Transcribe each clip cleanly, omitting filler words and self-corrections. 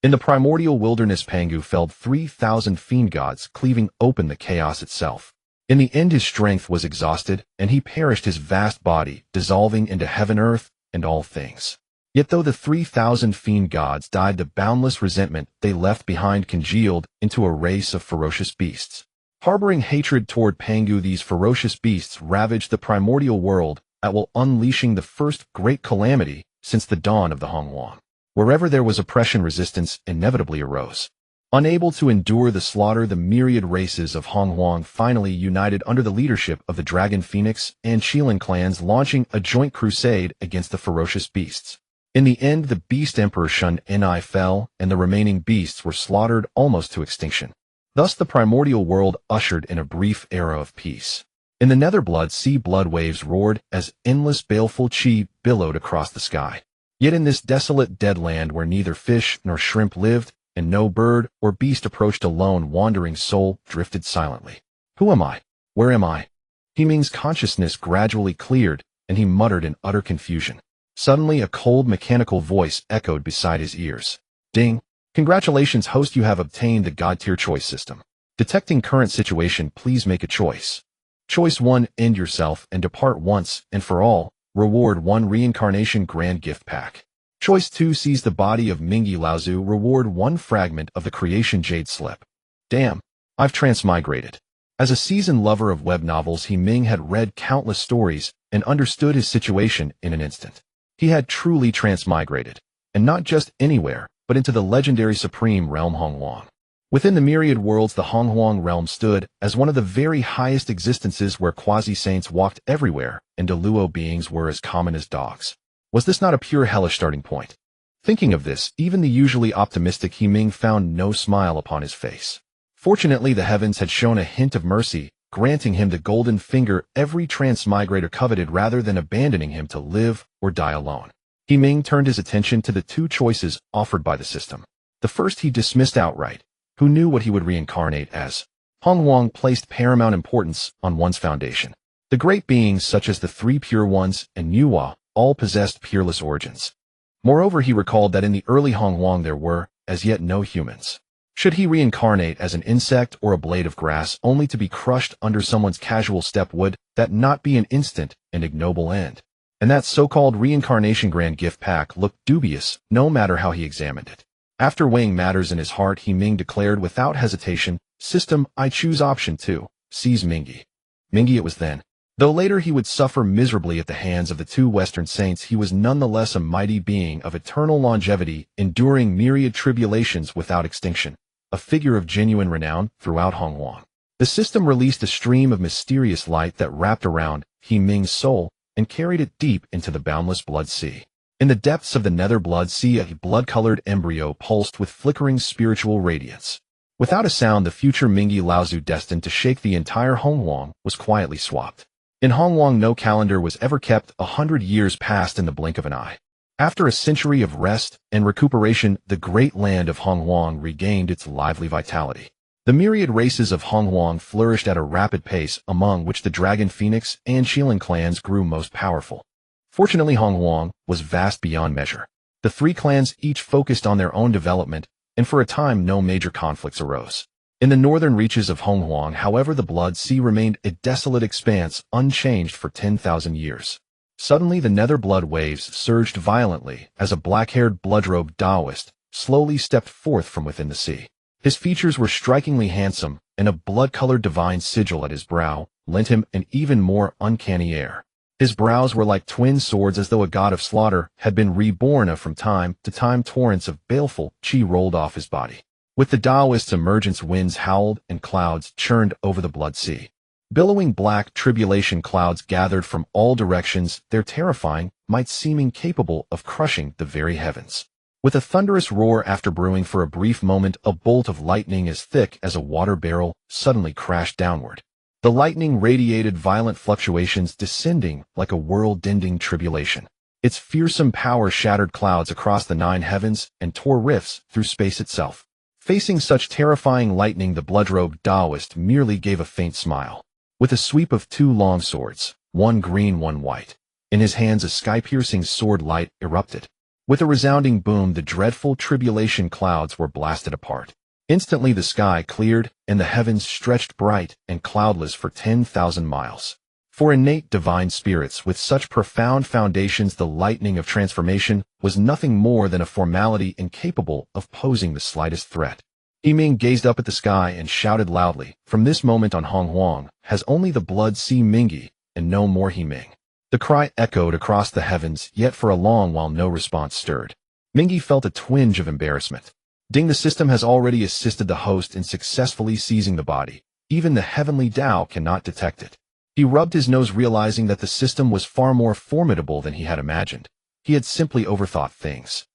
In the primordial wilderness, Pangu felled 3,000 fiend gods, cleaving open the chaos itself. In the end, his strength was exhausted, and he perished, his vast body dissolving into heaven, earth, and all things. Yet though the 3,000 fiend gods died, the boundless resentment they left behind congealed into a race of ferocious beasts. Harboring hatred toward Pangu, these ferocious beasts ravaged the primordial world, at will unleashing the first great calamity since the dawn of the Hongwang. Wherever there was oppression, resistance inevitably arose. Unable to endure the slaughter, the myriad races of Hongwang finally united under the leadership of the Dragon, Phoenix, and Qilin clans, launching a joint crusade against the ferocious beasts. In the end, the Beast Emperor Shun Ni fell, and the remaining beasts were slaughtered almost to extinction. Thus the primordial world ushered in a brief era of peace. In the Netherblood Sea, blood waves roared as endless baleful qi billowed across the sky. Yet in this desolate dead land where neither fish nor shrimp lived, and no bird or beast approached, a lone wandering soul drifted silently. Who am I? Where am I? Ming's consciousness gradually cleared, and he muttered in utter confusion. Suddenly a cold mechanical voice echoed beside his ears. Ding! Congratulations, host, you have obtained the God tier choice system. Detecting current situation, please make a choice. Choice 1, end yourself and depart once and for all. Reward 1, reincarnation grand gift pack. Choice 2, seize the body of Ming Laozu. Reward 1 fragment of the creation jade slip. Damn, I've transmigrated. As a seasoned lover of web novels, Ming had read countless stories and understood his situation in an instant. He had truly transmigrated, and not just anywhere, but into the legendary supreme realm Hongwang. Within the myriad worlds, the Hongwang realm stood as one of the very highest existences, where quasi-saints walked everywhere and Deluo beings were as common as dogs. Was this not a pure hellish starting point? Thinking of this, even the usually optimistic Ming found no smile upon his face. Fortunately, the heavens had shown a hint of mercy, granting him the golden finger every transmigrator coveted rather than abandoning him to live or die alone. Ming turned his attention to the two choices offered by the system. The first he dismissed outright. Who knew what he would reincarnate as? Hongwang placed paramount importance on one's foundation. The great beings such as the Three Pure Ones and Nuwa all possessed peerless origins. Moreover, he recalled that in the early Hongwang there were, as yet, no humans. Should he reincarnate as an insect or a blade of grass only to be crushed under someone's casual step, would that not be an instant and ignoble end? And that so-called reincarnation grand gift pack looked dubious, no matter how he examined it. After weighing matters in his heart, Ming declared without hesitation, "System, I choose option 2, seize Mingi." Mingi it was then. Though later he would suffer miserably at the hands of the two Western saints, he was nonetheless a mighty being of eternal longevity, enduring myriad tribulations without extinction, a figure of genuine renown throughout Hongwang. The system released a stream of mysterious light that wrapped around Ming's soul and carried it deep into the boundless blood sea. In the depths of the nether blood sea, a blood-colored embryo pulsed with flickering spiritual radiance. Without a sound, the future Mingi Laozu, destined to shake the entire Hongwang, was quietly swapped. In Hongwang, no calendar was ever kept. 100 years passed in the blink of an eye. After a century of rest and recuperation, the great land of Hongwang regained its lively vitality. The myriad races of Hongwang flourished at a rapid pace, among which the Dragon, Phoenix, and Qilin clans grew most powerful. Fortunately, Hongwang was vast beyond measure. The three clans each focused on their own development, and for a time no major conflicts arose. In the northern reaches of Hongwang, however, the Blood Sea remained a desolate expanse, unchanged for 10,000 years. Suddenly, the nether blood waves surged violently as a black-haired, blood-robed Taoist slowly stepped forth from within the sea. His features were strikingly handsome, and a blood-colored divine sigil at his brow lent him an even more uncanny air. His brows were like twin swords, as though a god of slaughter had been reborn. From time to time, torrents of baleful qi rolled off his body. With the Taoist's emergence, winds howled and clouds churned over the blood sea. Billowing black tribulation clouds gathered from all directions, their terrifying might seeming capable of crushing the very heavens. With a thunderous roar, after brewing for a brief moment, a bolt of lightning as thick as a water barrel suddenly crashed downward. The lightning radiated violent fluctuations, descending like a world-ending tribulation. Its fearsome power shattered clouds across the 9 heavens and tore rifts through space itself. Facing such terrifying lightning, the blood-robed Taoist merely gave a faint smile. With a sweep of 2 long swords, one green, one white, in his hands, a sky-piercing sword light erupted. With a resounding boom, the dreadful tribulation clouds were blasted apart. Instantly the sky cleared, and the heavens stretched bright and cloudless for 10,000 miles. For innate divine spirits with such profound foundations, the lightning of transformation was nothing more than a formality incapable of posing the slightest threat. Ming gazed up at the sky and shouted loudly, "From this moment on, Hong Huang has only the blood sea Mingi, and no more Ming." The cry echoed across the heavens, yet for a long while no response stirred. Mingi felt a twinge of embarrassment. The system has already assisted the host in successfully seizing the body. Even the heavenly Tao cannot detect it. He rubbed his nose, realizing that the system was far more formidable than he had imagined. He had simply overthought things.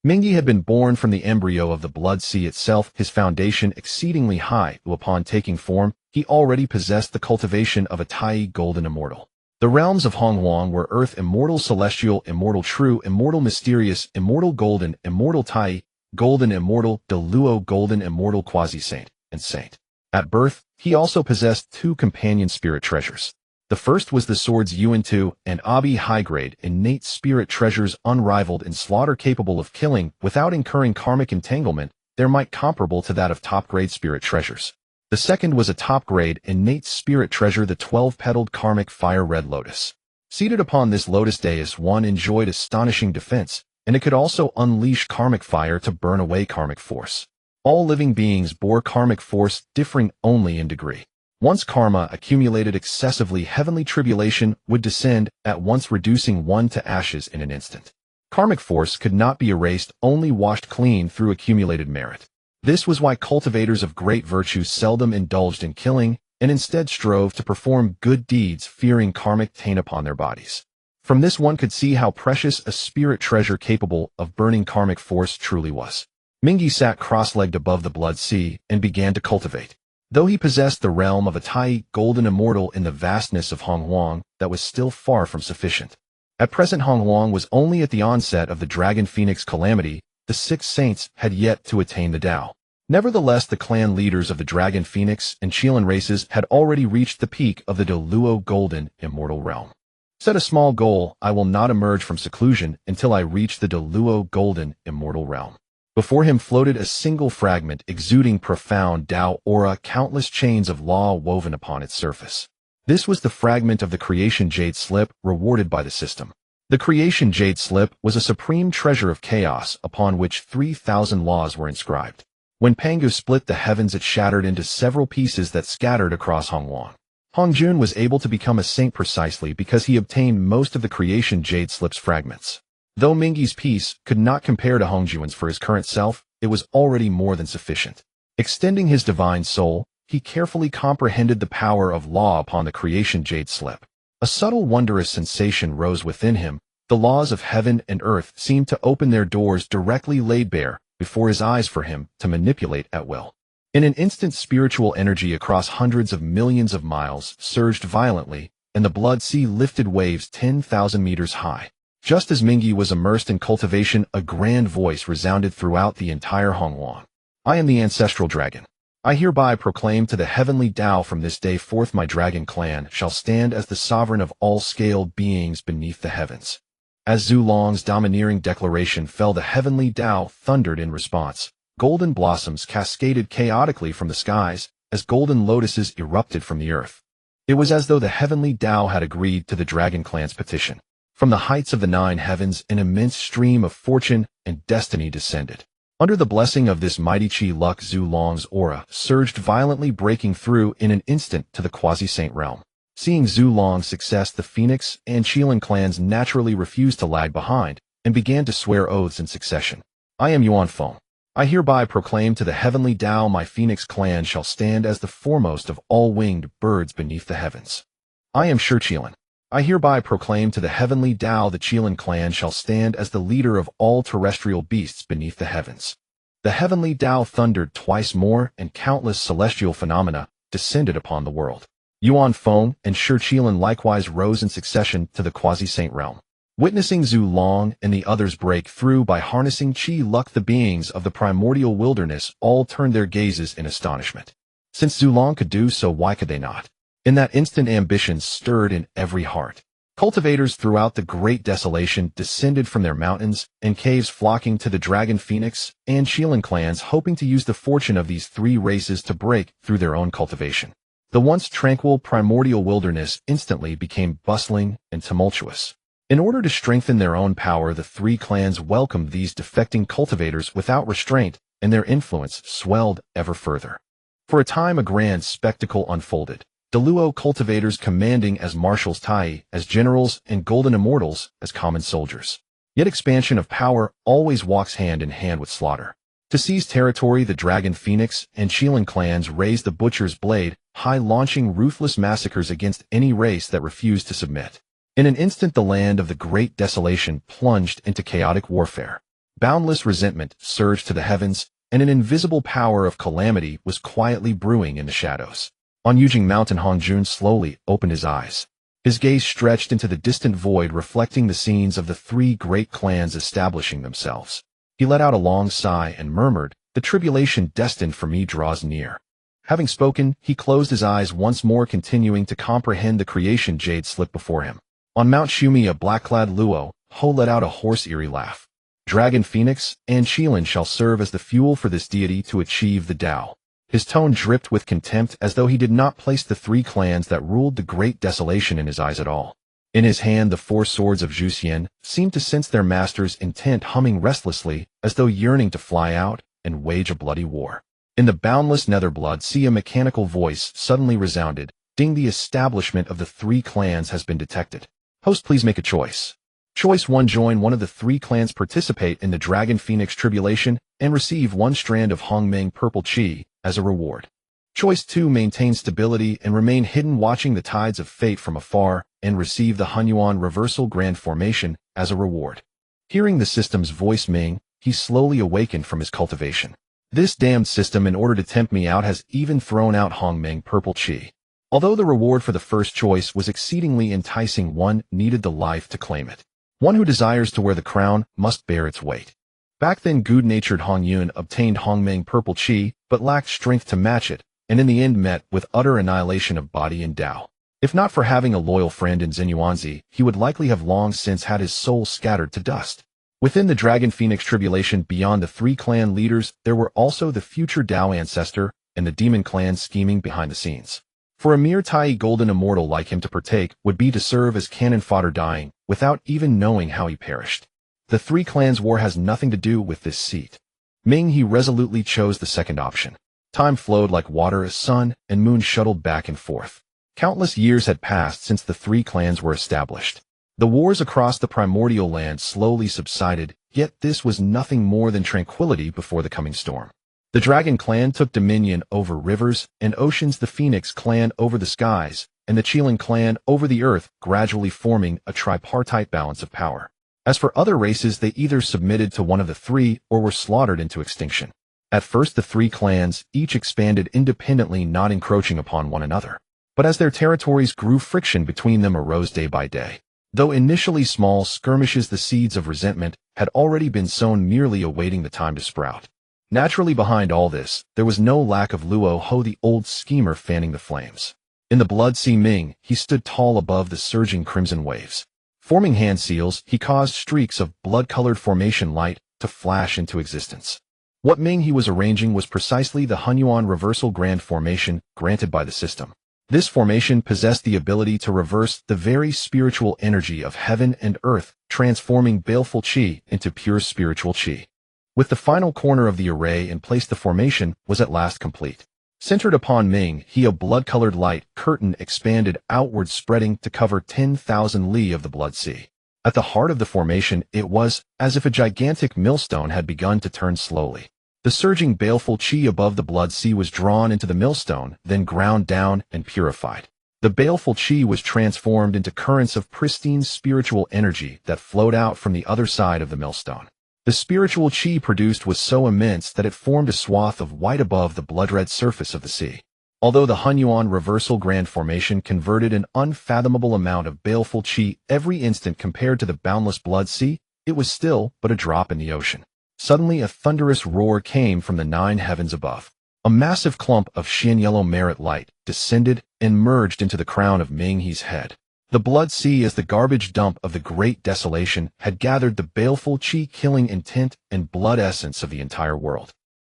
Mingi had been born from the embryo of the blood sea itself, his foundation exceedingly high. Upon taking form, he already possessed the cultivation of a Tai golden immortal. The realms of Hong Huang were earth immortal, celestial immortal, true immortal, mysterious immortal, golden immortal, Tai golden immortal, Deluo golden immortal, quasi-saint, and saint. At birth, he also possessed two companion spirit treasures. The first was the swords Yuan-2 and Abi high-grade innate spirit treasures, unrivaled in slaughter, capable of killing without incurring karmic entanglement, their might comparable to that of top-grade spirit treasures. The second was a top-grade innate spirit treasure, the 12-petaled karmic fire red lotus. Seated upon this lotus dais, one enjoyed astonishing defense, and it could also unleash karmic fire to burn away karmic force. All living beings bore karmic force, differing only in degree. Once karma accumulated excessively, heavenly tribulation would descend, at once reducing one to ashes in an instant. Karmic force could not be erased, only washed clean through accumulated merit. This was why cultivators of great virtues seldom indulged in killing, and instead strove to perform good deeds, fearing karmic taint upon their bodies. From this one could see how precious a spirit treasure capable of burning karmic force truly was. Mingi sat cross-legged above the blood sea and began to cultivate. Though he possessed the realm of a Tai golden immortal in the vastness of Hong Huang, that was still far from sufficient. At present, Hong Huang was only at the onset of the Dragon Phoenix calamity. The 6 saints had yet to attain the Tao. Nevertheless, the clan leaders of the Dragon Phoenix and Qilan races had already reached the peak of the Deluo golden immortal realm. Set a small goal: I will not emerge from seclusion until I reach the Deluo golden immortal realm. Before him floated a single fragment exuding profound Tao aura, countless chains of law woven upon its surface. This was the fragment of the Creation Jade Slip, rewarded by the system. The Creation Jade Slip was a supreme treasure of chaos upon which 3,000 laws were inscribed. When Pangu split the heavens, it shattered into several pieces that scattered across Hong Huang. Hong Jun was able to become a saint precisely because he obtained most of the Creation Jade Slip's fragments. Though Mingi's piece could not compare to Hong Jun's for his current self, it was already more than sufficient. Extending his divine soul, he carefully comprehended the power of law upon the Creation Jade Slip. A subtle, wondrous sensation rose within him. The laws of heaven and earth seemed to open their doors, directly laid bare before his eyes for him to manipulate at will. In an instant, spiritual energy across hundreds of millions of miles surged violently, and the blood sea lifted waves 10,000 meters high. Just as Mingi was immersed in cultivation, a grand voice resounded throughout the entire Hong Huang. I am the ancestral dragon. I hereby proclaim to the heavenly Tao, from this day forth my dragon clan shall stand as the sovereign of all scaled beings beneath the heavens. As Zhu Long's domineering declaration fell, the heavenly Tao thundered in response. Golden blossoms cascaded chaotically from the skies, as golden lotuses erupted from the earth. It was as though the heavenly Tao had agreed to the dragon clan's petition. From the heights of the 9 heavens, an immense stream of fortune and destiny descended. Under the blessing of this mighty Qi Luck, Zhu Long's aura surged violently, breaking through in an instant to the quasi-saint realm. Seeing Zhu Long's success, the Phoenix and Qilan clans naturally refused to lag behind and began to swear oaths in succession. I am Yuan Feng. I hereby proclaim to the heavenly Tao my Phoenix clan shall stand as the foremost of all winged birds beneath the heavens. I am Shi Qilan. I hereby proclaim to the heavenly Tao the Qilan clan shall stand as the leader of all terrestrial beasts beneath the heavens. The heavenly Tao thundered twice more, and countless celestial phenomena descended upon the world. Yuan Feng and Shi Qilan likewise rose in succession to the quasi-saint realm. Witnessing Zhu Long and the others break through by harnessing Qi Luck, the beings of the primordial wilderness all turned their gazes in astonishment. Since Zhu Long could do so, why could they not? In that instant, ambition stirred in every heart. Cultivators throughout the Great Desolation descended from their mountains and caves, flocking to the Dragon, Phoenix, and Styx clans, hoping to use the fortune of these three races to break through their own cultivation. The once tranquil primordial wilderness instantly became bustling and tumultuous. In order to strengthen their own power, the three clans welcomed these defecting cultivators without restraint, and their influence swelled ever further. For a time, a grand spectacle unfolded. Deluo cultivators commanding as marshals, Tai as generals, and golden immortals as common soldiers. Yet expansion of power always walks hand in hand with slaughter. To seize territory, the Dragon, Phoenix, and Styx clans raised the butcher's blade, high, launching ruthless massacres against any race that refused to submit. In an instant, the land of the Great Desolation plunged into chaotic warfare. Boundless resentment surged to the heavens, and an invisible power of calamity was quietly brewing in the shadows. On Yujing Mountain, Hongjun slowly opened his eyes. His gaze stretched into the distant void, reflecting the scenes of the three great clans establishing themselves. He let out a long sigh and murmured, "The tribulation destined for me draws near." Having spoken, he closed his eyes once more, continuing to comprehend the creation jade slip before him. On Mount Shumi, a black-clad Luo, Ho let out a hoarse, eerie laugh. Dragon, Phoenix, and Styx shall serve as the fuel for this deity to achieve the Tao. His tone dripped with contempt, as though he did not place the three clans that ruled the Great Desolation in his eyes at all. In his hand, the four swords of Zhuxian seemed to sense their master's intent, humming restlessly, as though yearning to fly out and wage a bloody war. In the boundless Netherblood Sea, a mechanical voice suddenly resounded, "Ding, the establishment of the three clans has been detected. Host, please make a choice. Choice 1, join one of the three clans, participate in the Dragon Phoenix Tribulation, and receive one strand of Hongmeng Purple Qi as a reward. Choice 2, maintain stability and remain hidden, watching the tides of fate from afar, and receive the Hunyuan Reversal Grand Formation as a reward." Hearing the system's voice, Ming, he slowly awakened from his cultivation. "This damned system, in order to tempt me out, has even thrown out Hongmeng Purple Qi." Although the reward for the first choice was exceedingly enticing, one needed the life to claim it. One who desires to wear the crown must bear its weight. Back then, good-natured Hongyun obtained Hongmeng Purple Qi, but lacked strength to match it, and in the end met with utter annihilation of body and Tao. If not for having a loyal friend in Zenuanzi, he would likely have long since had his soul scattered to dust. Within the Dragon Phoenix Tribulation, beyond the three clan leaders, there were also the future Tao Ancestor and the Demon Clan scheming behind the scenes. For a mere Tai golden immortal like him to partake would be to serve as cannon fodder, dying without even knowing how he perished. The three clans' war has nothing to do with this seat. Ming, he resolutely chose the second option. Time flowed like water as sun and moon shuttled back and forth. Countless years had passed since the three clans were established. The wars across the primordial land slowly subsided, yet this was nothing more than tranquility before the coming storm. The Dragon clan took dominion over rivers and oceans, the Phoenix clan over the skies, and the Styx clan over the earth, gradually forming a tripartite balance of power. As for other races, they either submitted to one of the three or were slaughtered into extinction. At first, the three clans each expanded independently, not encroaching upon one another. But as their territories grew, friction between them arose day by day. Though initially small skirmishes, the seeds of resentment had already been sown, merely awaiting the time to sprout. Naturally, behind all this, there was no lack of Luo Ho, the old schemer, fanning the flames. In the Blood Sea, Ming, he stood tall above the surging crimson waves. Forming hand seals, he caused streaks of blood-colored formation light to flash into existence. What Ming he was arranging was precisely the Hunyuan Reversal Grand Formation granted by the system. This formation possessed the ability to reverse the very spiritual energy of heaven and earth, transforming baleful qi into pure spiritual qi. With the final corner of the array in place, the formation was at last complete. Centered upon Ming, a blood-colored light curtain expanded outward, spreading to cover 10,000 li of the Blood Sea. At the heart of the formation, it was as if a gigantic millstone had begun to turn slowly. The surging baleful qi above the Blood Sea was drawn into the millstone, then ground down and purified. The baleful qi was transformed into currents of pristine spiritual energy that flowed out from the other side of the millstone. The spiritual qi produced was so immense that it formed a swath of white above the blood-red surface of the sea. Although the Hunyuan Reversal Grand Formation converted an unfathomable amount of baleful qi every instant compared to the boundless Blood Sea, it was still but a drop in the ocean. Suddenly, a thunderous roar came from the 9 heavens above. A massive clump of Xian yellow merit light descended and merged into the crown of Ming He's head. The Blood Sea, as the garbage dump of the Great Desolation, had gathered the baleful chi-killing intent and blood essence of the entire world.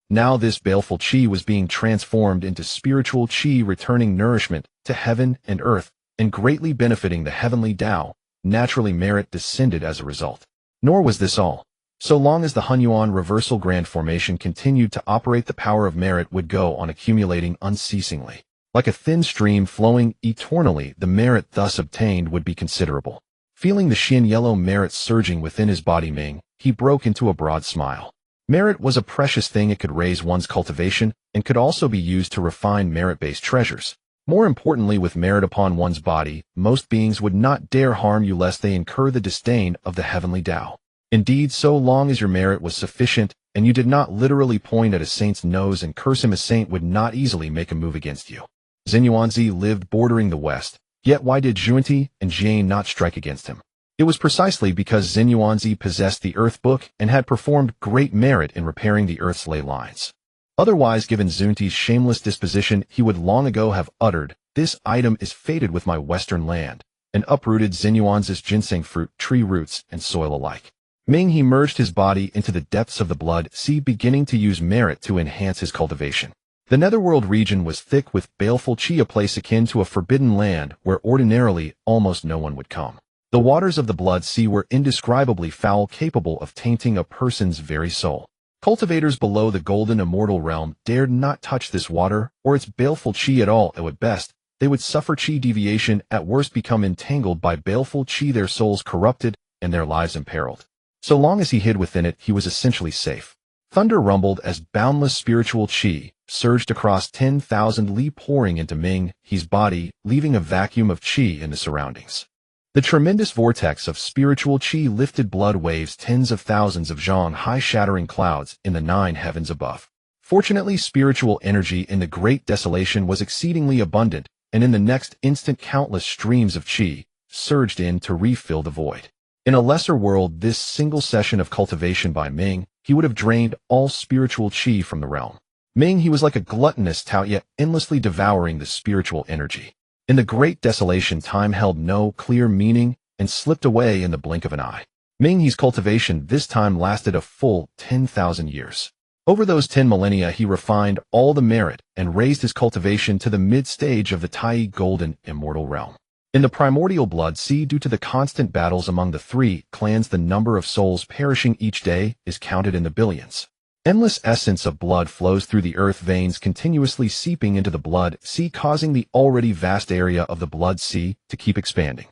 Now this baleful chi was being transformed into spiritual chi, returning nourishment to heaven and earth, and greatly benefiting the heavenly Tao. Naturally, merit descended as a result. Nor was this all. So long as the Hunyuan reversal grand formation continued to operate, the power of merit would go on accumulating unceasingly. Like a thin stream flowing eternally, the merit thus obtained would be considerable. Feeling the Xin yellow merit surging within his body, Ming, he broke into a broad smile. Merit was a precious thing. It could raise one's cultivation and could also be used to refine merit-based treasures. More importantly, with merit upon one's body, most beings would not dare harm you lest they incur the disdain of the heavenly Tao. Indeed, so long as your merit was sufficient and you did not literally point at a saint's nose and curse him, a saint would not easily make a move against you. Xuanyuanzi lived bordering the west, yet why did Zhuanti and Jian not strike against him? It was precisely because Xuanyuanzi possessed the Earth Book and had performed great merit in repairing the Earth's ley lines. Otherwise, given Zhuanti's shameless disposition, he would long ago have uttered, "This item is fated with my western land," and uprooted Xuanyuanzi's ginseng fruit, tree roots, and soil alike. Ming, he merged his body into the depths of the Blood Sea, beginning to use merit to enhance his cultivation. The Netherworld region was thick with baleful chi, a place akin to a forbidden land where ordinarily almost no one would come. The waters of the Blood Sea were indescribably foul, capable of tainting a person's very soul. Cultivators below the golden immortal realm dared not touch this water or its baleful chi at all. At best, they would suffer chi deviation, at worst become entangled by baleful chi, their souls corrupted and their lives imperiled. So long as he hid within it, he was essentially safe. Thunder rumbled as boundless spiritual chi surged across 10,000 li, pouring into Ming, his body, leaving a vacuum of chi in the surroundings. The tremendous vortex of spiritual chi lifted blood waves tens of thousands of zhang high, shattering clouds in the 9 heavens above. Fortunately, spiritual energy in the Great Desolation was exceedingly abundant, and in the next instant countless streams of chi surged in to refill the void. In a lesser world, this single session of cultivation by Ming, he would have drained all spiritual chi from the realm. Ming, he was like a gluttonous Tao, yet endlessly devouring the spiritual energy. In the Great Desolation, time held no clear meaning and slipped away in the blink of an eye. Ming, his cultivation this time lasted a full 10,000 years. Over those 10 millennia, he refined all the merit and raised his cultivation to the mid-stage of the Tai Golden Immortal Realm. In the primordial Blood Sea, due to the constant battles among the 3 clans, the number of souls perishing each day is counted in the billions. Endless essence of blood flows through the earth veins, continuously seeping into the Blood Sea, causing the already vast area of the Blood Sea to keep expanding.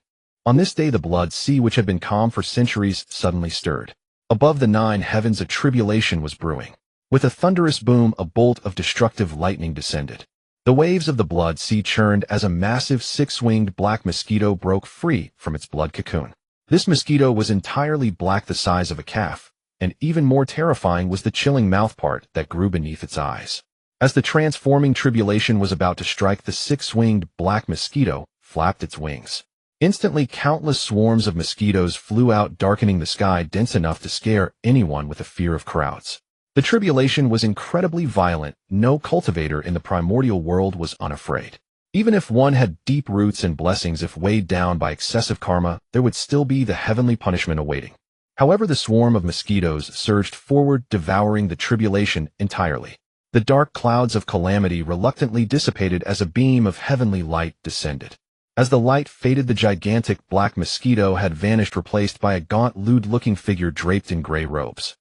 On this day, the Blood Sea, which had been calm for centuries, suddenly stirred. Above the 9 heavens, a tribulation was brewing. With a thunderous boom, a bolt of destructive lightning descended. The waves of the Blood Sea churned as a massive 6-winged black mosquito broke free from its blood cocoon. This mosquito was entirely black, the size of a calf, and even more terrifying was the chilling mouthpart that grew beneath its eyes. As the transforming tribulation was about to strike, the 6-winged black mosquito flapped its wings. Instantly, countless swarms of mosquitoes flew out, darkening the sky, dense enough to scare anyone with a fear of crowds. The tribulation was incredibly violent. No cultivator in the primordial world was unafraid. Even if one had deep roots and blessings, if weighed down by excessive karma, there would still be the heavenly punishment awaiting. However, the swarm of mosquitoes surged forward, devouring the tribulation entirely. The dark clouds of calamity reluctantly dissipated as a beam of heavenly light descended. As the light faded, the gigantic black mosquito had vanished, replaced by a gaunt, lewd-looking figure draped in gray robes.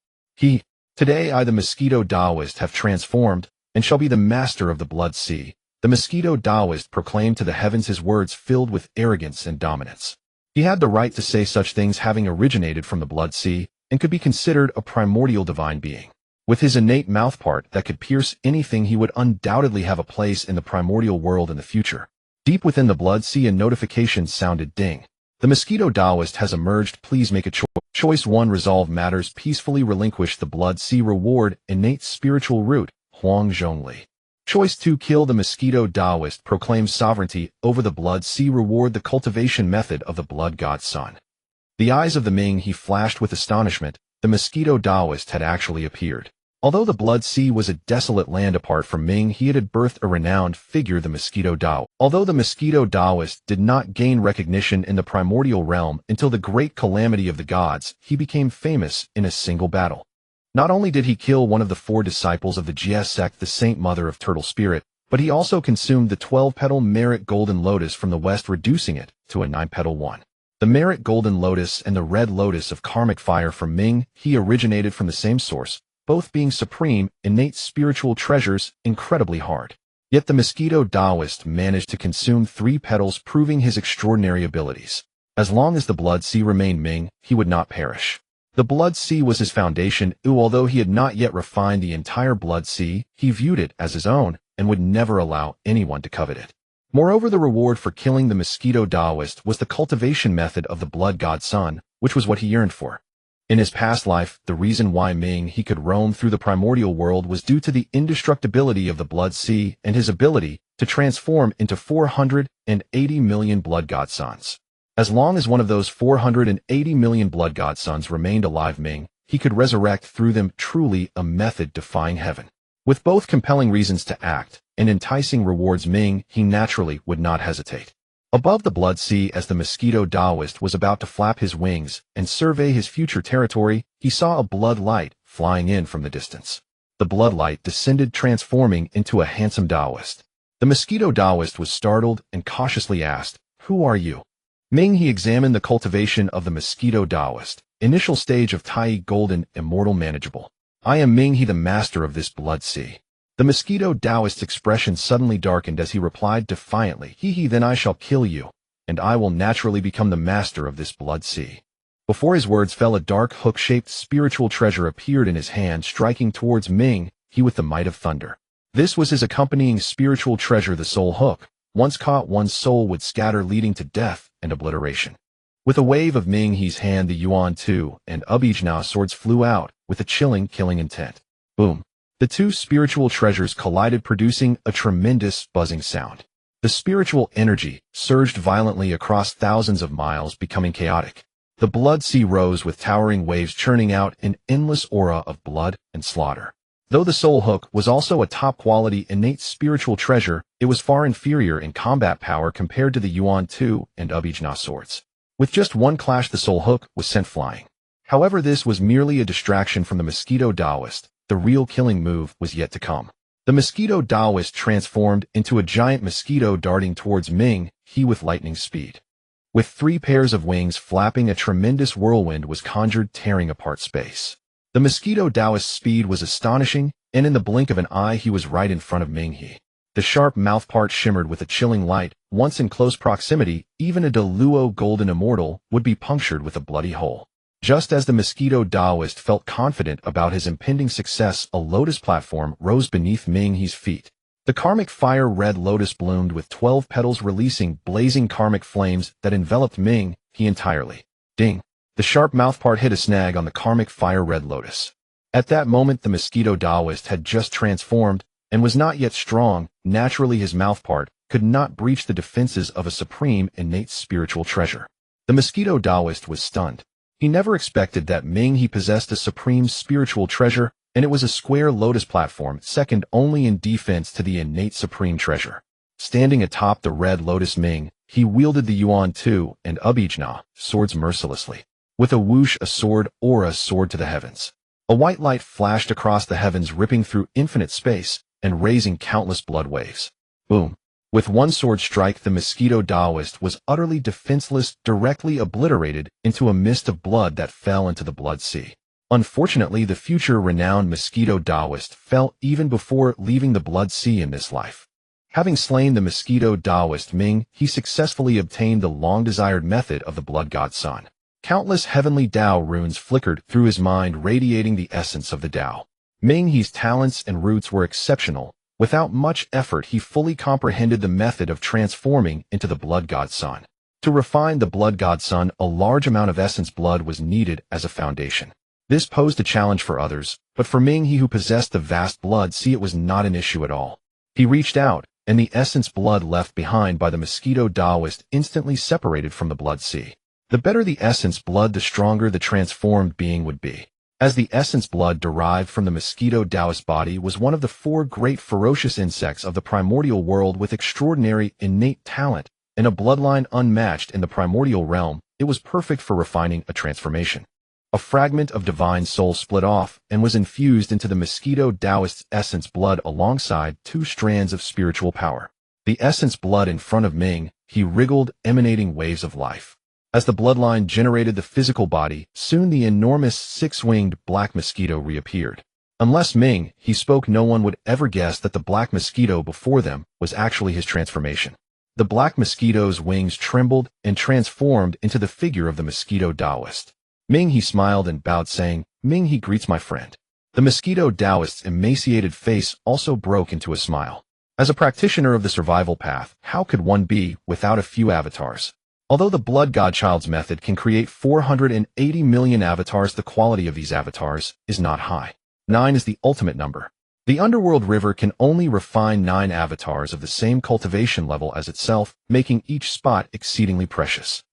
Today I, the Mosquito Taoist, have transformed, and shall be the master of the Blood Sea. The Mosquito Taoist proclaimed to the heavens, his words filled with arrogance and dominance. He had the right to say such things, having originated from the Blood Sea, and could be considered a primordial divine being. With his innate mouthpart that could pierce anything, he would undoubtedly have a place in the primordial world in the future. Deep within the Blood Sea, a notification sounded. Ding. The Mosquito Taoist has emerged. Please make a choice. Choice 1. Resolve matters. Peacefully relinquish the Blood Sea. Reward, innate spiritual root, Huang Zhongli. Choice 2. Kill the Mosquito Taoist. Proclaim sovereignty over the Blood Sea. Reward, the cultivation method of the Blood God's Son. The eyes of the Ming, he flashed with astonishment. The Mosquito Taoist had actually appeared. Although the Blood Sea was a desolate land apart from Ming, he had birthed a renowned figure, the Mosquito Dao. Although the Mosquito Daoist did not gain recognition in the primordial realm until the great calamity of the gods, he became famous in a single battle. Not only did he kill one of the 4 disciples of the Jie sect, the Saint Mother of Turtle Spirit, but he also consumed the 12-petal Merit Golden Lotus from the west, reducing it to a 9-petal one. The Merit Golden Lotus and the Red Lotus of Karmic Fire from Ming, he originated from the same source, both being supreme, innate spiritual treasures, incredibly hard. Yet the Mosquito Daoist managed to consume 3 petals, proving his extraordinary abilities. As long as the Blood Sea remained Ming, he would not perish. The Blood Sea was his foundation, although he had not yet refined the entire Blood Sea, he viewed it as his own and would never allow anyone to covet it. Moreover, the reward for killing the Mosquito Daoist was the cultivation method of the Blood God Sun, which was what he yearned for. In his past life, the reason why Ming he could roam through the primordial world was due to the indestructibility of the Blood Sea and his ability to transform into 480 million Blood God Suns. As long as one of those 480 million Blood God Suns remained alive, Ming, he could resurrect through them, truly a method defying heaven. With both compelling reasons to act and enticing rewards, Ming, he naturally would not hesitate. Above the Blood Sea, as the Mosquito Daoist was about to flap his wings and survey his future territory, he saw a blood light flying in from the distance. The blood light descended, transforming into a handsome Daoist. The Mosquito Daoist was startled and cautiously asked, "Who are you?" Ming he examined the cultivation of the Mosquito Daoist. Initial stage of Tai Golden, immortal, manageable. "I am Ming he, the master of this Blood Sea." The Mosquito Daoist's expression suddenly darkened as he replied defiantly, "He, then I shall kill you, and I will naturally become the master of this Blood Sea." Before his words fell, a dark hook-shaped spiritual treasure appeared in his hand, striking towards Ming he with the might of thunder. This was his accompanying spiritual treasure, the Soul Hook. Once caught, one's soul would scatter, leading to death and obliteration. With a wave of Ming he's hand, the Yuan Tu and Abijna swords flew out with a chilling, killing intent. Boom. The 2 spiritual treasures collided, producing a tremendous buzzing sound. The spiritual energy surged violently across thousands of miles, becoming chaotic. The Blood Sea rose with towering waves, churning out an endless aura of blood and slaughter. Though the Soul Hook was also a top-quality innate spiritual treasure, it was far inferior in combat power compared to the Yuan Tu and Abijna swords. With just one clash, the Soul Hook was sent flying. However, this was merely a distraction from the Mosquito Daoist. The real killing move was yet to come. The Mosquito Daoist transformed into a giant mosquito, darting towards Ming he with lightning speed. With 3 pairs of wings flapping, a tremendous whirlwind was conjured, tearing apart space. The Mosquito Daoist's speed was astonishing, and in the blink of an eye he was right in front of Ming he. The sharp mouthpart shimmered with a chilling light. Once in close proximity, even a Deluo Golden Immortal would be punctured with a bloody hole. Just as the Mosquito Daoist felt confident about his impending success, a lotus platform rose beneath Ming he's feet. The Karmic Fire Red Lotus bloomed with 12 petals, releasing blazing karmic flames that enveloped Ming he entirely. Ding! The sharp mouthpart hit a snag on the Karmic Fire Red Lotus. At that moment, the Mosquito Daoist had just transformed and was not yet strong. Naturally, his mouthpart could not breach the defenses of a supreme innate spiritual treasure. The Mosquito Daoist was stunned. He never expected that Ming he possessed a supreme spiritual treasure, and it was a square lotus platform, second only in defense to the innate supreme treasure. Standing atop the Red Lotus, Ming he wielded the Yuan Tu and Abijna swords mercilessly. With a whoosh, a sword aura soared to the heavens. A white light flashed across the heavens, ripping through infinite space and raising countless blood waves. Boom! With one sword strike, the Mosquito Daoist was utterly defenseless, directly obliterated into a mist of blood that fell into the Blood Sea. Unfortunately, the future renowned Mosquito Daoist fell even before leaving the Blood Sea in this life. Having slain the Mosquito Daoist Ming, he successfully obtained the long-desired method of the Blood God Sun. Countless heavenly Tao runes flickered through his mind, radiating the essence of the Tao. Ming he's talents and roots were exceptional. Without much effort, he fully comprehended the method of transforming into the Blood God Sun. To refine the Blood God Sun, a large amount of essence blood was needed as a foundation. This posed a challenge for others, but for Ming he, who possessed the vast Blood Sea, it was not an issue at all. He reached out, and the essence blood left behind by the Mosquito Daoist instantly separated from the Blood Sea. The better the essence blood, the stronger the transformed being would be. as the essence blood derived from the mosquito Taoist body was one of the 4 great ferocious insects of the primordial world with extraordinary innate talent and a bloodline unmatched in the primordial realm. It was perfect for refining a transformation. A fragment of divine soul split off and was infused into the mosquito Taoist's essence blood alongside 2 strands of spiritual power. The essence blood in front of Ming, he wriggled, emanating waves of life. As the bloodline generated the physical body, soon the enormous 6-winged black mosquito reappeared. Unless Ming, he spoke, no one would ever guess that the black mosquito before them was actually his transformation. The black mosquito's wings trembled and transformed into the figure of the mosquito Taoist. Ming, he smiled and bowed, saying, "Ming, he greets my friend." The mosquito Taoist's emaciated face also broke into a smile. As a practitioner of the survival path, how could one be without a few avatars? Although the Blood Godchild's method can create 480 million avatars, the quality of these avatars is not high. 9 is the ultimate number. The Underworld River can only refine 9 avatars of the same cultivation level as itself, making each spot exceedingly precious.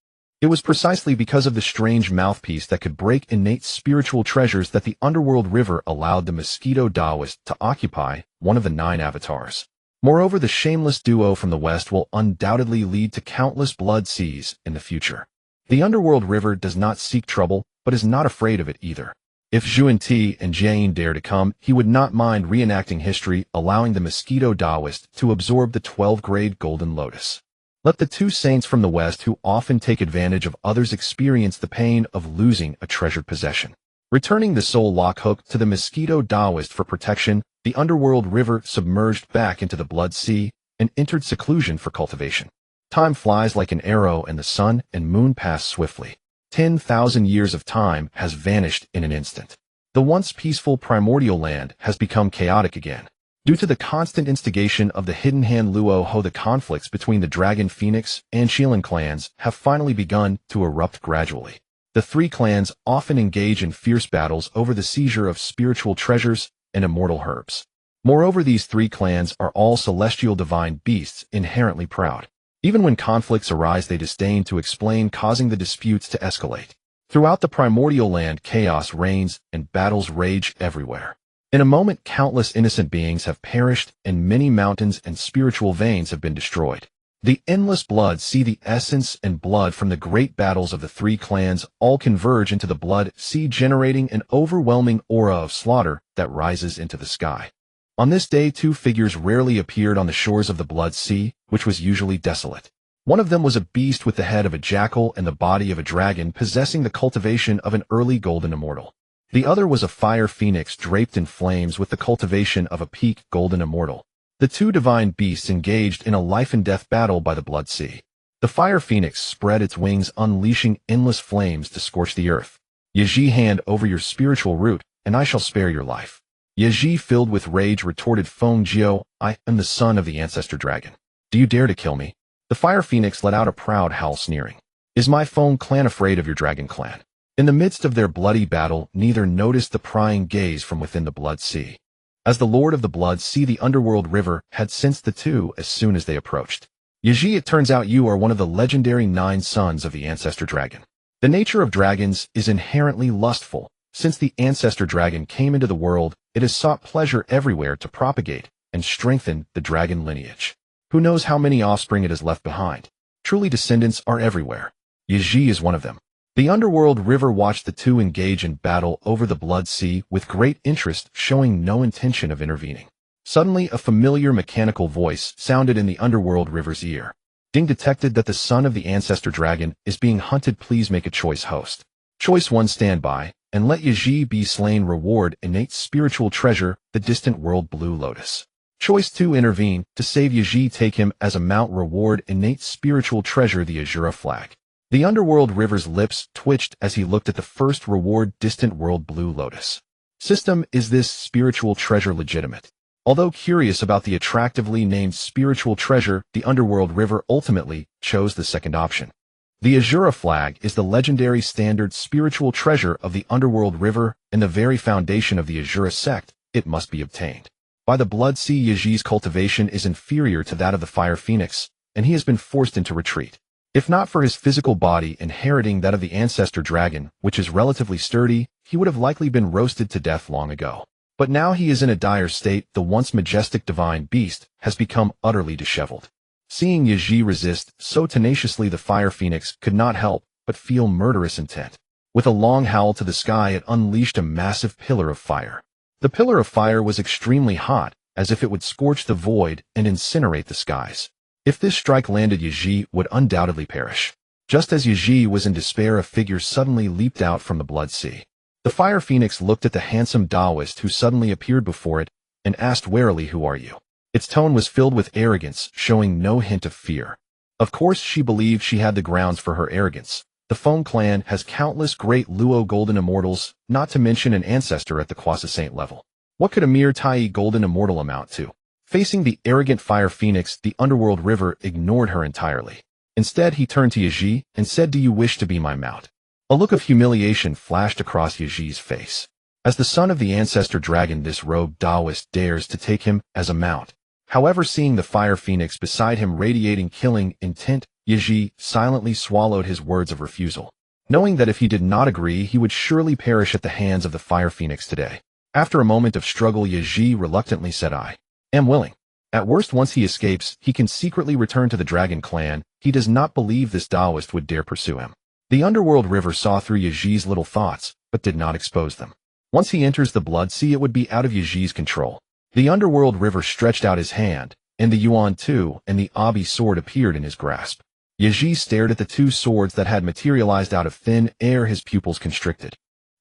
It was precisely because of the strange mouthpiece that could break innate spiritual treasures that the Underworld River allowed the Mosquito Taoist to occupy one of the 9 avatars. Moreover, the shameless duo from the west will undoubtedly lead to countless blood seas in the future. The Underworld River does not seek trouble, but is not afraid of it either. If Zhuan and Jiayin dare to come, he would not mind reenacting history, allowing the Mosquito Taoist to absorb the 12-grade Golden Lotus. Let the 2 saints from the west who often take advantage of others experience the pain of losing a treasured possession. Returning the soul lock hook to the Mosquito Taoist for protection, the Underworld River submerged back into the Blood Sea and entered seclusion for cultivation. Time flies like an arrow and the sun and moon pass swiftly. 10,000 years of time has vanished in an instant. The once peaceful primordial land has become chaotic again. Due to the constant instigation of the Hidden Hand Luo Ho, the conflicts between the Dragon, Phoenix, and Xilan clans have finally begun to erupt gradually. The 3 clans often engage in fierce battles over the seizure of spiritual treasures and immortal herbs. Moreover, these 3 clans are all celestial divine beasts, inherently proud. Even when conflicts arise, they disdain to explain, causing the disputes to escalate. Throughout the primordial land, chaos reigns and battles rage everywhere. In a moment, countless innocent beings have perished and many mountains and spiritual veins have been destroyed. The endless blood sea, the essence and blood from the great battles of the 3 clans all converge into the blood sea, generating an overwhelming aura of slaughter that rises into the sky. On this day, 2 figures rarely appeared on the shores of the Blood Sea, which was usually desolate. One of them was a beast with the head of a jackal and the body of a dragon, possessing the cultivation of an early golden immortal. The other was a fire phoenix draped in flames with the cultivation of a peak golden immortal. The 2 divine beasts engaged in a life-and-death battle by the Blood Sea. The fire phoenix spread its wings, unleashing endless flames to scorch the earth. "Yaji, hand over your spiritual root, and I shall spare your life." Yaji, filled with rage, retorted, "Feng Jiao, I am the son of the Ancestor Dragon. Do you dare to kill me?" The fire phoenix let out a proud howl, sneering. "Is my Feng clan afraid of your Dragon clan?" In the midst of their bloody battle, neither noticed the prying gaze from within the Blood Sea. As the Lord of the Blood Sea, the Underworld River had sensed the 2 as soon as they approached. "Yaji, it turns out you are one of the legendary 9 sons of the Ancestor Dragon. The nature of dragons is inherently lustful. Since the Ancestor Dragon came into the world, it has sought pleasure everywhere to propagate and strengthen the dragon lineage. Who knows how many offspring it has left behind? Truly, descendants are everywhere. Yaji is one of them." The Underworld River watched the 2 engage in battle over the Blood Sea with great interest, showing no intention of intervening. Suddenly, a familiar mechanical voice sounded in the Underworld River's ear. "Ding detected that the son of the Ancestor Dragon is being hunted. Please make a choice, host. Choice 1, stand by, and let Yaji be slain. Reward, innate spiritual treasure, the distant world Blue Lotus. Choice 2, intervene, to save Yaji. Take him as a mount. Reward, innate spiritual treasure, the Azura flag." The Underworld River's lips twitched as he looked at the first reward, distant world Blue Lotus. System, is this spiritual treasure legitimate? Although curious about the attractively named spiritual treasure, the Underworld River ultimately chose the second option. The Azura flag is the legendary standard spiritual treasure of the Underworld River and the very foundation of the Azura sect. It must be obtained. By the Blood Sea, Yaji's cultivation is inferior to that of the Fire Phoenix, and he has been forced into retreat. If not for his physical body inheriting that of the ancestor dragon, which is relatively sturdy, he would have likely been roasted to death long ago. But now he is in a dire state. The once majestic divine beast has become utterly disheveled. Seeing Yaji resist so tenaciously, the fire phoenix could not help but feel murderous intent. With a long howl to the sky, it unleashed a massive pillar of fire. The pillar of fire was extremely hot, as if it would scorch the void and incinerate the skies. If this strike landed, Yaji would undoubtedly perish. Just as Yaji was in despair, a figure suddenly leaped out from the blood sea. The fire phoenix looked at the handsome Taoist who suddenly appeared before it and asked warily, "Who are you?" Its tone was filled with arrogance, showing no hint of fear. Of course, she believed she had the grounds for her arrogance. The Feng clan has countless great Luo golden immortals, not to mention an ancestor at the Quasi-Saint level. What could a mere Tai golden immortal amount to? Facing the arrogant fire phoenix, the underworld river ignored her entirely. Instead, he turned to Yaji and said, "Do you wish to be my mount?" A look of humiliation flashed across Yaji's face. As the son of the ancestor dragon, this robed Taoist dares to take him as a mount. However, seeing the fire phoenix beside him radiating killing intent, Yaji silently swallowed his words of refusal, knowing that if he did not agree, he would surely perish at the hands of the fire phoenix today. After a moment of struggle, Yaji reluctantly said, "I am willing. At worst, once he escapes, he can secretly return to the dragon clan." He does not believe this Taoist would dare pursue him. The underworld river saw through Yaji's little thoughts, but did not expose them. Once he enters the blood sea, it would be out of Yaji's control. The underworld river stretched out his hand, and the Yuan Tu and the Abi sword appeared in his grasp. Yaji stared at the two swords that had materialized out of thin air, his pupils constricted.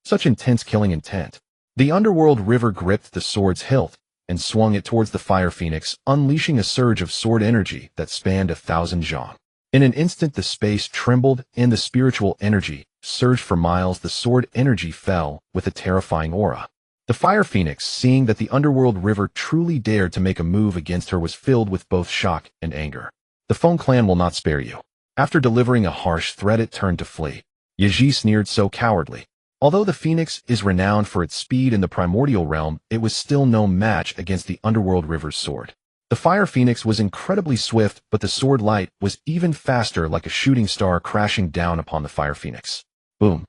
Such intense killing intent. The underworld river gripped the sword's hilt and swung it towards the fire phoenix, unleashing a surge of sword energy that spanned 1,000 zhang. In an instant, the space trembled and the spiritual energy surged for miles. The sword energy fell with a terrifying aura. The fire phoenix, seeing that the underworld river truly dared to make a move against her, was filled with both shock and anger. The Feng clan will not spare you. After delivering a harsh threat, it turned to flee. Yaji sneered, "So cowardly." Although the phoenix is renowned for its speed in the primordial realm, it was still no match against the underworld river's sword. The fire phoenix was incredibly swift, but the sword light was even faster, like a shooting star crashing down upon the fire phoenix. Boom.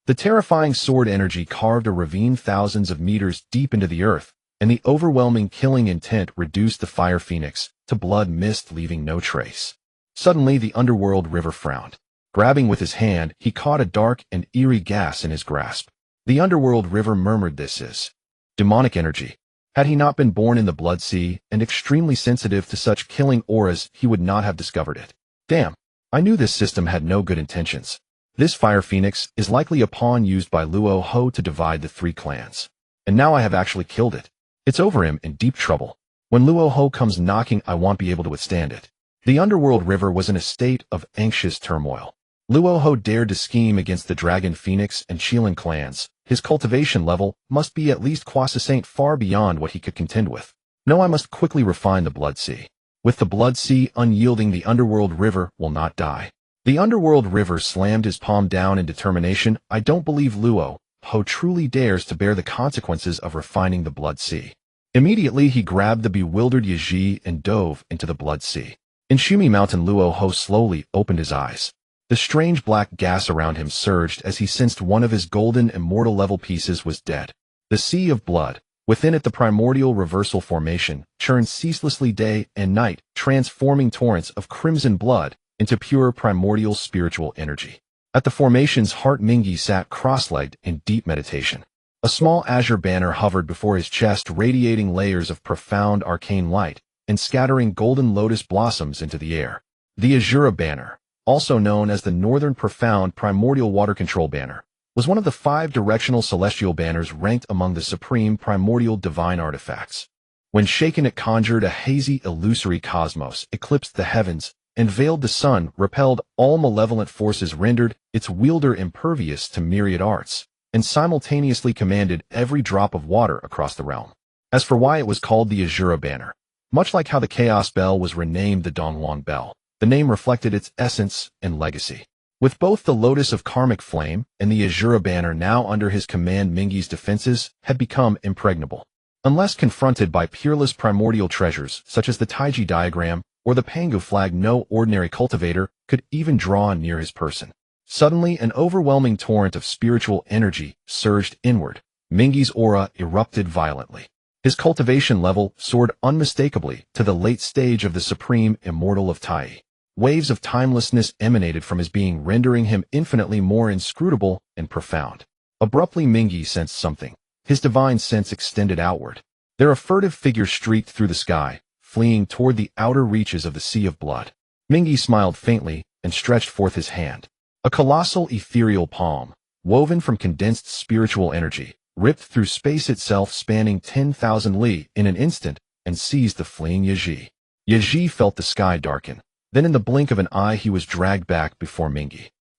The terrifying sword energy carved a ravine thousands of meters deep into the earth, and the overwhelming killing intent reduced the fire phoenix to blood mist, leaving no trace. Suddenly, the underworld river frowned. Grabbing with his hand, he caught a dark and eerie gas in his grasp. The underworld river murmured, "This is demonic energy." Had he not been born in the blood sea and extremely sensitive to such killing auras, he would not have discovered it. Damn, I knew this system had no good intentions. This fire phoenix is likely a pawn used by Luo Ho to divide the three clans. And now I have actually killed it. It's over. Him in deep trouble. When Luo Ho comes knocking, I won't be able to withstand it. The underworld river was in a state of anxious turmoil. Luo Ho dared to scheme against the Dragon, Phoenix, and Qilin clans. His cultivation level must be at least Quasi-Saint, far beyond what he could contend with. No, I must quickly refine the blood sea. With the blood sea unyielding, the underworld river will not die. The underworld river slammed his palm down in determination. I don't believe Luo Ho truly dares to bear the consequences of refining the blood sea. Immediately, he grabbed the bewildered Yaji and dove into the blood sea. In Shumi Mountain, Luo Ho slowly opened his eyes. The strange black gas around him surged as he sensed one of his golden immortal level pieces was dead. The sea of blood, within it the primordial reversal formation, churned ceaselessly day and night, transforming torrents of crimson blood into pure primordial spiritual energy. At the formation's heart, Mingi sat cross-legged in deep meditation. A small azure banner hovered before his chest, radiating layers of profound arcane light and scattering golden lotus blossoms into the air. The Azura banner, also known as the Northern Profound Primordial Water Control Banner, was one of the 5 directional celestial banners ranked among the supreme primordial divine artifacts. When shaken, it conjured a hazy, illusory cosmos, eclipsed the heavens, and veiled the sun, repelled all malevolent forces, rendered its wielder impervious to myriad arts, and simultaneously commanded every drop of water across the realm. As for why it was called the Azura banner, much like how the Chaos Bell was renamed the Donghuang Bell, the name reflected its essence and legacy. With both the Lotus of Karmic Flame and the Azura banner now under his command, Mingi's defenses had become impregnable. Unless confronted by peerless primordial treasures such as the Taiji diagram or the Pangu flag no ordinary cultivator could even draw near his person. Suddenly, an overwhelming torrent of spiritual energy surged inward. Ming's aura erupted violently. His cultivation level soared unmistakably to the late stage of the supreme immortal of Tai. Waves of timelessness emanated from his being, rendering him infinitely more inscrutable and profound. Abruptly, Ming sensed something. His divine sense extended outward. There a furtive figure streaked through the sky, fleeing toward the outer reaches of the sea of blood. Ming smiled faintly and stretched forth his hand. A colossal ethereal palm, woven from condensed spiritual energy, ripped through space itself, spanning 10,000 li in an instant, and seized the fleeing Yaji. Yaji felt the sky darken. Then in the blink of an eye he was dragged back before Ming.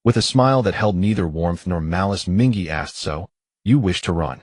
With a smile that held neither warmth nor malice, Ming asked, "So, you wish to run?"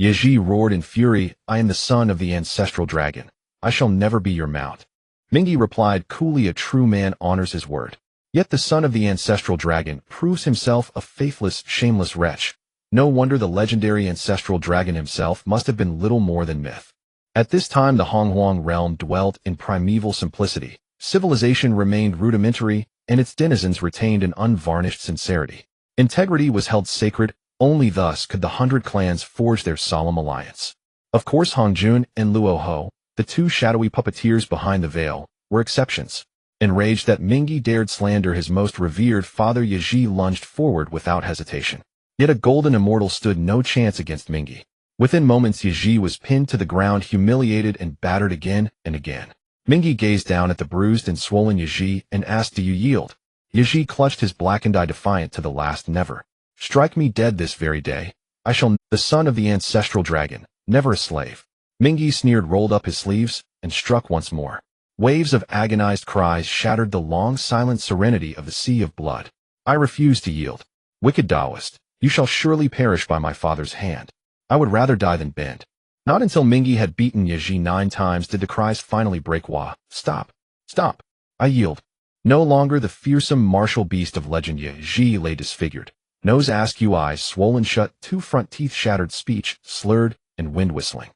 Yaji roared in fury, "I am the son of the ancestral dragon. I shall never be your mount." Ming replied coolly, "A true man honors his word. Yet the son of the ancestral dragon proves himself a faithless, shameless wretch. No wonder the legendary ancestral dragon himself must have been little more than myth." At this time the Honghuang realm dwelt in primeval simplicity. Civilization remained rudimentary, and its denizens retained an unvarnished sincerity. Integrity was held sacred. Only thus could the 100 clans forge their solemn alliance. Of course, Hongjun and Luoho, the two shadowy puppeteers behind the veil, were exceptions. Enraged that Ming dared slander his most revered father, Yaji lunged forward without hesitation. Yet a golden immortal stood no chance against Ming. Within moments, Yaji was pinned to the ground, humiliated and battered again and again. Ming gazed down at the bruised and swollen Yaji and asked, "Do you yield?" Yaji clutched his blackened eye, defiant to the last. "Never. Strike me dead this very day. I shall." The son of the ancestral dragon, never a slave. Ming sneered, rolled up his sleeves, and struck once more. Waves of agonized cries shattered the long silent serenity of the sea of blood. "I refuse to yield. Wicked Taoist, you shall surely perish by my father's hand. I would rather die than bend." Not until Ming had beaten Yaji 9 times did the cries finally break. "Wah! Stop! Stop! I yield." No longer the fearsome martial beast of legend, Yaji lay disfigured. Nose askew, eyes swollen shut, 2 front teeth shattered, speech slurred and wind whistling.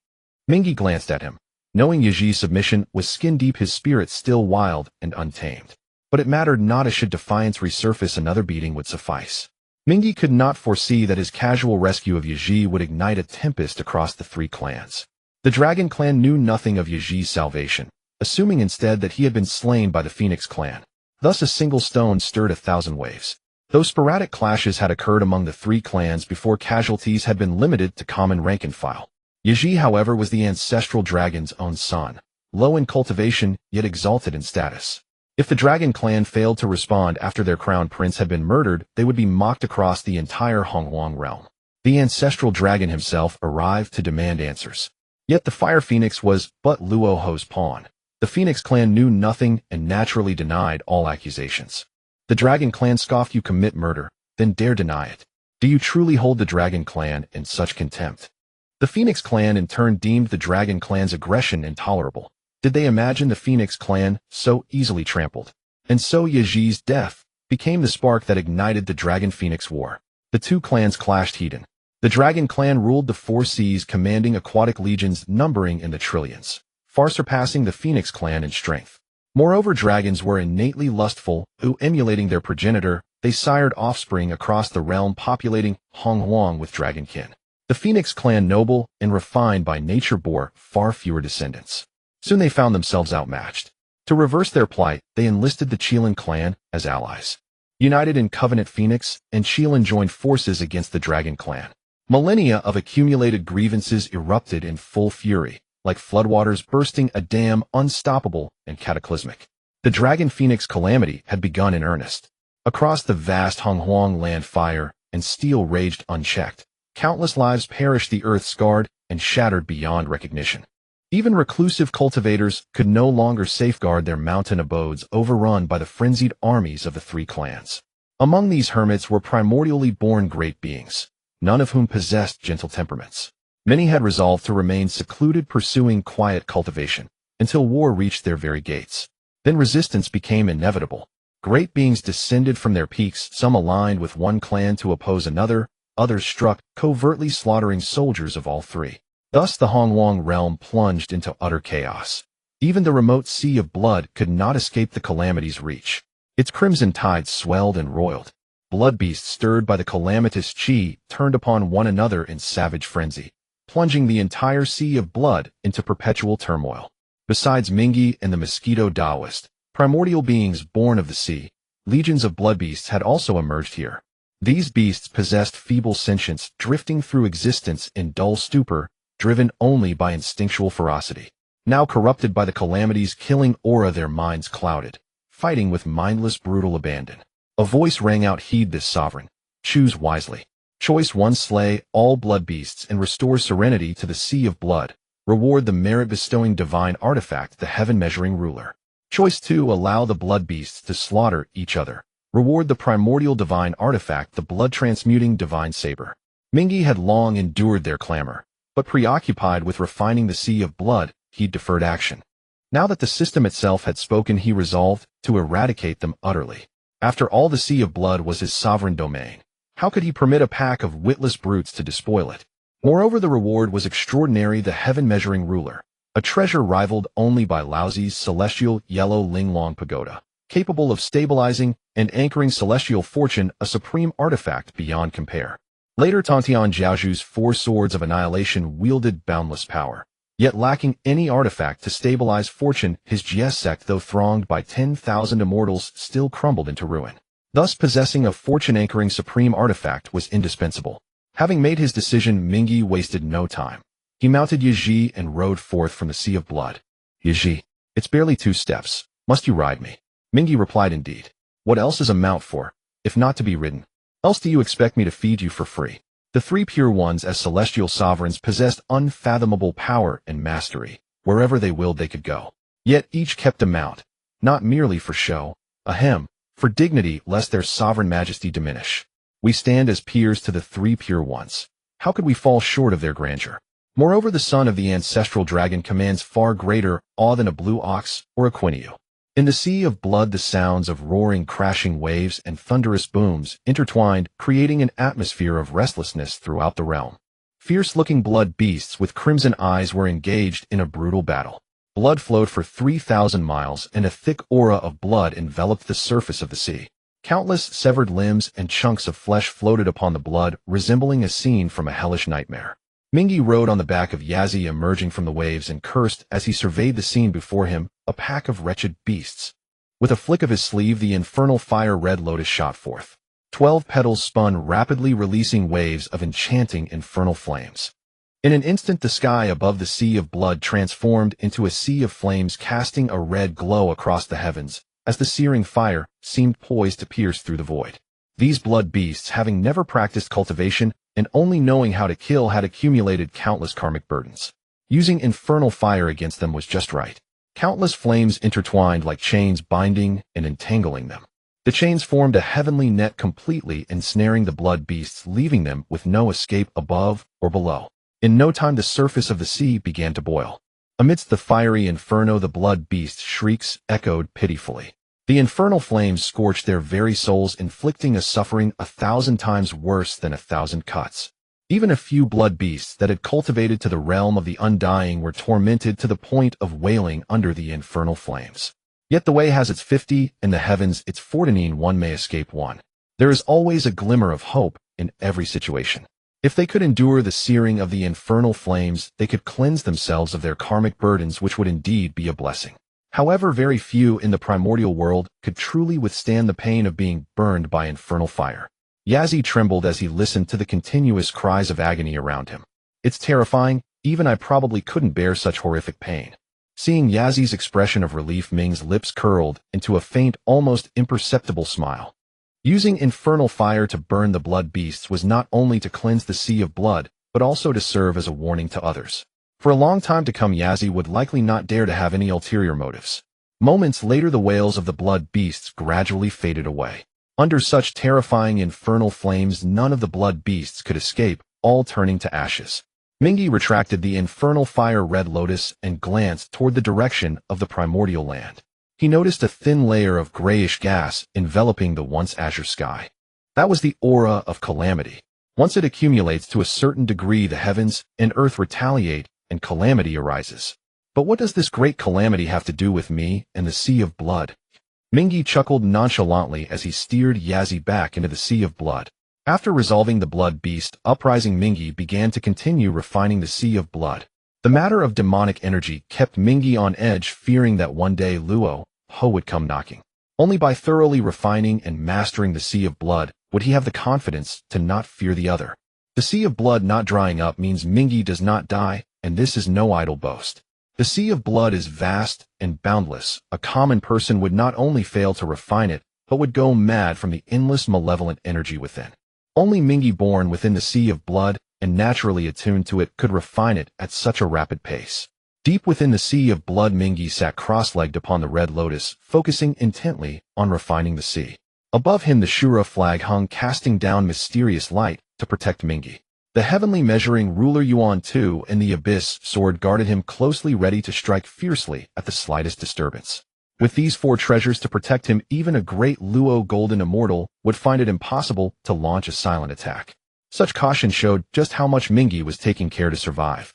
Ming glanced at him. Knowing Yaji's submission was skin deep, his spirit still wild and untamed. But it mattered not, as should defiance resurface, another beating would suffice. Ming could not foresee that his casual rescue of Yaji would ignite a tempest across the 3 clans. The Dragon clan knew nothing of Yaji's salvation, assuming instead that he had been slain by the Phoenix clan. Thus a single stone stirred 1,000 waves. Though sporadic clashes had occurred among the 3 clans before, casualties had been limited to common rank and file. Yaji, however, was the ancestral dragon's own son, low in cultivation, yet exalted in status. If the Dragon clan failed to respond after their crown prince had been murdered, they would be mocked across the entire Honghuang realm. The ancestral dragon himself arrived to demand answers. Yet the Fire Phoenix was but Luoho's pawn. The Phoenix clan knew nothing and naturally denied all accusations. The Dragon clan scoffed, "You commit murder, then dare deny it. Do you truly hold the Dragon clan in such contempt?" The Phoenix clan in turn deemed the Dragon clan's aggression intolerable. Did they imagine the Phoenix clan so easily trampled? And so Yaji's death became the spark that ignited the Dragon-Phoenix War. The 2 clans clashed heated. The Dragon clan ruled the 4 seas, commanding aquatic legions numbering in the trillions, far surpassing the Phoenix clan in strength. Moreover, dragons were innately lustful, who, emulating their progenitor, they sired offspring across the realm, populating Honghuang with dragonkin. The Phoenix clan, noble and refined by nature, bore far fewer descendants. Soon they found themselves outmatched. To reverse their plight, they enlisted the Qilin clan as allies. United in Covenant, Phoenix and Qilin joined forces against the Dragon clan. Millennia of accumulated grievances erupted in full fury, like floodwaters bursting a dam, unstoppable and cataclysmic. The Dragon-Phoenix calamity had begun in earnest. Across the vast Honghuang land, fire and steel raged unchecked. Countless lives perished, the earth scarred and shattered beyond recognition. Even reclusive cultivators could no longer safeguard their mountain abodes, overrun by the frenzied armies of the 3 clans. Among these hermits were primordially born great beings, none of whom possessed gentle temperaments. Many had resolved to remain secluded, pursuing quiet cultivation, until war reached their very gates. Then resistance became inevitable. Great beings descended from their peaks, some aligned with one clan to oppose another, others struck, covertly slaughtering soldiers of all 3. Thus the Honghuang realm plunged into utter chaos. Even the remote sea of blood could not escape the calamity's reach. Its crimson tides swelled and roiled. Blood beasts stirred by the calamitous chi turned upon one another in savage frenzy, plunging the entire sea of blood into perpetual turmoil. Besides Mingi and the mosquito Taoist, primordial beings born of the sea, legions of blood beasts had also emerged here. These beasts possessed feeble sentience, drifting through existence in dull stupor, driven only by instinctual ferocity. Now corrupted by the calamity's killing aura, their minds clouded, fighting with mindless, brutal abandon. A voice rang out, "Heed this, sovereign. Choose wisely. Choice 1, slay all blood beasts and restore serenity to the sea of blood. Reward the merit-bestowing divine artifact, the heaven-measuring ruler. Choice 2, allow the blood beasts to slaughter each other. Reward the primordial divine artifact, the blood-transmuting divine saber." Mingi had long endured their clamor, but preoccupied with refining the sea of blood, he deferred action. Now that the system itself had spoken, he resolved to eradicate them utterly. After all, the sea of blood was his sovereign domain. How could he permit a pack of witless brutes to despoil it? Moreover, the reward was extraordinary, the heaven-measuring ruler, a treasure rivaled only by Laozi's celestial yellow Linglong pagoda, capable of stabilizing and anchoring celestial fortune, a supreme artifact beyond compare. Later, Tantian Jiaozhu's 4 swords of annihilation wielded boundless power. Yet lacking any artifact to stabilize fortune, his Jie sect, though thronged by 10,000 immortals, still crumbled into ruin. Thus, possessing a fortune-anchoring supreme artifact was indispensable. Having made his decision, Mingi wasted no time. He mounted Yizhi and rode forth from the sea of blood. "Yizhi, it's barely 2 steps. Must you ride me?" Mingi replied, "Indeed. What else is a mount for, if not to be ridden? Else do you expect me to feed you for free?" The 3 pure ones, as celestial sovereigns, possessed unfathomable power and mastery. Wherever they willed, they could go. Yet each kept a mount, not merely for show, for dignity, lest their sovereign majesty diminish. We stand as peers to the 3 pure ones. How could we fall short of their grandeur? Moreover, the son of the ancestral dragon commands far greater awe than a blue ox or a quinue. In the sea of blood, the sounds of roaring, crashing waves and thunderous booms intertwined, creating an atmosphere of restlessness throughout the realm. Fierce-looking blood beasts with crimson eyes were engaged in a brutal battle. Blood flowed for 3,000 miles, and a thick aura of blood enveloped the surface of the sea. Countless severed limbs and chunks of flesh floated upon the blood, resembling a scene from a hellish nightmare. Mingi rode on the back of Yazi, emerging from the waves, and cursed as he surveyed the scene before him, a pack of wretched beasts. With a flick of his sleeve, the infernal fire-red lotus shot forth. 12 petals spun rapidly, releasing waves of enchanting infernal flames. In an instant, the sky above the sea of blood transformed into a sea of flames, casting a red glow across the heavens, as the searing fire seemed poised to pierce through the void. These blood beasts, having never practiced cultivation and only knowing how to kill, had accumulated countless karmic burdens. Using infernal fire against them was just right. Countless flames intertwined like chains, binding and entangling them. The chains formed a heavenly net, completely ensnaring the blood beasts, leaving them with no escape above or below. In no time, the surface of the sea began to boil. Amidst the fiery inferno, the blood beasts' shrieks echoed pitifully. The infernal flames scorched their very souls, inflicting a suffering 1,000 times worse than 1,000 cuts. Even a few blood beasts that had cultivated to the realm of the undying were tormented to the point of wailing under the infernal flames. Yet the way has its 50, in the heavens its 49. One may escape one. There is always a glimmer of hope in every situation. If they could endure the searing of the infernal flames, they could cleanse themselves of their karmic burdens, which would indeed be a blessing. However, very few in the primordial world could truly withstand the pain of being burned by infernal fire. Yazi trembled as he listened to the continuous cries of agony around him. "It's terrifying. Even I probably couldn't bear such horrific pain." Seeing Yazi's expression of relief, Ming's lips curled into a faint, almost imperceptible smile. Using infernal fire to burn the blood beasts was not only to cleanse the sea of blood, but also to serve as a warning to others. For a long time to come, Yazi would likely not dare to have any ulterior motives. Moments later, the wails of the blood beasts gradually faded away. Under such terrifying infernal flames, none of the blood beasts could escape, all turning to ashes. Mingi retracted the infernal fire-red lotus and glanced toward the direction of the primordial land. He noticed a thin layer of grayish gas enveloping the once azure sky. That was the aura of calamity. Once it accumulates to a certain degree, the heavens and earth retaliate, and calamity arises. But what does this great calamity have to do with me and the Sea of Blood? Mingi chuckled nonchalantly as he steered Yazi back into the Sea of Blood. After resolving the blood beast, uprising Mingi began to continue refining the Sea of Blood. The matter of demonic energy kept Mingi on edge, fearing that one day Luo Ho would come knocking. Only by thoroughly refining and mastering the Sea of Blood would he have the confidence to not fear the other. The Sea of Blood not drying up means Mingi does not die, and this is no idle boast. The Sea of Blood is vast and boundless. A common person would not only fail to refine it, but would go mad from the endless malevolent energy within. Only Mingi, born within the Sea of Blood and naturally attuned to it, could refine it at such a rapid pace. Deep within the Sea of Blood, Mingi sat cross-legged upon the red lotus, focusing intently on refining the sea. Above him the Shura flag hung, casting down mysterious light to protect Mingi. The heavenly measuring ruler Yuan II and the abyss sword guarded him closely, ready to strike fiercely at the slightest disturbance. With these four treasures to protect him, even a great Luo Golden Immortal would find it impossible to launch a silent attack. Such caution showed just how much Mingi was taking care to survive.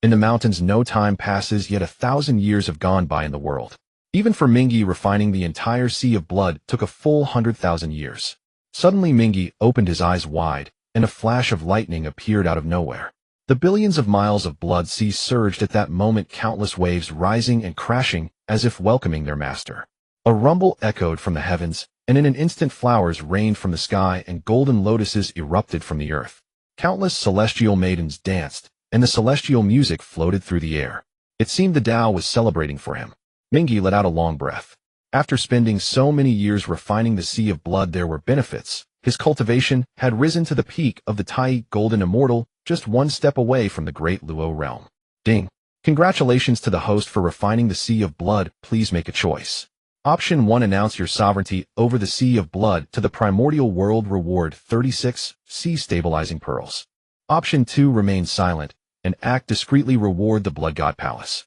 In the mountains no time passes, yet 1,000 years have gone by in the world. Even for Mingi, refining the entire Sea of Blood took a full 100,000 years. Suddenly Mingi opened his eyes wide, and a flash of lightning appeared out of nowhere. The billions of miles of blood sea surged at that moment, countless waves rising and crashing as if welcoming their master. A rumble echoed from the heavens, and in an instant flowers rained from the sky and golden lotuses erupted from the earth. Countless celestial maidens danced, and the celestial music floated through the air. It seemed the Tao was celebrating for him. Mingi let out a long breath. After spending so many years refining the Sea of Blood, there were benefits. His cultivation had risen to the peak of the Tai Golden Immortal, just one step away from the great Luo realm. Ding! Congratulations to the host for refining the Sea of Blood. Please make a choice. Option 1. Announce your sovereignty over the Sea of Blood to the Primordial World. Reward 36 Sea Stabilizing Pearls. Option 2. Remain silent and act discreetly. Reward the Blood God Palace.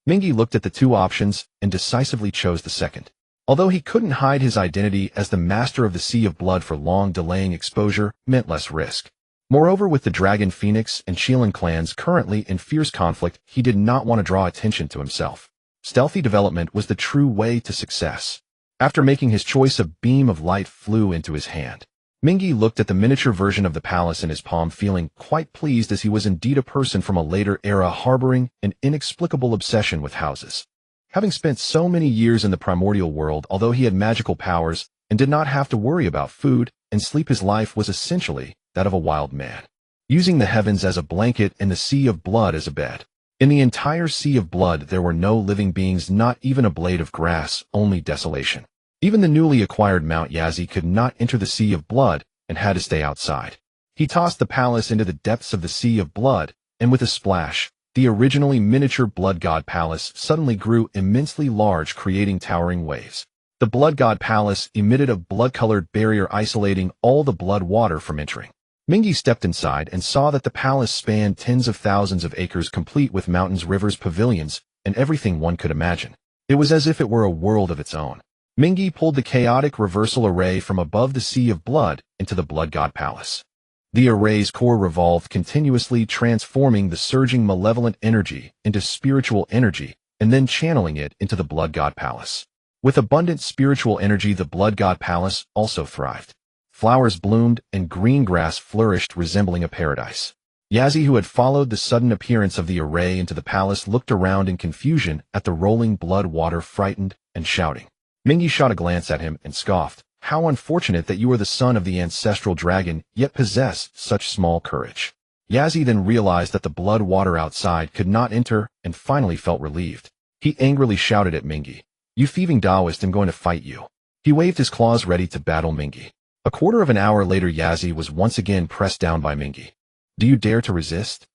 Mingi looked at the two options and decisively chose the second. Although he couldn't hide his identity as the master of the Sea of Blood for long, delaying exposure meant less risk. Moreover, with the Dragon, Phoenix, and Qilan clans currently in fierce conflict, he did not want to draw attention to himself. Stealthy development was the true way to success. After making his choice, a beam of light flew into his hand. Mingi looked at the miniature version of the palace in his palm, feeling quite pleased, as he was indeed a person from a later era harboring an inexplicable obsession with houses. Having spent so many years in the primordial world, although he had magical powers and did not have to worry about food and sleep, his life was essentially that of a wild man, using the heavens as a blanket and the Sea of Blood as a bed. In the entire Sea of Blood there were no living beings, not even a blade of grass, only desolation. Even the newly acquired Mount Yazi could not enter the Sea of Blood and had to stay outside. He tossed the palace into the depths of the Sea of Blood, and with a splash, the originally miniature Blood God Palace suddenly grew immensely large, creating towering waves. The Blood God Palace emitted a blood-colored barrier, isolating all the blood water from entering. Mingi stepped inside and saw that the palace spanned tens of thousands of acres, complete with mountains, rivers, pavilions, and everything one could imagine. It was as if it were a world of its own. Mingi pulled the chaotic reversal array from above the Sea of Blood into the Blood God Palace. The array's core revolved continuously, transforming the surging malevolent energy into spiritual energy and then channeling it into the Blood God Palace. With abundant spiritual energy, the Blood God Palace also thrived. Flowers bloomed and green grass flourished, resembling a paradise. Yazi, who had followed the sudden appearance of the array into the palace, looked around in confusion at the rolling blood water, frightened and shouting. Mingi shot a glance at him and scoffed. How unfortunate that you are the son of the ancestral dragon, yet possess such small courage. Yazi then realized that the blood water outside could not enter and finally felt relieved. He angrily shouted at Mingi. You thieving Taoist, I'm going to fight you. He waved his claws, ready to battle Mingi. A quarter of an hour later, Yazi was once again pressed down by Mingi. Do you dare to resist?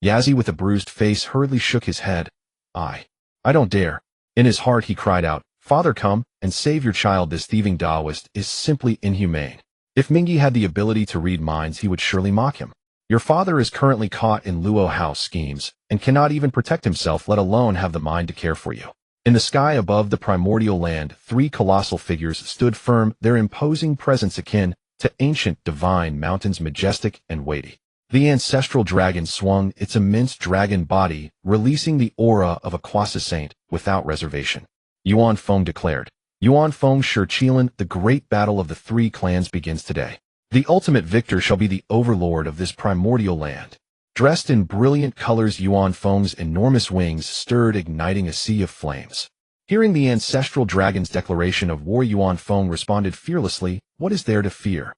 Yazi, with a bruised face, hurriedly shook his head. I don't dare. In his heart he cried out, Father, come and save your child. This thieving Taoist is simply inhumane. If Mingi had the ability to read minds, he would surely mock him. Your father is currently caught in Luo house schemes and cannot even protect himself, let alone have the mind to care for you. In the sky above the primordial land, three colossal figures stood firm, their imposing presence akin to ancient divine mountains, majestic and weighty. The ancestral dragon swung its immense dragon body, releasing the aura of a Quasi Saint without reservation. Yuan Feng declared. Yuan Feng Shiqilan, the great battle of the three clans begins today. The ultimate victor shall be the overlord of this primordial land. Dressed in brilliant colors, Yuan Feng's enormous wings stirred, igniting a sea of flames. Hearing the ancestral dragon's declaration of war, Yuan Feng responded fearlessly, "What is there to fear?"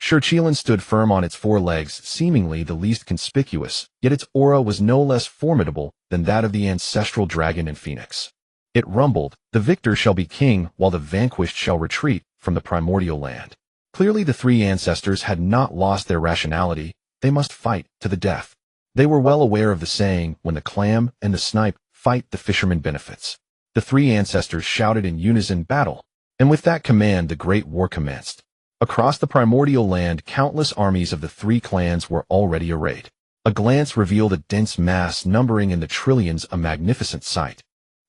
Shiqilan stood firm on its four legs, seemingly the least conspicuous, yet its aura was no less formidable than that of the ancestral dragon and phoenix. It rumbled, "The victor shall be king, while the vanquished shall retreat from the primordial land." Clearly the three ancestors had not lost their rationality. They must fight to the death. They were well aware of the saying, "When the clam and the snipe fight, the fisherman benefits." The three ancestors shouted in unison, "Battle!" And with that command, the great war commenced. Across the primordial land, countless armies of the three clans were already arrayed. A glance revealed a dense mass numbering in the trillions, a magnificent sight.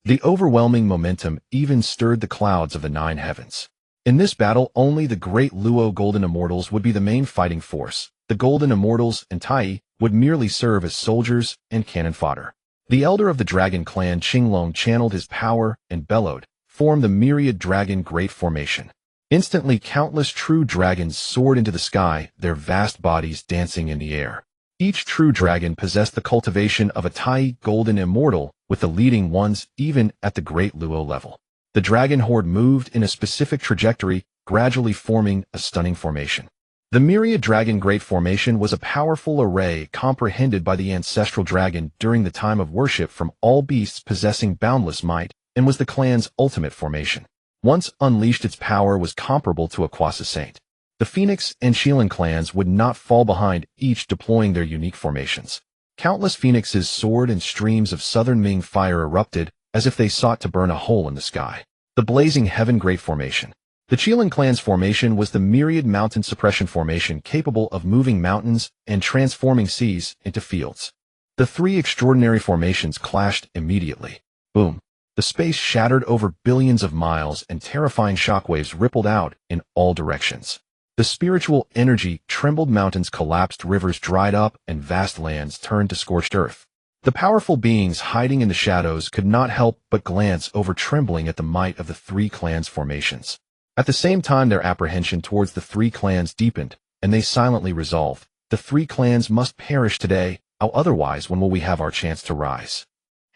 The overwhelming momentum even stirred the clouds of the nine heavens. In this battle, only the great Luo Golden Immortals would be the main fighting force. The Golden Immortals and Tai would merely serve as soldiers and cannon fodder. The elder of the dragon clan, Qinglong, channeled his power and bellowed, "Form the myriad dragon great formation." Instantly, countless true dragons soared into the sky, their vast bodies dancing in the air. Each true dragon possessed the cultivation of a Tai Golden Immortal, with the leading ones even at the great Luo level. The dragon horde moved in a specific trajectory, gradually forming a stunning formation. The myriad dragon great formation was a powerful array comprehended by the ancestral dragon during the time of worship from all beasts, possessing boundless might, and was the clan's ultimate formation. Once unleashed, its power was comparable to a Quasi Saint. The Phoenix and Xilan clans would not fall behind, each deploying their unique formations. Countless phoenixes soared and streams of southern Ming fire erupted, as if they sought to burn a hole in the sky. The blazing heaven great formation. The Xilan clan's formation was the myriad mountain suppression formation, capable of moving mountains and transforming seas into fields. The three extraordinary formations clashed immediately. Boom. The space shattered over billions of miles, and terrifying shockwaves rippled out in all directions. The spiritual energy trembled, mountains collapsed, rivers dried up, and vast lands turned to scorched earth. The powerful beings hiding in the shadows could not help but glance over, trembling at the might of the three clans' formations. At the same time, their apprehension towards the three clans deepened, and they silently resolved, "The three clans must perish today, how otherwise when will we have our chance to rise?"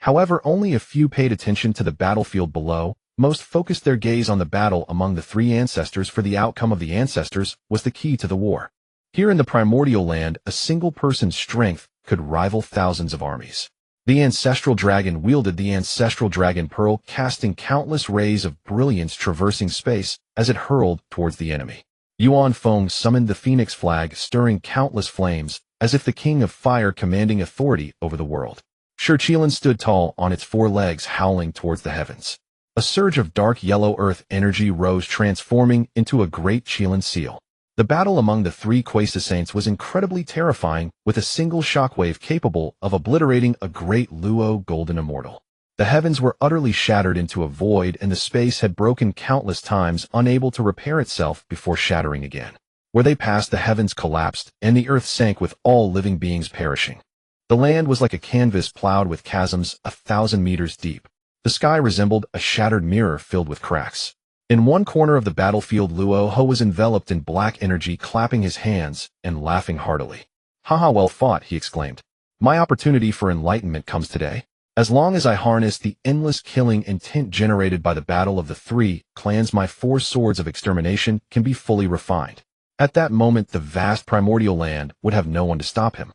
However, only a few paid attention to the battlefield below. Most focused their gaze on the battle among the three ancestors, for the outcome of the ancestors was the key to the war. Here in the primordial land, a single person's strength could rival thousands of armies. The ancestral dragon wielded the ancestral dragon pearl, casting countless rays of brilliance, traversing space as it hurled towards the enemy. Yuan Feng summoned the phoenix flag, stirring countless flames, as if the king of fire commanding authority over the world. Shiqilan stood tall on its four legs, howling towards the heavens. A surge of dark yellow earth energy rose, transforming into a great Qilan seal. The battle among the three Quasi Saints was incredibly terrifying, with a single shockwave capable of obliterating a great Luo Golden Immortal. The heavens were utterly shattered into a void, and the space had broken countless times, unable to repair itself before shattering again. Where they passed, the heavens collapsed, and the earth sank, with all living beings perishing. The land was like a canvas plowed with chasms 1,000 meters deep. The sky resembled a shattered mirror filled with cracks. In one corner of the battlefield, Luo Ho was enveloped in black energy, clapping his hands and laughing heartily. "Haha, well fought," he exclaimed. "My opportunity for enlightenment comes today. As long as I harness the endless killing intent generated by the battle of the three clans, my four swords of extermination can be fully refined." At that moment, the vast primordial land would have no one to stop him.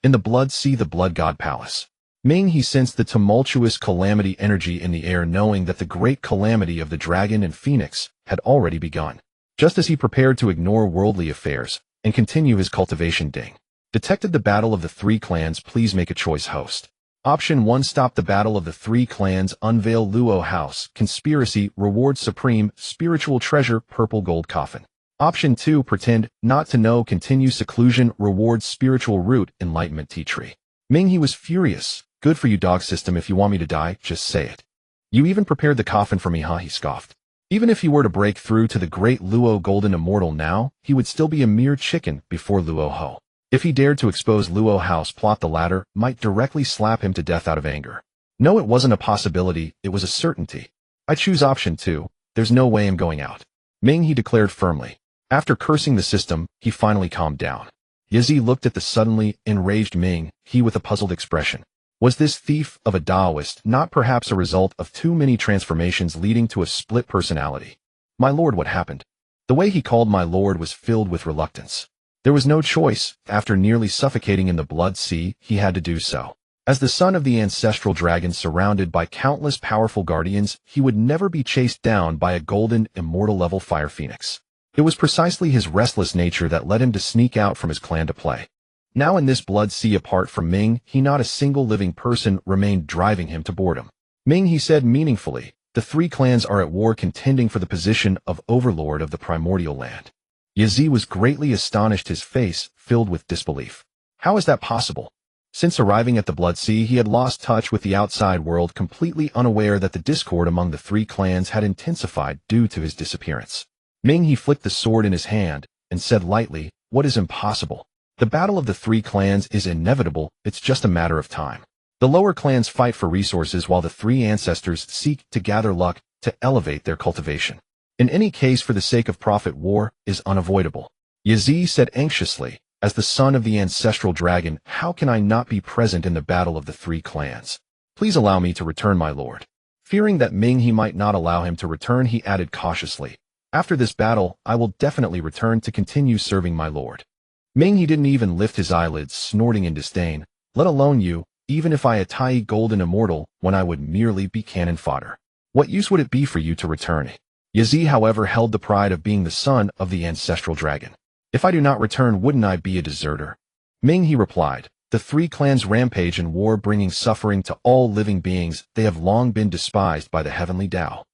In the blood sea, the blood god palace. Ming, he sensed the tumultuous calamity energy in the air, knowing that the great calamity of the dragon and phoenix had already begun. Just as he prepared to ignore worldly affairs and continue his cultivation, ding. Detected the battle of the three clans. Please make a choice, host. Option 1, stop the battle of the three clans, unveil Luo house, conspiracy, reward supreme, spiritual treasure, purple gold coffin. Option 2, pretend not to know, continue seclusion, reward spiritual root, enlightenment tea tree. Ming, he was furious. "Good for you, dog system. If you want me to die, just say it. You even prepared the coffin for me, huh?" he scoffed. Even if he were to break through to the great Luo Golden Immortal now, he would still be a mere chicken before Luo Ho. If he dared to expose Luo House plot, the latter might directly slap him to death out of anger. No, it wasn't a possibility, it was a certainty. I choose option 2. There's no way I'm going out. Ming, he declared firmly. After cursing the system, he finally calmed down. Yizi looked at the suddenly enraged Ming, he with a puzzled expression. Was this thief of a Taoist not perhaps a result of too many transformations leading to a split personality? My lord, what happened? The way he called my lord was filled with reluctance. There was no choice. After nearly suffocating in the blood sea, he had to do so. As the son of the ancestral dragon surrounded by countless powerful guardians, he would never be chased down by a golden, immortal-level fire phoenix. It was precisely his restless nature that led him to sneak out from his clan to play. Now in this blood sea apart from Ming, not a single living person remained, driving him to boredom. Ming, he said meaningfully, the 3 clans are at war, contending for the position of overlord of the primordial land. Yizi was greatly astonished, his face filled with disbelief. How is that possible? Since arriving at the Blood Sea, he had lost touch with the outside world, completely unaware that the discord among the 3 clans had intensified due to his disappearance. Ming, he flicked the sword in his hand and said lightly, what is impossible? The battle of the 3 clans is inevitable, it's just a matter of time. The lower clans fight for resources while the 3 ancestors seek to gather luck to elevate their cultivation. In any case, for the sake of profit, war is unavoidable. Yizi said anxiously, as the son of the ancestral dragon, how can I not be present in the battle of the 3 clans? Please allow me to return, my lord. Fearing that Ming he might not allow him to return, he added cautiously, after this battle, I will definitely return to continue serving my lord. Ming he didn't even lift his eyelids, snorting in disdain, let alone you, even if I attai golden immortal, when I would merely be cannon fodder. What use would it be for you to return? Yizi, however, held the pride of being the son of the ancestral dragon. If I do not return, wouldn't I be a deserter? Ming, he replied, the 3 clans rampage in war, bringing suffering to all living beings. They have long been despised by the heavenly Tao.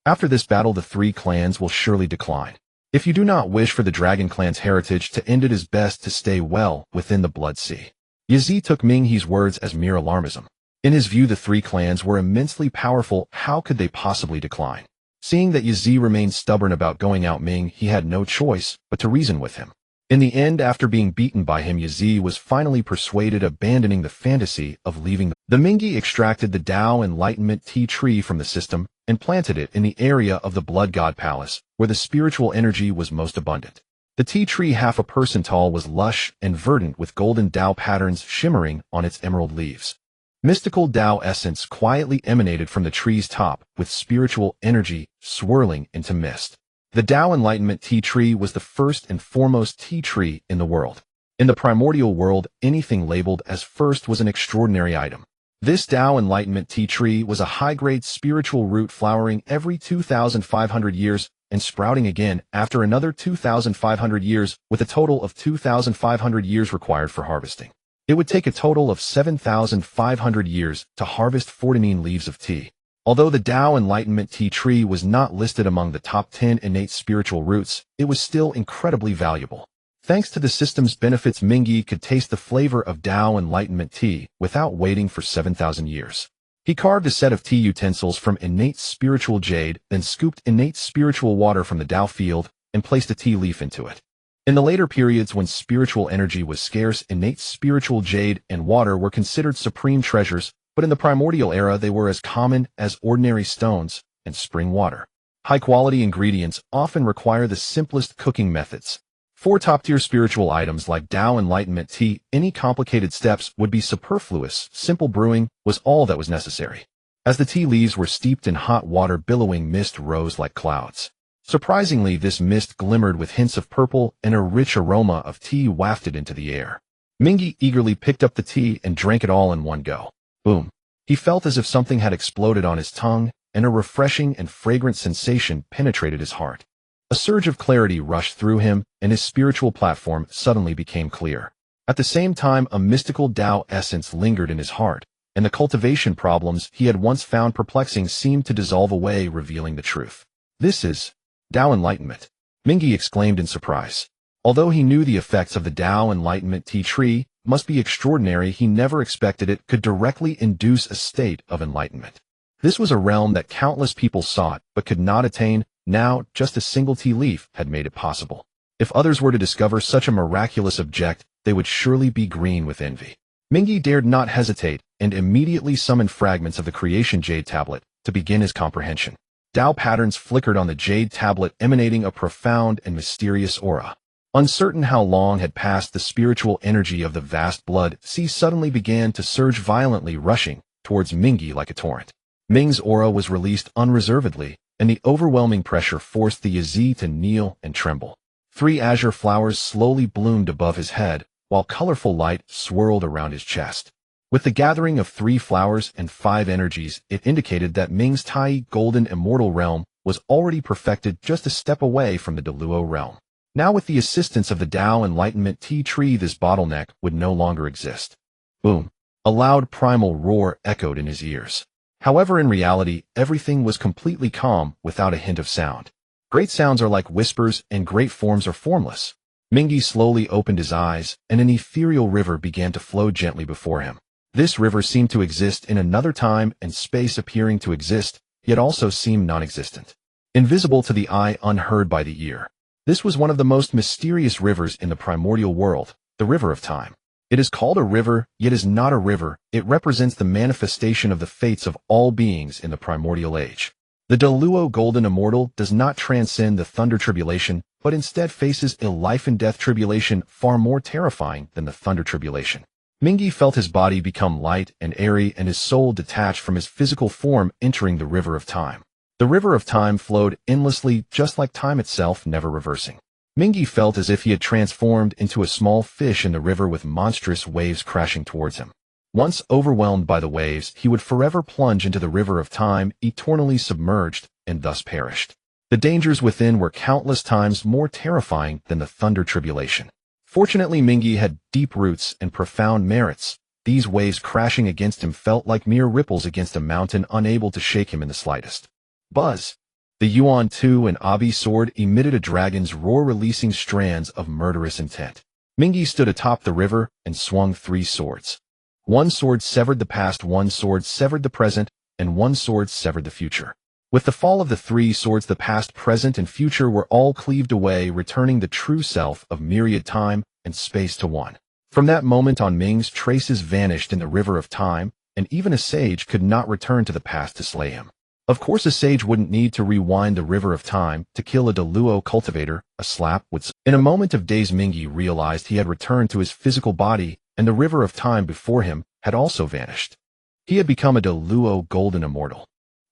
After this battle, the 3 clans will surely decline. If you do not wish for the dragon clan's heritage to end, it is best to stay well within the Blood Sea. Yizi took Ming He's words as mere alarmism. In his view, the 3 clans were immensely powerful. How could they possibly decline? Seeing that Yizi remained stubborn about going out, Ming he had no choice but to reason with him. In the end, after being beaten by him, Yizi was finally persuaded, abandoning the fantasy of leaving. The Mingi extracted the Tao Enlightenment tea tree from the system and planted it in the area of the Blood God Palace, where the spiritual energy was most abundant. The tea tree, half a person tall, was lush and verdant with golden Tao patterns shimmering on its emerald leaves. Mystical Tao essence quietly emanated from the tree's top, with spiritual energy swirling into mist. The Tao Enlightenment tea tree was the first and foremost tea tree in the world. In the primordial world, anything labeled as first was an extraordinary item. This Tao Enlightenment tea tree was a high-grade spiritual root, flowering every 2,500 years and sprouting again after another 2,500 years, with a total of 2,500 years required for harvesting. It would take a total of 7,500 years to harvest 49 leaves of tea. Although the Tao Enlightenment tea tree was not listed among the top 10 innate spiritual roots, it was still incredibly valuable. Thanks to the system's benefits, Mingi could taste the flavor of Tao Enlightenment tea without waiting for 7,000 years. He carved a set of tea utensils from innate spiritual jade, then scooped innate spiritual water from the Tao field and placed a tea leaf into it. In the later periods, when spiritual energy was scarce, innate spiritual jade and water were considered supreme treasures, but in the primordial era they were as common as ordinary stones and spring water. High-quality ingredients often require the simplest cooking methods. For top-tier spiritual items like Tao Enlightenment tea, any complicated steps would be superfluous. Simple brewing was all that was necessary. As the tea leaves were steeped in hot water, billowing mist rose like clouds. Surprisingly, this mist glimmered with hints of purple, and a rich aroma of tea wafted into the air. Mingi eagerly picked up the tea and drank it all in one go. Boom. He felt as if something had exploded on his tongue, and a refreshing and fragrant sensation penetrated his heart. A surge of clarity rushed through him, and his spiritual platform suddenly became clear. At the same time, a mystical Tao essence lingered in his heart, and the cultivation problems he had once found perplexing seemed to dissolve away, revealing the truth. This is Tao Enlightenment, Mingi exclaimed in surprise. Although he knew the effects of the Tao Enlightenment tea tree must be extraordinary, he never expected it could directly induce a state of enlightenment. This was a realm that countless people sought but could not attain. Now, just a single tea leaf had made it possible. If others were to discover such a miraculous object, they would surely be green with envy. Ming dared not hesitate and immediately summoned fragments of the creation jade tablet to begin his comprehension. Tao patterns flickered on the jade tablet, emanating a profound and mysterious aura. Uncertain how long had passed, the spiritual energy of the vast blood sea suddenly began to surge violently, rushing towards Ming like a torrent. Ming's aura was released unreservedly, and the overwhelming pressure forced the Yazi to kneel and tremble. 3 azure flowers slowly bloomed above his head, while colorful light swirled around his chest. With the gathering of 3 flowers and 5 energies, it indicated that Ming's Tai golden immortal realm was already perfected, just a step away from the Deluo realm. Now, with the assistance of the Tao Enlightenment Tea Tree, this bottleneck would no longer exist. Boom! A loud primal roar echoed in his ears. However, in reality, everything was completely calm, without a hint of sound. Great sounds are like whispers, and great forms are formless. Ming slowly opened his eyes, and an ethereal river began to flow gently before him. This river seemed to exist in another time and space, appearing to exist, yet also seemed non-existent. Invisible to the eye, unheard by the ear. This was one of the most mysterious rivers in the primordial world, the River of Time. It is called a river, yet is not a river. It represents the manifestation of the fates of all beings in the primordial age. The Deluo Golden Immortal does not transcend the Thunder Tribulation, but instead faces a life and death tribulation far more terrifying than the Thunder Tribulation. Ming felt his body become light and airy and his soul detached from his physical form, entering the River of Time. The River of Time flowed endlessly, just like time itself, never reversing. Ming felt as if he had transformed into a small fish in the river, with monstrous waves crashing towards him. Once overwhelmed by the waves, he would forever plunge into the River of Time, eternally submerged, and thus perished. The dangers within were countless times more terrifying than the Thunder Tribulation. Fortunately, Ming had deep roots and profound merits. These waves crashing against him felt like mere ripples against a mountain, unable to shake him in the slightest. Buzz! The Yuan Tu and Abi sword emitted a dragon's roar, releasing strands of murderous intent. Ming stood atop the river and swung 3 swords. 1 sword severed the past, 1 sword severed the present, and 1 sword severed the future. With the fall of the 3 swords, the past, present, and future were all cleaved away, returning the true self of myriad time and space to one. From that moment on, Ming's traces vanished in the River of Time, and even a sage could not return to the past to slay him. Of course, a sage wouldn't need to rewind the River of Time to kill a Deluo cultivator. A slap would. In a moment of daze, Ming realized he had returned to his physical body, and the River of Time before him had also vanished. He had become a Deluo Golden Immortal.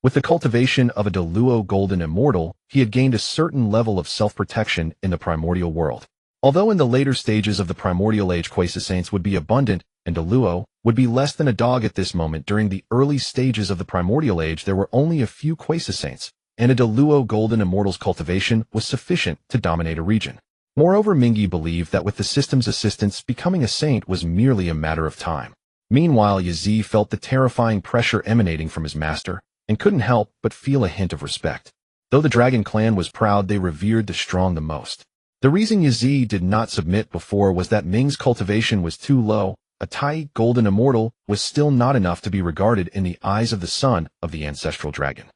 With the cultivation of a Deluo Golden Immortal, he had gained a certain level of self-protection in the primordial world. Although in the later stages of the primordial age, Quasi-Saints would be abundant, and Deluo would be less than a dog at this moment. During the early stages of the primordial age, there were only a few Quasi-Saints, and a Deluo Golden Immortal's cultivation was sufficient to dominate a region. Moreover, Ming believed that with the system's assistance, becoming a saint was merely a matter of time. Meanwhile, Yazi felt the terrifying pressure emanating from his master, and couldn't help but feel a hint of respect. Though the Dragon clan was proud, they revered the strong the most. The reason Yazi did not submit before was that Ming's cultivation was too low. A Tai Golden Immortal was still not enough to be regarded in the eyes of the son of the ancestral dragon.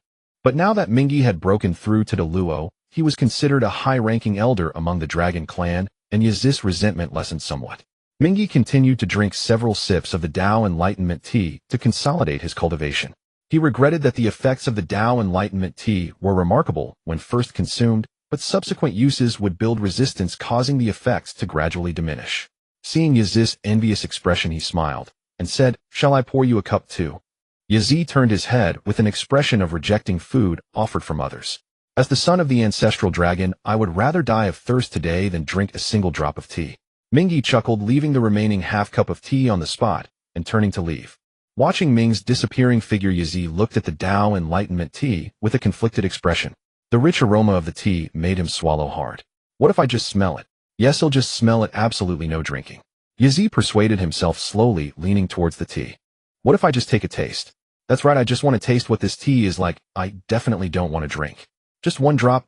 But now that Ming had broken through to Deluo, he was considered a high-ranking elder among the Dragon clan, and Yazi's resentment lessened somewhat. Ming continued to drink several sips of the Tao Enlightenment tea to consolidate his cultivation. He regretted that the effects of the Tao Enlightenment tea were remarkable when first consumed, but subsequent uses would build resistance, causing the effects to gradually diminish. Seeing Yazi's envious expression, he smiled and said, "Shall I pour you a cup too?" Yazi turned his head with an expression of rejecting food offered from others. As the son of the ancestral dragon, I would rather die of thirst today than drink a single drop of tea. Ming chuckled, leaving the remaining half cup of tea on the spot and turning to leave. Watching Ming's disappearing figure, Yazi looked at the Tao Enlightenment tea with a conflicted expression. The rich aroma of the tea made him swallow hard. What if I just smell it? Yes, I'll just smell it, absolutely no drinking. Yazi persuaded himself, slowly leaning towards the tea. What if I just take a taste? That's right, I just want to taste what this tea is like. I definitely don't want to drink. Just one drop,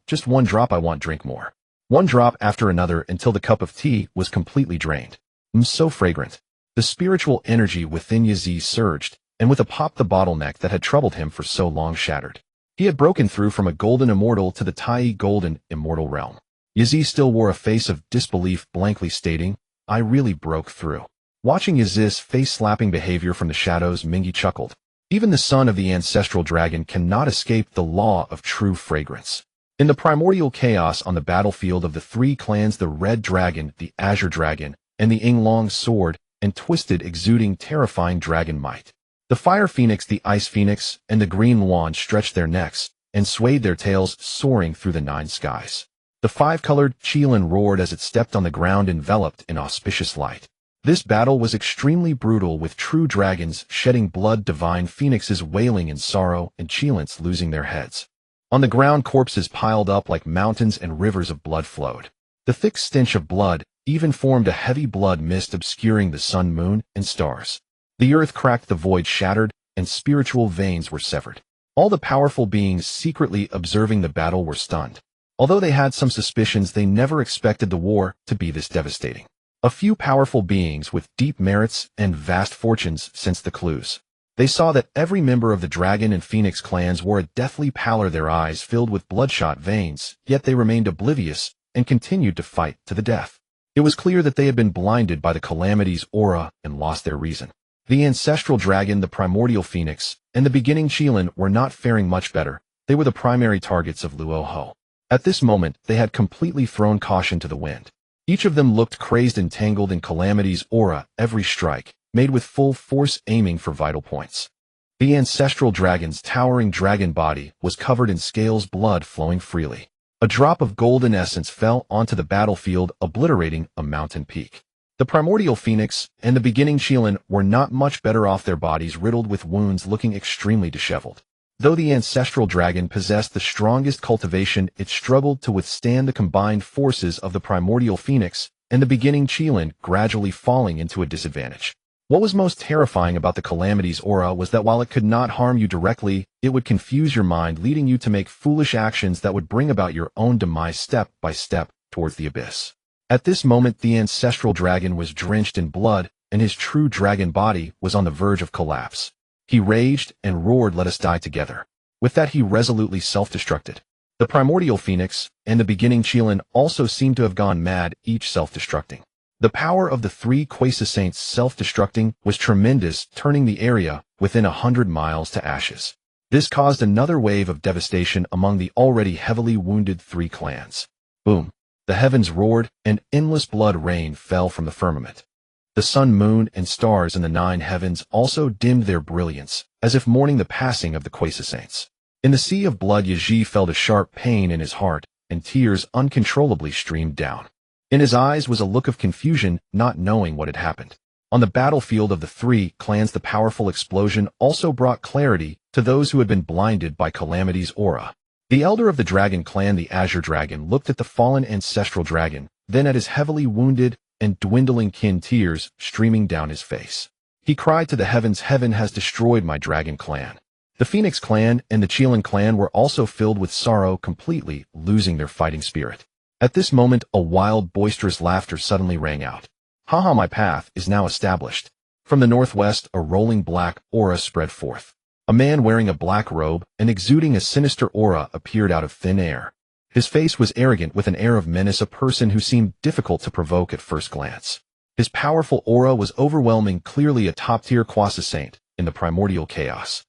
I want drink more. One drop after another until the cup of tea was completely drained. So fragrant. The spiritual energy within Yazi surged, and with a pop, the bottleneck that had troubled him for so long shattered. He had broken through from a golden immortal to the Tai Golden Immortal realm. Yazi still wore a face of disbelief, blankly stating, I really broke through. Watching Yaz's face-slapping behavior from the shadows, Ming chuckled. Even the son of the ancestral dragon cannot escape the law of true fragrance. In the primordial chaos on the battlefield of the three clans, the Red Dragon, the Azure Dragon, and the Yinglong sword and twisted, exuding terrifying dragon might. The Fire Phoenix, the Ice Phoenix, and the Green Wand stretched their necks and swayed their tails, soaring through the nine skies. The five-colored Qilin roared as it stepped on the ground, enveloped in auspicious light. This battle was extremely brutal, with true dragons shedding blood, divine phoenixes wailing in sorrow, and Qilins losing their heads. On the ground, corpses piled up like mountains and rivers of blood flowed. The thick stench of blood even formed a heavy blood mist obscuring the sun, moon, and stars. The earth cracked, the void shattered, and spiritual veins were severed. All the powerful beings secretly observing the battle were stunned. Although they had some suspicions, they never expected the war to be this devastating. A few powerful beings with deep merits and vast fortunes sensed the clues. They saw that every member of the Dragon and Phoenix clans wore a deathly pallor, their eyes filled with bloodshot veins, yet they remained oblivious and continued to fight to the death. It was clear that they had been blinded by the calamity's aura and lost their reason. The ancestral dragon, the primordial phoenix, and the beginning Qilin were not faring much better. They were the primary targets of Luo Ho. At this moment, they had completely thrown caution to the wind. Each of them looked crazed, entangled in calamity's aura, every strike made with full force, aiming for vital points. The ancestral dragon's towering dragon body was covered in scales, blood flowing freely. A drop of golden essence fell onto the battlefield, obliterating a mountain peak. The primordial phoenix and the beginning Qilin were not much better off, their bodies riddled with wounds, looking extremely disheveled. Though the ancestral dragon possessed the strongest cultivation, it struggled to withstand the combined forces of the primordial phoenix and the beginning Qilin, gradually falling into a disadvantage. What was most terrifying about the calamity's aura was that while it could not harm you directly, it would confuse your mind, leading you to make foolish actions that would bring about your own demise step by step towards the abyss. At this moment, the ancestral dragon was drenched in blood, and his true dragon body was on the verge of collapse. He raged and roared, "Let us die together." With that, he resolutely self-destructed. The primordial phoenix and the beginning Qilin also seemed to have gone mad, each self-destructing. The power of the three Quasi-Saints self-destructing was tremendous, turning the area within 100 miles to ashes. This caused another wave of devastation among the already heavily wounded three clans. Boom! The heavens roared, and endless blood rain fell from the firmament. The sun, moon, and stars in the nine heavens also dimmed their brilliance, as if mourning the passing of the Quasi-Saints. In the sea of blood, Yaji felt a sharp pain in his heart, and tears uncontrollably streamed down. In his eyes was a look of confusion, not knowing what had happened. On the battlefield of the three clans, the powerful explosion also brought clarity to those who had been blinded by calamity's aura. The elder of the dragon clan, the Azure Dragon, looked at the fallen ancestral dragon, then at his heavily wounded and dwindling kin, tears streaming down his face. He cried to the heavens, "Heaven has destroyed my dragon clan." The Phoenix clan and the Qilin clan were also filled with sorrow, completely losing their fighting spirit. At this moment, a wild, boisterous laughter suddenly rang out. "Haha, my path is now established." From the northwest, a rolling black aura spread forth. A man wearing a black robe and exuding a sinister aura appeared out of thin air. His face was arrogant, with an air of menace, a person who seemed difficult to provoke at first glance. His powerful aura was overwhelming, clearly a top-tier Quasi-Saint in the primordial chaos.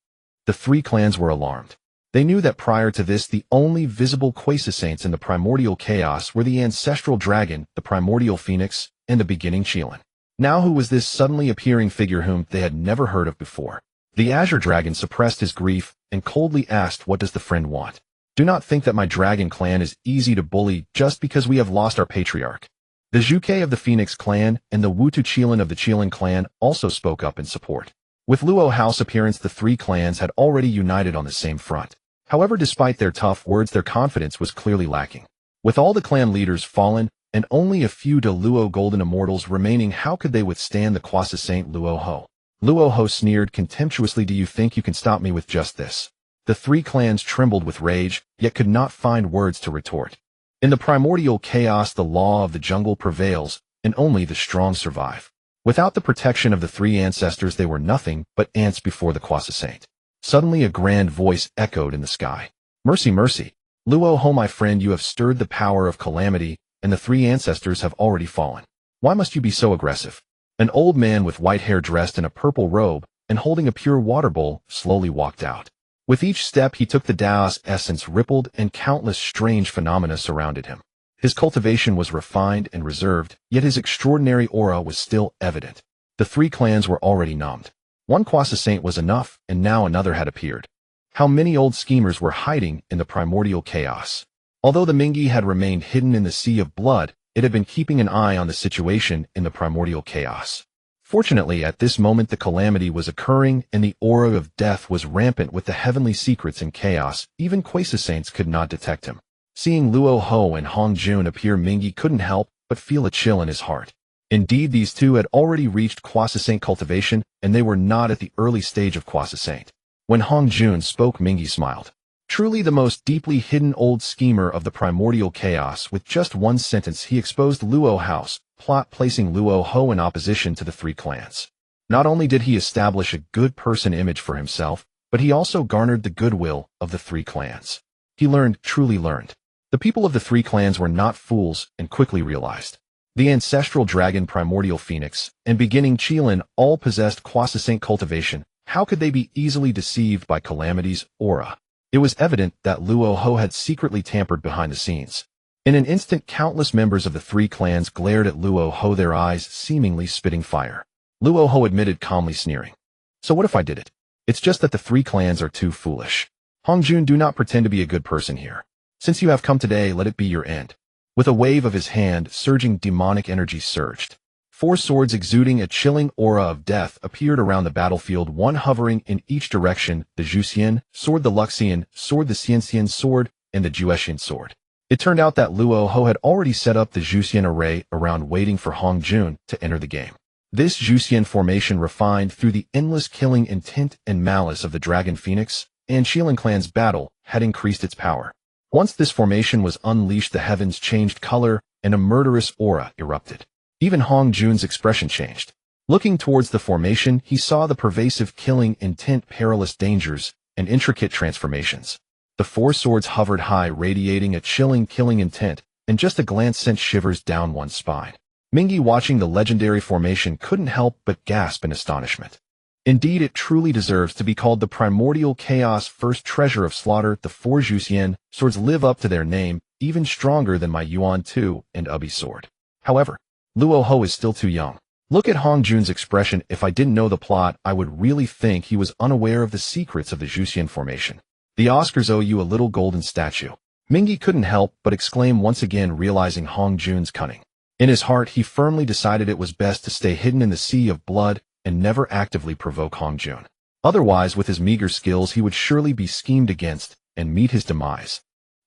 The three clans were alarmed. They knew that prior to this, the only visible Quasi-Saints in the primordial chaos were the ancestral dragon, the primordial phoenix, and the beginning Qilin. Now who was this suddenly appearing figure whom they had never heard of before? The Azure Dragon suppressed his grief and coldly asked, "What does the friend want?" "Do not think that my dragon clan is easy to bully just because we have lost our patriarch." The Zhuke of the Phoenix clan and the Wutu Qilin of the Qilin clan also spoke up in support. With Luo House appearance, the three clans had already united on the same front. However, despite their tough words, their confidence was clearly lacking. With all the clan leaders fallen and only a few de Luo golden immortals remaining, how could they withstand the Quasi-Saint Luo Ho? Luo Ho sneered contemptuously, "Do you think you can stop me with just this?" The three clans trembled with rage, yet could not find words to retort. In the primordial chaos, the law of the jungle prevails, and only the strong survive. Without the protection of the three ancestors, they were nothing but ants before the Quasi-Saint. Suddenly a grand voice echoed in the sky. "Mercy, mercy! Luo Ho, my friend, you have stirred the power of calamity, and the three ancestors have already fallen. Why must you be so aggressive? An old man with white hair dressed in a purple robe and holding a pure water bowl slowly walked out. With each step he took the Tao's essence rippled and countless strange phenomena surrounded him. His cultivation was refined and reserved, yet his extraordinary aura was still evident. The three clans were already numbed. One Kwasa Saint was enough, and now another had appeared. How many old schemers were hiding in the primordial chaos? Although the Mingi had remained hidden in the sea of blood, it had been keeping an eye on the situation in the primordial chaos. Fortunately, at this moment the calamity was occurring and the aura of death was rampant with the heavenly secrets and chaos. Even Kwasa Saints could not detect him. Seeing Luo Ho and Hong Jun appear, Mingi couldn't help but feel a chill in his heart. Indeed, these two had already reached Kwasa Saint cultivation, and they were not at the early stage of Kwasa Saint. When Hong Jun spoke, Mingi smiled. Truly the most deeply hidden old schemer of the primordial chaos. With just one sentence he exposed Luo House plot, placing Luo Ho in opposition to the three clans. Not only did he establish a good person image for himself, but he also garnered the goodwill of the three clans. He truly learned. The people of the three clans were not fools and quickly realized. The ancestral dragon Primordial Phoenix and beginning Qilin all possessed Kwasa Saint cultivation. How could they be easily deceived by Calamity's aura? It was evident that Luo Ho had secretly tampered behind the scenes. In an instant, countless members of the three clans glared at Luo Ho, their eyes seemingly spitting fire. Luo Ho admitted, calmly sneering. So what if I did it? It's just that the three clans are too foolish. Hong Jun, do not pretend to be a good person here. Since you have come today, let it be your end. With a wave of his hand, surging demonic energy surged. Four swords exuding a chilling aura of death appeared around the battlefield, one hovering in each direction: the Juxian sword, the Luxian sword, the Xianxian sword, and the Juexian sword. It turned out that Luo Ho had already set up the Juxian array around, waiting for Hong Jun to enter the game. This Juxian formation, refined through the endless killing intent and malice of the Dragon Phoenix and Qilin clans battle, had increased its power. Once this formation was unleashed, the heavens changed color and a murderous aura erupted. Even Hong Jun's expression changed. Looking towards the formation, he saw the pervasive killing intent, perilous dangers, and intricate transformations. The four swords hovered high, radiating a chilling killing intent, and just a glance sent shivers down one's spine. Mingi, watching the legendary formation, couldn't help but gasp in astonishment. Indeed, it truly deserves to be called the Primordial Chaos First Treasure of Slaughter. The four Juxian swords live up to their name, even stronger than my Yuan II and Ubi sword. However, Luo Ho is still too young. Look at Hong Jun's expression. If I didn't know the plot, I would really think he was unaware of the secrets of the Juxian formation. The Oscars owe you a little golden statue. Mingi couldn't help but exclaim, once again realizing Hong Jun's cunning. In his heart, he firmly decided it was best to stay hidden in the sea of blood and never actively provoke Hong Jun. Otherwise, with his meager skills, he would surely be schemed against and meet his demise.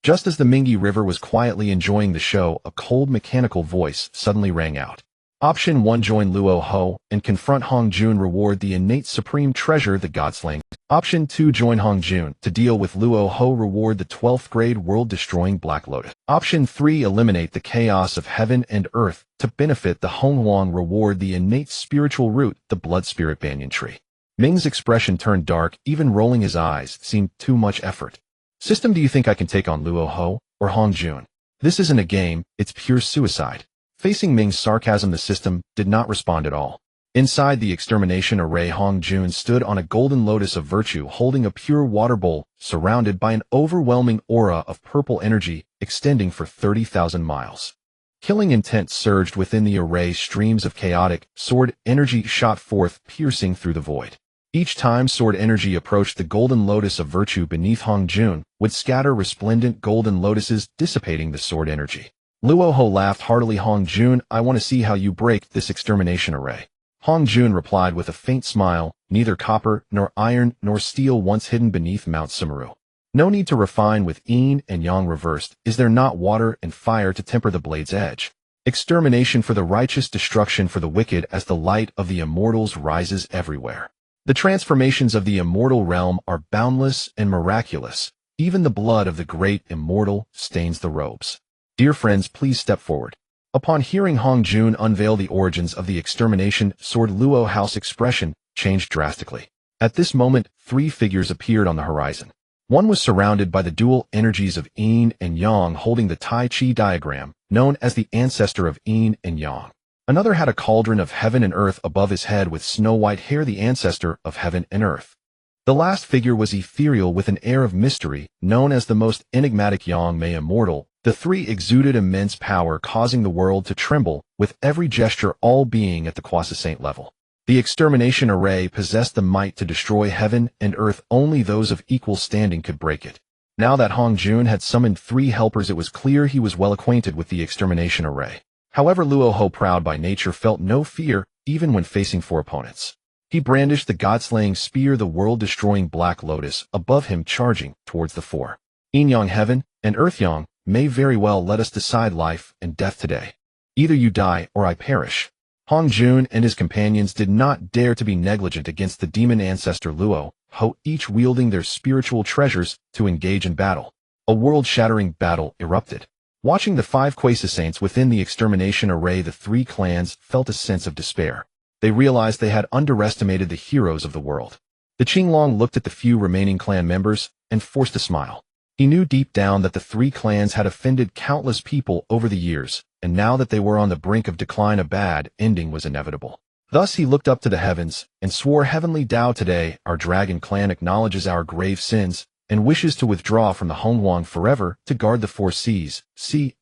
Just as the Mingi River was quietly enjoying the show, a cold mechanical voice suddenly rang out. Option 1: join Luo Ho and confront Hong Jun, reward the innate supreme treasure, the Godslaying. Option 2: join Hong Jun to deal with Luo Ho, reward the 12th grade world-destroying Black Lotus. Option 3: eliminate the chaos of heaven and earth to benefit the Hong Huang, reward the innate spiritual root, the Blood Spirit Banyan Tree. Ming's expression turned dark, even rolling his eyes seemed too much effort. System, do you think I can take on Luo Ho or Hong Jun? This isn't a game, it's pure suicide. Facing Ming's sarcasm, the system did not respond at all. Inside the extermination array, Hong Jun stood on a golden lotus of virtue, holding a pure water bowl, surrounded by an overwhelming aura of purple energy extending for 30,000 miles. Killing intent surged within the array. Streams of chaotic sword energy shot forth, piercing through the void. Each time sword energy approached the golden lotus of virtue beneath Hong Jun, would scatter resplendent golden lotuses, dissipating the sword energy. Luo Ho laughed heartily. Hong Jun, I want to see how you break this extermination array. Hong Jun replied with a faint smile, neither copper, nor iron, nor steel once hidden beneath Mount Sumeru. No need to refine with yin and yang reversed. Is there not water and fire to temper the blade's edge? Extermination for the righteous, destruction for the wicked, as the light of the immortals rises everywhere. The transformations of the immortal realm are boundless and miraculous. Even the blood of the great immortal stains the robes. Dear friends, please step forward. Upon hearing Hong Jun unveil the origins of the extermination sword, Luo House expression changed drastically. At this moment, three figures appeared on the horizon. One was surrounded by the dual energies of yin and yang, holding the Tai Chi diagram, known as the ancestor of yin and yang. Another had a cauldron of heaven and earth above his head with snow-white hair, the ancestor of heaven and earth. The last figure was ethereal with an air of mystery, known as the most enigmatic Yang-Mei immortal. The three exuded immense power, causing the world to tremble, with every gesture all being at the quasi-saint level. The extermination array possessed the might to destroy heaven and earth. Only those of equal standing could break it. Now that Hong Jun had summoned 3 helpers, it was clear he was well acquainted with the extermination array. However, Luo Ho, proud by nature, felt no fear, even when facing 4 opponents. He brandished the god-slaying spear, the world-destroying Black Lotus, above him, charging towards the 4. Yin-Yang heaven and Earth-Yang may very well let us decide life and death today. Either you die or I perish. Hong Jun and his companions did not dare to be negligent against the demon ancestor Luo Ho, each wielding their spiritual treasures to engage in battle. A world-shattering battle erupted. Watching the 5 quasi-saints within the extermination array, the 3 clans felt a sense of despair. They realized they had underestimated the heroes of the world. The Qinglong looked at the few remaining clan members and forced a smile. He knew deep down that the 3 clans had offended countless people over the years, and now that they were on the brink of decline, a bad ending was inevitable. Thus he looked up to the heavens and swore, "Heavenly Tao, today our dragon clan acknowledges our grave sins and wishes to withdraw from the Honghuang forever to guard the 4 seas,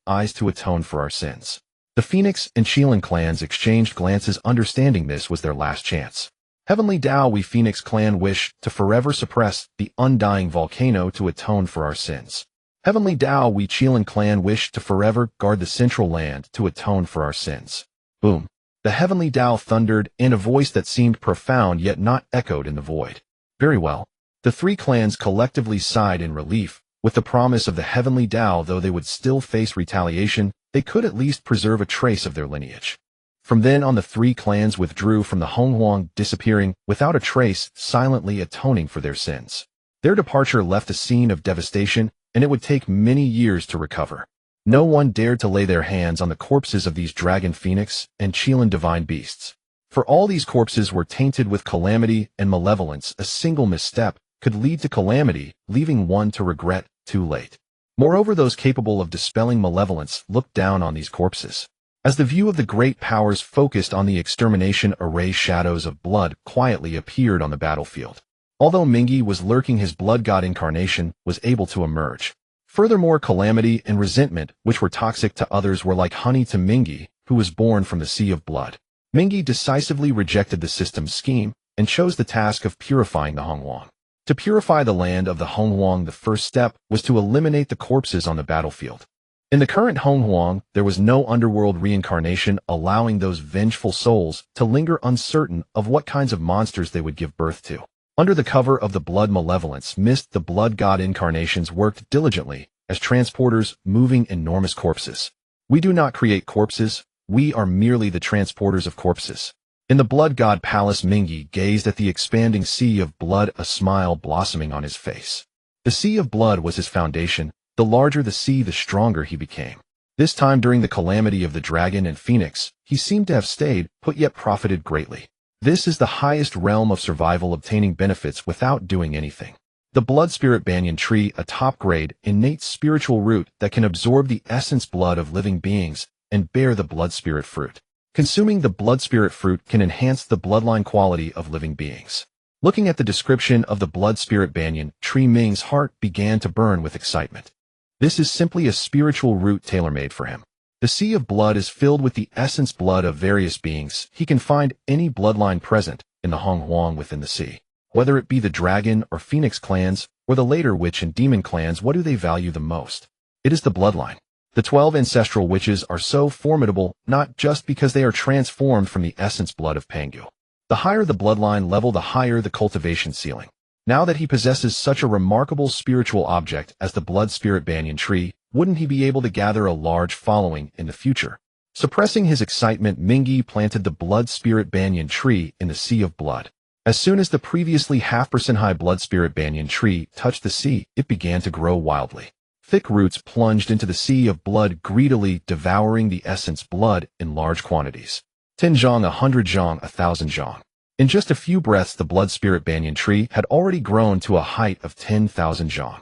eyes to atone for our sins." The Phoenix and Qilin clans exchanged glances, understanding this was their last chance. "Heavenly Tao, we Phoenix clan wish to forever suppress the undying volcano to atone for our sins. Heavenly Tao, we Qilin clan wish to forever guard the central land to atone for our sins." Boom. The Heavenly Tao thundered in a voice that seemed profound yet not echoed in the void. Very well. The 3 clans collectively sighed in relief. With the promise of the Heavenly Tao, though they would still face retaliation, they could at least preserve a trace of their lineage. From then on, the 3 clans withdrew from the Honghuang, disappearing without a trace, silently atoning for their sins. Their departure left a scene of devastation, and it would take many years to recover. No one dared to lay their hands on the corpses of these Dragon Phoenix and Qilin divine beasts. For all these corpses were tainted with calamity and malevolence. A single misstep could lead to calamity, leaving one to regret too late. Moreover, those capable of dispelling malevolence looked down on these corpses. As the view of the great powers focused on the extermination array, shadows of blood quietly appeared on the battlefield. Although Mingi was lurking, his blood god incarnation was able to emerge. Furthermore, calamity and resentment, which were toxic to others, were like honey to Mingi, who was born from the sea of blood. Mingi decisively rejected the system's scheme and chose the task of purifying the Honghuang. To purify the land of the Honghuang, the first step was to eliminate the corpses on the battlefield. In the current Honghuang, there was no underworld reincarnation, allowing those vengeful souls to linger uncertain of what kinds of monsters they would give birth to. Under the cover of the blood malevolence mist, the blood god incarnations worked diligently as transporters, moving enormous corpses. We do not create corpses, we are merely the transporters of corpses. In the blood god palace, Mingi gazed at the expanding sea of blood, a smile blossoming on his face. The sea of blood was his foundation. The larger the sea, the stronger he became. This time, during the calamity of the Dragon and Phoenix, he seemed to have stayed put yet profited greatly. This is the highest realm of survival, obtaining benefits without doing anything. The blood spirit banyan tree, a top-grade, innate spiritual root that can absorb the essence blood of living beings and bear the blood spirit fruit. Consuming the blood spirit fruit can enhance the bloodline quality of living beings. Looking at the description of the blood spirit banyan tree, Ming's heart began to burn with excitement. This is simply a spiritual root tailor-made for him. The sea of blood is filled with the essence blood of various beings. He can find any bloodline present in the Honghuang within the sea. Whether it be the Dragon or Phoenix clans, or the later Witch and Demon clans, what do they value the most? It is the bloodline. The 12 ancestral witches are so formidable, not just because they are transformed from the essence blood of Pangu. The higher the bloodline level, the higher the cultivation ceiling. Now that he possesses such a remarkable spiritual object as the blood spirit banyan tree, wouldn't he be able to gather a large following in the future? Suppressing his excitement, Mingi planted the blood spirit banyan tree in the sea of blood. As soon as the previously half% high blood spirit banyan tree touched the sea, it began to grow wildly. Thick roots plunged into the sea of blood, greedily devouring the essence blood in large quantities. 10 zhang, 100 zhang, 1,000 zhang. In just a few breaths, the blood spirit banyan tree had already grown to a height of 10,000 zhang.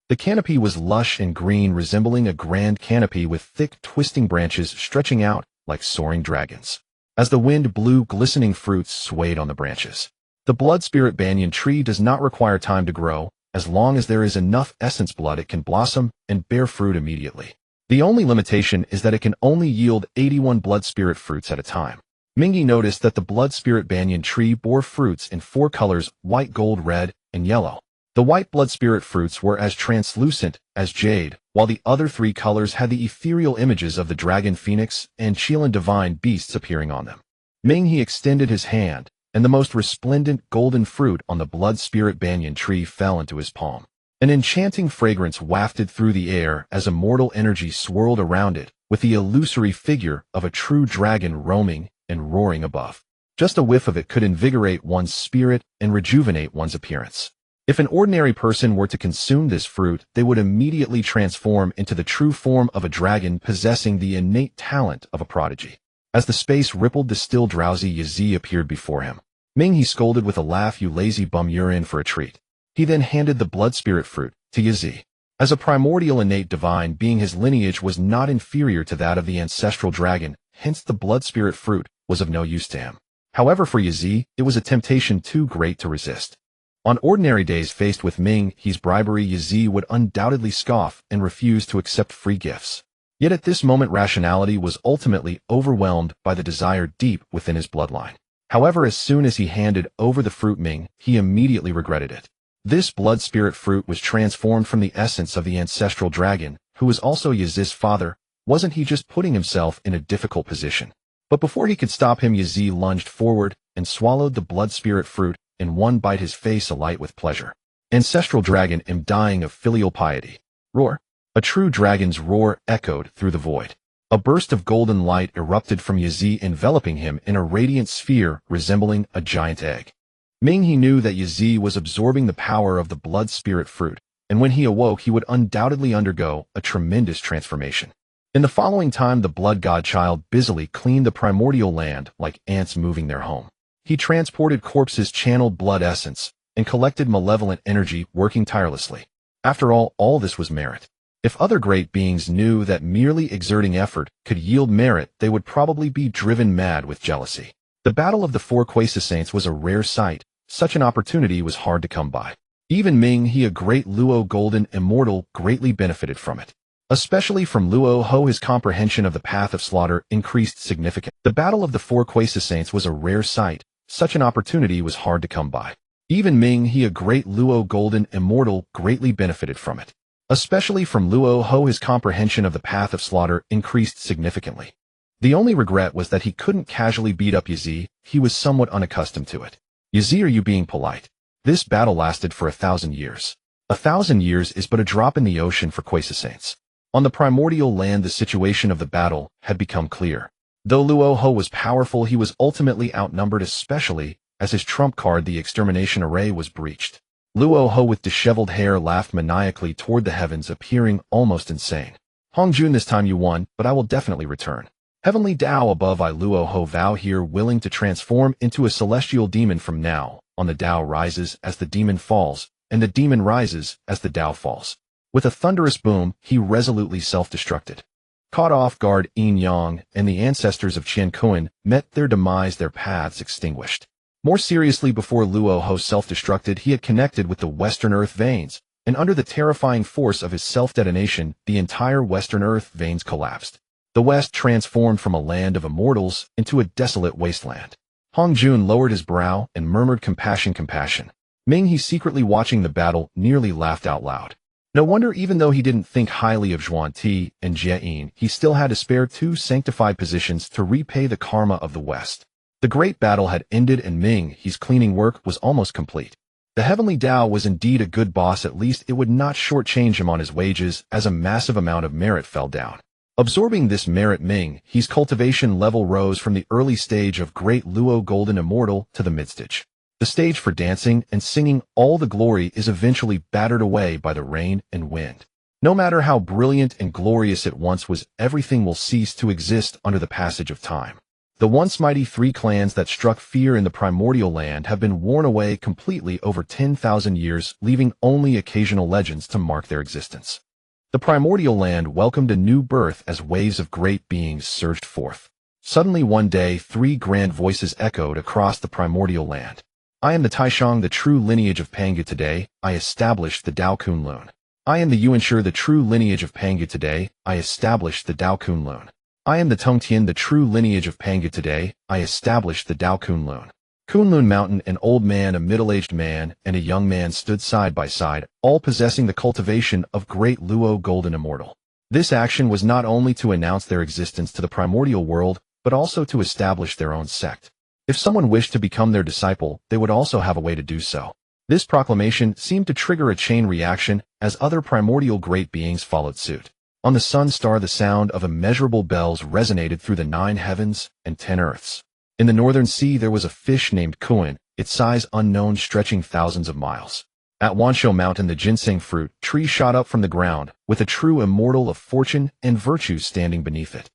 The canopy was lush and green, resembling a grand canopy with thick, twisting branches stretching out like soaring dragons. As the wind blew, glistening fruits swayed on the branches. The blood spirit banyan tree does not require time to grow. As long as there is enough essence blood, it can blossom and bear fruit immediately. The only limitation is that it can only yield 81 blood spirit fruits at a time. Ming noticed that the blood spirit banyan tree bore fruits in 4 colors: white, gold, red, and yellow. The white blood spirit fruits were as translucent as jade, while the other 3 colors had the ethereal images of the dragon phoenix and Chilan divine beasts appearing on them. Ming extended his hand, and the most resplendent golden fruit on the blood spirit banyan tree fell into his palm. An enchanting fragrance wafted through the air as immortal energy swirled around it, with the illusory figure of a true dragon roaming and roaring above. Just a whiff of it could invigorate one's spirit and rejuvenate one's appearance. If an ordinary person were to consume this fruit, they would immediately transform into the true form of a dragon possessing the innate talent of a prodigy. As the space rippled, the still drowsy Yazi appeared before him. Ming scolded with a laugh, "You lazy bum, you're in for a treat." He then handed the blood spirit fruit to Yazi. As a primordial innate divine being, his lineage was not inferior to that of the ancestral dragon, hence the blood spirit fruit was of no use to him. However, for Yazi, it was a temptation too great to resist. On ordinary days, faced with Ming's bribery, Yazi would undoubtedly scoff and refuse to accept free gifts. Yet at this moment, rationality was ultimately overwhelmed by the desire deep within his bloodline. However, as soon as he handed over the fruit Ming, he immediately regretted it. This blood spirit fruit was transformed from the essence of the ancestral dragon, who was also Yazi's father. Wasn't he just putting himself in a difficult position? But before he could stop him, Yazi lunged forward and swallowed the blood spirit fruit. In one bite, his face alight with pleasure. "Ancestral dragon, am dying of filial piety." Roar. A true dragon's roar echoed through the void. A burst of golden light erupted from Yazi, enveloping him in a radiant sphere resembling a giant egg. Ming knew that Yazi was absorbing the power of the blood spirit fruit, and when he awoke, he would undoubtedly undergo a tremendous transformation. In the following time, the blood godchild busily cleaned the primordial land like ants moving their home. He transported corpses, channeled blood essence, and collected malevolent energy, working tirelessly. After all this was merit. If other great beings knew that merely exerting effort could yield merit, they would probably be driven mad with jealousy. The Battle of the 4 Quasi-Saints was a rare sight. Such an opportunity was hard to come by. Even Ming, a great Luo golden immortal, greatly benefited from it. Especially from Luo Ho, his comprehension of the path of slaughter increased significantly. The Battle of the 4 Quasi-Saints was a rare sight. Such an opportunity was hard to come by. Even Ming, a great Luo golden immortal, greatly benefited from it. Especially from Luo Ho, his comprehension of the path of slaughter increased significantly. The only regret was that he couldn't casually beat up Yazi. He was somewhat unaccustomed to it. "Yazi, are you being polite?" This battle lasted for 1,000 years. 1,000 years is but a drop in the ocean for Quasi-Saints. On the primordial land, the situation of the battle had become clear. Though Luo Ho was powerful, he was ultimately outnumbered, especially as his trump card, the extermination array, was breached. Luo Ho, with disheveled hair, laughed maniacally toward the heavens, appearing almost insane. "Hongjun, this time you won, but I will definitely return." Heavenly Tao above, I Luo Ho vow here, willing to transform into a celestial demon from now on. The Tao rises as the demon falls, and the demon rises as the Tao falls. With a thunderous boom, he resolutely self-destructed. Caught off guard, Yin Yang and the ancestors of Qian Kuan met their demise, their paths extinguished. More seriously, before Luo Ho self-destructed, he had connected with the Western Earth veins, and under the terrifying force of his self-detonation, the entire Western Earth veins collapsed. The West transformed from a land of immortals into a desolate wasteland. Hongjun lowered his brow and murmured, "Compassion, compassion." Ming, secretly watching the battle, nearly laughed out loud. No wonder, even though he didn't think highly of Zhuan Ti and Jie Yin, he still had to spare 2 sanctified positions to repay the karma of the West. The great battle had ended, and Ming's cleaning work was almost complete. The Heavenly Tao was indeed a good boss. At least it would not shortchange him on his wages, as a massive amount of merit fell down. Absorbing this merit, Ming's cultivation level rose from the early stage of Great Luo Golden Immortal to the mid-stage. The stage for dancing and singing all the glory is eventually battered away by the rain and wind. No matter how brilliant and glorious it once was, everything will cease to exist under the passage of time. The once mighty 3 clans that struck fear in the primordial land have been worn away completely over 10,000 years, leaving only occasional legends to mark their existence. The primordial land welcomed a new birth as waves of great beings surged forth. Suddenly one day, three grand voices echoed across the primordial land. I am the Taishang, the true lineage of Pangu today. I established the Dao Kunlun. I am the Yuanshur, the true lineage of Pangu today. I established the Dao Kunlun. I am the Tongtian, the true lineage of Pangu today. I established the Dao Kunlun. Kunlun Mountain, an old man, a middle-aged man, and a young man stood side by side, all possessing the cultivation of great Luo Golden Immortal. This action was not only to announce their existence to the primordial world, but also to establish their own sect. If someone wished to become their disciple, they would also have a way to do so. This proclamation seemed to trigger a chain reaction as other primordial great beings followed suit. On the sun star, the sound of immeasurable bells resonated through the 9 heavens and 10 earths. In the northern sea there was a fish named Kuan, its size unknown, stretching thousands of miles. At Wanshou Mountain, the ginseng fruit tree shot up from the ground, with a true immortal of fortune and virtue standing beneath it.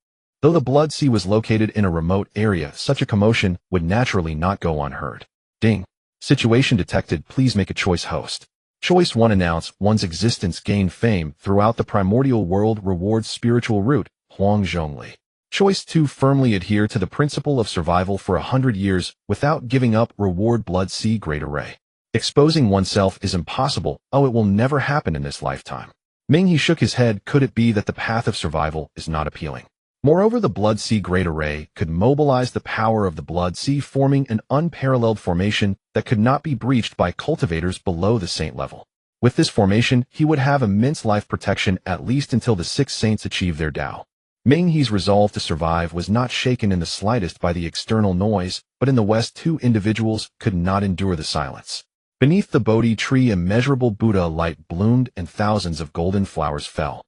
Though the Blood Sea was located in a remote area, such a commotion would naturally not go unheard. Ding. Situation detected. Please make a choice, host. Choice 1. Announce one's existence. Gain fame throughout the primordial world. Rewards spiritual root. Huang Zhongli. Choice 2. Firmly adhere to the principle of survival for 100 years without giving up. Reward Blood Sea Great Array. Exposing oneself is impossible. Oh, it will never happen in this lifetime. Ming, he shook his head. Could it be that the path of survival is not appealing? Moreover, the Blood Sea Great Array could mobilize the power of the Blood Sea, forming an unparalleled formation that could not be breached by cultivators below the saint level. With this formation, he would have immense life protection at least until the 6 saints achieve their Dao. Ming He's resolve to survive was not shaken in the slightest by the external noise, but in the west 2 individuals could not endure the silence. Beneath the Bodhi tree, immeasurable Buddha light bloomed and thousands of golden flowers fell.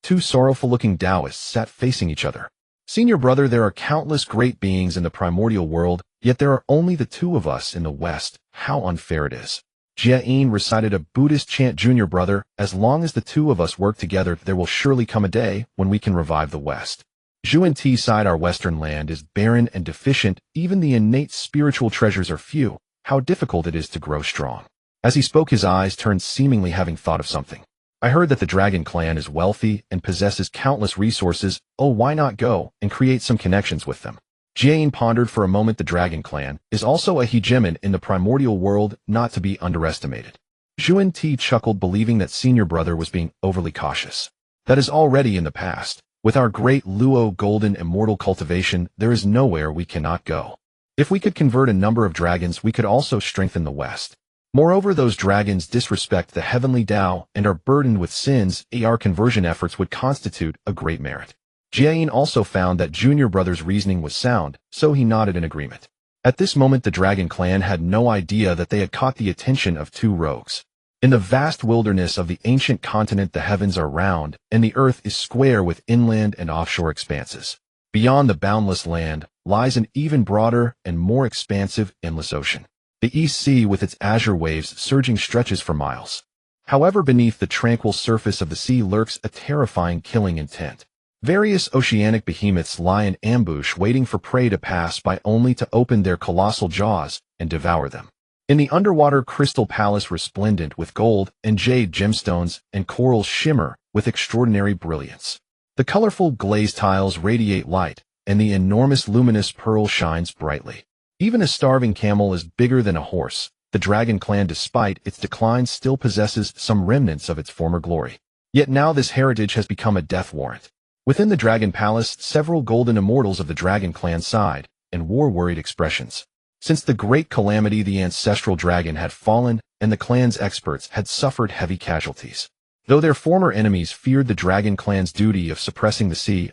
2 sorrowful-looking Taoists sat facing each other. Senior brother, there are countless great beings in the primordial world, yet there are only the 2 of us in the West. How unfair it is. Jia-in recited a Buddhist chant. Junior brother, as long as the 2 of us work together, there will surely come a day when we can revive the West. Zhuan-Ti sighed. Our Western land is barren and deficient. Even the innate spiritual treasures are few. How difficult it is to grow strong. As he spoke, his eyes turned, seemingly having thought of something. I heard that the Dragon clan is wealthy and possesses countless resources. Oh, why not go and create some connections with them? Jane pondered for a moment. The Dragon clan is also a hegemon in the primordial world, not to be underestimated. Zhuan-Ti chuckled, believing that senior brother was being overly cautious. That is already in the past. With our great Luo Golden Immortal cultivation, there is nowhere we cannot go. If we could convert a number of dragons, we could also strengthen the West. Moreover, those dragons disrespect the heavenly Tao and are burdened with sins. Our conversion efforts would constitute a great merit. Jiayin also found that junior brother's reasoning was sound, so he nodded in agreement. At this moment, the Dragon clan had no idea that they had caught the attention of 2 rogues. In the vast wilderness of the ancient continent, the heavens are round, and the earth is square with inland and offshore expanses. Beyond the boundless land lies an even broader and more expansive endless ocean. The East Sea with its azure waves surging stretches for miles. However, beneath the tranquil surface of the sea lurks a terrifying killing intent. Various oceanic behemoths lie in ambush, waiting for prey to pass by, only to open their colossal jaws and devour them. In the underwater crystal palace, resplendent with gold and jade gemstones and corals, shimmer with extraordinary brilliance. The colorful glazed tiles radiate light, and the enormous luminous pearl shines brightly. Even a starving camel is bigger than a horse. The Dragon clan, despite its decline, still possesses some remnants of its former glory. Yet now this heritage has become a death warrant. Within the Dragon Palace, several golden immortals of the Dragon clan sighed and wore worried expressions. Since the great calamity, the ancestral dragon had fallen, and the clan's experts had suffered heavy casualties. Though their former enemies feared the Dragon clan's duty of suppressing the sea,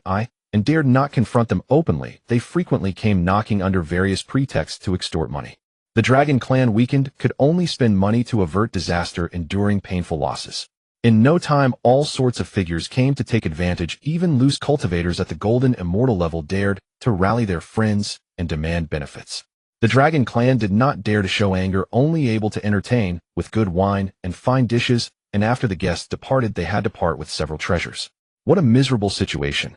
and dared not confront them openly, they frequently came knocking under various pretexts to extort money. The Dragon clan, weakened, could only spend money to avert disaster, enduring painful losses. In no time, all sorts of figures came to take advantage. Even loose cultivators at the golden immortal level dared to rally their friends and demand benefits. The Dragon clan did not dare to show anger, only able to entertain with good wine and fine dishes, and after the guests departed, they had to part with several treasures. What a miserable situation.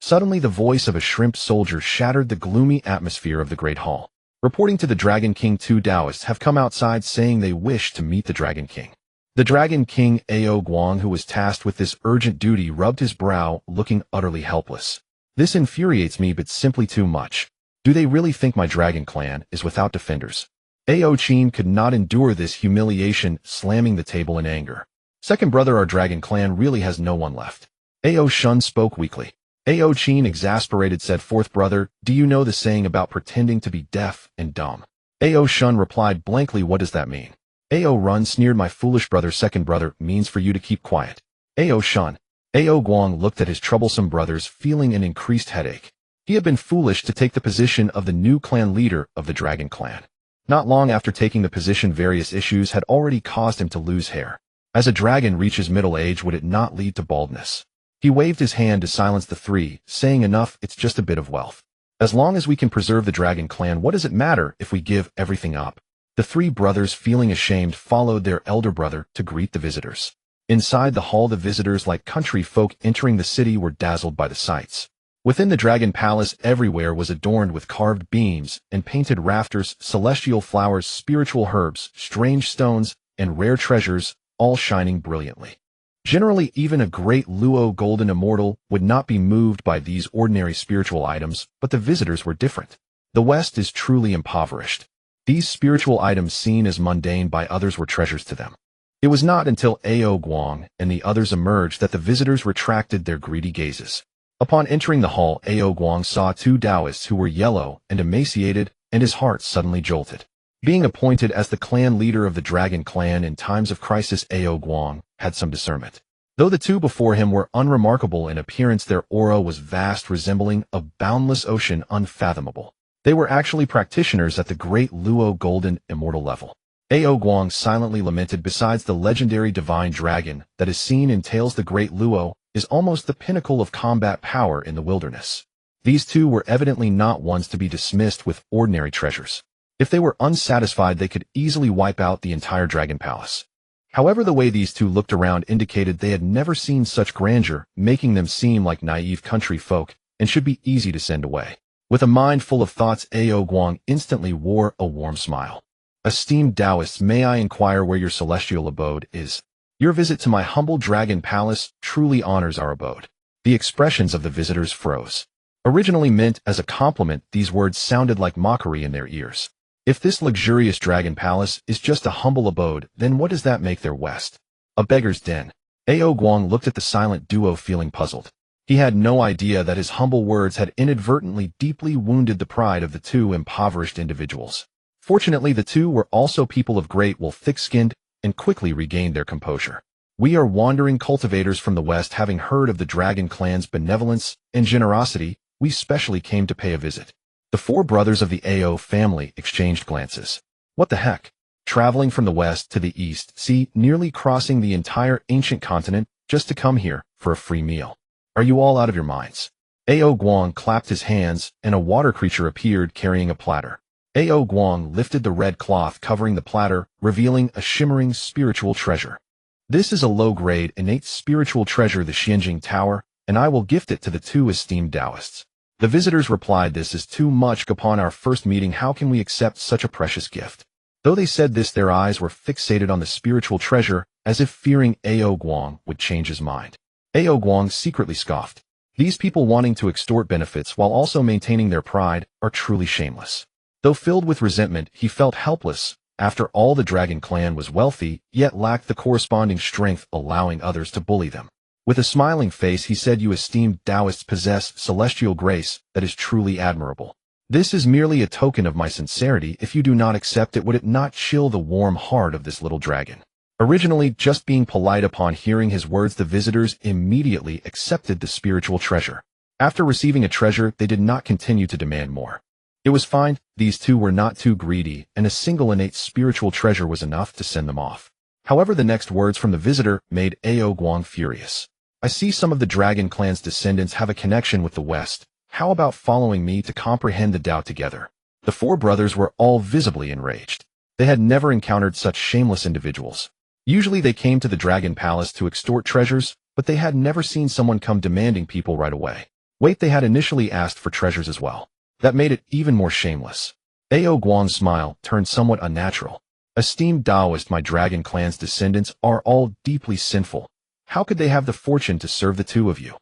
Suddenly, the voice of a shrimp soldier shattered the gloomy atmosphere of the great hall. Reporting to the Dragon King, 2 Taoists have come outside saying they wish to meet the Dragon King. The Dragon King, Ao Guang, who was tasked with this urgent duty, rubbed his brow, looking utterly helpless. This infuriates me but simply too much. Do they really think my dragon clan is without defenders? Ao Qin could not endure this humiliation, slamming the table in anger. Second brother, our dragon clan really has no one left. Ao Shun spoke weakly. Ao Qin, exasperated, said, fourth brother, do you know the saying about pretending to be deaf and dumb? Ao Shun replied blankly, what does that mean? Ao Run sneered, my foolish brother, second brother means for you to keep quiet. Ao Shun. Ao Guang looked at his troublesome brothers, feeling an increased headache. He had been foolish to take the position of the new clan leader of the dragon clan. Not long after taking the position, various issues had already caused him to lose hair. As a dragon reaches middle age, would it not lead to baldness? He waved his hand to silence the three, saying, enough, it's just a bit of wealth. As long as we can preserve the dragon clan, what does it matter if we give everything up? The three brothers, feeling ashamed, followed their elder brother to greet the visitors. Inside the hall, the visitors, like country folk entering the city, were dazzled by the sights. Within the Dragon Palace, everywhere was adorned with carved beams and painted rafters, celestial flowers, spiritual herbs, strange stones, and rare treasures, all shining brilliantly. Generally, even a great Luo golden immortal would not be moved by these ordinary spiritual items, but the visitors were different. The West is truly impoverished. These spiritual items, seen as mundane by others, were treasures to them. It was not until Ao Guang and the others emerged that the visitors retracted their greedy gazes. Upon entering the hall, Ao Guang saw two Taoists who were yellow and emaciated, and his heart suddenly jolted. Being appointed as the clan leader of the Dragon Clan in times of crisis, Ao Guang had some discernment. Though the two before him were unremarkable in appearance, their aura was vast, resembling a boundless ocean, unfathomable. They were actually practitioners at the great Luo golden immortal level. Ao Guang silently lamented, besides the legendary divine dragon that is seen in tales, the great Luo is almost the pinnacle of combat power in the wilderness. These two were evidently not ones to be dismissed with ordinary treasures. If they were unsatisfied, they could easily wipe out the entire Dragon Palace. However, the way these two looked around indicated they had never seen such grandeur, making them seem like naive country folk and should be easy to send away. With a mind full of thoughts, Ao Guang instantly wore a warm smile. Esteemed Taoists, may I inquire where your celestial abode is? Your visit to my humble Dragon Palace truly honors our abode. The expressions of the visitors froze. Originally meant as a compliment, these words sounded like mockery in their ears. If this luxurious Dragon Palace is just a humble abode, then what does that make their West? A beggar's den. Ao Guang looked at the silent duo, feeling puzzled. He had no idea that his humble words had inadvertently deeply wounded the pride of the two impoverished individuals. Fortunately, the two were also people of great will, thick-skinned, and quickly regained their composure. We are wandering cultivators from the West. Having heard of the Dragon Clan's benevolence and generosity, we specially came to pay a visit. The four brothers of the Ao family exchanged glances. What the heck? Traveling from the West to the East, see, nearly crossing the entire ancient continent just to come here for a free meal. Are you all out of your minds? Ao Guang clapped his hands, and a water creature appeared carrying a platter. Ao Guang lifted the red cloth covering the platter, revealing a shimmering spiritual treasure. This is a low-grade, innate spiritual treasure, the Xianjing Tower, and I will gift it to the two esteemed Taoists. The visitors replied, this is too much. Upon our first meeting, how can we accept such a precious gift? Though they said this, their eyes were fixated on the spiritual treasure, as if fearing Ao Guang would change his mind. Ao Guang secretly scoffed. These people wanting to extort benefits while also maintaining their pride are truly shameless. Though filled with resentment, he felt helpless. After all, the Dragon Clan was wealthy, yet lacked the corresponding strength, allowing others to bully them. With a smiling face, he said, you esteemed Taoists possess celestial grace that is truly admirable. This is merely a token of my sincerity. If you do not accept it, would it not chill the warm heart of this little dragon? Originally just being polite, upon hearing his words, the visitors immediately accepted the spiritual treasure. After receiving a treasure, they did not continue to demand more. It was fine, these two were not too greedy, and a single innate spiritual treasure was enough to send them off. However, the next words from the visitor made Ao Guang furious. I see some of the Dragon Clan's descendants have a connection with the West. How about following me to comprehend the Tao together? The four brothers were all visibly enraged. They had never encountered such shameless individuals. Usually they came to the Dragon Palace to extort treasures, but they had never seen someone come demanding people right away. Wait, they had initially asked for treasures as well. That made it even more shameless. Ao Guang's smile turned somewhat unnatural. Esteemed Taoist, my Dragon Clan's descendants are all deeply sinful. How could they have the fortune to serve the two of you?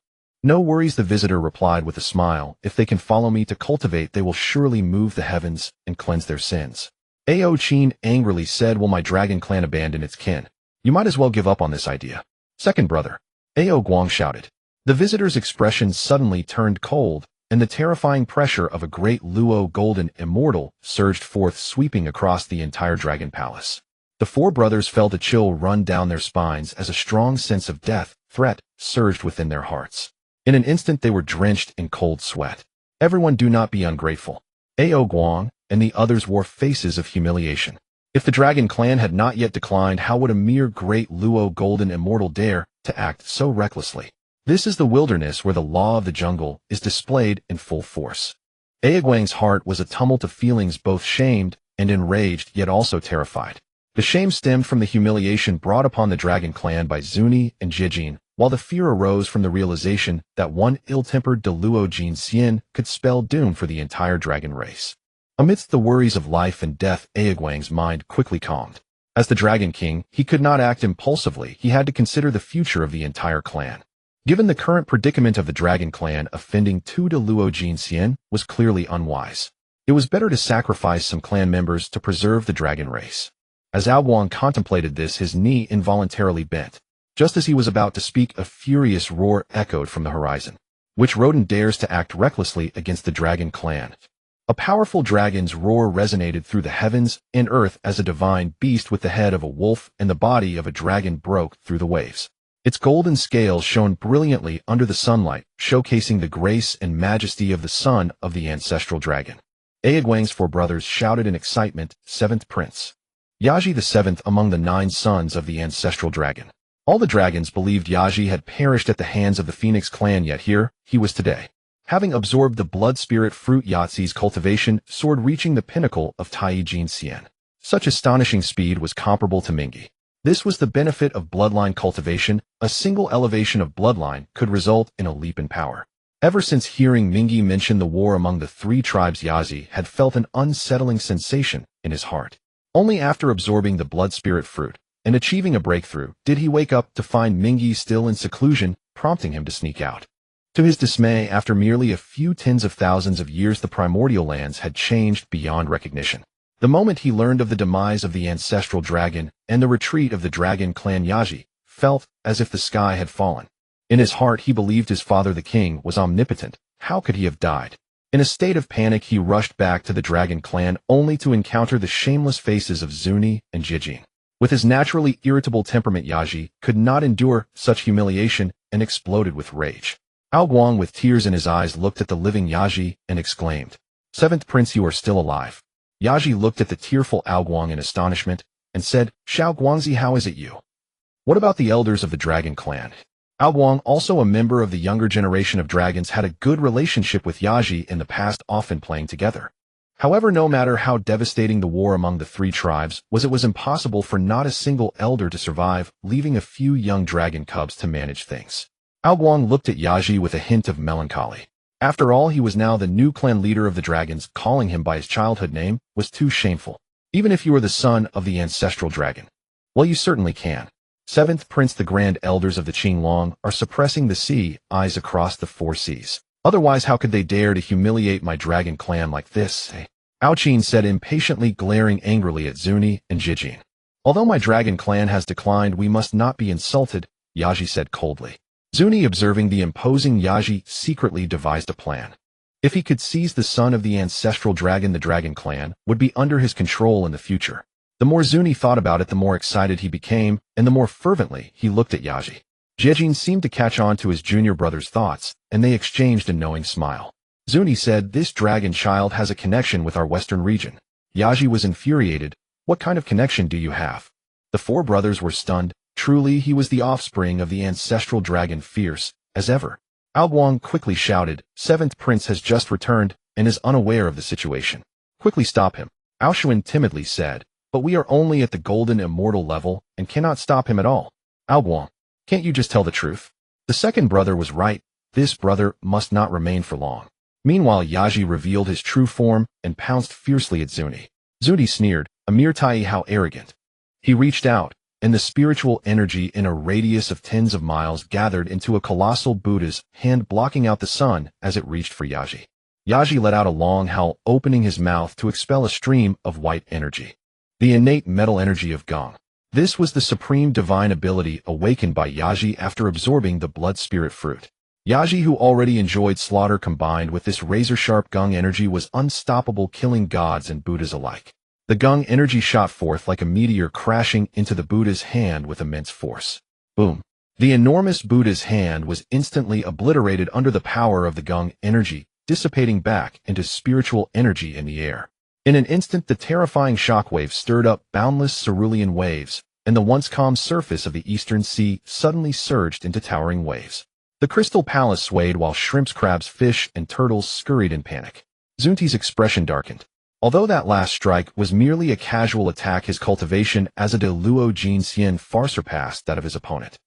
No worries, the visitor replied with a smile. If they can follow me to cultivate, they will surely move the heavens and cleanse their sins. Ao Qin angrily said, will my dragon clan abandon its kin? You might as well give up on this idea. Second brother. Ao Guang shouted. The visitor's expression suddenly turned cold, and the terrifying pressure of a great Luo golden immortal surged forth, sweeping across the entire Dragon Palace. The four brothers felt a chill run down their spines as a strong sense of threat, surged within their hearts. In an instant they were drenched in cold sweat. Everyone, do not be ungrateful. Ao Guang and the others wore faces of humiliation. If the Dragon clan had not yet declined, how would a mere great Luo golden immortal dare to act so recklessly? This is the wilderness where the law of the jungle is displayed in full force. Ao Guang's heart was a tumult of feelings, both shamed and enraged, yet also terrified. The shame stemmed from the humiliation brought upon the Dragon clan by Zuni and Jijin, while the fear arose from the realization that one ill-tempered Deluo Jin Xian could spell doom for the entire dragon race. Amidst the worries of life and death, Ao Guang's mind quickly calmed. As the Dragon King, he could not act impulsively. He had to consider the future of the entire clan. Given the current predicament of the Dragon clan, offending two Deluo Jin Xian was clearly unwise. It was better to sacrifice some clan members to preserve the dragon race. As Ao Guang contemplated this, his knee involuntarily bent. Just as he was about to speak, a furious roar echoed from the horizon. Which rodent dares to act recklessly against the Dragon clan? A powerful dragon's roar resonated through the heavens and earth as a divine beast with the head of a wolf and the body of a dragon broke through the waves. Its golden scales shone brilliantly under the sunlight, showcasing the grace and majesty of the son of the ancestral dragon. Ao Guang's four brothers shouted in excitement, seventh prince. Yaji the seventh among the 9 sons of the ancestral dragon. All the dragons believed Yaji had perished at the hands of the Phoenix clan, yet here he was today. Having absorbed the blood spirit fruit, Yazi's cultivation soared, reaching the pinnacle of Tai Jin Xian. Such astonishing speed was comparable to Ming. This was the benefit of bloodline cultivation. A single elevation of bloodline could result in a leap in power. Ever since hearing Ming mention the war among the 3 tribes, Yazi had felt an unsettling sensation in his heart. Only after absorbing the blood spirit fruit and achieving a breakthrough did he wake up to find Ming still in seclusion, prompting him to sneak out. To his dismay, after merely a few tens of thousands of years, the primordial lands had changed beyond recognition. The moment he learned of the demise of the ancestral dragon and the retreat of the Dragon clan, Yaji felt as if the sky had fallen. In his heart, he believed his father, the king, was omnipotent. How could he have died? In a state of panic, he rushed back to the Dragon clan, only to encounter the shameless faces of Zuni and Jijin. With his naturally irritable temperament, Yaji could not endure such humiliation and exploded with rage. Ao Guang, with tears in his eyes, looked at the living Yaji and exclaimed, "Seventh prince, you are still alive." Yaji looked at the tearful Ao Guang in astonishment and said, "Xiao Guangzi, how is it you? What about the elders of the Dragon clan?" Ao Guang, also a member of the younger generation of dragons, had a good relationship with Yaji in the past, often playing together. However, no matter how devastating the war among the 3 tribes was, it was impossible for not a single elder to survive, leaving a few young dragon cubs to manage things. Ao Guang looked at Yaji with a hint of melancholy. After all, he was now the new clan leader of the dragons. Calling him by his childhood name was too shameful. Even if you were the son of the ancestral dragon. Well, you certainly can. Seventh prince, the grand elders of the Qinglong are suppressing the sea, eyes across the 4 seas. Otherwise, how could they dare to humiliate my dragon clan like this? Ao Qin said impatiently, glaring angrily at Zuni and Jijin. Although my dragon clan has declined, we must not be insulted, Yaji said coldly. Zuni, observing the imposing Yaji, secretly devised a plan. If he could seize the son of the ancestral dragon, the Dragon clan would be under his control in the future. The more Zuni thought about it, the more excited he became, and the more fervently he looked at Yaji. Jejin seemed to catch on to his junior brother's thoughts, and they exchanged a knowing smile. Zuni said, "This dragon child has a connection with our western region." Yaji was infuriated. "What kind of connection do you have?" The 4 brothers were stunned. Truly, he was the offspring of the ancestral dragon, fierce as ever. Ao Guang quickly shouted, "Seventh prince has just returned and is unaware of the situation. Quickly stop him." Ao Xuan timidly said, "But we are only at the golden immortal level and cannot stop him at all." Ao Guang, "Can't you just tell the truth?" The second brother was right. This brother must not remain for long. Meanwhile, Yaji revealed his true form and pounced fiercely at Zuni. Zuni sneered, "A mere Tai, how arrogant." He reached out and the spiritual energy in a radius of tens of miles gathered into a colossal Buddha's hand, blocking out the sun as it reached for Yaji. Yaji let out a long howl, opening his mouth to expel a stream of white energy. The innate metal energy of Gong. This was the supreme divine ability awakened by Yaji after absorbing the blood spirit fruit. Yaji, who already enjoyed slaughter, combined with this razor-sharp Gong energy, was unstoppable, killing gods and Buddhas alike. The Gong energy shot forth like a meteor, crashing into the Buddha's hand with immense force. Boom! The enormous Buddha's hand was instantly obliterated under the power of the Gong energy, dissipating back into spiritual energy in the air. In an instant, the terrifying shockwave stirred up boundless cerulean waves, and the once calm surface of the eastern sea suddenly surged into towering waves. The crystal palace swayed while shrimps, crabs, fish, and turtles scurried in panic. Zunti's expression darkened. Although that last strike was merely a casual attack, his cultivation as a Deluo Jin Xian far surpassed that of his opponent.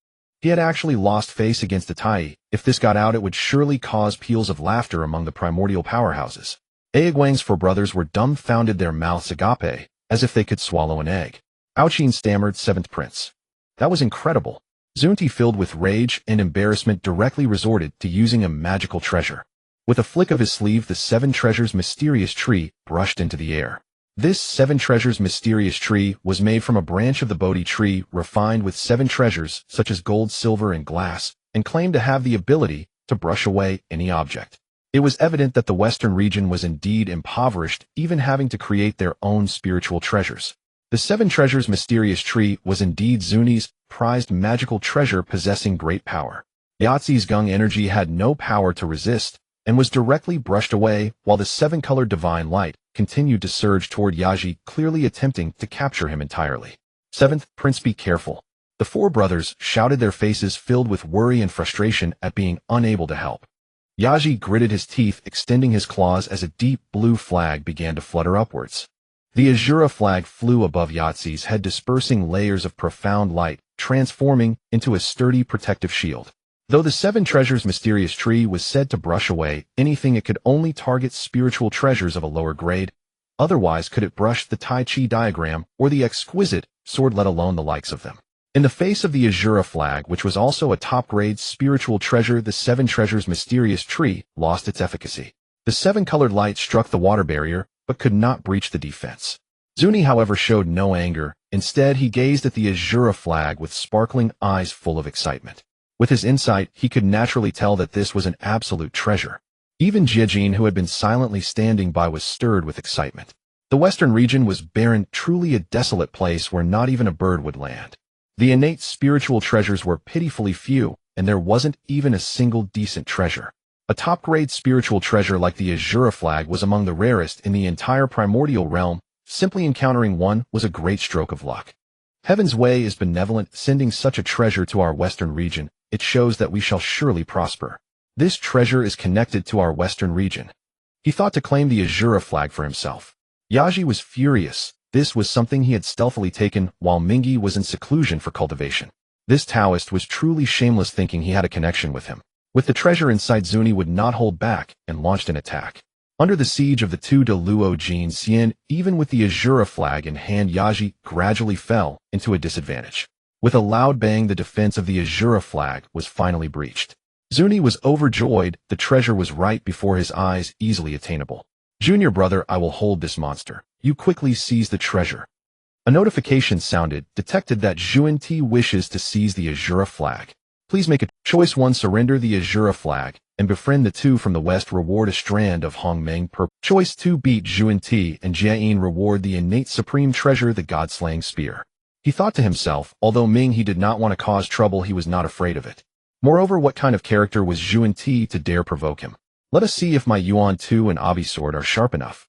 He had actually lost face against the Tai. If this got out, it would surely cause peals of laughter among the primordial powerhouses. Aiguang's four brothers were dumbfounded, their mouths agape, as if they could swallow an egg. Aoqin stammered, "Seventh Prince." That was incredible. Zunti, filled with rage and embarrassment, directly resorted to using a magical treasure. With a flick of his sleeve, the Seven Treasures mysterious tree brushed into the air. This Seven Treasures mysterious tree was made from a branch of the Bodhi tree, refined with 7 treasures such as gold, silver, and glass, and claimed to have the ability to brush away any object. It was evident that the Western region was indeed impoverished, even having to create their own spiritual treasures. The Seven Treasures mysterious tree was indeed Zuni's prized magical treasure, possessing great power. Yahtzee's Gong energy had no power to resist, and was directly brushed away, while the 7-colored divine light continued to surge toward Yaji, clearly attempting to capture him entirely. "Seventh Prince, be careful." The 4 brothers shouted, their faces filled with worry and frustration at being unable to help. Yaji gritted his teeth, extending his claws as a deep blue flag began to flutter upwards. The Azura flag flew above Yahtzee's head, dispersing layers of profound light, transforming into a sturdy protective shield. Though the 7 Treasures mysterious tree was said to brush away anything, it could only target spiritual treasures of a lower grade. Otherwise, could it brush the Tai Chi diagram or the exquisite sword, let alone the likes of them. In the face of the Azura flag, which was also a top-grade spiritual treasure, the 7 Treasures mysterious tree lost its efficacy. The 7-colored light struck the water barrier, but could not breach the defense. Zuni, however, showed no anger. Instead, he gazed at the Azura flag with sparkling eyes full of excitement. With his insight, he could naturally tell that this was an absolute treasure. Even Jiajin, who had been silently standing by, was stirred with excitement. The western region was barren, truly a desolate place where not even a bird would land. The innate spiritual treasures were pitifully few, and there wasn't even a single decent treasure. A top-grade spiritual treasure like the Azura flag was among the rarest in the entire primordial realm. Simply encountering one was a great stroke of luck. Heaven's way is benevolent, sending such a treasure to our western region. It shows that we shall surely prosper. This treasure is connected to our western region. He thought to claim the Azura flag for himself. Yaji was furious. This was something he had stealthily taken while Mingi was in seclusion for cultivation. This Taoist was truly shameless, thinking he had a connection with him. With the treasure in sight, Zuni would not hold back and launched an attack. Under the siege of the 2 Deluo Jin Xian, even with the Azura flag in hand, Yaji gradually fell into a disadvantage. With a loud bang, the defense of the Azura flag was finally breached. Zuni was overjoyed. The treasure was right before his eyes, easily attainable. "Junior brother, I will hold this monster. You quickly seize the treasure." A notification sounded, detected that Zhuan Ti wishes to seize the Azura flag. Please make a choice. 1. Surrender the Azura flag and befriend the 2 from the west. Reward a strand of Hongmeng purple. Choice 2. Beat Zhuan Ti and Jiayin. Reward the innate supreme treasure, the god-slaying spear. He thought to himself, although Ming he did not want to cause trouble, he was not afraid of it. Moreover, what kind of character was Zhuan Ti to dare provoke him? Let us see if my Yuan 2 and Abi sword are sharp enough.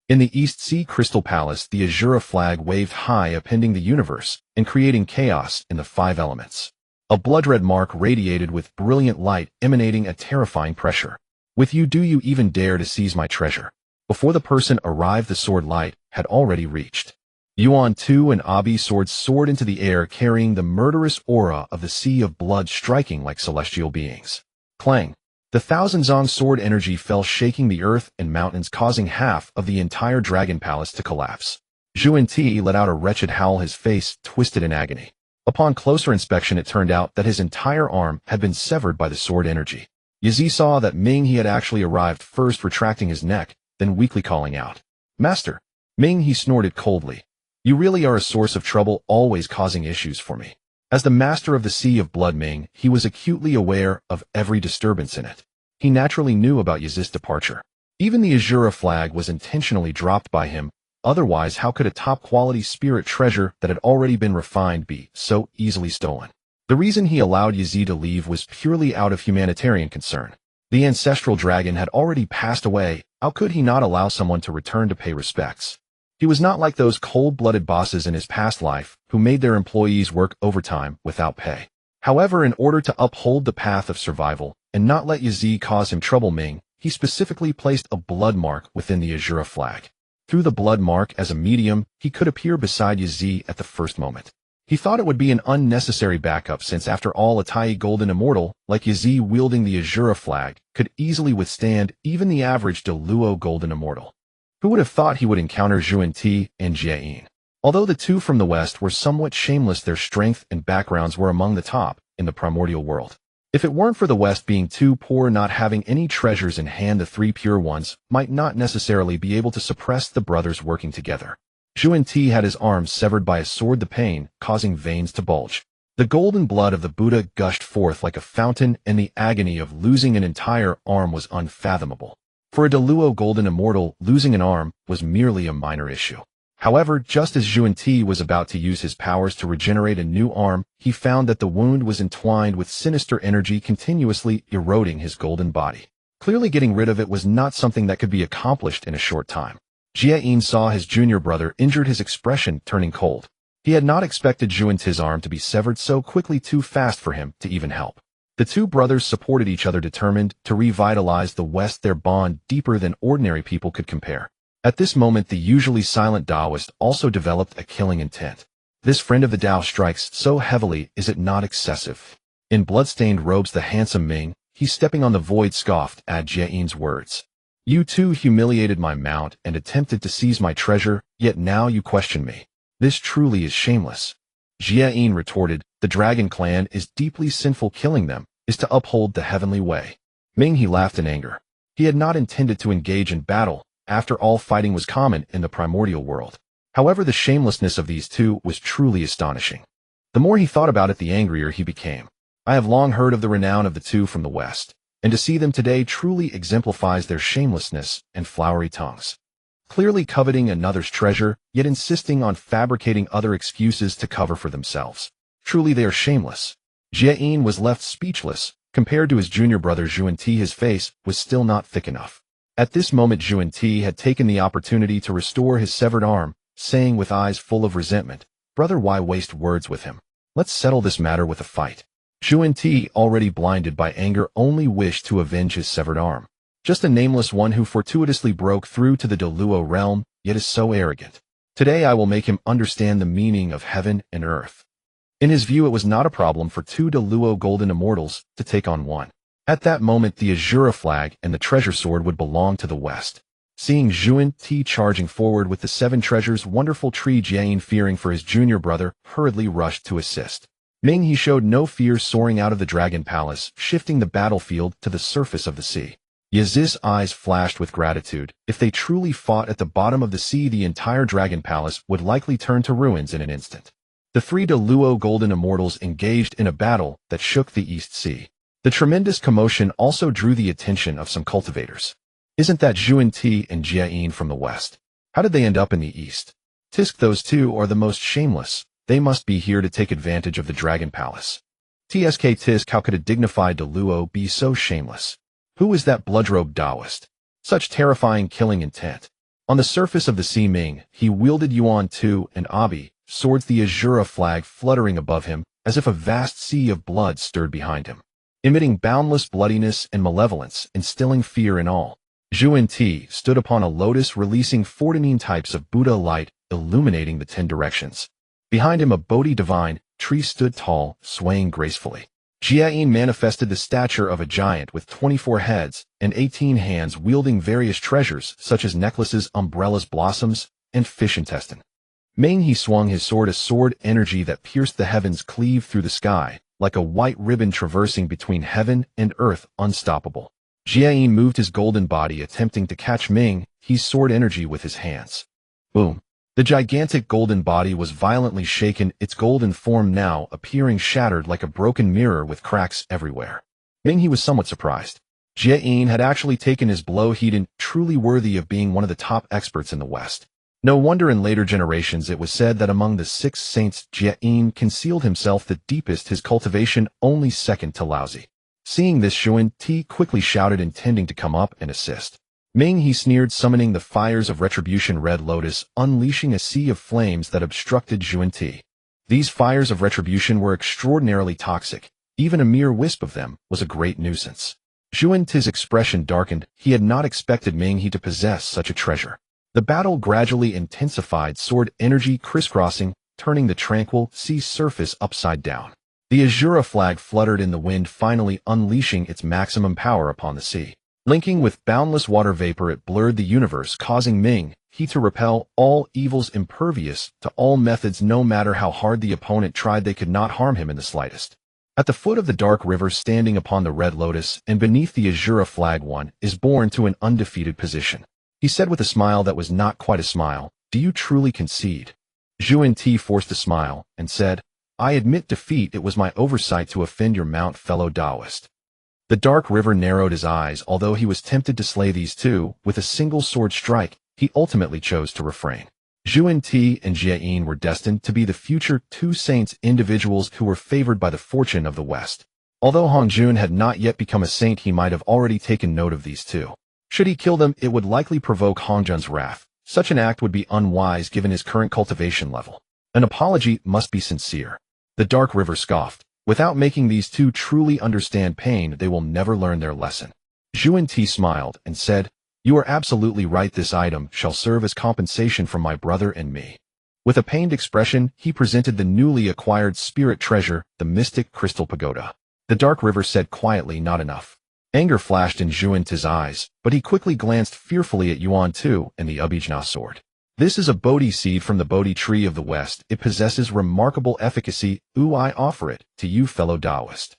In the East Sea Crystal Palace, the Azura flag waved high, upending the universe and creating chaos in the 5 elements. A blood-red mark radiated with brilliant light, emanating a terrifying pressure. "With you, do you even dare to seize my treasure?" Before the person arrived, the sword light had already reached. Yuan 2 and Abi swords soared into the air, carrying the murderous aura of the sea of blood, striking like celestial beings. Clang! The thousand-zong sword energy fell, shaking the earth and mountains, causing half of the entire Dragon Palace to collapse. Zhuan Ti let out a wretched howl, his face twisted in agony. Upon closer inspection, it turned out that his entire arm had been severed by the sword energy. Yizi saw that Ming he had actually arrived first, retracting his neck, then weakly calling out, "Master!" "Ming," he snorted coldly. "You really are a source of trouble, always causing issues for me." As the master of the Sea of Blood Ming, he was acutely aware of every disturbance in it. He naturally knew about Yizi's departure. Even the Azura flag was intentionally dropped by him. Otherwise, how could a top-quality spirit treasure that had already been refined be so easily stolen? The reason he allowed Yizi to leave was purely out of humanitarian concern. The ancestral dragon had already passed away. How could he not allow someone to return to pay respects? He was not like those cold-blooded bosses in his past life who made their employees work overtime without pay. However, in order to uphold the path of survival and not let Yizi cause him trouble, Ming, he specifically placed a blood mark within the Azura flag. Through the blood mark as a medium, he could appear beside Yizi at the first moment. He thought it would be an unnecessary backup since, after all, a Tai Golden Immortal like Yizi wielding the Azura flag could easily withstand even the average Deluo Golden Immortal. Who would have thought he would encounter Zhuan-Ti and Jie-In? Although the two from the west were somewhat shameless, their strength and backgrounds were among the top in the Primordial World. If it weren't for the west being too poor, not having any treasures in hand, the three pure ones might not necessarily be able to suppress the brothers working together. Zhuan-Ti had his arms severed by a sword, the pain causing veins to bulge. The golden blood of the Buddha gushed forth like a fountain, and the agony of losing an entire arm was unfathomable. For a Deluo Golden Immortal, losing an arm was merely a minor issue. However, just as Zhuan-Ti was about to use his powers to regenerate a new arm, he found that the wound was entwined with sinister energy, continuously eroding his golden body. Clearly, getting rid of it was not something that could be accomplished in a short time. Jie-In saw his junior brother injured, his expression turning cold. He had not expected Zhuan-Ti's arm to be severed so quickly, too fast for him to even help. The two brothers supported each other, determined to revitalize the West, their bond deeper than ordinary people could compare. At this moment, the usually silent Taoist also developed a killing intent. This friend of the Tao strikes so heavily, is it not excessive? In bloodstained robes, the handsome Ming, he stepping on the void, scoffed at Jie-In's words. "You too humiliated my mount and attempted to seize my treasure, yet now you question me. This truly is shameless." Jie-In retorted, "The Dragon clan is deeply sinful. Killing them is to uphold the heavenly way." Ming, he laughed in anger. He had not intended to engage in battle. After all, fighting was common in the Primordial World. However, the shamelessness of these two was truly astonishing. The more he thought about it, the angrier he became. I have long heard of the renown of the two from the West, and to see them today truly exemplifies their shamelessness and flowery tongues. Clearly coveting another's treasure, yet insisting on fabricating other excuses to cover for themselves. Truly they are shameless. Jie-In was left speechless. Compared to his junior brother Zhuan-Ti, his face was still not thick enough. At this moment, Zhuan-Ti had taken the opportunity to restore his severed arm, saying with eyes full of resentment, "Brother, why waste words with him? Let's settle this matter with a fight." Zhuan-Ti, already blinded by anger, only wished to avenge his severed arm. Just a nameless one who fortuitously broke through to the Deluo realm, yet is so arrogant. Today I will make him understand the meaning of heaven and earth. In his view, it was not a problem for two Deluo Golden Immortals to take on one. At that moment, the Azura flag and the treasure sword would belong to the West. Seeing Zhuan-Ti charging forward with the 7 treasures, wonderful tree, Jie-In, fearing for his junior brother, hurriedly rushed to assist. Ming, he showed no fear, soaring out of the Dragon Palace, shifting the battlefield to the surface of the sea. Yizi's eyes flashed with gratitude. If they truly fought at the bottom of the sea, the entire Dragon Palace would likely turn to ruins in an instant. The 3 Deluo Golden Immortals engaged in a battle that shook the East Sea. The tremendous commotion also drew the attention of some cultivators. Isn't that Zhuan-Ti and Jie-In from the West? How did they end up in the East? Tisk, those two are the most shameless. They must be here to take advantage of the Dragon Palace. Tsk, Tisk, how could a dignified Deluo be so shameless? Who is that blood-robed Taoist? Such terrifying killing intent. On the surface of the sea, Ming, he wielded Yuan-Tu and Abi, swords, the Azura flag fluttering above him, as if a vast sea of blood stirred behind him, emitting boundless bloodiness and malevolence, instilling fear in all. Zhuan-Ti stood upon a lotus, releasing 14 types of Buddha light, illuminating the 10 directions. Behind him, a Bodhi divine tree stood tall, swaying gracefully. Jie-In manifested the stature of a giant with 24 heads and 18 hands, wielding various treasures such as necklaces, umbrellas, blossoms, and fish intestine. Ming he swung his sword, a sword energy that pierced the heavens, cleaved through the sky, like a white ribbon traversing between heaven and earth, unstoppable. Jiayin moved his golden body, attempting to catch Ming he's sword energy with his hands. Boom. The gigantic golden body was violently shaken, its golden form now appearing shattered like a broken mirror with cracks everywhere. Ming he was somewhat surprised. Jiayin had actually taken his blow, he'd truly worthy of being one of the top experts in the West. No wonder in later generations it was said that among the 6 saints Jiayin concealed himself the deepest, his cultivation only second to Laozi. Seeing this, Xuan Ti quickly shouted, intending to come up and assist. Ming he sneered, summoning the fires of retribution, Red Lotus, unleashing a sea of flames that obstructed Xuan Ti. These fires of retribution were extraordinarily toxic. Even a mere wisp of them was a great nuisance. Xuan Ti's expression darkened. He had not expected Ming he to possess such a treasure. The battle gradually intensified, sword energy crisscrossing, turning the tranquil sea surface upside down. The Azura flag fluttered in the wind, finally unleashing its maximum power upon the sea. Linking with boundless water vapor, it blurred the universe, causing Ming he to repel all evils, impervious to all methods. No matter how hard the opponent tried, they could not harm him in the slightest. At the foot of the dark river, standing upon the Red Lotus and beneath the Azura flag, one is born to an undefeated position. He said with a smile that was not quite a smile, "Do you truly concede?" Xuan Ti forced a smile and said, "I admit defeat. It was my oversight to offend your mount, fellow Taoist." The dark river narrowed his eyes. Although he was tempted to slay these two with a single sword strike, he ultimately chose to refrain. Xuan Ti and Jiayin were destined to be the future 2 saints, individuals who were favored by the fortune of the West. Although Hongjun had not yet become a saint, he might have already taken note of these two. Should he kill them, it would likely provoke Hongjun's wrath. Such an act would be unwise given his current cultivation level. An apology must be sincere. The Dark River scoffed. Without making these two truly understand pain, they will never learn their lesson. Xuan Ti smiled and said, "You are absolutely right. This item shall serve as compensation from my brother and me." With a pained expression, he presented the newly acquired spirit treasure, the mystic crystal pagoda. The Dark River said quietly, "Not enough." Anger flashed in Xuan Ti's eyes, but he quickly glanced fearfully at Yuan Tu and the Ubijna sword. "This is a Bodhi seed from the Bodhi tree of the West. It possesses remarkable efficacy. I offer it to you, fellow Taoist."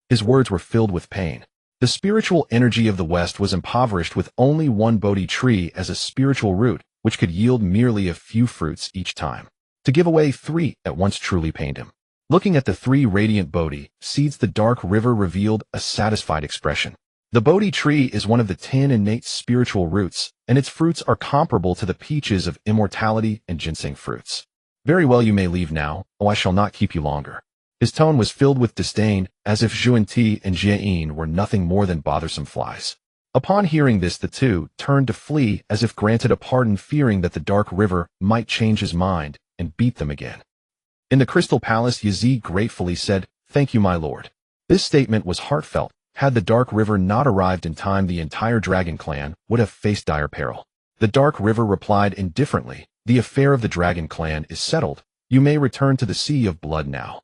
His words were filled with pain. The spiritual energy of the West was impoverished with only one Bodhi tree as a spiritual root, which could yield merely a few fruits each time. To give away 3 at once truly pained him. Looking at the 3 radiant Bodhi seeds, the Dark River revealed a satisfied expression. The Bodhi tree is one of the 10 innate spiritual roots, and its fruits are comparable to the peaches of immortality and ginseng fruits. "Very well, you may leave now. Oh, I shall not keep you longer." His tone was filled with disdain, as if Xuan Ti and Jiayin were nothing more than bothersome flies. Upon hearing this, the two turned to flee as if granted a pardon, fearing that the Dark River might change his mind and beat them again. In the Crystal Palace, Yazid gratefully said, "Thank you, my lord." This statement was heartfelt. Had the Dark River not arrived in time, the entire Dragon clan would have faced dire peril. The Dark River replied indifferently, "The affair of the Dragon clan is settled. You may return to the Sea of Blood now."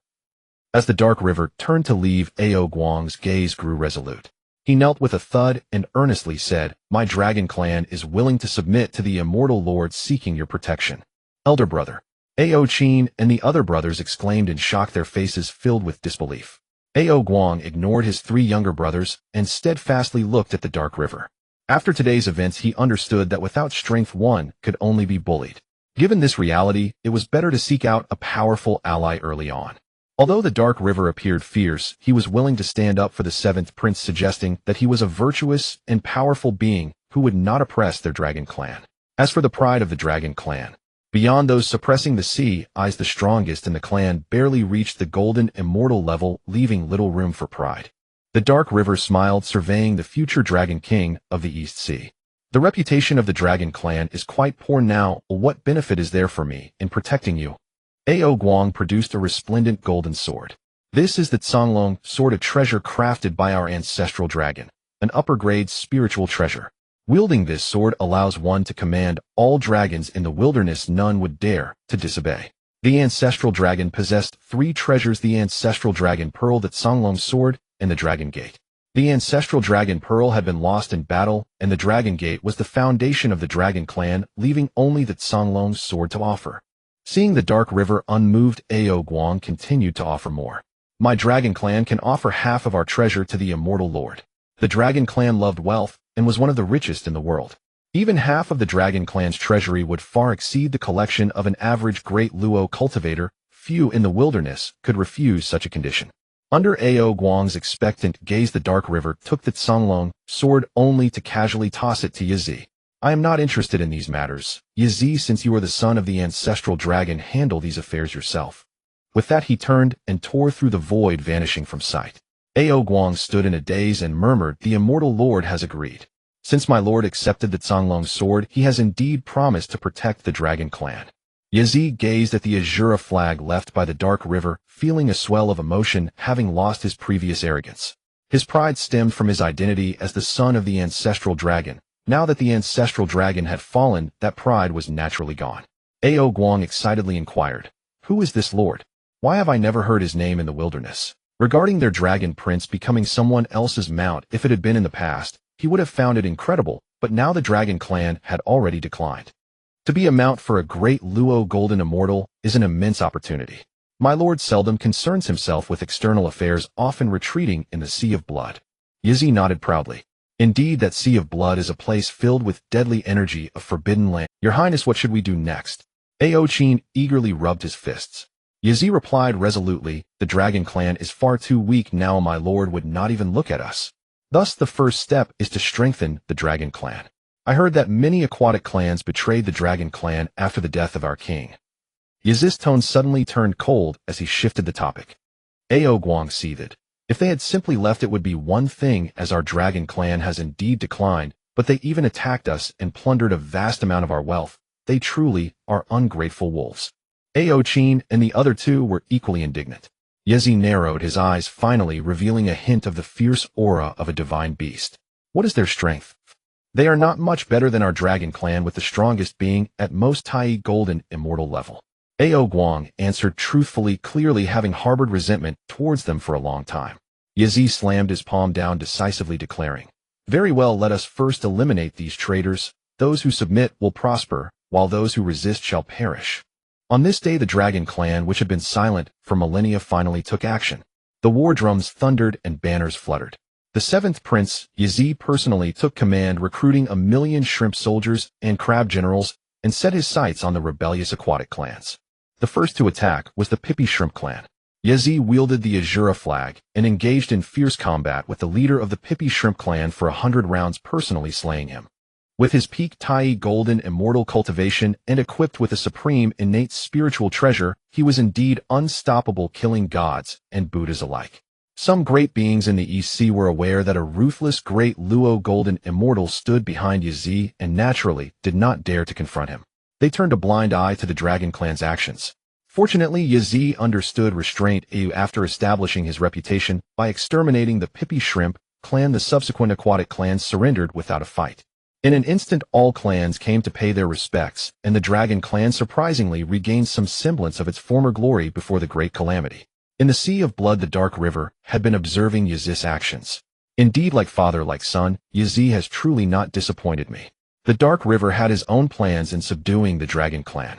As the Dark River turned to leave, Ao Guang's gaze grew resolute. He knelt with a thud and earnestly said, "My Dragon clan is willing to submit to the immortal lord seeking your protection." "Elder brother." Ao Qin and the other brothers exclaimed in shock, their faces filled with disbelief. Ao Guang ignored his 3 younger brothers and steadfastly looked at the Dark River. After today's events, he understood that without strength one could only be bullied. Given this reality, it was better to seek out a powerful ally early on. Although the Dark River appeared fierce, he was willing to stand up for the 7th prince, suggesting that he was a virtuous and powerful being who would not oppress their Dragon clan. As for the pride of the Dragon clan, beyond those suppressing the sea, the strongest in the clan barely reached the golden immortal level, leaving little room for pride. The Dark River smiled, surveying the future Dragon King of the East Sea. "The reputation of the Dragon clan is quite poor now. What benefit is there for me in protecting you?" Ao Guang produced a resplendent golden sword. "This is the Songlong sword, a treasure crafted by our ancestral dragon, an upper-grade spiritual treasure. Wielding this sword allows one to command all dragons in the wilderness. None would dare to disobey." The ancestral dragon possessed 3 treasures: the ancestral dragon pearl, the Songlong sword, and the Dragon Gate. The ancestral dragon pearl had been lost in battle, and the Dragon Gate was the foundation of the Dragon clan, leaving only the Songlong sword to offer. Seeing the dark river unmoved, Ao Guang continued to offer more. My dragon clan can offer half of our treasure to the immortal lord. The dragon clan loved wealth and was one of the richest in the world. Even half of the dragon clan's treasury would far exceed the collection of an average great Luo cultivator. Few in the wilderness could refuse such a condition. Under Ao Guang's expectant gaze, the dark river took the Canglong sword only to casually toss it to Yizi. I am not interested in these matters. Yizi, since you are the son of the ancestral dragon, handle these affairs yourself. With that he turned and tore through the void, vanishing from sight. Ao Guang stood in a daze and murmured, the immortal lord has agreed. Since my lord accepted the Canglong sword, he has indeed promised to protect the dragon clan. Yizi gazed at the azure flag left by the dark river, feeling a swell of emotion, having lost his previous arrogance. His pride stemmed from his identity as the son of the ancestral dragon. Now that the ancestral dragon had fallen, that pride was naturally gone. Ao Guang excitedly inquired, who is this lord? Why have I never heard his name in the wilderness? Regarding their dragon prince becoming someone else's mount, if it had been in the past, he would have found it incredible, but now the dragon clan had already declined. To be a mount for a great Luo golden immortal is an immense opportunity. My lord seldom concerns himself with external affairs, often retreating in the sea of blood. Yizi nodded proudly. Indeed, that sea of blood is a place filled with deadly energy of forbidden land. Your Highness, what should we do next? Ao Qin eagerly rubbed his fists. Yizi replied resolutely, the dragon clan is far too weak now. My lord would not even look at us. Thus the first step is to strengthen the dragon clan. I heard that many aquatic clans betrayed the dragon clan after the death of our king. Yizi's tone suddenly turned cold as he shifted the topic. Ao Guang seethed. If they had simply left, it would be one thing, as our dragon clan has indeed declined, but they even attacked us and plundered a vast amount of our wealth. They truly are ungrateful wolves. Ao Qin and the other two were equally indignant. Yizi narrowed his eyes, finally revealing a hint of the fierce aura of a divine beast. What is their strength? They are not much better than our dragon clan, with the strongest being at most Tai golden immortal level. Ao Guang answered truthfully, clearly having harbored resentment towards them for a long time. Yizi slammed his palm down decisively, declaring, very well, let us first eliminate these traitors. Those who submit will prosper, while those who resist shall perish. On this day, the dragon clan, which had been silent for millennia, finally took action. The war drums thundered and banners fluttered. The seventh prince, Yizi, personally took command, recruiting 1 million shrimp soldiers and crab generals, and set his sights on the rebellious aquatic clans. The first to attack was the Pippy Shrimp clan. Yizi wielded the azure flag and engaged in fierce combat with the leader of the Pippy Shrimp clan for 100 rounds, personally slaying him. With his peak Tai golden immortal cultivation and equipped with a supreme innate spiritual treasure, he was indeed unstoppable, killing gods and Buddhas alike. Some great beings in the East Sea were aware that a ruthless great Luo golden immortal stood behind Yizi and naturally did not dare to confront him. They turned a blind eye to the dragon clan's actions. Fortunately, Yizi understood restraint after establishing his reputation by exterminating the Pippy Shrimp clan. The subsequent aquatic clans surrendered without a fight. In an instant, all clans came to pay their respects, and the dragon clan surprisingly regained some semblance of its former glory before the great calamity. In the sea of blood, the dark river had been observing Yizi's actions. Indeed, like father, like son, Yizi has truly not disappointed me. The dark river had his own plans in subduing the dragon clan.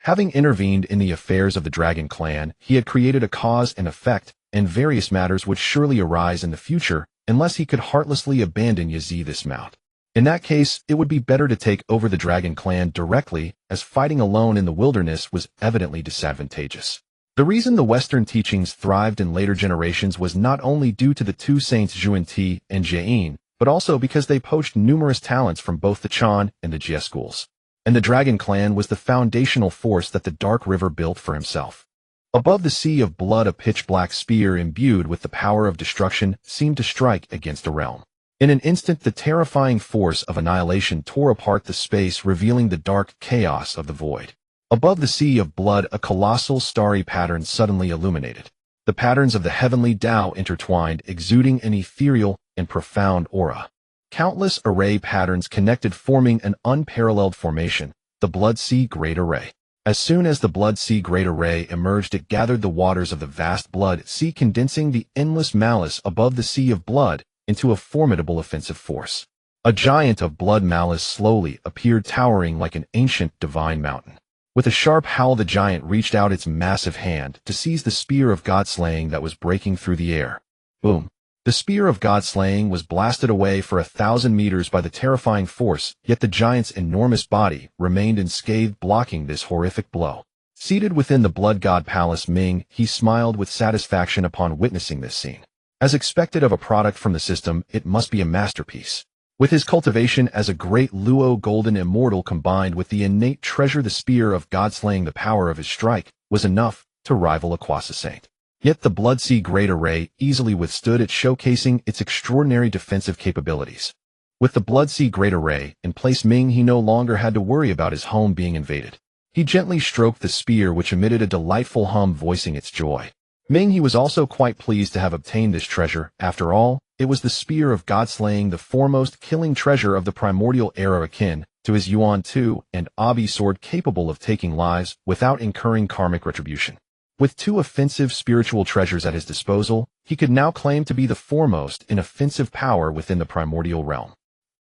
Having intervened in the affairs of the dragon clan, he had created a cause and effect, and various matters would surely arise in the future unless he could heartlessly abandon Yizi this mount. In that case, it would be better to take over the dragon clan directly, as fighting alone in the wilderness was evidently disadvantageous. The reason the Western teachings thrived in later generations was not only due to the two saints Zhuan-Ti and Jie-In, but also because they poached numerous talents from both the Chan and the Jie schools. And the dragon clan was the foundational force that the dark river built for himself. Above the sea of blood, a pitch-black spear imbued with the power of destruction seemed to strike against a realm. In an instant, the terrifying force of annihilation tore apart the space, revealing the dark chaos of the void. Above the sea of blood, a colossal starry pattern suddenly illuminated. The patterns of the heavenly Tao intertwined, exuding an ethereal and profound aura. Countless array patterns connected, forming an unparalleled formation, the Blood Sea Great Array. As soon as the Blood Sea Great Array emerged, it gathered the waters of the vast Blood Sea, condensing the endless malice above the sea of blood into a formidable offensive force. A giant of blood malice slowly appeared, towering like an ancient divine mountain. With a sharp howl, the giant reached out its massive hand to seize the spear of god-slaying that was breaking through the air. Boom! The spear of god-slaying was blasted away for 1,000 meters by the terrifying force, yet the giant's enormous body remained unscathed, blocking this horrific blow. Seated within the blood god palace Ming, he smiled with satisfaction upon witnessing this scene. As expected of a product from the system, it must be a masterpiece. With his cultivation as a great Luo golden immortal combined with the innate treasure, the spear of god-slaying, the power of his strike was enough to rival a Quasa Saint. Yet the Blood Sea Great Array easily withstood it, showcasing its extraordinary defensive capabilities. With the Blood Sea Great Array in place, Ming he no longer had to worry about his home being invaded. He gently stroked the spear, which emitted a delightful hum voicing its joy. Ming he was also quite pleased to have obtained this treasure. After all, it was the spear of god-slaying, the foremost killing treasure of the primordial era, akin to his Yuan II and Abi sword, capable of taking lives without incurring karmic retribution. With two offensive spiritual treasures at his disposal, he could now claim to be the foremost in offensive power within the primordial realm.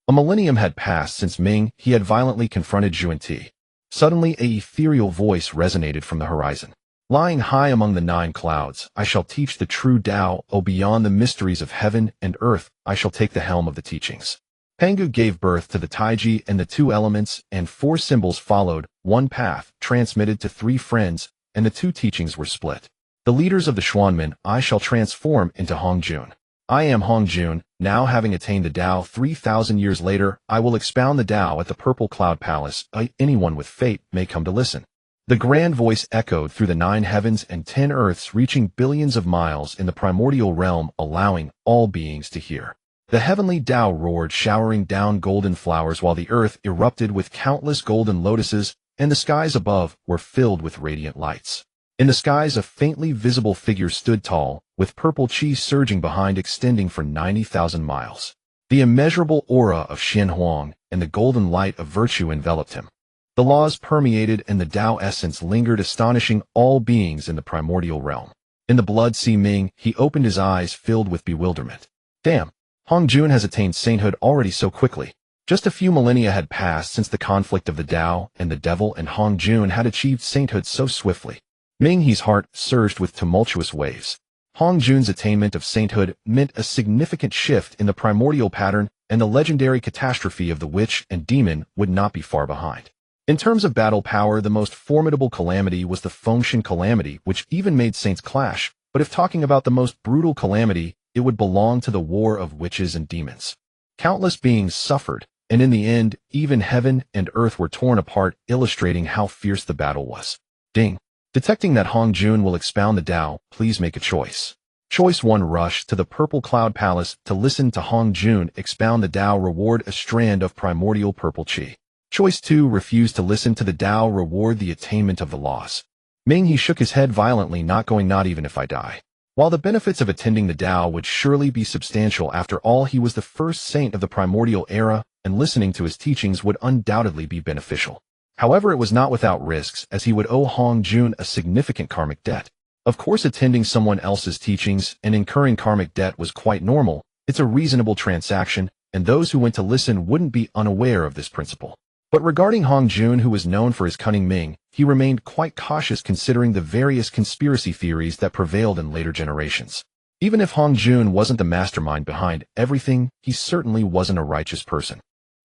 A millennium had passed since Ming he had violently confronted Zhuan. Suddenly, a ethereal voice resonated from the horizon. Lying high among the 9 clouds, I shall teach the true Tao. O beyond the mysteries of heaven and earth, I shall take the helm of the teachings. Pangu gave birth to the Taiji, and the 2 elements and 4 symbols followed. 1 path transmitted to 3 friends, and the 2 teachings were split. The leaders of the Xuanmen I shall transform into Hongjun. I am Hongjun, now having attained the Tao. 3,000 years later, I will expound the Tao at the Purple Cloud Palace. Anyone with fate may come to listen. The grand voice echoed through the 9 heavens and 10 earths, reaching billions of miles in the primordial realm, allowing all beings to hear. The heavenly Tao roared, showering down golden flowers, while the earth erupted with countless golden lotuses, and the skies above were filled with radiant lights. In the skies, a faintly visible figure stood tall, with purple chi surging behind, extending for 90,000 miles. The immeasurable aura of Shen Huang and the golden light of virtue enveloped him. The laws permeated and the Tao essence lingered, astonishing all beings in the primordial realm. In the Blood Sea Ming, he opened his eyes filled with bewilderment. Damn, Hongjun has attained sainthood already so quickly. Just a few millennia had passed since the conflict of the Tao and the devil, and Hongjun had achieved sainthood so swiftly. Ming he's heart surged with tumultuous waves. Hongjun's attainment of sainthood meant a significant shift in the primordial pattern, and the legendary catastrophe of the witch and demon would not be far behind. In terms of battle power, the most formidable calamity was the Fengshen calamity, which even made saints clash, but if talking about the most brutal calamity, it would belong to the war of witches and demons. Countless beings suffered, and in the end, even heaven and earth were torn apart, illustrating how fierce the battle was. Ding. Detecting that Hongjun will expound the Tao, please make a choice. Choice 1. Rush to the Purple Cloud Palace to listen to Hongjun expound the Tao. Reward a strand of primordial purple chi. Choice 2. Refuse to listen to the Tao. Reward the attainment of the laws. Ming he shook his head violently, not going, not even if I die. While the benefits of attending the Tao would surely be substantial, after all he was the first saint of the primordial era, and listening to his teachings would undoubtedly be beneficial. However, it was not without risks, as he would owe Hongjun a significant karmic debt. Of course, attending someone else's teachings and incurring karmic debt was quite normal. It's a reasonable transaction, and those who went to listen wouldn't be unaware of this principle. But regarding Hongjun, who was known for his cunning Ming, he remained quite cautious, considering the various conspiracy theories that prevailed in later generations. Even if Hongjun wasn't the mastermind behind everything, he certainly wasn't a righteous person.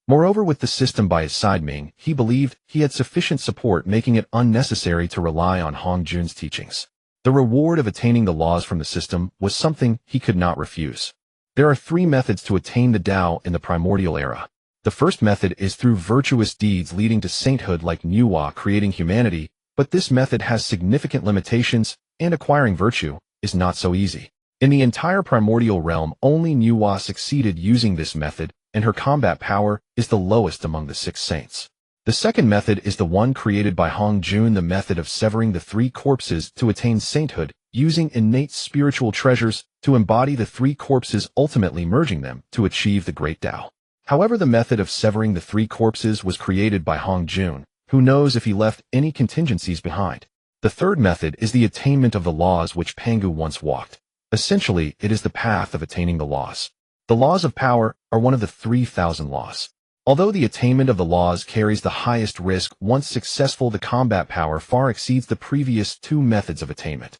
Moreover, with the system by his side, Ming, he believed he had sufficient support, making it unnecessary to rely on Hongjun's teachings. The reward of attaining the laws from the system was something he could not refuse. There are 3 methods to attain the Tao in the primordial era. The first method is through virtuous deeds leading to sainthood, like Nuwa creating humanity, but this method has significant limitations, and acquiring virtue is not so easy. In the entire primordial realm, only Nuwa succeeded using this method, and her combat power is the lowest among the 6 saints. The second method is the one created by Hongjun, the method of severing the 3 corpses to attain sainthood, using innate spiritual treasures to embody the 3 corpses, ultimately merging them to achieve the great Tao. However, the method of severing the 3 corpses was created by Hongjun. Who knows if he left any contingencies behind? The third method is the attainment of the laws which Pangu once walked. Essentially, it is the path of attaining the laws. The laws of power are one of the 3,000 laws. Although the attainment of the laws carries the highest risk, once successful, the combat power far exceeds the previous two methods of attainment.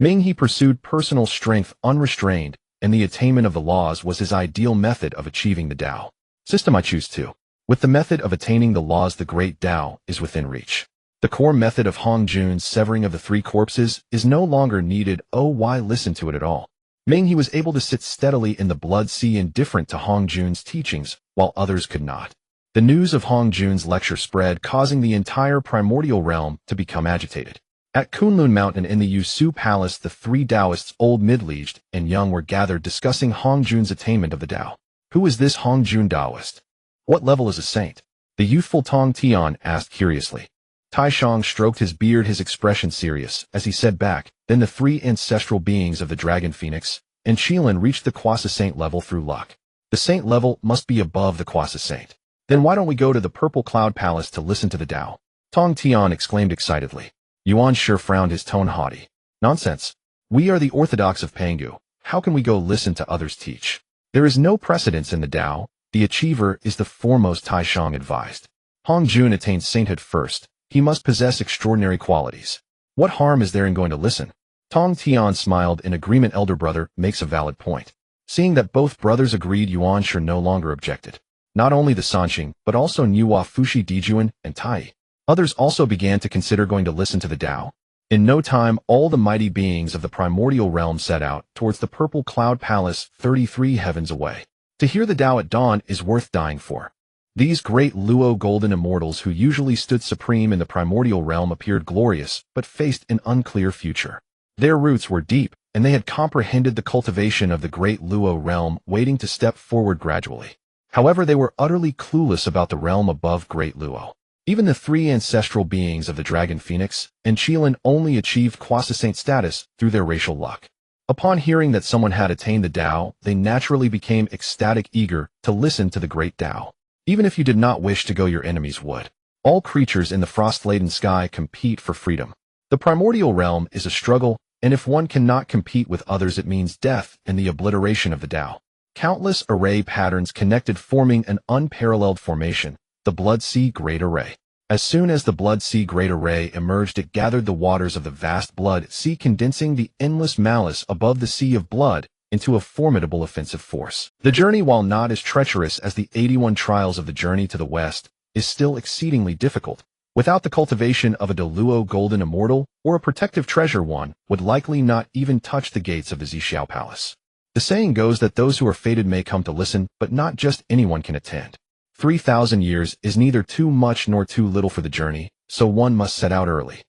Ming he pursued personal strength unrestrained, and the attainment of the laws was his ideal method of achieving the Tao. System I choose to. With the method of attaining the laws, the great Tao is within reach. The core method of Hong Jun's severing of the three corpses is no longer needed. Oh, why listen to it at all? Ming he was able to sit steadily in the blood sea, indifferent to Hong Jun's teachings, while others could not. The news of Hong Jun's lecture spread, causing the entire primordial realm to become agitated. At Kunlun Mountain in the Zixiao Palace, the three Taoists, old, middle-aged, and young, were gathered discussing Hong Jun's attainment of the Tao. Who is this Hong Jun Taoist? What level is a saint? The youthful Tong Tian asked curiously. Tai Shang stroked his beard, his expression serious, as he said back, then the three ancestral beings of the Dragon Phoenix and Qilin reached the Quasi Saint level through luck. The saint level must be above the Quasi Saint. Then why don't we go to the Purple Cloud Palace to listen to the Tao? Tong Tian exclaimed excitedly. Yuan sure frowned, his tone haughty. Nonsense. We are the orthodox of Pangu. How can we go listen to others teach? There is no precedence in the Tao. The achiever is the foremost, Tai Shang advised. Hong Jun attained sainthood first. He must possess extraordinary qualities. What harm is there in going to listen? Tong Tian smiled in agreement. Elder brother makes a valid point. Seeing that both brothers agreed, Yuan Shi no longer objected. Not only the Sanqing, but also Nuwa Fushi Dijuan and Tai. Others also began to consider going to listen to the Tao. In no time, all the mighty beings of the primordial realm set out towards the Purple Cloud Palace, 33 heavens away. To hear the Tao at dawn is worth dying for. These great Luo golden immortals who usually stood supreme in the primordial realm appeared glorious, but faced an unclear future. Their roots were deep, and they had comprehended the cultivation of the great Luo realm, waiting to step forward gradually. However, they were utterly clueless about the realm above great Luo. Even the three ancestral beings of the Dragon Phoenix and Qilin only achieved quasi-saint status through their racial luck. Upon hearing that someone had attained the Tao, they naturally became ecstatic, eager to listen to the great Tao. Even if you did not wish to go, your enemies would. All creatures in the frost-laden sky compete for freedom. The primordial realm is a struggle, and if one cannot compete with others, it means death and the obliteration of the Tao. Countless array patterns connected, forming an unparalleled formation, the Blood Sea Great Array. As soon as the Blood Sea Great Array emerged, it gathered the waters of the vast Blood Sea, condensing the endless malice above the Sea of Blood into a formidable offensive force. The journey, while not as treacherous as the 81 trials of the journey to the west, is still exceedingly difficult. Without the cultivation of a Deluo golden immortal or a protective treasure, one would likely not even touch the gates of the Zixiao Palace. The saying goes that those who are fated may come to listen, but not just anyone can attend. 3,000 years is neither too much nor too little for the journey, so one must set out early.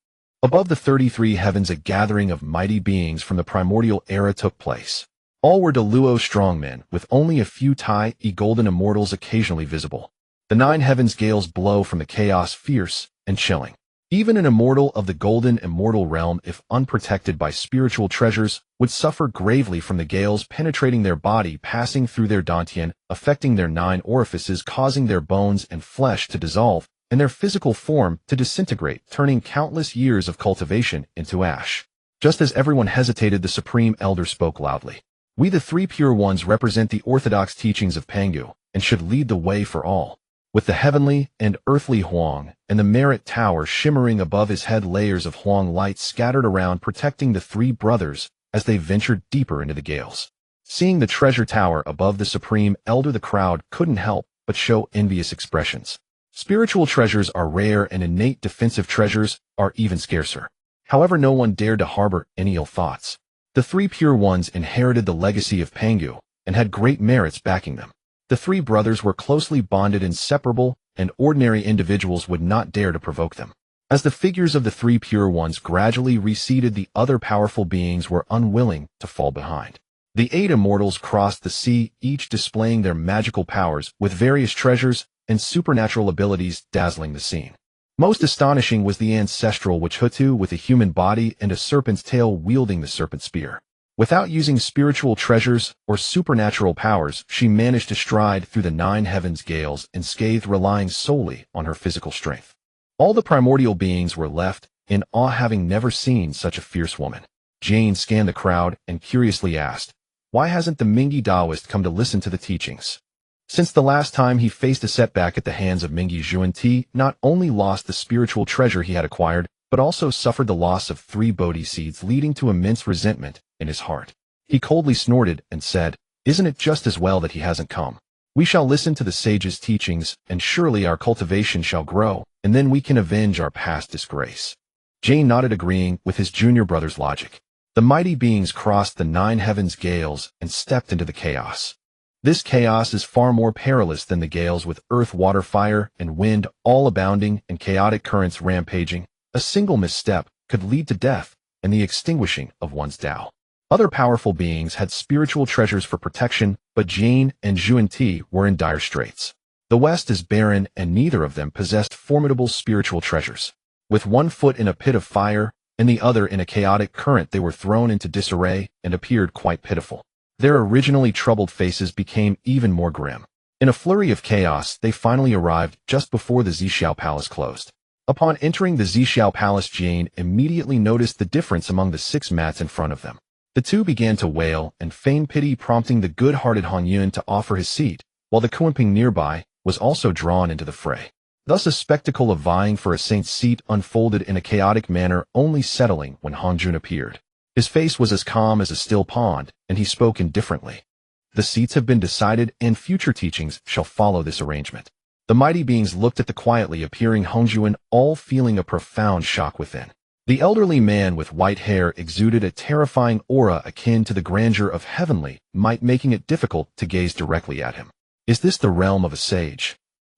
Above the 33 heavens, a gathering of mighty beings from the primordial era took place. All were Deluo strongmen, with only a few Tai golden immortals occasionally visible. The 9 heavens gales blow from the chaos, fierce and chilling. Even an immortal of the golden immortal realm, if unprotected by spiritual treasures, would suffer gravely from the gales penetrating their body, passing through their dantian, affecting their 9 orifices, causing their bones and flesh to dissolve, and their physical form to disintegrate, turning countless years of cultivation into ash. Just as everyone hesitated, the Supreme Elder spoke loudly. We, the 3 pure ones, represent the orthodox teachings of Pangu, and should lead the way for all. With the heavenly and earthly Huang and the Merit Tower shimmering above his head, layers of Huang light scattered around, protecting the 3 brothers as they ventured deeper into the gales. Seeing the treasure tower above the Supreme Elder, the crowd couldn't help but show envious expressions. Spiritual treasures are rare, and innate defensive treasures are even scarcer. However, no one dared to harbor any ill thoughts. The 3 pure ones inherited the legacy of Pangu and had great merits backing them. The 3 brothers were closely bonded, inseparable, and ordinary individuals would not dare to provoke them. As the figures of the 3 pure ones gradually receded, the other powerful beings were unwilling to fall behind. The 8 immortals crossed the sea, each displaying their magical powers with various treasures and supernatural abilities, dazzling the scene. Most astonishing was the ancestral witch Hutu, with a human body and a serpent's tail, wielding the serpent spear. Without using spiritual treasures or supernatural powers, she managed to stride through the 9 heavens gales unscathed, relying solely on her physical strength. All the primordial beings were left in awe, having never seen such a fierce woman. Jane scanned the crowd and curiously asked, "Why hasn't the Mingi Taoist come to listen to the teachings?" Since the last time he faced a setback at the hands of Mingyi Zhuan, not only lost the spiritual treasure he had acquired, but also suffered the loss of 3 Bodhi seeds, leading to immense resentment in his heart. He coldly snorted and said, "Isn't it just as well that he hasn't come? We shall listen to the sage's teachings, and surely our cultivation shall grow, and then we can avenge our past disgrace." Jane nodded, agreeing with his junior brother's logic. The mighty beings crossed the 9 heavens gales and stepped into the chaos. This chaos is far more perilous than the gales, with earth, water, fire, and wind all abounding and chaotic currents rampaging. A single misstep could lead to death and the extinguishing of one's Tao. Other powerful beings had spiritual treasures for protection, but Jane and Zhuan were in dire straits. The West is barren, and neither of them possessed formidable spiritual treasures. With one foot in a pit of fire and the other in a chaotic current, they were thrown into disarray and appeared quite pitiful. Their originally troubled faces became even more grim. In a flurry of chaos, they finally arrived just before the Zixiao Palace closed. Upon entering the Zixiao Palace, Jane immediately noticed the difference among the 6 mats in front of them. The 2 began to wail and feign pity, prompting the good-hearted Han Yun to offer his seat, while the Kunping nearby was also drawn into the fray. Thus a spectacle of vying for a saint's seat unfolded in a chaotic manner, only settling when Han Jun appeared. His face was as calm as a still pond, and he spoke indifferently. "The seats have been decided, and future teachings shall follow this arrangement." The mighty beings looked at the quietly appearing Hongjuan, all feeling a profound shock within. The elderly man with white hair exuded a terrifying aura akin to the grandeur of heavenly might, making it difficult to gaze directly at him. Is this the realm of a sage?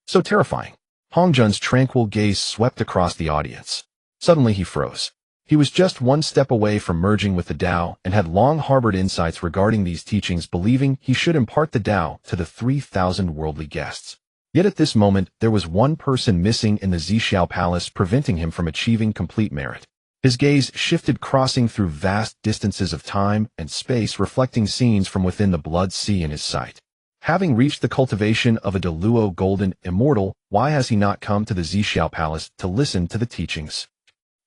So terrifying. Hongjun's tranquil gaze swept across the audience. Suddenly he froze. He was just one step away from merging with the Tao and had long harbored insights regarding these teachings, believing he should impart the Tao to the 3,000 worldly guests. Yet at this moment, there was one person missing in the Zixiao Palace, preventing him from achieving complete merit. His gaze shifted, crossing through vast distances of time and space, reflecting scenes from within the blood sea in his sight. Having reached the cultivation of a Deluo golden immortal, why has he not come to the Zixiao Palace to listen to the teachings?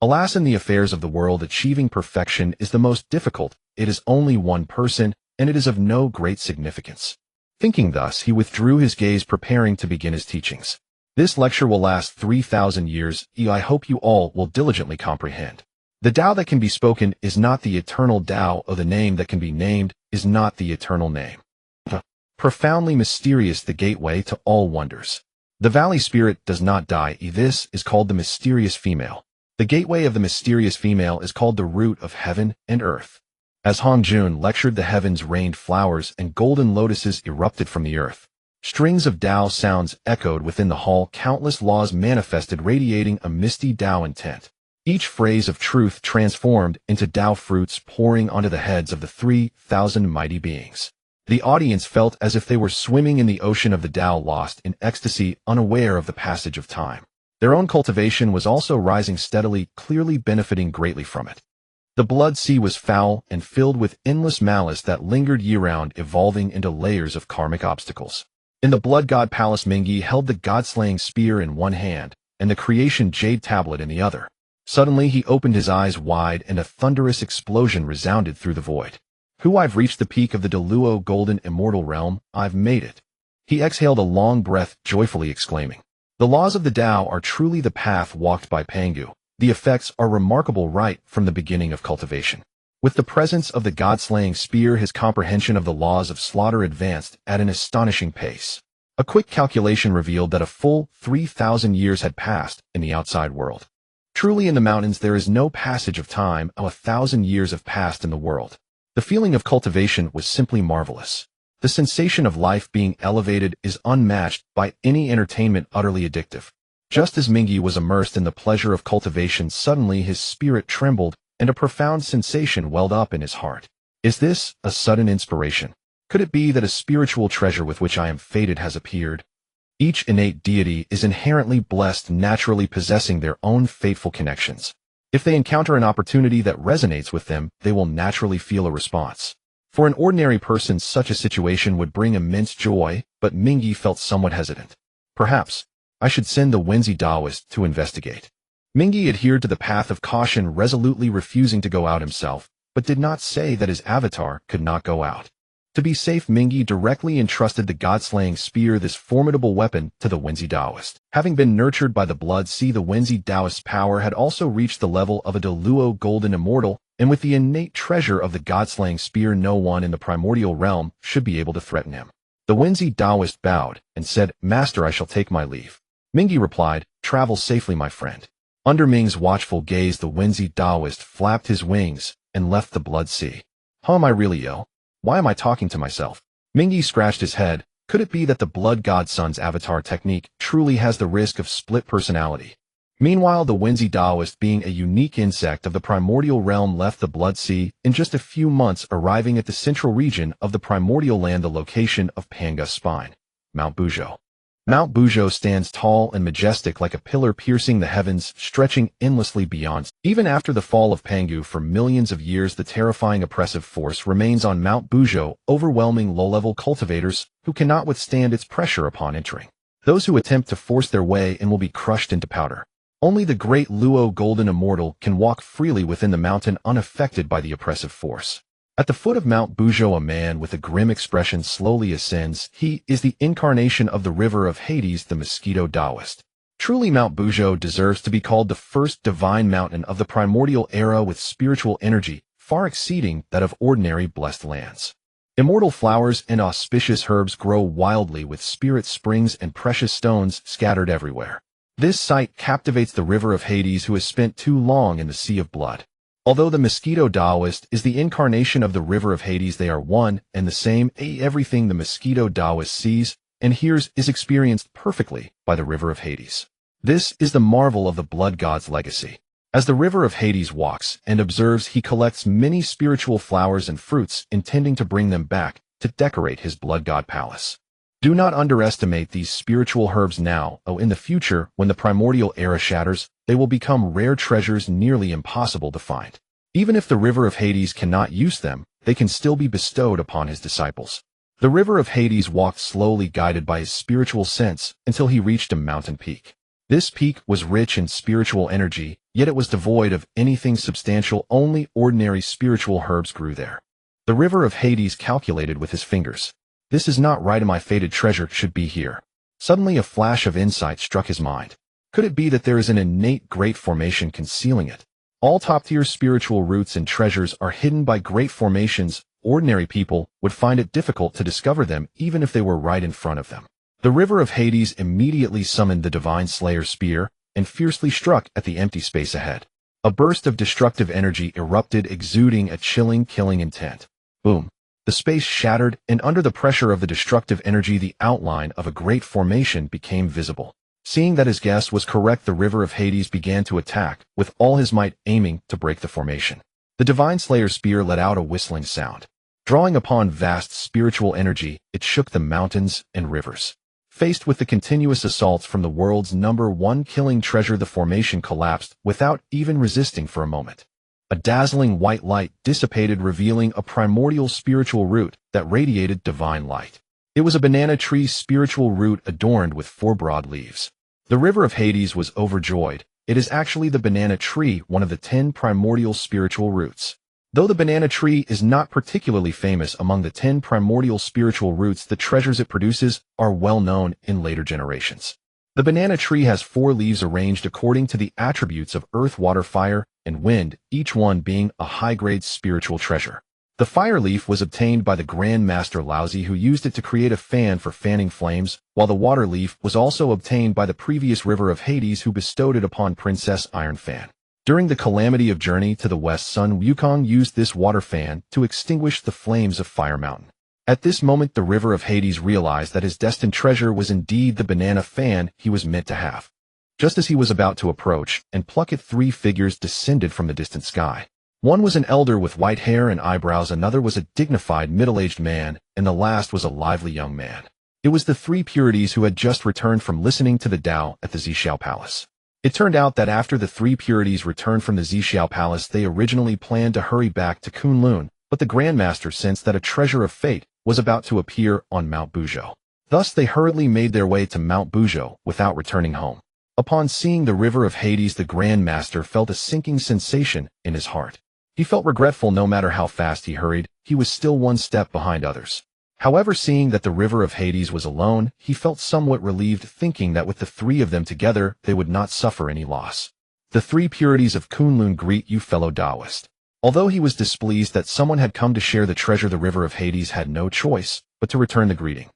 Alas, in the affairs of the world, achieving perfection is the most difficult. It is only one person, and it is of no great significance. Thinking thus, he withdrew his gaze, preparing to begin his teachings. This lecture will last 3,000 years. I hope you all will diligently comprehend. The Tao that can be spoken is not the eternal Tao, or the name that can be named is not the eternal name. Profoundly mysterious, the gateway to all wonders. The valley spirit does not die. This is called the mysterious female. The gateway of the mysterious female is called the root of heaven and earth. As Han Jun lectured, the heavens rained flowers and golden lotuses erupted from the earth. Strings of Tao sounds echoed within the hall, countless laws manifested, radiating a misty Tao intent. Each phrase of truth transformed into Tao fruits, pouring onto the heads of the 3,000 mighty beings. The audience felt as if they were swimming in the ocean of the Tao, lost in ecstasy, unaware of the passage of time. Their own cultivation was also rising steadily, clearly benefiting greatly from it. The blood sea was foul and filled with endless malice that lingered year-round, evolving into layers of karmic obstacles. In the blood god palace, Mingyi held the god-slaying spear in one hand and the creation jade tablet in the other. Suddenly he opened his eyes wide, and a thunderous explosion resounded through the void. I've reached the peak of the Deluo golden immortal realm. I've made it. He exhaled a long breath, joyfully exclaiming. The laws of the Tao are truly the path walked by Pangu. The effects are remarkable right from the beginning of cultivation. With the presence of the god-slaying spear, his comprehension of the laws of slaughter advanced at an astonishing pace. A quick calculation revealed that a full 3,000 years had passed in the outside world. Truly, in the mountains there is no passage of time. 1,000 years have passed in the world. The feeling of cultivation was simply marvelous. The sensation of life being elevated is unmatched by any entertainment, utterly addictive. Just as Mingyi was immersed in the pleasure of cultivation, suddenly his spirit trembled, and a profound sensation welled up in his heart. Is this a sudden inspiration? Could it be that a spiritual treasure with which I am fated has appeared? Each innate deity is inherently blessed, naturally possessing their own fateful connections. If they encounter an opportunity that resonates with them, they will naturally feel a response. For an ordinary person, such a situation would bring immense joy, but Mingyi felt somewhat hesitant. Perhaps I should send the Wenzi Taoist to investigate. Mingyi adhered to the path of caution, resolutely refusing to go out himself, but did not say that his avatar could not go out. To be safe, Ming directly entrusted the god-slaying spear, this formidable weapon, to the Wenzi Taoist. Having been nurtured by the Blood Sea, the Wenzi Taoist's power had also reached the level of a Deluo golden immortal, and with the innate treasure of the god-slaying spear, no one in the primordial realm should be able to threaten him. The Wenzi Taoist bowed and said, "Master, I shall take my leave." Ming replied, "Travel safely, my friend." Under Ming's watchful gaze, the Wenzi Taoist flapped his wings and left the Blood Sea. Am I really ill? Why am I talking to myself? Ming scratched his head. Could it be that the Blood God Sun's avatar technique truly has the risk of split personality? Meanwhile, the Wenzi Taoist, being a unique insect of the primordial realm, left the Blood Sea in just a few months, arriving at the central region of the primordial land, the location of Panga's spine, Mount Buzhou. Mount Buzhou stands tall and majestic like a pillar piercing the heavens, stretching endlessly beyond. Even after the fall of Pangu, for millions of years, the terrifying oppressive force remains on Mount Buzhou, overwhelming low-level cultivators who cannot withstand its pressure upon entering. Those who attempt to force their way in will be crushed into powder. Only the great Luo Golden Immortal can walk freely within the mountain unaffected by the oppressive force. At the foot of Mount Buzhou, a man with a grim expression slowly ascends. He is the incarnation of the River of Hades, the Mosquito Taoist. Truly, Mount Buzhou deserves to be called the first divine mountain of the primordial era, with spiritual energy far exceeding that of ordinary blessed lands. Immortal flowers and auspicious herbs grow wildly, with spirit springs and precious stones scattered everywhere. This sight captivates the River of Hades, who has spent too long in the Sea of Blood. Although the Mosquito Taoist is the incarnation of the River of Hades, they are one and the same. Everything the Mosquito Taoist sees and hears is experienced perfectly by the River of Hades. This is the marvel of the Blood God's legacy. As the River of Hades walks and observes, he collects many spiritual flowers and fruits, intending to bring them back to decorate his Blood God Palace. Do not underestimate these spiritual herbs now. In the future, when the primordial era shatters, they will become rare treasures nearly impossible to find. Even if the River of Hades cannot use them, they can still be bestowed upon his disciples. The River of Hades walked slowly, guided by his spiritual sense, until he reached a mountain peak. This peak was rich in spiritual energy, yet it was devoid of anything substantial. Only ordinary spiritual herbs grew there. The River of Hades calculated with his fingers. This is not right, and my fated treasure should be here. Suddenly a flash of insight struck his mind. Could it be that there is an innate great formation concealing it? All top-tier spiritual roots and treasures are hidden by great formations. Ordinary people would find it difficult to discover them, even if they were right in front of them. The River of Hades immediately summoned the Divine Slayer's spear and fiercely struck at the empty space ahead. A burst of destructive energy erupted, exuding a chilling, killing intent. Boom. The space shattered, and under the pressure of the destructive energy, the outline of a great formation became visible. Seeing that his guess was correct, the River of Hades began to attack, with all his might, aiming to break the formation. The Divine Slayer's spear let out a whistling sound. Drawing upon vast spiritual energy, it shook the mountains and rivers. Faced with the continuous assaults from the world's #1 killing treasure, the formation collapsed without even resisting for a moment. A dazzling white light dissipated, revealing a primordial spiritual root that radiated divine light. It was a banana tree spiritual root adorned with 4 broad leaves. The River of Hades was overjoyed. It is actually the banana tree, one of the 10 primordial spiritual roots. Though the banana tree is not particularly famous among the 10 primordial spiritual roots, the treasures it produces are well known in later generations. The banana tree has 4 leaves arranged according to the attributes of earth, water, fire, and wind, each one being a high-grade spiritual treasure. The fire leaf was obtained by the Grand Master Laozi, who used it to create a fan for fanning flames, while the water leaf was also obtained by the previous River of Hades, who bestowed it upon Princess Iron Fan. During the calamity of Journey to the West, Sun Wukong used this water fan to extinguish the flames of Fire Mountain. At this moment, the River of Hades realized that his destined treasure was indeed the banana fan he was meant to have. Just as he was about to approach and pluck it, 3 figures descended from the distant sky. One was an elder with white hair and eyebrows, another was a dignified middle-aged man, and the last was a lively young man. It was the 3 purities who had just returned from listening to the Tao at the Zixiao Palace. It turned out that after the 3 purities returned from the Zixiao Palace, they originally planned to hurry back to Kunlun, but the Grandmaster sensed that a treasure of fate was about to appear on Mount Buzhou. Thus they hurriedly made their way to Mount Buzhou without returning home. Upon seeing the River of Hades, the Grand Master felt a sinking sensation in his heart. He felt regretful no matter how fast he hurried, he was still one step behind others. However, seeing that the River of Hades was alone, he felt somewhat relieved, thinking that with the three of them together, they would not suffer any loss. The three purities of Kunlun greet you, fellow Taoist. Although he was displeased that someone had come to share the treasure, the River of Hades had no choice but to return the greeting.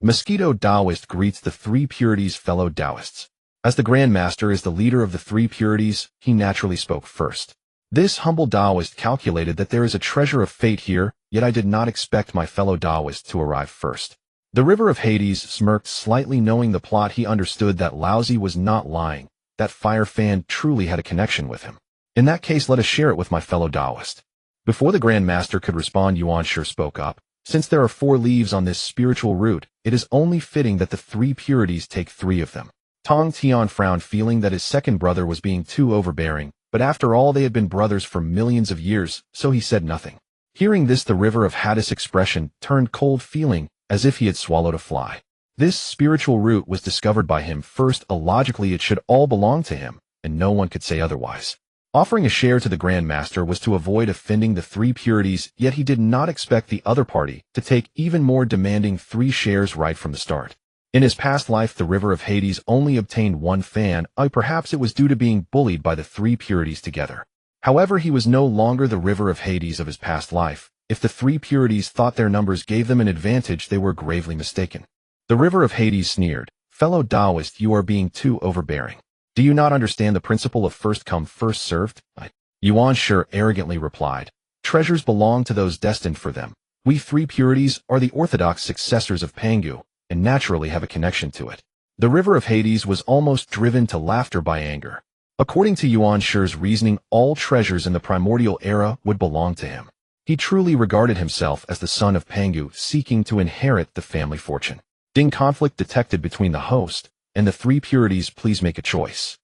Mosquito Taoist greets the three purities, fellow Taoists. As the Grand Master is the leader of the three purities, he naturally spoke first. This humble Taoist calculated that there is a treasure of fate here, yet I did not expect my fellow Taoist to arrive first. The River of Hades smirked slightly, knowing the plot. He understood that Laozi was not lying, that Fire Fan truly had a connection with him. In that case, let us share it with my fellow Taoist. Before the Grand Master could respond, Yuan Shi spoke up. Since there are 4 leaves on this spiritual root, it is only fitting that the three purities take 3 of them. Tong Tian frowned, feeling that his second brother was being too overbearing, but after all they had been brothers for millions of years, so he said nothing. Hearing this, the River of Hades' expression turned cold, feeling as if he had swallowed a fly. This spiritual root was discovered by him first. Illogically, it should all belong to him, and no one could say otherwise. Offering a share to the Grand Master was to avoid offending the three purities, yet he did not expect the other party to take even more, demanding 3 shares right from the start. In his past life, the River of Hades only obtained 1 fan, perhaps it was due to being bullied by the three purities together. However, he was no longer the River of Hades of his past life. If the three purities thought their numbers gave them an advantage, they were gravely mistaken. The River of Hades sneered, "Fellow Taoist, you are being too overbearing. Do you not understand the principle of first come, first served?" Yuan Shi arrogantly replied, "Treasures belong to those destined for them. We three purities are the orthodox successors of Pangu, and naturally have a connection to it." The River of Hades was almost driven to laughter by anger. According to Yuan Shi's reasoning, all treasures in the primordial era would belong to him. He truly regarded himself as the son of Pangu, seeking to inherit the family fortune. Ding, conflict detected between the host and the three purities. Please make a choice.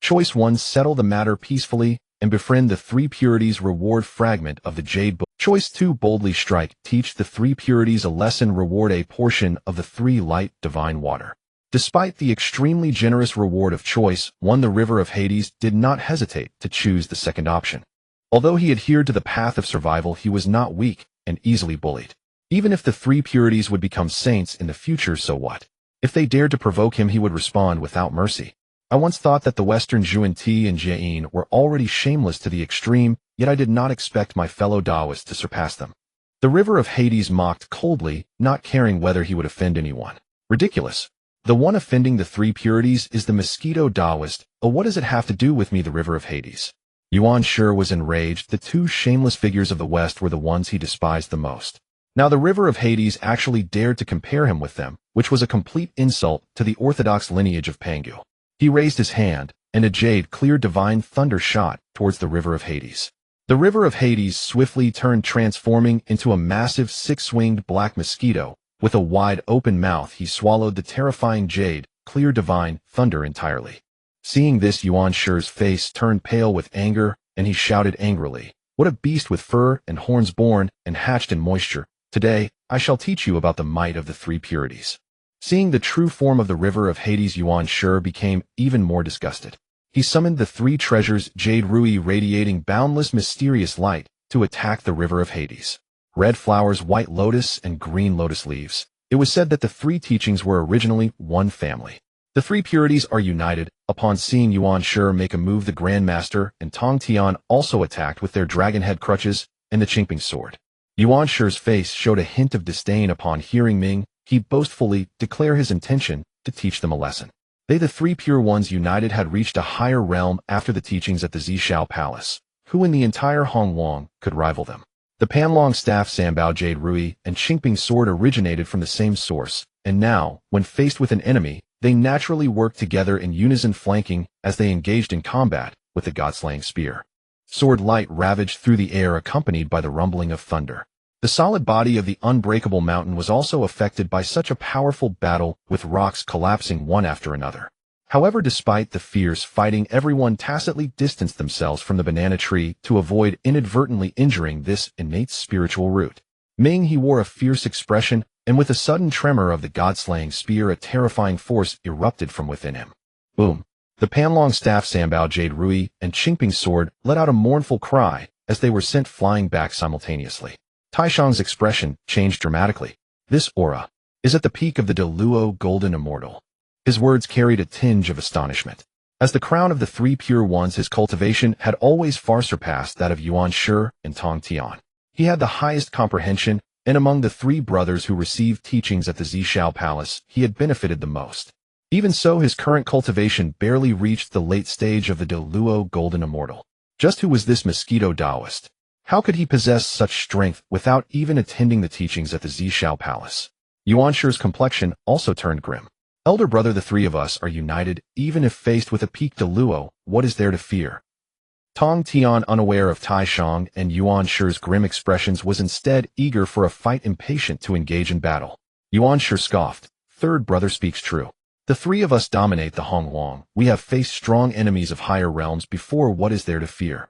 Choice 1, settle the matter peacefully and befriend the three purities. Reward fragment of the jade book. Choice 2, boldly strike, teach the three purities a lesson. Reward a portion of the 3 light divine water. Despite the extremely generous reward of choice 1, the River of Hades did not hesitate to choose the second option. Although he adhered to the path of survival, he was not weak and easily bullied. Even if the three purities would become saints in the future, so what? If they dared to provoke him, he would respond without mercy. I once thought that the Western Zhuan-Ti and Jiayin were already shameless to the extreme, yet I did not expect my fellow Taoists to surpass them. The River of Hades mocked coldly, not caring whether he would offend anyone. Ridiculous. The one offending the three purities is the Mosquito Taoist. Oh, what does it have to do with me, the River of Hades? Yuan Shi was enraged. The 2 shameless figures of the West were the ones he despised the most. Now the River of Hades actually dared to compare him with them, which was a complete insult to the orthodox lineage of Pangu. He raised his hand, and a jade clear divine thunder shot towards the River of Hades. The River of Hades swiftly turned, transforming into a massive 6-winged black mosquito. With a wide open mouth, he swallowed the terrifying jade clear divine thunder entirely. Seeing this, Yuan Shi's face turned pale with anger, and he shouted angrily, "What a beast with fur and horns, born and hatched in moisture! Today, I shall teach you about the might of the three purities." Seeing the true form of the River of Hades, Yuan Shi became even more disgusted. He summoned the 3 treasures, Jade Rui radiating boundless mysterious light, to attack the River of Hades. Red flowers, white lotus, and green lotus leaves. It was said that the 3 teachings were originally one family. The three purities are united. Upon seeing Yuan Shi make a move, the Grand Master and Tong Tian also attacked with their dragon head crutches and the Qingping sword. Yuan Shi's face showed a hint of disdain upon hearing Ming. He boastfully declared his intention to teach them a lesson. They, the 3 pure ones united, had reached a higher realm after the teachings at the Zixiao Palace. Who in the entire Hongwang could rival them? The Panlong staff, Sanbao Jade Rui, and Qingping sword originated from the same source, and now, when faced with an enemy, they naturally worked together in unison, flanking as they engaged in combat with the god-slaying spear. Sword light ravaged through the air, accompanied by the rumbling of thunder. The solid body of the unbreakable mountain was also affected by such a powerful battle, with rocks collapsing one after another. However, despite the fierce fighting, everyone tacitly distanced themselves from the banana tree to avoid inadvertently injuring this innate spiritual root. Ming, he wore a fierce expression, and with a sudden tremor of the god-slaying spear, a terrifying force erupted from within him. Boom! The Panlong staff, Sanbao Jade Rui, and Qingping sword let out a mournful cry as they were sent flying back simultaneously. Taishang's expression changed dramatically. This aura is at the peak of the Deluo Golden Immortal. His words carried a tinge of astonishment. As the crown of the three pure ones, his cultivation had always far surpassed that of Yuan Shi and Tong Tian. He had the highest comprehension, and among the three brothers who received teachings at the Zixiao Palace, he had benefited the most. Even so, his current cultivation barely reached the late stage of the Deluo Golden Immortal. Just who was this mosquito Taoist? How could he possess such strength without even attending the teachings at the Zixiao Palace? Yuan Shi's complexion also turned grim. Elder brother, the three of us are united, even if faced with a peak Deluo, what is there to fear? Tong Tian, unaware of Taishang and Yuan Shi's grim expressions, was instead eager for a fight, impatient to engage in battle. Yuan Shi scoffed. Third brother speaks true. The three of us dominate the Hongwang. We have faced strong enemies of higher realms before. What is there to fear?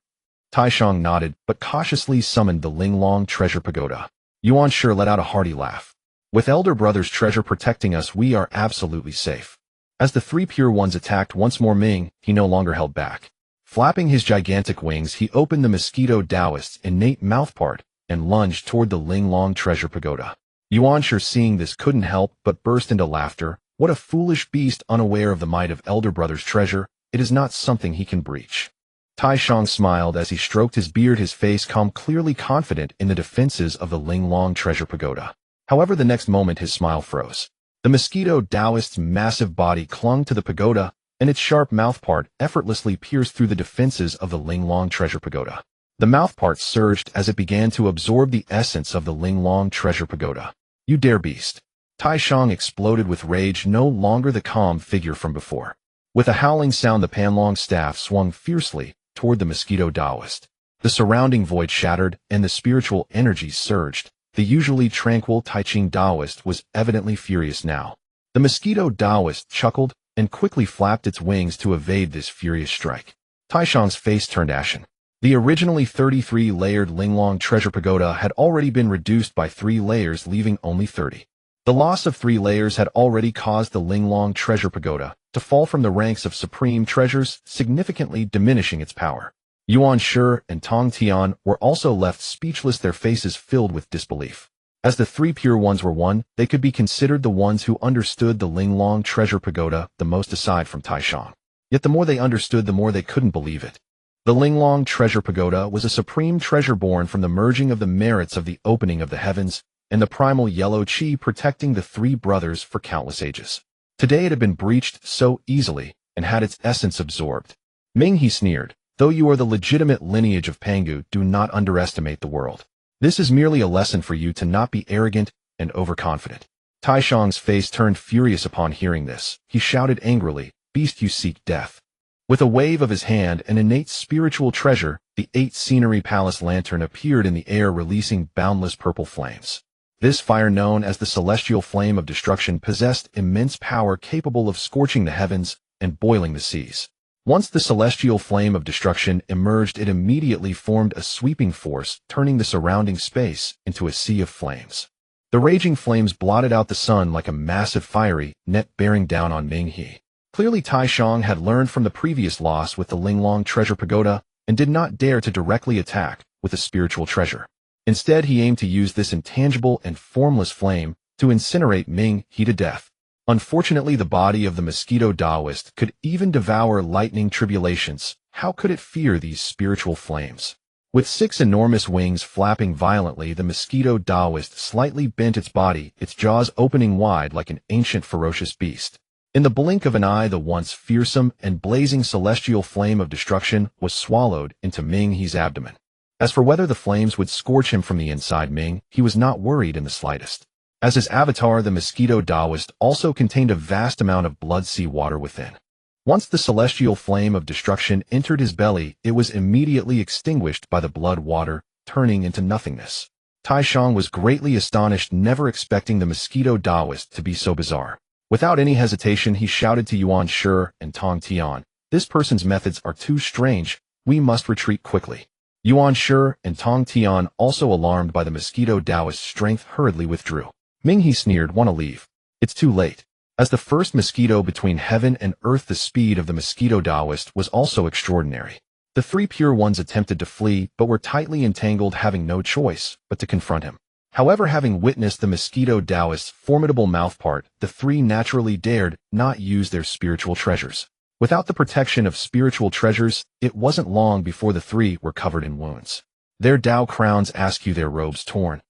Taishang nodded, but cautiously summoned the Linglong Treasure Pagoda. Yuan Shi let out a hearty laugh. With elder brother's treasure protecting us, we are absolutely safe. As the three pure ones attacked once more Ming, he no longer held back. Flapping his gigantic wings, he opened the mosquito Taoist's innate mouthpart and lunged toward the Linglong Treasure Pagoda. Yuan Shi, seeing this, couldn't help but burst into laughter. What a foolish beast, unaware of the might of elder brother's treasure. It is not something he can breach. Taishang smiled as he stroked his beard, his face calm, clearly confident in the defenses of the Linglong Treasure Pagoda. However, the next moment his smile froze. The mosquito Taoist's massive body clung to the pagoda, and its sharp mouthpart effortlessly pierced through the defenses of the Linglong Treasure Pagoda. The mouthpart surged as it began to absorb the essence of the Linglong Treasure Pagoda. You dare, beast! Taishang exploded with rage, no longer the calm figure from before. With a howling sound, the Panlong staff swung fiercely toward the mosquito Taoist. The surrounding void shattered, and the spiritual energies surged. The usually tranquil Taiching Taoist was evidently furious now. The mosquito Taoist chuckled and quickly flapped its wings to evade this furious strike. Taishang's face turned ashen. The originally 33-layered Linglong Treasure Pagoda had already been reduced by 3 layers, leaving only 30. The loss of 3 layers had already caused the Linglong Treasure Pagoda to fall from the ranks of supreme treasures, significantly diminishing its power. Yuan Shi and Tong Tian were also left speechless, their faces filled with disbelief. As the 3 pure ones were one, they could be considered the ones who understood the Linglong Treasure Pagoda the most, aside from Taishang. Yet the more they understood, the more they couldn't believe it. The Linglong Treasure Pagoda was a supreme treasure born from the merging of the merits of the opening of the heavens and the primal yellow chi protecting the 3 brothers for countless ages. Today it had been breached so easily and had its essence absorbed. Ming, he sneered, though you are the legitimate lineage of Pangu, do not underestimate the world. This is merely a lesson for you to not be arrogant and overconfident. Taishang's face turned furious upon hearing this. He shouted angrily, Beast, you seek death. With a wave of his hand, an innate spiritual treasure, the 8 scenery palace lantern, appeared in the air, releasing boundless purple flames. This fire, known as the Celestial Flame of Destruction, possessed immense power, capable of scorching the heavens and boiling the seas. Once the Celestial Flame of Destruction emerged, it immediately formed a sweeping force, turning the surrounding space into a sea of flames. The raging flames blotted out the sun like a massive fiery net, bearing down on Ming He. Clearly Taishang had learned from the previous loss with the Linglong Treasure Pagoda and did not dare to directly attack with a spiritual treasure. Instead, he aimed to use this intangible and formless flame to incinerate Ming He to death. Unfortunately, the body of the mosquito Taoist could even devour lightning tribulations. How could it fear these spiritual flames? With 6 enormous wings flapping violently, the mosquito Taoist slightly bent its body, its jaws opening wide like an ancient ferocious beast. In the blink of an eye, the once fearsome and blazing celestial flame of destruction was swallowed into Ming He's abdomen. As for whether the flames would scorch him from the inside, Ming He was not worried in the slightest. As his avatar, the mosquito Taoist also contained a vast amount of blood sea water within. Once the celestial flame of destruction entered his belly, it was immediately extinguished by the blood water, turning into nothingness. Taishang was greatly astonished, never expecting the mosquito Taoist to be so bizarre. Without any hesitation, he shouted to Yuan Shi and Tong Tian, "This person's methods are too strange. We must retreat quickly." Yuan Shi and Tong Tian, also alarmed by the mosquito Taoist's strength, hurriedly withdrew. Ming He sneered, "Want to leave? It's too late." As the first mosquito between heaven and earth, the speed of the mosquito Taoist was also extraordinary. The three pure ones attempted to flee, but were tightly entangled, having no choice but to confront him. However, having witnessed the Mosquito Taoist's formidable mouthpart, the three naturally dared not use their spiritual treasures. Without the protection of spiritual treasures, it wasn't long before the three were covered in wounds. Their Tao crowns askew, their robes torn.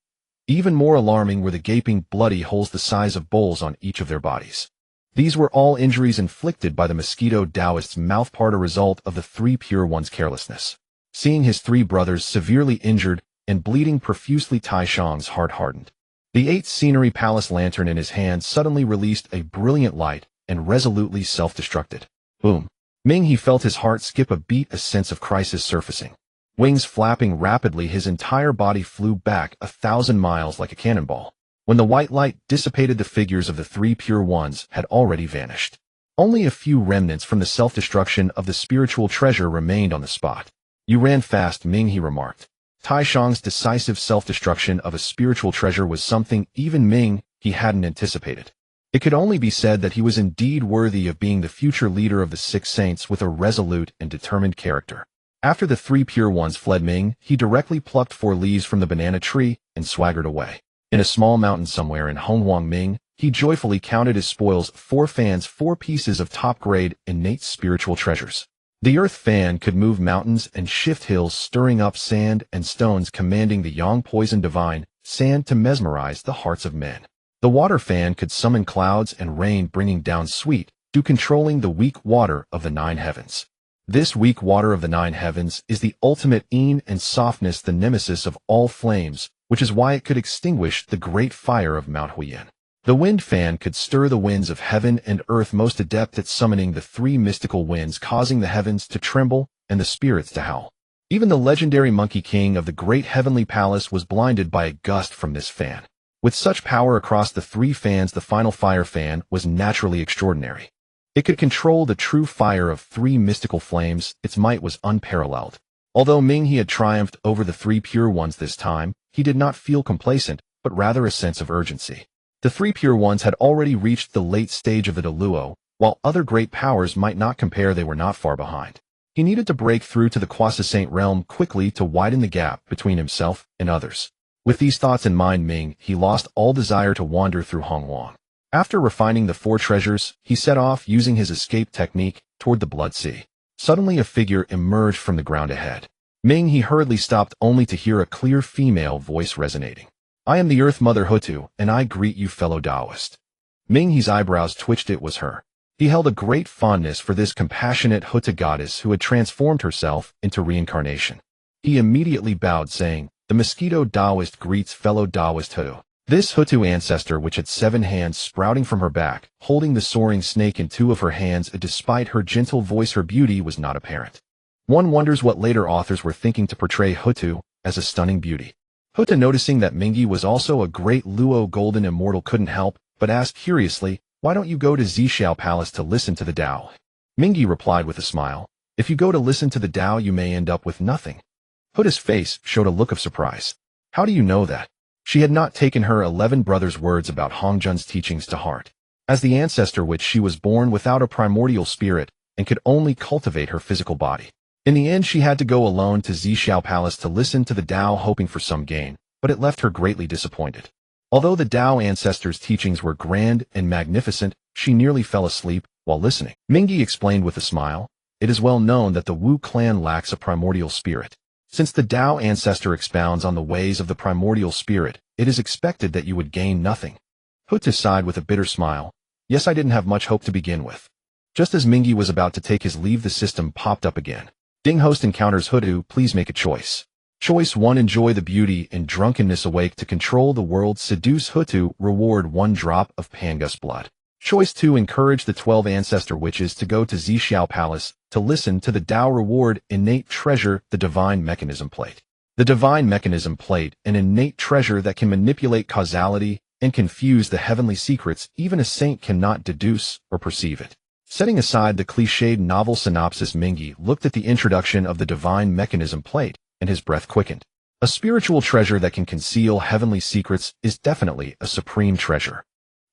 Even more alarming were the gaping, bloody holes the size of bowls on each of their bodies. These were all injuries inflicted by the Mosquito Taoist's mouthpart, a result of the three pure ones' carelessness. Seeing his three brothers severely injured and bleeding profusely, Tai Shang's heart hardened. The 8th Scenery Palace lantern in his hand suddenly released a brilliant light and resolutely self-destructed. Boom. Ming, he felt his heart skip a beat, a sense of crisis surfacing. Wings flapping rapidly, his entire body flew back 1,000 miles like a cannonball. When the white light dissipated, the figures of the three pure ones had already vanished. Only a few remnants from the self-destruction of the spiritual treasure remained on the spot. You ran fast, Ming, he remarked. Tai Shang's decisive self-destruction of a spiritual treasure was something even Ming he hadn't anticipated. It could only be said that he was indeed worthy of being the future leader of the Six Saints, with a resolute and determined character. After the three pure ones fled Ming, he directly plucked 4 leaves from the banana tree and swaggered away. In a small mountain somewhere in Honghuang Ming, he joyfully counted his spoils: 4 fans, 4 pieces of top-grade innate spiritual treasures. The earth fan could move mountains and shift hills, stirring up sand and stones, commanding the yang poison divine sand to mesmerize the hearts of men. The water fan could summon clouds and rain, bringing down sweet dew, controlling the weak water of the 9 heavens. This weak water of the 9 heavens is the ultimate yin and softness, the nemesis of all flames, which is why it could extinguish the great fire of Mount Huiyan. The wind fan could stir the winds of heaven and earth, most adept at summoning the 3 mystical winds, causing the heavens to tremble and the spirits to howl. Even the legendary Monkey King of the Great Heavenly Palace was blinded by a gust from this fan. With such power across the 3 fans, the final fire fan was naturally extraordinary. It could control the true fire of 3 mystical flames. Its might was unparalleled. Although Ming he had triumphed over the 3 pure ones this time, he did not feel complacent, but rather a sense of urgency. The 3 pure ones had already reached the late stage of the Deluo. While other great powers might not compare, they were not far behind. He needed to break through to the Quasi-Saint realm quickly to widen the gap between himself and others. With these thoughts in mind, Ming he lost all desire to wander through Honghuang. After refining the 4 treasures, he set off using his escape technique toward the Blood Sea. Suddenly a figure emerged from the ground ahead. Ming he hurriedly stopped, only to hear a clear female voice resonating. "I am the Earth Mother Hutu, and I greet you, fellow Taoist." Ming he's eyebrows twitched. It was her. He held a great fondness for this compassionate Hutu goddess who had transformed herself into reincarnation. He immediately bowed, saying, "The Mosquito Taoist greets fellow Taoist Hutu." This Hutu ancestor, which had 7 hands sprouting from her back, holding the soaring snake in 2 of her hands, despite her gentle voice, her beauty was not apparent. One wonders what later authors were thinking to portray Hutu as a stunning beauty. Hutu, noticing that Mingi was also a great Luo golden immortal, couldn't help but ask curiously, "Why don't you go to Zixiao Palace to listen to the Tao?" Mingi replied with a smile, "If you go to listen to the Tao, you may end up with nothing." Hutu's face showed a look of surprise. "How do you know that?" She had not taken her 11 brothers' words about Hongjun's teachings to heart. As the ancestor which she was born without a primordial spirit and could only cultivate her physical body. In the end, she had to go alone to Zixiao Palace to listen to the Tao, hoping for some gain, but it left her greatly disappointed. Although the Tao ancestor's teachings were grand and magnificent, she nearly fell asleep while listening. Mingi explained with a smile, "It is well known that the Wu clan lacks a primordial spirit. Since the Tao ancestor expounds on the ways of the primordial spirit, it is expected that you would gain nothing." Hutu sighed with a bitter smile. "Yes, I didn't have much hope to begin with." Just as Mingi was about to take his leave, the system popped up again. Ding host encounters Hutu, please make a choice. Choice 1, enjoy the beauty and drunkenness, awake to control the world, seduce Hutu, reward 1 drop of Pangus blood. Choice 2, encourage the 12 ancestor witches to go to Zixiao Palace to listen to the Tao, reward innate treasure, the divine mechanism plate. The divine mechanism plate, an innate treasure that can manipulate causality and confuse the heavenly secrets even a saint cannot deduce or perceive it. Setting aside the cliched novel synopsis, Mingi looked at the introduction of the divine mechanism plate, and his breath quickened. A spiritual treasure that can conceal heavenly secrets is definitely a supreme treasure.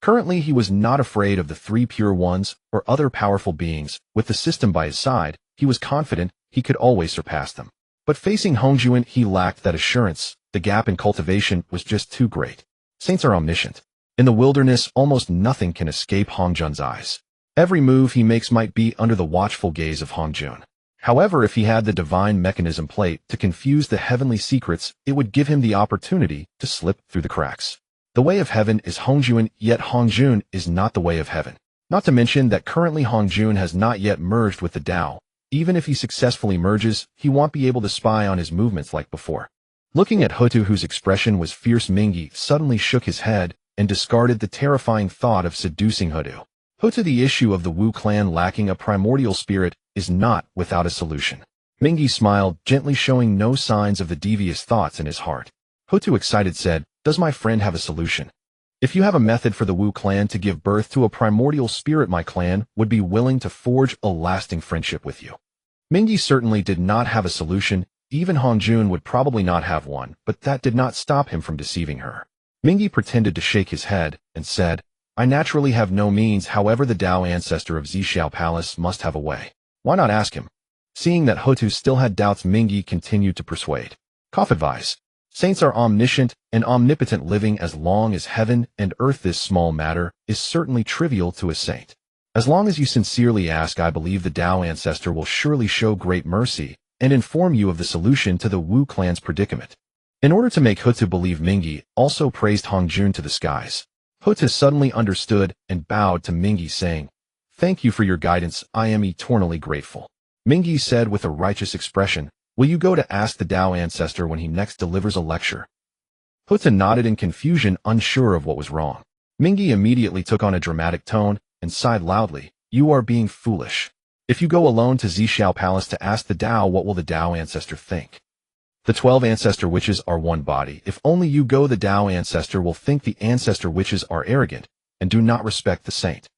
Currently, he was not afraid of the 3 pure ones or other powerful beings. With the system by his side, he was confident he could always surpass them. But facing Hongjuan, he lacked that assurance. The gap in cultivation was just too great. Saints are omniscient. In the wilderness, almost nothing can escape Hongjuan's eyes. Every move he makes might be under the watchful gaze of Hongjuan. However, if he had the divine mechanism plate to confuse the heavenly secrets, it would give him the opportunity to slip through the cracks. The way of heaven is Hongjuan, yet Hongjuan is not the way of heaven. Not to mention that currently Hongjuan has not yet merged with the Tao. Even if he successfully merges, he won't be able to spy on his movements like before. Looking at Hutu, whose expression was fierce, Ming suddenly shook his head and discarded the terrifying thought of seducing Hutu. Hutu, the issue of the Wu clan lacking a primordial spirit is not without a solution. Ming smiled, gently showing no signs of the devious thoughts in his heart. Hutu, excited, said, "Does my friend have a solution? If you have a method for the Wu clan to give birth to a primordial spirit, my clan would be willing to forge a lasting friendship with you." Ming certainly did not have a solution. Even Hongjuan would probably not have one, but that did not stop him from deceiving her. Ming pretended to shake his head and said, "I naturally have no means, however the Tao ancestor of Zixiao Palace must have a way. Why not ask him?" Seeing that Hutu still had doubts, Ming continued to persuade. Cough advice. Saints are omniscient and omnipotent, living as long as heaven and earth. This small matter is certainly trivial to a saint. As long as you sincerely ask, I believe the Tao ancestor will surely show great mercy and inform you of the solution to the Wu clan's predicament. In order to make Hutu believe, Ming also praised Hongjuan to the skies. Hutu suddenly understood and bowed to Ming, saying, "Thank you for your guidance, I am eternally grateful." Ming said with a righteous expression, "Will you go to ask the Tao ancestor when he next delivers a lecture?" Hutu nodded in confusion, unsure of what was wrong. Ming immediately took on a dramatic tone and sighed loudly, "You are being foolish. If you go alone to Zixiao Palace to ask the Tao, what will the Tao ancestor think? The 12 ancestor witches are one body. If only you go, the Tao ancestor will think the ancestor witches are arrogant and do not respect the saint.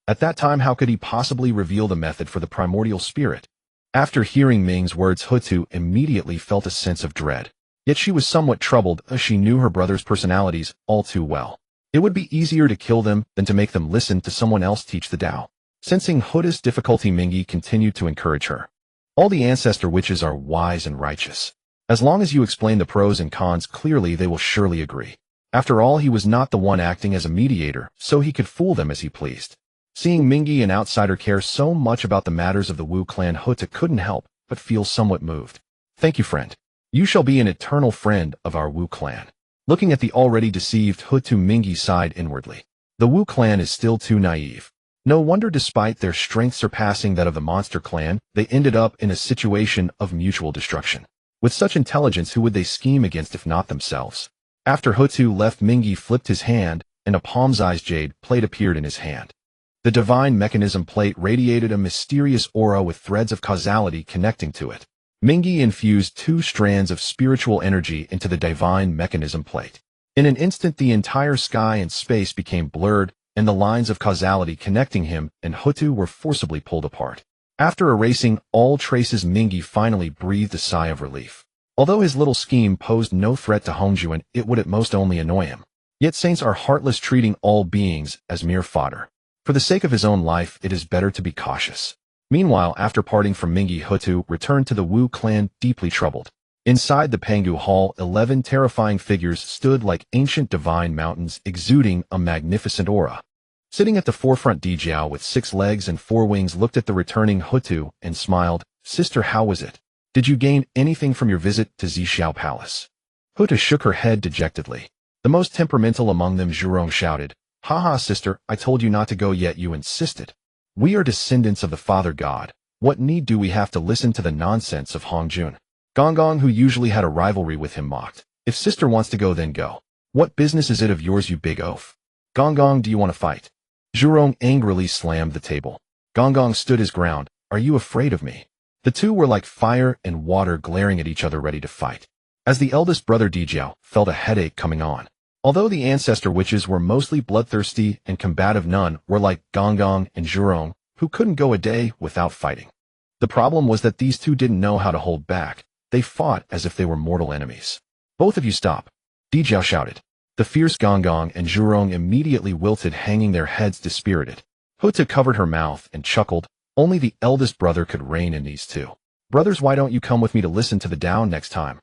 At that time, how could he possibly reveal the method for the primordial spirit?" After hearing Ming's words, Hutu immediately felt a sense of dread. Yet she was somewhat troubled, as she knew her brother's personalities all too well. It would be easier to kill them than to make them listen to someone else teach the Tao. Sensing Hutu's difficulty, Ming continued to encourage her. "All the ancestor witches are wise and righteous. As long as you explain the pros and cons clearly, they will surely agree. After all, he was not the one acting as a mediator, so he could fool them as he pleased." Seeing Ming, an outsider, care so much about the matters of the Wu clan, Hutu couldn't help but feel somewhat moved. "Thank you, friend. You shall be an eternal friend of our Wu clan." Looking at the already deceived Hutu, Ming sighed inwardly. The Wu clan is still too naive. No wonder, despite their strength surpassing that of the monster clan, they ended up in a situation of mutual destruction. With such intelligence, who would they scheme against if not themselves? After Hutu left, Ming flipped his hand, and a palm-sized jade plate appeared in his hand. The divine mechanism plate radiated a mysterious aura with threads of causality connecting to it. Ming infused 2 strands of spiritual energy into the divine mechanism plate. In an instant, the entire sky and space became blurred, and the lines of causality connecting him and Hutu were forcibly pulled apart. After erasing all traces, Ming finally breathed a sigh of relief. Although his little scheme posed no threat to Hongjuan, it would at most only annoy him. Yet saints are heartless, treating all beings as mere fodder. For the sake of his own life, it is better to be cautious. Meanwhile, after parting from Ming, Hutu returned to the Wu clan, deeply troubled. Inside the Pangu Hall, 11 terrifying figures stood like ancient divine mountains, exuding a magnificent aura. Sitting at the forefront, Zixiao, with 6 legs and 4 wings, looked at the returning Hutu and smiled. "Sister, how was it? Did you gain anything from your visit to Zixiao Palace?" Hutu shook her head dejectedly. The most temperamental among them, Zhurong, shouted, "Haha, sister, I told you not to go, yet you insisted. We are descendants of the Father God. What need do we have to listen to the nonsense of Hongjuan?" Gong, who usually had a rivalry with him, mocked. "If sister wants to go, then go. What business is it of yours, you big oaf? Gong, do you want to fight?" Zhurong angrily slammed the table. Gong stood his ground. "Are you afraid of me?" The two were like fire and water, glaring at each other, ready to fight. As the eldest brother, Zixiao, felt a headache coming on. Although the ancestor witches were mostly bloodthirsty and combative, none were like Gong and Zhurong, who couldn't go a day without fighting. The problem was that these two didn't know how to hold back. They fought as if they were mortal enemies. "Both of you stop!" Zixiao shouted. The fierce Gong and Zhurong immediately wilted, hanging their heads dispirited. Hutu covered her mouth and chuckled. Only the eldest brother could rein in these two. Brothers, why don't you come with me to listen to the Tao next time?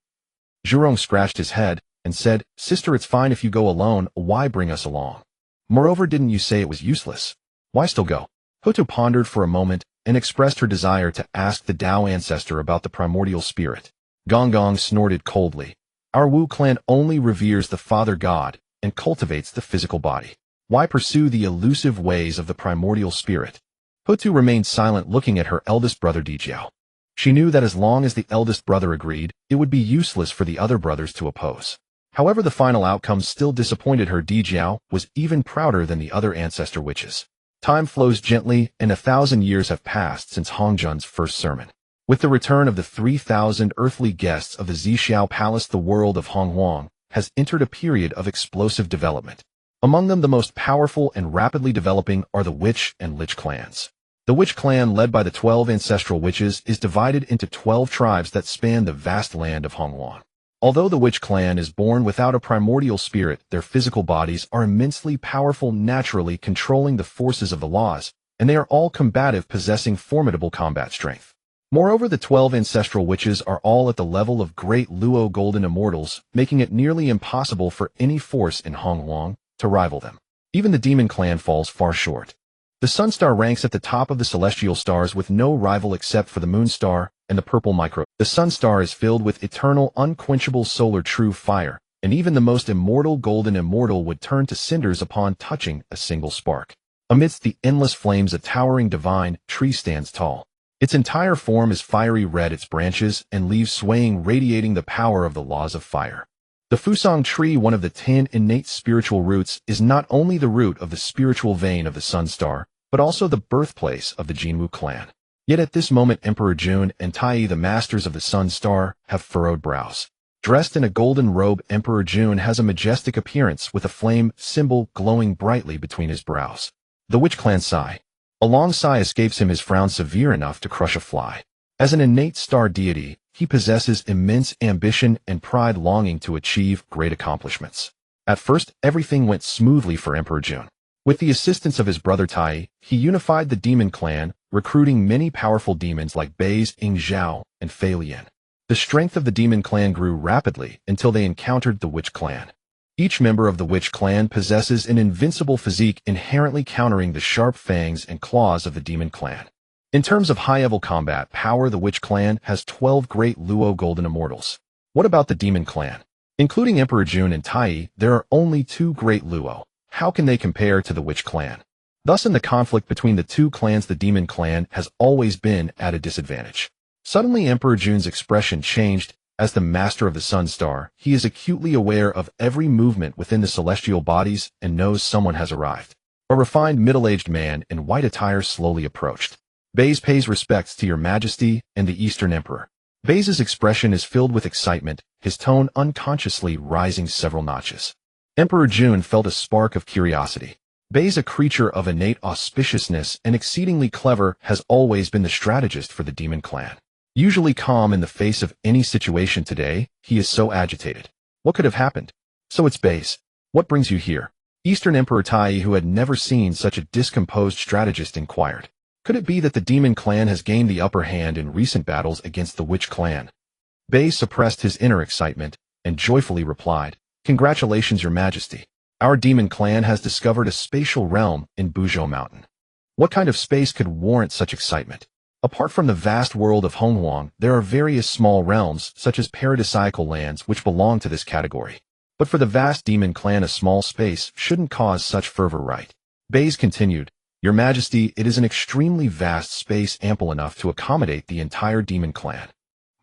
Zhurong scratched his head and said, Sister, it's fine if you go alone, why bring us along? Moreover, didn't you say it was useless? Why still go? Hutu pondered for a moment and expressed her desire to ask the Tao Ancestor about the primordial spirit. Gong Gong snorted coldly. Our Wu clan only reveres the Father God and cultivates the physical body. Why pursue the elusive ways of the primordial spirit? Hutu remained silent, looking at her eldest brother Zixiao. She knew that as long as the eldest brother agreed, it would be useless for the other brothers to oppose. However, the final outcome still disappointed her. Zixiao was even prouder than the other ancestor witches. Time flows gently, and 1,000 years have passed since Hongjun's first sermon. With the return of the 3,000 earthly guests of the Zixiao Palace, the world of Honghuang has entered a period of explosive development. Among them, the most powerful and rapidly developing are the Witch and Lich clans. The Witch clan, led by the 12 ancestral witches, is divided into 12 tribes that span the vast land of Honghuang. Although the Witch clan is born without a primordial spirit, their physical bodies are immensely powerful, naturally controlling the forces of the laws, and they are all combative, possessing formidable combat strength. Moreover, the 12 ancestral witches are all at the level of great Luo golden immortals, making it nearly impossible for any force in Honghuang to rival them. Even the demon clan falls far short. The Sun Star ranks at the top of the celestial stars with no rival except for the Moon Star and the Purple Micro. The Sun Star is filled with eternal, unquenchable solar true fire, and even the most immortal golden immortal would turn to cinders upon touching a single spark. Amidst the endless flames, a towering divine tree stands tall. Its entire form is fiery red, its branches and leaves swaying, radiating the power of the laws of fire. The Fusang tree, one of the 10 innate spiritual roots, is not only the root of the spiritual vein of the Sun Star, but also the birthplace of the Jinwu clan. Yet at this moment, Emperor Jun and Tai, the masters of the Sun Star, have furrowed brows. Dressed in a golden robe, Emperor Jun has a majestic appearance with a flame symbol glowing brightly between his brows. The Witch clan sigh. A long sigh escapes him, his frown severe enough to crush a fly. As an innate star deity, he possesses immense ambition and pride, longing to achieve great accomplishments. At first, everything went smoothly for Emperor Jun. With the assistance of his brother Tai, he unified the demon clan, recruiting many powerful demons like Bei's Ying Zhao and Fei Lian. The strength of the demon clan grew rapidly until they encountered the Witch clan. Each member of the Witch clan possesses an invincible physique, inherently countering the sharp fangs and claws of the demon clan. In terms of high-level combat power, the Witch clan has 12 great Luo golden immortals. What about the demon clan? Including Emperor Jun and Tai, there are only 2 great Luo. How can they compare to the Witch clan? Thus, in the conflict between the 2 clans, the demon clan has always been at a disadvantage. Suddenly, Emperor Jun's expression changed. As the master of the Sun Star, he is acutely aware of every movement within the celestial bodies and knows someone has arrived. A refined middle-aged man in white attire slowly approached. Beis pays respects to your majesty and the Eastern Emperor. Beis' expression is filled with excitement, his tone unconsciously rising several notches. Emperor Jun felt a spark of curiosity. Beis, a creature of innate auspiciousness and exceedingly clever, has always been the strategist for the demon clan. Usually calm in the face of any situation, today he is so agitated. What could have happened? So it's Beis. What brings you here? Eastern Emperor Tai, who had never seen such a discomposed strategist, inquired. Could it be that the demon clan has gained the upper hand in recent battles against the Witch clan? Beis suppressed his inner excitement and joyfully replied, Congratulations, your majesty. Our demon clan has discovered a spatial realm in Buzhou Mountain. What kind of space could warrant such excitement? Apart from the vast world of Honghuang, there are various small realms, such as paradisiacal lands, which belong to this category. But for the vast demon clan, a small space shouldn't cause such fervor, right? Beis continued, Your Majesty, it is an extremely vast space, ample enough to accommodate the entire demon clan.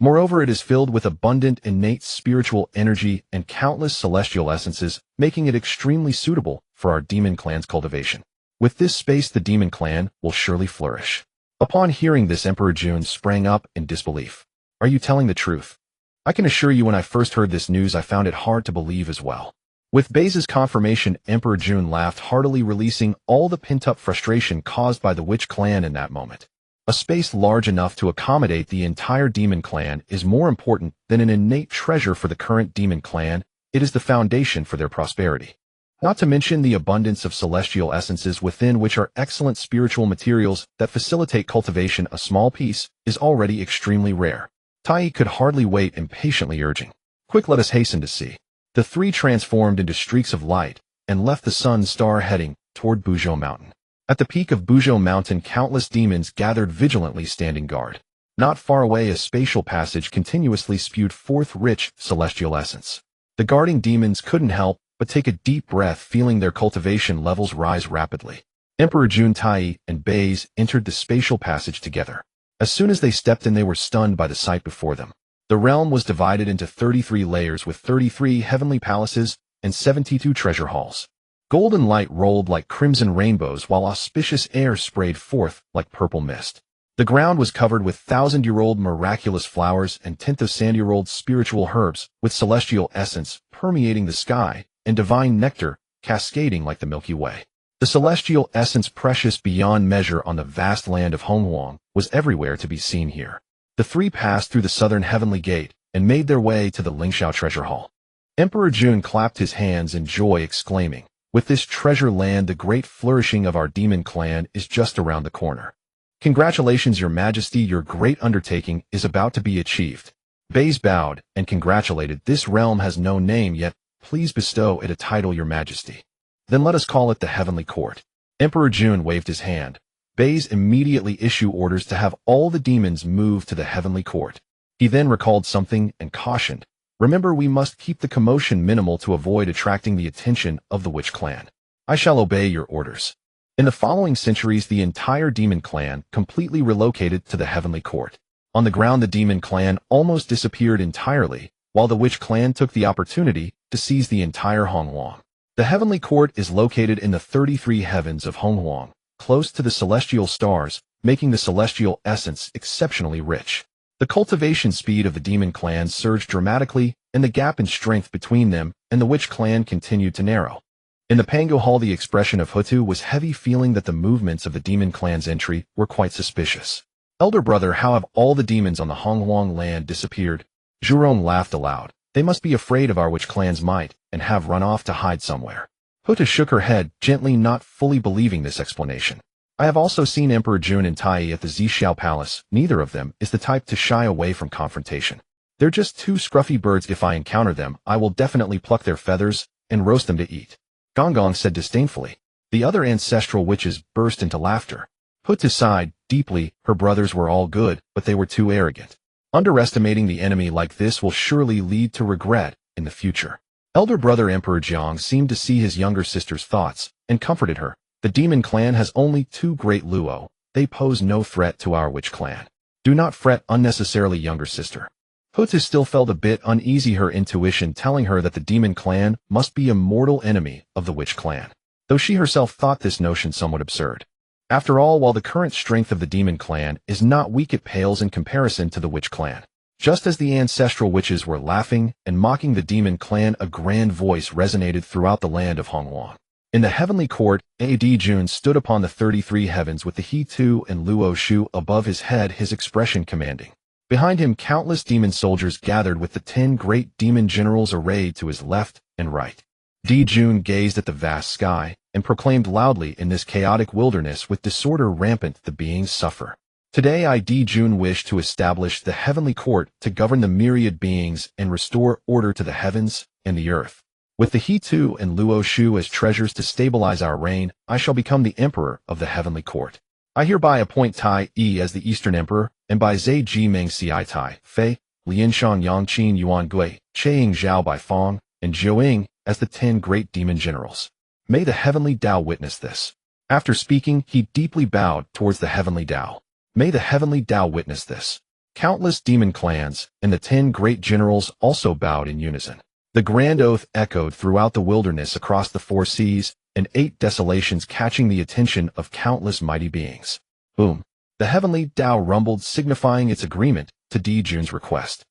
Moreover, it is filled with abundant innate spiritual energy and countless celestial essences, making it extremely suitable for our demon clan's cultivation. With this space, the demon clan will surely flourish. Upon hearing this, Emperor Jun sprang up in disbelief. Are you telling the truth? I can assure you, when I first heard this news, I found it hard to believe as well. With Beis' confirmation, Emperor Jun laughed heartily, releasing all the pent-up frustration caused by the Witch clan in that moment. A space large enough to accommodate the entire demon clan is more important than an innate treasure for the current demon clan. It is the foundation for their prosperity. Not to mention the abundance of celestial essences within, which are excellent spiritual materials that facilitate cultivation. A small piece is already extremely rare. Tai could hardly wait, impatiently urging, "Quick, let us hasten to see." The three transformed into streaks of light and left the sun star, heading toward Buzhou Mountain. At the peak of Buzhou Mountain, countless demons gathered, vigilantly standing guard. Not far away, a spatial passage continuously spewed forth rich celestial essence. The guarding demons couldn't help but take a deep breath, feeling their cultivation levels rise rapidly. Emperor Jun, Tai, and Baze entered the spatial passage together. As soon as they stepped in, they were stunned by the sight before them. The realm was divided into 33 layers with 33 heavenly palaces and 72 treasure halls. Golden light rolled like crimson rainbows, while auspicious air sprayed forth like purple mist. The ground was covered with thousand-year-old miraculous flowers and 10,000-year-old spiritual herbs, with celestial essence permeating the sky and divine nectar cascading like the Milky Way. The celestial essence, precious beyond measure on the vast land of Honghuang, was everywhere to be seen here. The three passed through the southern heavenly gate and made their way to the Lingxiao treasure hall. Emperor Jun clapped his hands in joy, exclaiming, "With this treasure land, the great flourishing of our demon clan is just around the corner. Congratulations, Your Majesty, your great undertaking is about to be achieved." Baze bowed and congratulated. "This realm has no name yet. Please bestow it a title, Your Majesty." "Then let us call it the Heavenly Court." Emperor Jun waved his hand. Baze immediately issued orders to have all the demons move to the Heavenly Court. He then recalled something and cautioned, "Remember, we must keep the commotion minimal to avoid attracting the attention of the Witch Clan. I shall obey your orders." In the following centuries, the entire demon clan completely relocated to the Heavenly Court. On the ground, the demon clan almost disappeared entirely, while the Witch Clan took the opportunity to seize the entire Honghuang. The Heavenly Court is located in the 33 heavens of Honghuang, close to the celestial stars, making the celestial essence exceptionally rich. The cultivation speed of the demon clan surged dramatically, and the gap in strength between them and the Witch Clan continued to narrow. In the Pango Hall, the expression of Hutu was heavy, feeling that the movements of the demon clan's entry were quite suspicious. "Elder brother, how have all the demons on the Honghuang land disappeared?" Zhurong laughed aloud. "They must be afraid of our Witch Clan's might and have run off to hide somewhere." Huta shook her head, gently, not fully believing this explanation. "I have also seen Emperor Jun and Tai at the Zixiao Palace. Neither of them is the type to shy away from confrontation. They're just two scruffy birds. If I encounter them, I will definitely pluck their feathers and roast them to eat." Gong said disdainfully. The other ancestral witches burst into laughter. Huta sighed deeply. Her brothers were all good, but they were too arrogant. Underestimating the enemy like this will surely lead to regret in the future. Elder brother Emperor Jiang seemed to see his younger sister's thoughts and comforted her. "The demon clan has only two great Luo. They pose no threat to our Witch Clan. Do not fret unnecessarily, younger sister." Huta still felt a bit uneasy, her intuition telling her that the demon clan must be a mortal enemy of the Witch Clan, though she herself thought this notion somewhat absurd. After all, while the current strength of the demon clan is not weak, it pales in comparison to the Witch Clan. Just as the ancestral witches were laughing and mocking the demon clan, a grand voice resonated throughout the land of Honghuang. In the Heavenly Court, A.D. Jun stood upon the 33 heavens with the He Tu and Luo Shu above his head, his expression commanding. Behind him, countless demon soldiers gathered, with the 10 great demon generals arrayed to his left and right. D. Jun gazed at the vast sky and proclaimed loudly, "In this chaotic wilderness with disorder rampant, the beings suffer. Today I, D. Jun, wish to establish the Heavenly Court to govern the myriad beings and restore order to the heavens and the earth. With the He Tu and Luo Shu as treasures to stabilize our reign, I shall become the Emperor of the Heavenly Court. I hereby appoint Tai Yi as the Eastern Emperor, and by Zai Ji Meng Ci Tai, Fei, Lianshan Yangqin Yuan Gui, Chaying Zhao Bai Fong, and Zhou as the 10 great demon generals. May the Heavenly Tao witness this." After speaking, he deeply bowed towards the Heavenly Tao. "May the Heavenly Tao witness this." Countless demon clans and the 10 great generals also bowed in unison. The grand oath echoed throughout the wilderness across the 4 seas and 8 desolations, catching the attention of countless mighty beings. Boom! The Heavenly Tao rumbled, signifying its agreement to D. Jun's request.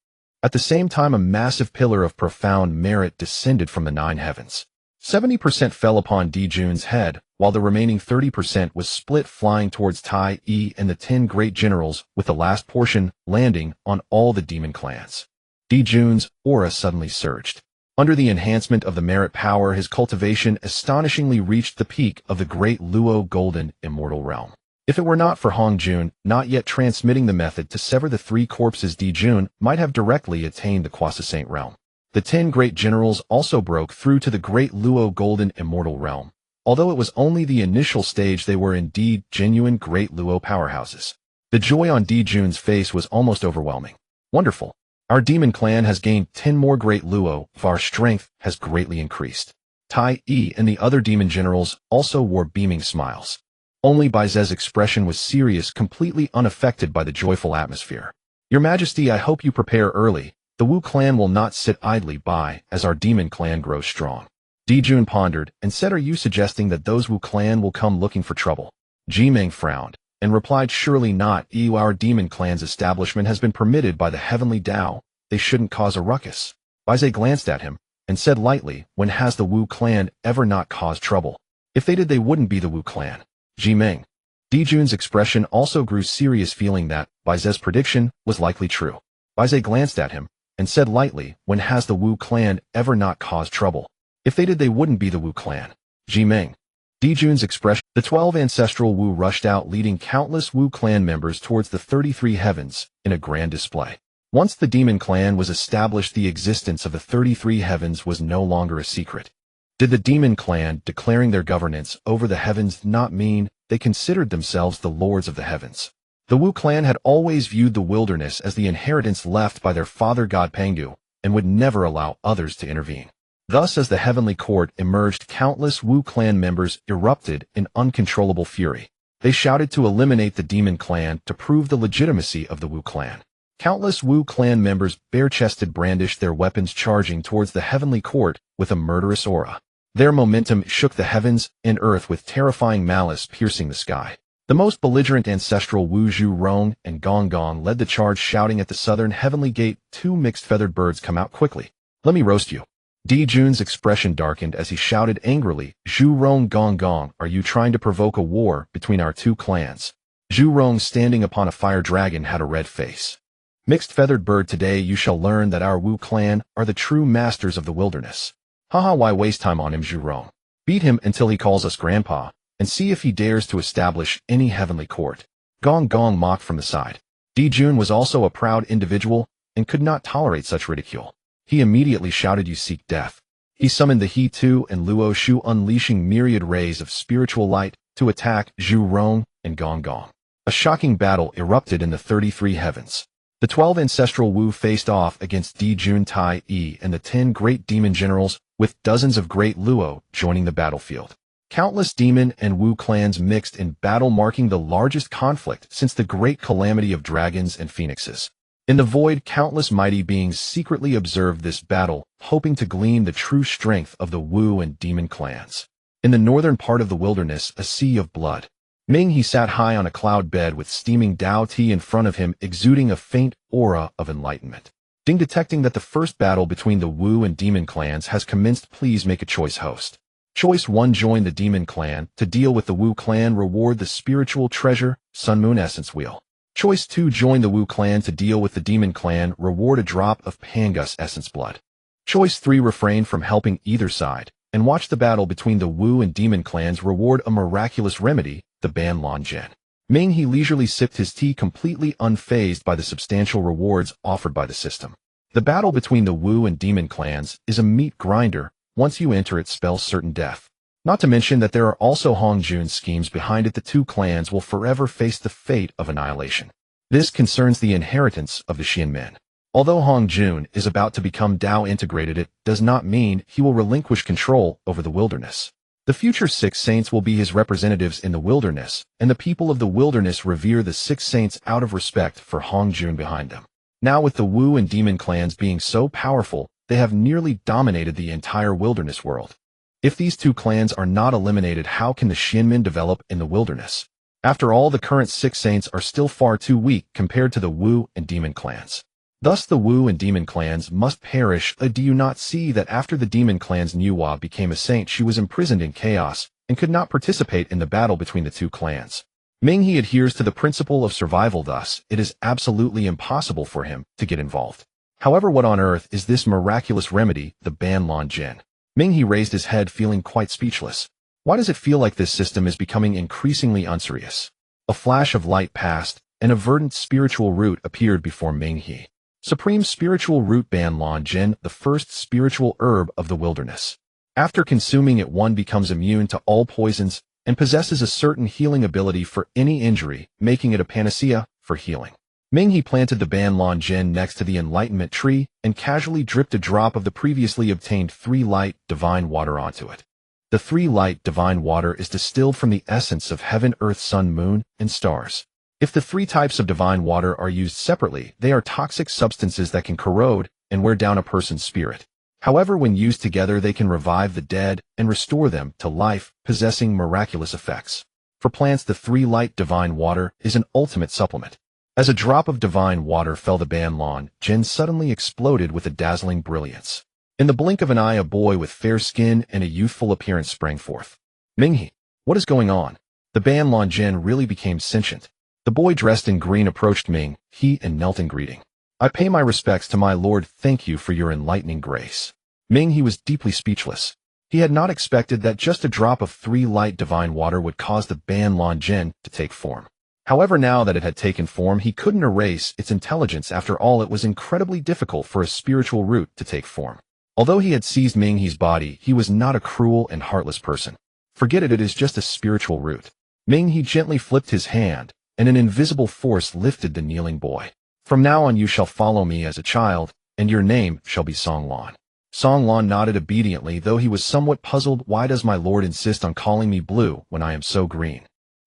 At the same time, a massive pillar of profound merit descended from the 9 heavens. 70% fell upon D. Jun's head, while the remaining 30% was split, flying towards Tai Yi and the 10 great generals, with the last portion landing on all the demon clans. D. Jun's aura suddenly surged. Under the enhancement of the merit power, his cultivation astonishingly reached the peak of the great Luo Golden Immortal Realm. If it were not for Hong Jun not yet transmitting the method to sever the three corpses, Di Jun might have directly attained the Quasi-Saint realm. The 10 great generals also broke through to the great Luo Golden Immortal Realm. Although it was only the initial stage, they were indeed genuine great Luo powerhouses. The joy on Di Jun's face was almost overwhelming. Wonderful. Our demon clan has gained 10 more great Luo, our strength has greatly increased. Tai Yi and the other demon generals also wore beaming smiles. Only Baize's expression was serious, completely unaffected by the joyful atmosphere. Your Majesty, I hope you prepare early. The Wu clan will not sit idly by as our demon clan grows strong. Di Jun pondered and said, are you suggesting that those Wu clan will come looking for trouble? Ji Ming frowned and replied, surely not. Our demon clan's establishment has been permitted by the heavenly Tao. They shouldn't cause a ruckus. Baize glanced at him and said lightly, when has the Wu clan ever not caused trouble? If they did, they wouldn't be the Wu clan. Ji Ming. Di Jun's expression also grew serious, feeling that Baize's prediction was likely true. Baize glanced at him and said lightly, when has the Wu clan ever not caused trouble? If they did, they wouldn't be the Wu clan. Ji Ming. Di Jun's expression. The 12 ancestral Wu rushed out, leading countless Wu clan members towards the 33 heavens in a grand display. Once the demon clan was established, the existence of the 33 heavens was no longer a secret. Did the demon clan declaring their governance over the heavens not mean they considered themselves the lords of the heavens? The Wu clan had always viewed the wilderness as the inheritance left by their father god Pangu and would never allow others to intervene. Thus, as the heavenly court emerged, countless Wu clan members erupted in uncontrollable fury. They shouted to eliminate the demon clan to prove the legitimacy of the Wu clan. Countless Wu clan members bare-chested brandished their weapons, charging towards the heavenly court with a murderous aura. Their momentum shook the heavens and earth with terrifying malice, piercing the sky. The most belligerent ancestral Wu Zhu Rong and Gong Gong led the charge, shouting at the southern heavenly gate, two mixed-feathered birds, come out quickly. Let me roast you. Di Jun's expression darkened as he shouted angrily, Zhu Rong, Gong Gong, are you trying to provoke a war between our two clans? Zhu Rong, standing upon a fire dragon, had a red face. Mixed-feathered bird, today you shall learn that our Wu clan are the true masters of the wilderness. Haha, why waste time on him, Zhu Rong? Beat him until he calls us grandpa, and see if he dares to establish any heavenly court. Gong Gong mocked from the side. Di Jun was also a proud individual and could not tolerate such ridicule. He immediately shouted, you seek death. He summoned the He Tu and Luo Shu, unleashing myriad rays of spiritual light to attack Zhu Rong and Gong Gong. A shocking battle erupted in the 33 heavens. The 12 ancestral Wu faced off against Di Jun, Tai Yi, and the 10 great demon generals, with dozens of great Luo joining the battlefield. Countless demon and Wu clans mixed in battle, marking the largest conflict since the great calamity of dragons and phoenixes. In the void, countless mighty beings secretly observed this battle, hoping to glean the true strength of the Wu and demon clans. In the northern part of the wilderness, a sea of blood. Ming, he sat high on a cloud bed with steaming Dao tea in front of him, exuding a faint aura of enlightenment. Ding, detecting that the first battle between the Wu and demon clans has commenced, please make a choice, host. Choice 1, join the demon clan to deal with the Wu clan, reward the spiritual treasure, Sun Moon Essence Wheel. Choice 2, join the Wu clan to deal with the demon clan, reward a drop of Pangus Essence Blood. Choice 3, refrain from helping either side and watch the battle between the Wu and demon clans, reward a miraculous remedy, the Ban Lan Gen. Ming, he leisurely sipped his tea, completely unfazed by the substantial rewards offered by the system. The battle between the Wu and demon clans is a meat grinder. Once you enter, it spells certain death. Not to mention that there are also Hong Jun's schemes behind it. The two clans will forever face the fate of annihilation. This concerns the inheritance of the Xian men. Although Hong Jun is about to become Dao integrated, it does not mean he will relinquish control over the wilderness. The future 6 saints will be his representatives in the wilderness, and the people of the wilderness revere the 6 saints out of respect for Hong Jun behind them. Now, with the Wu and demon clans being so powerful, they have nearly dominated the entire wilderness world. If these two clans are not eliminated, how can the Xianmen develop in the wilderness? After all, the current 6 saints are still far too weak compared to the Wu and demon clans. Thus, the Wu and demon clans must perish. Do you not see that after the demon clan's Nuwa became a saint, she was imprisoned in chaos and could not participate in the battle between the two clans? Ming, he adheres to the principle of survival, thus it is absolutely impossible for him to get involved. However, what on earth is this miraculous remedy, the Banlan Jin? Ming He raised his head, feeling quite speechless. Why does it feel like this system is becoming increasingly unserious? A flash of light passed, and a verdant spiritual root appeared before Ming He. Supreme Spiritual Root Banlan Jin, the first spiritual herb of the wilderness. After consuming it, one becomes immune to all poisons and possesses a certain healing ability for any injury, making it a panacea for healing. Ming He planted the Banlan Jin next to the Enlightenment Tree and casually dripped a drop of the previously obtained 3 light divine water onto it. The 3 light divine water is distilled from the essence of heaven, earth, sun, moon, and stars. If the 3 types of divine water are used separately, they are toxic substances that can corrode and wear down a person's spirit. However, when used together, they can revive the dead and restore them to life, possessing miraculous effects. For plants, the 3 light divine water is an ultimate supplement. As a drop of divine water fell, the Banlan Jin suddenly exploded with a dazzling brilliance. In the blink of an eye, a boy with fair skin and a youthful appearance sprang forth. Ming He, what is going on? The Banlan Jin really became sentient. The boy dressed in green approached Ming He and knelt in greeting. I pay my respects to my lord. Thank you for your enlightening grace. Ming He was deeply speechless. He had not expected that just a drop of 3 light divine water would cause the Banlan Jin to take form. However, now that it had taken form, he couldn't erase its intelligence. After all, it was incredibly difficult for a spiritual root to take form. Although he had seized Ming He's body, he was not a cruel and heartless person. Forget it, it is just a spiritual root. Ming He gently flipped his hand, and an invisible force lifted the kneeling boy. From now on you shall follow me as a child, and your name shall be Songlan. Songlan nodded obediently, though he was somewhat puzzled. Why does my lord insist on calling me Blue when I am so green?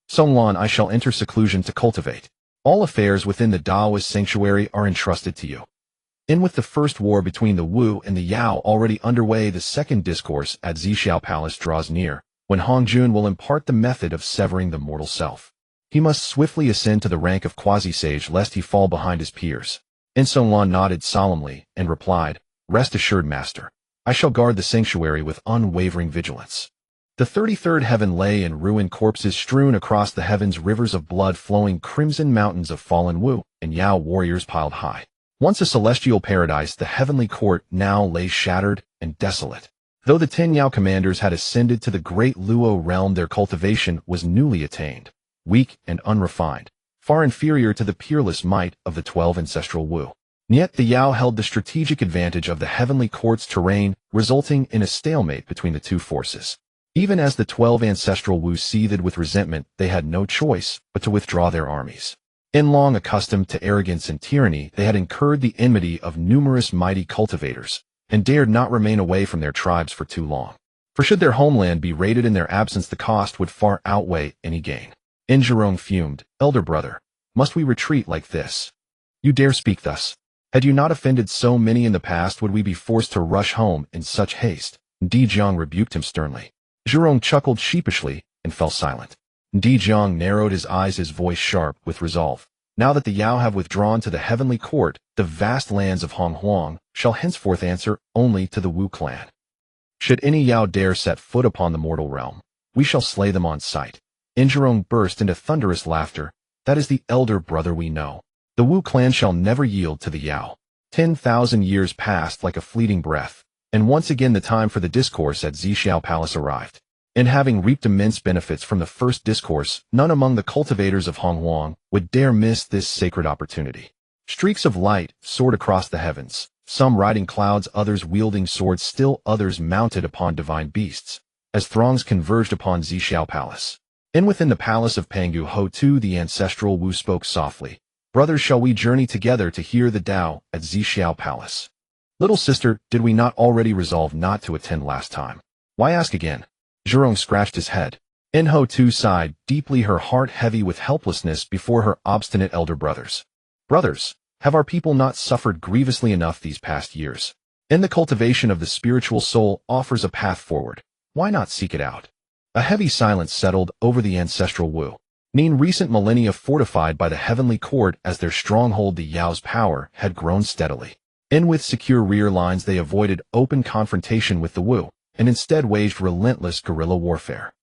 Songlan, I shall enter seclusion to cultivate. All affairs within the Daoist sanctuary are entrusted to you. In with the first war between the Wu and the Yao already underway, the second discourse at Zixiao Palace draws near, when Hongjun will impart the method of severing the mortal self. He must swiftly ascend to the rank of quasi-sage lest he fall behind his peers. Songlan nodded solemnly and replied, Rest assured, master. I shall guard the sanctuary with unwavering vigilance. The 33rd heaven lay in ruin, corpses strewn across the heavens, rivers of blood flowing, crimson mountains of fallen Wu and Yao warriors piled high. Once a celestial paradise, the heavenly court now lay shattered and desolate. Though the 10 Yao commanders had ascended to the great Luo realm, their cultivation was newly attained, weak and unrefined, far inferior to the peerless might of the 12 ancestral Wu. Yet the Yao held the strategic advantage of the heavenly court's terrain, resulting in a stalemate between the two forces. Even as the 12 ancestral Wu seethed with resentment, they had no choice but to withdraw their armies. Long accustomed to arrogance and tyranny, they had incurred the enmity of numerous mighty cultivators, and dared not remain away from their tribes for too long. For should their homeland be raided in their absence, the cost would far outweigh any gain. Zhirong fumed, Elder brother, must we retreat like this? You dare speak thus? Had you not offended so many in the past, would we be forced to rush home in such haste? Jiang rebuked him sternly. Zhirong chuckled sheepishly and fell silent. Jiang narrowed his eyes, his voice sharp with resolve. Now that the Yao have withdrawn to the heavenly court, the vast lands of Honghuang shall henceforth answer only to the Wu clan. Should any Yao dare set foot upon the mortal realm, we shall slay them on sight. Zhirong burst into thunderous laughter. That is the elder brother we know. The Wu clan shall never yield to the Yao. 10,000 years passed like a fleeting breath, and once again the time for the discourse at Zixiao Palace arrived. And having reaped immense benefits from the first discourse, none among the cultivators of Honghuang would dare miss this sacred opportunity. Streaks of light soared across the heavens, some riding clouds, others wielding swords, still others mounted upon divine beasts, as throngs converged upon Zixiao Palace. And within the palace of Pangu Ho-Tu, the ancestral Wu spoke softly. Brothers, shall we journey together to hear the Tao at Zixiao Palace? Little sister, did we not already resolve not to attend last time? Why ask again? Zhirong scratched his head. Ho-Tu sighed deeply, her heart heavy with helplessness before her obstinate elder brothers. Brothers, have our people not suffered grievously enough these past years? The cultivation of the spiritual soul offers a path forward. Why not seek it out? A heavy silence settled over the ancestral Wu. Recent millennia fortified by the heavenly court as their stronghold, the Yao's power had grown steadily. With secure rear lines, they avoided open confrontation with the Wu, and instead waged relentless guerrilla warfare.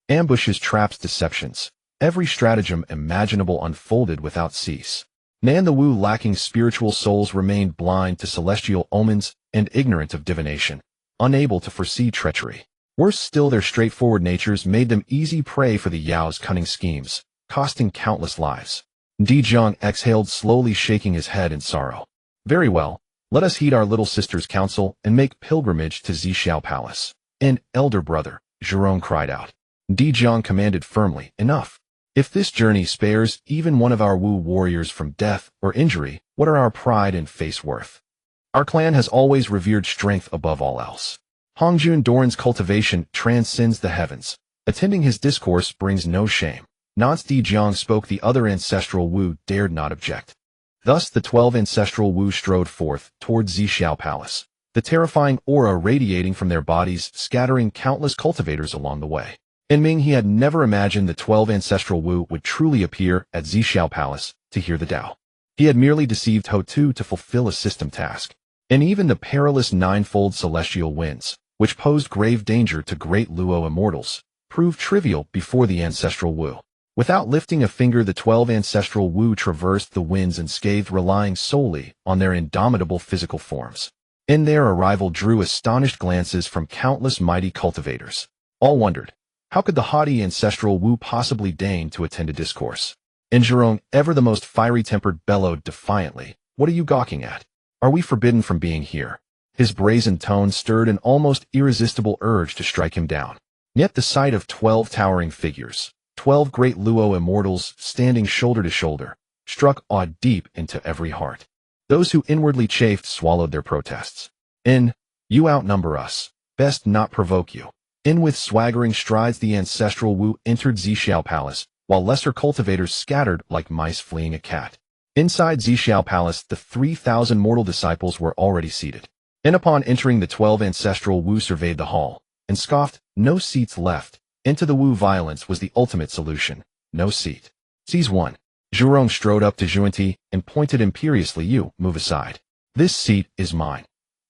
Ambushes, traps, deceptions, every stratagem imaginable unfolded without cease. Nan the Wu lacking spiritual souls remained blind to celestial omens and ignorant of divination, unable to foresee treachery. Worse still, their straightforward natures made them easy prey for the Yao's cunning schemes, costing countless lives. Di Zhang exhaled, slowly shaking his head in sorrow. Very well, let us heed our little sister's counsel and make pilgrimage to Zixiao Palace. And, elder brother, Zhurong cried out. Di Zhang commanded firmly, enough. If this journey spares even one of our Wu warriors from death or injury, what are our pride and face worth? Our clan has always revered strength above all else. Hongjun Doran's cultivation transcends the heavens. Attending his discourse brings no shame. Nance Di Zhang spoke, the other ancestral Wu dared not object. Thus the 12 ancestral Wu strode forth toward Zixiao Palace, the terrifying aura radiating from their bodies, scattering countless cultivators along the way. In Ming, he had never imagined the 12 ancestral Wu would truly appear at Zixiao Palace to hear the Tao. He had merely deceived Ho Tu to fulfill a system task. And even the perilous ninefold celestial winds, which posed grave danger to great Luo immortals, proved trivial before the ancestral Wu. Without lifting a finger, the 12 ancestral Wu traversed the winds unscathed, relying solely on their indomitable physical forms. In their arrival drew astonished glances from countless mighty cultivators. All wondered, how could the haughty ancestral Wu possibly deign to attend a discourse? And Zhurong, ever the most fiery-tempered, bellowed defiantly, "What are you gawking at? Are we forbidden from being here?" His brazen tone stirred an almost irresistible urge to strike him down. Yet the sight of 12 towering figures, 12 great Luo immortals standing shoulder to shoulder, struck awe deep into every heart. Those who inwardly chafed swallowed their protests. You outnumber us. Best not provoke you. With swaggering strides the ancestral Wu entered Zixiao Palace, while lesser cultivators scattered like mice fleeing a cat. Inside Zixiao Palace, the 3,000 mortal disciples were already seated. And upon entering, the 12 ancestral Wu surveyed the hall, and scoffed, "No seats left." Into the Wu violence was the ultimate solution. No seat. Seize one. Zhurong strode up to Zhuanti and pointed imperiously, "You, move aside. This seat is mine."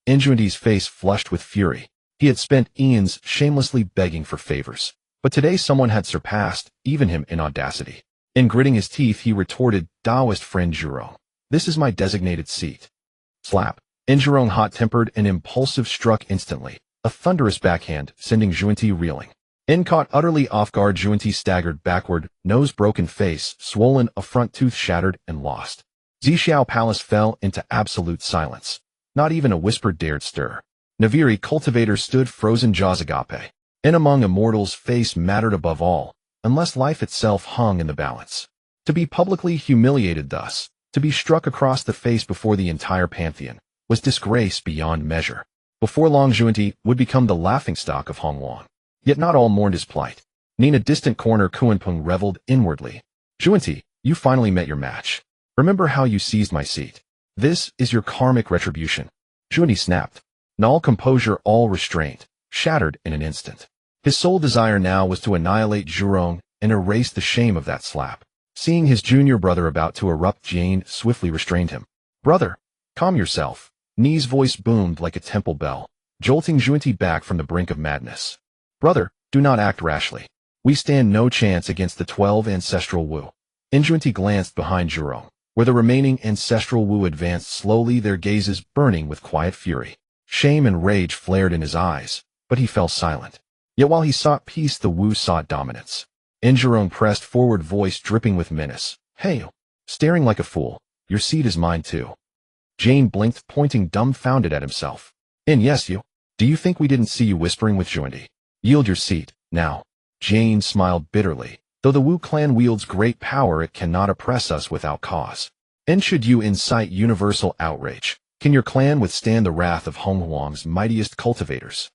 Zhuanti's face flushed with fury. He had spent eons shamelessly begging for favors, but today someone had surpassed even him in audacity. Gritting his teeth, he retorted, "Taoist friend Zhurong, this is my designated seat." Slap. Zhurong, hot-tempered and impulsive, struck instantly, a thunderous backhand, sending Zhuanti reeling. Caught utterly off guard, Zhuanti staggered backward, nose broken, face swollen, a front tooth shattered and lost. Zixiao Palace fell into absolute silence. Not even a whisper dared stir. Naviri cultivators stood frozen, jaws agape. Among immortals, face mattered above all, unless life itself hung in the balance. To be publicly humiliated thus, to be struck across the face before the entire pantheon, was disgrace beyond measure. Before long, Zhuanti would become the laughingstock of Hongluang. Yet not all mourned his plight. In a distant corner, Kuanpeng reveled inwardly. "Zhuanti, you finally met your match. Remember how you seized my seat. This is your karmic retribution." Zhuanti snapped. All composure, all restraint, shattered in an instant. His sole desire now was to annihilate Zhurong and erase the shame of that slap. Seeing his junior brother about to erupt, Jane swiftly restrained him. "Brother, calm yourself." Ni's voice boomed like a temple bell, jolting Zhuanti back from the brink of madness. "Brother, do not act rashly. We stand no chance against the 12 ancestral Wu." Zhuanti glanced behind Zhurong, where the remaining ancestral Wu advanced slowly, their gazes burning with quiet fury. Shame and rage flared in his eyes, but he fell silent. Yet while he sought peace, the Wu sought dominance. Zhurong pressed forward, voice dripping with menace. "Hey, staring like a fool. Your seat is mine too." Jane blinked, pointing dumbfounded at himself. "Yes, you. Do you think we didn't see you whispering with Zhuanti? Yield your seat, now." Jane smiled bitterly. "Though the Wu clan wields great power, it cannot oppress us without cause. And should you incite universal outrage, can your clan withstand the wrath of Honghuang's mightiest cultivators?"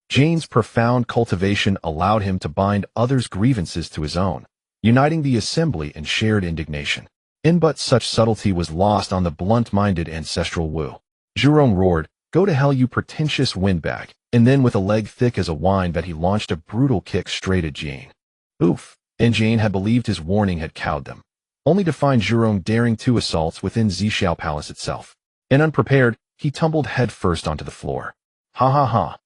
Jane's profound cultivation allowed him to bind others' grievances to his own, uniting the assembly in shared indignation. But such subtlety was lost on the blunt-minded ancestral Wu. Zhurong roared, "Go to hell, you pretentious windbag," and then with a leg thick as a wine bat he launched a brutal kick straight at Jane. Oof! And Jane had believed his warning had cowed them, only to find Zhurong daring 2 assaults within Zixiao Palace itself. Unprepared, he tumbled headfirst onto the floor. "Ha ha ha!"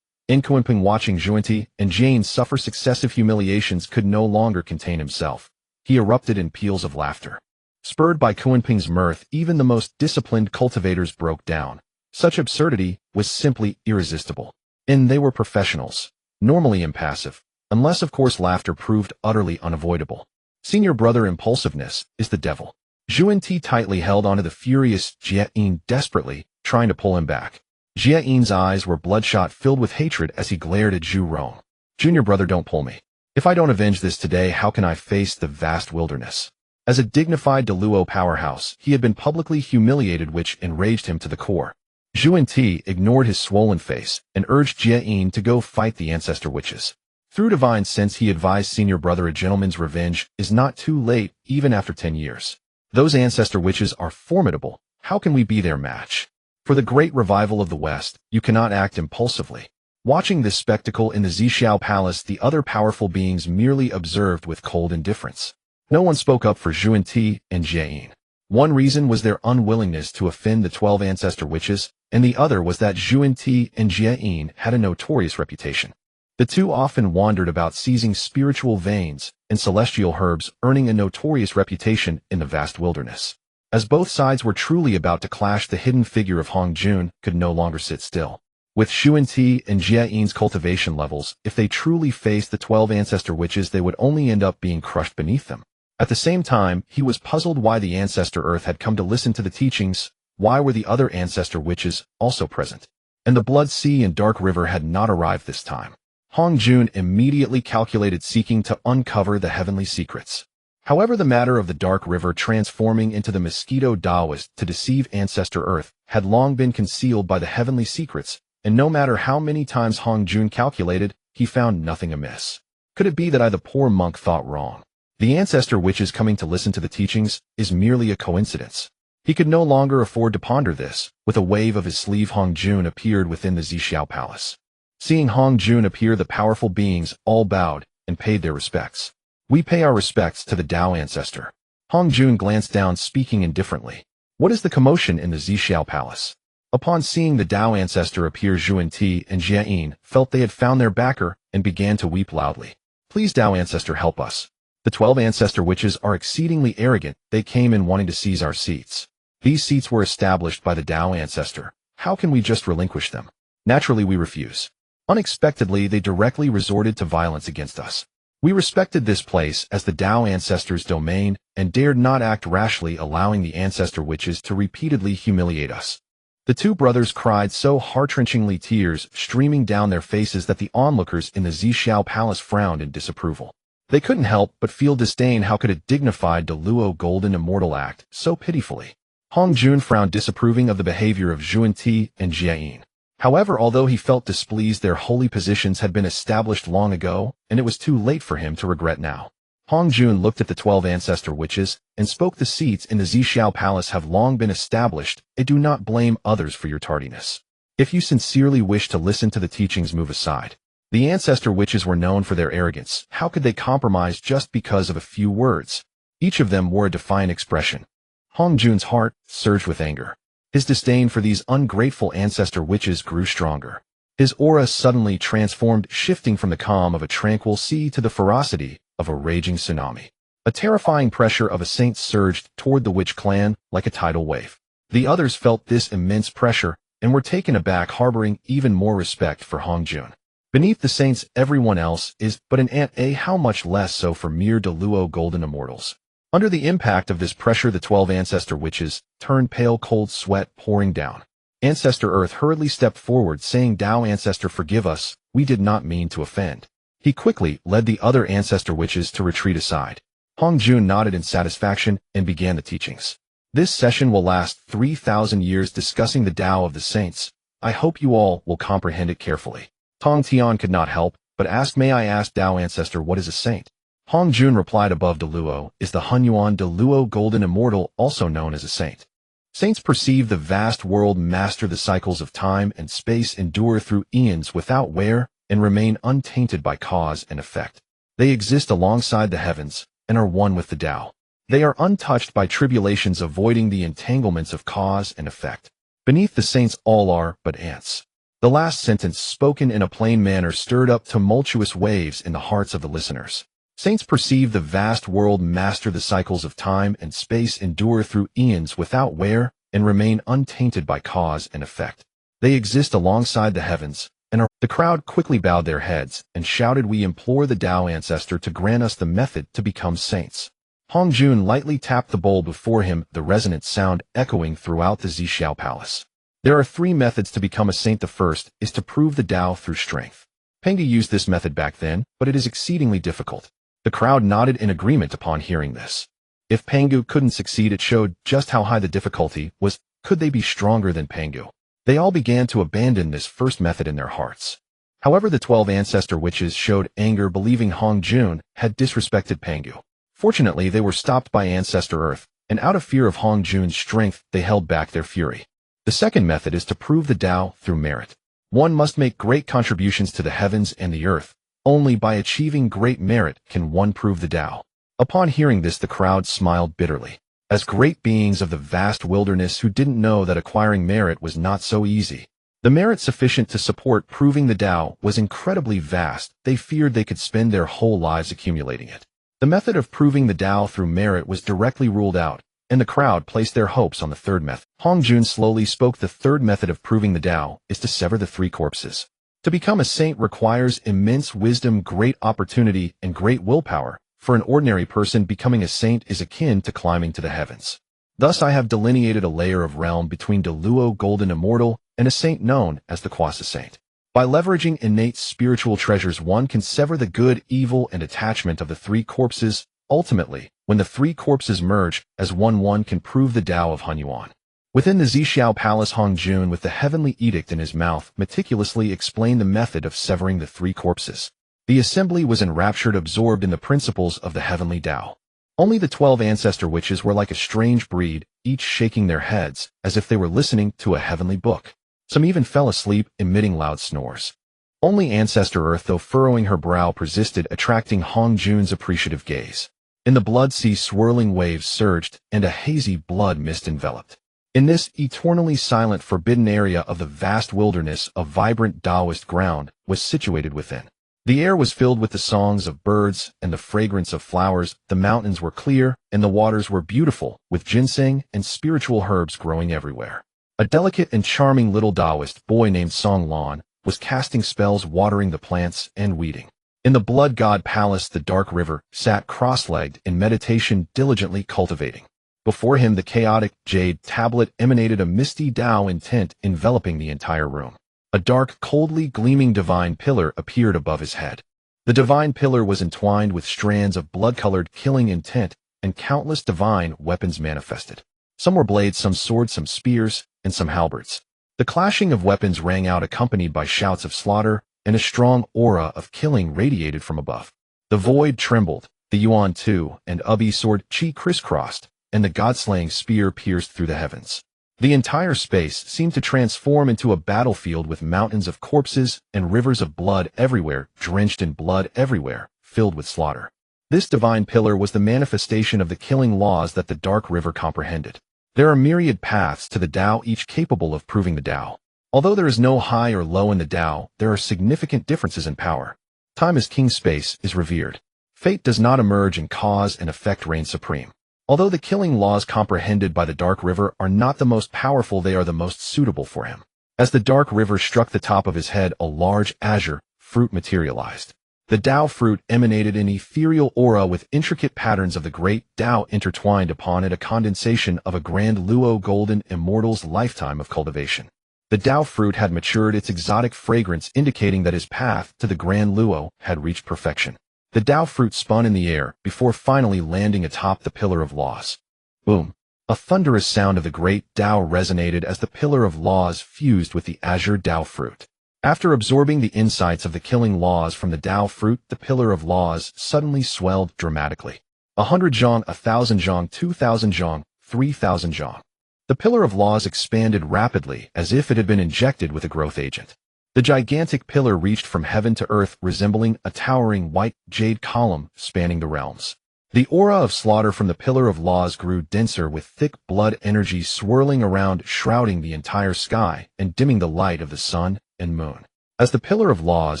Kuanpeng, watching Zhuanti and Jane suffer successive humiliations, could no longer contain himself. He erupted in peals of laughter. Spurred by Kunping's mirth, even the most disciplined cultivators broke down. Such absurdity was simply irresistible. And they were professionals, normally impassive, unless of course laughter proved utterly unavoidable. Senior brother impulsiveness is the devil. Zhuan Ti tightly held onto the furious Jie-in desperately, trying to pull him back. Jie-in's eyes were bloodshot, filled with hatred as he glared at Zhu Rong. Junior brother, don't pull me. If I don't avenge this today, how can I face the vast wilderness? As a dignified Deluo powerhouse, he had been publicly humiliated, which enraged him to the core. Zhuan Ti ignored his swollen face and urged Jie-in to go fight the ancestor witches. Through divine sense, he advised senior brother a gentleman's revenge is not too late even after 10 years. Those ancestor witches are formidable. How can we be their match? For the great revival of the West, you cannot act impulsively. Watching this spectacle in the Zixiao Palace, the other powerful beings merely observed with cold indifference. No one spoke up for Zhuan Ti and Jie-in. One reason was their unwillingness to offend the 12 ancestor witches, and the other was that Zhuan Ti and Jie-in had a notorious reputation. The two often wandered about seizing spiritual veins and celestial herbs, earning a notorious reputation in the vast wilderness. As both sides were truly about to clash, the hidden figure of Hong Jun could no longer sit still. With Zhuan Ti and Jie-in's cultivation levels, if they truly faced the 12 ancestor witches, they would only end up being crushed beneath them. At the same time, he was puzzled why the ancestor Earth had come to listen to the teachings. Why were the other ancestor witches also present? And the Blood Sea and Dark River had not arrived this time. Hong Jun immediately calculated, seeking to uncover the heavenly secrets. However, the matter of the Dark River transforming into the Mosquito Taoist to deceive ancestor Earth had long been concealed by the heavenly secrets, and no matter how many times Hong Jun calculated, he found nothing amiss. Could it be that the poor monk thought wrong? The ancestor witches coming to listen to the teachings is merely a coincidence. He could no longer afford to ponder this. With a wave of his sleeve, Hong Jun appeared within the Zixiao Palace. Seeing Hong Jun appear, the powerful beings all bowed and paid their respects. We pay our respects to the Tao ancestor. Hong Jun glanced down, speaking indifferently. What is the commotion in the Zixiao Palace? Upon seeing the Tao ancestor appear, Zhuan Ti and Jie-in felt they had found their backer and began to weep loudly. Please, Tao ancestor, help us. The 12 ancestor witches are exceedingly arrogant. They came in wanting to seize our seats. These seats were established by the Tao ancestor. How can we just relinquish them? Naturally, we refuse. Unexpectedly, they directly resorted to violence against us. We respected this place as the Tao ancestor's domain and dared not act rashly, allowing the ancestor witches to repeatedly humiliate us. The two brothers cried so heart-wrenchingly, tears streaming down their faces, that the onlookers in the Zixiao Palace frowned in disapproval. They couldn't help but feel disdain. How could a dignified Deluo golden immortal act so pitifully? Hong Jun frowned, disapproving of the behavior of Zhuan Ti and Jie-in. However, although he felt displeased, their holy positions had been established long ago, and it was too late for him to regret now. Hong Jun looked at the 12 ancestor witches and spoke. The seats in the Zixiao Palace have long been established. I do not blame others for your tardiness. If you sincerely wish to listen to the teachings, move aside. The ancestor witches were known for their arrogance. How could they compromise just because of a few words? Each of them wore a defiant expression. Hong Jun's heart surged with anger. His disdain for these ungrateful ancestor witches grew stronger. His aura suddenly transformed, shifting from the calm of a tranquil sea to the ferocity of a raging tsunami. A terrifying pressure of a saint surged toward the witch clan like a tidal wave. The others felt this immense pressure and were taken aback, harboring even more respect for Hong Jun. Beneath the saints, everyone else is but an ant. How much less so for mere Deluo golden immortals? Under the impact of this pressure, the 12 ancestor witches turned pale, cold sweat pouring down. Ancestor Earth hurriedly stepped forward, saying, Tao ancestor, forgive us, we did not mean to offend. He quickly led the other ancestor witches to retreat aside. Hong Jun nodded in satisfaction and began the teachings. This session will last 3,000 years, discussing the Tao of the saints. I hope you all will comprehend it carefully. Tong Tian could not help but ask, may I ask, Tao ancestor, what is a saint? Hong Jun replied, above Deluo is the Hunyuan Deluo golden immortal, also known as a saint. Saints perceive the vast world, master the cycles of time and space, endure through eons without wear, and remain untainted by cause and effect. They exist alongside the heavens and are one with the Tao. They are untouched by tribulations, avoiding the entanglements of cause and effect. Beneath the saints, all are but ants. The last sentence, spoken in a plain manner, stirred up tumultuous waves in the hearts of the listeners. Saints perceive the vast world, master the cycles of time and space, endure through eons without wear, and remain untainted by cause and effect. They exist alongside the heavens, and the crowd quickly bowed their heads and shouted, "We implore the Tao Ancestor to grant us the method to become saints." Hong Jun lightly tapped the bowl before him, the resonant sound echoing throughout the Zixiao Palace. There are 3 methods to become a saint. The first is to prove the Tao through strength. Penghu used this method back then, but it is exceedingly difficult. The crowd nodded in agreement upon hearing this. If Penghu couldn't succeed, it showed just how high the difficulty was. Could they be stronger than Penghu? They all began to abandon this first method in their hearts. However, the 12 ancestor witches showed anger, believing Hong Jun had disrespected Penghu. Fortunately, they were stopped by Ancestor Earth, and out of fear of Hong Jun's strength, they held back their fury. The second method is to prove the Tao through merit. One must make great contributions to the heavens and the earth. Only by achieving great merit can one prove the Tao. Upon hearing this, the crowd smiled bitterly. As great beings of the vast wilderness who didn't know that acquiring merit was not so easy. The merit sufficient to support proving the Tao was incredibly vast. They feared they could spend their whole lives accumulating it. The method of proving the Tao through merit was directly ruled out, and the crowd placed their hopes on the third method. Hong Jun slowly spoke. The third method of proving the Tao is to sever the 3 corpses. To become a saint requires immense wisdom, great opportunity, and great willpower. For an ordinary person, becoming a saint is akin to climbing to the heavens. Thus I have delineated a layer of realm between the Luo Golden Immortal and a saint known as the Quasi Saint. By leveraging innate spiritual treasures, one can sever the good, evil, and attachment of the 3 corpses. Ultimately, when the 3 corpses merge as one can prove the Tao of Hunyuan. Within the Zixiao Palace, Hong Jun, with the heavenly edict in his mouth, meticulously explained the method of severing the 3 corpses. The assembly was enraptured, absorbed in the principles of the heavenly Tao. Only the 12 ancestor witches were like a strange breed, each shaking their heads, as if they were listening to a heavenly book. Some even fell asleep, emitting loud snores. Only Ancestor Earth, though furrowing her brow, persisted, attracting Hong Jun's appreciative gaze. In the blood sea, swirling waves surged, and a hazy blood mist enveloped. In this eternally silent, forbidden area of the vast wilderness, a vibrant Taoist ground was situated within. The air was filled with the songs of birds and the fragrance of flowers. The mountains were clear, and the waters were beautiful, with ginseng and spiritual herbs growing everywhere. A delicate and charming little Taoist boy named Song Lan was casting spells, watering the plants and weeding. In the Blood God Palace, the dark river sat cross-legged in meditation, diligently cultivating. Before him, the chaotic jade tablet emanated a misty Tao intent enveloping the entire room. A dark, coldly gleaming divine pillar appeared above his head. The divine pillar was entwined with strands of blood-colored killing intent, and countless divine weapons manifested. Some were blades, some swords, some spears, and some halberds. The clashing of weapons rang out, accompanied by shouts of slaughter, and a strong aura of killing radiated from above. The void trembled, the Yuan Tu and Ubi sword chi crisscrossed, and the god-slaying spear pierced through the heavens. The entire space seemed to transform into a battlefield with mountains of corpses and rivers of blood everywhere, drenched in blood everywhere, filled with slaughter. This divine pillar was the manifestation of the killing laws that the dark river comprehended. There are myriad paths to the Tao, each capable of proving the Tao. Although there is no high or low in the Tao, there are significant differences in power. Time as king, space is revered. Fate does not emerge, and cause and effect reign supreme. Although the killing laws comprehended by the Dark River are not the most powerful, they are the most suitable for him. As the Dark River struck the top of his head, a large azure fruit materialized. The Tao fruit emanated an ethereal aura with intricate patterns of the great Tao intertwined upon it, a condensation of a grand Luo Golden Immortal's lifetime of cultivation. The Tao fruit had matured, its exotic fragrance indicating that his path to the grand Luo had reached perfection. The Tao fruit spun in the air before finally landing atop the Pillar of Laws. Boom! A thunderous sound of the great Tao resonated as the Pillar of Laws fused with the azure Tao fruit. After absorbing the insights of the killing laws from the Tao fruit, the Pillar of Laws suddenly swelled dramatically. 100 zhong, 1,000 zhong, 2,000 zhong, 3,000 zhong. The Pillar of Laws expanded rapidly as if it had been injected with a growth agent. The gigantic pillar reached from heaven to earth, resembling a towering white jade column spanning the realms. The aura of slaughter from the Pillar of Laws grew denser, with thick blood energy swirling around, shrouding the entire sky and dimming the light of the sun and moon. As the Pillar of Laws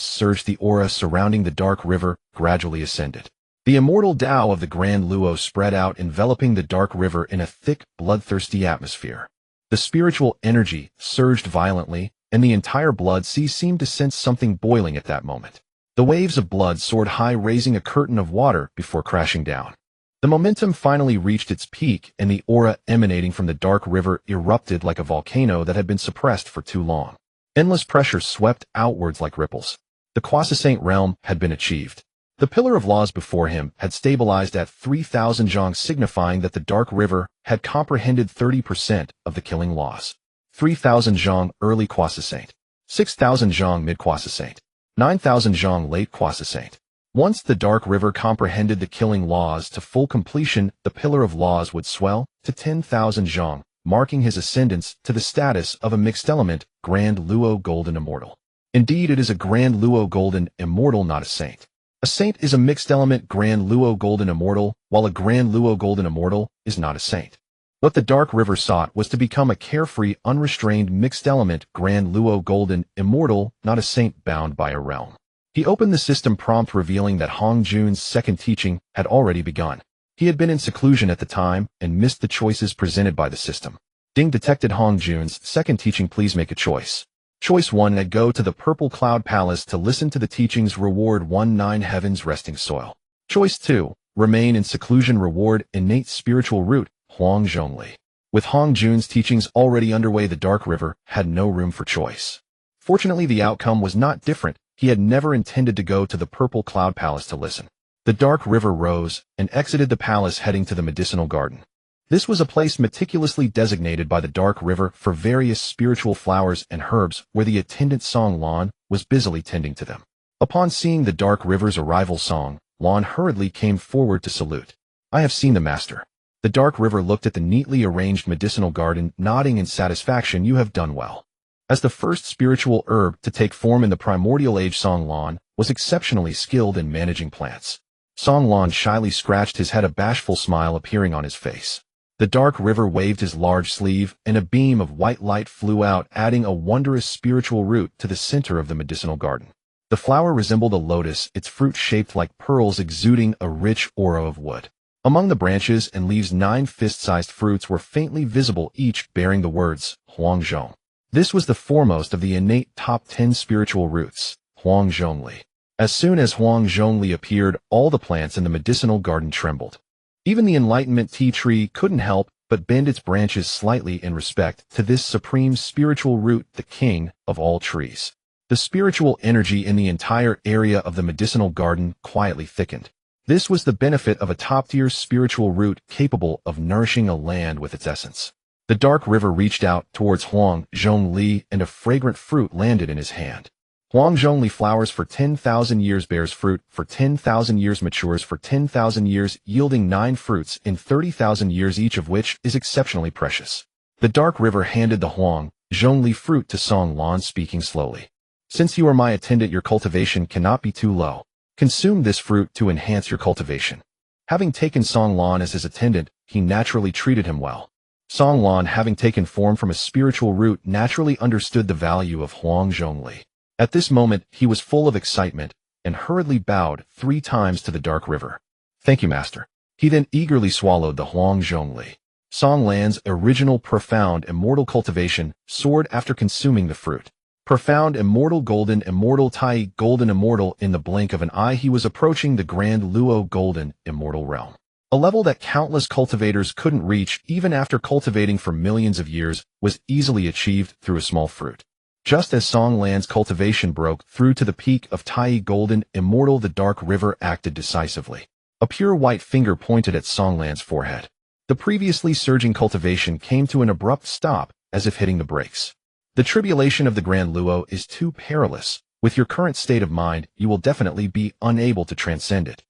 surged, the aura surrounding the dark river gradually ascended. The immortal Tao of the Grand Luo spread out, enveloping the dark river in a thick, bloodthirsty atmosphere. The spiritual energy surged violently, and the entire blood sea seemed to sense something boiling at that moment. The waves of blood soared high, raising a curtain of water before crashing down. The momentum finally reached its peak, and the aura emanating from the dark river erupted like a volcano that had been suppressed for too long. Endless pressure swept outwards like ripples. The Quasi-Saint realm had been achieved. The pillar of laws before him had stabilized at 3,000 zhang, signifying that the dark river had comprehended 30% of the killing laws. 3,000 zhang early Quasi-Saint, 6,000 zhang mid Quasi-Saint, 9,000 zhang late Quasi-Saint. Once the dark river comprehended the killing laws to full completion, the pillar of laws would swell to 10,000 zhang, marking his ascendance to the status of a mixed element, Grand Luo Golden Immortal. Indeed, it is a Grand Luo Golden Immortal, not a saint. A saint is a mixed element Grand Luo Golden Immortal, while a Grand Luo Golden Immortal is not a saint. What the Dark River sought was to become a carefree, unrestrained mixed element Grand Luo Golden Immortal, not a saint bound by a realm. He opened the system prompt, revealing that Hong Jun's second teaching had already begun. He had been in seclusion at the time and missed the choices presented by the system. Ding detected Hong Jun's second teaching. Please make a choice. Choice 1. Go to the Purple Cloud Palace to listen to the teachings. Reward 1. 9 Heaven's Resting Soil. Choice 2. Remain in seclusion. Reward Innate Spiritual Root, Huang Zhongli. With Hong Jun's teachings already underway, the Dark River had no room for choice. Fortunately, the outcome was not different. He had never intended to go to the Purple Cloud Palace to listen. The Dark River rose and exited the palace, heading to the medicinal garden. This was a place meticulously designated by the Dark River for various spiritual flowers and herbs, where the attendant Song Lan was busily tending to them. Upon seeing the Dark River's arrival, Song Lan hurriedly came forward to salute. I have seen the master. The Dark River looked at the neatly arranged medicinal garden, nodding in satisfaction. You have done well. As the first spiritual herb to take form in the primordial age, Song Lan was exceptionally skilled in managing plants. Song Lan shyly scratched his head, a bashful smile appearing on his face. The Dark River waved his large sleeve, and a beam of white light flew out, adding a wondrous spiritual root to the center of the medicinal garden. The flower resembled a lotus, its fruit shaped like pearls, exuding a rich aura of wood. Among the branches and leaves, 9 fist-sized fruits were faintly visible, each bearing the words, Huang Zhong. This was the foremost of the innate top 10 spiritual roots, Huang Zhongli. As soon as Huang Zhongli appeared, all the plants in the medicinal garden trembled. Even the enlightenment tea tree couldn't help but bend its branches slightly in respect to this supreme spiritual root, the king of all trees. The spiritual energy in the entire area of the medicinal garden quietly thickened. This was the benefit of a top-tier spiritual root capable of nourishing a land with its essence. The Dark River reached out towards Huang Zhongli, and a fragrant fruit landed in his hand. Huang Zhongli flowers for 10,000 years, bears fruit for 10,000 years, matures for 10,000 years, yielding 9 fruits in 30,000 years, each of which is exceptionally precious. The Dark River handed the Huang Zhongli fruit to Song Lan, speaking slowly. Since you are my attendant, your cultivation cannot be too low. Consume this fruit to enhance your cultivation. Having taken Song Lan as his attendant, he naturally treated him well. Song Lan, having taken form from a spiritual root, naturally understood the value of Huang Zhongli. At this moment, he was full of excitement and hurriedly bowed 3 times to the Dark River. Thank you, master. He then eagerly swallowed the Huang Zhongli. Song Lan's original profound immortal cultivation soared after consuming the fruit. Profound immortal golden immortal Tai golden immortal. In the blink of an eye, he was approaching the Grand Luo Golden Immortal realm. A level that countless cultivators couldn't reach, even after cultivating for millions of years, was easily achieved through a small fruit. Just as Song Lan's cultivation broke through to the peak of Tai Golden Immortal, the Dark River acted decisively. A pure white finger pointed at Song Lan's forehead. The previously surging cultivation came to an abrupt stop, as if hitting the brakes. The tribulation of the Grand Luo is too perilous. With your current state of mind, you will definitely be unable to transcend it.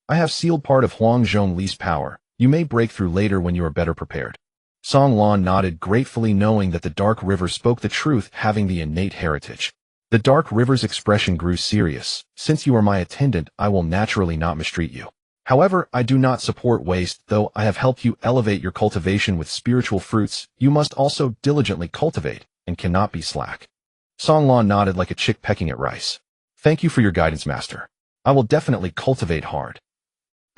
I have sealed part of Huang Zhongli's power. You may break through later when you are better prepared. Song Lan nodded gratefully, knowing that the Dark River spoke the truth, having the innate heritage. The Dark River's expression grew serious. Since you are my attendant, I will naturally not mistreat you. However, I do not support waste. Though I have helped you elevate your cultivation with spiritual fruits, you must also diligently cultivate and cannot be slack. Song Lan nodded like a chick pecking at rice. Thank you for your guidance, master. I will definitely cultivate hard.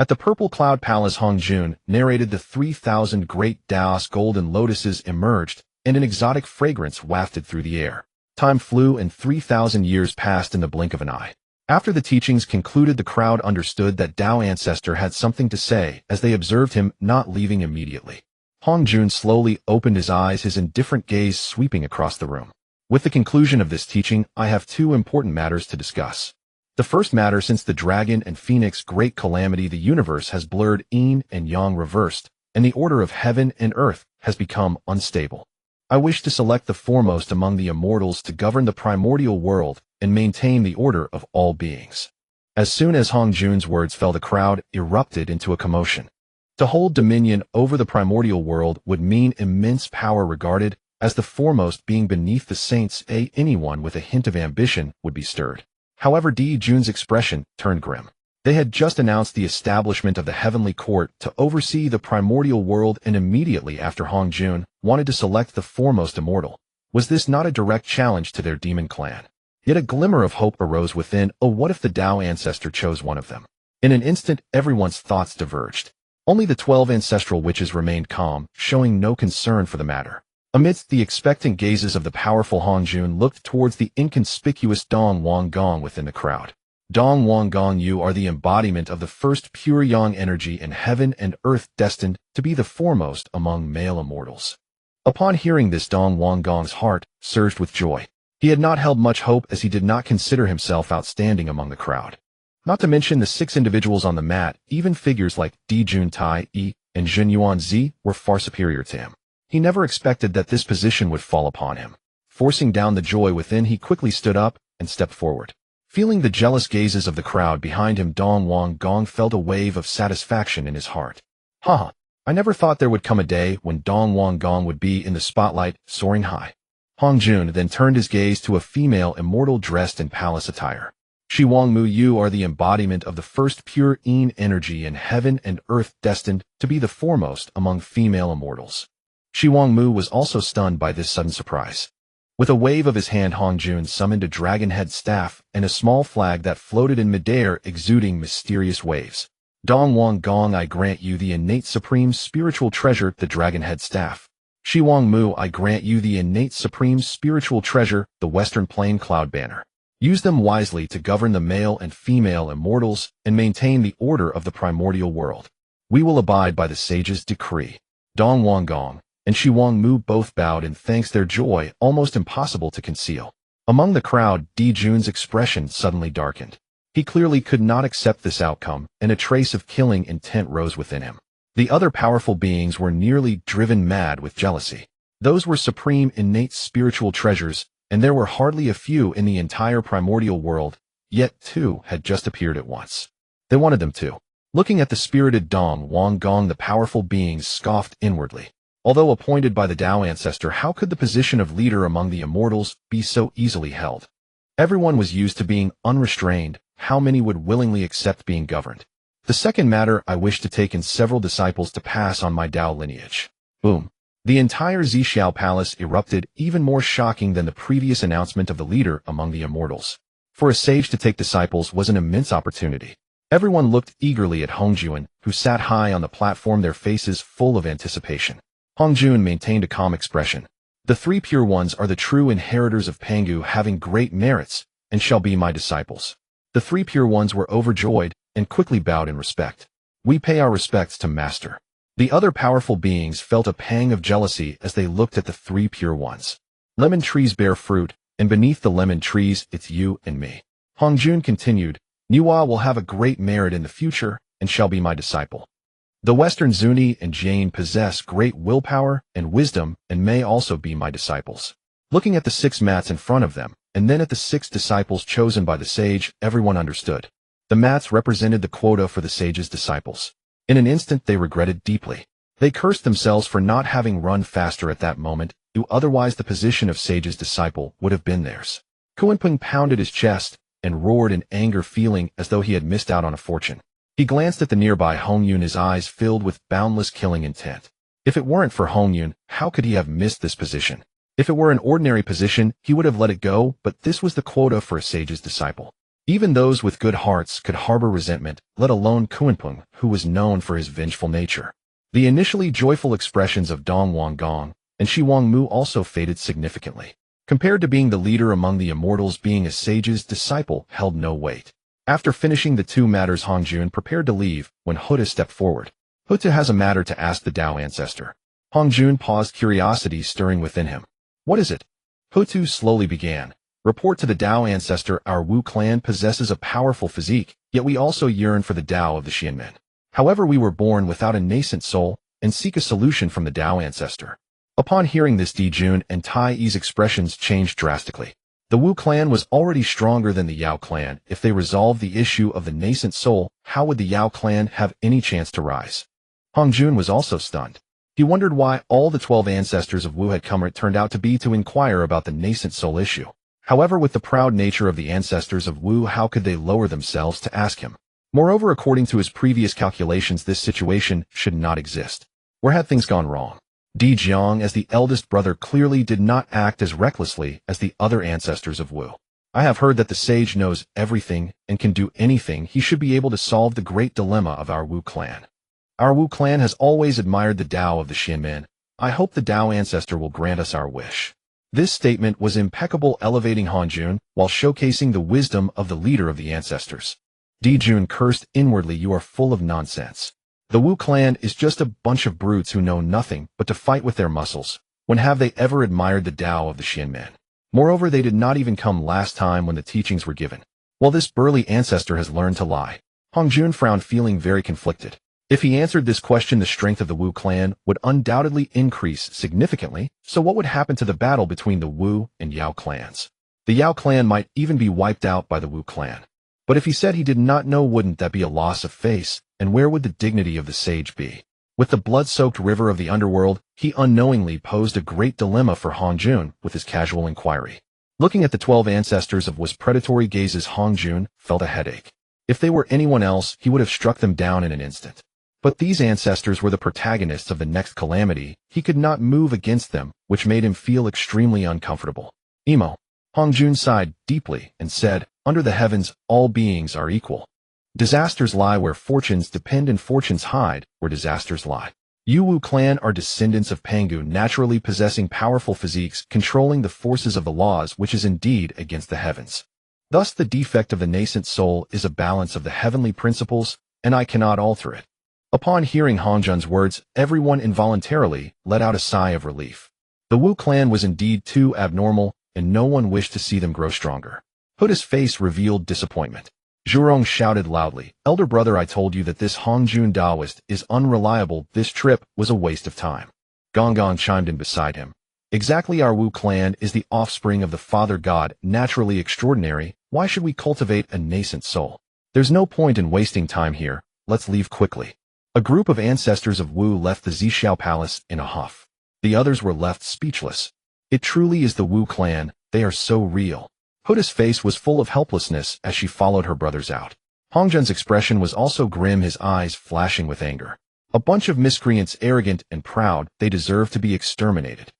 At the Purple Cloud Palace, Hongjun narrated the 3,000 great Daos golden lotuses emerged, and an exotic fragrance wafted through the air. Time flew and 3,000 years passed in the blink of an eye. After the teachings concluded, the crowd understood that Tao Ancestor had something to say as they observed him not leaving immediately. Hongjun slowly opened his eyes, his indifferent gaze sweeping across the room. With the conclusion of this teaching, I have two important matters to discuss. The first matter: since the Dragon and Phoenix great calamity, the universe has blurred, yin and yang reversed, and the order of heaven and earth has become unstable. I wish to select the foremost among the immortals to govern the primordial world and maintain the order of all beings. As soon as Hongjun's words fell, the crowd erupted into a commotion. To hold dominion over the primordial world would mean immense power, regarded as the foremost being beneath the saints. Anyone with a hint of ambition would be stirred. However, Jun's expression turned grim. They had just announced the establishment of the heavenly court to oversee the primordial world, and immediately after Hongjun wanted to select the foremost immortal. Was this not a direct challenge to their demon clan? Yet a glimmer of hope arose within. Oh, what if the Tao Ancestor chose one of them? In an instant, everyone's thoughts diverged. Only the 12 ancestral witches remained calm, showing no concern for the matter. Amidst the expectant gazes of the powerful, Hongjun looked towards the inconspicuous Dong Wanggong within the crowd. Dong Wanggong, you are the embodiment of the first pure yang energy in heaven and earth, destined to be the foremost among male immortals. Upon hearing this, Dong Wanggong's heart surged with joy. He had not held much hope, as he did not consider himself outstanding among the crowd. Not to mention the 6 individuals on the mat, even figures like Jun Tai Yi and Jun Yuan Zi were far superior to him. He never expected that this position would fall upon him. Forcing down the joy within, he quickly stood up and stepped forward. Feeling the jealous gazes of the crowd behind him, Dong Wanggong felt a wave of satisfaction in his heart. I never thought there would come a day when Dong Wanggong would be in the spotlight, soaring high. Hongjun then turned his gaze to a female immortal dressed in palace attire. Shi Wangmu, you are the embodiment of the first pure yin energy in heaven and earth, destined to be the foremost among female immortals. Shi Wangmu was also stunned by this sudden surprise. With a wave of his hand, Hongjun summoned a dragon head staff and a small flag that floated in midair, exuding mysterious waves. Dong Wanggong, I grant you the innate supreme spiritual treasure, the dragon head staff. Shi Wangmu, I grant you the innate supreme spiritual treasure, the Western Plain Cloud Banner. Use them wisely to govern the male and female immortals and maintain the order of the primordial world. We will abide by the sage's decree. Dong Wanggong and Shi Wangmu both bowed in thanks, their joy almost impossible to conceal. Among the crowd, Jun's expression suddenly darkened. He clearly could not accept this outcome, and a trace of killing intent rose within him. The other powerful beings were nearly driven mad with jealousy. Those were supreme innate spiritual treasures, and there were hardly a few in the entire primordial world, yet 2 had just appeared at once. They wanted them too. Looking at the spirited Dong Wanggong, the powerful beings scoffed inwardly. Although appointed by the Tao Ancestor, how could the position of leader among the immortals be so easily held? Everyone was used to being unrestrained. How many would willingly accept being governed? The second matter: I wish to take in several disciples to pass on my Tao lineage. Boom. The entire Zixiao Palace erupted, even more shocking than the previous announcement of the leader among the immortals. For a sage to take disciples was an immense opportunity. Everyone looked eagerly at Hongjun, who sat high on the platform, their faces full of anticipation. Hongjun maintained a calm expression. The 3 pure ones are the true inheritors of Pangu, having great merits, and shall be my disciples. The 3 pure ones were overjoyed and quickly bowed in respect. We pay our respects to Master. The other powerful beings felt a pang of jealousy as they looked at the 3 pure ones. Lemon trees bear fruit, and beneath the lemon trees, it's you and me. Hongjun continued, Niwa will have a great merit in the future and shall be my disciple. The Western Zuni and Jain possess great willpower and wisdom and may also be my disciples. Looking at the 6 mats in front of them, and then at the 6 disciples chosen by the sage, everyone understood. The mats represented the quota for the sage's disciples. In an instant, they regretted deeply. They cursed themselves for not having run faster at that moment, otherwise the position of sage's disciple would have been theirs. Kuanping pounded his chest and roared in anger, feeling as though he had missed out on a fortune. He glanced at the nearby Hongyun, his eyes filled with boundless killing intent. If it weren't for Hongyun, how could he have missed this position? If it were an ordinary position, he would have let it go, but this was the quota for a sage's disciple. Even those with good hearts could harbor resentment, let alone Kuanpeng, who was known for his vengeful nature. The initially joyful expressions of Dong Wanggong and Shi Wangmu also faded significantly. Compared to being the leader among the immortals, being a sage's disciple held no weight. After finishing the two matters, Hongjun prepared to leave when Huta stepped forward. Huta has a matter to ask the Tao Ancestor. Hongjun paused, curiosity stirring within him. What is it? Hutu slowly began. Report to the Tao Ancestor, our Wu clan possesses a powerful physique, yet we also yearn for the Tao of the Xianmen. However, we were born without a nascent soul and seek a solution from the Tao Ancestor. Upon hearing this, Dijun and Tai Yi's expressions changed drastically. The Wu clan was already stronger than the Yao clan. If they resolved the issue of the nascent soul, how would the Yao clan have any chance to rise? Hongjun was also stunned. He wondered why all the 12 ancestors of Wu had come. It turned out to be to inquire about the nascent soul issue. However, with the proud nature of the ancestors of Wu, how could they lower themselves to ask him? Moreover, according to his previous calculations, this situation should not exist. Where had things gone wrong? Di Jiang, as the eldest brother, clearly did not act as recklessly as the other ancestors of Wu. I have heard that the sage knows everything and can do anything. He should be able to solve the great dilemma of our Wu clan. Our Wu clan has always admired the Tao of the Xianmen. I hope the Tao Ancestor will grant us our wish. This statement was impeccable, elevating Hongjun while showcasing the wisdom of the leader of the ancestors. Dijun cursed inwardly. You are full of nonsense. The Wu clan is just a bunch of brutes who know nothing but to fight with their muscles. When have they ever admired the Tao of the Xianmen? Moreover, they did not even come last time when the teachings were given. Well, this burly ancestor has learned to lie. Hongjun frowned, feeling very conflicted. If he answered this question, the strength of the Wu clan would undoubtedly increase significantly, so what would happen to the battle between the Wu and Yao clans? The Yao clan might even be wiped out by the Wu clan. But if he said he did not know, wouldn't that be a loss of face? And where would the dignity of the sage be? With the blood-soaked river of the underworld, he unknowingly posed a great dilemma for Hongjun with his casual inquiry. Looking at the 12 ancestors of Wu's predatory gazes, Hongjun felt a headache. If they were anyone else, he would have struck them down in an instant. But these ancestors were the protagonists of the next calamity. He could not move against them, which made him feel extremely uncomfortable. Emo. Hongjun sighed deeply and said, under the heavens, all beings are equal. Disasters lie where fortunes depend and fortunes hide where disasters lie. Yu Wu clan are descendants of Pangu, naturally possessing powerful physiques, controlling the forces of the laws, which is indeed against the heavens. Thus the defect of the nascent soul is a balance of the heavenly principles, and I cannot alter it. Upon hearing Hongjun's words, everyone involuntarily let out a sigh of relief. The Wu clan was indeed too abnormal, and no one wished to see them grow stronger. Huta's face revealed disappointment. Zhurong shouted loudly, Elder brother, I told you that this Hongjun Taoist is unreliable. This trip was a waste of time. Gonggong chimed in beside him. Exactly, our Wu clan is the offspring of the Father God, naturally extraordinary. Why should we cultivate a nascent soul? There's no point in wasting time here. Let's leave quickly. A group of ancestors of Wu left the Zixiao Palace in a huff. The others were left speechless. It truly is the Wu clan. They are so real. Huta's face was full of helplessness as she followed her brothers out. Hongjun's expression was also grim, his eyes flashing with anger. A bunch of miscreants, arrogant and proud, they deserve to be exterminated.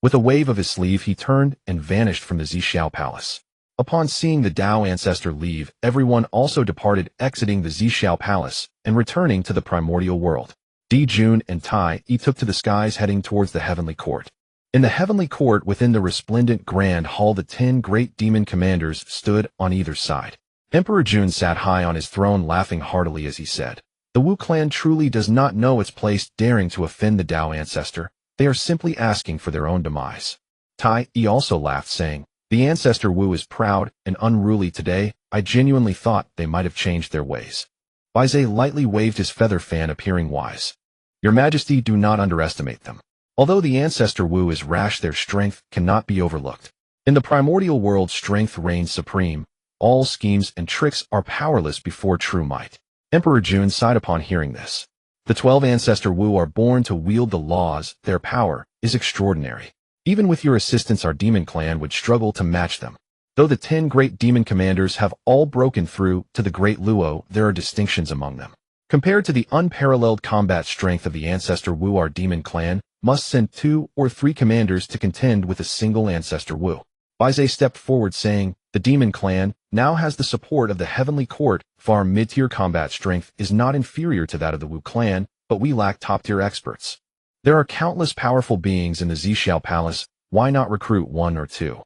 With a wave of his sleeve, he turned and vanished from the Zixiao Palace. Upon seeing the Tao Ancestor leave, everyone also departed, exiting the Zixiao Palace and returning to the Primordial World. Dijun and Tai Yi took to the skies, heading towards the Heavenly Court. In the Heavenly Court, within the resplendent Grand Hall, the 10 great demon commanders stood on either side. Emperor Jun sat high on his throne, laughing heartily as he said, the Wu clan truly does not know its place, daring to offend the Tao Ancestor. They are simply asking for their own demise. Tai Yi also laughed, saying, the Ancestor Wu is proud and unruly today. I genuinely thought they might have changed their ways. Baizhe lightly waved his feather fan, appearing wise. Your Majesty, do not underestimate them. Although the Ancestor Wu is rash, their strength cannot be overlooked. In the Primordial World, strength reigns supreme. All schemes and tricks are powerless before true might. Emperor Jun sighed upon hearing this. The 12 Ancestor Wu are born to wield the laws. Their power is extraordinary. Even with your assistance, our demon clan would struggle to match them. Though the 10 great demon commanders have all broken through to the Great Luo, there are distinctions among them. Compared to the unparalleled combat strength of the Ancestor Wu, our demon clan must send 2 or 3 commanders to contend with a single Ancestor Wu. Baizhe stepped forward, saying, The demon clan now has the support of the heavenly court, for our mid-tier combat strength is not inferior to that of the Wu clan, but we lack top-tier experts. There are countless powerful beings in the Zixiao Palace, why not recruit one or two?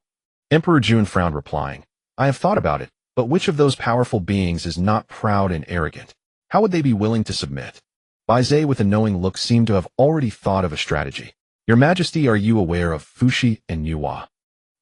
Emperor Jun frowned, replying, I have thought about it, but which of those powerful beings is not proud and arrogant? How would they be willing to submit? Baizhe with a knowing look seemed to have already thought of a strategy. Your Majesty, are you aware of Fushi and Nuwa?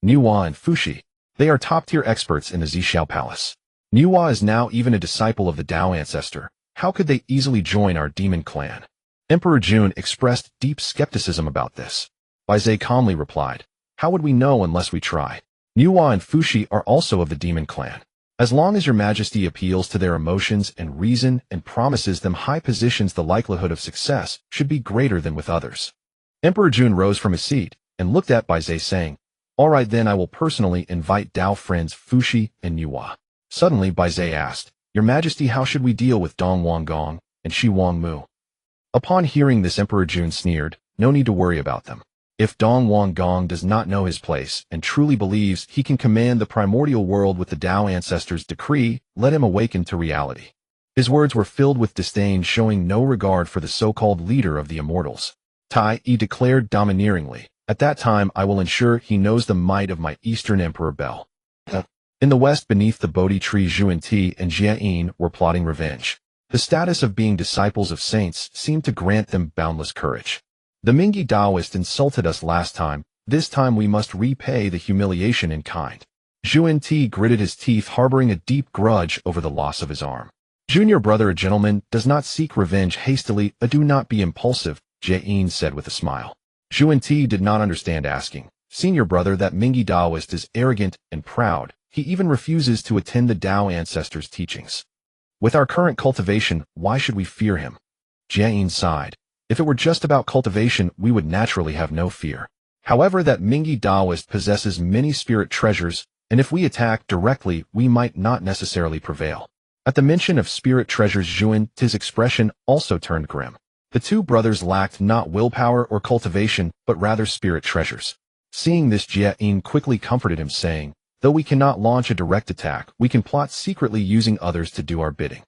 Nuwa and Fushi. They are top-tier experts in the Zixiao Palace. Nuwa is now even a disciple of the Dao Ancestor. How could they easily join our demon clan? Emperor Jun expressed deep skepticism about this. Baizhe calmly replied, how would we know unless we try? Nuwa and Fushi are also of the demon clan. As long as your Majesty appeals to their emotions and reason and promises them high positions, the likelihood of success should be greater than with others. Emperor Jun rose from his seat and looked at Baizhe, saying, all right then, I will personally invite Dao friends Fushi and Nuwa. Suddenly Baizhe asked, your Majesty, how should we deal with Dong Wanggong and Shi Wangmu? Upon hearing this, Emperor Jun sneered, no need to worry about them. If Dong Wanggong does not know his place and truly believes he can command the primordial world with the Dao Ancestor's decree, let him awaken to reality. His words were filled with disdain, showing no regard for the so-called leader of the immortals. Tai Yi declared domineeringly, at that time I will ensure he knows the might of my Eastern Emperor Bel. In the west, beneath the Bodhi tree, Zhuan Ti and Jia Yin were plotting revenge. The status of being disciples of saints seemed to grant them boundless courage. The Ming Daoist insulted us last time. This time we must repay the humiliation in kind. Zhuan Ti gritted his teeth, harboring a deep grudge over the loss of his arm. Junior brother, a gentleman does not seek revenge hastily. Do not be impulsive, Jia Yin said with a smile. Zhuan Ti did not understand, asking, senior brother, that Ming Daoist is arrogant and proud. He even refuses to attend the Dao Ancestor's teachings. With our current cultivation, why should we fear him? Jia Yin sighed. If it were just about cultivation, we would naturally have no fear. However, that Ming Daoist possesses many spirit treasures, and if we attack directly, we might not necessarily prevail. At the mention of spirit treasures, Zhuan Ti's expression also turned grim. The two brothers lacked not willpower or cultivation, but rather spirit treasures. Seeing this, Jia Yin quickly comforted him, saying, though we cannot launch a direct attack, we can plot secretly using others to do our bidding.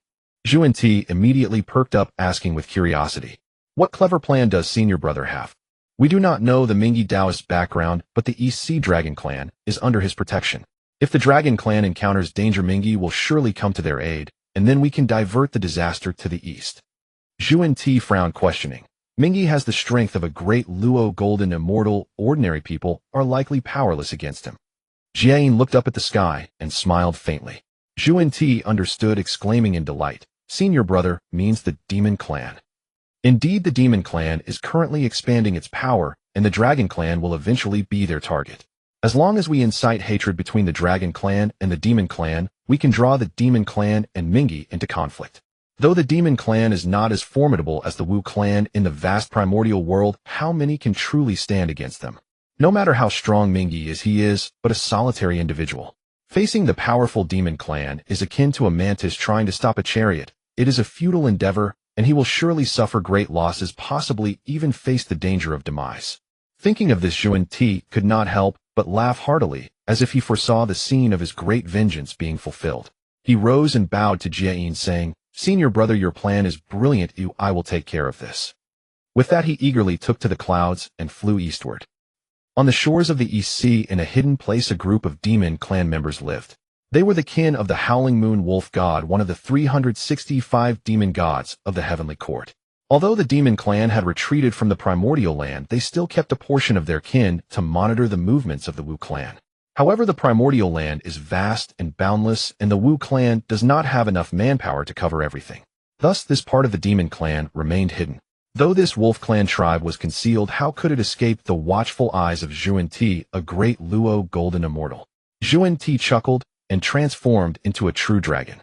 Zhuan Ti immediately perked up, asking with curiosity, what clever plan does senior brother have? We do not know the Ming Daoist background, but the East Sea Dragon clan is under his protection. If the Dragon clan encounters danger, Ming will surely come to their aid, and then we can divert the disaster to the east. Zhuan Ti frowned, questioning. Ming has the strength of a great Luo golden immortal. Ordinary people are likely powerless against him. Jia Yin looked up at the sky and smiled faintly. Zhuan Ti understood, exclaiming in delight, senior brother means the demon clan. Indeed, the demon clan is currently expanding its power, and the Dragon clan will eventually be their target. As long as we incite hatred between the Dragon clan and the demon clan, we can draw the demon clan and Ming into conflict. Though the demon clan is not as formidable as the Wu clan in the vast primordial world, how many can truly stand against them? No matter how strong Ming is, he is but a solitary individual. Facing the powerful demon clan is akin to a mantis trying to stop a chariot. It is a futile endeavor, and he will surely suffer great losses, possibly even face the danger of demise. Thinking of this, Zhuan Ti could not help but laugh heartily, as if he foresaw the scene of his great vengeance being fulfilled. He rose and bowed to Jia Yin, saying, senior brother, your plan is brilliant. I will take care of this. With that, he eagerly took to the clouds and flew eastward. On the shores of the East Sea, in a hidden place, a group of demon clan members lived. They were the kin of the Howling Moon Wolf God, one of the 365 demon gods of the heavenly court. Although the demon clan had retreated from the primordial land, they still kept a portion of their kin to monitor the movements of the Wu clan. However, the primordial land is vast and boundless, and the Wu clan does not have enough manpower to cover everything. Thus, this part of the demon clan remained hidden. Though this wolf clan tribe was concealed, how could it escape the watchful eyes of Zhuan Ti, a great Luo golden immortal? Zhuan Ti chuckled and transformed into a true dragon.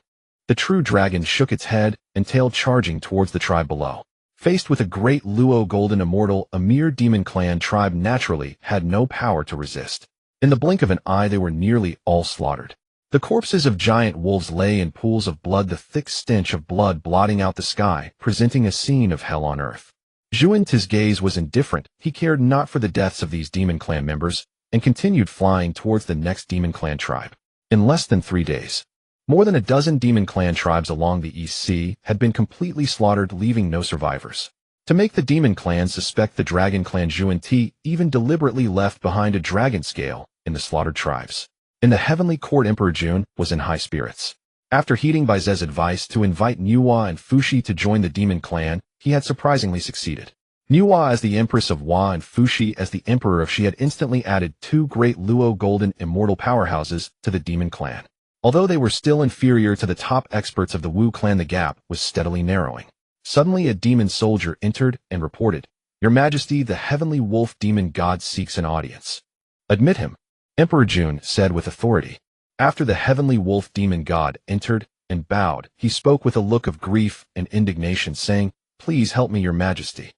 The true dragon shook its head and tailed, charging towards the tribe below. Faced with a great Luo golden immortal, a mere demon clan tribe naturally had no power to resist. In the blink of an eye, they were nearly all slaughtered. The corpses of giant wolves lay in pools of blood, the thick stench of blood blotting out the sky, presenting a scene of hell on earth. Zhuan Ti's gaze was indifferent. He cared not for the deaths of these demon clan members, and continued flying towards the next demon clan tribe. In less than 3 days, more than a dozen demon clan tribes along the East Sea had been completely slaughtered, leaving no survivors. To make the demon clan suspect, the dragon clan Zhuan even deliberately left behind a dragon scale in the slaughtered tribes. In the heavenly court, Emperor Jun was in high spirits. After heeding Bai Ze's advice to invite Nuwa and Fuxi to join the demon clan, he had surprisingly succeeded. Nuwa as the Empress of Hua and Fuxi as the Emperor of Xi had instantly added 2 great Luo golden immortal powerhouses to the demon clan. Although they were still inferior to the top experts of the Wu clan, the gap was steadily narrowing. Suddenly a demon soldier entered and reported, "Your Majesty, the heavenly wolf demon god seeks an audience." "Admit him," Emperor Jun said with authority. After the heavenly wolf demon god entered and bowed, he spoke with a look of grief and indignation, saying, "Please help me, Your Majesty."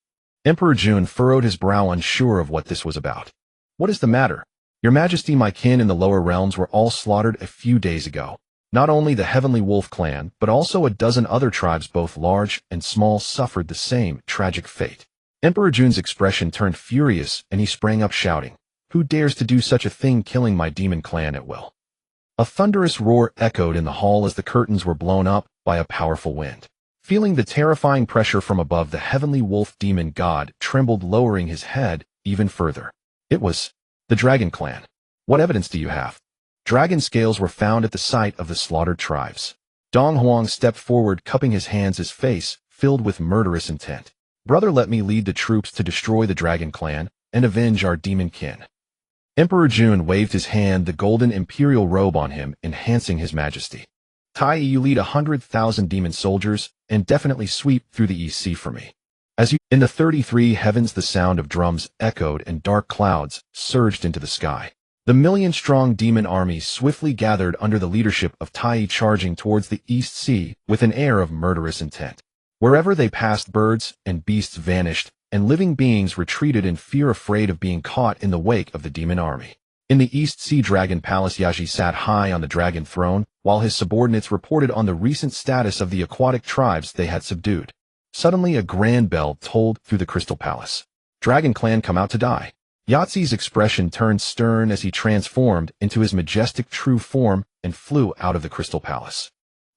Emperor Jun furrowed his brow, unsure of what this was about. "What is the matter?" "Your Majesty, my kin in the lower realms were all slaughtered a few days ago. Not only the Heavenly Wolf clan, but also a dozen other tribes, both large and small, suffered the same tragic fate." Emperor Jun's expression turned furious, and he sprang up shouting, "Who dares to do such a thing, killing my demon clan at will?" A thunderous roar echoed in the hall as the curtains were blown up by a powerful wind. Feeling the terrifying pressure from above, the Heavenly Wolf demon god trembled, lowering his head even further. It was the Dragon clan. "What evidence do you have?" Dragon scales were found at the site of the slaughtered tribes. Dong Huang stepped forward, cupping his hands, his face filled with murderous intent. "Brother, let me lead the troops to destroy the Dragon clan and avenge our demon kin." Emperor Jun waved his hand, the golden imperial robe on him enhancing his majesty. "Tai, you lead 100,000 demon soldiers and definitely sweep through the East Sea for me." In the 33 heavens, the sound of drums echoed and dark clouds surged into the sky. The million-strong demon army swiftly gathered under the leadership of Tai, charging towards the East Sea with an air of murderous intent. Wherever they passed, birds and beasts vanished, and living beings retreated in fear, afraid of being caught in the wake of the demon army. In the East Sea Dragon Palace, Yaji sat high on the dragon throne, while his subordinates reported on the recent status of the aquatic tribes they had subdued. Suddenly a grand bell tolled through the Crystal Palace. "Dragon clan come out to die." Yahtzee's expression turned stern as he transformed into his majestic true form and flew out of the Crystal Palace.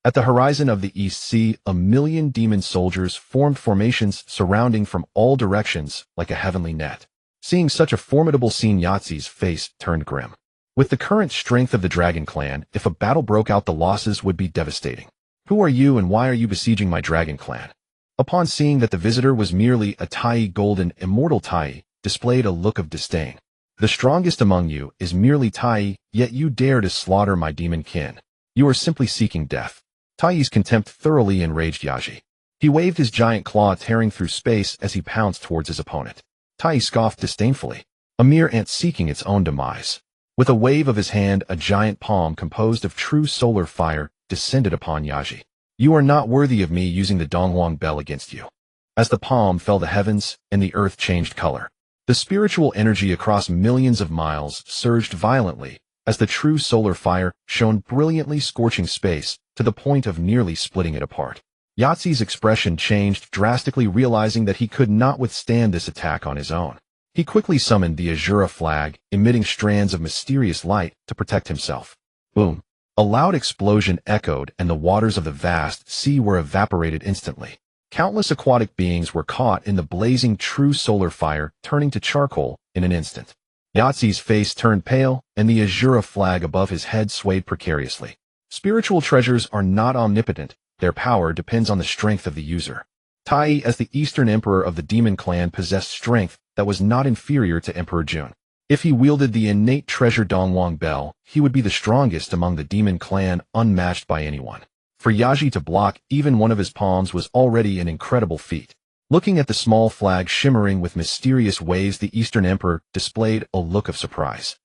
At the horizon of the East Sea, 1,000,000 demon soldiers formed formations surrounding from all directions like a heavenly net. Seeing such a formidable scene, Yahtzee's face turned grim. With the current strength of the Dragon clan, if a battle broke out, the losses would be devastating. "Who are you and why are you besieging my Dragon clan?" Upon seeing that the visitor was merely a Tai, golden immortal Tai displayed a look of disdain. "The strongest among you is merely Tai, yet you dare to slaughter my demon kin. You are simply seeking death." Tai's contempt thoroughly enraged Yaji. He waved his giant claw, tearing through space as he pounced towards his opponent. Tai scoffed disdainfully, "A mere ant seeking its own demise." With a wave of his hand, a giant palm composed of true solar fire descended upon Yaji. "You are not worthy of me using the Donghuang bell against you." As the palm fell, the heavens and the earth changed color. The spiritual energy across millions of miles surged violently as the true solar fire shone brilliantly, scorching space to the point of nearly splitting it apart. Yahtzee's expression changed drastically, realizing that he could not withstand this attack on his own. He quickly summoned the Azura flag, emitting strands of mysterious light to protect himself. Boom! A loud explosion echoed, and the waters of the vast sea were evaporated instantly. Countless aquatic beings were caught in the blazing true solar fire, turning to charcoal in an instant. Yahtzee's face turned pale, and the Azura flag above his head swayed precariously. Spiritual treasures are not omnipotent. Their power depends on the strength of the user. Tai, as the Eastern Emperor of the Demon Clan, possessed strength that was not inferior to Emperor Jun. If he wielded the innate treasure Donghuang Bell, he would be the strongest among the Demon Clan, unmatched by anyone. For Yaji to block even one of his palms was already an incredible feat. Looking at the small flag shimmering with mysterious waves, the Eastern Emperor displayed a look of surprise.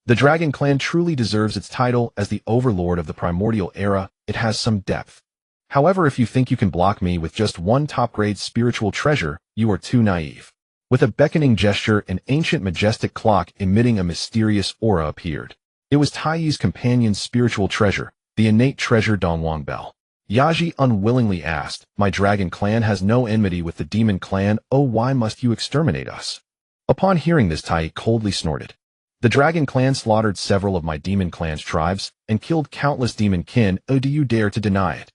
The Dragon Clan truly deserves its title as the overlord of the primordial era. It has some depth. However, if you think you can block me with just one top-grade spiritual treasure, you are too naive. With a beckoning gesture, an ancient majestic clock emitting a mysterious aura appeared. It was Tai's companion's spiritual treasure, the innate treasure Donghuang Bell. Yaji unwillingly asked, "My Dragon Clan has no enmity with the Demon Clan. Oh, why must you exterminate us?" Upon hearing this, Tai coldly snorted. The Dragon Clan slaughtered several of my Demon Clan's tribes and killed countless demon kin. Oh, do you dare to deny it?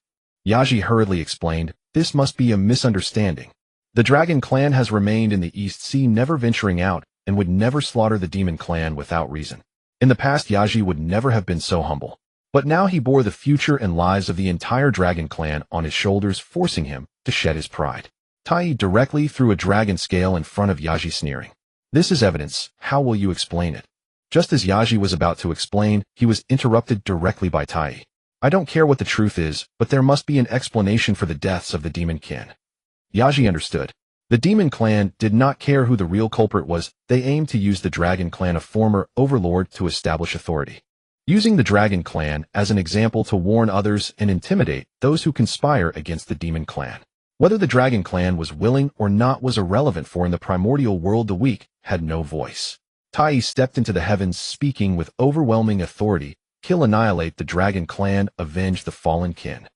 Yaji hurriedly explained, this must be a misunderstanding. The Dragon Clan has remained in the East Sea, never venturing out, and would never slaughter the Demon Clan without reason. In the past, Yaji would never have been so humble. But now he bore the future and lives of the entire Dragon Clan on his shoulders, forcing him to shed his pride. Tai directly threw a dragon scale in front of Yaji, sneering. This is evidence. How will you explain it? Just as Yaji was about to explain, he was interrupted directly by Tai. I don't care what the truth is, but there must be an explanation for the deaths of the Demon Kin. Yaji understood. The Demon Clan did not care who the real culprit was. They aimed to use the Dragon Clan, a former overlord, to establish authority. Using the Dragon Clan as an example to warn others and intimidate those who conspire against the Demon Clan. Whether the Dragon Clan was willing or not was irrelevant, for in the Primordial World the weak had no voice. Tai stepped into the heavens, speaking with overwhelming authority. Kill, annihilate the Dragon Clan, avenge the fallen kin.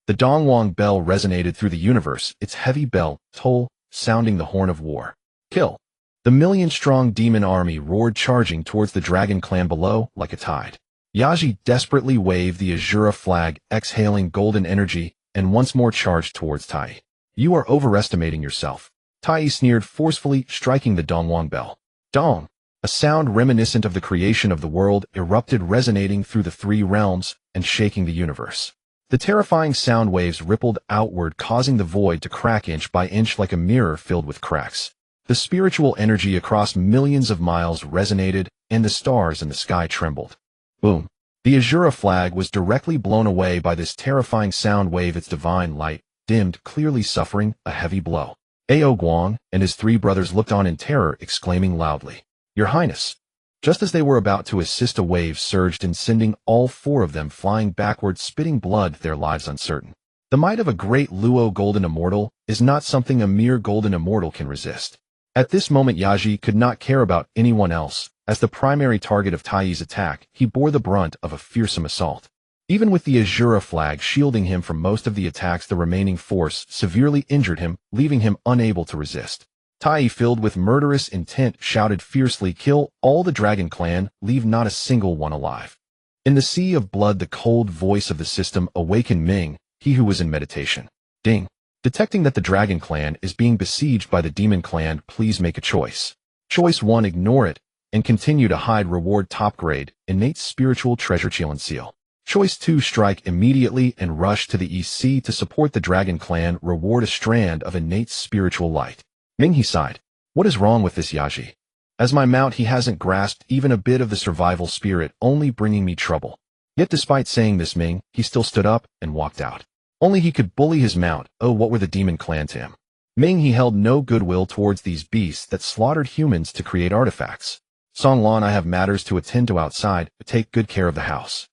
The Dongwang bell resonated through the universe, its heavy bell toll sounding the horn of war. Kill. The million-strong demon army roared, charging towards the Dragon Clan below like a tide. Yaji desperately waved the Azura flag, exhaling golden energy, and once more charged towards Tai. You are overestimating yourself. Tai sneered forcefully, striking the Dongwang bell. Dong! A sound reminiscent of the creation of the world erupted, resonating through the three realms and shaking the universe. The terrifying sound waves rippled outward, causing the void to crack inch by inch like a mirror filled with cracks. The spiritual energy across millions of miles resonated, and the stars in the sky trembled. Boom! The Azura flag was directly blown away by this terrifying sound wave, its divine light dimmed, clearly suffering a heavy blow. Ao Guang and his three brothers looked on in terror, exclaiming loudly, Your Highness! Just as they were about to assist, a wave surged in, sending all four of them flying backwards, spitting blood, their lives uncertain. The might of a great Luo Golden Immortal is not something a mere Golden Immortal can resist. At this moment, Yaji could not care about anyone else. As the primary target of Tai's attack, he bore the brunt of a fearsome assault. Even with the Azura flag shielding him from most of the attacks, the remaining force severely injured him, leaving him unable to resist. Tai, filled with murderous intent, shouted fiercely, Kill all the Dragon Clan, leave not a single one alive. In the sea of blood, the cold voice of the system awakened Ming, he who was in meditation. Ding! Detecting that the Dragon Clan is being besieged by the Demon Clan, please make a choice. Choice 1, ignore it, and continue to hide. Reward top grade, innate spiritual treasure Chilan seal. Choice 2, strike immediately and rush to the East Sea to support the Dragon Clan. Reward a strand of innate spiritual light. Ming, he sighed. What is wrong with this Yaji? As my mount, he hasn't grasped even a bit of the survival spirit, only bringing me trouble. Yet despite saying this, Ming, he still stood up and walked out. Only he could bully his mount. Oh, what were the Demon Clan to him? Ming, he held no goodwill towards these beasts that slaughtered humans to create artifacts. Song Lan, I have matters to attend to outside, but take good care of the house.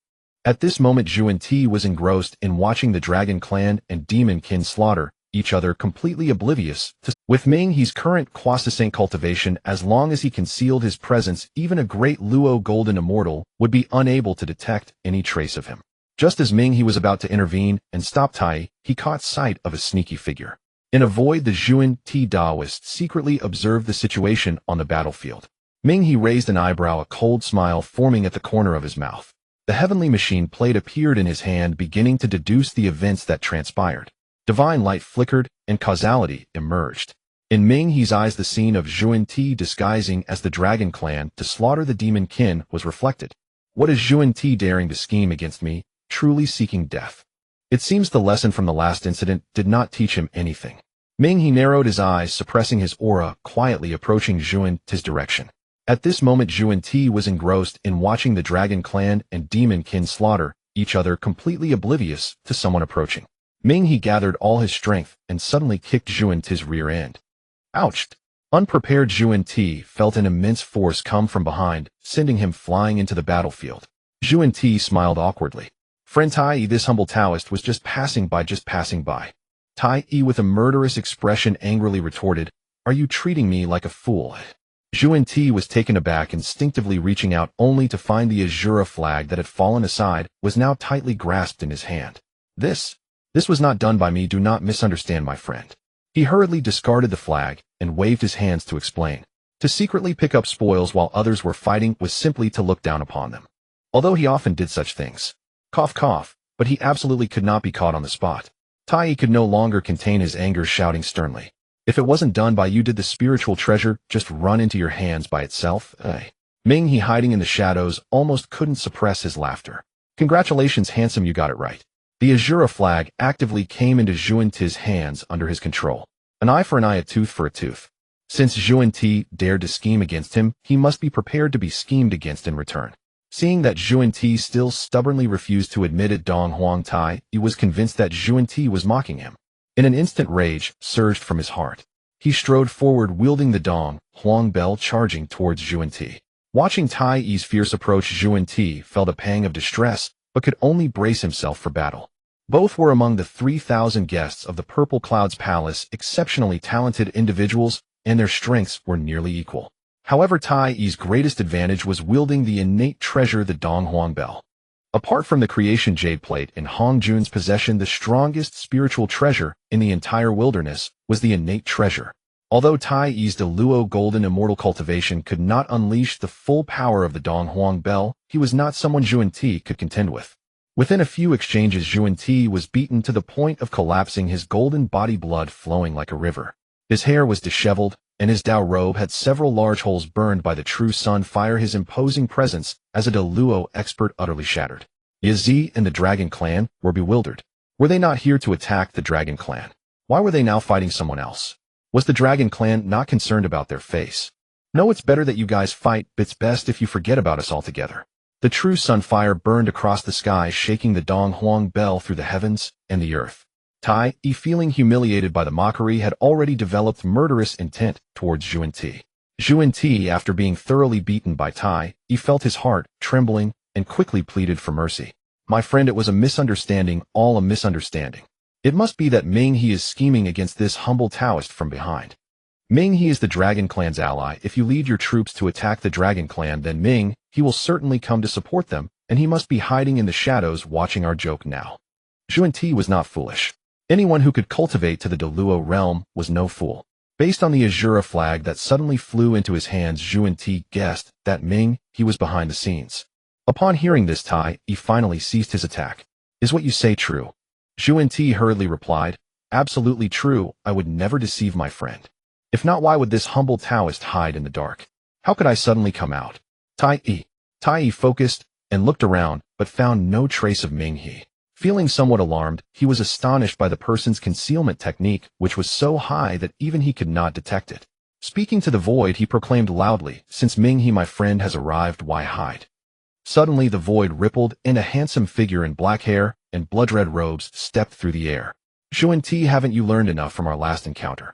At this moment, Zhuan Ti was engrossed in watching the Dragon Clan and Demon Kin slaughter each other, completely oblivious to. With Ming, his current Quasisane cultivation, as long as he concealed his presence, even a great Luo Golden Immortal would be unable to detect any trace of him. Just as Ming, he was about to intervene and stop Tai, he caught sight of a sneaky figure. In a void, the Zhuan Ti Daoist secretly observed the situation on the battlefield. Ming, he raised an eyebrow, a cold smile forming at the corner of his mouth. The heavenly machine plate appeared in his hand, beginning to deduce the events that transpired. Divine light flickered, and causality emerged. In Ming, his eyes, the scene of Zhuan Ti disguising as the Dragon Clan to slaughter the Demon Kin was reflected. What is Zhuan Ti daring to scheme against me, truly seeking death? It seems the lesson from the last incident did not teach him anything. Ming, he narrowed his eyes, suppressing his aura, quietly approaching Zhuan Ti's direction. At this moment, Zhuan Ti was engrossed in watching the Dragon Clan and Demon Kin slaughter each other, completely oblivious to someone approaching. Ming, he gathered all his strength and suddenly kicked Zhuan Ti's rear end. Ouch! Unprepared, Zhuan Ti felt an immense force come from behind, sending him flying into the battlefield. Zhuan Ti smiled awkwardly. Friend Tai, this humble Taoist was just passing by. Tai, with a murderous expression, angrily retorted, Are you treating me like a fool? Zhuan Ti was taken aback, instinctively reaching out only to find the Azura flag that had fallen aside was now tightly grasped in his hand. This was not done by me, do not misunderstand, my friend. He hurriedly discarded the flag and waved his hands to explain. To secretly pick up spoils while others were fighting was simply to look down upon them. Although he often did such things. Cough cough, but he absolutely could not be caught on the spot. Tai could no longer contain his anger, shouting sternly. If it wasn't done by you, did the spiritual treasure just run into your hands by itself? Ming, he hiding in the shadows, almost couldn't suppress his laughter. Congratulations, handsome, you got it right. The Azura flag actively came into Zhuan Ti's hands under his control. An eye for an eye, a tooth for a tooth. Since Zhuan Ti dared to scheme against him, he must be prepared to be schemed against in return. Seeing that Zhuan Ti still stubbornly refused to admit it, Dong Huang Tai, he was convinced that Zhuan Ti was mocking him. In an instant, rage surged from his heart. He strode forward, wielding the Dong Huang bell, charging towards Zhuan Ti. Watching Tai Yi's fierce approach, Zhuan Ti felt a pang of distress, but could only brace himself for battle. Both were among the 3,000 guests of the Purple Cloud's palace, exceptionally talented individuals, and their strengths were nearly equal. However, Tai Yi's greatest advantage was wielding the innate treasure, the Dong Huang bell. Apart from the creation jade plate in Hong Jun's possession, the strongest spiritual treasure in the entire wilderness was the innate treasure. Although Tai Yi's Deluo golden immortal cultivation could not unleash the full power of the Dong Huang bell, he was not someone Zhuan Ti could contend with. Within a few exchanges, Zhuan Ti was beaten to the point of collapsing, his golden body blood flowing like a river. His hair was disheveled, and his Dao robe had several large holes burned by the true sun fire. His imposing presence as a Deluo expert utterly shattered. Yi and the Dragon Clan were bewildered. Were they not here to attack the Dragon Clan? Why were they now fighting someone else? Was the Dragon Clan not concerned about their face? No, it's better that you guys fight, but it's best if you forget about us altogether. The true sun fire burned across the sky, shaking the Dong Huang bell through the heavens and the earth. Tai Yi, feeling humiliated by the mockery, had already developed murderous intent towards Zhuan Ti. Zhuan Ti, after being thoroughly beaten by Tai Yi, felt his heart trembling and quickly pleaded for mercy. My friend, it was a misunderstanding, all a misunderstanding. It must be that Ming, he is scheming against this humble Taoist from behind. Ming, he is the Dragon Clan's ally. If you lead your troops to attack the Dragon Clan, then Ming, he will certainly come to support them, and he must be hiding in the shadows watching our joke now. Zhuan Ti was not foolish. Anyone who could cultivate to the Deluo realm was no fool. Based on the Azura flag that suddenly flew into his hands, Zhuan Ti guessed that Ming, he was behind the scenes. Upon hearing this, Tai Yi finally ceased his attack. Is what you say true? Zhuan Ti hurriedly replied, absolutely true, I would never deceive my friend. If not, why would this humble Taoist hide in the dark? How could I suddenly come out? Tai Yi focused and looked around, but found no trace of Ming He. Feeling somewhat alarmed, he was astonished by the person's concealment technique, which was so high that even he could not detect it. Speaking to the void, he proclaimed loudly, since Ming He, my friend, has arrived, why hide? Suddenly the void rippled, and a handsome figure in black hair and blood-red robes stepped through the air. Zhuan Ti, haven't you learned enough from our last encounter?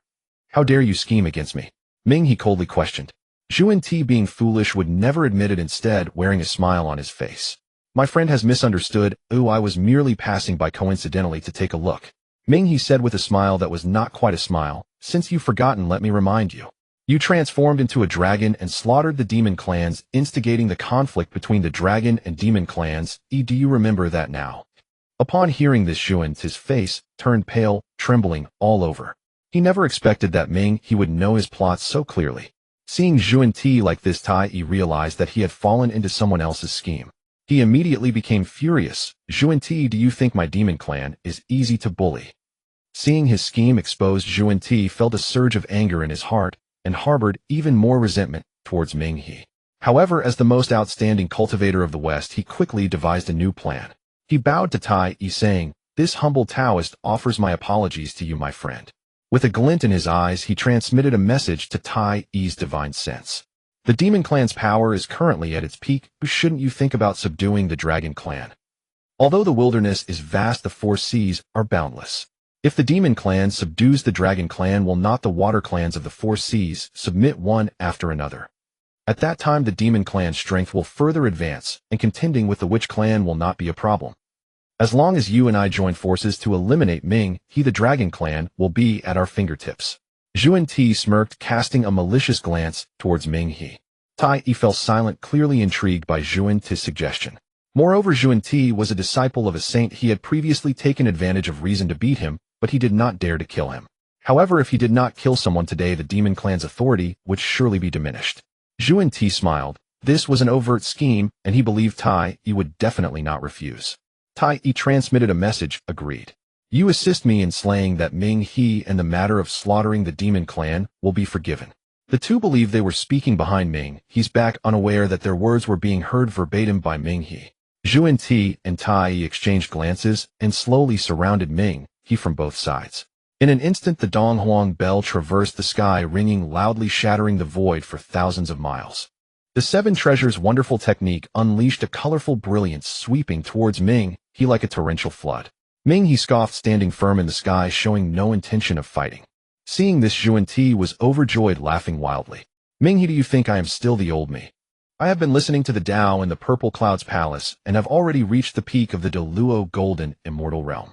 How dare you scheme against me? Ming He coldly questioned. Zhuan Ti, being foolish, would never admit it, instead wearing a smile on his face. My friend has misunderstood. I was merely passing by coincidentally to take a look. Ming He said with a smile that was not quite a smile. Since you've forgotten, let me remind you. You transformed into a dragon and slaughtered the demon clans, instigating the conflict between the dragon and demon clans. Do you remember that now? Upon hearing this, Zhuan Ti's face turned pale, trembling all over. He never expected that Ming He would know his plots so clearly. Seeing Zhuan Ti like this, Tai Yi realized that he had fallen into someone else's scheme. He immediately became furious. Zhuan Ti, do you think my demon clan is easy to bully? Seeing his scheme exposed, Zhuan Ti felt a surge of anger in his heart and harbored even more resentment towards Ming He. However, as the most outstanding cultivator of the West, he quickly devised a new plan. He bowed to Tai Yi, saying, this humble Taoist offers my apologies to you, my friend. With a glint in his eyes, he transmitted a message to Tai Yi's divine sense. The demon clan's power is currently at its peak. Shouldn't you think about subduing the Dragon Clan? Although the wilderness is vast, the four seas are boundless. If the demon clan subdues the Dragon Clan, will not the water clans of the four seas submit one after another? At that time, the demon clan's strength will further advance, and contending with the witch clan will not be a problem. As long as you and I join forces to eliminate Ming He, the Dragon Clan will be at our fingertips. Zhuan Ti smirked, casting a malicious glance towards Ming He. Tai Yi fell silent, clearly intrigued by Zhuan Ti's suggestion. Moreover, Zhuan Ti was a disciple of a saint. He had previously taken advantage of reason to beat him, but he did not dare to kill him. However, if he did not kill someone today, the demon clan's authority would surely be diminished. Zhuan Ti smiled. This was an overt scheme, and he believed Tai Yi would definitely not refuse. Tai Yi transmitted a message, agreed. You assist me in slaying that Ming He, and the matter of slaughtering the demon clan will be forgiven. The two believed they were speaking behind Ming He's back, unaware that their words were being heard verbatim by Ming He. Zhuan Ti and Tai Yi exchanged glances and slowly surrounded Ming He from both sides. In an instant, the Donghuang bell traversed the sky, ringing loudly, shattering the void for thousands of miles. The Seven Treasures' wonderful technique unleashed a colorful brilliance, sweeping towards Ming He like a torrential flood. Ming He scoffed, standing firm in the sky, showing no intention of fighting. Seeing this, Zhuan Ti was overjoyed, laughing wildly. Ming He, do you think I am still the old me? I have been listening to the Tao in the Purple Cloud's palace, and have already reached the peak of the Deluo Golden Immortal Realm.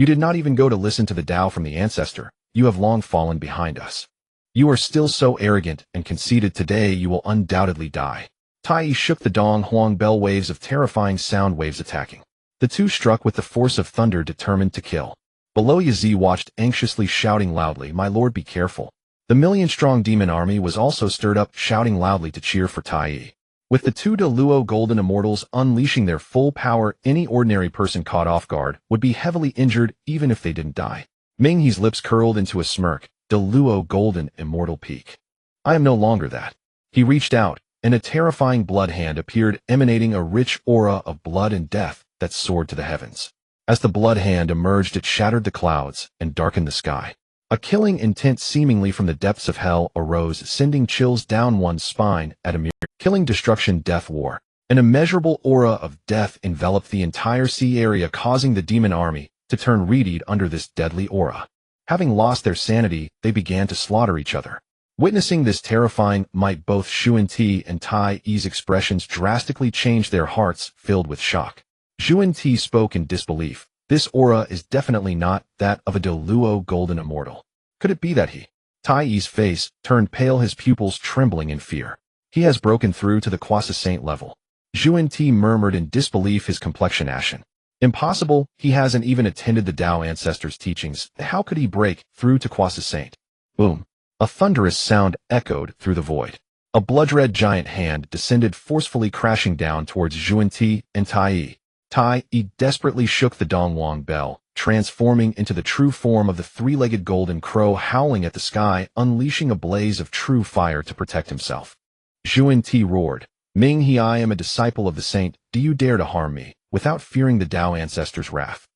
You did not even go to listen to the Tao from the Ancestor. You have long fallen behind us. You are still so arrogant and conceited. Today you will undoubtedly die. Tai Yi shook the Dong Huang bell, waves of terrifying sound waves attacking. The two struck with the force of thunder, determined to kill. Below, Yazi watched anxiously, shouting loudly, My lord, be careful. The million-strong demon army was also stirred up, shouting loudly to cheer for Tai Yi. With the two Deluo Golden Immortals unleashing their full power, any ordinary person caught off guard would be heavily injured even if they didn't die. Ming He's lips curled into a smirk. Deluo Golden Immortal Peak. I am no longer that. He reached out, and a terrifying blood hand appeared, emanating a rich aura of blood and death that soared to the heavens. As the blood hand emerged, it shattered the clouds and darkened the sky. A killing intent seemingly from the depths of hell arose, sending chills down one's spine at a mere killing, destruction, death, war. An immeasurable aura of death enveloped the entire sea area, causing the demon army to turn reedied under this deadly aura. Having lost their sanity, they began to slaughter each other. Witnessing this terrifying might, both Zhuan Ti and Tai Yi's expressions drastically changed, their hearts filled with shock. Zhuan Ti spoke in disbelief. This aura is definitely not that of a Deluo Golden Immortal. Could it be that he? Tai Yi's face turned pale, his pupils trembling in fear. He has broken through to the Quasi Saint level. Zhuan Ti murmured in disbelief, his complexion ashen. Impossible, he hasn't even attended the Tao Ancestor's teachings. How could he break through to Quasi Saint? Boom. A thunderous sound echoed through the void. A blood-red giant hand descended forcefully, crashing down towards Zhuan Ti and Tai Yi. Tai Yi desperately shook the Donghuang bell, transforming into the true form of the three-legged golden crow, howling at the sky, unleashing a blaze of true fire to protect himself. Zhuan Ti roared, Ming He, I am a disciple of the saint. Do you dare to harm me, without fearing the Tao Ancestor's wrath?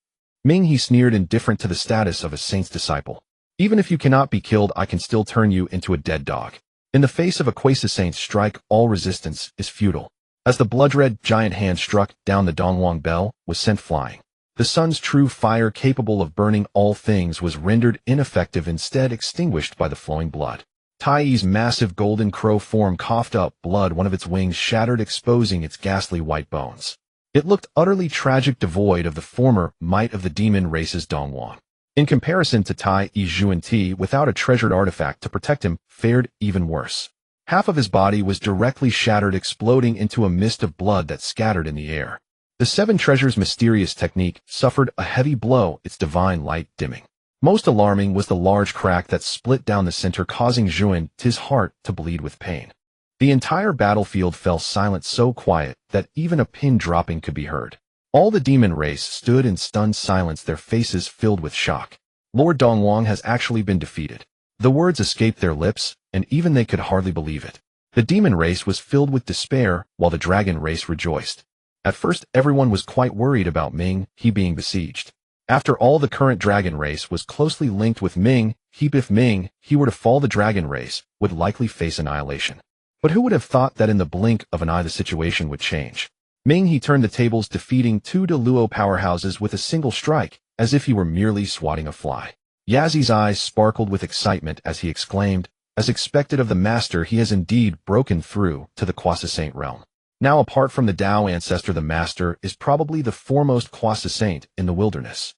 Ming He sneered, indifferent to the status of a saint's disciple. Even if you cannot be killed, I can still turn you into a dead dog. In the face of a Quasi Saint's strike, all resistance is futile. As the blood-red giant hand struck down, the Donghuang bell was sent flying. The sun's true fire, capable of burning all things, was rendered ineffective, instead extinguished by the flowing blood. Tai Yi's massive golden crow form coughed up blood, one of its wings shattered, exposing its ghastly white bones. It looked utterly tragic, devoid of the former might of the demon race's Donghuang. In comparison to Tai Yi, Zhuan Ti, without a treasured artifact to protect him, fared even worse. Half of his body was directly shattered, exploding into a mist of blood that scattered in the air. The Seven Treasures' mysterious technique suffered a heavy blow, its divine light dimming. Most alarming was the large crack that split down the center, causing Zhuan Ti's heart to bleed with pain. The entire battlefield fell silent, so quiet that even a pin dropping could be heard. All the demon race stood in stunned silence, their faces filled with shock. Lord Donghuang has actually been defeated. The words escaped their lips, and even they could hardly believe it. The demon race was filled with despair, while the dragon race rejoiced. At first, everyone was quite worried about Ming He being besieged. After all, the current dragon race was closely linked with Ming He. If Ming He were to fall, the dragon race would likely face annihilation. But who would have thought that in the blink of an eye the situation would change? Ming He turned the tables, defeating two Deluo powerhouses with a single strike, as if he were merely swatting a fly. Yazi's eyes sparkled with excitement as he exclaimed, as expected of the master, he has indeed broken through to the Quasi Saint realm. Now, apart from the Tao Ancestor, the master is probably the foremost Quasi Saint in the wilderness.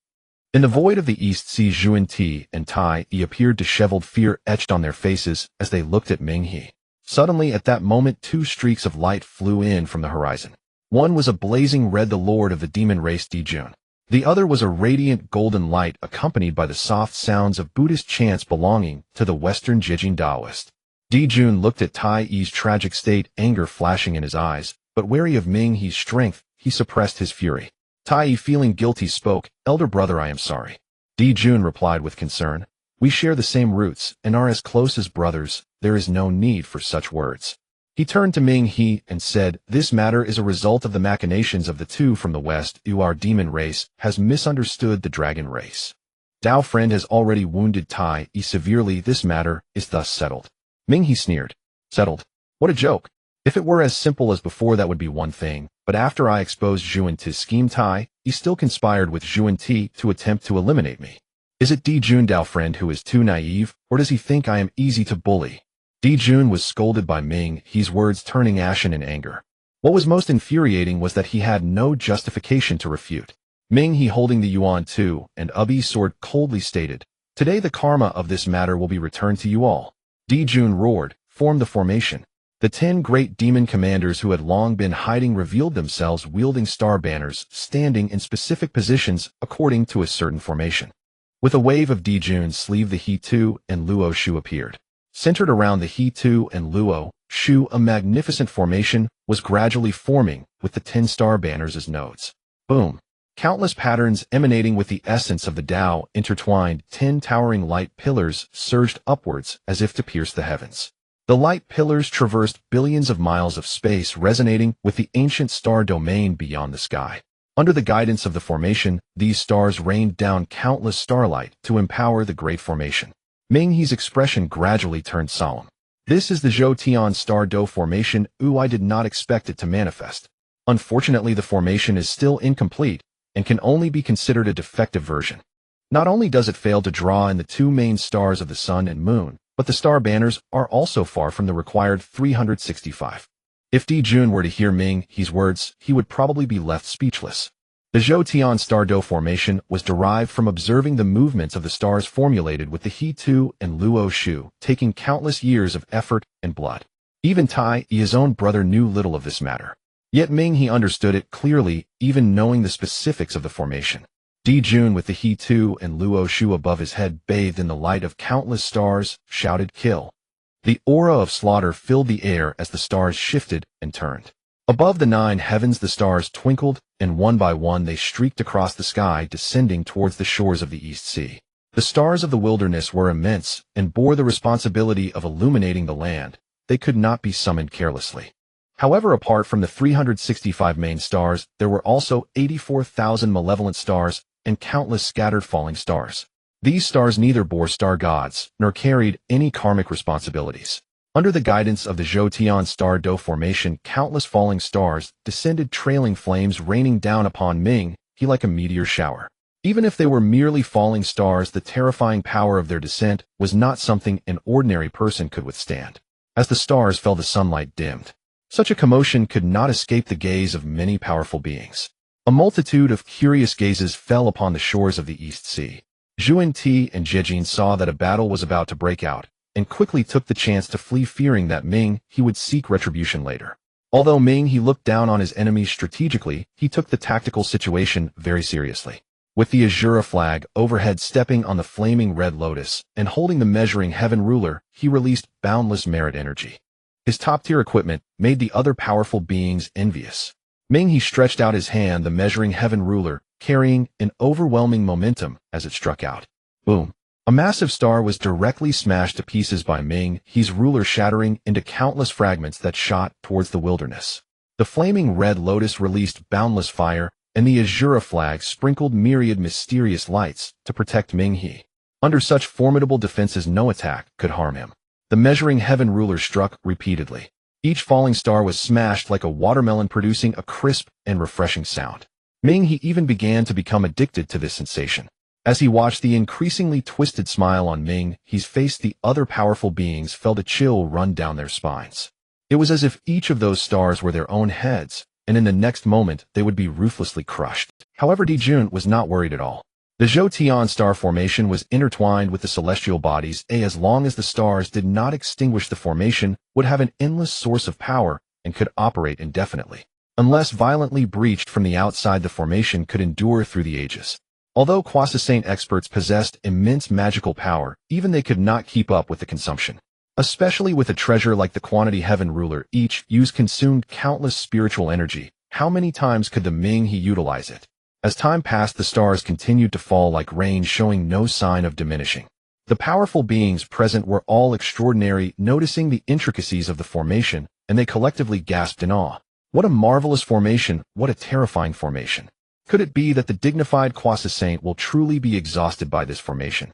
In the void of the East Sea, Zhuan Ti and Tai Yi appeared, disheveled, fear etched on their faces as they looked at Ming He. Suddenly, at that moment, two streaks of light flew in from the horizon. One was a blazing red, the lord of the demon race, Dijun. The other was a radiant golden light accompanied by the soft sounds of Buddhist chants belonging to the Western Jijin Taoist. Dijun looked at Tai Yi's tragic state, anger flashing in his eyes, but wary of Ming He's strength, he suppressed his fury. Tai Yi, feeling guilty, spoke, "Elder brother, I am sorry." Dijun replied with concern, "We share the same roots and are as close as brothers. There is no need for such words." He turned to Ming He and said, "This matter is a result of the machinations of the two from the west. Our demon race has misunderstood the dragon race. Dao friend has already wounded Tai Yi severely. This matter is thus settled." Ming He sneered. "Settled? What a joke. If it were as simple as before, that would be one thing, but after I exposed Zhuan Ti's scheme, Tai Yi still conspired with Zhuan Ti to attempt to eliminate me. Is it Dijun Dao friend who is too naive, or does he think I am easy to bully?" Dijun was scolded by Ming He's words, turning ashen in anger. What was most infuriating was that he had no justification to refute. Ming He, holding the Yuan Tu and Ubi sword, coldly stated, "Today the karma of this matter will be returned to you all." Dijun roared, "Form the formation." The 10 great demon commanders who had long been hiding revealed themselves wielding star banners, standing in specific positions according to a certain formation. With a wave of Dijun's sleeve, the He Tu and Luo Shu appeared. Centered around the He Tu and Luo Shu, a magnificent formation was gradually forming, with the 10 star banners as nodes. Boom! Countless patterns emanating with the essence of the Tao intertwined. 10 towering light pillars surged upwards as if to pierce the heavens. The light pillars traversed billions of miles of space, resonating with the ancient star domain beyond the sky. Under the guidance of the formation, these stars rained down countless starlight to empower the great formation. Ming He's expression gradually turned solemn. "This is the Zhou Tian Star Do formation. I did not expect it to manifest. Unfortunately, the formation is still incomplete and can only be considered a defective version. Not only does it fail to draw in the 2 main stars of the sun and moon, but the star banners are also far from the required 365. If Dijun were to hear Ming He's words, he would probably be left speechless. The Zhou Tian Star Do formation was derived from observing the movements of the stars formulated with the He Tu and Luo Shu, taking countless years of effort and blood. Even Tai Yi, his own brother, knew little of this matter. Yet Ming He understood it clearly, even knowing the specifics of the formation. Dijun, with the He Tu and Luo Shu above his head, bathed in the light of countless stars, shouted, "Kill." The aura of slaughter filled the air as the stars shifted and turned. Above the 9 heavens, the stars twinkled, and one by one they streaked across the sky, descending towards the shores of the East Sea. The stars of the wilderness were immense and bore the responsibility of illuminating the land. They could not be summoned carelessly. However, apart from the 365 main stars, there were also 84,000 malevolent stars and countless scattered falling stars. These stars neither bore star gods nor carried any karmic responsibilities. Under the guidance of the Zhou Tian Star Do formation, countless falling stars descended, trailing flames raining down upon Ming He like a meteor shower. Even if they were merely falling stars, the terrifying power of their descent was not something an ordinary person could withstand. As the stars fell, the sunlight dimmed. Such a commotion could not escape the gaze of many powerful beings. A multitude of curious gazes fell upon the shores of the East Sea. Zhuan Ti and Jejin saw that a battle was about to break out, and quickly took the chance to flee, fearing that Ming He would seek retribution later. Although Ming He looked down on his enemies strategically, he took the tactical situation very seriously. With the Azura flag overhead, stepping on the flaming red lotus, and holding the measuring heaven ruler, he released boundless merit energy. His top-tier equipment made the other powerful beings envious. Ming He stretched out his hand, the measuring heaven ruler, carrying an overwhelming momentum as it struck out. Boom! A massive star was directly smashed to pieces by Ming He's ruler, shattering into countless fragments that shot towards the wilderness. The flaming red lotus released boundless fire, and the Azura flag sprinkled myriad mysterious lights to protect Ming He. Under such formidable defenses, no attack could harm him. The measuring heaven ruler struck repeatedly. Each falling star was smashed like a watermelon, producing a crisp and refreshing sound. Ming He even began to become addicted to this sensation. As he watched the increasingly twisted smile on Ming He's face, the other powerful beings felt a chill run down their spines. It was as if each of those stars were their own heads, and in the next moment they would be ruthlessly crushed. However, Dijun was not worried at all. The Zhou Tian star formation was intertwined with the celestial bodies. As long as the stars did not extinguish, the formation would have an endless source of power and could operate indefinitely. Unless violently breached from the outside, the formation could endure through the ages. Although Quasi-Saint experts possessed immense magical power, even they could not keep up with the consumption. Especially with a treasure like the Quantity Heaven Ruler, each use consumed countless spiritual energy. How many times could the Ming he utilize it? As time passed, the stars continued to fall like rain, showing no sign of diminishing. The powerful beings present were all extraordinary, noticing the intricacies of the formation, and they collectively gasped in awe. What a marvelous formation, what a terrifying formation. Could it be that the dignified Quasi-Saint will truly be exhausted by this formation?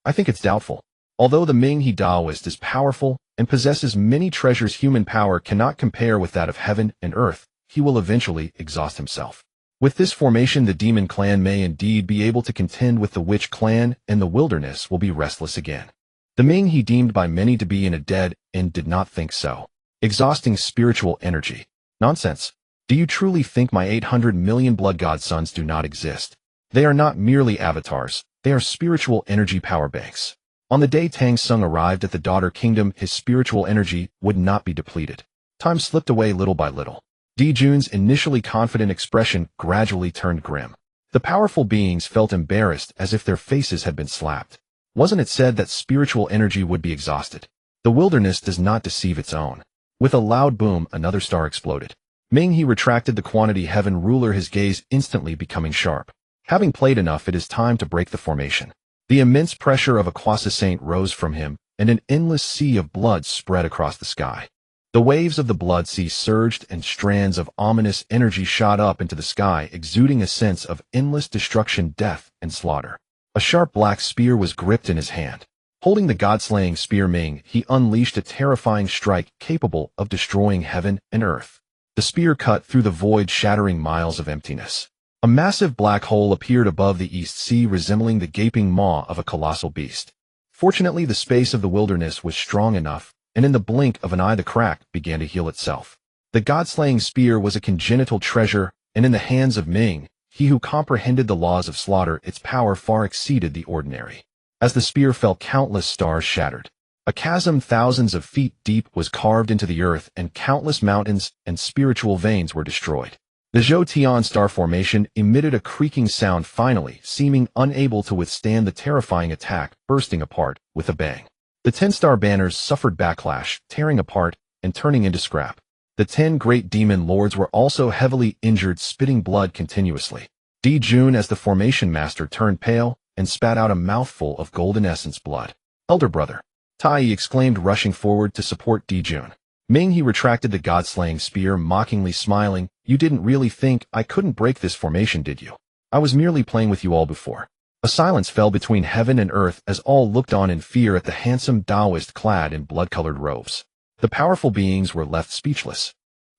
I think it's doubtful. Although the Ming He Daoist is powerful and possesses many treasures, human power cannot compare with that of heaven and earth. He will eventually exhaust himself. With this formation, the demon clan may indeed be able to contend with the witch clan, and the wilderness will be restless again. The Ming he deemed by many to be in a dead end did not think so. Exhausting spiritual energy. Nonsense. Do you truly think my 800 million blood god sons do not exist? They are not merely avatars. They are spiritual energy power banks. On the day Tang Sung arrived at the daughter kingdom, his spiritual energy would not be depleted. Time slipped away little by little. Di Jun's initially confident expression gradually turned grim. The powerful beings felt embarrassed, as if their faces had been slapped. Wasn't it said that spiritual energy would be exhausted? The wilderness does not deceive its own. With a loud boom, another star exploded. Ming he retracted the Quantity Heaven Ruler, his gaze instantly becoming sharp. Having played enough, it is time to break the formation. The immense pressure of a Quasi-Saint rose from him, and an endless sea of blood spread across the sky. The waves of the blood sea surged, and strands of ominous energy shot up into the sky, exuding a sense of endless destruction, death, and slaughter. A sharp black spear was gripped in his hand. Holding the god-slaying spear Ming, he unleashed a terrifying strike capable of destroying heaven and earth. The spear cut through the void, shattering miles of emptiness. A massive black hole appeared above the East Sea, resembling the gaping maw of a colossal beast. Fortunately, the space of the wilderness was strong enough, and in the blink of an eye the crack began to heal itself. The god-slaying spear was a congenital treasure, and in the hands of Ming, he who comprehended the laws of slaughter, its power far exceeded the ordinary. As the spear fell, countless stars shattered. A chasm thousands of feet deep was carved into the earth, and countless mountains and spiritual veins were destroyed. The Zhoutian star formation emitted a creaking sound, finally, seeming unable to withstand the terrifying attack, bursting apart with a bang. The 10-star banners suffered backlash, tearing apart and turning into scrap. The 10 great demon lords were also heavily injured, spitting blood continuously. Di Jun, as the formation master, turned pale and spat out a mouthful of golden essence blood. "Elder brother," Tai exclaimed, rushing forward to support Di Jun. Ming he retracted the god-slaying spear, mockingly smiling. "You didn't really think I couldn't break this formation, did you? I was merely playing with you all before." A silence fell between heaven and earth as all looked on in fear at the handsome Taoist clad in blood-colored robes. The powerful beings were left speechless.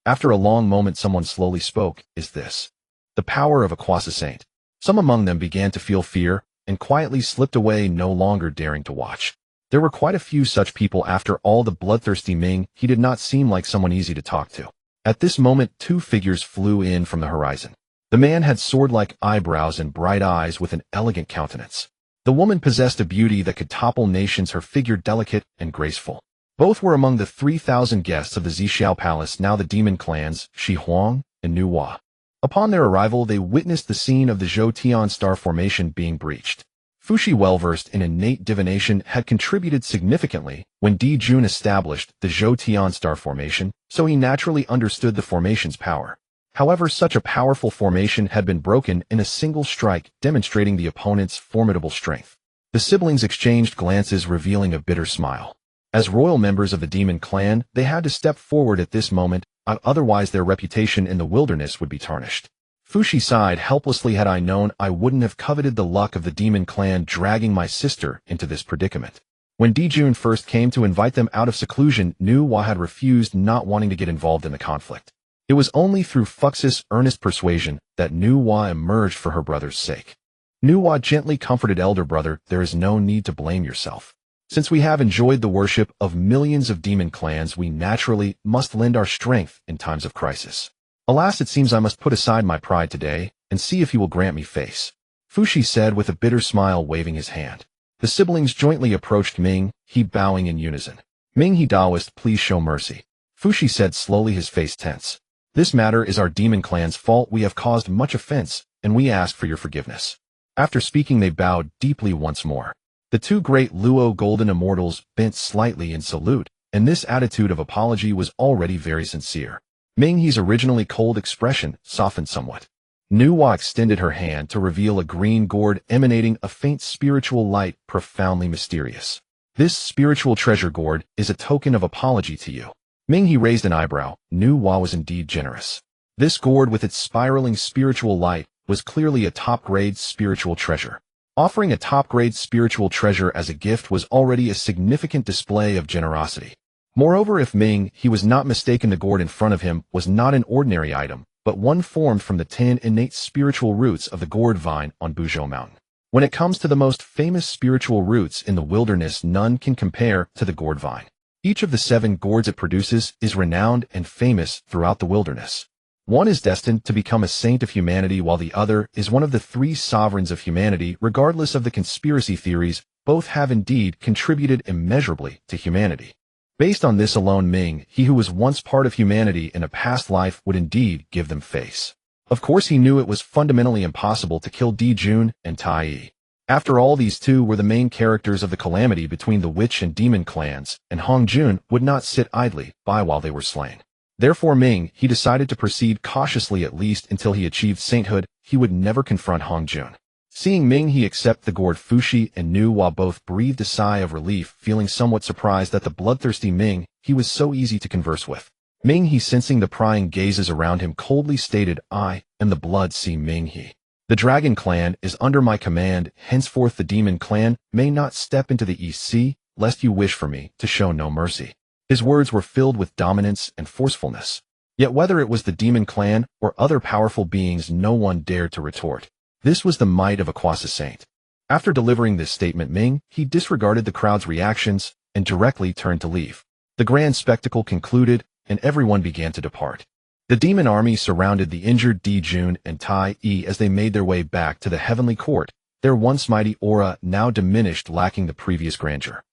After a long moment, someone slowly spoke. "Is this the power of a Quasi-Saint?" Some among them began to feel fear and quietly slipped away, no longer daring to watch. There were quite a few such people. After all, the bloodthirsty Ming, he did not seem like someone easy to talk to. At this moment, two figures flew in from the horizon. The man had sword-like eyebrows and bright eyes with an elegant countenance. The woman possessed a beauty that could topple nations, her figure delicate and graceful. Both were among the 3,000 guests of the Zixiao Palace, now the demon clans, Shi Huang and Nu Hua. Upon their arrival, they witnessed the scene of the Zhoutian star formation being breached. Fushi, well-versed in innate divination, had contributed significantly when Di Jun established the Zhoutian star formation, so he naturally understood the formation's power. However, such a powerful formation had been broken in a single strike, demonstrating the opponent's formidable strength. The siblings exchanged glances, revealing a bitter smile. As royal members of the demon clan, they had to step forward at this moment, otherwise their reputation in the wilderness would be tarnished. Fushi sighed helplessly. "Had I known, I wouldn't have coveted the luck of the demon clan dragging my sister into this predicament." When Di Jun first came to invite them out of seclusion, Nu Hua had refused, not wanting to get involved in the conflict. It was only through Fux's earnest persuasion that Nu Hua emerged for her brother's sake. Nu Hua gently comforted, "Elder brother, there is no need to blame yourself. Since we have enjoyed the worship of millions of demon clans, we naturally must lend our strength in times of crisis. Alas, it seems I must put aside my pride today and see if he will grant me face," Fushi said with a bitter smile, waving his hand. The siblings jointly approached Ming, he bowing in unison. "Ming he Taoist, please show mercy," Fushi said slowly, his face tense. This matter is our demon clan's fault. We have caused much offense, and we ask for your forgiveness." After speaking, they bowed deeply once more. The two great Luo golden immortals bent slightly in salute, and this attitude of apology was already very sincere. Ming He's originally cold expression softened somewhat. Nuwa extended her hand to reveal a green gourd emanating a faint spiritual light, profoundly mysterious. "This spiritual treasure gourd is a token of apology to you." Ming He raised an eyebrow. Nuwa was indeed generous. This gourd with its spiraling spiritual light was clearly a top-grade spiritual treasure. Offering a top-grade spiritual treasure as a gift was already a significant display of generosity. Moreover, if Ming He was not mistaken, the gourd in front of him was not an ordinary item, but one formed from the 10 innate spiritual roots of the gourd vine on Buzhou Mountain. When it comes to the most famous spiritual roots in the wilderness, none can compare to the gourd vine. Each of the 7 gourds it produces is renowned and famous throughout the wilderness. One is destined to become a saint of humanity, while the other is one of the 3 sovereigns of humanity. Regardless of the conspiracy theories, both have indeed contributed immeasurably to humanity. Based on this alone, Ming, he who was once part of humanity in a past life, would indeed give them face. Of course, he knew it was fundamentally impossible to kill Di Jun and Tai Yi. After all, these two were the main characters of the calamity between the witch and demon clans, and Hong Jun would not sit idly by while they were slain. Therefore, Ming, he decided to proceed cautiously, at least until he achieved sainthood. He would never confront Hong Jun. Seeing Ming He accept the gourd, Fushi and Nu Hua both breathed a sigh of relief, feeling somewhat surprised that the bloodthirsty Ming He was so easy to converse with. Ming He, sensing the prying gazes around him, coldly stated, "I am the Blood Sea Ming He. The Dragon Clan is under my command. Henceforth the Demon Clan may not step into the East Sea, lest you wish for me to show no mercy." His words were filled with dominance and forcefulness. Yet whether it was the Demon Clan or other powerful beings, no one dared to retort. This was the might of a Quasi Saint. After delivering this statement, Ming He disregarded the crowd's reactions and directly turned to leave. The grand spectacle concluded, and everyone began to depart. The demon army surrounded the injured Di Jun and Tai Yi as they made their way back to the heavenly court, their once mighty aura now diminished, lacking the previous grandeur.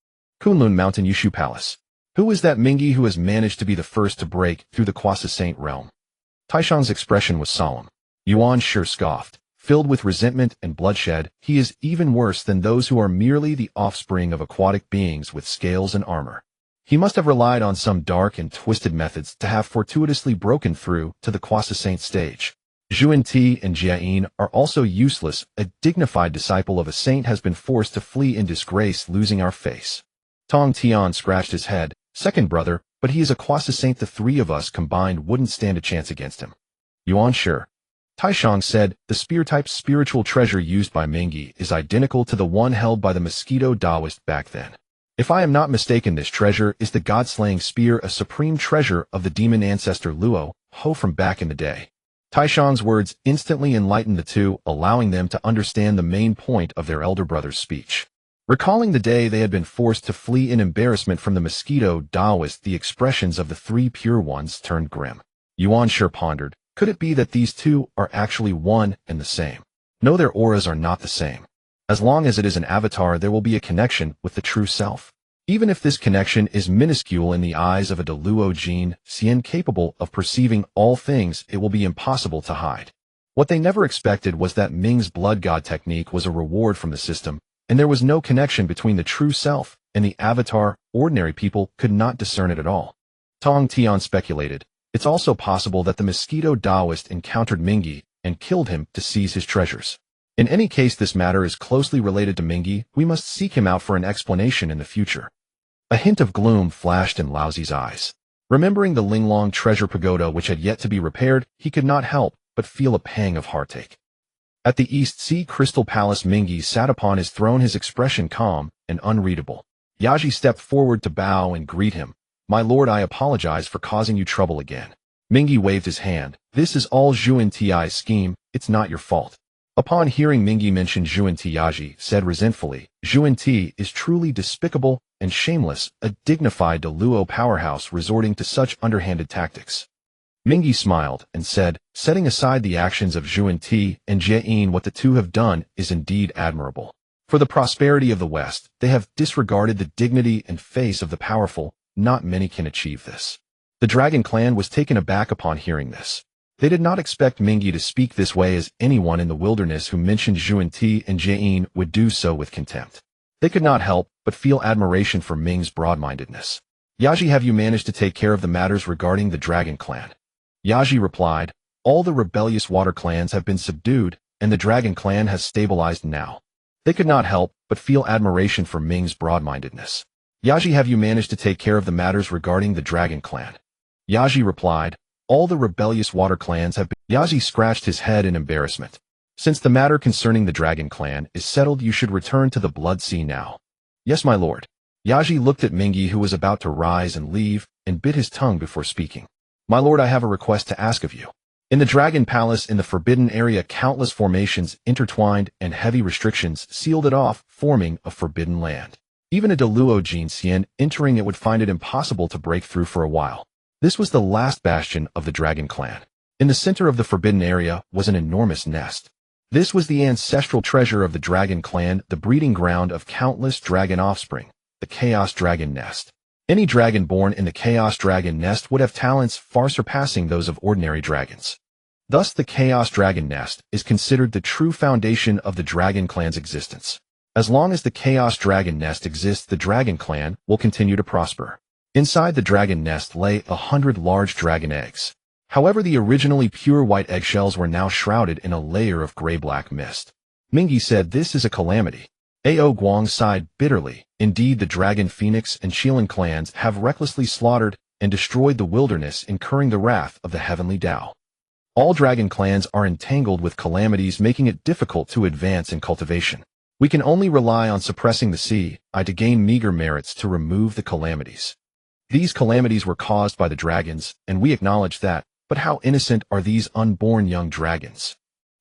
Kunlun Mountain Yushu Palace. Who is that Ming He who has managed to be the first to break through the Quasi Saint realm? Taishang's expression was solemn. Yuan Shi scoffed. Filled with resentment and bloodshed, he is even worse than those who are merely the offspring of aquatic beings with scales and armor. He must have relied on some dark and twisted methods to have fortuitously broken through to the Quasi Saint stage. Zhuan Ti and Jiayin are also useless. A dignified disciple of a saint has been forced to flee in disgrace, losing our face. Tong Tian scratched his head. Second brother, but he is a Quasi Saint. The 3 of us combined wouldn't stand a chance against him. Yuan Shi. Taishang said, the spear-type spiritual treasure used by Ming He is identical to the one held by the Mosquito Taoist back then. If I am not mistaken, this treasure is the god-slaying spear, a supreme treasure of the demon ancestor Luo Ho from back in the day. Taishang's words instantly enlightened the two, allowing them to understand the main point of their elder brother's speech. Recalling the day they had been forced to flee in embarrassment from the Mosquito Taoist, the expressions of the 3 pure ones turned grim. Yuan Shi pondered. Could it be that these two are actually one and the same? No, their auras are not the same. As long as it is an avatar, there will be a connection with the true self. Even if this connection is minuscule in the eyes of a Deluo Jin, Xian capable of perceiving all things, it will be impossible to hide. What they never expected was that Ming's blood god technique was a reward from the system, and there was no connection between the true self and the avatar. Ordinary people could not discern it at all. Tong Tian speculated. It's also possible that the Mosquito Taoist encountered Ming He and killed him to seize his treasures. In any case, this matter is closely related to Ming He. We must seek him out for an explanation in the future. A hint of gloom flashed in Laozi's eyes. Remembering the Linglong treasure pagoda which had yet to be repaired, he could not help but feel a pang of heartache. At the East Sea Crystal Palace, Ming He sat upon his throne, his expression calm and unreadable. Yaji stepped forward to bow and greet him. My lord, I apologize for causing you trouble again. Ming He waved his hand. This is all Zhuan Ti's scheme. It's not your fault. Upon hearing Ming He mention Zhuan Ti, Yaji said resentfully, Zhuan Ti is truly despicable and shameless, a dignified Deluo powerhouse resorting to such underhanded tactics. Ming He smiled and said, setting aside the actions of Zhuan Ti and Jiayin, what the two have done is indeed admirable. For the prosperity of the West, they have disregarded the dignity and face of the powerful. Not many can achieve this. The dragon clan was taken aback upon hearing this. They did not expect Mingyi to speak this way, as anyone in the wilderness who mentioned Zhuan-Ti and Jian would do so with contempt. They could not help but feel admiration for Ming's broad-mindedness. Yaji, have you managed to take care of the matters regarding the dragon clan? Yaji replied, all the rebellious water clans have been subdued, and the dragon clan has stabilized now. They could not help but feel admiration for Ming's broad-mindedness. Yaji, have you managed to take care of the matters regarding the dragon clan? Yaji replied, all the rebellious water clans have been. Yaji scratched his head in embarrassment. Since the matter concerning the dragon clan is settled, you should return to the Blood Sea now. Yes, my lord. Yaji looked at Mingyi, who was about to rise and leave, and bit his tongue before speaking. My lord, I have a request to ask of you. In the Dragon Palace in the Forbidden Area, countless formations intertwined and heavy restrictions sealed it off, forming a forbidden land. Even a Deluo Jinxian entering it would find it impossible to break through for a while. This was the last bastion of the Dragon Clan. In the center of the Forbidden Area was an enormous nest. This was the ancestral treasure of the Dragon Clan, the breeding ground of countless dragon offspring, the Chaos Dragon Nest. Any dragon born in the Chaos Dragon Nest would have talents far surpassing those of ordinary dragons. Thus, the Chaos Dragon Nest is considered the true foundation of the Dragon Clan's existence. As long as the Chaos Dragon Nest exists, the Dragon Clan will continue to prosper. Inside the dragon nest lay 100 large dragon eggs. However, the originally pure white eggshells were now shrouded in a layer of gray-black mist. Mingyi said, this is a calamity. Ao Guang sighed bitterly. Indeed, the Dragon Phoenix and Qilan clans have recklessly slaughtered and destroyed the wilderness, incurring the wrath of the heavenly Tao. All dragon clans are entangled with calamities, making it difficult to advance in cultivation. We can only rely on suppressing the sea to gain meager merits to remove the calamities. These calamities were caused by the dragons, and we acknowledge that, but how innocent are these unborn young dragons?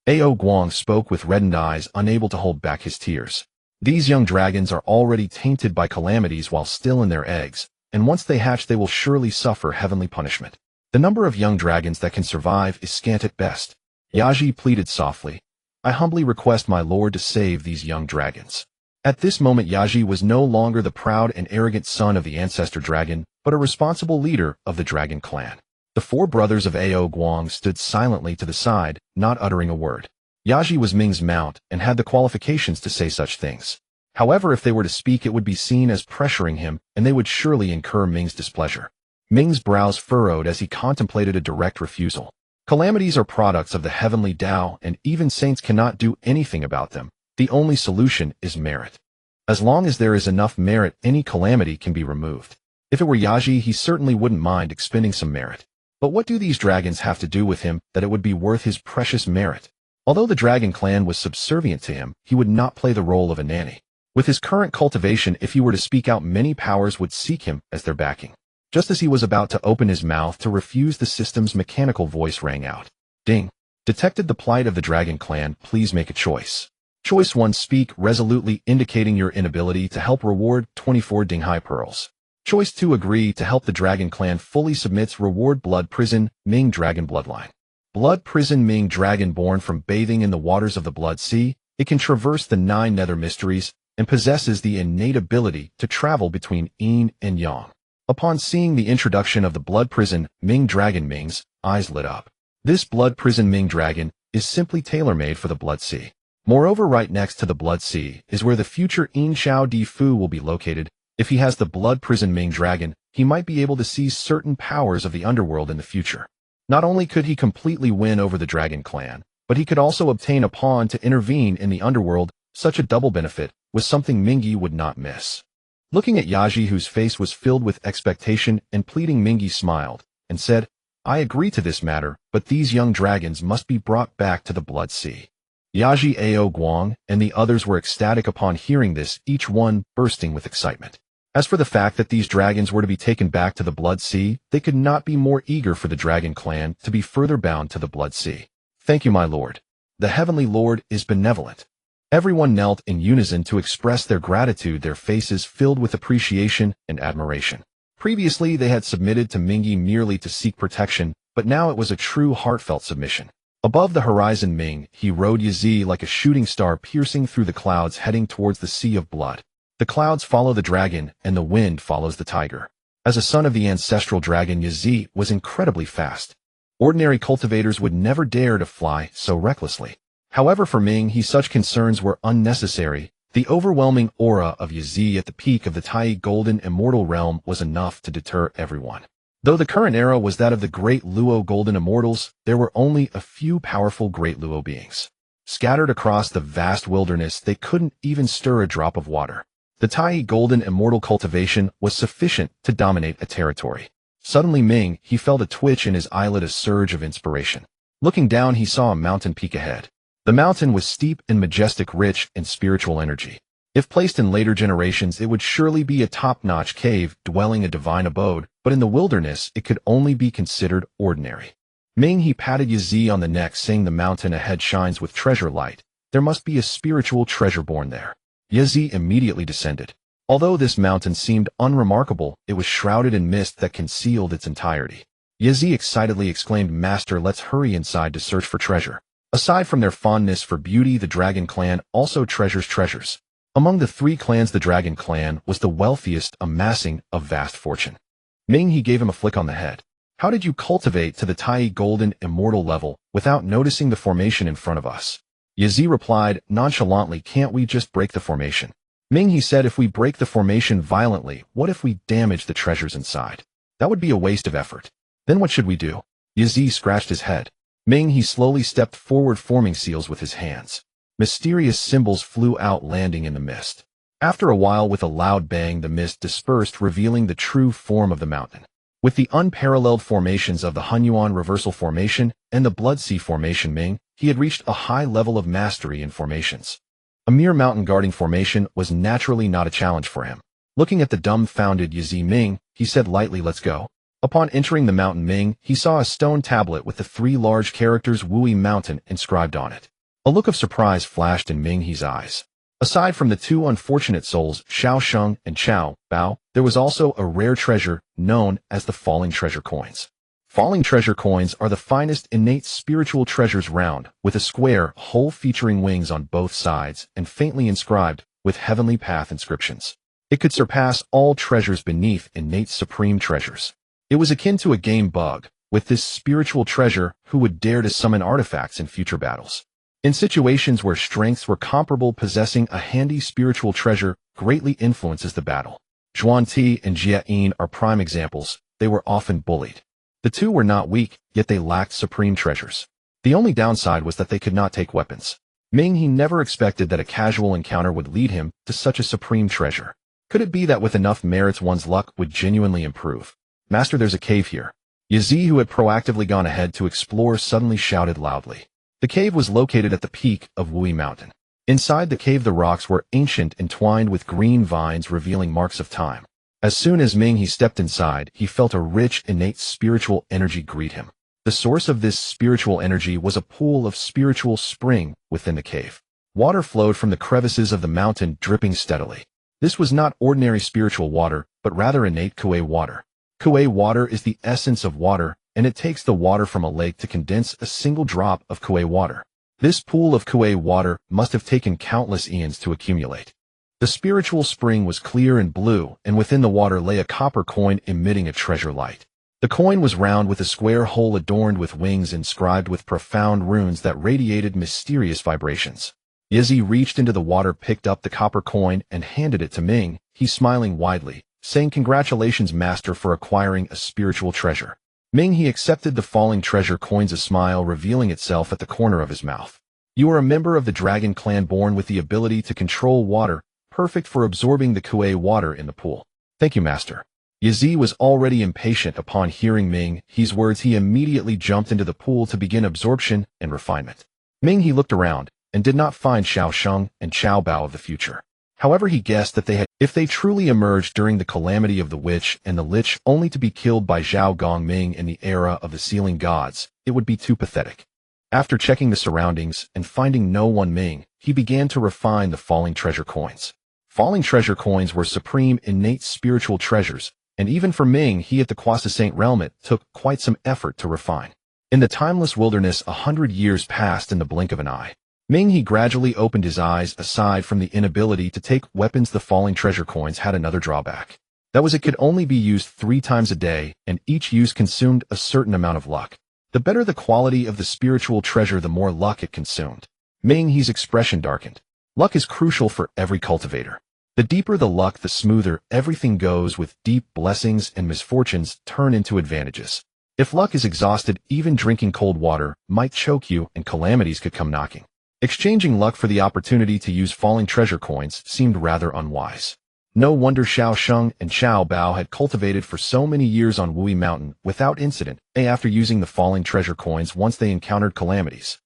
Ao Guang spoke with reddened eyes, unable to hold back his tears. These young dragons are already tainted by calamities while still in their eggs, and once they hatch they will surely suffer heavenly punishment. The number of young dragons that can survive is scant at best. Yaji pleaded softly, I humbly request my lord to save these young dragons. At this moment, Yaji was no longer the proud and arrogant son of the ancestor dragon, but a responsible leader of the dragon clan. The four brothers of Ao Guang stood silently to the side, not uttering a word. Yaji was Ming's mount and had the qualifications to say such things. However, if they were to speak, it would be seen as pressuring him, and they would surely incur Ming's displeasure. Ming's brows furrowed as he contemplated a direct refusal. Calamities are products of the heavenly Tao, and even saints cannot do anything about them. The only solution is merit. As long as there is enough merit, any calamity can be removed. If it were Yaji, he certainly wouldn't mind expending some merit. But what do these dragons have to do with him that it would be worth his precious merit? Although the dragon clan was subservient to him, he would not play the role of a nanny. With his current cultivation, if he were to speak out, many powers would seek him as their backing. Just as he was about to open his mouth to refuse, the system's mechanical voice rang out. Ding. Detected the plight of the dragon clan, please make a choice. Choice 1, speak resolutely, indicating your inability to help, reward 24 Dinghai pearls. Choice 2, agree to help, the dragon clan fully submits, reward blood prison, Ming dragon bloodline. Blood prison, Ming dragon born from bathing in the waters of the Blood Sea, it can traverse the 9 nether mysteries and possesses the innate ability to travel between yin and yang. Upon seeing the introduction of the blood prison, Ming dragon, Ming's eyes lit up. This blood prison Ming dragon is simply tailor-made for the Blood Sea. Moreover, right next to the Blood Sea is where the future Yin Shao Di Fu will be located. If he has the blood prison Ming dragon, he might be able to seize certain powers of the underworld in the future. Not only could he completely win over the dragon clan, but he could also obtain a pawn to intervene in the underworld. Such a double benefit was something Mingyi would not miss. Looking at Yaji, whose face was filled with expectation and pleading, Mingyi smiled and said, I agree to this matter, but these young dragons must be brought back to the Blood Sea. Yaji, Ao Guang, and the others were ecstatic upon hearing this, each one bursting with excitement. As for the fact that these dragons were to be taken back to the Blood Sea, they could not be more eager for the dragon clan to be further bound to the Blood Sea. Thank you, my lord. The heavenly lord is benevolent. Everyone knelt in unison to express their gratitude, their faces filled with appreciation and admiration. Previously, they had submitted to Mingyi merely to seek protection, but now it was a true heartfelt submission. Above the horizon, Ming, he rode Yazi like a shooting star, piercing through the clouds, heading towards the Sea of Blood. The clouds follow the dragon, and the wind follows the tiger. As a son of the ancestral dragon, Yazi was incredibly fast. Ordinary cultivators would never dare to fly so recklessly. However, for Ming, such concerns were unnecessary. The overwhelming aura of Yazi at the peak of the Tai Golden Immortal Realm was enough to deter everyone. Though the current era was that of the Great Luo Golden Immortals, there were only a few powerful Great Luo beings. Scattered across the vast wilderness, they couldn't even stir a drop of water. The Tai Golden Immortal cultivation was sufficient to dominate a territory. Suddenly Ming, he felt a twitch in his eyelid, a surge of inspiration. Looking down, he saw a mountain peak ahead. The mountain was steep and majestic, rich in spiritual energy. If placed in later generations, it would surely be a top-notch cave dwelling, a divine abode, but in the wilderness, it could only be considered ordinary. Ming, he patted Yazi on the neck, saying, "The mountain ahead shines with treasure light. There must be a spiritual treasure born there." Yazi immediately descended. Although this mountain seemed unremarkable, it was shrouded in mist that concealed its entirety. Yazi excitedly exclaimed, "Master, let's hurry inside to search for treasure." Aside from their fondness for beauty, the Dragon clan also treasures treasures. Among the three clans, the Dragon clan was the wealthiest, amassing a vast fortune. Ming, he gave him a flick on the head. "How did you cultivate to the Tai Golden Immortal level without noticing the formation in front of us?" Yazi replied nonchalantly, "Can't we just break the formation?" Ming, he said, "If we break the formation violently, what if we damage the treasures inside? That would be a waste of effort. Then what should we do?" Yazi scratched his head. Ming, he slowly stepped forward, forming seals with his hands. Mysterious symbols flew out, landing in the mist. After a while, with a loud bang, the mist dispersed, revealing the true form of the mountain. With the unparalleled formations of the Hunyuan Reversal Formation and the Blood Sea Formation, Ming, he had reached a high level of mastery in formations. A mere mountain guarding formation was naturally not a challenge for him. Looking at the dumbfounded Yazi, Ming, he said lightly, "Let's go." Upon entering the mountain, Ming, he saw a stone tablet with the three large characters Wui Mountain inscribed on it. A look of surprise flashed in Ming's eyes. Aside from the two unfortunate souls, Xiao Sheng and Qiao Bao, there was also a rare treasure known as the Falling Treasure Coins. Falling Treasure Coins are the finest innate spiritual treasures, round, with a square hole featuring wings on both sides and faintly inscribed with heavenly path inscriptions. It could surpass all treasures beneath innate supreme treasures. It was akin to a game bug. With this spiritual treasure, who would dare to summon artifacts in future battles? In situations where strengths were comparable, possessing a handy spiritual treasure greatly influences the battle. Zhuan Ti and Jia Yin are prime examples. They were often bullied. The two were not weak, yet they lacked supreme treasures. The only downside was that they could not take weapons. Ming, he never expected that a casual encounter would lead him to such a supreme treasure. Could it be that with enough merits one's luck would genuinely improve? "Master, there's a cave here." Yazi, who had proactively gone ahead to explore, suddenly shouted loudly. The cave was located at the peak of Wui Mountain. Inside the cave, the rocks were ancient, entwined with green vines revealing marks of time. As soon as Ming, he stepped inside, he felt a rich, innate spiritual energy greet him. The source of this spiritual energy was a pool of spiritual spring within the cave. Water flowed from the crevices of the mountain, dripping steadily. This was not ordinary spiritual water, but rather innate Kuei water. Kuei water is the essence of water, and it takes the water from a lake to condense a single drop of Kuei water. This pool of Kuei water must have taken countless eons to accumulate. The spiritual spring was clear and blue, and within the water lay a copper coin emitting a treasure light. The coin was round with a square hole adorned with wings inscribed with profound runes that radiated mysterious vibrations. Yazi reached into the water, picked up the copper coin, and handed it to Ming, he smiling widely, saying, "Congratulations, Master, for acquiring a spiritual treasure." Ming, he accepted the falling treasure coins, a smile revealing itself at the corner of his mouth. "You are a member of the Dragon clan, born with the ability to control water, perfect for absorbing the Kuei water in the pool." "Thank you, Master." Yazi was already impatient upon hearing Ming's words. He immediately jumped into the pool to begin absorption and refinement. Ming, he looked around and did not find Xiao Sheng and Qiao Bao of the future. However, he guessed that if they truly emerged during the calamity of the witch and the lich, only to be killed by Zhao Gongming in the era of the sealing gods, it would be too pathetic. After checking the surroundings and finding no one, Ming, he began to refine the falling treasure coins. Falling treasure coins were supreme innate spiritual treasures, and even for Ming, he at the Quasi-Saint realm, it took quite some effort to refine. In the timeless wilderness, 100 years passed in the blink of an eye. Ming, he gradually opened his eyes. Aside from the inability to take weapons, the falling treasure coins had another drawback. That was, it could only be used 3 times a day, and each use consumed a certain amount of luck. The better the quality of the spiritual treasure, the more luck it consumed. Ming He's expression darkened. Luck is crucial for every cultivator. The deeper the luck, the smoother everything goes, with deep blessings and misfortunes turn into advantages. If luck is exhausted, even drinking cold water might choke you and calamities could come knocking. Exchanging luck for the opportunity to use falling treasure coins seemed rather unwise. No wonder Xiao Sheng and Xiao Bao had cultivated for so many years on Wui Mountain without incident, after using the falling treasure coins once they encountered calamities.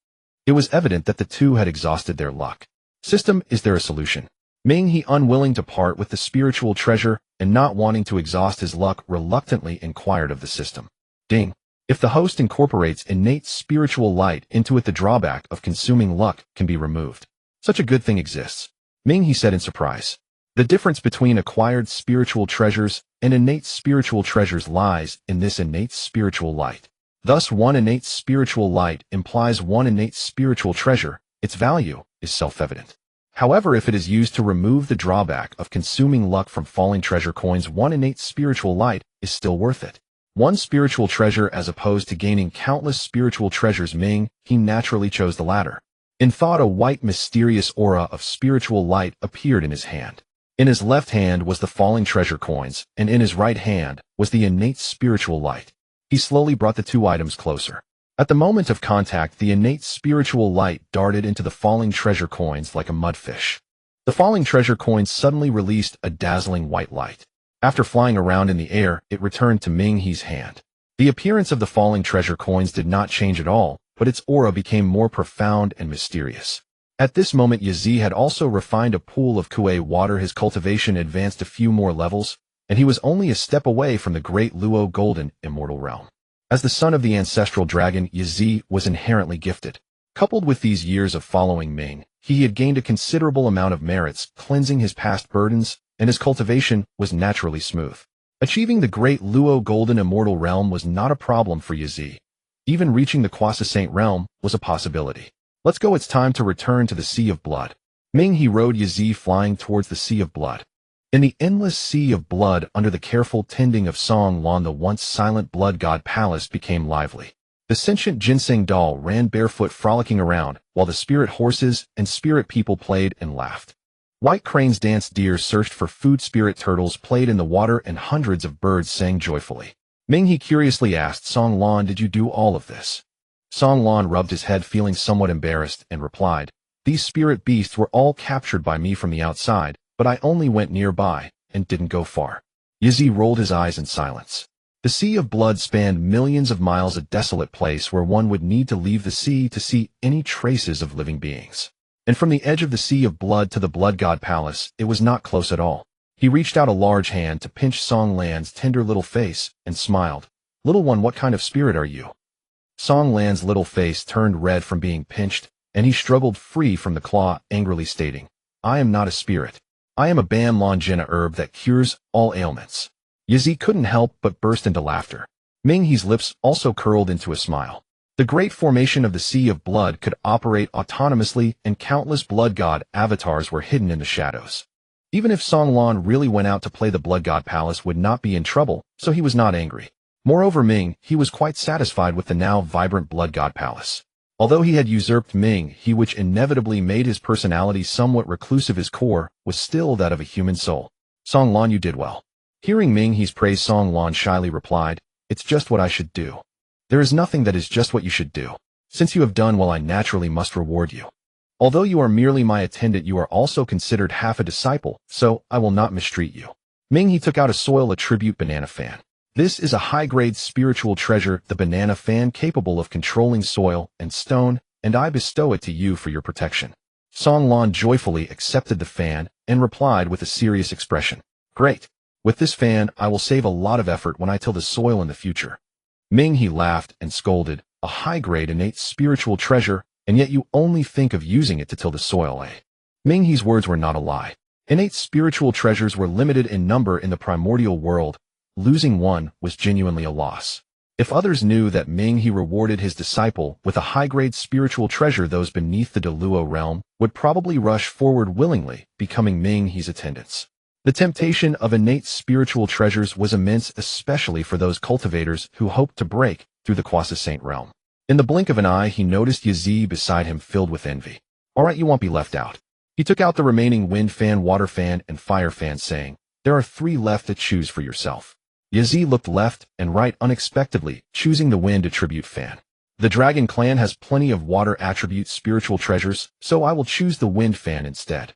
It was evident that the two had exhausted their luck. System, is there a solution? Ming He, unwilling to part with the spiritual treasure and not wanting to exhaust his luck, reluctantly inquired of the system. Ding. If the host incorporates innate spiritual light into it, the drawback of consuming luck can be removed. Such a good thing exists. Ming He said in surprise. The difference between acquired spiritual treasures and innate spiritual treasures lies in this innate spiritual light. Thus, one innate spiritual light implies one innate spiritual treasure. Its value is self-evident. However, if it is used to remove the drawback of consuming luck from falling treasure coins, one innate spiritual light is still worth it. One spiritual treasure as opposed to gaining countless spiritual treasures. Ming He naturally chose the latter. In thought, a white mysterious aura of spiritual light appeared in his hand. In his left hand was the falling treasure coins, and in his right hand was the innate spiritual light. He slowly brought the two items closer. At the moment of contact, the innate spiritual light darted into the falling treasure coins like a mudfish. The falling treasure coins suddenly released a dazzling white light. After flying around in the air, it returned to Ming He's hand. The appearance of the falling treasure coins did not change at all, but its aura became more profound and mysterious. At this moment, Yizi had also refined a pool of Kuei water. His cultivation advanced a few more levels, and he was only a step away from the great Luo Golden Immortal Realm. As the son of the ancestral dragon, Yizi was inherently gifted. Coupled with these years of following Ming, he had gained a considerable amount of merits, cleansing his past burdens, and his cultivation was naturally smooth. Achieving the great Luo Golden Immortal Realm was not a problem for Yizi. Even reaching the Quasi-Saint Realm was a possibility. Let's go, it's time to return to the Sea of Blood. Ming He rode Yizi flying towards the Sea of Blood. In the endless sea of blood, under the careful tending of Song Lan, the once silent blood god palace became lively. The sentient ginseng doll ran barefoot, frolicking around, while the spirit horses and spirit people played and laughed. White cranes danced, deer searched for food, spirit turtles played in the water, and hundreds of birds sang joyfully. Ming He curiously asked Song Lan, "Did you do all of this?" Song Lan rubbed his head, feeling somewhat embarrassed, and replied, "These spirit beasts were all captured by me from the outside, but I only went nearby and didn't go far." Yizi rolled his eyes in silence. The Sea of Blood spanned millions of miles, a desolate place where one would need to leave the sea to see any traces of living beings. And from the edge of the Sea of Blood to the Blood God Palace, it was not close at all. He reached out a large hand to pinch Song Lan's tender little face and smiled. "Little one, what kind of spirit are you?" Song Lan's little face turned red from being pinched, and he struggled free from the claw, angrily stating, "I am not a spirit. I am a Ban Lan Jina herb that cures all ailments." Yizi couldn't help but burst into laughter. Ming He's lips also curled into a smile. The great formation of the Sea of Blood could operate autonomously, and countless blood god avatars were hidden in the shadows. Even if Song Lan really went out to play, the Blood God Palace would not be in trouble, so he was not angry. Moreover, Ming He was quite satisfied with the now vibrant Blood God Palace. Although he had usurped Ming He, which inevitably made his personality somewhat reclusive, his core was still that of a human soul. "Song Lan, you did well." Hearing Ming He's praise, Song Lan shyly replied, "It's just what I should do." "There is nothing that is just what you should do. Since you have done well, I naturally must reward you. Although you are merely my attendant, you are also considered half a disciple, so I will not mistreat you." Ming He took out a soil attribute banana fan. This is a high-grade spiritual treasure, the banana fan, capable of controlling soil and stone, and I bestow it to you for your protection. Song Lan joyfully accepted the fan and replied with a serious expression, "Great. With this fan, I will save a lot of effort when I till the soil in the future." Ming He laughed and scolded, "A high-grade innate spiritual treasure, and yet you only think of using it to till the soil, eh?" Ming He's words were not a lie. Innate spiritual treasures were limited in number in the primordial world. Losing one was genuinely a loss. If others knew that Ming He rewarded his disciple with a high-grade spiritual treasure, those beneath the Deluo realm would probably rush forward willingly, becoming Ming He's attendants. The temptation of innate spiritual treasures was immense, especially for those cultivators who hoped to break through the Quasi-Saint realm. In the blink of an eye, he noticed Yazi beside him filled with envy. All right, you won't be left out. He took out the remaining wind fan, water fan, and fire fan, saying, there are 3 left to choose for yourself. Yazi looked left and right unexpectedly, choosing the wind attribute fan. The dragon clan has plenty of water attribute spiritual treasures, so I will choose the wind fan instead.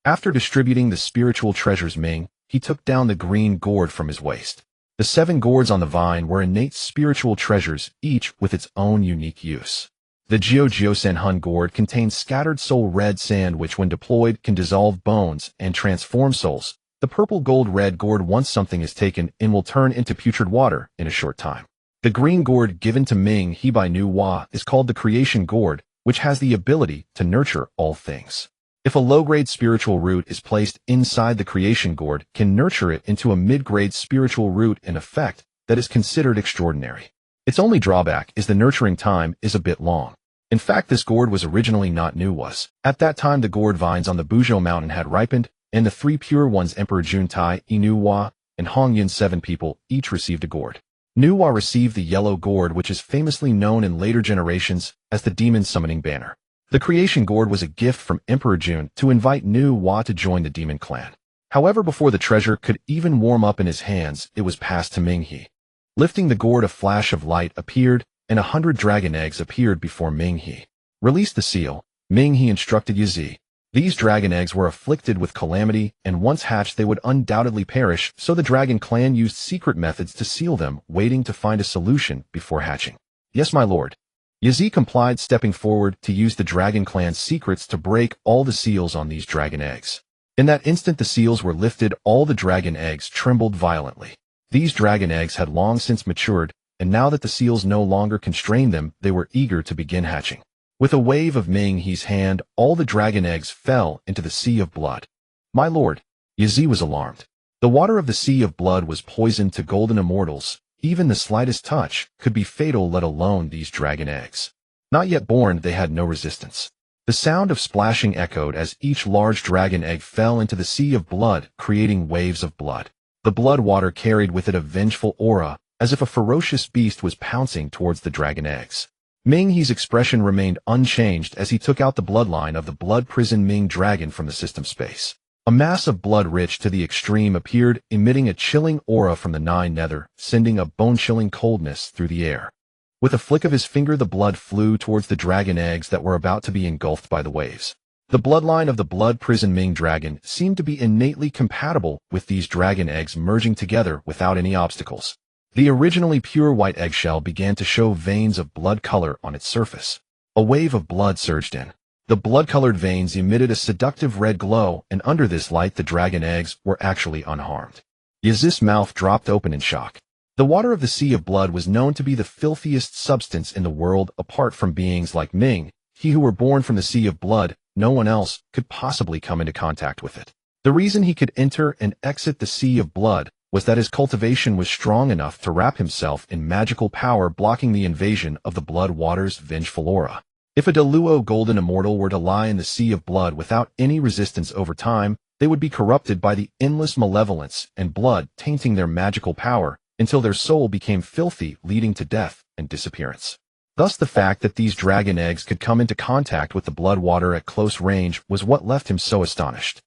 After distributing the spiritual treasures Ming, he took down the green gourd from his waist. The 7 gourds on the vine were innate spiritual treasures, each with its own unique use. The Jiao Hun gourd contains scattered soul red sand which when deployed can dissolve bones and transform souls. The purple gold red gourd once something is taken in will turn into putrid water in a short time. The green gourd given to Ming He by Nu Hua is called the creation gourd, which has the ability to nurture all things. If a low-grade spiritual root is placed inside the creation gourd, can nurture it into a mid-grade spiritual root in effect that is considered extraordinary. Its only drawback is the nurturing time is a bit long. In fact, this gourd was originally not Nu Hua's. At that time, the gourd vines on the Buzhou mountain had ripened, and the 3 pure ones, Emperor Juntai, Nu Hua, and Hong Yun, 7 people, each received a gourd. Nu Hua received the yellow gourd, which is famously known in later generations as the demon summoning banner. The creation gourd was a gift from Emperor Jun to invite Nu Hua to join the demon clan. However, before the treasure could even warm up in his hands, it was passed to Ming He. Lifting the gourd, a flash of light appeared, and 100 dragon eggs appeared before Ming He. Release the seal, Ming He instructed Yazi. These dragon eggs were afflicted with calamity, and once hatched they would undoubtedly perish, so the dragon clan used secret methods to seal them, waiting to find a solution before hatching. Yes, my lord. Yazi complied, stepping forward to use the dragon clan's secrets to break all the seals on these dragon eggs. In that instant the seals were lifted, all the dragon eggs trembled violently. These dragon eggs had long since matured, and now that the seals no longer constrained them, they were eager to begin hatching. With a wave of Ming He's hand, all the dragon eggs fell into the sea of blood. My lord, Yazi was alarmed. The water of the sea of blood was poisoned to golden immortals. Even the slightest touch could be fatal, let alone these dragon eggs. Not yet born, they had no resistance. The sound of splashing echoed as each large dragon egg fell into the sea of blood, creating waves of blood. The blood water carried with it a vengeful aura, as if a ferocious beast was pouncing towards the dragon eggs. Ming He's expression remained unchanged as he took out the bloodline of the blood prison Ming dragon from the system space. A mass of blood rich to the extreme appeared, emitting a chilling aura from the 9 nether, sending a bone-chilling coldness through the air. With a flick of his finger, the blood flew towards the dragon eggs that were about to be engulfed by the waves. The bloodline of the blood prison Ming dragon seemed to be innately compatible with these dragon eggs merging together without any obstacles. The originally pure white eggshell began to show veins of blood color on its surface. A wave of blood surged in. The blood-colored veins emitted a seductive red glow, and under this light the dragon eggs were actually unharmed. Yazi's mouth dropped open in shock. The water of the sea of blood was known to be the filthiest substance in the world. Apart from beings like Ming, he who were born from the sea of blood, no one else could possibly come into contact with it. The reason he could enter and exit the sea of blood was that his cultivation was strong enough to wrap himself in magical power, blocking the invasion of the blood water's vengeful aura. If a Deluo golden immortal were to lie in the sea of blood without any resistance over time, they would be corrupted by the endless malevolence and blood tainting their magical power until their soul became filthy, leading to death and disappearance. Thus the fact that these dragon eggs could come into contact with the blood water at close range was what left him so astonished.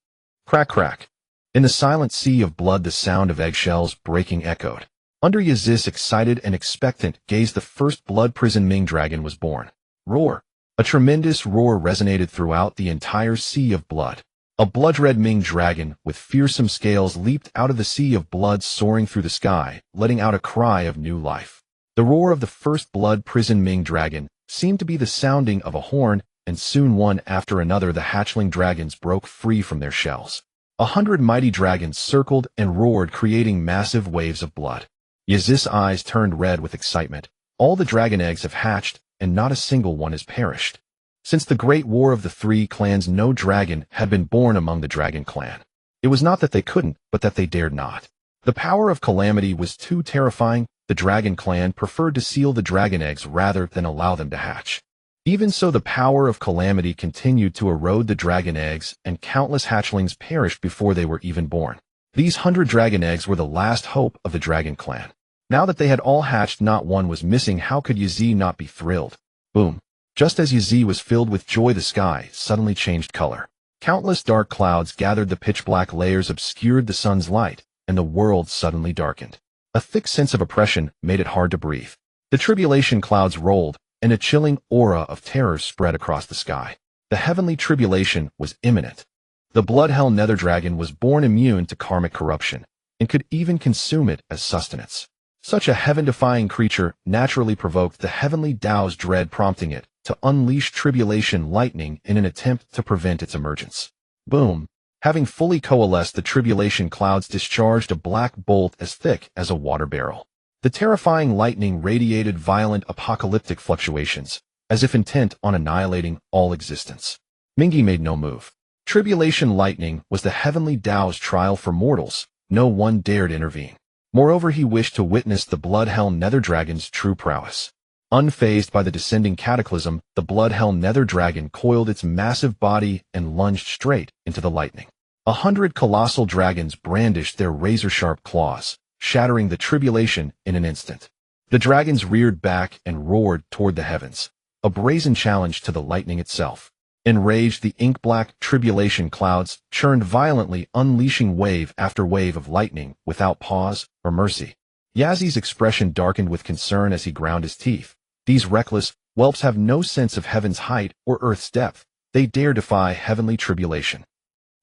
Crack, crack. In the silent sea of blood the sound of eggshells breaking echoed. Under Yazi's excited and expectant gaze the first blood prison Ming dragon was born. Roar. A tremendous roar resonated throughout the entire sea of blood. A blood-red Ming dragon with fearsome scales leaped out of the sea of blood, soaring through the sky, letting out a cry of new life. The roar of the first blood prison Ming dragon seemed to be the sounding of a horn, and soon one after another the hatchling dragons broke free from their shells. 100 mighty dragons circled and roared, creating massive waves of blood. Yazi's eyes turned red with excitement. All the dragon eggs have hatched, and not a single one has perished. Since the great war of the 3 clans, no dragon had been born among the dragon clan. It was not that they couldn't, but that they dared not. The power of calamity was too terrifying. The dragon clan preferred to seal the dragon eggs rather than allow them to hatch. Even so, the power of calamity continued to erode the dragon eggs, and countless hatchlings perished before they were even born. These 100 dragon eggs were the last hope of the dragon clan. Now that they had all hatched, not one was missing. How could Yazi not be thrilled? Boom. Just as Yazi was filled with joy, the sky suddenly changed color. Countless dark clouds gathered, the pitch-black layers obscured the sun's light, and the world suddenly darkened. A thick sense of oppression made it hard to breathe. The tribulation clouds rolled, and a chilling aura of terror spread across the sky. The heavenly tribulation was imminent. The blood-hell nether dragon was born immune to karmic corruption, and could even consume it as sustenance. Such a heaven-defying creature naturally provoked the heavenly Tao's dread, prompting it to unleash tribulation lightning in an attempt to prevent its emergence. Boom! Having fully coalesced, the tribulation clouds discharged a black bolt as thick as a water barrel. The terrifying lightning radiated violent apocalyptic fluctuations, as if intent on annihilating all existence. Ming made no move. Tribulation lightning was the heavenly Tao's trial for mortals. No one dared intervene. Moreover, he wished to witness the blood-hell nether dragon's true prowess. Unfazed by the descending cataclysm, the blood-hell nether dragon coiled its massive body and lunged straight into the lightning. 100 colossal dragons brandished their razor-sharp claws, shattering the tribulation in an instant. The dragons reared back and roared toward the heavens, a brazen challenge to the lightning itself. Enraged, the ink-black tribulation clouds churned violently, unleashing wave after wave of lightning without pause or mercy. Yazi's expression darkened with concern as he ground his teeth. These reckless whelps have no sense of heaven's height or earth's depth. They dare defy heavenly tribulation.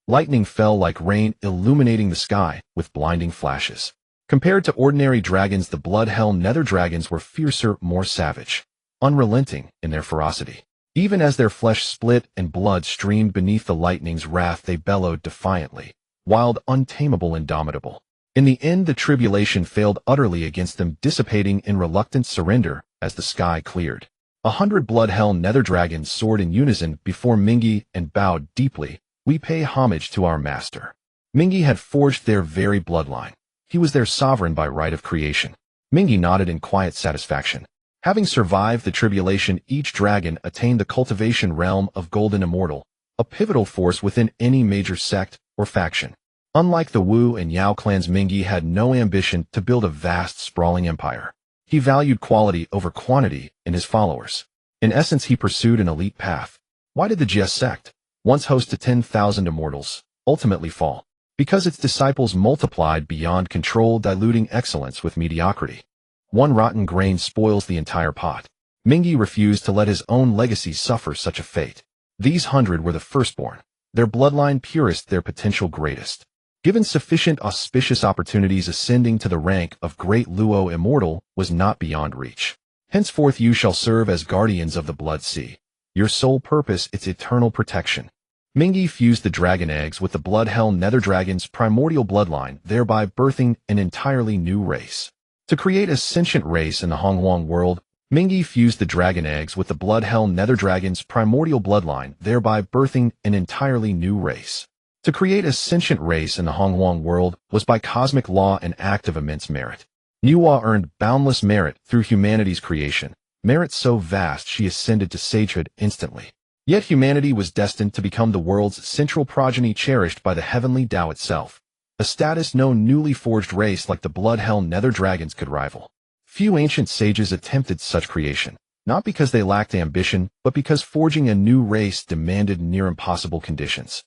Lightning fell like rain, illuminating the sky with blinding flashes. Compared to ordinary dragons, the blood-hell nether dragons were fiercer, more savage, unrelenting in their ferocity. Even as their flesh split and blood streamed beneath the lightning's wrath, they bellowed defiantly, wild, untamable, indomitable. In the end, the tribulation failed utterly against them, dissipating in reluctant surrender as the sky cleared. 100 blood-hell nether dragons soared in unison before Ming and bowed deeply. "We pay homage to our master." Ming had forged their very bloodline. He was their sovereign by right of creation. Ming nodded in quiet satisfaction. Having survived the tribulation, each dragon attained the cultivation realm of Golden Immortal, a pivotal force within any major sect or faction. Unlike the Wu and Yao clans, Ming had no ambition to build a vast, sprawling empire. He valued quality over quantity in his followers. In essence, he pursued an elite path. Why did the Jia sect, once host to 10,000 immortals, ultimately fall? Because its disciples multiplied beyond control, diluting excellence with mediocrity. One rotten grain spoils the entire pot. Ming refused to let his own legacy suffer such a fate. These 100 were the firstborn, their bloodline purest, their potential greatest. Given sufficient auspicious opportunities, ascending to the rank of Great Luo Immortal was not beyond reach. Henceforth you shall serve as guardians of the Blood Sea. Your sole purpose, its eternal protection. Ming fused the dragon eggs with the blood-hell nether dragon's primordial bloodline, thereby birthing an entirely new race. To create a sentient race in the Hongwang world, Ming fused the dragon eggs with the blood-hell nether dragon's primordial bloodline, thereby birthing an entirely new race. To create a sentient race in the Hongwang world was by cosmic law an act of immense merit. Nuwa earned boundless merit through humanity's creation, merit so vast she ascended to sagehood instantly. Yet humanity was destined to become the world's central progeny, cherished by the heavenly Tao itself, a status no newly forged race like the blood-hell nether dragons could rival. Few ancient sages attempted such creation, not because they lacked ambition, but because forging a new race demanded near impossible conditions.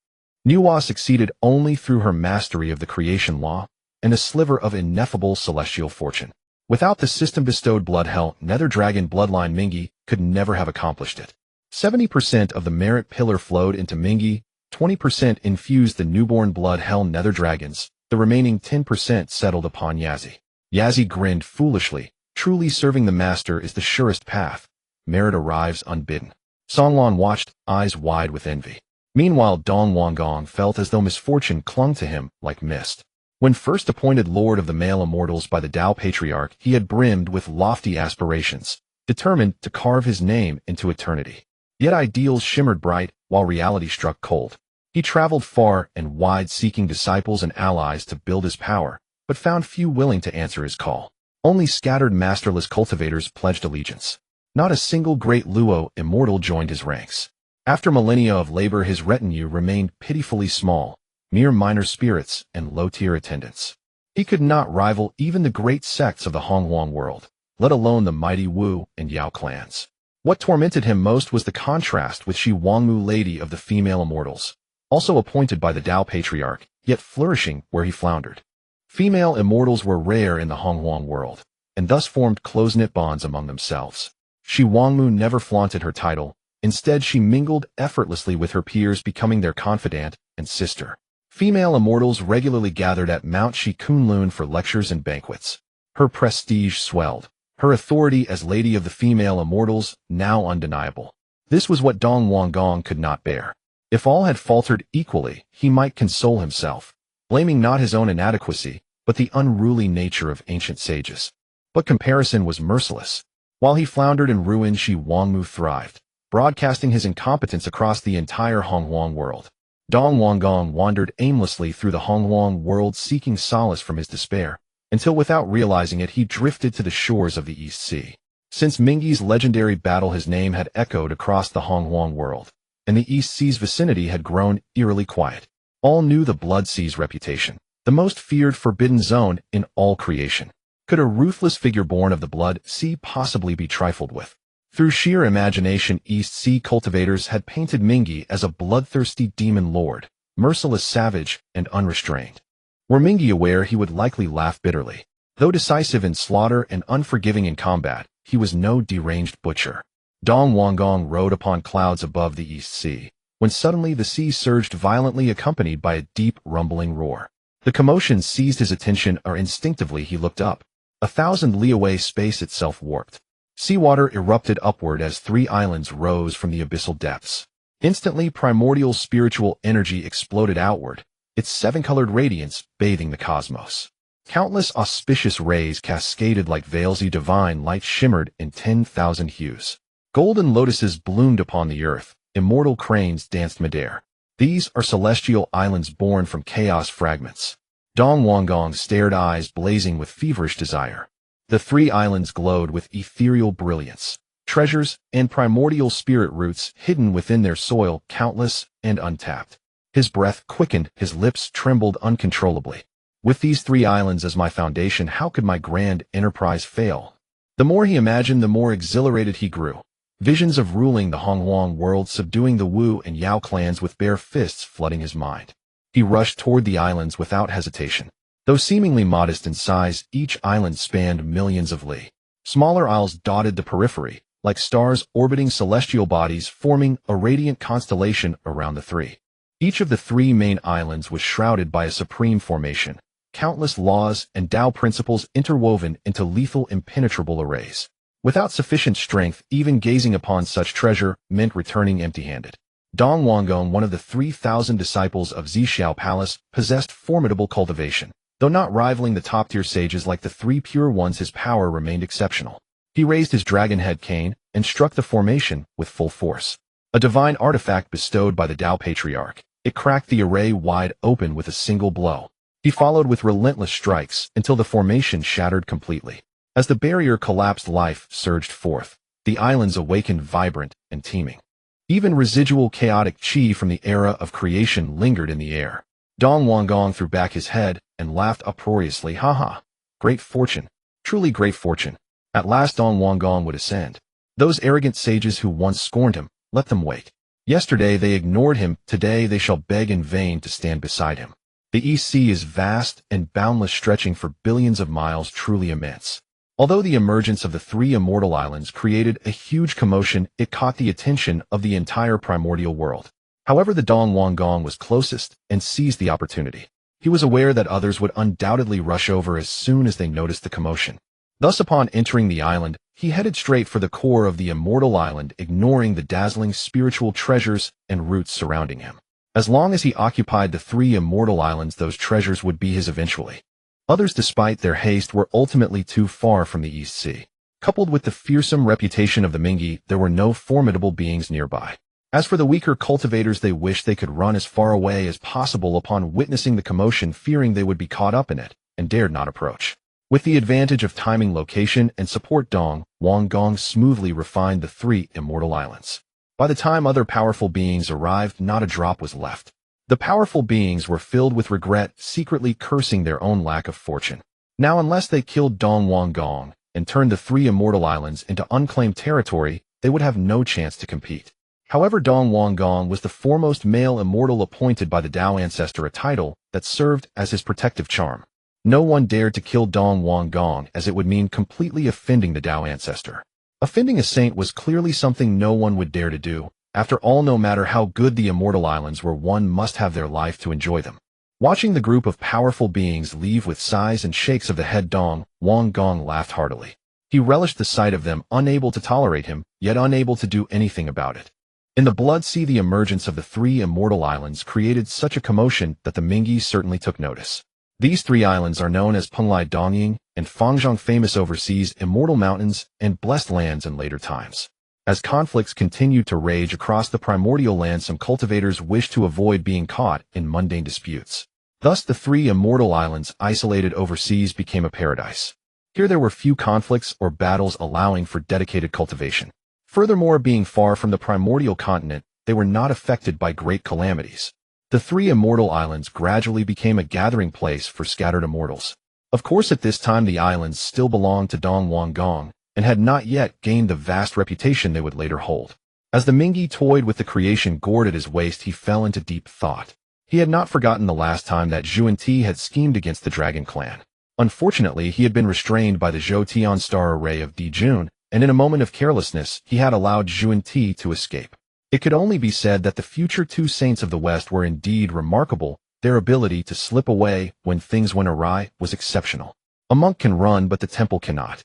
Nuwa succeeded only through her mastery of the creation law and a sliver of ineffable celestial fortune. Without the system-bestowed blood-hell nether dragon bloodline, Ming could never have accomplished it. 70% of the merit pillar flowed into Ming, 20% infused the newborn blood-hell nether dragons, the remaining 10% settled upon Yazi. Yazi grinned foolishly. Truly serving the master is the surest path. Merit arrives unbidden. Songlan watched, eyes wide with envy. Meanwhile, Dong Wangong felt as though misfortune clung to him like mist. When first appointed Lord of the Male Immortals by the Tao Patriarch, he had brimmed with lofty aspirations, determined to carve his name into eternity. Yet ideals shimmered bright, while reality struck cold. He traveled far and wide, seeking disciples and allies to build his power, but found few willing to answer his call. Only scattered masterless cultivators pledged allegiance. Not a single great Luo immortal joined his ranks. After millennia of labor, his retinue remained pitifully small, mere minor spirits and low-tier attendants. He could not rival even the great sects of the Hongwang world, let alone the mighty Wu and Yao clans. What tormented him most was the contrast with Shi Wangmu, Lady of the Female Immortals, also appointed by the Tao Patriarch, yet flourishing where he floundered. Female immortals were rare in the Hongwang world, and thus formed close-knit bonds among themselves. Shi Wangmu never flaunted her title. Instead, she mingled effortlessly with her peers, becoming their confidant and sister. Female immortals regularly gathered at Mount Shi Kunlun for lectures and banquets. Her prestige swelled, her authority as Lady of the Female Immortals now undeniable. This was what Dong Wanggong could not bear. If all had faltered equally, he might console himself, blaming not his own inadequacy, but the unruly nature of ancient sages. But comparison was merciless. While he floundered in ruin, Shi Wangmu thrived, broadcasting his incompetence across the entire Hongwang world. Dong Wanggong wandered aimlessly through the Hongwang world seeking solace from his despair, until without realizing it he drifted to the shores of the East Sea. Since Mingyi's legendary battle, his name had echoed across the Hongwang world, and the East Sea's vicinity had grown eerily quiet. All knew the Blood Sea's reputation, the most feared forbidden zone in all creation. Could a ruthless figure born of the Blood Sea possibly be trifled with? Through sheer imagination, East Sea cultivators had painted Mingyi as a bloodthirsty demon lord, merciless savage and unrestrained. Were Mingyi aware, he would likely laugh bitterly. Though decisive in slaughter and unforgiving in combat, he was no deranged butcher. Dong Wanggong rode upon clouds above the East Sea, when suddenly the sea surged violently, accompanied by a deep, rumbling roar. The commotion seized his attention, or instinctively he looked up. 1,000 li away, space itself warped. Seawater erupted upward as 3 islands rose from the abyssal depths. Instantly, primordial spiritual energy exploded outward, its 7-colored radiance bathing the cosmos. Countless auspicious rays cascaded like veils, a divine light shimmered in 10,000 hues. Golden lotuses bloomed upon the earth, immortal cranes danced midair. These are celestial islands born from chaos fragments. Dong Wanggong stared, eyes blazing with feverish desire. The 3 islands glowed with ethereal brilliance, treasures and primordial spirit roots hidden within their soil, countless and untapped. His breath quickened, his lips trembled uncontrollably. With these 3 islands as my foundation, how could my grand enterprise fail? The more he imagined, the more exhilarated he grew. Visions of ruling the Hongwang world, subduing the Wu and Yao clans with bare fists flooding his mind. He rushed toward the islands without hesitation. Though seemingly modest in size, each island spanned millions of li. Smaller isles dotted the periphery, like stars orbiting celestial bodies, forming a radiant constellation around the 3. Each of the 3 main islands was shrouded by a supreme formation, countless laws and Tao principles interwoven into lethal, impenetrable arrays. Without sufficient strength, even gazing upon such treasure meant returning empty-handed. Dong Wanggong, one of the 3,000 disciples of Zixiao Palace, possessed formidable cultivation. Though not rivaling the top-tier sages like the 3 pure ones, his power remained exceptional. He raised his dragon head cane and struck the formation with full force. A divine artifact bestowed by the Tao Patriarch, it cracked the array wide open with a single blow. He followed with relentless strikes until the formation shattered completely. As the barrier collapsed, life surged forth. The islands awakened, vibrant and teeming. Even residual chaotic chi from the era of creation lingered in the air. Dong Wanggong threw back his head and laughed uproariously. Ha ha! Great fortune. Truly great fortune. At last Dong Wanggong would ascend. Those arrogant sages who once scorned him, let them wait. Yesterday they ignored him, today they shall beg in vain to stand beside him. The East Sea is vast and boundless, stretching for billions of miles, truly immense. Although the emergence of the 3 immortal islands created a huge commotion, it caught the attention of the entire primordial world. However, the Dong Wanggong was closest and seized the opportunity. He was aware that others would undoubtedly rush over as soon as they noticed the commotion. Thus, upon entering the island, he headed straight for the core of the immortal island, ignoring the dazzling spiritual treasures and roots surrounding him. As long as he occupied the 3 immortal islands, those treasures would be his eventually. Others, despite their haste, were ultimately too far from the East Sea. Coupled with the fearsome reputation of the Mingyi, there were no formidable beings nearby. As for the weaker cultivators, they wished they could run as far away as possible upon witnessing the commotion, fearing they would be caught up in it, and dared not approach. With the advantage of timing, location, and support, Dong Wanggong smoothly refined the 3 immortal islands. By the time other powerful beings arrived, not a drop was left. The powerful beings were filled with regret, secretly cursing their own lack of fortune. Now, unless they killed Dong Wang Gong and turned the three immortal islands into unclaimed territory, they would have no chance to compete. However, Dong Wang Gong was the foremost male immortal appointed by the Tao Ancestor, a title that served as his protective charm. No one dared to kill Dong Wang Gong, as it would mean completely offending the Tao Ancestor. Offending a saint was clearly something no one would dare to do. After all, no matter how good the immortal islands were, one must have their life to enjoy them. Watching the group of powerful beings leave with sighs and shakes of the head, Dong Wang Gong laughed heartily. He relished the sight of them, unable to tolerate him, yet unable to do anything about it. In the Blood Sea, the emergence of the three immortal islands created such a commotion that the Mingis certainly took notice. These three islands are known as Penglai Dongying and Fangzhong, famous overseas immortal mountains and blessed lands in later times. As conflicts continued to rage across the primordial land, some cultivators wished to avoid being caught in mundane disputes. Thus, the three immortal islands isolated overseas became a paradise. Here there were few conflicts or battles, allowing for dedicated cultivation. Furthermore, being far from the primordial continent, they were not affected by great calamities. The three immortal islands gradually became a gathering place for scattered immortals. Of course, at this time the islands still belonged to Dong Wang Gong and had not yet gained the vast reputation they would later hold. As the Mingi toyed with the creation gourd at his waist, he fell into deep thought. He had not forgotten the last time that Zhuan Ti had schemed against the Dragon clan. Unfortunately, he had been restrained by the Zhou Tian star array of Di Jun, and in a moment of carelessness, he had allowed Zhuan Ti to escape. It could only be said that the future two saints of the West were indeed remarkable. Their ability to slip away when things went awry was exceptional. A monk can run, but the temple cannot.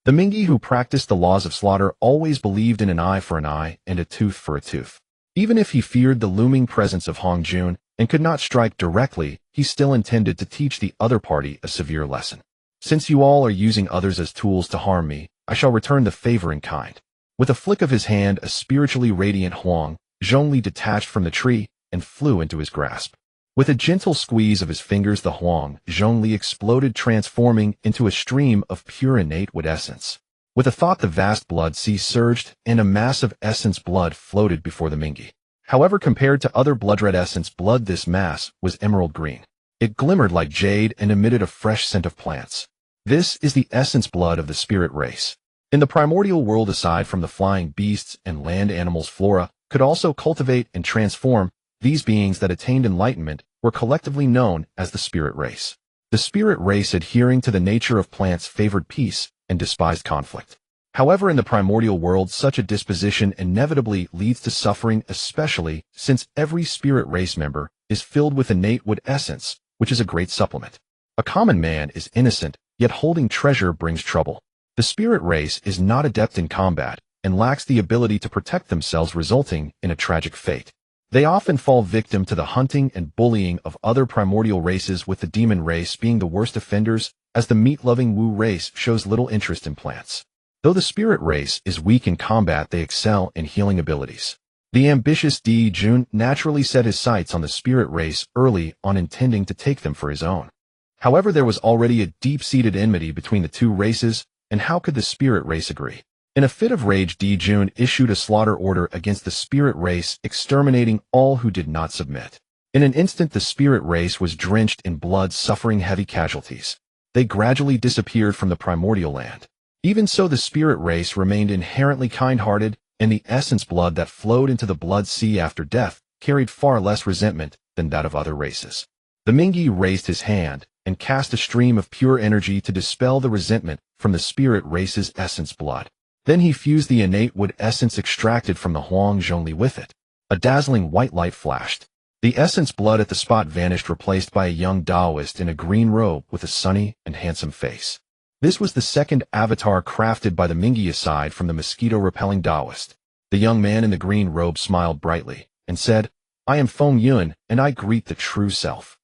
The Mingi who practiced the laws of slaughter always believed in an eye for an eye and a tooth for a tooth. Even if he feared the looming presence of Hong Jun and could not strike directly, he still intended to teach the other party a severe lesson. Since you all are using others as tools to harm me, I shall return the favor in kind. With a flick of his hand, a spiritually radiant Huang Zhongli detached from the tree and flew into his grasp. With a gentle squeeze of his fingers, the Huang Zhongli exploded, transforming into a stream of pure innate wood essence. With a thought, the vast blood sea surged, and a mass of essence blood floated before the Mingi. However, compared to other blood-red essence blood, this mass was emerald green. It glimmered like jade and emitted a fresh scent of plants. This is the essence blood of the spirit race. In the primordial world, aside from the flying beasts and land animals, flora could also cultivate and transform. These beings that attained enlightenment were collectively known as the spirit race. The spirit race, adhering to the nature of plants, favored peace and despised conflict. However, in the primordial world, such a disposition inevitably leads to suffering, especially since every spirit race member is filled with innate wood essence, which is a great supplement. A common man is innocent, yet holding treasure brings trouble. The spirit race is not adept in combat and lacks the ability to protect themselves, resulting in a tragic fate. They often fall victim to the hunting and bullying of other primordial races, with the demon race being the worst offenders, as the meat-loving Wu race shows little interest in plants. Though the spirit race is weak in combat, they excel in healing abilities. The ambitious Di Jun naturally set his sights on the spirit race early on, intending to take them for his own. However, there was already a deep-seated enmity between the two races, and how could the spirit race agree? In a fit of rage, Di Jun issued a slaughter order against the spirit race, exterminating all who did not submit. In an instant, the spirit race was drenched in blood, suffering heavy casualties. They gradually disappeared from the primordial land. Even so, the spirit race remained inherently kind-hearted, and the essence blood that flowed into the blood sea after death carried far less resentment than that of other races. The Mingi raised his hand and cast a stream of pure energy to dispel the resentment from the spirit race's essence blood. Then he fused the innate wood essence extracted from the Huang Zhongli with it. A dazzling white light flashed. The essence blood at the spot vanished, replaced by a young Taoist in a green robe with a sunny and handsome face. This was the second avatar crafted by the Mingi, aside from the mosquito-repelling Taoist. The young man in the green robe smiled brightly and said, "I am Feng Yun, and I greet the true self."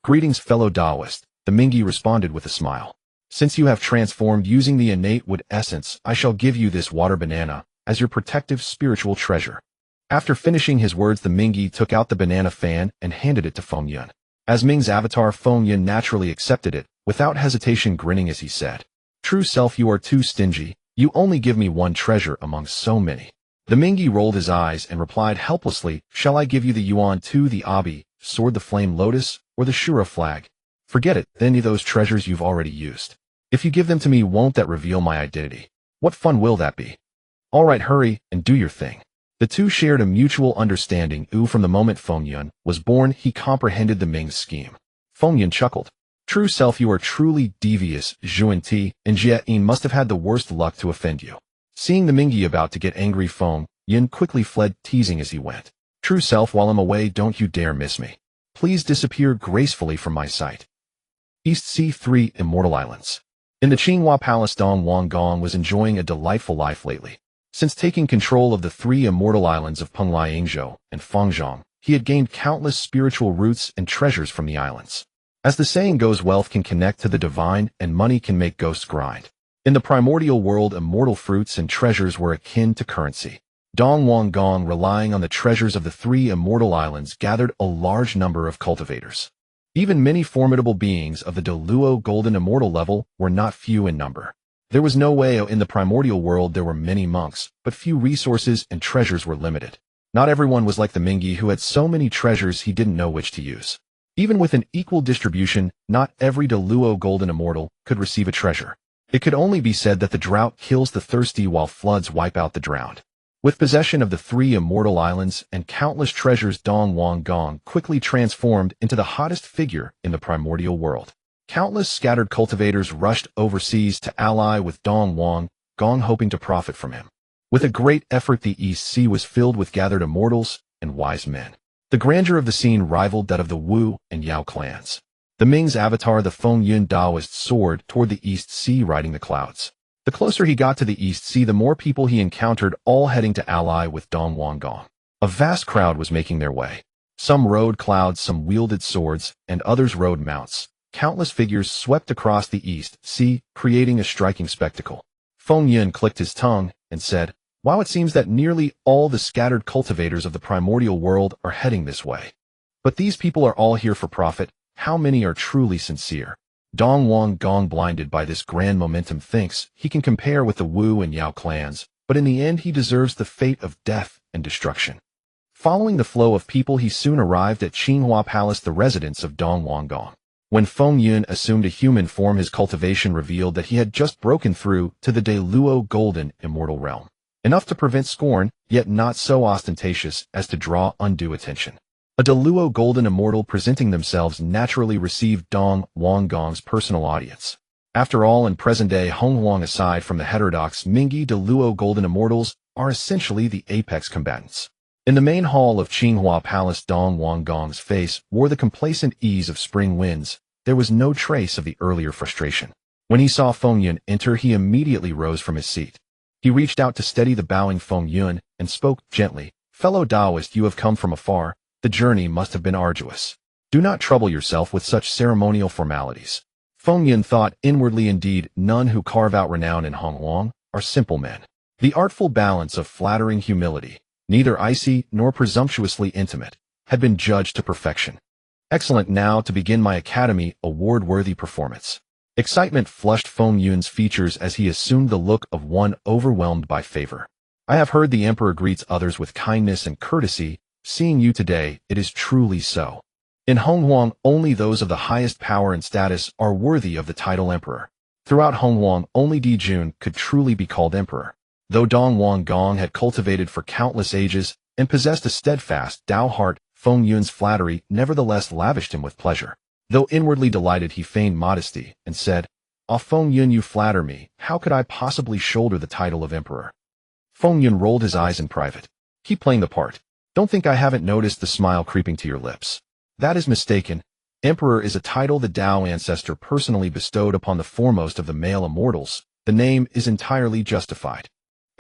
"Greetings, fellow Taoist," the Mingi responded with a smile. "Since you have transformed using the innate wood essence, I shall give you this water banana as your protective spiritual treasure." After finishing his words, the Mingi took out the banana fan and handed it to Feng Yun. As Ming's avatar, Feng Yun naturally accepted it, without hesitation, grinning as he said, "True self, you are too stingy. You only give me one treasure among so many." The Mingi rolled his eyes and replied helplessly, "Shall I give you the yuan too, the abi?" sword the flame lotus, or the Shura flag? Forget it, any of those treasures you've already used. If you give them to me, won't that reveal my identity? What fun will that be? All right, hurry and do your thing. The two shared a mutual understanding. From the moment Feng Yun was born, he comprehended the Ming's scheme. Feng Yun chuckled. True self, you are truly devious, Zhuan Ti, and Jie Yin must have had the worst luck to offend you. Seeing the Mingi about to get angry, Feng Yun quickly fled, teasing as he went. True self, while I'm away, don't you dare miss me. Please disappear gracefully from my sight. East Sea 3 Immortal Islands. In the Qinghua Palace, Dong Wanggong was enjoying a delightful life lately. Since taking control of the 3 immortal islands of Pengliangzhou and Fengzhong, he had gained countless spiritual roots and treasures from the islands. As the saying goes, wealth can connect to the divine and money can make ghosts grind. In the primordial world, immortal fruits and treasures were akin to currency. Dong Wanggong, relying on the treasures of the 3 immortal islands, gathered a large number of cultivators. Even many formidable beings of the Deluo Golden Immortal level were not few in number. There was no way in the primordial world there were many monks, but few resources and treasures were limited. Not everyone was like the Mingi, who had so many treasures he didn't know which to use. Even with an equal distribution, not every Deluo Golden Immortal could receive a treasure. It could only be said that the drought kills the thirsty while floods wipe out the drowned. With possession of the 3 immortal islands and countless treasures, Dong Wanggong quickly transformed into the hottest figure in the primordial world. Countless scattered cultivators rushed overseas to ally with Dong Wanggong, hoping to profit from him. With a great effort, the East Sea was filled with gathered immortals and wise men. The grandeur of the scene rivaled that of the Wu and Yao clans. The Ming's avatar, the Feng Yun Daoist, soared toward the East Sea, riding the clouds. The closer he got to the East Sea, the more people he encountered, all heading to ally with Dong Wanggong. A vast crowd was making their way. Some rode clouds, some wielded swords, and others rode mounts. Countless figures swept across the East Sea, creating a striking spectacle. Feng Yun clicked his tongue and said, "Wow, it seems that nearly all the scattered cultivators of the primordial world are heading this way. But these people are all here for profit. How many are truly sincere?" Dong Wanggong, blinded by this grand momentum, thinks he can compare with the Wu and Yao clans, but in the end he deserves the fate of death and destruction. Following the flow of people, he soon arrived at Qinghua Palace, the residence of Dong Wanggong. When Feng Yun assumed a human form, his cultivation revealed that he had just broken through to the Deluo Golden Immortal realm. Enough to prevent scorn, yet not so ostentatious as to draw undue attention. A Deluo Golden Immortal presenting themselves naturally received Dong Wanggong's personal audience. After all, in present-day Honghuang, aside from the heterodox Mingi, Deluo Golden Immortals are essentially the apex combatants. In the main hall of Qinghua Palace, Dong Wanggong's face wore the complacent ease of spring winds. There was no trace of the earlier frustration. When he saw Feng Yun enter, he immediately rose from his seat. He reached out to steady the bowing Feng Yun and spoke gently. "Fellow Taoist, you have come from afar. The journey must have been arduous. Do not trouble yourself with such ceremonial formalities." Feng Yun thought inwardly, indeed, none who carve out renown in Honghuang are simple men. The artful balance of flattering humility, neither icy nor presumptuously intimate, had been judged to perfection. Excellent. Now to begin my Academy award-worthy performance. Excitement flushed Feng Yun's features as he assumed the look of one overwhelmed by favor. "I have heard the Emperor greets others with kindness and courtesy. Seeing you today, it is truly so. In Honghuang, only those of the highest power and status are worthy of the title Emperor. Throughout Honghuang, only Di Jun could truly be called Emperor." Though Dong Wanggong had cultivated for countless ages and possessed a steadfast Tao heart, Feng Yun's flattery nevertheless lavished him with pleasure. Though inwardly delighted, he feigned modesty and said, "Ah, Feng Yun, you flatter me. How could I possibly shoulder the title of Emperor?" Feng Yun rolled his eyes in private. "Keep playing the part. Don't think I haven't noticed the smile creeping to your lips. That is mistaken. Emperor is a title the Tao Ancestor personally bestowed upon the foremost of the male immortals. The name is entirely justified.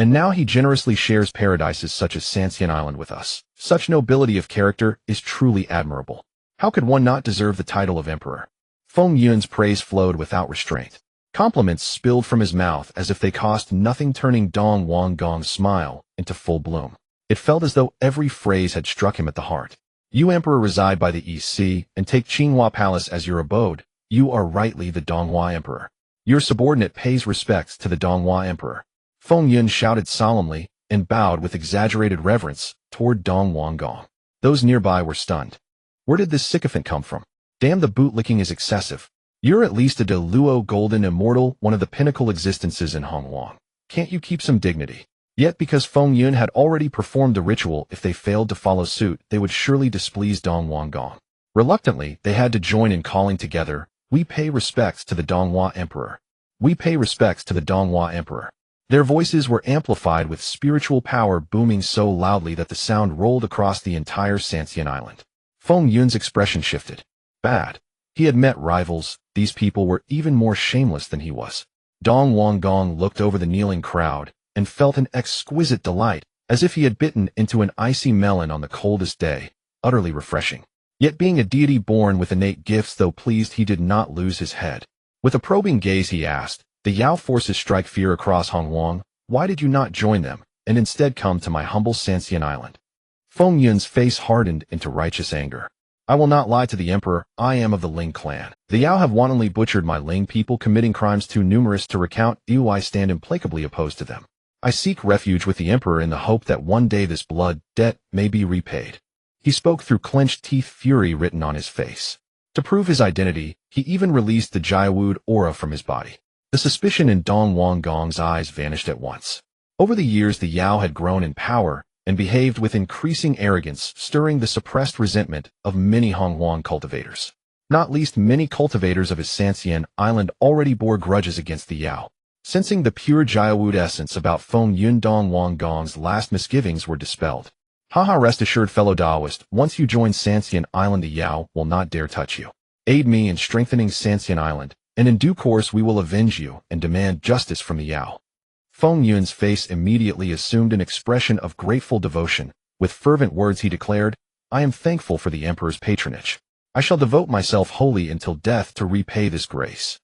And now he generously shares paradises such as Sanxian Island with us. Such nobility of character is truly admirable. How could one not deserve the title of Emperor?" Feng Yun's praise flowed without restraint. Compliments spilled from his mouth as if they cost nothing, turning Dong Wanggong's smile into full bloom. It felt as though every phrase had struck him at the heart. "You, Emperor, reside by the East Sea and take Qinghua Palace as your abode. You are rightly the Donghua Emperor. Your subordinate pays respects to the Donghua Emperor." Feng Yun shouted solemnly and bowed with exaggerated reverence toward Dong Wanggong. Those nearby were stunned. Where did this sycophant come from? Damn, the bootlicking is excessive. You're at least a Deluo golden immortal, one of the pinnacle existences in Hongwang. Can't you keep some dignity? Yet because Feng Yun had already performed the ritual, if they failed to follow suit, they would surely displease Dongwang Gong. Reluctantly, they had to join in calling together, "We pay respects to the Donghua Emperor. We pay respects to the Donghua Emperor." Their voices were amplified with spiritual power, booming so loudly that the sound rolled across the entire Sanxian Island. Feng Yun's expression shifted. Bad. He had met rivals. These people were even more shameless than he was. Dongwang Gong looked over the kneeling crowd and felt an exquisite delight, as if he had bitten into an icy melon on the coldest day, utterly refreshing. Yet being a deity born with innate gifts, though pleased, he did not lose his head. With a probing gaze he asked, "The Yao forces strike fear across Hongwang. Why did you not join them, and instead come to my humble Sanxian Island?" Feng Yun's face hardened into righteous anger. "I will not lie to the Emperor. I am of the Ling clan. The Yao have wantonly butchered my Ling people, committing crimes too numerous to recount. I stand implacably opposed to them. I seek refuge with the Emperor in the hope that one day this blood debt may be repaid." He spoke through clenched teeth, fury written on his face. To prove his identity, he even released the Jiawood aura from his body. The suspicion in Dongwang Gong's eyes vanished at once. Over the years, the Yao had grown in power and behaved with increasing arrogance, stirring the suppressed resentment of many Hongwang cultivators. Not least, many cultivators of his Sanxian Island already bore grudges against the Yao. Sensing the pure Jiawood essence about Feng Yun, Dongwang Gong's last misgivings were dispelled. "Haha, rest assured, fellow Daoist, once you join Sanxian Island, the Yao will not dare touch you. Aid me in strengthening Sanxian Island, and in due course we will avenge you and demand justice from the Yao." Feng Yun's face immediately assumed an expression of grateful devotion. With fervent words he declared, "I am thankful for the Emperor's patronage. I shall devote myself wholly until death to repay this grace."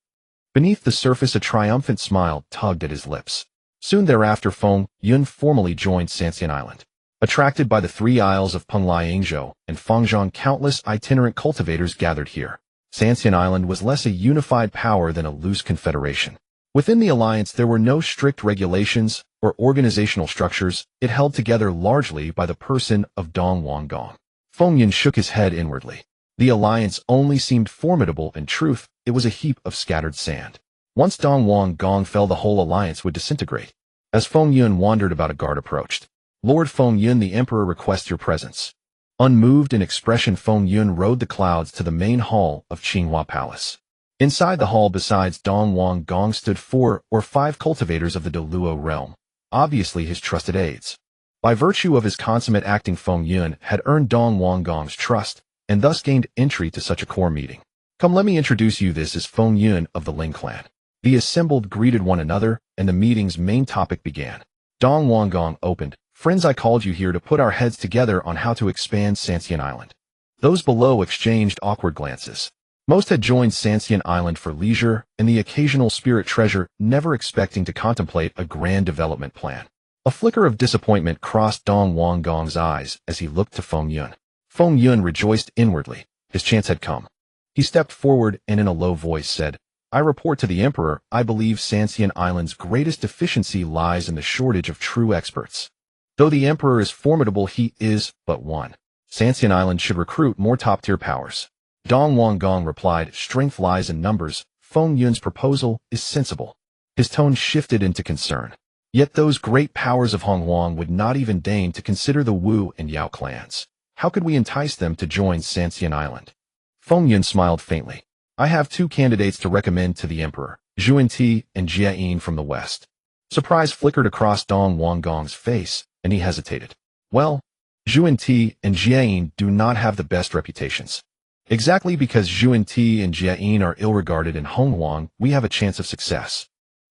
Beneath the surface, a triumphant smile tugged at his lips. Soon thereafter, Feng Yun formally joined Sanxian Island. Attracted by the three isles of Pengliangzhou and Fangzhong, countless itinerant cultivators gathered here. Sanxian Island was less a unified power than a loose confederation. Within the alliance, there were no strict regulations or organizational structures. It held together largely by the person of Dongwang Gong. Feng Yun shook his head inwardly. The alliance only seemed formidable. In truth, it was a heap of scattered sand. Once Dongwang Gong fell, the whole alliance would disintegrate. As Feng Yun wandered about, a guard approached. "Lord Feng Yun, the Emperor requests your presence." Unmoved in expression, Feng Yun rode the clouds to the main hall of Zixiao Palace. Inside the hall, besides Dongwang Gong, stood 4 or 5 cultivators of the Deluo realm, obviously his trusted aides. By virtue of his consummate acting, Feng Yun had earned Dongwang Gong's trust, and thus gained entry to such a core meeting. "Come, let me introduce you. This is Feng Yun of the Ling clan." The assembled greeted one another, and the meeting's main topic began. Dongwang Gong opened. "Friends, I called you here to put our heads together on how to expand Sanxian Island." Those below exchanged awkward glances. Most had joined Sanxian Island for leisure and the occasional spirit treasure, never expecting to contemplate a grand development plan. A flicker of disappointment crossed Dongwang Gong's eyes as he looked to Feng Yun. Feng Yun rejoiced inwardly. His chance had come. He stepped forward and in a low voice said, "I report to the Emperor, I believe Sanxian Island's greatest deficiency lies in the shortage of true experts. Though the Emperor is formidable, he is but one. Sanxian Island should recruit more top-tier powers." Dongwang Gong replied, "Strength lies in numbers. Feng Yun's proposal is sensible." His tone shifted into concern. Yet those great powers of Hongwang would not even deign to consider the Wu and Yao clans. How could we entice them to join Sanxian Island? Feng Yun smiled faintly. "I have 2 candidates to recommend to the Emperor, Zhuan and Jiayin from the west." Surprise flickered across Dongwang Gong's face, and he hesitated. "Well, Zhuan and Jiayin do not have the best reputations. Exactly because Zhuan and Jiayin are ill-regarded in Hongwang, we have a chance of success."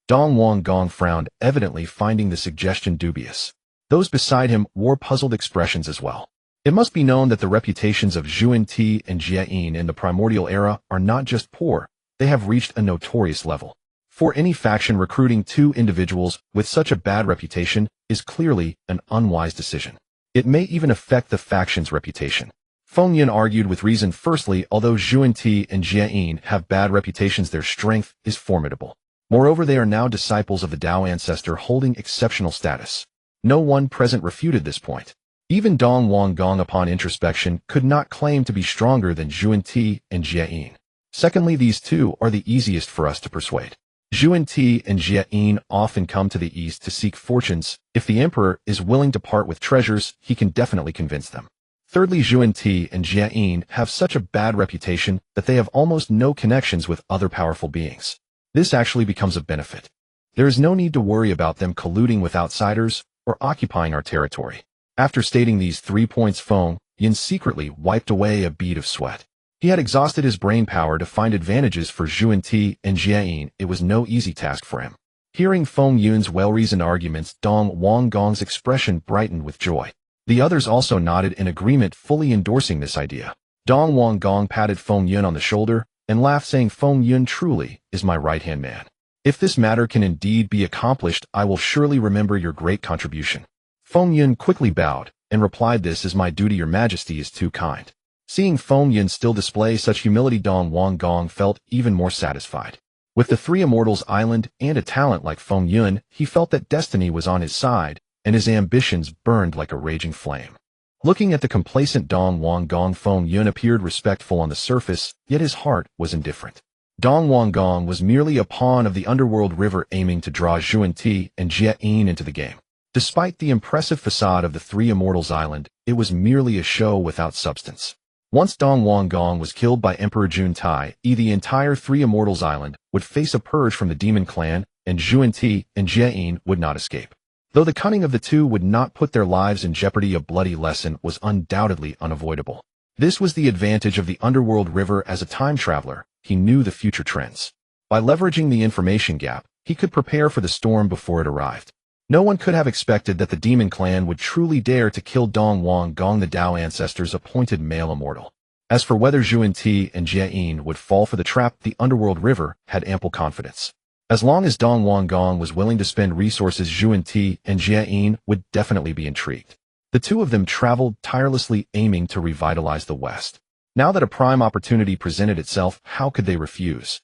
Dongwang Gong frowned, evidently finding the suggestion dubious. Those beside him wore puzzled expressions as well. It must be known that the reputations of Zhuan and Jiayin in the Primordial era are not just poor, they have reached a notorious level. For any faction, recruiting 2 individuals with such a bad reputation is clearly an unwise decision. It may even affect the faction's reputation. Feng Yun argued with reason. Firstly, although Zhuan and Jiayin have bad reputations, their strength is formidable. Moreover, they are now disciples of the Tao Ancestor, holding exceptional status. No one present refuted this point. Even Dong Wanggong upon introspection could not claim to be stronger than Zhuan-Ti and Jia-yin. Secondly, these two are the easiest for us to persuade. Zhuan-Ti and Jia-yin often come to the east to seek fortunes. If the emperor is willing to part with treasures, he can definitely convince them. Thirdly, Zhuan-Ti and Jia-yin have such a bad reputation that they have almost no connections with other powerful beings. This actually becomes a benefit. There is no need to worry about them colluding with outsiders or occupying our territory. After stating these 3 points, Feng Yun secretly wiped away a bead of sweat. He had exhausted his brain power to find advantages for Zhuan-Ti and Jia-yin. It was no easy task for him. Hearing Feng Yun's well-reasoned arguments, Dong Wanggong's expression brightened with joy. The others also nodded in agreement, fully endorsing this idea. Dong Wanggong patted Feng Yun on the shoulder and laughed, saying, "Feng Yun truly is my right-hand man. If this matter can indeed be accomplished, I will surely remember your great contribution." Feng Yun quickly bowed and replied, "This is my duty. Your Majesty is too kind." Seeing Feng Yun still display such humility, Dong Wanggong felt even more satisfied. With the Three Immortals Island and a talent like Feng Yun, he felt that destiny was on his side, and his ambitions burned like a raging flame. Looking at the complacent Dong Wanggong, Feng Yun appeared respectful on the surface, yet his heart was indifferent. Dong Wanggong was merely a pawn of the underworld river, aiming to draw Zhuan-Ti and Jia-yin into the game. Despite the impressive facade of the Three Immortals Island, it was merely a show without substance. Once Dong Wanggong was killed by Emperor Zhuan-Ti, the entire Three Immortals Island would face a purge from the demon clan, and Zhuan-Ti and Jia-yin would not escape. Though the cunning of the two would not put their lives in jeopardy, a bloody lesson was undoubtedly unavoidable. This was the advantage of the underworld river. As a time traveler, he knew the future trends. By leveraging the information gap, he could prepare for the storm before it arrived. No one could have expected that the demon clan would truly dare to kill Dong Wanggong, the Tao Ancestor's appointed male immortal. As for whether Zhuan-Ti and Jia-yin would fall for the trap, the underworld river had ample confidence. As long as Dong Wanggong was willing to spend resources, Zhuan-Ti and Jia-yin would definitely be intrigued. The two of them traveled tirelessly, aiming to revitalize the West. Now that a prime opportunity presented itself, how could they refuse?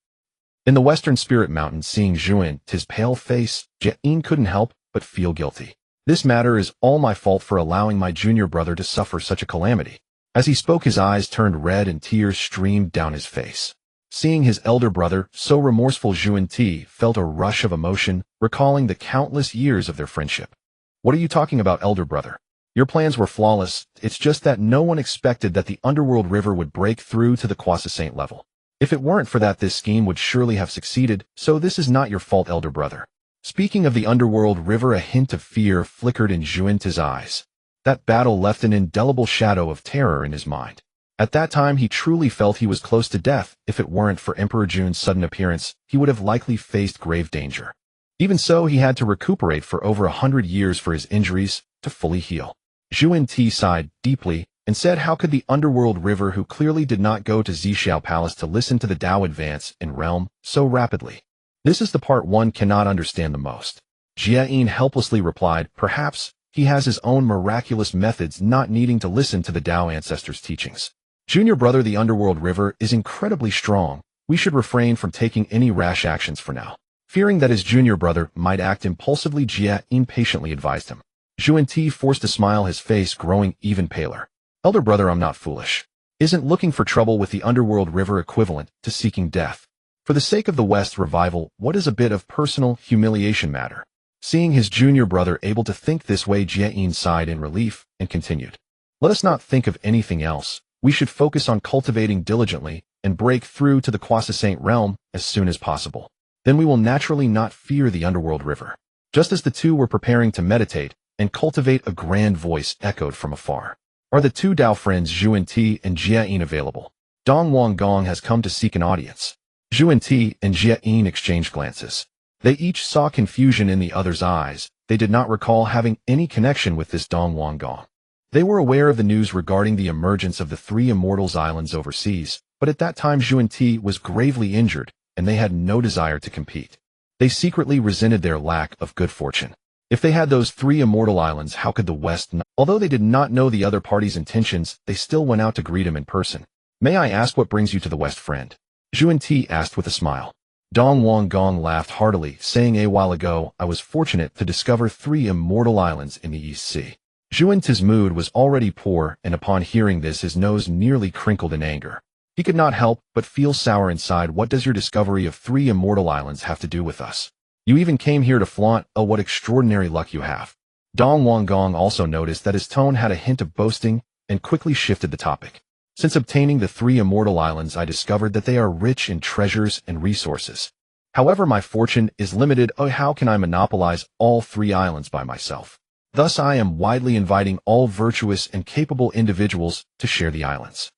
In the Western Spirit Mountains, seeing Zhuan-Ti's pale face, Jia-yin couldn't help but feel guilty. This matter is all my fault for allowing my junior brother to suffer such a calamity. As he spoke, his eyes turned red and tears streamed down his face. Seeing his elder brother so remorseful, Zhuan-Ti felt a rush of emotion, recalling the countless years of their friendship. "What are you talking about, elder brother? Your plans were flawless. It's just that no one expected that the underworld river would break through to the Quasi-Saint level. If it weren't for that, this scheme would surely have succeeded, so this is not your fault, elder brother." Speaking of the underworld river, a hint of fear flickered in Zhuan-Ti's eyes. That battle left an indelible shadow of terror in his mind. At that time, he truly felt he was close to death. If it weren't for Emperor Jun's sudden appearance, he would have likely faced grave danger. Even so, he had to recuperate for over 100 years for his injuries to fully heal. Zhuan-Ti sighed deeply and said, "How could the underworld river, who clearly did not go to Zixiao Palace to listen to the Tao, advance in realm so rapidly? This is the part one cannot understand the most." Jia-yin helplessly replied, "Perhaps he has his own miraculous methods, not needing to listen to the Tao Ancestor's teachings. Junior brother, the underworld river is incredibly strong. We should refrain from taking any rash actions for now." Fearing that his junior brother might act impulsively, Jia-yin patiently advised him. Zhuan-Ti forced a smile, his face growing even paler. "Elder brother, I'm not foolish. Isn't looking for trouble with the underworld river equivalent to seeking death? For the sake of the West revival, what is a bit of personal humiliation matter?" Seeing his junior brother able to think this way, Jia-yin sighed in relief and continued, "Let us not think of anything else. We should focus on cultivating diligently and break through to the Quasi-Saint realm as soon as possible. Then we will naturally not fear the underworld river." Just as the two were preparing to meditate and cultivate, a grand voice echoed from afar. "Are the two Tao friends Zhuan-Ti and Jia-yin available? Dong Wanggong has come to seek an audience." Zhuan-Ti and Jia-yin exchanged glances. They each saw confusion in the other's eyes. They did not recall having any connection with this Dong Wanggong. They were aware of the news regarding the emergence of the Three Immortals Islands overseas, but at that time Zhuan-Ti was gravely injured, and they had no desire to compete. They secretly resented their lack of good fortune. If they had those Three Immortal Islands, how could the West not? Although they did not know the other party's intentions, they still went out to greet him in person. "May I ask what brings you to the West, friend?" Zhuan-Ti asked with a smile. Dong Wanggong laughed heartily, saying, "A while ago, I was fortunate to discover 3 immortal islands in the East Sea. Zhuan-Ti's mood was already poor, and upon hearing this his nose nearly crinkled in anger. He could not help but feel sour inside. What does your discovery of 3 immortal islands have to do with us? You even came here to flaunt, oh what extraordinary luck you have. Dong Wanggong also noticed that his tone had a hint of boasting, and quickly shifted the topic. Since obtaining the 3 immortal islands I discovered that they are rich in treasures and resources. However, my fortune is limited. Oh, how can I monopolize all 3 islands by myself? Thus I am widely inviting all virtuous and capable individuals to share the islands.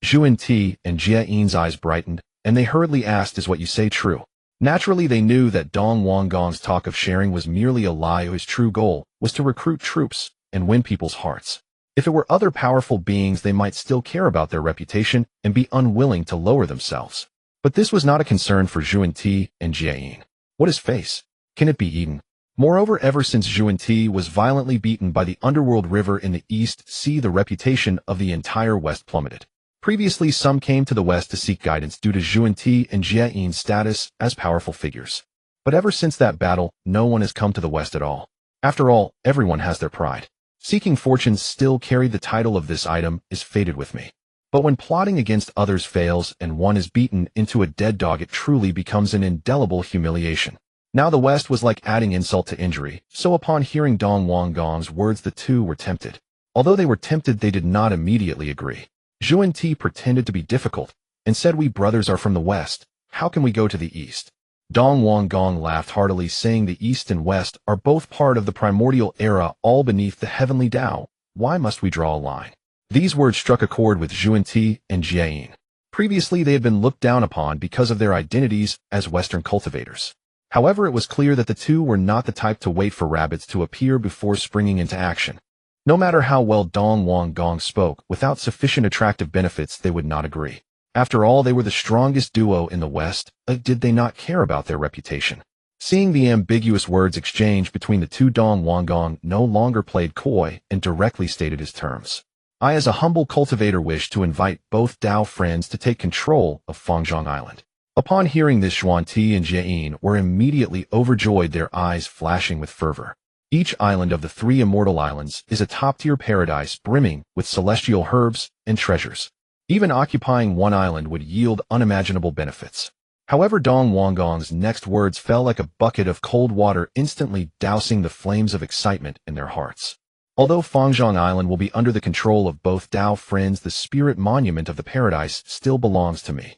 Zhuan-Ti and Jia Yin's eyes brightened, and they hurriedly asked, is what you say true? Naturally they knew that Dong Wanggong's talk of sharing was merely a lie. His true goal was to recruit troops and win people's hearts. If it were other powerful beings, they might still care about their reputation and be unwilling to lower themselves. But this was not a concern for Zhuan-Ti and Jia Yin. What is face? Can it be eaten? Moreover, ever since Zhuan-Ti was violently beaten by the underworld river in the East Sea, the reputation of the entire West plummeted. Previously, some came to the West to seek guidance due to Zhuan-Ti and Jia Yin's status as powerful figures. But ever since that battle, no one has come to the West at all. After all, everyone has their pride. Seeking fortunes still carried the title of this item is fated with me. But when plotting against others fails and one is beaten into a dead dog, it truly becomes an indelible humiliation. Now the West was like adding insult to injury, so upon hearing Dong Wanggong's words the two were tempted. Although they were tempted, they did not immediately agree. Zhuan-Ti pretended to be difficult, and said, we brothers are from the West, how can we go to the East? Dong Wanggong laughed heartily, saying the East and West are both part of the primordial era, all beneath the heavenly Tao. Why must we draw a line? These words struck a chord with Zhuan-Ti and Jia Yin. Previously they had been looked down upon because of their identities as Western cultivators. However, it was clear that the two were not the type to wait for rabbits to appear before springing into action. No matter how well Dong Wanggong spoke, without sufficient attractive benefits they would not agree. After all, they were the strongest duo in the West. Did they not care about their reputation? Seeing the ambiguous words exchanged between the two, Dong Wanggong no longer played coy and directly stated his terms. I, as a humble cultivator, wish to invite both Dao friends to take control of Fangzhong Island. Upon hearing this, Zhuan-Ti and Jia Yin were immediately overjoyed, their eyes flashing with fervor. Each island of the 3 immortal islands is a top-tier paradise brimming with celestial herbs and treasures. Even occupying one island would yield unimaginable benefits. However, Dong Wanggong's next words fell like a bucket of cold water, instantly dousing the flames of excitement in their hearts. Although Fangzhong Island will be under the control of both Dao friends, the spirit monument of the paradise still belongs to me.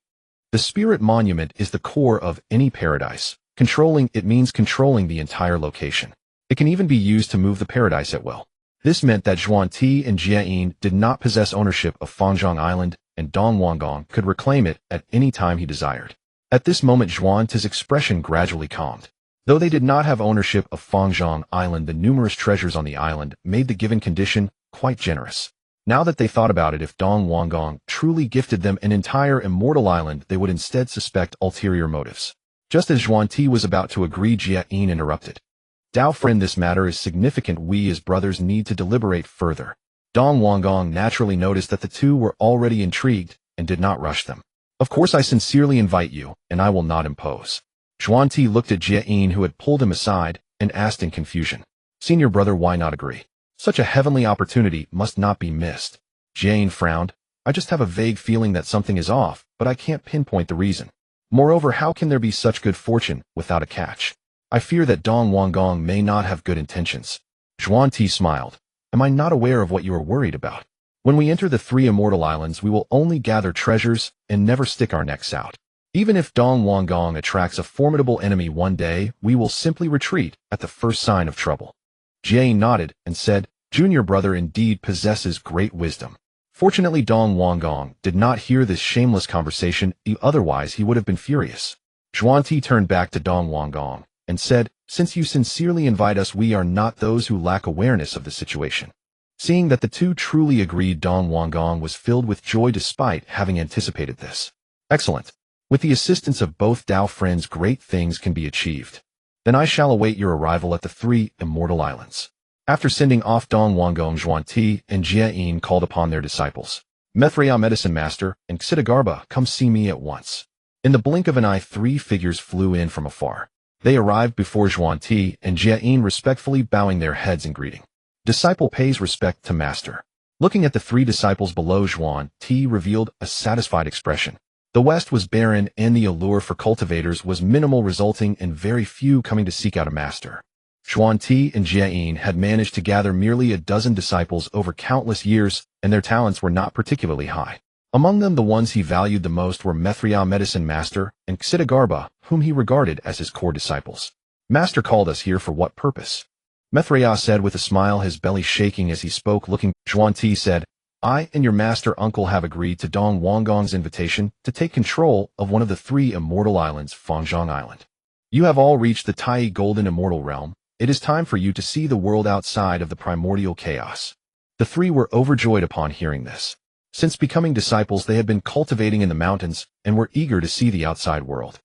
The spirit monument is the core of any paradise. Controlling it means controlling the entire location. It can even be used to move the paradise at will. This meant that Zhuan-Ti and Jia Yin did not possess ownership of Fangzhong Island, and Dong Wanggong could reclaim it at any time he desired. At this moment, Zhuan-Ti's expression gradually calmed. Though they did not have ownership of Fangzhong Island, the numerous treasures on the island made the given condition quite generous. Now that they thought about it, if Dong Wanggong truly gifted them an entire immortal island, they would instead suspect ulterior motives. Just as Zhuan-Ti was about to agree, Jia Yin interrupted. Dao friend, this matter is significant. We as brothers need to deliberate further. Dong Wanggong naturally noticed that the two were already intrigued and did not rush them. Of course, I sincerely invite you, and I will not impose. Zhuan-Ti looked at Jia Yin, who had pulled him aside, and asked in confusion. Senior brother, why not agree? Such a heavenly opportunity must not be missed. Jia Yin frowned. I just have a vague feeling that something is off, but I can't pinpoint the reason. Moreover, how can there be such good fortune without a catch? I fear that Dong Wanggong may not have good intentions. Zhuan-Ti smiled. Am I not aware of what you are worried about? When we enter the 3 immortal islands, we will only gather treasures and never stick our necks out. Even if Dong Wanggong attracts a formidable enemy one day, we will simply retreat at the first sign of trouble. Jia Yin nodded and said, Junior brother indeed possesses great wisdom. Fortunately, Dong Wanggong did not hear this shameless conversation, otherwise he would have been furious. Zhuan-Ti turned back to Dong Wanggong and said, since you sincerely invite us, we are not those who lack awareness of the situation. Seeing that the two truly agreed, Dong Wanggong was filled with joy despite having anticipated this. Excellent. With the assistance of both Dao friends, great things can be achieved. Then I shall await your arrival at the 3 immortal islands. After sending off Dong Wanggong, Zhuan-Ti and Jia Yin called upon their disciples. Methria, Medicine Master, and Xidagarba, come see me at once. In the blink of an eye, 3 figures flew in from afar. They arrived before Zhuan-Ti and Jia Yin, respectfully bowing their heads in greeting. Disciple pays respect to master. Looking at the three disciples below, Zhuan Ti revealed a satisfied expression. The West was barren and the allure for cultivators was minimal, resulting in very few coming to seek out a master. Zhuan Ti and Jiayin had managed to gather merely a dozen disciples over countless years, and their talents were not particularly high. Among them, the ones he valued the most were Mithria Medicine Master and Xidagarba, whom he regarded as his core disciples. Master called us here for what purpose? Mithria said with a smile, his belly shaking as he spoke. Looking, Zhuan Ti said, I and your master uncle have agreed to Dong Wanggong's invitation to take control of one of the three immortal islands, Fangzhong Island. You have all reached the Tai Golden Immortal Realm. It is time for you to see the world outside of the primordial chaos. The three were overjoyed upon hearing this. Since becoming disciples, they had been cultivating in the mountains and were eager to see the outside world.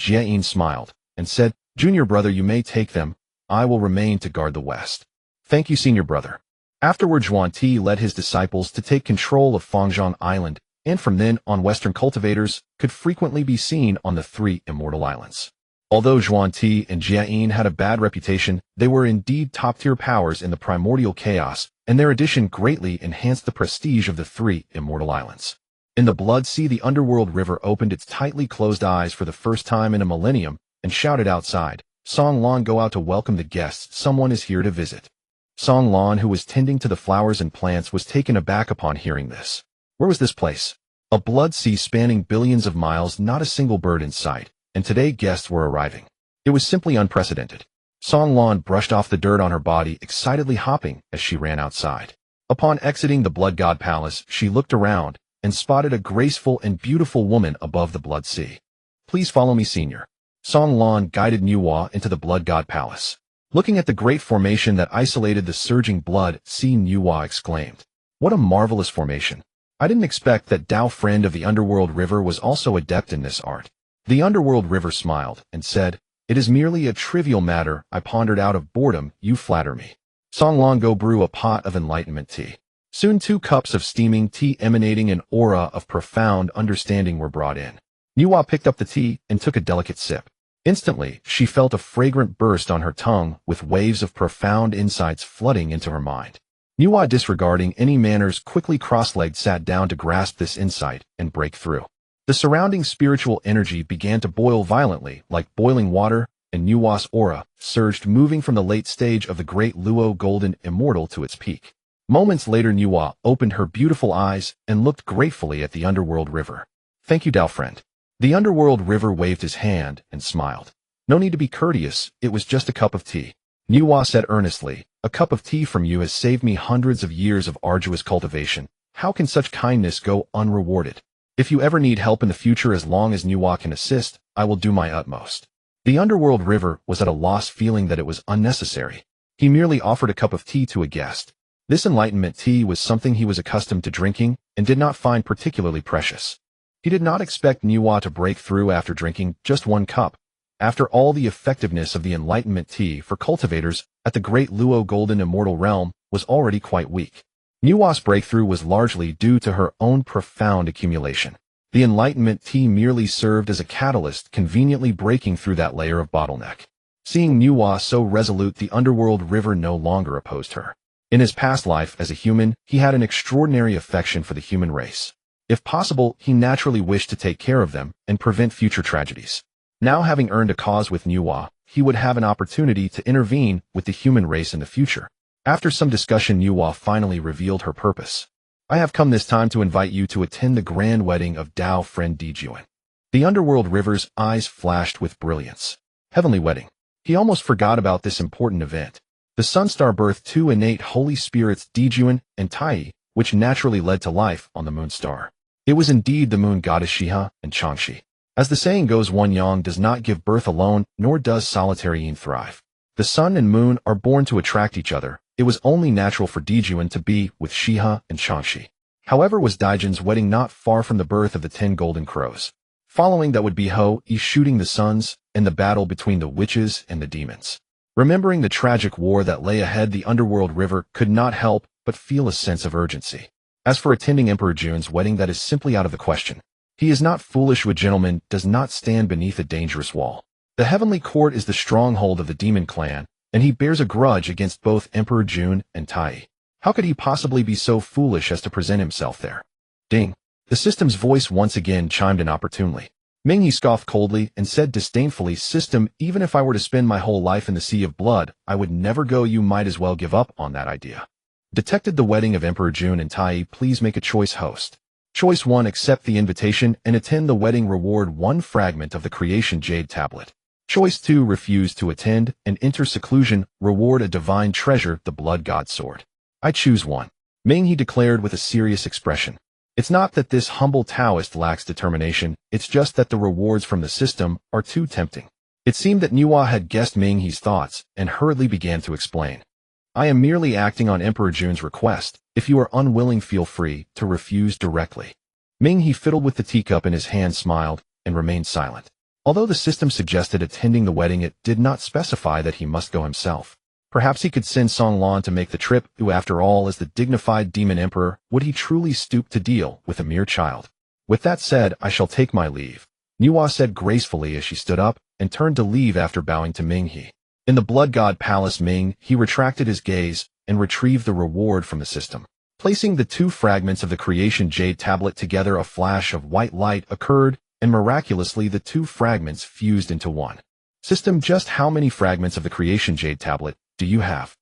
Jiayin smiled and said, Junior brother, you may take them. I will remain to guard the west. Thank you, senior brother. Afterward, Zhuan Ti led his disciples to take control of Fangzhong Island, and from then on Western cultivators could frequently be seen on the three immortal islands. Although Zhuan Ti and Jiayin had a bad reputation, they were indeed top-tier powers in the primordial chaos, and their addition greatly enhanced the prestige of the three immortal islands. In the Blood Sea, the underworld river opened its tightly closed eyes for the first time in a millennium and shouted outside, Song Lan, go out to welcome the guests. Someone is here to visit. Song Lan, who was tending to the flowers and plants, was taken aback upon hearing this. Where was this place? A blood sea spanning billions of miles, not a single bird in sight, and today guests were arriving. It was simply unprecedented. Song Lan brushed off the dirt on her body, excitedly hopping as she ran outside. Upon exiting the Blood God Palace, she looked around and spotted a graceful and beautiful woman above the Blood Sea. Please follow me, senior. Song Lan guided Nuwa into the Blood God Palace. Looking at the great formation that isolated the surging Blood Sea, Nuwa exclaimed, What a marvelous formation. I didn't expect that Dao Friend of the Underworld River was also adept in this art. The Underworld River smiled and said, It is merely a trivial matter I pondered out of boredom. You flatter me. Song Lan, go brew a pot of enlightenment tea. Soon 2 cups of steaming tea emanating an aura of profound understanding were brought in. Nuwa picked up the tea and took a delicate sip. Instantly, she felt a fragrant burst on her tongue, with waves of profound insights flooding into her mind. Nuwa, disregarding any manners, quickly cross-legged sat down to grasp this insight and break through. The surrounding spiritual energy began to boil violently, like boiling water, and Nuwa's aura surged, moving from the late stage of the great Luo Golden Immortal to its peak. Moments later, Nuwa opened her beautiful eyes and looked gratefully at the Underworld River. Thank you, Dao Friend. The Underworld River waved his hand and smiled. No need to be courteous, it was just a cup of tea. Nuwa said earnestly, A cup of tea from you has saved me hundreds of years of arduous cultivation. How can such kindness go unrewarded? If you ever need help in the future, as long as Nuwa can assist, I will do my utmost. The Underworld River was at a loss, feeling that it was unnecessary. He merely offered a cup of tea to a guest. This enlightenment tea was something he was accustomed to drinking and did not find particularly precious. He did not expect Nuwa to break through after drinking just 1 cup. After all, the effectiveness of the enlightenment tea for cultivators at the great Luo Golden Immortal Realm was already quite weak. Nuwa's breakthrough was largely due to her own profound accumulation. The enlightenment tea merely served as a catalyst, conveniently breaking through that layer of bottleneck. Seeing Nuwa so resolute, the Underworld River no longer opposed her. In his past life as a human, he had an extraordinary affection for the human race. If possible, he naturally wished to take care of them and prevent future tragedies. Now, having earned a cause with Nuwa, he would have an opportunity to intervene with the human race in the future. After some discussion, Nuwa finally revealed her purpose. I have come this time to invite you to attend the grand wedding of Dao Friend Dijuan. The Underworld River's eyes flashed with brilliance. Heavenly wedding. He almost forgot about this important event. The Sunstar birthed 2 innate holy spirits, Dijuan and Tai, which naturally led to life on the Moonstar. It was indeed the moon goddess Shiha and Changxi. As the saying goes, one yang does not give birth alone, nor does solitary yin thrive. The sun and moon are born to attract each other. It was only natural for Dijuan to be with Shiha and Changxi. However, was Dijuan's wedding not far from the birth of the 10 golden crows. Following that would be Ho-E shooting the suns and the battle between the witches and the demons. Remembering the tragic war that lay ahead, the Underworld River could not help but feel a sense of urgency. As for attending Emperor Jun's wedding, that is simply out of the question. He is not foolish. A gentleman does not stand beneath a dangerous wall. The Heavenly Court is the stronghold of the demon clan, and he bears a grudge against both Emperor Jun and Tai. How could he possibly be so foolish as to present himself there? Ding! The system's voice once again chimed in opportunely. Ming he scoffed coldly and said disdainfully, "System, even if I were to spend my whole life in the sea of blood, I would never go. You might as well give up on that idea." Detected the wedding of Emperor Jun and Tai. Please make a choice, host. Choice 1. Accept the invitation and attend the wedding. Reward 1 fragment of the Creation Jade Tablet. Choice 2. Refuse to attend and enter seclusion. Reward a divine treasure, the Blood God Sword. I choose 1. Ming he declared with a serious expression. It's not that this humble Taoist lacks determination, it's just that the rewards from the system are too tempting. It seemed that Nuwa had guessed Ming he's thoughts and hurriedly began to explain. I am merely acting on Emperor Jun's request. If you are unwilling, feel free to refuse directly. Ming he fiddled with the teacup in his hand, smiled, and remained silent. Although the system suggested attending the wedding, it did not specify that he must go himself. Perhaps he could send Song Lan to make the trip, who after all is the dignified demon emperor. Would he truly stoop to deal with a mere child? With that said, I shall take my leave, Nuwa said gracefully as she stood up and turned to leave after bowing to Ming he. In the Blood God Palace, Ming he retracted his gaze and retrieved the reward from the system. Placing the 2 fragments of the Creation Jade Tablet together, a flash of white light occurred, and miraculously the 2 fragments fused into one. System, just how many fragments of the Creation Jade Tablet do you have?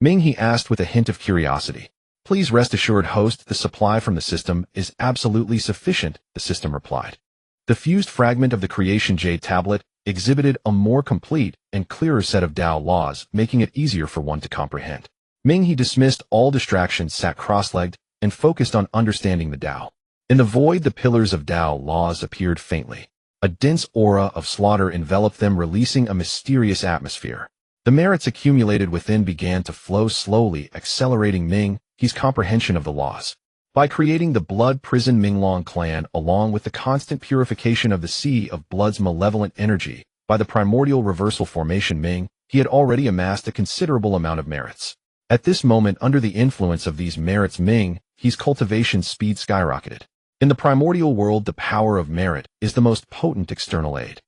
Ming he asked with a hint of curiosity. Please rest assured, host, the supply from the system is absolutely sufficient, the system replied. The fused fragment of the Creation Jade Tablet exhibited a more complete and clearer set of Tao laws, making it easier for one to comprehend. Ming he dismissed all distractions, sat cross-legged, and focused on understanding the Tao. In the void, the pillars of Tao laws appeared faintly. A dense aura of slaughter enveloped them, releasing a mysterious atmosphere. The merits accumulated within began to flow slowly, accelerating Ming he's comprehension of the laws. By creating the blood prison Minglong clan, along with the constant purification of the sea of blood's malevolent energy, by the primordial reversal formation Ming, he had already amassed a considerable amount of merits. At this moment, under the influence of these merits, Ming he's cultivation speed skyrocketed. In the primordial world, the power of merit is the most potent external aid.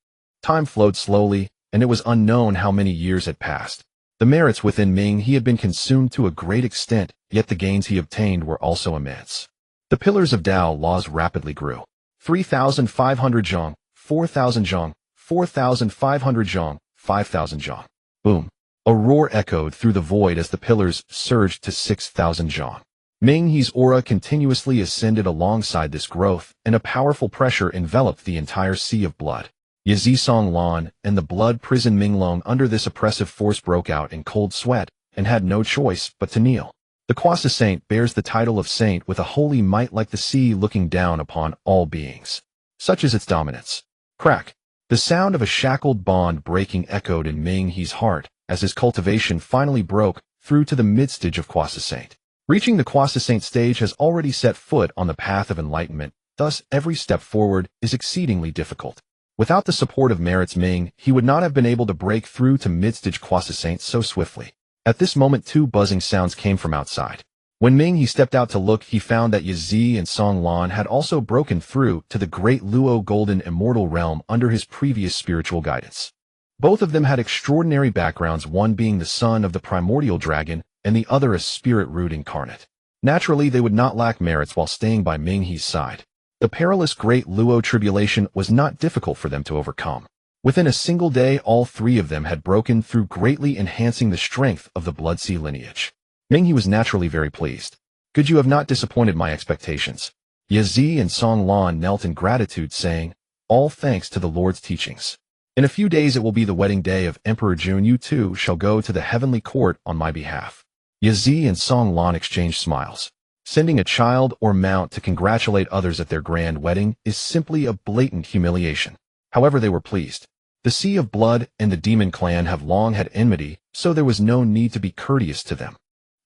Time flowed slowly, and it was unknown how many years had passed. The merits within Ming he had been consumed to a great extent, yet the gains he obtained were also immense. The pillars of Tao laws rapidly grew. 3,500 zhong, 4,000 zhong, 4,500 zhong, 5,000 zhong. Boom! A roar echoed through the void as the pillars surged to 6,000 zhong. Ming he's aura continuously ascended alongside this growth, and a powerful pressure enveloped the entire sea of blood. Yazi Song Lan and the blood prison Minglong under this oppressive force broke out in cold sweat and had no choice but to kneel. The Kwasa Saint bears the title of saint with a holy might like the sea looking down upon all beings. Such is its dominance. Crack! The sound of a shackled bond breaking echoed in Ming he's heart as his cultivation finally broke through to the mid-stage of Kwasa Saint. Reaching the Kwasa Saint stage has already set foot on the path of enlightenment, thus every step forward is exceedingly difficult. Without the support of merits Ming, he would not have been able to break through to mid-stage Kwasa Saint so swiftly. At this moment 2 buzzing sounds came from outside. When Ming he stepped out to look, he found that Yazi and Song Lan had also broken through to the great Luo Golden Immortal Realm under his previous spiritual guidance. Both of them had extraordinary backgrounds, one being the son of the primordial dragon and the other a spirit root incarnate. Naturally, they would not lack merits while staying by Ming he's side. The perilous great Luo tribulation was not difficult for them to overcome. Within a single day, all 3 of them had broken through, greatly enhancing the strength of the Blood Sea lineage. Ming he was naturally very pleased. Good, you have not disappointed my expectations. Yazi and Song Lan knelt in gratitude, saying, all thanks to the Lord's teachings. In a few days it will be the wedding day of Emperor Jun. You 2 shall go to the heavenly court on my behalf. Yazi and Song Lan exchanged smiles. Sending a child or mount to congratulate others at their grand wedding is simply a blatant humiliation. However, they were pleased. The Sea of Blood and the Demon Clan have long had enmity, so there was no need to be courteous to them.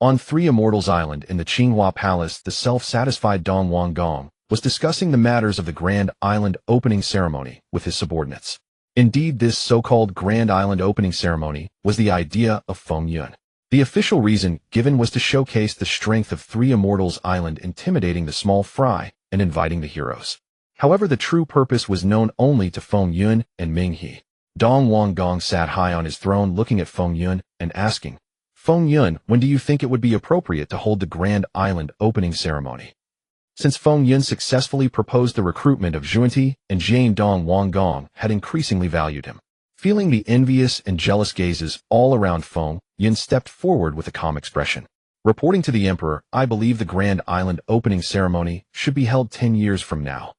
On 3 Immortals Island in the Qinghua Palace, the self-satisfied Dong Wang Gong was discussing the matters of the Grand Island opening ceremony with his subordinates. Indeed, this so-called Grand Island opening ceremony was the idea of Feng Yun. The official reason given was to showcase the strength of 3 Immortals Island, intimidating the small fry and inviting the heroes. However, the true purpose was known only to Feng Yun and Ming he. Dong Wanggong sat high on his throne looking at Feng Yun and asking, Feng Yun, when do you think it would be appropriate to hold the Grand Island opening ceremony? Since Feng Yun successfully proposed the recruitment of Zhuanti and Jane, Dong Wanggong had increasingly valued him. Feeling the envious and jealous gazes all around, Feng Yun stepped forward with a calm expression. Reporting to the Emperor, I believe the Grand Island opening ceremony should be held 10 years from now.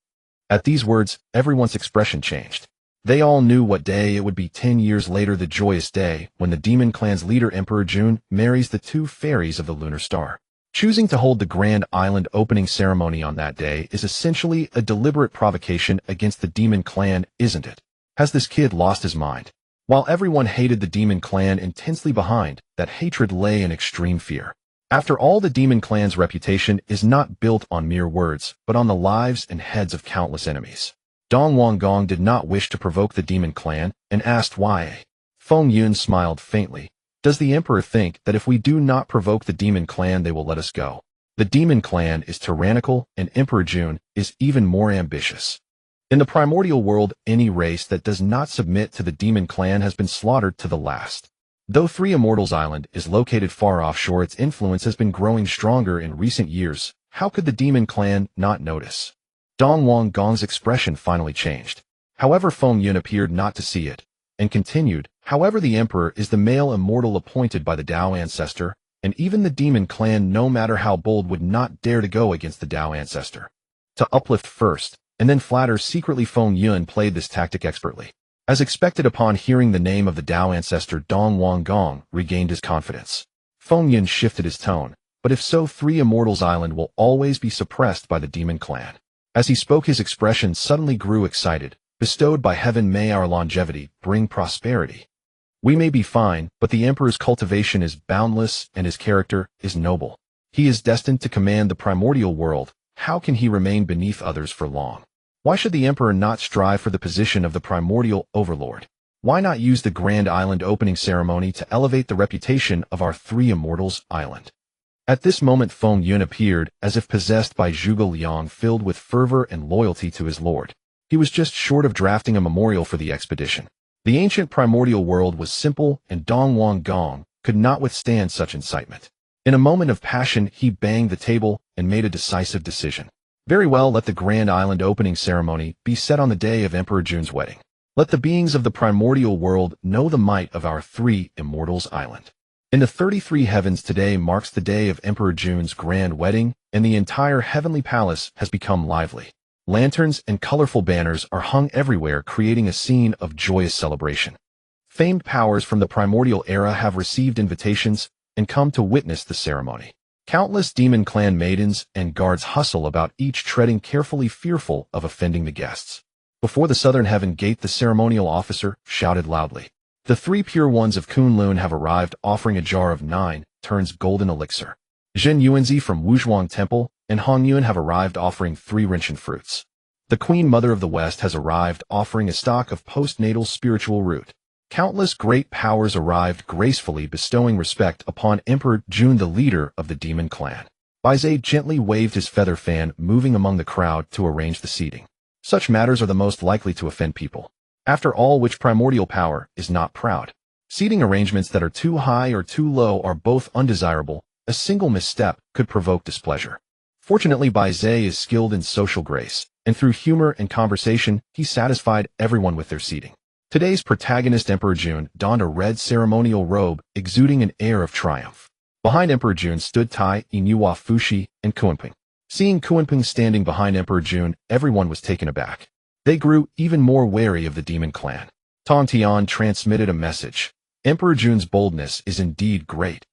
At these words, everyone's expression changed. They all knew what day it would be 10 years later, the joyous day when the Demon Clan's leader Emperor Jun marries the two fairies of the lunar star. Choosing to hold the Grand Island opening ceremony on that day is essentially a deliberate provocation against the Demon Clan, isn't it? Has this kid lost his mind? While everyone hated the Demon Clan intensely, behind that hatred lay in extreme fear. After all, the Demon Clan's reputation is not built on mere words, but on the lives and heads of countless enemies. Dong Wanggong did not wish to provoke the Demon Clan and asked why. Feng Yun smiled faintly. Does the Emperor think that if we do not provoke the Demon Clan they will let us go? The Demon Clan is tyrannical and Emperor Jun is even more ambitious. In the primordial world, any race that does not submit to the Demon Clan has been slaughtered to the last. Though Three Immortals Island is located far offshore, its influence has been growing stronger in recent years. How could the Demon Clan not notice? Dong Wanggong's expression finally changed. However, Feng Yun appeared not to see it, and continued, however, the Emperor is the male immortal appointed by the Tao Ancestor, and even the Demon Clan, no matter how bold, would not dare to go against the Tao Ancestor. To uplift first, and then flatter secretly, Feng Yun played this tactic expertly. As expected, upon hearing the name of the Tao Ancestor, Dong Wanggong regained his confidence. Feng Yun shifted his tone, but if so, Three Immortals Island will always be suppressed by the Demon Clan. As he spoke, his expression suddenly grew excited. Bestowed by heaven, may our longevity bring prosperity. We may be fine, but the Emperor's cultivation is boundless and his character is noble. He is destined to command the primordial world. How can he remain beneath others for long? Why should the Emperor not strive for the position of the primordial overlord? Why not use the Grand Island opening ceremony to elevate the reputation of our Three Immortals Island? At this moment, Feng Yun appeared as if possessed by Zhuge Liang, filled with fervor and loyalty to his lord. He was just short of drafting a memorial for the expedition. The ancient primordial world was simple, and Dong Wanggong could not withstand such incitement. In a moment of passion, he banged the table and made a decisive decision. Very well, let the Grand Island opening ceremony be set on the day of Emperor Jun's wedding. Let the beings of the primordial world know the might of our Three Immortals Island. In the 33 heavens, today marks the day of Emperor Jun's grand wedding, and the entire heavenly palace has become lively. Lanterns and colorful banners are hung everywhere, creating a scene of joyous celebration. Famed powers from the primordial era have received invitations and come to witness the ceremony. Countless Demon Clan maidens and guards hustle about, each treading carefully, fearful of offending the guests. Before the southern heaven gate, the ceremonial officer shouted loudly. The three pure ones of Kunlun have arrived, offering a jar of 9 turns golden elixir. Zhen Yuanzi from Wuzhuang Temple and Hong Yuan have arrived, offering 3 Rinchen fruits. The Queen Mother of the West has arrived, offering a stock of postnatal spiritual root. Countless great powers arrived gracefully, bestowing respect upon Emperor Jun, the leader of the Demon Clan. Baizhe gently waved his feather fan, moving among the crowd to arrange the seating. Such matters are the most likely to offend people. After all, which primordial power is not proud? Seating arrangements that are too high or too low are both undesirable. A single misstep could provoke displeasure. Fortunately, Baizhe is skilled in social grace, and through humor and conversation, he satisfied everyone with their seating. Today's protagonist, Emperor Jun, donned a red ceremonial robe, exuding an air of triumph. Behind Emperor Jun stood Tai, Inua Fushi, and Kuanping. Seeing Kuanping standing behind Emperor Jun, everyone was taken aback. They grew even more wary of the Demon Clan. Tong Tian transmitted a message. Emperor Jun's boldness is indeed great.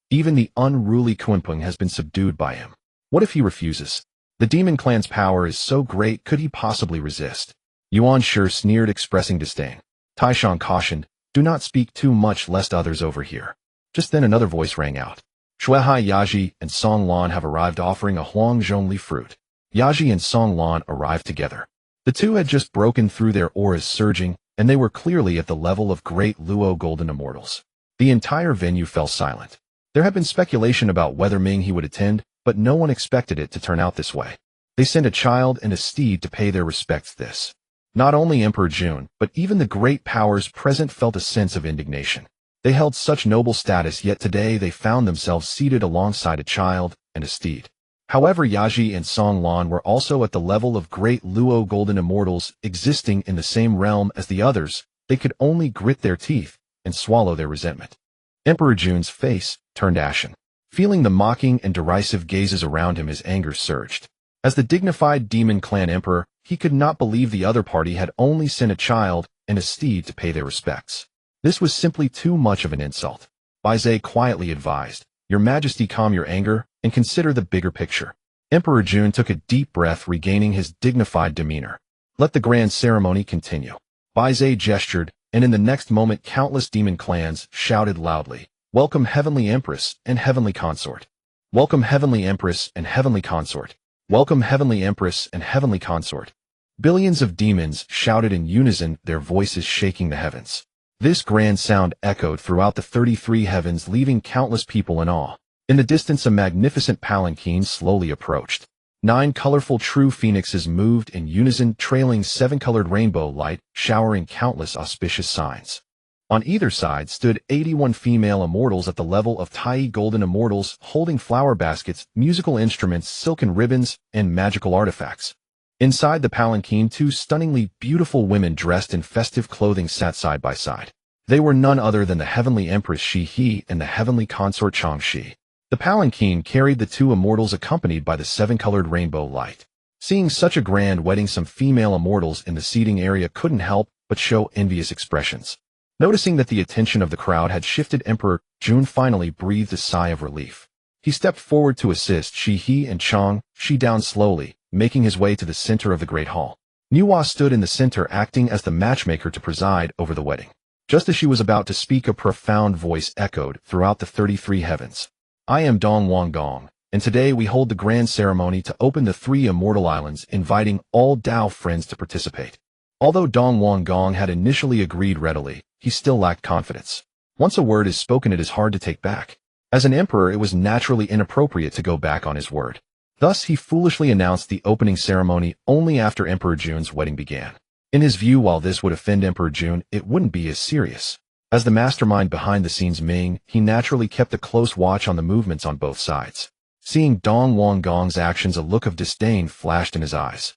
Even the unruly Kuanping has been subdued by him. What if he refuses? The Demon Clan's power is so great, could he possibly resist? Yuan Shi sneered, expressing disdain. Taishan cautioned, do not speak too much lest others overhear. Just then another voice rang out. Shuehai Yaji and Song Lan have arrived, offering a Huang Zhongli fruit. Yaji and Song Lan arrived together. The two had just broken through, their auras surging, and they were clearly at the level of great Luo Golden Immortals. The entire venue fell silent. There had been speculation about whether Ming he would attend, but no one expected it to turn out this way. They sent a child and a steed to pay their respects. This Not only Emperor Jun, but even the great powers present felt a sense of indignation. They held such noble status, yet today they found themselves seated alongside a child and a steed. However, Yaji and Song Lan were also at the level of great Luo golden immortals existing in the same realm as the others. They could only grit their teeth and swallow their resentment. Emperor Jun's face turned ashen. Feeling the mocking and derisive gazes around him, his anger surged. As the dignified demon clan emperor, he could not believe the other party had only sent a child and a steed to pay their respects. This was simply too much of an insult. Baizhe quietly advised, "Your Majesty, calm your anger and consider the bigger picture." Emperor Jun took a deep breath, regaining his dignified demeanor. "Let the grand ceremony continue." Baizhe gestured, and in the next moment countless demon clans shouted loudly, "Welcome Heavenly Empress and Heavenly Consort! Welcome Heavenly Empress and Heavenly Consort! Welcome Heavenly Empress and Heavenly Consort!" Billions of demons shouted in unison, their voices shaking the heavens. This grand sound echoed throughout the 33 heavens, leaving countless people in awe. In the distance, a magnificent palanquin slowly approached. 9 colorful true phoenixes moved in unison, trailing 7-colored rainbow light, showering countless auspicious signs. On either side stood 81 female immortals at the level of Tai golden immortals, holding flower baskets, musical instruments, silken ribbons, and magical artifacts. Inside the palanquin, 2 stunningly beautiful women dressed in festive clothing sat side by side. They were none other than the Heavenly Empress Shi He and the Heavenly Consort Chang Shi. The palanquin carried the 2 immortals accompanied by the 7-colored rainbow light. Seeing such a grand wedding, some female immortals in the seating area couldn't help but show envious expressions. Noticing that the attention of the crowd had shifted, Emperor Jun finally breathed a sigh of relief. He stepped forward to assist Shi He and Chang Shi down slowly, making his way to the center of the great hall. Nuwa stood in the center, acting as the matchmaker to preside over the wedding. Just as she was about to speak, a profound voice echoed throughout the 33 heavens. "I am Dong Wang Gong, and today we hold the grand ceremony to open the 3 immortal islands, inviting all Dao friends to participate." Although Dong Wang Gong had initially agreed readily, he still lacked confidence. Once a word is spoken, it is hard to take back. As an emperor, it was naturally inappropriate to go back on his word. Thus, he foolishly announced the opening ceremony only after Emperor Jun's wedding began. In his view, while this would offend Emperor Jun, it wouldn't be as serious. As the mastermind behind the scenes, Ming, he naturally kept a close watch on the movements on both sides. Seeing Dong Wang Gong's actions, a look of disdain flashed in his eyes.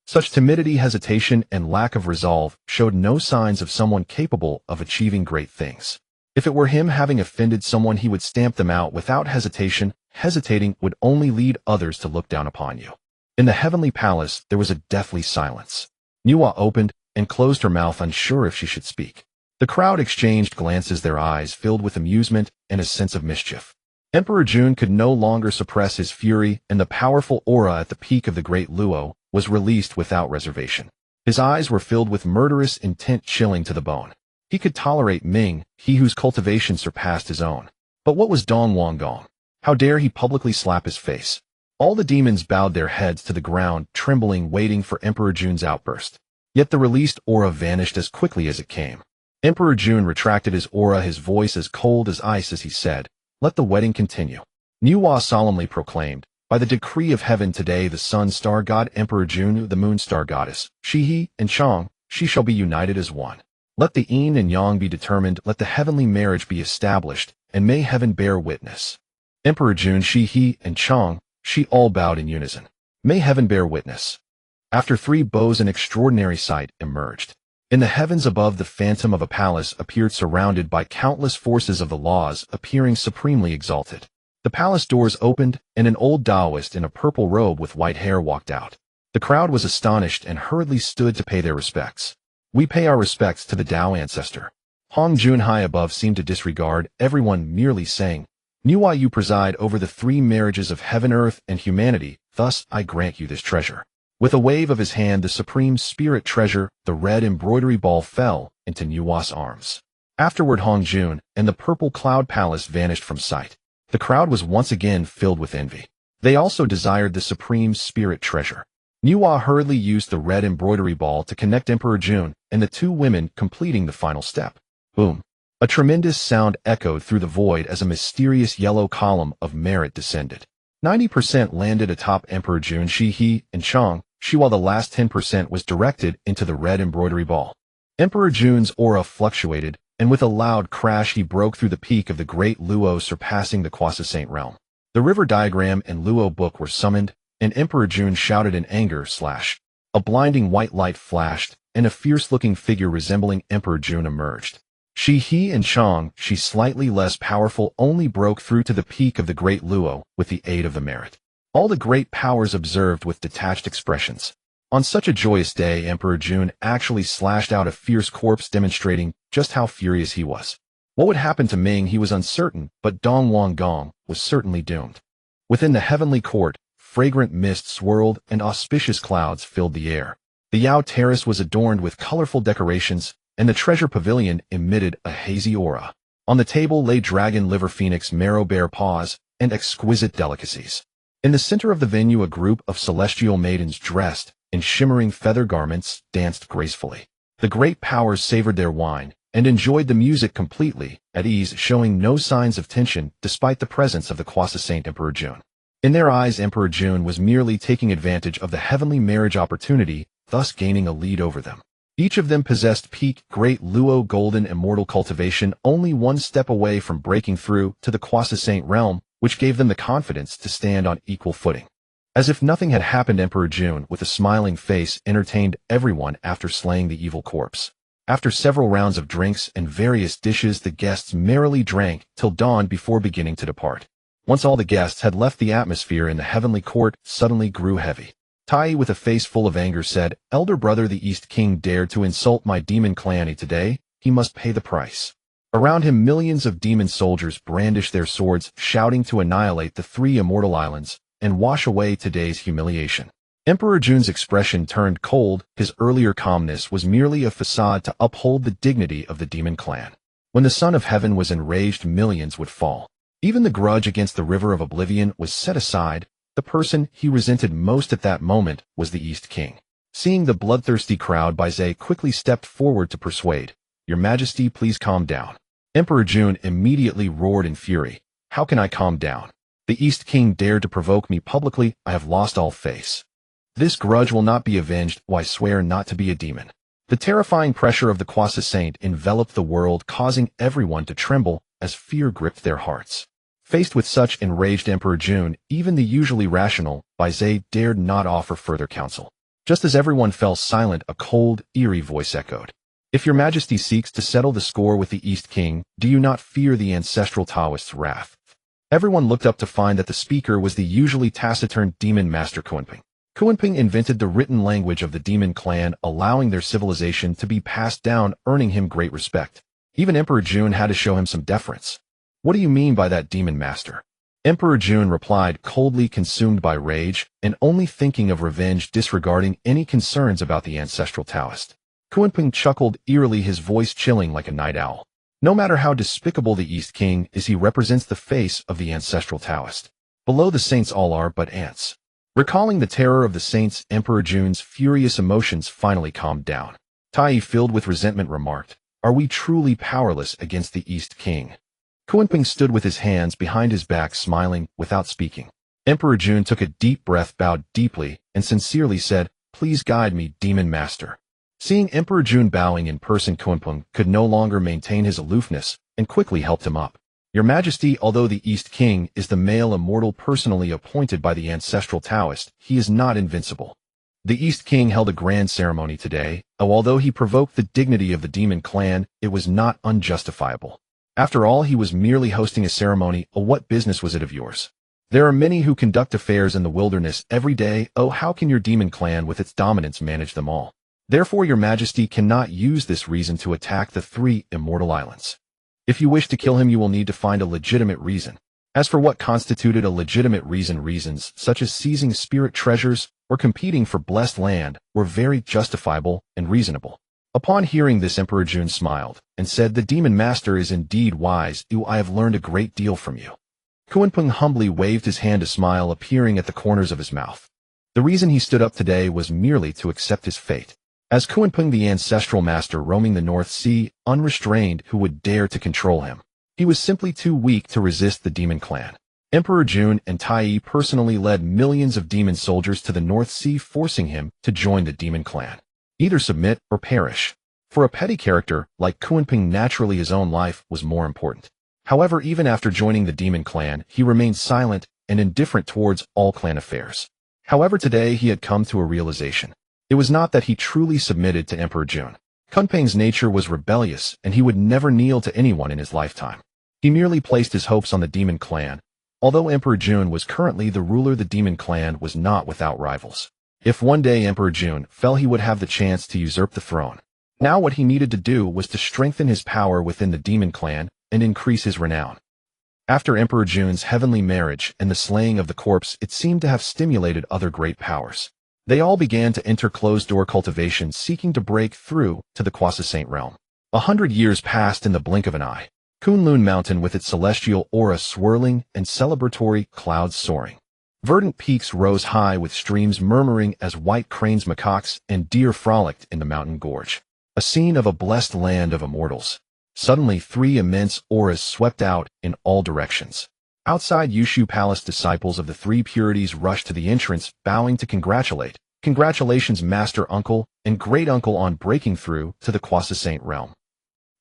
Such timidity, hesitation, and lack of resolve showed no signs of someone capable of achieving great things. If it were him having offended someone, he would stamp them out without hesitation. Hesitating would only lead others to look down upon you. In the heavenly palace, there was a deathly silence. Nuwa opened and closed her mouth, unsure if she should speak. The crowd exchanged glances, their eyes filled with amusement and a sense of mischief. Emperor Jun could no longer suppress his fury, and the powerful aura at the peak of the great Luo was released without reservation. His eyes were filled with murderous intent, chilling to the bone. He could tolerate Ming, he whose cultivation surpassed his own. But what was Dong Wang Gong? How dare he publicly slap his face? All the demons bowed their heads to the ground, trembling, waiting for Emperor Jun's outburst. Yet the released aura vanished as quickly as it came. Emperor Jun retracted his aura, his voice as cold as ice as he said, "Let the wedding continue." Nuwa solemnly proclaimed, "By the decree of heaven, today the sun star god Emperor Jun, the moon star goddess, Shi and Chang, she shall be united as one. Let the yin and yang be determined, let the heavenly marriage be established, and may heaven bear witness." Emperor Jun, Shi and Chang, she all bowed in unison. "May heaven bear witness." After 3 bows, an extraordinary sight emerged. In the heavens above, the phantom of a palace appeared, surrounded by countless forces of the laws, appearing supremely exalted. The palace doors opened, and an old Taoist in a purple robe with white hair walked out. The crowd was astonished and hurriedly stood to pay their respects. "We pay our respects to the Tao ancestor." Hong Jun high above seemed to disregard everyone, merely saying, "Nuwa, you preside over the 3 marriages of heaven, earth, and humanity, thus I grant you this treasure." With a wave of his hand, the supreme spirit treasure, the red embroidery ball, fell into Nuwa's arms. Afterward, Hong Jun and the purple cloud palace vanished from sight. The crowd was once again filled with envy. They also desired the supreme spirit treasure. Nuwa hurriedly used the red embroidery ball to connect Emperor Jun and the 2 women, completing the final step. Boom! A tremendous sound echoed through the void as a mysterious yellow column of merit descended. 90% landed atop Emperor Jun, Shi and Chang, while the last 10% was directed into the red embroidery ball. Emperor Jun's aura fluctuated, and with a loud crash he broke through the peak of the great Luo, surpassing the Quasi-Saint realm. The river diagram and Luo book were summoned, and Emperor Jun shouted in anger / A blinding white light flashed, and a fierce-looking figure resembling Emperor Jun emerged. He and Chang, she slightly less powerful, only broke through to the peak of the great Luo with the aid of the merit. All the great powers observed with detached expressions. On such a joyous day, Emperor Jun actually slashed out a fierce corpse, demonstrating just how furious he was. What would happen to Ming he was uncertain, but Dong Wang Gong was certainly doomed. Within the heavenly court, fragrant mist swirled and auspicious clouds filled the air. The Yao Terrace was adorned with colorful decorations, and the treasure pavilion emitted a hazy aura. On the table lay dragon liver, phoenix marrow, bear paws, and exquisite delicacies. In the center of the venue, a group of celestial maidens dressed in shimmering feather garments danced gracefully. The great powers savored their wine and enjoyed the music completely at ease, showing no signs of tension despite the presence of the Quasi-Saint Emperor Jun. In their eyes, Emperor Jun was merely taking advantage of the heavenly marriage opportunity, thus gaining a lead over them. Each of them possessed peak Great Luo Golden Immortal Cultivation, only one step away from breaking through to the Quasi-Saint realm, which gave them the confidence to stand on equal footing. As if nothing had happened, Emperor Jun, with a smiling face, entertained everyone after slaying the evil corpse. After several rounds of drinks and various dishes, the guests merrily drank till dawn before beginning to depart. Once all the guests had left, the atmosphere in the heavenly court suddenly grew heavy. Tai, with a face full of anger, said, "Elder brother, the East King dared to insult my demon clan today. He must pay the price." Around him, millions of demon soldiers brandished their swords, shouting to annihilate the 3 immortal islands and wash away today's humiliation. Emperor Jun's expression turned cold. His earlier calmness was merely a facade to uphold the dignity of the demon clan. When the Son of Heaven was enraged, millions would fall. Even the grudge against the River of Oblivion was set aside. The person he resented most at that moment was the East King. Seeing the bloodthirsty crowd, Baizé quickly stepped forward to persuade. "Your Majesty, please calm down." Emperor Jun immediately roared in fury. "How can I calm down? The East King dared to provoke me publicly. I have lost all face. This grudge will not be avenged. I swear not to be a demon." The terrifying pressure of the Quasi-Saint enveloped the world, causing everyone to tremble as fear gripped their hearts. Faced with such enraged Emperor Jun, even the usually rational Baizé dared not offer further counsel. Just as everyone fell silent, a cold, eerie voice echoed. "If your Majesty seeks to settle the score with the East King, do you not fear the ancestral Taoist's wrath?" Everyone looked up to find that the speaker was the usually taciturn demon master Kunping. Kunping invented the written language of the demon clan, allowing their civilization to be passed down, earning him great respect. Even Emperor Jun had to show him some deference. "What do you mean by that, demon master?" Emperor Jun replied, coldly, consumed by rage and only thinking of revenge, disregarding any concerns about the ancestral Taoist. Kunping chuckled eerily, his voice chilling like a night owl. No matter how despicable the East King is, he represents the face of the ancestral Taoist. Below the saints all are but ants. Recalling the terror of the saints, Emperor Jun's furious emotions finally calmed down. Tai, filled with resentment, remarked, "Are we truly powerless against the East King?" Kunping stood with his hands behind his back, smiling, without speaking. Emperor Jun took a deep breath, bowed deeply, and sincerely said, "Please guide me, demon master." Seeing Emperor Jun bowing in person, Kunping could no longer maintain his aloofness and quickly helped him up. "Your Majesty, although the East King is the male immortal personally appointed by the ancestral Taoist, he is not invincible. The East King held a grand ceremony today. Although he provoked the dignity of the demon clan, it was not unjustifiable. After all, he was merely hosting a ceremony. What business was it of yours? There are many who conduct affairs in the wilderness every day. How can your demon clan with its dominance manage them all? Therefore, your Majesty cannot use this reason to attack the 3 immortal islands. If you wish to kill him, you will need to find a legitimate reason. As for what constituted a legitimate reason, reasons such as seizing spirit treasures or competing for blessed land were very justifiable and reasonable." Upon hearing this, Emperor Jun smiled and said, "The demon master is indeed wise. I have learned a great deal from you." Kunping humbly waved his hand, a smile appearing at the corners of his mouth. The reason he stood up today was merely to accept his fate. As Kunping, the ancestral master roaming the North Sea, unrestrained, who would dare to control him? He was simply too weak to resist the demon clan. Emperor Jun and Tai personally led millions of demon soldiers to the North Sea, forcing him to join the demon clan. Either submit or perish. For a petty character like Kunping, naturally his own life was more important. However, even after joining the demon clan, he remained silent and indifferent towards all clan affairs. However, today he had come to a realization. It was not that he truly submitted to Emperor Jun. Kunping's nature was rebellious, and he would never kneel to anyone in his lifetime. He merely placed his hopes on the demon clan. Although Emperor Jun was currently the ruler, the demon clan was not without rivals. If one day Emperor Jun fell, he would have the chance to usurp the throne. Now what he needed to do was to strengthen his power within the demon clan and increase his renown. After Emperor Jun's heavenly marriage and the slaying of the corpse, it seemed to have stimulated other great powers. They all began to enter closed-door cultivation, seeking to break through to the Quasi-Saint realm. 100 years passed in the blink of an eye. Kunlun Mountain with its celestial aura swirling and celebratory clouds soaring. Verdant peaks rose high with streams murmuring as white cranes, macaques, and deer frolicked in the mountain gorge. A scene of a blessed land of immortals. Suddenly 3 immense auras swept out in all directions. Outside Zixiao Palace, disciples of the 3 purities rushed to the entrance, bowing to congratulate. Congratulations, Master Uncle and Great Uncle, on breaking through to the Quasi-Saint realm.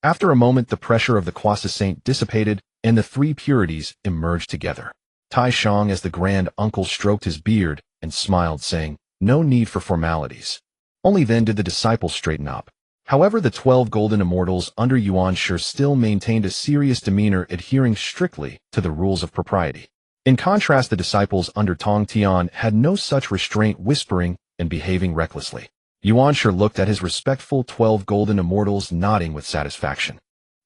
After a moment, the pressure of the Quasi-Saint dissipated, and the 3 purities emerged together. Tai Shang, as the Grand Uncle, stroked his beard and smiled, saying, "No need for formalities." Only then did the disciples straighten up. However, the 12 golden immortals under Yuan Shi still maintained a serious demeanor, adhering strictly to the rules of propriety. In contrast, the disciples under Tong Tian had no such restraint, whispering and behaving recklessly. Yuan Shi looked at his respectful 12 golden immortals, nodding with satisfaction.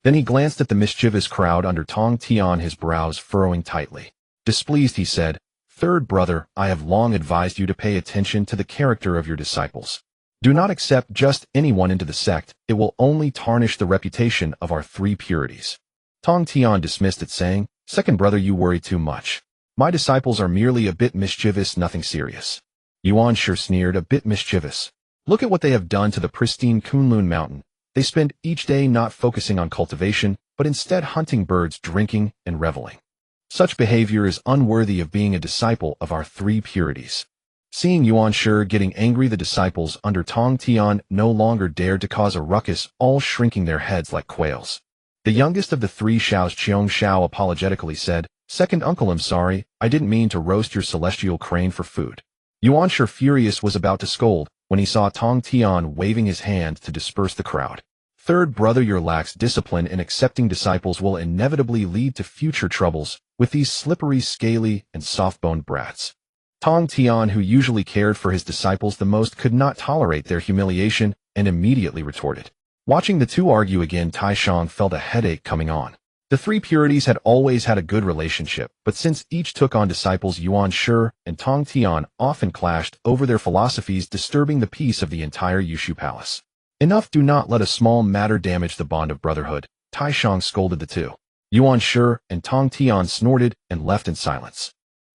Then he glanced at the mischievous crowd under Tong Tian, his brows furrowing tightly. Displeased, he said, "Third brother, I have long advised you to pay attention to the character of your disciples. Do not accept just anyone into the sect. It will only tarnish the reputation of our 3 purities." Tong Tian dismissed it, saying, "Second brother, you worry too much. My disciples are merely a bit mischievous, nothing serious." Yuan Shi sneered, "A bit mischievous? Look at what they have done to the pristine Kunlun Mountain. They spend each day not focusing on cultivation, but instead hunting birds, drinking, and reveling. Such behavior is unworthy of being a disciple of our 3 purities." Seeing Yuan Shi getting angry, the disciples under Tong Tian no longer dared to cause a ruckus, all shrinking their heads like quails. The youngest of the 3, Xiao's Qiong Xiao, apologetically said, "Second Uncle, I'm sorry, I didn't mean to roast your celestial crane for food." Yuan Shi, furious, was about to scold when he saw Tong Tian waving his hand to disperse the crowd. "Third brother, your lax discipline in accepting disciples will inevitably lead to future troubles with these slippery, scaly, and soft-boned brats." Tong Tian, who usually cared for his disciples the most, could not tolerate their humiliation and immediately retorted. Watching the 2 argue again, Tai Shang felt a headache coming on. The 3 purities had always had a good relationship, but since each took on disciples, Yuan Shi and Tong Tian often clashed over their philosophies, disturbing the peace of the entire Zixiao Palace. "Enough, do not let a small matter damage the bond of brotherhood," Tai Shang scolded the 2. Yuan Shi and Tong Tian snorted and left in silence.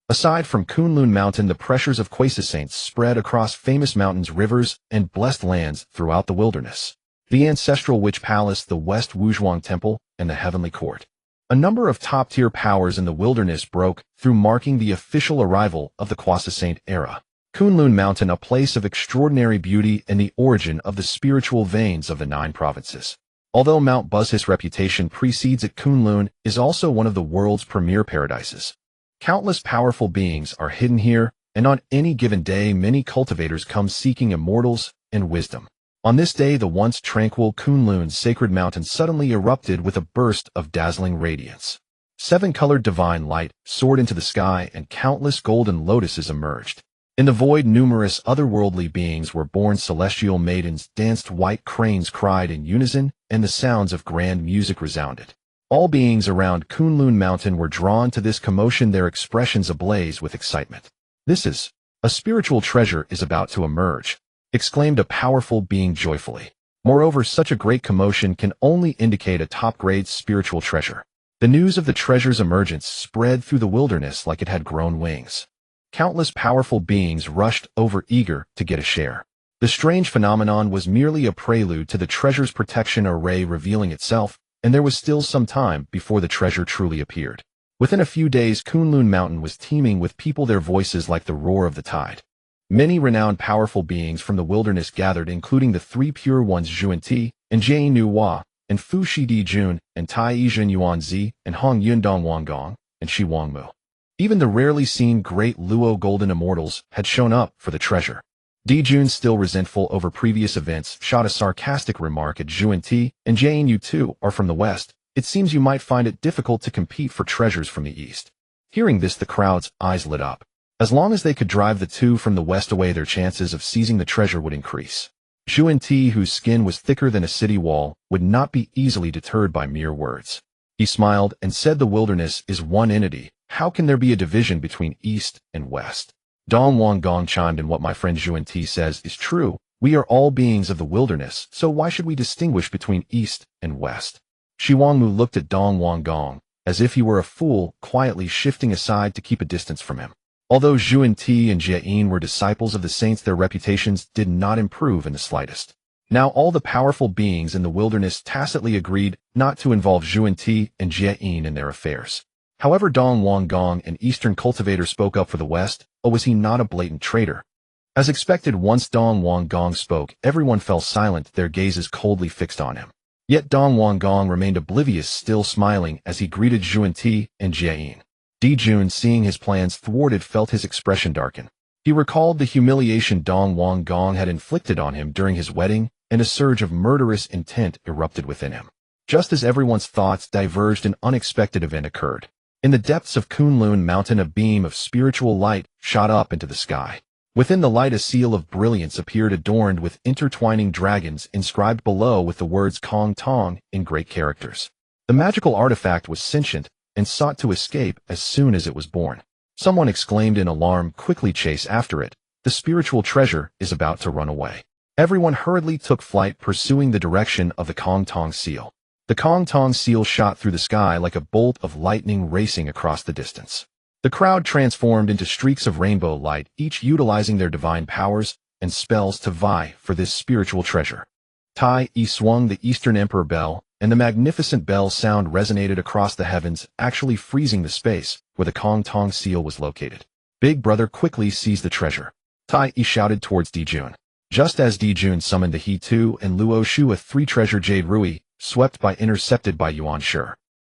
Aside from Kunlun Mountain, the pressures of Quasi-Saints spread across famous mountains, rivers, and blessed lands throughout the wilderness. The Ancestral Witch Palace, the West Wuzhuang Temple, and the Heavenly Court. A number of top-tier powers in the wilderness broke through, marking the official arrival of the Quasi-Saint era. Kunlun Mountain, a place of extraordinary beauty and the origin of the spiritual veins of the 9 provinces. Although Mount Buzh's reputation precedes it, Kunlun is also one of the world's premier paradises. Countless powerful beings are hidden here, and on any given day, many cultivators come seeking immortals and wisdom. On this day, the once tranquil Kunlun's sacred mountain suddenly erupted with a burst of dazzling radiance. 7-colored divine light soared into the sky, and countless golden lotuses emerged. In the void, numerous otherworldly beings were born. Celestial maidens danced, white cranes cried in unison, and the sounds of grand music resounded. All beings around Kunlun Mountain were drawn to this commotion, their expressions ablaze with excitement. "This is a spiritual treasure is about to emerge," exclaimed a powerful being joyfully. Moreover, such a great commotion can only indicate a top-grade spiritual treasure. The news of the treasure's emergence spread through the wilderness like it had grown wings. Countless powerful beings rushed over, eager to get a share. The strange phenomenon was merely a prelude to the treasure's protection array revealing itself, and there was still some time before the treasure truly appeared. Within a few days, Kunlun Mountain was teeming with people, their voices like the roar of the tide. Many renowned powerful beings from the wilderness gathered, including the three pure ones Zhuan and Jie Nu Hua, and Fu Shi Di Jun, and Tai Yizhen Yuan Zi, and Hong Yun Dong Wang Gong, and Shi Wang Mu. Even the rarely seen great Luo golden immortals had shown up for the treasure. Di Jun, still resentful over previous events, shot a sarcastic remark at Zhuan Ti, and Jane, you too are from the west. It seems you might find it difficult to compete for treasures from the east. Hearing this, the crowd's eyes lit up. As long as they could drive the two from the west away, their chances of seizing the treasure would increase. Zhuan Ti, whose skin was thicker than a city wall, would not be easily deterred by mere words. He smiled and said, the wilderness is one entity. How can there be a division between east and west? Dong Wang Gong chimed in, what my friend Zhuan Ti says is true. We are all beings of the wilderness, so why should we distinguish between east and west? Shi Wangmu looked at Dong Wang Gong, as if he were a fool, quietly shifting aside to keep a distance from him. Although Zhuan Ti and Jie Yin were disciples of the saints, their reputations did not improve in the slightest. Now all the powerful beings in the wilderness tacitly agreed not to involve Zhuan Ti and Jie Yin in their affairs. However, Dong Wang Gong, an Eastern cultivator, spoke up for the West. Oh, was he not a blatant traitor? As expected, once Dong Wang Gong spoke, everyone fell silent, their gazes coldly fixed on him. Yet Dong Wang Gong remained oblivious, still smiling as he greeted Zhuan Ti and Jie Yin. Di Jun, seeing his plans thwarted, felt his expression darken. He recalled the humiliation Dong Wang Gong had inflicted on him during his wedding, and a surge of murderous intent erupted within him. Just as everyone's thoughts diverged, an unexpected event occurred. In the depths of Kunlun Mountain, a beam of spiritual light shot up into the sky. Within the light, a seal of brilliance appeared, adorned with intertwining dragons, inscribed below with the words Kong Tong in great characters. The magical artifact was sentient and sought to escape as soon as it was born. Someone exclaimed in alarm, quickly chase after it. The spiritual treasure is about to run away. Everyone hurriedly took flight, pursuing the direction of the Kong Tong seal. The Kong Tong seal shot through the sky like a bolt of lightning, racing across the distance. The crowd transformed into streaks of rainbow light, each utilizing their divine powers and spells to vie for this spiritual treasure. Tai Yi swung the Eastern Emperor bell, and the magnificent bell sound resonated across the heavens, actually freezing the space where the Kong Tong seal was located. Big Brother, quickly seize the treasure. Tai Yi shouted towards Di Jun. Just as Di Jun summoned the He Tu and Luo Shu, a three-treasure Jade Rui, intercepted by Yuan Shi.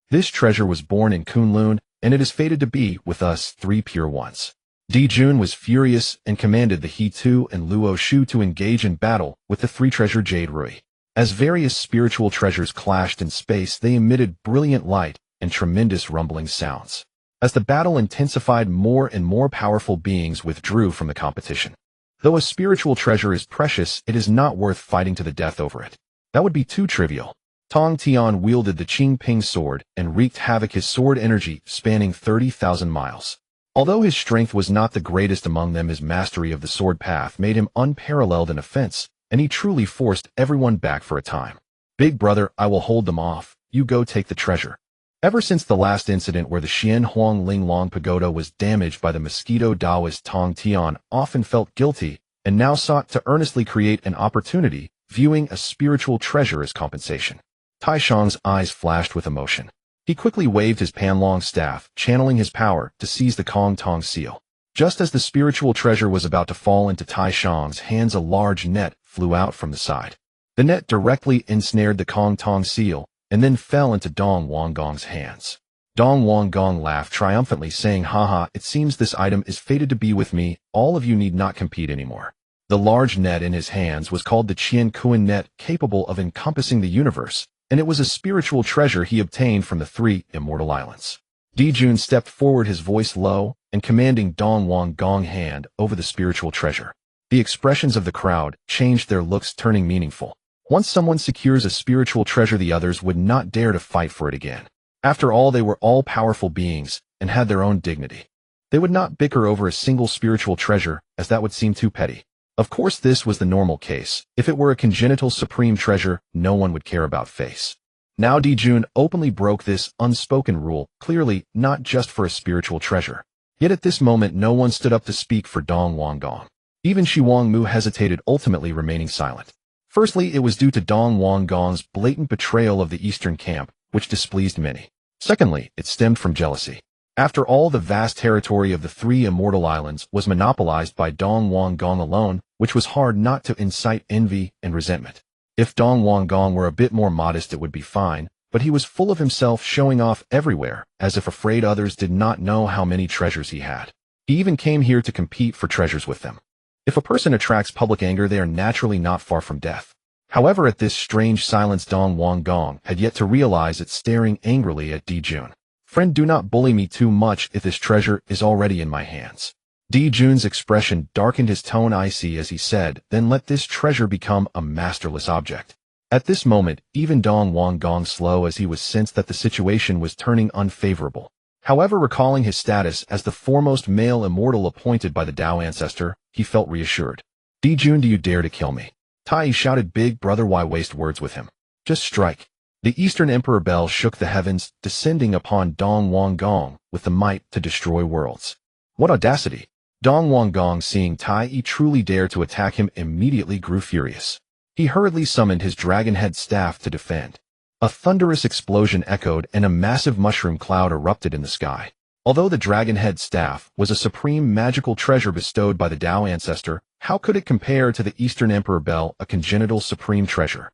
This treasure was born in Kunlun, and it is fated to be with us three pure ones. Di Jun was furious and commanded the He Tu and Luo Shu to engage in battle with the three-treasure Jade Rui. As various spiritual treasures clashed in space, they emitted brilliant light and tremendous rumbling sounds. As the battle intensified, more and more powerful beings withdrew from the competition. Though a spiritual treasure is precious, it is not worth fighting to the death over it. That would be too trivial. Tong Tian wielded the Qing Ping sword and wreaked havoc, his sword energy spanning 30,000 miles. Although his strength was not the greatest among them, his mastery of the sword path made him unparalleled in offense, and he truly forced everyone back for a time. Big Brother, I will hold them off. You go take the treasure. Ever since the last incident where the Xian Huang Ling Long Pagoda was damaged by the mosquito Taoist, Tong Tian often felt guilty and now sought to earnestly create an opportunity, viewing a spiritual treasure as compensation. Tai Shang's eyes flashed with emotion. He quickly waved his Panlong staff, channeling his power to seize the Kong Tong seal. Just as the spiritual treasure was about to fall into Tai Shang's hands, a large net flew out from the side. The net directly ensnared the Kong Tong seal, and then fell into Dong Wang Gong's hands. Dong Wang Gong laughed triumphantly, saying, haha, it seems this item is fated to be with me. All of you need not compete anymore. The large net in his hands was called the Qian Kuan net, capable of encompassing the universe, and it was a spiritual treasure he obtained from the three immortal islands. Di Jun stepped forward, his voice low and commanding, Dong Wang Gong hand over the spiritual treasure. The expressions of the crowd changed, their looks turning meaningful. Once someone secures a spiritual treasure, the others would not dare to fight for it again. After all, they were all powerful beings and had their own dignity. They would not bicker over a single spiritual treasure, as that would seem too petty. Of course, this was the normal case. If it were a congenital supreme treasure, no one would care about face. Now Di Jun openly broke this unspoken rule, clearly not just for a spiritual treasure. Yet at this moment no one stood up to speak for Dong Wang Gong. Even Shi Wangmu hesitated, ultimately remaining silent. Firstly, it was due to Dong Wang Gong's blatant betrayal of the eastern camp, which displeased many. Secondly, it stemmed from jealousy. After all, the vast territory of the three immortal islands was monopolized by Dong Wang Gong alone, which was hard not to incite envy and resentment. If Dong Wang Gong were a bit more modest, it would be fine, but he was full of himself, showing off everywhere, as if afraid others did not know how many treasures he had. He even came here to compete for treasures with them. If a person attracts public anger, they are naturally not far from death. However, at this strange silence, Dong Wang Gong had yet to realize it, staring angrily at Di Jun. Friend, do not bully me too much if this treasure is already in my hands. Di Jun's expression darkened, his tone icy as he said, then let this treasure become a masterless object. At this moment, even Dong Wang Gong slowed as he was sensed that the situation was turning unfavorable. However, recalling his status as the foremost male immortal appointed by the Tao Ancestor, he felt reassured. Di Jun, do you dare to kill me? Tai shouted, big brother, why waste words with him? Just strike. The Eastern Emperor bell shook the heavens, descending upon Dong Wang Gong with the might to destroy worlds. What audacity! Dong Wang Gong, seeing Tai truly dare to attack him, immediately grew furious. He hurriedly summoned his dragon head staff to defend. A thunderous explosion echoed and a massive mushroom cloud erupted in the sky. Although the dragon head staff was a supreme magical treasure bestowed by the Tao Ancestor, how could it compare to the Eastern Emperor bell, a congenital supreme treasure?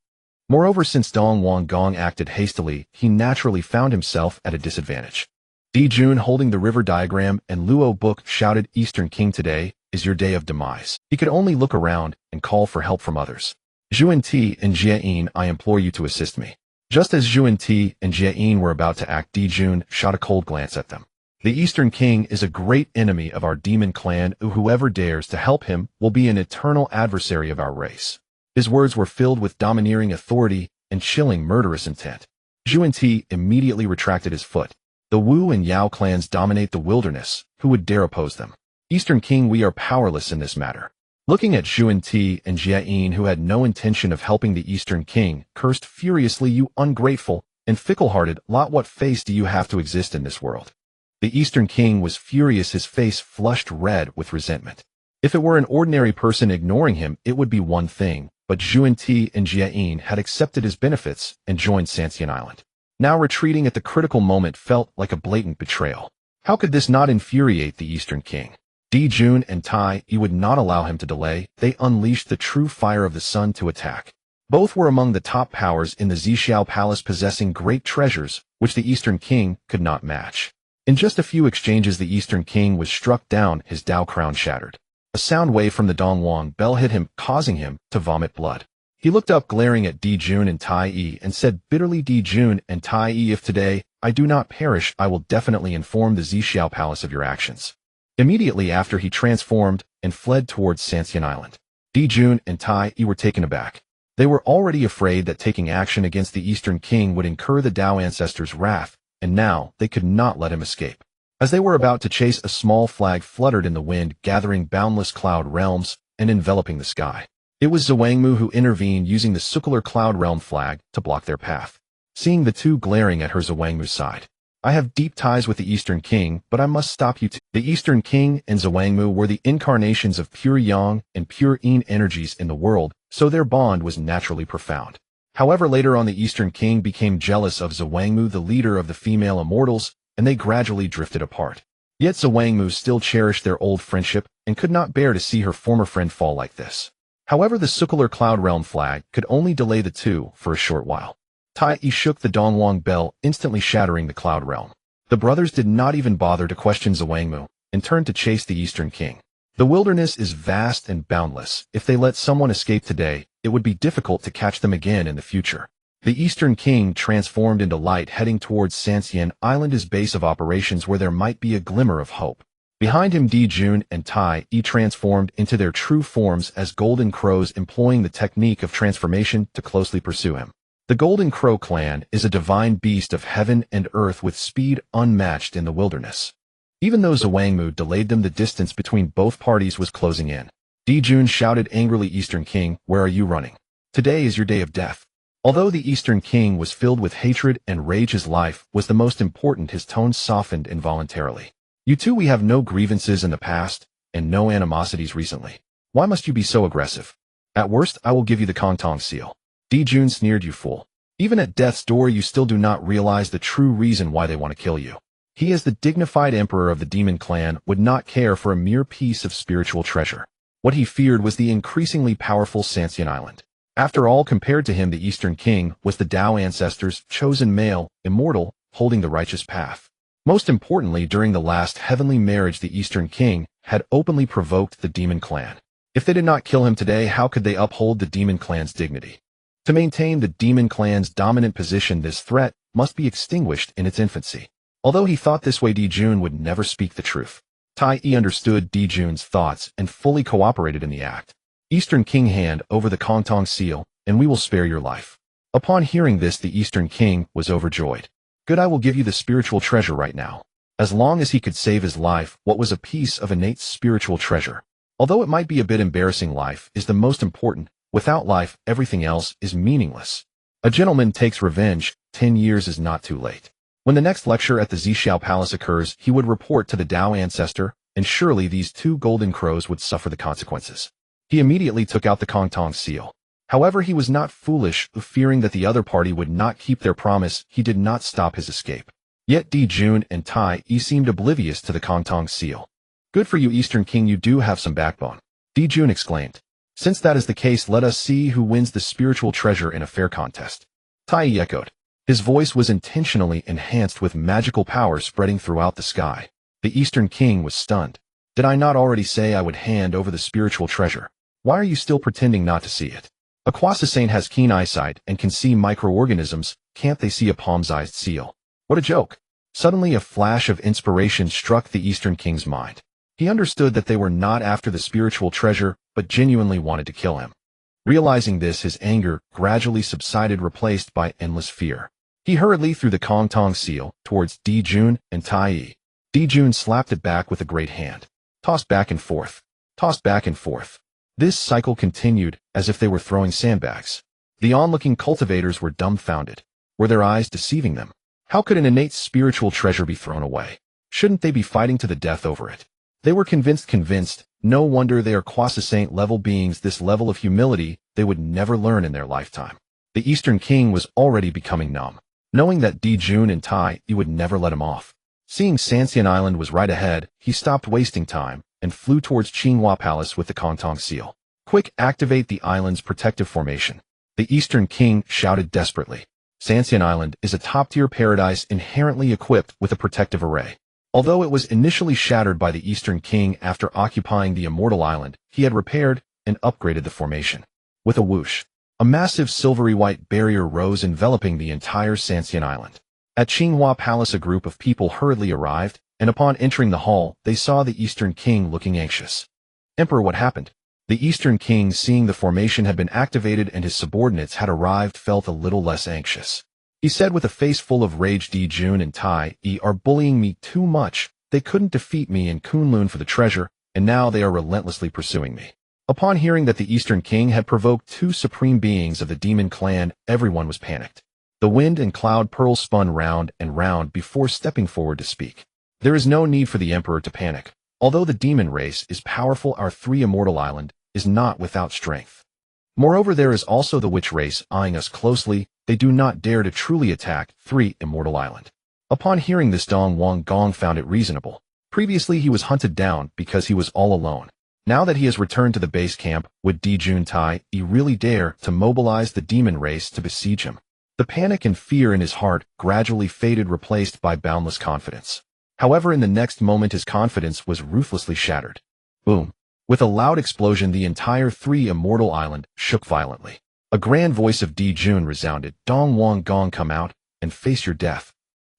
Moreover, since Dong Wang Gong acted hastily, he naturally found himself at a disadvantage. Di Jun, holding the river diagram and Luo book, shouted, Eastern King, today is your day of demise. He could only look around and call for help from others. Zhuan Ti and Jie Yin, I implore you to assist me. Just as Zhuan Ti and Jie Yin were about to act, Di Jun shot a cold glance at them. The Eastern King is a great enemy of our demon clan, whoever dares to help him will be an eternal adversary of our race. His words were filled with domineering authority and chilling murderous intent. Zhuan Ti immediately retracted his foot. The Wu and Yao clans dominate the wilderness. Who would dare oppose them? Eastern King, we are powerless in this matter. Looking at Zhuan Ti and Jie Yin, who had no intention of helping the Eastern King, cursed furiously, you ungrateful and fickle-hearted lot, what face do you have to exist in this world? The Eastern King was furious, his face flushed red with resentment. If it were an ordinary person ignoring him, it would be one thing, but Zhuan Ti and Jie Yin had accepted his benefits and joined Sanxian Island. Now retreating at the critical moment felt like a blatant betrayal. How could this not infuriate the Eastern King? Di Jun and Tai would not allow him to delay. They unleashed the true fire of the sun to attack. Both were among the top powers in the Zixiao Palace, possessing great treasures, which the Eastern King could not match. In just a few exchanges, the Eastern King was struck down, his Tao crown shattered. A sound wave from the Dong Wang bell hit him, causing him to vomit blood. He looked up, glaring at Di Jun and Tai and said bitterly, Di Jun and Tai, if today I do not perish, I will definitely inform the Zixiao Palace of your actions. Immediately after, he transformed and fled towards Sanxian Island. Di Jun and Tai were taken aback. They were already afraid that taking action against the Eastern King would incur the Tao Ancestor's wrath, and now they could not let him escape. As they were about to chase, a small flag fluttered in the wind, gathering boundless cloud realms and enveloping the sky. It was Zhuangmu who intervened, using the circular cloud realm flag to block their path. Seeing the two glaring at her, Zhuangmu sighed. I have deep ties with the Eastern King, but I must stop you too. The Eastern King and Zhuangmu were the incarnations of pure yang and pure yin energies in the world, so their bond was naturally profound. However, later on, the Eastern King became jealous of Zhuangmu, the leader of the female immortals, and they gradually drifted apart. Yet Zhuangmu still cherished their old friendship and could not bear to see her former friend fall like this. However, the circular cloud realm flag could only delay the two for a short while. Tai shook the Dongwang bell, instantly shattering the cloud realm. The brothers did not even bother to question Zhuangmu and turned to chase the Eastern King. The wilderness is vast and boundless. If they let someone escape today, it would be difficult to catch them again in the future. The Eastern King transformed into light, heading towards Sanxian Island, his base of operations, where there might be a glimmer of hope. Behind him, Di Jun and Tai transformed into their true forms as golden crows, employing the technique of transformation to closely pursue him. The Golden Crow clan is a divine beast of heaven and earth with speed unmatched in the wilderness. Even though Zhuangmu delayed them, the distance between both parties was closing in. Di Jun shouted angrily, Eastern King, where are you running? Today is your day of death. Although the Eastern King was filled with hatred and rage, his life was the most important. His tone softened involuntarily. You two, we have no grievances in the past and no animosities recently. Why must you be so aggressive? At worst, I will give you the Kong Tong seal. Di Jun sneered, you fool. Even at death's door, you still do not realize the true reason why they want to kill you. He, as the dignified emperor of the demon clan, would not care for a mere piece of spiritual treasure. What he feared was the increasingly powerful Sancian Island. After all, compared to him, the Eastern King was the Tao Ancestor's chosen male, immortal, holding the righteous path. Most importantly, during the last heavenly marriage, the Eastern King had openly provoked the demon clan. If they did not kill him today, how could they uphold the demon clan's dignity? To maintain the demon clan's dominant position, this threat must be extinguished in its infancy. Although he thought this way, Dijun would never speak the truth. Tai Yi understood Dijun's thoughts and fully cooperated in the act. Eastern King, hand over the Kongtong seal, and we will spare your life. Upon hearing this, the Eastern King was overjoyed. Good, I will give you the spiritual treasure right now. As long as he could save his life, what was a piece of innate spiritual treasure? Although it might be a bit embarrassing, life is the most important. Without life, everything else is meaningless. A gentleman takes revenge. 10 years is not too late. When the next lecture at the Zixiao Palace occurs, he would report to the Tao Ancestor, and surely these two golden crows would suffer the consequences. He immediately took out the Kongtong seal. However, he was not foolish, fearing that the other party would not keep their promise. He did not stop his escape. Yet Dijun and Tai Yi seemed oblivious to the Kongtong seal. Good for you, Eastern King, you do have some backbone. Dijun exclaimed. Since that is the case, let us see who wins the spiritual treasure in a fair contest. Tai Yi echoed. His voice was intentionally enhanced with magical power spreading throughout the sky. The Eastern King was stunned. Did I not already say I would hand over the spiritual treasure? Why are you still pretending not to see it? A Quasisane has keen eyesight and can see microorganisms. Can't they see a palm-sized seal? What a joke. Suddenly a flash of inspiration struck the Eastern King's mind. He understood that they were not after the spiritual treasure, but genuinely wanted to kill him. Realizing this, his anger gradually subsided, replaced by endless fear. He hurriedly threw the Kongtong seal towards Dijun and Tai Yi. Dijun slapped it back with a great hand. Tossed back and forth. Tossed back and forth. This cycle continued, as if they were throwing sandbags. The onlooking cultivators were dumbfounded. Were their eyes deceiving them? How could an innate spiritual treasure be thrown away? Shouldn't they be fighting to the death over it? They were convinced. No wonder they are Quasi-Saint level beings. This level of humility they would never learn in their lifetime. The Eastern King was already becoming numb, knowing that Dijun and Tai Yi would never let him off. Seeing Sancian Island was right ahead, he stopped wasting time and flew towards Zixiao Palace with the Kongtong seal. Quick, activate the island's protective formation. The Eastern King shouted desperately. Sancian Island is a top-tier paradise inherently equipped with a protective array. Although it was initially shattered by the Eastern King after occupying the Immortal Island, he had repaired and upgraded the formation. With a whoosh, a massive silvery white barrier rose, enveloping the entire Sancian Island. At Zixiao Palace, a group of people hurriedly arrived, and upon entering the hall, they saw the Eastern King looking anxious. Emperor, what happened? The Eastern King, seeing the formation had been activated and his subordinates had arrived, felt a little less anxious. He said with a face full of rage, Dijun and Tai Yi are bullying me too much. They couldn't defeat me in Kunlun for the treasure, and now they are relentlessly pursuing me. Upon hearing that the Eastern King had provoked two supreme beings of the demon clan, everyone was panicked. The wind and cloud pearl spun round and round before stepping forward to speak. There is no need for the Emperor to panic. Although the demon race is powerful, our three immortal island is not without strength. Moreover, there is also the witch race eyeing us closely. They do not dare to truly attack three immortal island. Upon hearing this, Dong Wang Gong found it reasonable. Previously, he was hunted down because he was all alone. Now that he has returned to the base camp, would Dijun Tai Yi really dare to mobilize the demon race to besiege him? The panic and fear in his heart gradually faded, replaced by boundless confidence. However, in the next moment, his confidence was ruthlessly shattered. Boom. With a loud explosion, the entire three immortal island shook violently. A grand voice of Dijun resounded. Dong Wang Gong, come out and face your death.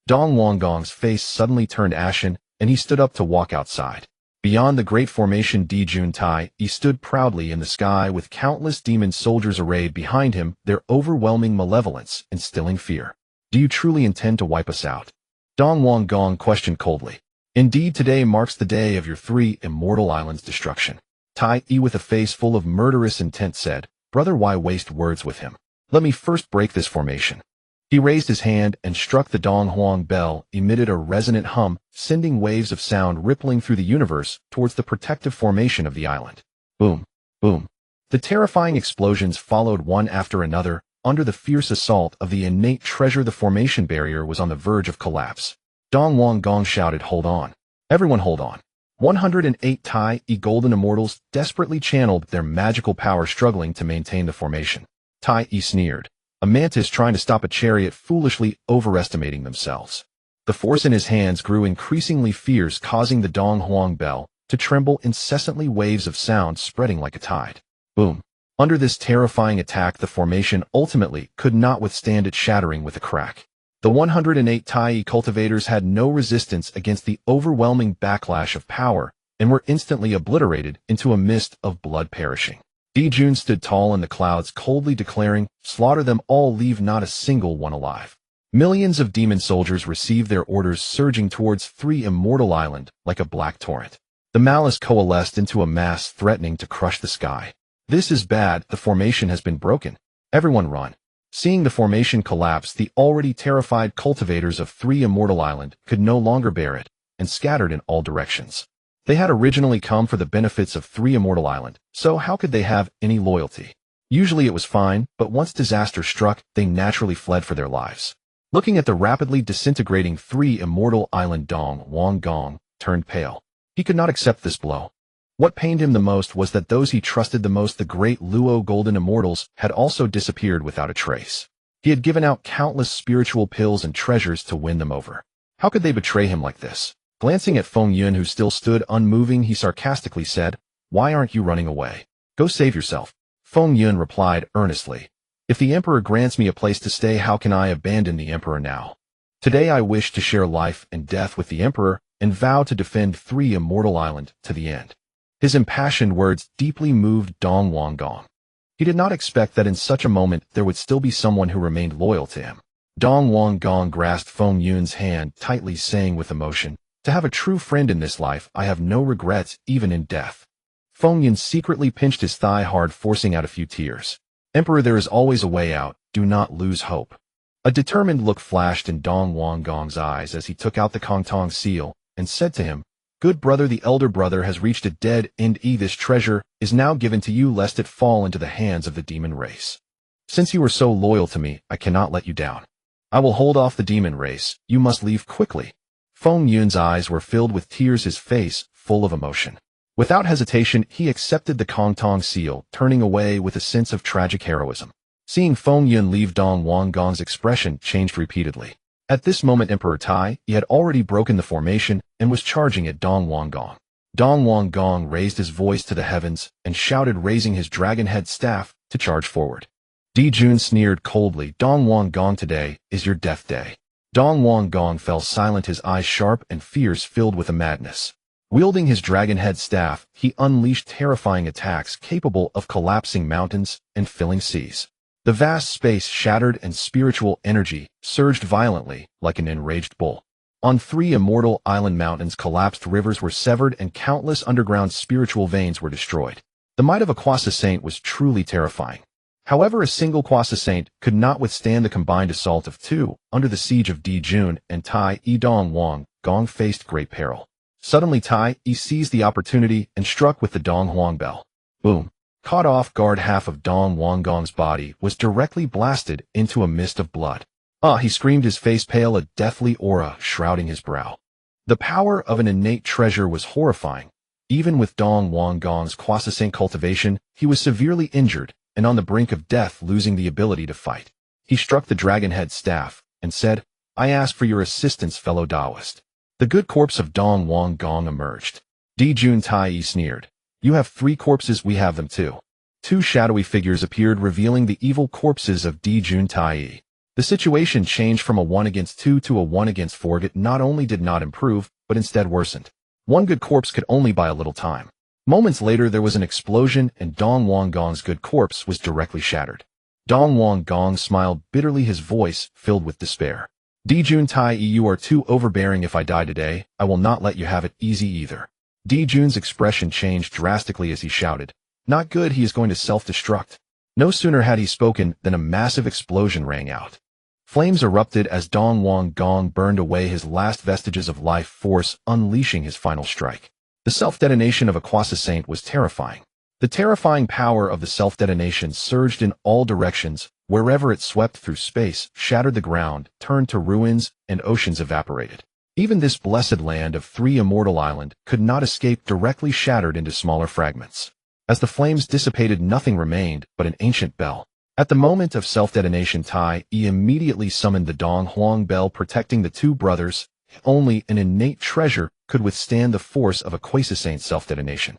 Dong Wang Gong's face suddenly turned ashen, and he stood up to walk outside. Beyond the great formation, Dijun Tai Yi stood proudly in the sky with countless demon soldiers arrayed behind him, their overwhelming malevolence instilling fear. Do you truly intend to wipe us out? Dong Wang Gong questioned coldly. Indeed, today marks the day of your three immortal islands' destruction. Tai Yi, with a face full of murderous intent, said, Brother, why waste words with him? Let me first break this formation. He raised his hand and struck. The Dong Huang bell emitted a resonant hum, sending waves of sound rippling through the universe towards the protective formation of the island. Boom, boom. The terrifying explosions followed one after another. Under the fierce assault of the innate treasure, the formation barrier was on the verge of collapse. Dong Wang Gong shouted, "Hold on. Everyone hold on." 108 Tai Golden Immortals desperately channeled their magical power, struggling to maintain the formation. Tai sneered, a mantis trying to stop a chariot, foolishly overestimating themselves. The force in his hands grew increasingly fierce, causing the Dong Huang bell to tremble incessantly, waves of sound spreading like a tide. Boom. Under this terrifying attack, the formation ultimately could not withstand it, shattering with a crack. The 108 Tai cultivators had no resistance against the overwhelming backlash of power and were instantly obliterated into a mist of blood, perishing. Dijun stood tall in the clouds, coldly declaring, "Slaughter them all, leave not a single one alive." Millions of demon soldiers received their orders, surging towards Three Immortal Island like a black torrent. The malice coalesced into a mass, threatening to crush the sky. "This is bad, the formation has been broken. Everyone run." Seeing the formation collapse, the already terrified cultivators of Three Immortal Island could no longer bear it, and scattered in all directions. They had originally come for the benefits of Three Immortal Island, so how could they have any loyalty? Usually it was fine, but once disaster struck, they naturally fled for their lives. Looking at the rapidly disintegrating Three Immortal Island, Dong Wang Gong turned pale. He could not accept this blow. What pained him the most was that those he trusted the most, the great Luo Golden Immortals, had also disappeared without a trace. He had given out countless spiritual pills and treasures to win them over. How could they betray him like this? Glancing at Feng Yun, who still stood unmoving, he sarcastically said, "Why aren't you running away? Go save yourself." Feng Yun replied earnestly, "If the Emperor grants me a place to stay, how can I abandon the Emperor now? Today I wish to share life and death with the Emperor and vow to defend Three Immortal Island to the end." His impassioned words deeply moved Dong Wang Gong. He did not expect that in such a moment there would still be someone who remained loyal to him. Dong Wang Gong grasped Feng Yun's hand tightly, saying with emotion, "To have a true friend in this life, I have no regrets, even in death." Feng Yun secretly pinched his thigh hard, forcing out a few tears. "Emperor, there is always a way out. Do not lose hope." A determined look flashed in Dong Wang Gong's eyes as he took out the Kongtong seal and said to him, "Good brother, the elder brother has reached a dead end. This treasure is now given to you, lest it fall into the hands of the demon race. Since you are so loyal to me, I cannot let you down. I will hold off the demon race. You must leave quickly." Feng Yun's eyes were filled with tears, his face full of emotion. Without hesitation, he accepted the Kongtong seal, turning away with a sense of tragic heroism. Seeing Feng Yun leave, Dong Wang Gong's expression changed repeatedly. At this moment, Emperor Tai had already broken the formation and was charging at Dong Wang Gong. Dong Wang Gong raised his voice to the heavens and shouted, raising his dragon head staff to charge forward. Dijun sneered coldly, "Dong Wang Gong, today is your death day." Dong Wang Gong fell silent, his eyes sharp and fierce, filled with a madness. Wielding his dragon head staff, he unleashed terrifying attacks capable of collapsing mountains and filling seas. The vast space shattered and spiritual energy surged violently like an enraged bull. On Three Immortal Island, mountains collapsed, rivers were severed, and countless underground spiritual veins were destroyed. The might of a Kwasa Saint was truly terrifying. However, a single Kwasa Saint could not withstand the combined assault of two. Under the siege of Dijun and Tai, Dong Wang Gong faced great peril. Suddenly, Tai seized the opportunity and struck with the Dong Huang bell. Boom. Caught off guard, half of Dong Wang Gong's body was directly blasted into a mist of blood. He screamed, his face pale, a deathly aura shrouding his brow. The power of an innate treasure was horrifying. Even with Dong Wang Gong's Kwasa Saint cultivation, he was severely injured and on the brink of death, losing the ability to fight. He struck the dragon head staff and said, "I ask for your assistance, fellow Taoist." The good corpse of Dong Wang Gong emerged. Dijun Tai sneered, "You have 3 corpses, we have them too." 2 shadowy figures appeared, revealing the evil corpses of Dijun Tai. The situation changed from a 1 against 2 to a 1 against 4. It not only did not improve, but instead worsened. One good corpse could only buy a little time. Moments later, there was an explosion, and Dong Wang Gong's good corpse was directly shattered. Dong Wang Gong smiled bitterly, his voice filled with despair. "Dijun Tai, you are too overbearing. If I die today, I will not let you have it easy either." Dijun's expression changed drastically as he shouted, "Not good, he is going to self-destruct." No sooner had he spoken than a massive explosion rang out. Flames erupted as Dong Wang Gong burned away his last vestiges of life force, unleashing his final strike. The self-detonation of a Kwasa Saint was terrifying. The terrifying power of the self-detonation surged in all directions. Wherever it swept through space, shattered the ground, turned to ruins, and oceans evaporated. Even this blessed land of 3 Immortal Island could not escape directly shattered into smaller fragments. As the flames dissipated, nothing remained but an ancient bell. At the moment of self-detonation, Tai Yi immediately summoned the Dong Huang bell protecting the two brothers. Only an innate treasure could withstand the force of a quasi-saint self-detonation.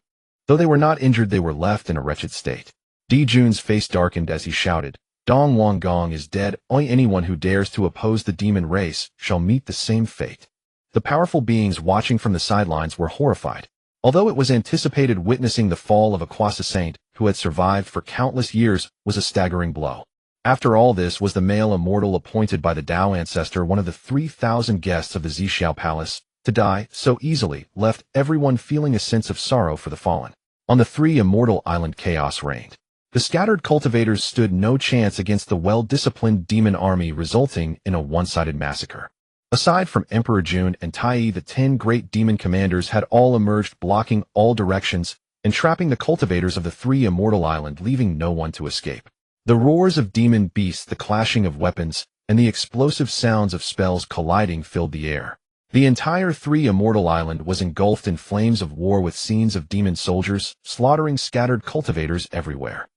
Though they were not injured, they were left in a wretched state. Di Jun's face darkened as he shouted, "Dong Wang Gong is dead. Only anyone who dares to oppose the demon race shall meet the same fate." The powerful beings watching from the sidelines were horrified. Although it was anticipated, witnessing the fall of a quasi-saint who had survived for countless years was a staggering blow. After all, this was the male immortal appointed by the Tao Ancestor, one of the 3,000 guests of the Zixiao Palace, to die so easily left everyone feeling a sense of sorrow for the fallen. On the 3 Immortal Island, chaos reigned. The scattered cultivators stood no chance against the well-disciplined demon army, resulting in a one-sided massacre. Aside from Emperor Jun and Tai Yi, the 10 great demon commanders had all emerged, blocking all directions, entrapping the cultivators of the 3 Immortal Island, leaving no one to escape. The roars of demon beasts, the clashing of weapons, and the explosive sounds of spells colliding filled the air. The entire 3 Immortal Island was engulfed in flames of war, with scenes of demon soldiers slaughtering scattered cultivators everywhere.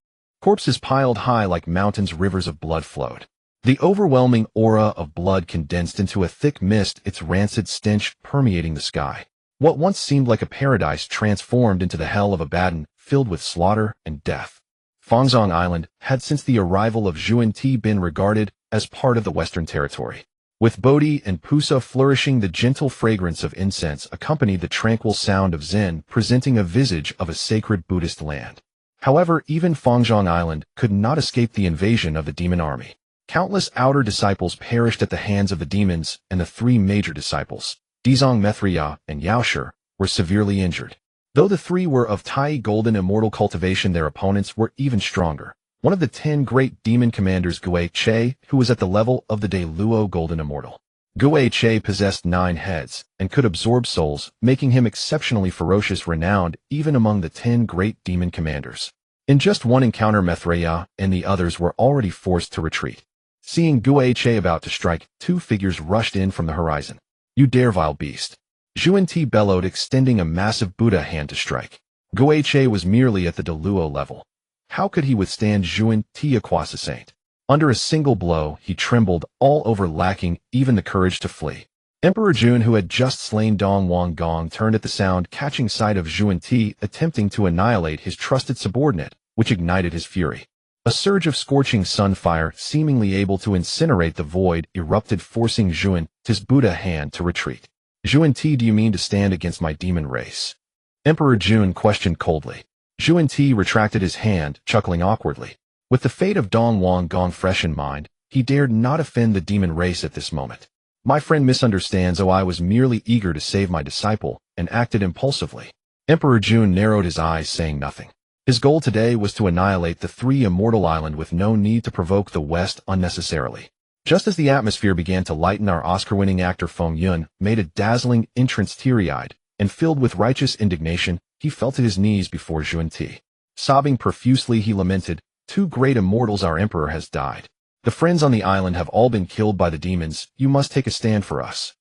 Corpses piled high like mountains, rivers of blood flowed. The overwhelming aura of blood condensed into a thick mist, its rancid stench permeating the sky. What once seemed like a paradise transformed into the hell of Abaddon, filled with slaughter and death. Fangzhong Island had since the arrival of Zhuan Ti been regarded as part of the Western Territory. With Bodhi and Pusa flourishing, the gentle fragrance of incense accompanied the tranquil sound of Zen, presenting a visage of a sacred Buddhist land. However, even Fangzhong Island could not escape the invasion of the demon army. Countless outer disciples perished at the hands of the demons, and the 3 major disciples, Dizong Methriya and Yaoshi, were severely injured. Though the 3 were of Tai Golden Immortal cultivation, their opponents were even stronger. One of the 10 great demon commanders, Gui Che, who was at the level of the De Luo Golden Immortal. Gui Che possessed 9 heads and could absorb souls, making him exceptionally ferocious, renowned even among the 10 great demon commanders. In just one encounter, Methriya and the others were already forced to retreat. Seeing Gui Che about to strike, 2 figures rushed in from the horizon. "You dare, vile beast!" Zhuan Ti bellowed, extending a massive Buddha hand to strike. Gui Che was merely at the De Luo level. How could he withstand Zhuan Ti, a quasi-saint? Under a single blow, he trembled all over, lacking even the courage to flee. Emperor Jun, who had just slain Dong Wang Gong, turned at the sound, catching sight of Zhuan Ti attempting to annihilate his trusted subordinate, which ignited his fury. A surge of scorching sun fire, seemingly able to incinerate the void, erupted, forcing Zhuan Ti's Buddha hand to retreat. "Zhuan Ti, do you mean to stand against my demon race?" Emperor Jun questioned coldly. Zhuan Ti retracted his hand, chuckling awkwardly. With the fate of Dong Wang Gong fresh in mind, he dared not offend the demon race at this moment. "My friend misunderstands. I was merely eager to save my disciple and acted impulsively." Emperor Jun narrowed his eyes, saying nothing. His goal today was to annihilate the 3 Immortal Island with no need to provoke the West unnecessarily. Just as the atmosphere began to lighten, our Oscar-winning actor Feng Yun made a dazzling entrance. Teary-eyed and filled with righteous indignation, he fell to his knees before Zhuan Ti. Sobbing profusely, he lamented, "2 great immortals, our emperor has died. The friends on the island have all been killed by the demons. You must take a stand for us."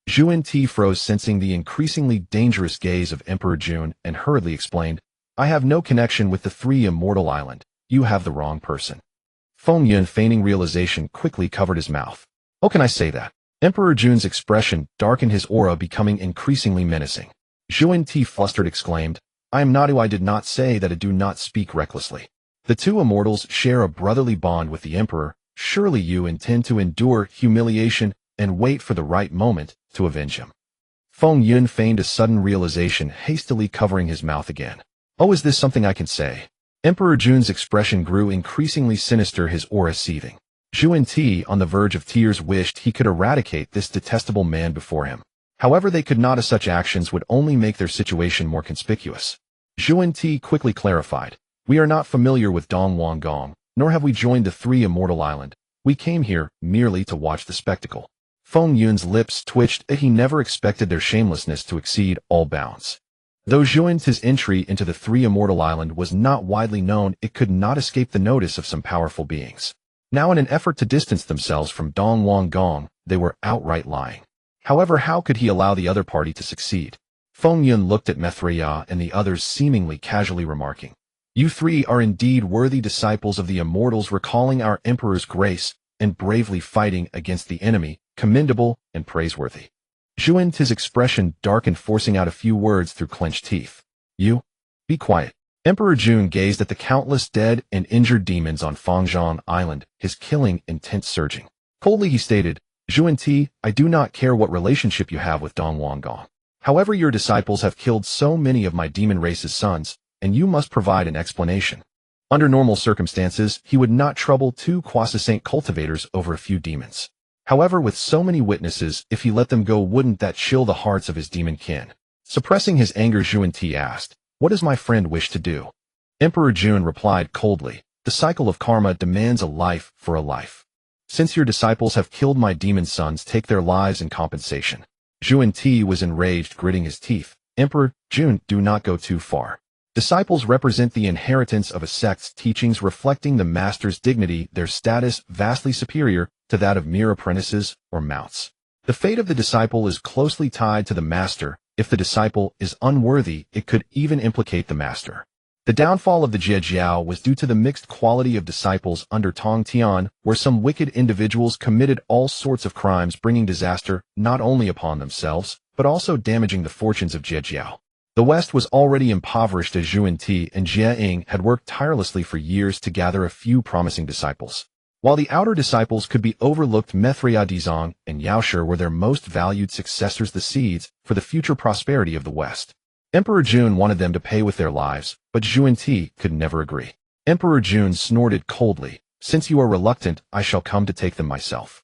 Zhuan Ti froze, sensing the increasingly dangerous gaze of Emperor Jun, and hurriedly explained, "I have no connection with the 3 Immortal Island. You have the wrong person." Feng Yun, feigning realization, quickly covered his mouth. "Oh, can I say that?" Emperor Jun's expression darkened, his aura becoming increasingly menacing. Zhuan Ti, flustered, exclaimed, "I am not who I did not say that. I do not speak recklessly. The 2 immortals share a brotherly bond with the emperor. Surely you intend to endure humiliation and wait for the right moment to avenge him." Feng Yun feigned a sudden realization, hastily covering his mouth again. "Oh, is this something I can say?" Emperor Jun's expression grew increasingly sinister, his aura seething. Zhuan Ti, on the verge of tears, wished he could eradicate this detestable man before him. However, they could not, as such actions would only make their situation more conspicuous. Zhuan Ti quickly clarified, "We are not familiar with Dong Wang Gong, nor have we joined the 3 Immortal Island. We came here merely to watch the spectacle." Feng Yun's lips twitched. He never expected their shamelessness to exceed all bounds. Though Zhuan Ti's entry into the 3 Immortal Island was not widely known, it could not escape the notice of some powerful beings. Now, in an effort to distance themselves from Dong Wang Gong, they were outright lying. However, how could he allow the other party to succeed? Feng Yun looked at Mithriya and the others seemingly casually remarking, "You three are indeed worthy disciples of the immortals, recalling our Emperor's grace and bravely fighting against the enemy, commendable and praiseworthy." Zhuan Ti's expression darkened, forcing out a few words through clenched teeth. "You? Be quiet." Emperor Jun gazed at the countless dead and injured demons on Fangzhong Island, his killing intent surging. Coldly he stated, "Zhuan Ti, I do not care what relationship you have with Dong Wanggong. However, your disciples have killed so many of my demon race's sons, and you must provide an explanation." Under normal circumstances, he would not trouble two quasi-saint cultivators over a few demons. However, with so many witnesses, if he let them go, wouldn't that chill the hearts of his demon kin? Suppressing his anger, Zhuan Ti asked, "What does my friend wish to do?" Emperor Jun replied coldly, "The cycle of karma demands a life for a life. Since your disciples have killed my demon sons, take their lives in compensation." Zhuan Ti was enraged, gritting his teeth. "Emperor Jun, do not go too far. Disciples represent the inheritance of a sect's teachings, reflecting the master's dignity, their status vastly superior to that of mere apprentices or mounts. The fate of the disciple is closely tied to the master. If the disciple is unworthy, it could even implicate the master." The downfall of the Zhejiao was due to the mixed quality of disciples under Tong Tian, where some wicked individuals committed all sorts of crimes, bringing disaster not only upon themselves, but also damaging the fortunes of Zhejiao. The West was already impoverished as Zhuan Ti and Jie Ying had worked tirelessly for years to gather a few promising disciples. While the outer disciples could be overlooked, Mithriya Dizong and Yaoshi were their most valued successors, the seeds for the future prosperity of the West. Emperor Jun wanted them to pay with their lives, but Zhuan Ti could never agree. Emperor Jun snorted coldly, "Since you are reluctant, I shall come to take them myself."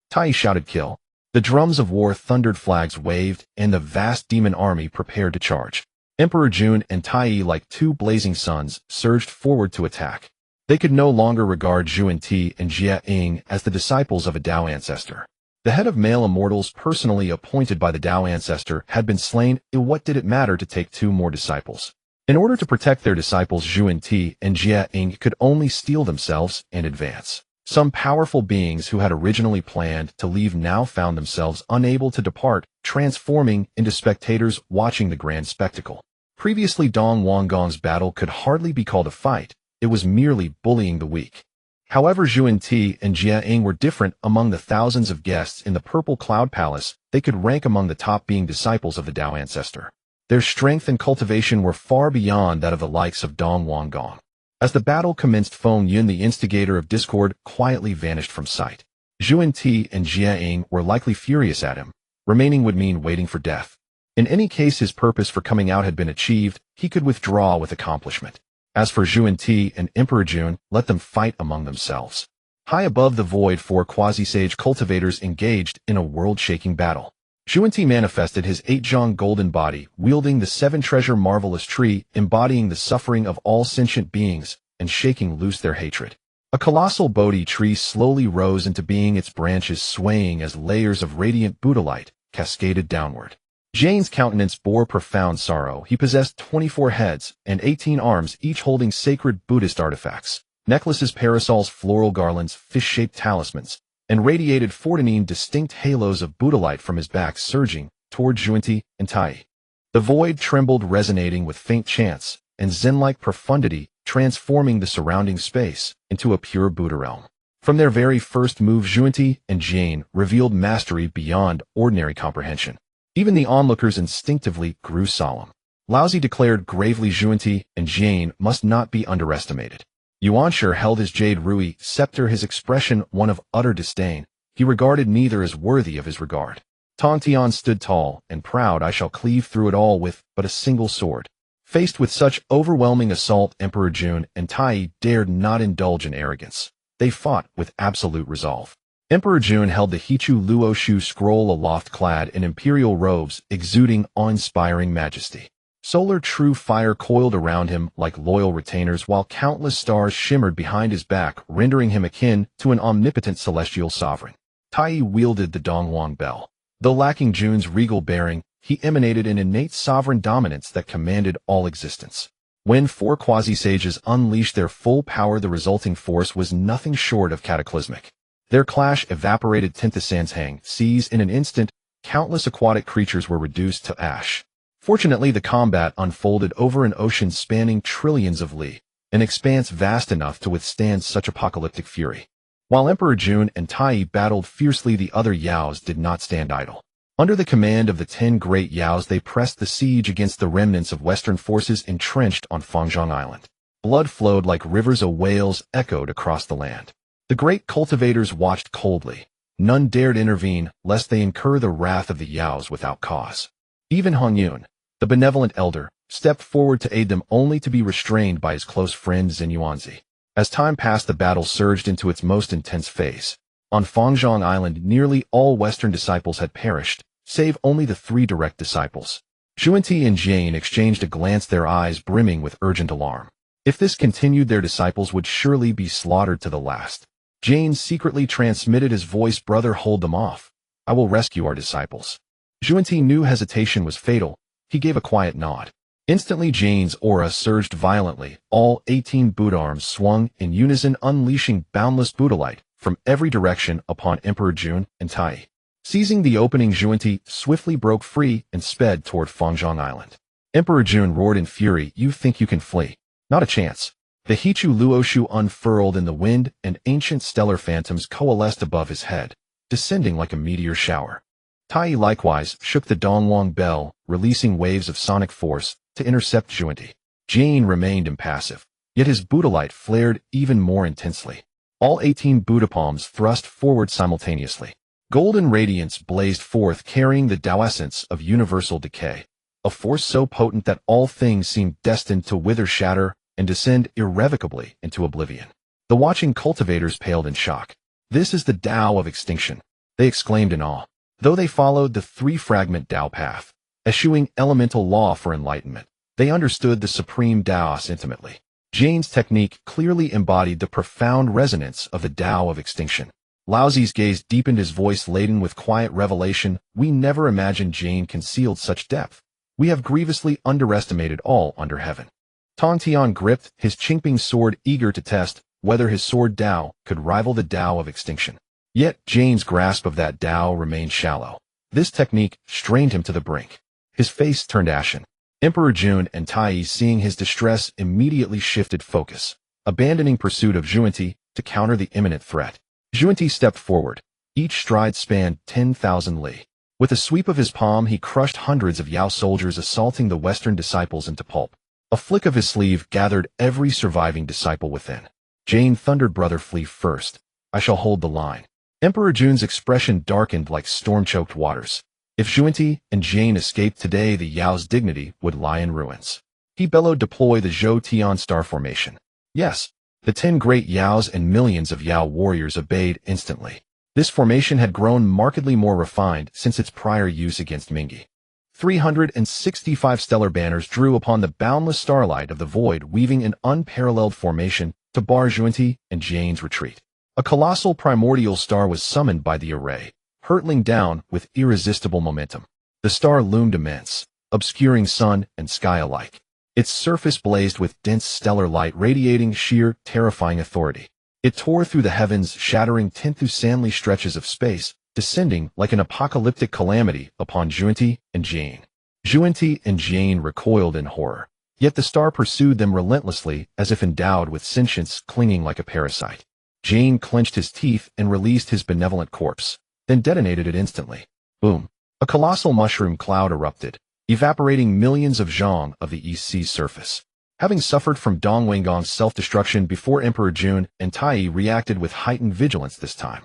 Tai shouted, "Kill." The drums of war thundered, flags waved, and the vast demon army prepared to charge. Emperor Jun and Tai, like two blazing suns, surged forward to attack. They could no longer regard Zhuan Ti and Jie Ying as the disciples of a Tao ancestor. The head of male immortals, personally appointed by the Tao ancestor, had been slain. What did it matter to take two more disciples? In order to protect their disciples, Zhuan Ti and Jie Ying could only steel themselves and advance. Some powerful beings who had originally planned to leave now found themselves unable to depart, transforming into spectators watching the grand spectacle. Previously, Dong Wanggong's battle could hardly be called a fight. It was merely bullying the weak. However, Zhuan Ti and Jie Ying were different. Among the thousands of guests in the Purple Cloud Palace, they could rank among the top, being disciples of the Tao ancestor. Their strength and cultivation were far beyond that of the likes of Dong Wanggong. As the battle commenced, Feng Yun, the instigator of discord, quietly vanished from sight. Zhuan Ti and Jie Ying were likely furious at him. Remaining would mean waiting for death. In any case, his purpose for coming out had been achieved. He could withdraw with accomplishment. As for Zhuan Ti and Emperor Jun, let them fight among themselves. High above the void, four quasi-sage cultivators engaged in a world-shaking battle. Zhuan Ti manifested his 8-zhang golden body, wielding the 7-treasure marvelous tree, embodying the suffering of all sentient beings, and shaking loose their hatred. A colossal Bodhi tree slowly rose into being, its branches swaying as layers of radiant Buddha light cascaded downward. Jane's countenance bore profound sorrow. He possessed 24 heads and 18 arms, each holding sacred Buddhist artifacts, necklaces, parasols, floral garlands, fish-shaped talismans, and radiated 14 distinct halos of Buddha light from his back, surging toward Zhuan Ti and Tai. The void trembled, resonating with faint chants and zen-like profundity, transforming the surrounding space into a pure Buddha realm. From their very first move, Zhuan Ti and Jane revealed mastery beyond ordinary comprehension. Even the onlookers instinctively grew solemn. Laozi declared gravely, "Zhuan Ti and Jane must not be underestimated." Yuanshi held his jade rui scepter, his expression one of utter disdain. He regarded neither as worthy of his regard. Tong Tian stood tall and proud. "I shall cleave through it all with but a single sword." Faced with such overwhelming assault, Emperor Jun and Tai dared not indulge in arrogance. They fought with absolute resolve. Emperor Jun held the Hichu Luo Shu scroll aloft, clad in imperial robes, exuding awe-inspiring majesty. Solar true fire coiled around him like loyal retainers, while countless stars shimmered behind his back, rendering him akin to an omnipotent celestial sovereign. Tai wielded the Dongwang bell. Though lacking Jun's regal bearing, he emanated an innate sovereign dominance that commanded all existence. When four quasi-sages unleashed their full power, the resulting force was nothing short of cataclysmic. Their clash evaporated Tinthasan's hang seas in an instant, countless aquatic creatures were reduced to ash. Fortunately, the combat unfolded over an ocean spanning trillions of li, an expanse vast enough to withstand such apocalyptic fury. While Emperor Jun and Tai battled fiercely, the other Yaos did not stand idle. Under the command of the 10 great Yaos, they pressed the siege against the remnants of Western forces entrenched on Fangzhong Island. Blood flowed like rivers of wails echoed across the land. The great cultivators watched coldly. None dared intervene, lest they incur the wrath of the Yaos without cause. Even Hong Yun, the benevolent elder, stepped forward to aid them, only to be restrained by his close friend Xinyuanzi. As time passed, the battle surged into its most intense phase. On Fangzhong Island, nearly all Western disciples had perished, save only the 3 direct disciples. Xuanti and Jane exchanged a glance, their eyes brimming with urgent alarm. If this continued, their disciples would surely be slaughtered to the last. Jane secretly transmitted his voice, "Brother, hold them off. I will rescue our disciples." Xuanti knew hesitation was fatal. He gave a quiet nod. Instantly, Jane's aura surged violently. All 18 Buddha arms swung in unison, unleashing boundless Buddha light from every direction upon Emperor Jun and Tai. Seizing the opening, Xuanti swiftly broke free and sped toward Fangzhong Island. Emperor Jun roared in fury, "You think you can flee? Not a chance." The Hichu Luoshu unfurled in the wind, and ancient stellar phantoms coalesced above his head, descending like a meteor shower. Tai likewise shook the Dongwang bell, releasing waves of sonic force to intercept Xuanti. Jane remained impassive, yet his Buddha light flared even more intensely. All 18 Buddha palms thrust forward simultaneously. Golden radiance blazed forth, carrying the Tao essence of universal decay, a force so potent that all things seemed destined to wither, shatter, and descend irrevocably into oblivion. The watching cultivators paled in shock. "This is the Tao of extinction," they exclaimed in awe. Though they followed the 3-fragment Tao path, eschewing elemental law for enlightenment, they understood the supreme Taos intimately. Jane's technique clearly embodied the profound resonance of the Tao of extinction. Laozi's gaze deepened, his voice laden with quiet revelation. "We never imagined Jane concealed such depth. We have grievously underestimated all under heaven." Tong Tian gripped his chinkping sword, eager to test whether his sword Tao could rival the Tao of extinction. Yet Jane's grasp of that Tao remained shallow. This technique strained him to the brink. His face turned ashen. Emperor Jun and Tai, seeing his distress, immediately shifted focus, abandoning pursuit of Xuanti to counter the imminent threat. Xuanti stepped forward. Each stride spanned 10,000 li. With a sweep of his palm, he crushed hundreds of Yao soldiers assaulting the Western disciples into pulp. A flick of his sleeve gathered every surviving disciple within. Jane thundered, "Brother, flee first. I shall hold the line." Emperor Jun's expression darkened like storm-choked waters. If Xuanti and Jane escaped today, the Yao's dignity would lie in ruins. He bellowed, "Deploy the Zhou Tian star formation." Yes, the 10 great Yaos and millions of Yao warriors obeyed instantly. This formation had grown markedly more refined since its prior use against Ming. 365 stellar banners drew upon the boundless starlight of the void, weaving an unparalleled formation to bar Xuanti and Jane's retreat. A colossal primordial star was summoned by the array, hurtling down with irresistible momentum. The star loomed immense, obscuring sun and sky alike. Its surface blazed with dense stellar light, radiating sheer, terrifying authority. It tore through the heavens, shattering 10,000 stretches of space, descending like an apocalyptic calamity upon Xuanti and Jane. Xuanti and Jane recoiled in horror, yet the star pursued them relentlessly, as if endowed with sentience, clinging like a parasite. Jane clenched his teeth and released his benevolent corpse, then detonated it instantly. Boom! A colossal mushroom cloud erupted, evaporating millions of zhang of the East Sea's surface. Having suffered from Dong Weigong's self-destruction before, Emperor Jun and Tai reacted with heightened vigilance this time.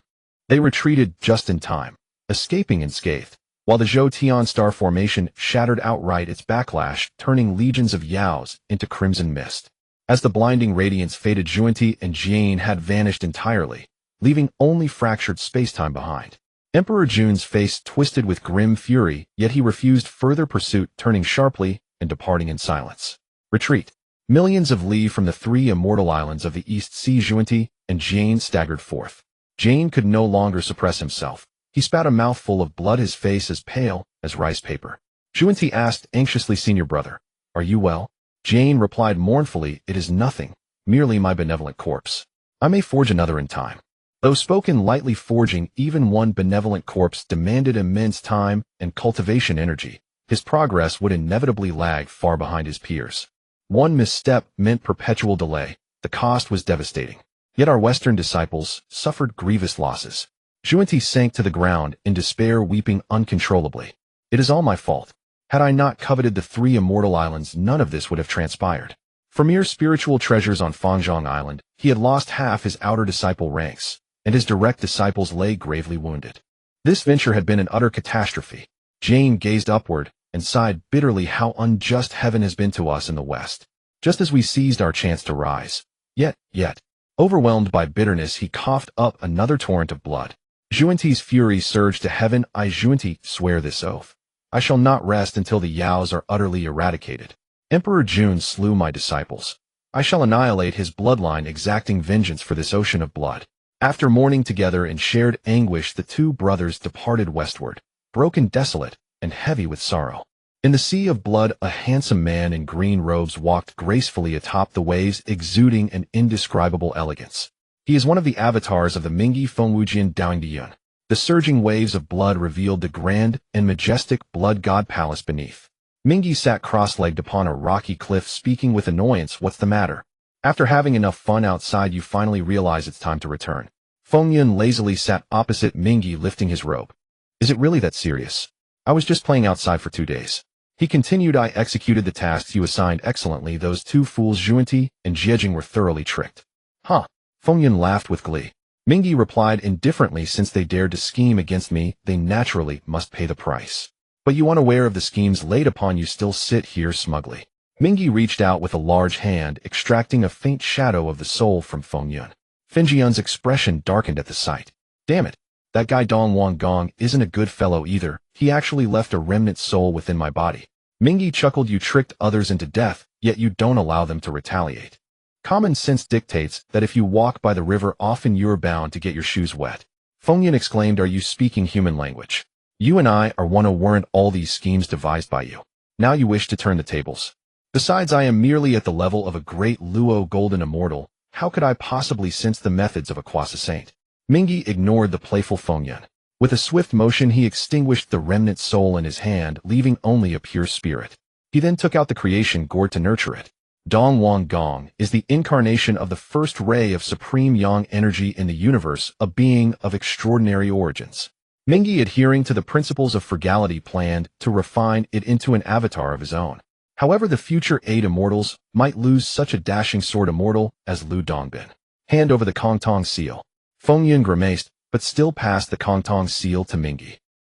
They retreated just in time, escaping unscathed, while the Zhou Tian star formation shattered outright, its backlash turning legions of Yaos into crimson mist. As the blinding radiance faded, Xuanti and Jane had vanished entirely, leaving only fractured spacetime behind. Emperor Jun's face twisted with grim fury, yet he refused further pursuit, turning sharply and departing in silence. Retreat. Millions of li from the 3 immortal islands of the East Sea, Xuanti and Jane staggered forth. Jane could no longer suppress himself. He spat a mouthful of blood, his face as pale as rice paper. Xuanti asked anxiously, "Senior brother, are you well?" Jane replied mournfully, "It is nothing, merely my benevolent corpse. I may forge another in time." Though spoken lightly, forging even one benevolent corpse demanded immense time and cultivation energy, his progress would inevitably lag far behind his peers. One misstep meant perpetual delay. The cost was devastating. Yet our Western disciples suffered grievous losses. Xuanti sank to the ground in despair, weeping uncontrollably. It is all my fault. Had I not coveted the 3 immortal islands, none of this would have transpired. For mere spiritual treasures on Fangzhong Island, he had lost half his outer disciple ranks, and his direct disciples lay gravely wounded. This venture had been an utter catastrophe. Jane gazed upward and sighed bitterly. How unjust heaven has been to us in the West, just as we seized our chance to rise. Yet, overwhelmed by bitterness, he coughed up another torrent of blood. Xuanti's fury surged to heaven. I, Xuanti, swear this oath. I shall not rest until the Yaos are utterly eradicated. Emperor Jun slew my disciples. I shall annihilate his bloodline, exacting vengeance for this ocean of blood. After mourning together in shared anguish, the 2 brothers departed westward, broken, desolate, and heavy with sorrow. In the sea of blood, a handsome man in green robes walked gracefully atop the waves, exuding an indescribable elegance. He is one of the avatars of the Ming Fengwujian Daoyuan. The surging waves of blood revealed the grand and majestic blood god palace beneath. Ming sat cross-legged upon a rocky cliff, speaking with annoyance. What's the matter? After having enough fun outside, you finally realize it's time to return. Fengyun lazily sat opposite Ming, lifting his robe. Is it really that serious? I was just playing outside for 2 days. He continued. I executed the tasks you assigned excellently. Those 2 fools, Xuanti and Jiejing, were thoroughly tricked. Huh? Fengyun laughed with glee. Ming replied indifferently, since they dared to scheme against me, they naturally must pay the price. But you, unaware of the schemes laid upon you, still sit here smugly. Ming reached out with a large hand, extracting a faint shadow of the soul from Fengyun. Fengyun's expression darkened at the sight. Damn it. That guy Dong Wanggong isn't a good fellow either. He actually left a remnant soul within my body. Ming chuckled. You tricked others into death, yet you don't allow them to retaliate. Common sense dictates that if you walk by the river, often you're bound to get your shoes wet. Fengyun exclaimed. Are you speaking human language? You and I are one. Weren't all these schemes devised by you? Now you wish to turn the tables. Besides, I am merely at the level of a great Luo golden immortal. How could I possibly sense the methods of a quasi-saint? Ming ignored the playful Fengyun. With a swift motion, he extinguished the remnant soul in his hand, leaving only a pure spirit. He then took out the creation gourd to nurture it. Dong Wanggong is the incarnation of the first ray of supreme yang energy in the universe, a being of extraordinary origins. Ming, adhering to the principles of frugality, planned to refine it into an avatar of his own. However, the future 8 immortals might lose such a dashing sword immortal as Lu Dongbin. Hand over the Kongtong seal. Fengyun grimaced, but still passed the Kongtong seal to Ming.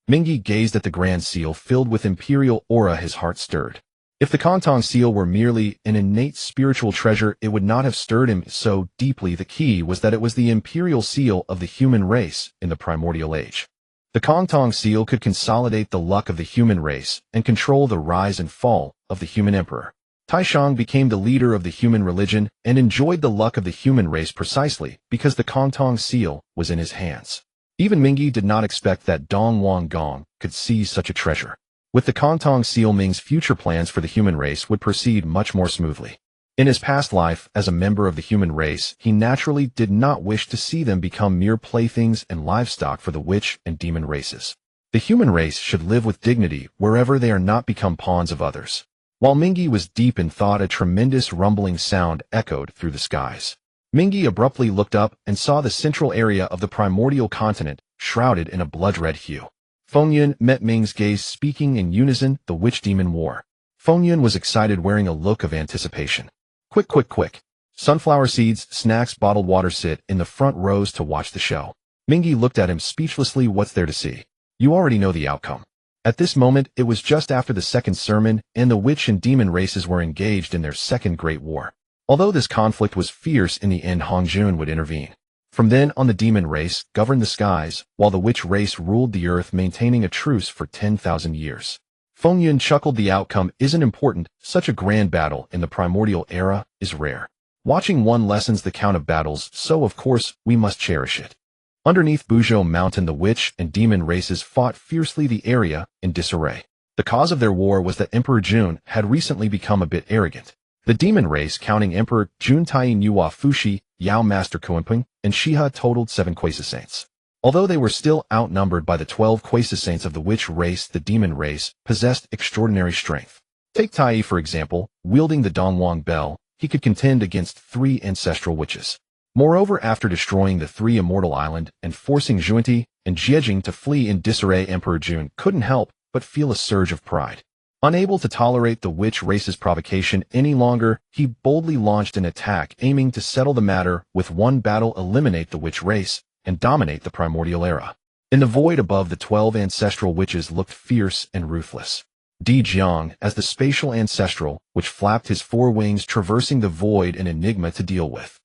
Ming gazed at the grand seal, filled with imperial aura. His heart stirred. If the Kongtong seal were merely an innate spiritual treasure, it would not have stirred him so deeply. The key was that it was the imperial seal of the human race in the primordial age. The Kongtong seal could consolidate the luck of the human race and control the rise and fall of the human emperor. Taishang became the leader of the human religion and enjoyed the luck of the human race precisely because the Kongtong seal was in his hands. Even Ming did not expect that Dong Wanggong could seize such a treasure. With the Kongtong seal, Ming's future plans for the human race would proceed much more smoothly. In his past life as a member of the human race, he naturally did not wish to see them become mere playthings and livestock for the witch and demon races. The human race should live with dignity wherever they are not become pawns of others. While Ming was deep in thought, a tremendous rumbling sound echoed through the skies. Ming abruptly looked up and saw the central area of the primordial continent shrouded in a blood-red hue. Fengyun met Ming's gaze, speaking in unison. The witch demon war. Fengyun was excited, wearing a look of anticipation. Quick. Sunflower seeds, snacks, bottled water. Sit in the front rows to watch the show. Ming looked at him speechlessly. What's there to see? You already know the outcome. At this moment, it was just after the second sermon, and the witch and demon races were engaged in their second great war. Although this conflict was fierce, in the end Hongjun would intervene. From then on, the demon race governed the skies, while the witch race ruled the earth, maintaining a truce for 10,000 years. Fengyun chuckled. The outcome isn't important. Such a grand battle in the primordial era is rare. Watching one lessens the count of battles, so of course we must cherish it. Underneath Buzhou Mountain, the witch and demon races fought fiercely, the area in disarray. The cause of their war was that Emperor Jun had recently become a bit arrogant. The demon race, counting Emperor Juntai Nuwa Fushi, Yao Master Kuanping, and Shiha, totaled 7 Quasi-Saints. Although they were still outnumbered by the 12 Quasi-Saints of the witch race, the demon race possessed extraordinary strength. Take Tai, for example. Wielding the Dongwang Bell, he could contend against 3 ancestral witches. Moreover, after destroying the 3 Immortal Island and forcing Junti and Jiejing to flee in disarray, Emperor Jun couldn't help but feel a surge of pride. Unable to tolerate the witch race's provocation any longer, he boldly launched an attack aiming to settle the matter with one battle, eliminate the witch race, and dominate the primordial era. In the void above, the 12 ancestral witches looked fierce and ruthless. Di Jiang, as the spatial ancestral, which flapped his 4 wings, traversing the void, an enigma to deal with.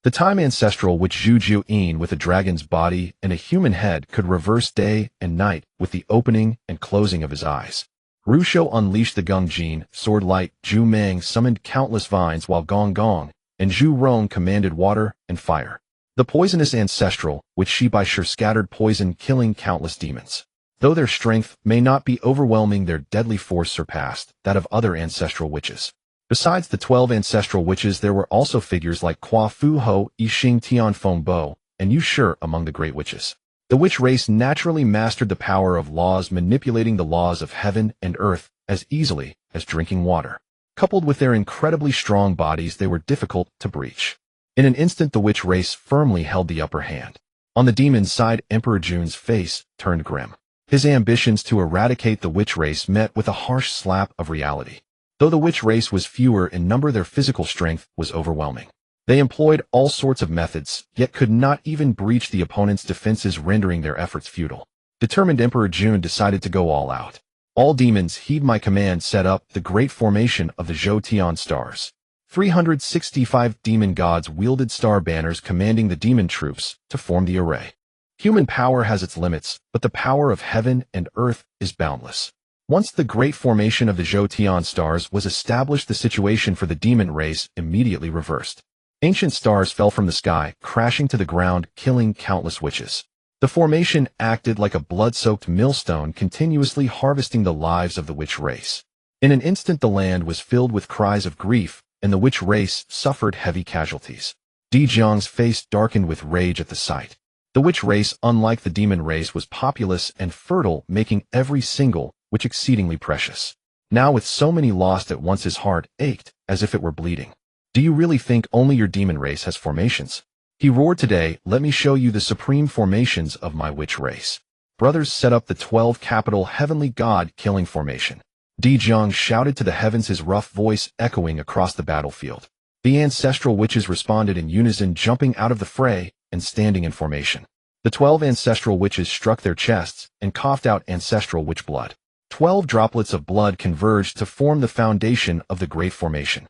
The time ancestral, which Zhu Jiu-in with a dragon's body and a human head, could reverse day and night with the opening and closing of his eyes. Rushou unleashed the Gung Jin, sword light. Zhu Meng summoned countless vines, while Gong Gong and Zhu Rong commanded water and fire. The poisonous ancestral, which Shi Bai Shi scattered poison, killing countless demons. Though their strength may not be overwhelming, their deadly force surpassed that of other ancestral witches. Besides the 12 ancestral witches, there were also figures like Kwa Fu Ho, Yixing Tian Feng Bo, and Yu Shi among the great witches. The witch race naturally mastered the power of laws, manipulating the laws of heaven and earth as easily as drinking water. Coupled with their incredibly strong bodies, they were difficult to breach. In an instant, the witch race firmly held the upper hand. On the demon's side, Emperor Jun's face turned grim. His ambitions to eradicate the witch race met with a harsh slap of reality. Though the witch race was fewer in number, their physical strength was overwhelming. They employed all sorts of methods, yet could not even breach the opponent's defenses, rendering their efforts futile. Determined, Emperor Jun decided to go all out. All demons, heed my command. Set up the great formation of the Zhou Tian stars. 365 demon gods wielded star banners, commanding the demon troops to form the array. Human power has its limits, but the power of heaven and earth is boundless. Once the great formation of the Zhou Tian stars was established, the situation for the demon race immediately reversed. Ancient stars fell from the sky, crashing to the ground, killing countless witches. The formation acted like a blood-soaked millstone, continuously harvesting the lives of the witch race. In an instant, the land was filled with cries of grief, and the witch race suffered heavy casualties. Di Jiang's face darkened with rage at the sight. The witch race, unlike the demon race, was populous and fertile, making every single witch exceedingly precious. Now, with so many lost at once, his heart ached as if it were bleeding. Do you really think only your demon race has formations? He roared. Today, let me show you the supreme formations of my witch race. Brothers, set up the 12 capital heavenly god-killing formation. Di Jiang shouted to the heavens, his rough voice echoing across the battlefield. The ancestral witches responded in unison, jumping out of the fray and standing in formation. The 12 ancestral witches struck their chests and coughed out ancestral witch blood. 12 droplets of blood converged to form the foundation of the great formation.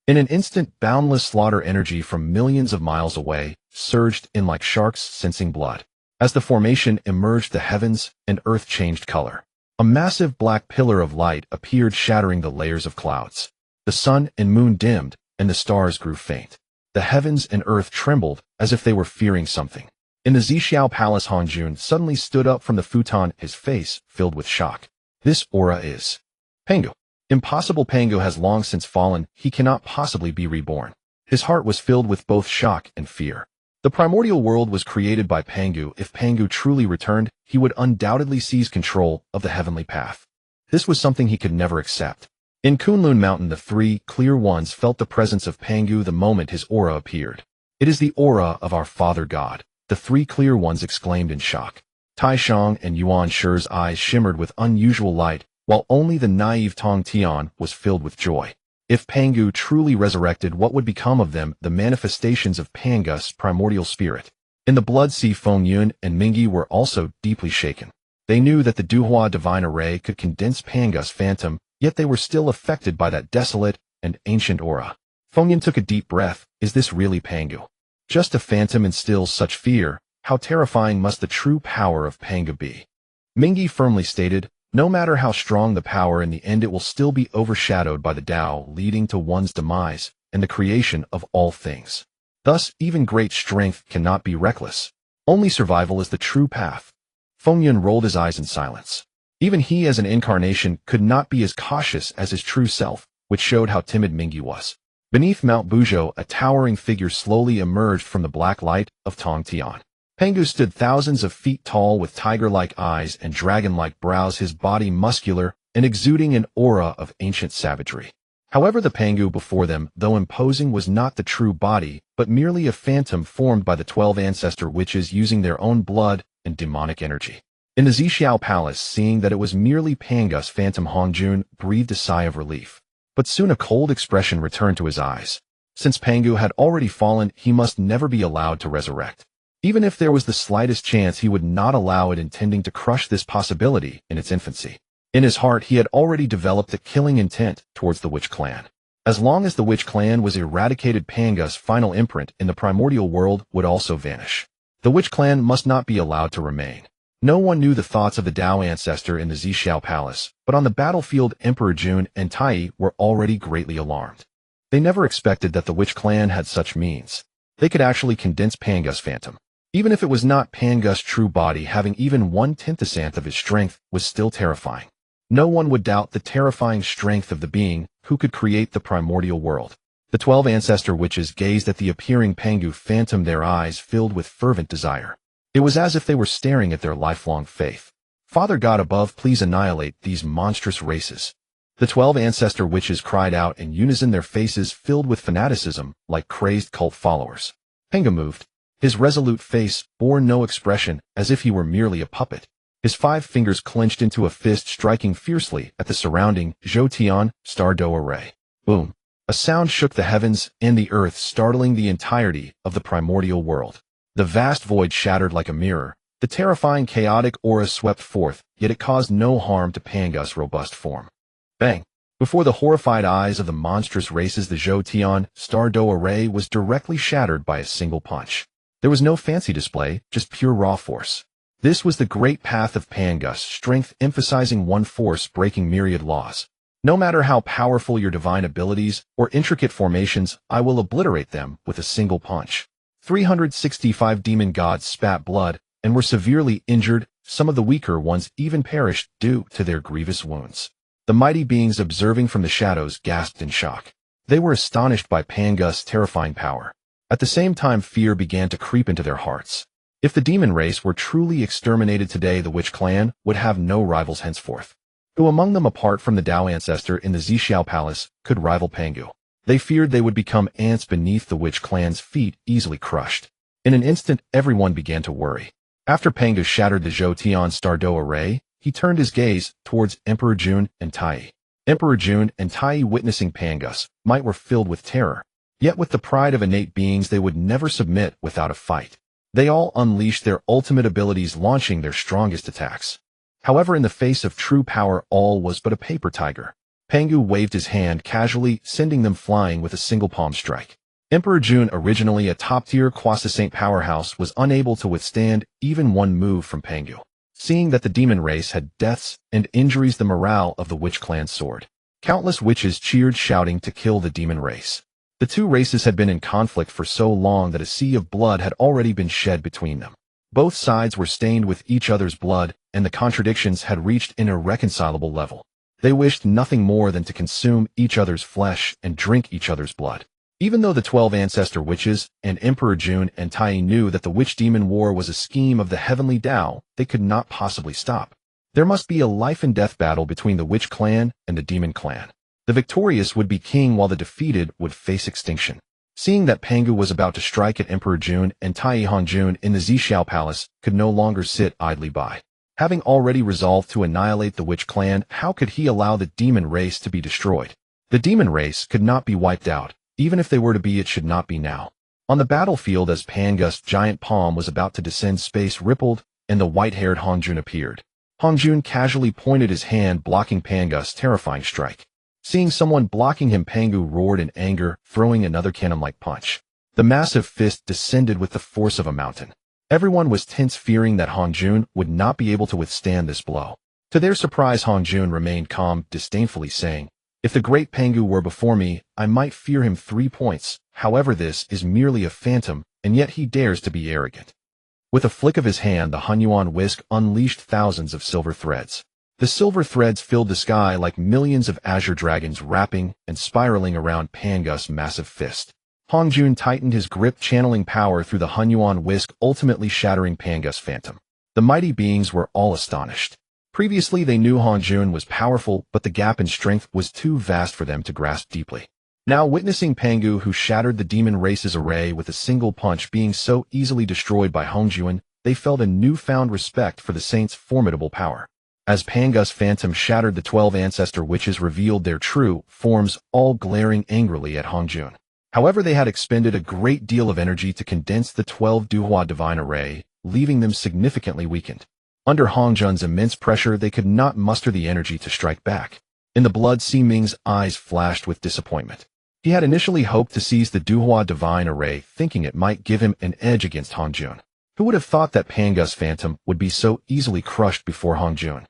In an instant, boundless slaughter energy from millions of miles away surged in like sharks sensing blood. As the formation emerged, the heavens and earth changed color. A massive black pillar of light appeared, shattering the layers of clouds. The sun and moon dimmed, and the stars grew faint. The heavens and earth trembled as if they were fearing something. In the Zixiao Palace, Han Jun suddenly stood up from the futon, his face filled with shock. This aura is Pangu. Impossible. Pangu has long since fallen. He cannot possibly be reborn. His heart was filled with both shock and fear. The primordial world was created by Pangu. If Pangu truly returned, he would undoubtedly seize control of the heavenly path. This was something he could never accept. In Kunlun Mountain, the 3 clear ones felt the presence of Pangu the moment his aura appeared. It is the aura of our Father God, the 3 clear ones exclaimed in shock. Tai Shang and Yuan Shi's eyes shimmered with unusual light, while only the naive Tong Tian was filled with joy. If Pangu truly resurrected, what would become of them? The manifestations of Pangu's primordial spirit. In the Blood Sea, Feng Yun and Ming were also deeply shaken. They knew that the Duhua divine array could condense Pangu's phantom, yet they were still affected by that desolate and ancient aura. Feng Yun took a deep breath. Is this really Pangu? Just a phantom instills such fear. How terrifying must the true power of Pangu be? Ming firmly stated, no matter how strong the power, in the end it will still be overshadowed by the Tao, leading to one's demise and the creation of all things. Thus, even great strength cannot be reckless. Only survival is the true path. Feng Yun rolled his eyes in silence. Even he, as an incarnation, could not be as cautious as his true self, which showed how timid Ming was. Beneath Mount Buzhou, a towering figure slowly emerged from the black light of Tongtian. Pangu stood thousands of feet tall with tiger-like eyes and dragon-like brows, his body muscular and exuding an aura of ancient savagery. However, the Pangu before them, though imposing, was not the true body, but merely a phantom formed by the 12 ancestor witches using their own blood and demonic energy. In the Zixiao Palace, seeing that it was merely Pangu's phantom, Hongjun breathed a sigh of relief. But soon a cold expression returned to his eyes. Since Pangu had already fallen, he must never be allowed to resurrect. Even if there was the slightest chance, he would not allow it, intending to crush this possibility in its infancy. In his heart, he had already developed a killing intent towards the Witch Clan. As long as the Witch Clan was eradicated, Pangu's final imprint in the primordial world would also vanish. The Witch Clan must not be allowed to remain. No one knew the thoughts of the Dao Ancestor in the Zixiao Palace, but on the battlefield, Emperor Jun and Tai were already greatly alarmed. They never expected that the Witch Clan had such means. They could actually condense Pangu's phantom. Even if it was not Pangu's true body, having even 1/10th of his strength was still terrifying. No one would doubt the terrifying strength of the being who could create the primordial world. The 12 ancestor witches gazed at the appearing Pangu phantom, their eyes filled with fervent desire. It was as if they were staring at their lifelong faith. Father God above, please annihilate these monstrous races. The 12 ancestor witches cried out in unison, their faces filled with fanaticism like crazed cult followers. Pangu moved. His resolute face bore no expression, as if he were merely a puppet. His 5 fingers clenched into a fist, striking fiercely at the surrounding Zhoutian star dough array. Boom! A sound shook the heavens and the earth, startling the entirety of the primordial world. The vast void shattered like a mirror. The terrifying chaotic aura swept forth, yet it caused no harm to Pangu's robust form. Bang! Before the horrified eyes of the monstrous races, the Zhoutian star dough array was directly shattered by a single punch. There was no fancy display, just pure raw force. This was the great path of Pangu's strength, emphasizing one force, breaking myriad laws. No matter how powerful your divine abilities or intricate formations, I will obliterate them with a single punch. 365 demon gods spat blood and were severely injured. Some of the weaker ones even perished due to their grievous wounds. The mighty beings observing from the shadows gasped in shock. They were astonished by Pangu's terrifying power. At the same time, fear began to creep into their hearts. If the demon race were truly exterminated today, the Witch Clan would have no rivals henceforth. Who among them, apart from the Dao Ancestor in the Zixiao Palace, could rival Pangu? They feared they would become ants beneath the Witch Clan's feet, easily crushed. In an instant, everyone began to worry. After Pangu shattered the Zhoutian star dough array, he turned his gaze towards Emperor Jun and Tai. Emperor Jun and Tai, witnessing Pangu's might, were filled with terror. Yet with the pride of innate beings, they would never submit without a fight. They all unleashed their ultimate abilities, launching their strongest attacks. However, in the face of true power, all was but a paper tiger. Pangu waved his hand casually, sending them flying with a single palm strike. Emperor Jun, originally a top-tier quasi-saint powerhouse, was unable to withstand even one move from Pangu. Seeing that the demon race had deaths and injuries, the morale of the Witch Clan soared. Countless witches cheered, shouting to kill the demon race. The two races had been in conflict for so long that a sea of blood had already been shed between them. Both sides were stained with each other's blood, and the contradictions had reached an irreconcilable level. They wished nothing more than to consume each other's flesh and drink each other's blood. Even though the 12 ancestor witches and Emperor Jun and Tai knew that the witch-demon war was a scheme of the heavenly Tao, they could not possibly stop. There must be a life-and-death battle between the Witch Clan and the Demon Clan. The victorious would be king, while the defeated would face extinction. Seeing that Pangu was about to strike at Emperor Jun, and Tai Hongjun in the Zixiao Palace could no longer sit idly by. Having already resolved to annihilate the Witch Clan, how could he allow the demon race to be destroyed? The demon race could not be wiped out. Even if they were to be, it should not be now. On the battlefield, as Pangu's giant palm was about to descend, space rippled, and the white-haired Hongjun appeared. Hongjun casually pointed his hand, blocking Pangu's terrifying strike. Seeing someone blocking him, Pangu roared in anger, throwing another cannon-like punch. The massive fist descended with the force of a mountain. Everyone was tense, fearing that Hongjun would not be able to withstand this blow. To their surprise, Hongjun remained calm, disdainfully saying, "If the great Pangu were before me, I might fear him 3 points. However, this is merely a phantom, and yet he dares to be arrogant." With a flick of his hand, the Hunyuan whisk unleashed thousands of silver threads. The silver threads filled the sky like millions of azure dragons wrapping and spiraling around Pangus' massive fist. Hongjun tightened his grip, channeling power through the Hunyuan whisk, ultimately shattering Pangus' phantom. The mighty beings were all astonished. Previously they knew Hongjun was powerful, but the gap in strength was too vast for them to grasp deeply. Now witnessing Pangu, who shattered the demon race's array with a single punch, being so easily destroyed by Hongjun, they felt a newfound respect for the saint's formidable power. As Pangus' phantom shattered, the 12 ancestor witches revealed their true forms, all glaring angrily at Hongjun. However, they had expended a great deal of energy to condense the 12 Duhua divine array, leaving them significantly weakened. Under Hongjun's immense pressure, they could not muster the energy to strike back. In the blood, Ming's eyes flashed with disappointment. He had initially hoped to seize the Duhua divine array, thinking it might give him an edge against Hongjun. Who would have thought that Pangus' phantom would be so easily crushed before Hongjun?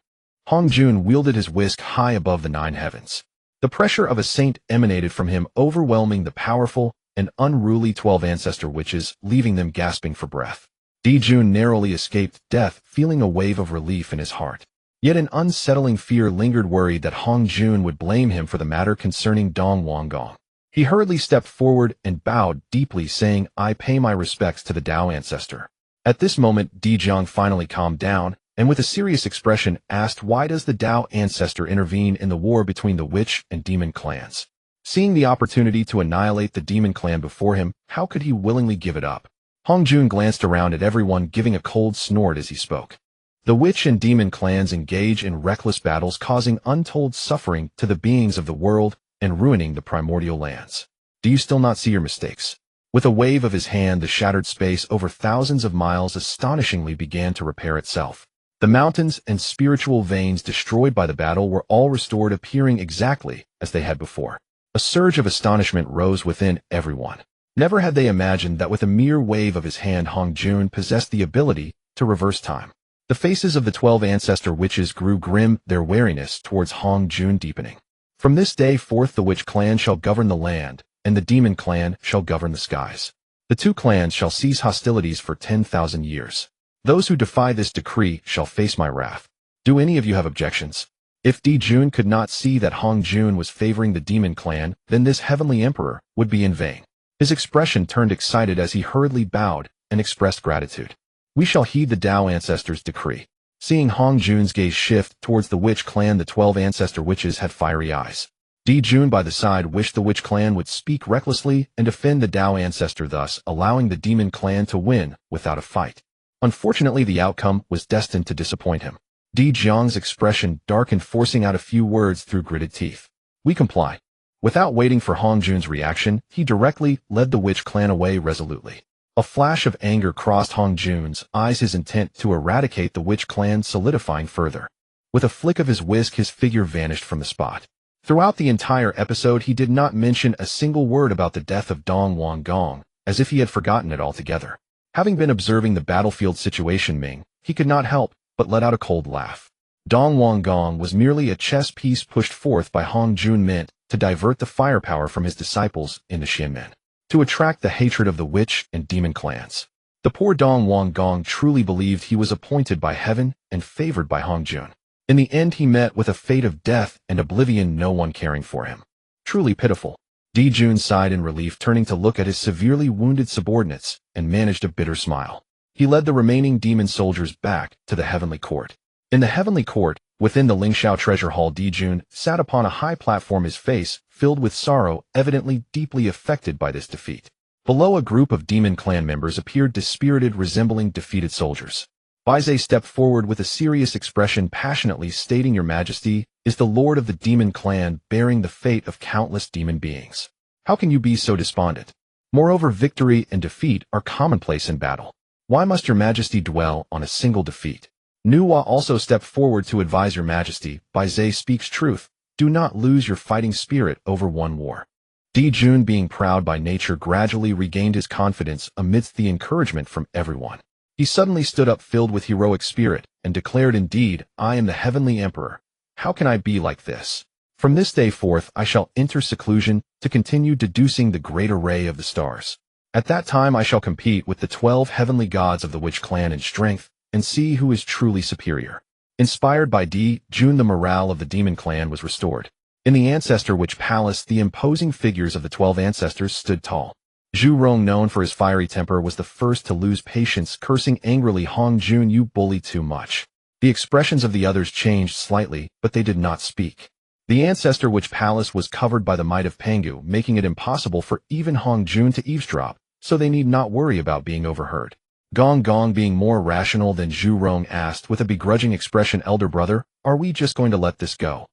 Hongjun wielded his whisk high above the 9 heavens. The pressure of a saint emanated from him, overwhelming the powerful and unruly 12 ancestor witches, leaving them gasping for breath. Dijun narrowly escaped death, feeling a wave of relief in his heart. Yet an unsettling fear lingered, worried that Hongjun would blame him for the matter concerning Dong Wanggong. He hurriedly stepped forward and bowed deeply, saying, "I pay my respects to the Dao ancestor." At this moment, Dijiang finally calmed down, and with a serious expression asked, "Why does the Dao ancestor intervene in the war between the witch and demon clans?" Seeing the opportunity to annihilate the demon clan before him, how could he willingly give it up? Hongjun glanced around at everyone, giving a cold snort as he spoke. The witch and demon clans engage in reckless battles, causing untold suffering to the beings of the world and ruining the primordial lands. Do you still not see your mistakes? With a wave of his hand, the shattered space over thousands of miles astonishingly began to repair itself. The mountains and spiritual veins destroyed by the battle were all restored, appearing exactly as they had before. A surge of astonishment rose within everyone. Never had they imagined that with a mere wave of his hand, Hongjun possessed the ability to reverse time. The faces of the 12 ancestor witches grew grim, their wariness towards Hongjun deepening. From this day forth the witch clan shall govern the land, and the demon clan shall govern the skies. The 2 clans shall cease hostilities for 10,000 years. Those who defy this decree shall face my wrath. Do any of you have objections? If Dijun could not see that Hongjun was favoring the demon clan, then this heavenly emperor would be in vain. His expression turned excited as he hurriedly bowed and expressed gratitude. "We shall heed the Dao ancestor's decree." Seeing Hongjun's gaze shift towards the witch clan, the 12 ancestor witches had fiery eyes. Dijun by the side wished the witch clan would speak recklessly and defend the Dao ancestor, thus allowing the demon clan to win without a fight. Unfortunately, the outcome was destined to disappoint him. Dijiang's expression darkened, forcing out a few words through gritted teeth. "We comply." Without waiting for Hongjun's reaction, he directly led the witch clan away resolutely. A flash of anger crossed Hongjun's eyes, his intent to eradicate the witch clan solidifying further. With a flick of his whisk, his figure vanished from the spot. Throughout the entire episode, he did not mention a single word about the death of Dong Wanggong, as if he had forgotten it altogether. Having been observing the battlefield situation, Ming, he could not help but let out a cold laugh. Dong Wanggong was merely a chess piece pushed forth by Hongjun, meant to divert the firepower from his disciples in the Xianmen, to attract the hatred of the witch and demon clans. The poor Dong Wanggong truly believed he was appointed by heaven and favored by Hongjun. In the end, he met with a fate of death and oblivion, no one caring for him. Truly pitiful. Dijun sighed in relief, turning to look at his severely wounded subordinates, and managed a bitter smile. He led the remaining demon soldiers back to the heavenly court. In the heavenly court, within the Lingxiao treasure hall, Dijun sat upon a high platform, his face filled with sorrow, evidently deeply affected by this defeat. Below, a group of demon clan members appeared, dispirited, resembling defeated soldiers. Baizhe stepped forward with a serious expression, passionately stating, "Your Majesty is the lord of the demon clan, bearing the fate of countless demon beings. How can you be so despondent? Moreover, victory and defeat are commonplace in battle. Why must your Majesty dwell on a single defeat?" Nuwa also stepped forward to advise, "Your Majesty, Baizhe speaks truth. Do not lose your fighting spirit over one war." Dijun, being proud by nature, gradually regained his confidence amidst the encouragement from everyone. He suddenly stood up, filled with heroic spirit, and declared, "Indeed, I am the heavenly emperor. How can I be like this? From this day forth I shall enter seclusion to continue deducing the great array of the stars. At that time I shall compete with the 12 heavenly gods of the witch clan in strength, and see who is truly superior." Inspired by June, the morale of the demon clan was restored. In the Ancestor Witch Palace, the imposing figures of the 12 ancestors stood tall. Zhu Rong, known for his fiery temper, was the first to lose patience, cursing angrily, "Hong Jun, you bully too much." The expressions of the others changed slightly, but they did not speak. The Ancestor Witch Palace was covered by the might of Pangu, making it impossible for even Hong Jun to eavesdrop, so they need not worry about being overheard. Gong Gong, being more rational than Zhu Rong, asked with a begrudging expression, "Elder brother, are we just going to let this go?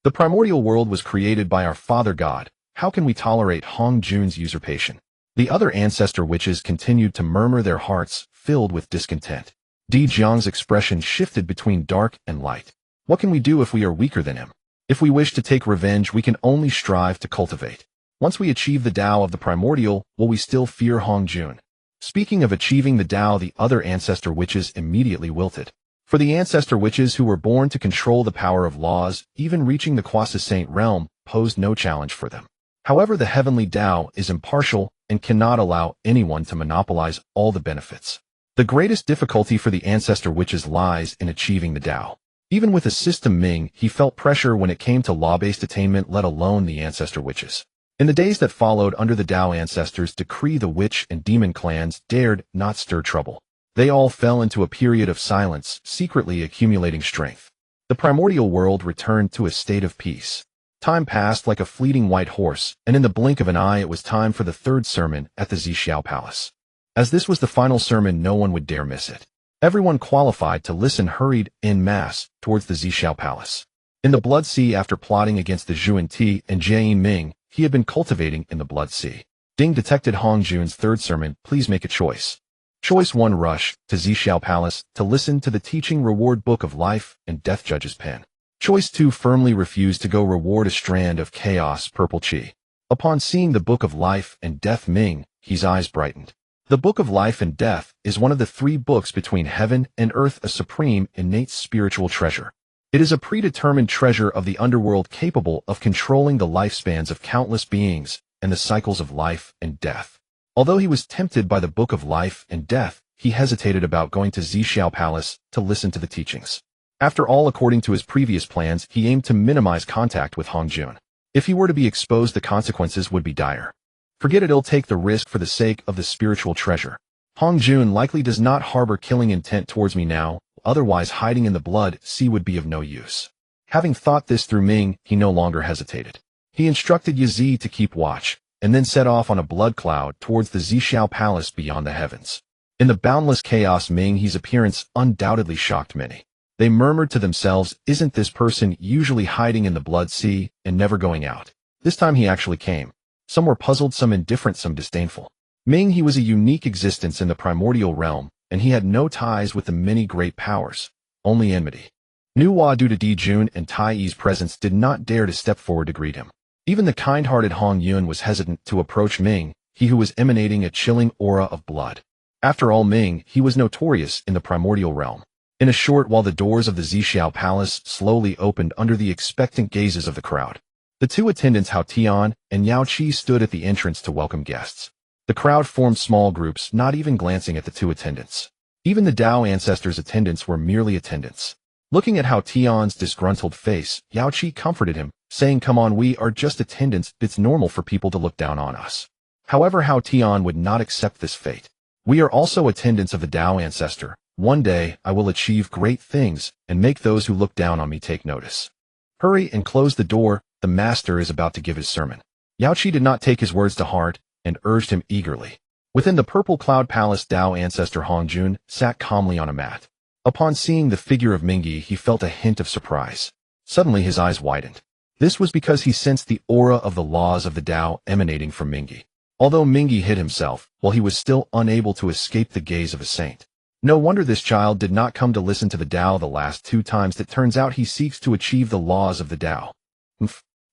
The primordial world was created by our Father God. How can we tolerate Hong Jun's usurpation?" The other ancestor witches continued to murmur, their hearts filled with discontent. Di Jiang's expression shifted between dark and light. "What can we do if we are weaker than him? If we wish to take revenge, we can only strive to cultivate. Once we achieve the Tao of the primordial, will we still fear Hong Jun?" Speaking of achieving the Tao, the other ancestor witches immediately wilted. For the ancestor witches who were born to control the power of laws, even reaching the Quasi-Saint realm posed no challenge for them. However, the heavenly Tao is impartial and cannot allow anyone to monopolize all the benefits. The greatest difficulty for the ancestor witches lies in achieving the Tao. Even with a system Ming, he felt pressure when it came to law-based attainment, let alone the ancestor witches. In the days that followed, under the Tao ancestors' decree, the witch and demon clans dared not stir trouble. They all fell into a period of silence, secretly accumulating strength. The primordial world returned to a state of peace. Time passed like a fleeting white horse, and in the blink of an eye it was time for the third sermon at the Zixiao Palace. As this was the final sermon, no one would dare miss it. Everyone qualified to listen hurried en masse towards the Zixiao Palace. In the Blood Sea, after plotting against the Zhuan Ti and Jian Ming, he had been cultivating in the Blood Sea. Ding detected Hong Jun's third sermon. "Please make a choice." Choice 1. Rush to Zixiao Palace to listen to the teaching reward Book of Life and Death Judge's pen. Choice 2. Firmly refuse to go, reward a strand of chaos purple chi. Upon seeing the Book of Life and Death, Ming, his eyes brightened. The Book of Life and Death is one of the 3 books between heaven and earth, a supreme innate spiritual treasure. It is a predetermined treasure of the underworld capable of controlling the lifespans of countless beings and the cycles of life and death. Although he was tempted by the Book of Life and Death, he hesitated about going to Zixiao Palace to listen to the teachings. After all, according to his previous plans, he aimed to minimize contact with Hong Jun. If he were to be exposed, the consequences would be dire. Forget it, he'll take the risk for the sake of the spiritual treasure. Hong Jun likely does not harbor killing intent towards me now, otherwise hiding in the Blood Sea would be of no use. Having thought this through, Ming, he no longer hesitated. He instructed Yazi to keep watch, and then set off on a blood cloud towards the Zixiao Palace beyond the heavens. In the boundless chaos, Ming, his appearance undoubtedly shocked many. They murmured to themselves, "Isn't this person usually hiding in the Blood Sea and never going out? This time he actually came." Some were puzzled, some indifferent, some disdainful. Ming, he was a unique existence in the primordial realm, and he had no ties with the many great powers, only enmity. Nuwa, due to Di Jun and Tai Yi's presence, did not dare to step forward to greet him. Even the kind-hearted Hong Yun was hesitant to approach Ming, he who was emanating a chilling aura of blood. After all, Ming, he was notorious in the primordial realm. In a short while, the doors of the Zixiao Palace slowly opened under the expectant gazes of the crowd. The 2 attendants, Hao Tian and Yao Qi, stood at the entrance to welcome guests. The crowd formed small groups, not even glancing at the 2 attendants. Even the Tao ancestors' attendants were merely attendants. Looking at Hao Tian's disgruntled face, Yao Qi comforted him, saying, "Come on, we are just attendants. It's normal for people to look down on us." However, Hao Tian would not accept this fate. "We are also attendants of the Tao ancestor. One day, I will achieve great things and make those who look down on me take notice. Hurry and close the door. The master is about to give his sermon." Yao Qi did not take his words to heart and urged him eagerly. Within the Purple Cloud Palace, Tao ancestor Hong Jun sat calmly on a mat. Upon seeing the figure of Mingyi, he felt a hint of surprise. Suddenly his eyes widened. This was because he sensed the aura of the laws of the Tao emanating from Mingyi. Although Mingyi hid himself, while he was still unable to escape the gaze of a saint. No wonder this child did not come to listen to the Tao the last 2 times. It turns out he seeks to achieve the laws of the Tao.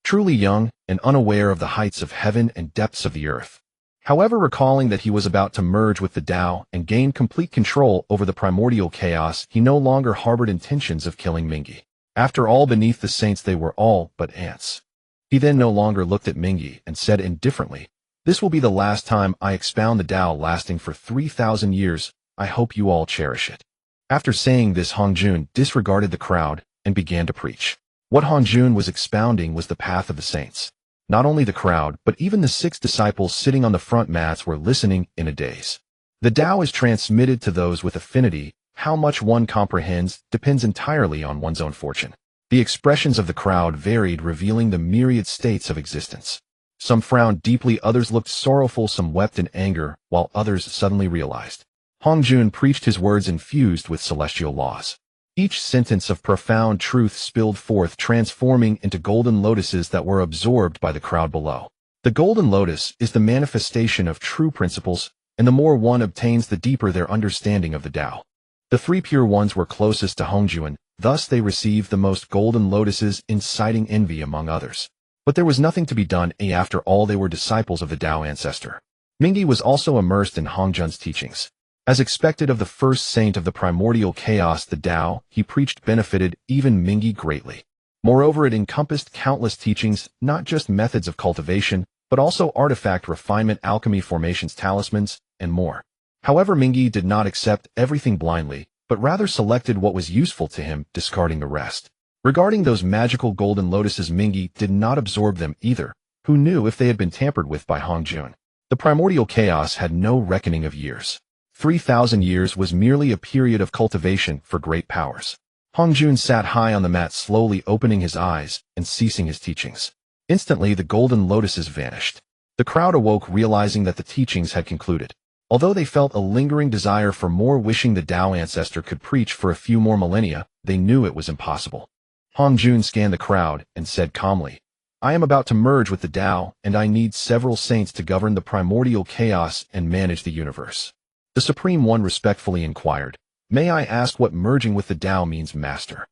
Truly young and unaware of the heights of heaven and depths of the earth. However, recalling that he was about to merge with the Tao and gain complete control over the primordial chaos, he no longer harbored intentions of killing Mingyi. After all, beneath the saints they were all but ants. He then no longer looked at Mingyi and said indifferently, "This will be the last time I expound the Tao, lasting for 3,000 years. I hope you all cherish it." After saying this, Hongjun disregarded the crowd and began to preach. What Hongjun was expounding was the path of the saints. Not only the crowd, but even the 6 disciples sitting on the front mats were listening in a daze. The Tao is transmitted to those with affinity. How much one comprehends depends entirely on one's own fortune. The expressions of the crowd varied, revealing the myriad states of existence. Some frowned deeply, others looked sorrowful, some wept in anger, while others suddenly realized. Hongjun preached his words infused with celestial laws. Each sentence of profound truth spilled forth, transforming into golden lotuses that were absorbed by the crowd below. The golden lotus is the manifestation of true principles, and the more one obtains, the deeper their understanding of the Tao. The 3 pure ones were closest to Hongjun, thus they received the most golden lotuses, inciting envy among others. But there was nothing to be done. After all, they were disciples of the Tao Ancestor. Ming was also immersed in Hongjun's teachings. As expected of the first saint of the primordial chaos, the Tao he preached benefited even Ming greatly. Moreover, it encompassed countless teachings, not just methods of cultivation, but also artifact refinement, alchemy, formations, talismans, and more. However, Ming did not accept everything blindly, but rather selected what was useful to him, discarding the rest. Regarding those magical golden lotuses, Ming did not absorb them either. Who knew if they had been tampered with by Hongjun? The primordial chaos had no reckoning of years. 3,000 years was merely a period of cultivation for great powers. Hongjun sat high on the mat, slowly opening his eyes and ceasing his teachings. Instantly, the golden lotuses vanished. The crowd awoke, realizing that the teachings had concluded. Although they felt a lingering desire for more, wishing the Tao Ancestor could preach for a few more millennia, they knew it was impossible. Hongjun scanned the crowd and said calmly, "I am about to merge with the Tao, and I need several saints to govern the primordial chaos and manage the universe." The Supreme One respectfully inquired, "May I ask what merging with the Tao means, Master?"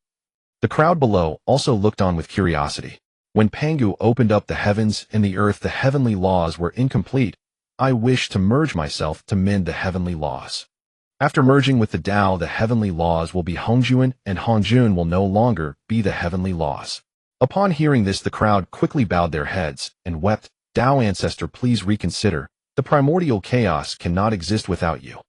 The crowd below also looked on with curiosity. When Pangu opened up the heavens and the earth, the heavenly laws were incomplete. "I wish to merge myself to mend the heavenly laws." After merging with the Tao, the heavenly laws will be Hongjun, and Hongjun will no longer be the heavenly laws. Upon hearing this, the crowd quickly bowed their heads and wept. "Tao Ancestor, please reconsider. The primordial chaos cannot exist without you."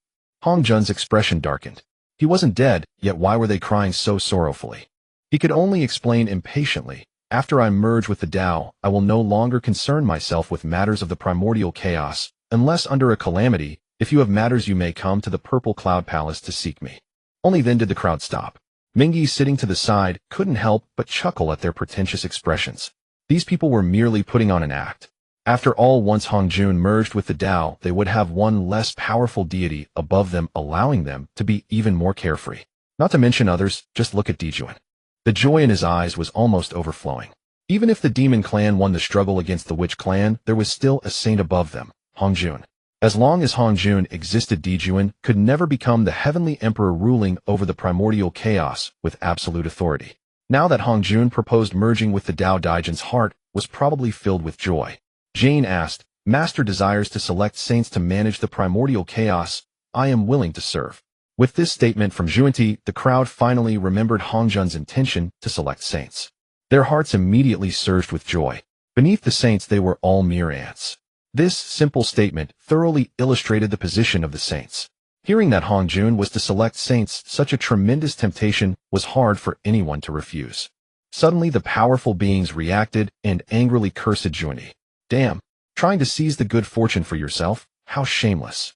Hongjun's expression darkened. He wasn't dead, yet why were they crying so sorrowfully? He could only explain impatiently, "After I merge with the Tao, I will no longer concern myself with matters of the primordial chaos, unless under a calamity. If you have matters, you may come to the Purple Cloud Palace to seek me." Only then did the crowd stop. Ming, sitting to the side, couldn't help but chuckle at their pretentious expressions. These people were merely putting on an act. After all, once Hongjun merged with the Tao, they would have one less powerful deity above them, allowing them to be even more carefree. Not to mention others, just look at Dijuan. The joy in his eyes was almost overflowing. Even if the demon clan won the struggle against the witch clan, there was still a saint above them, Hongjun. As long as Hongjun existed, Dijuan could never become the heavenly emperor ruling over the primordial chaos with absolute authority. Now that Hongjun proposed merging with the Tao, Dijuan's heart was probably filled with joy. Jane asked, "Master desires to select saints to manage the primordial chaos. I am willing to serve." With this statement from Juanti, the crowd finally remembered Hongjun's intention to select saints. Their hearts immediately surged with joy. Beneath the saints, they were all mere ants. This simple statement thoroughly illustrated the position of the saints. Hearing that Hongjun was to select saints, such a tremendous temptation was hard for anyone to refuse. Suddenly, the powerful beings reacted and angrily cursed Juanti. "Damn, trying to seize the good fortune for yourself? How shameless."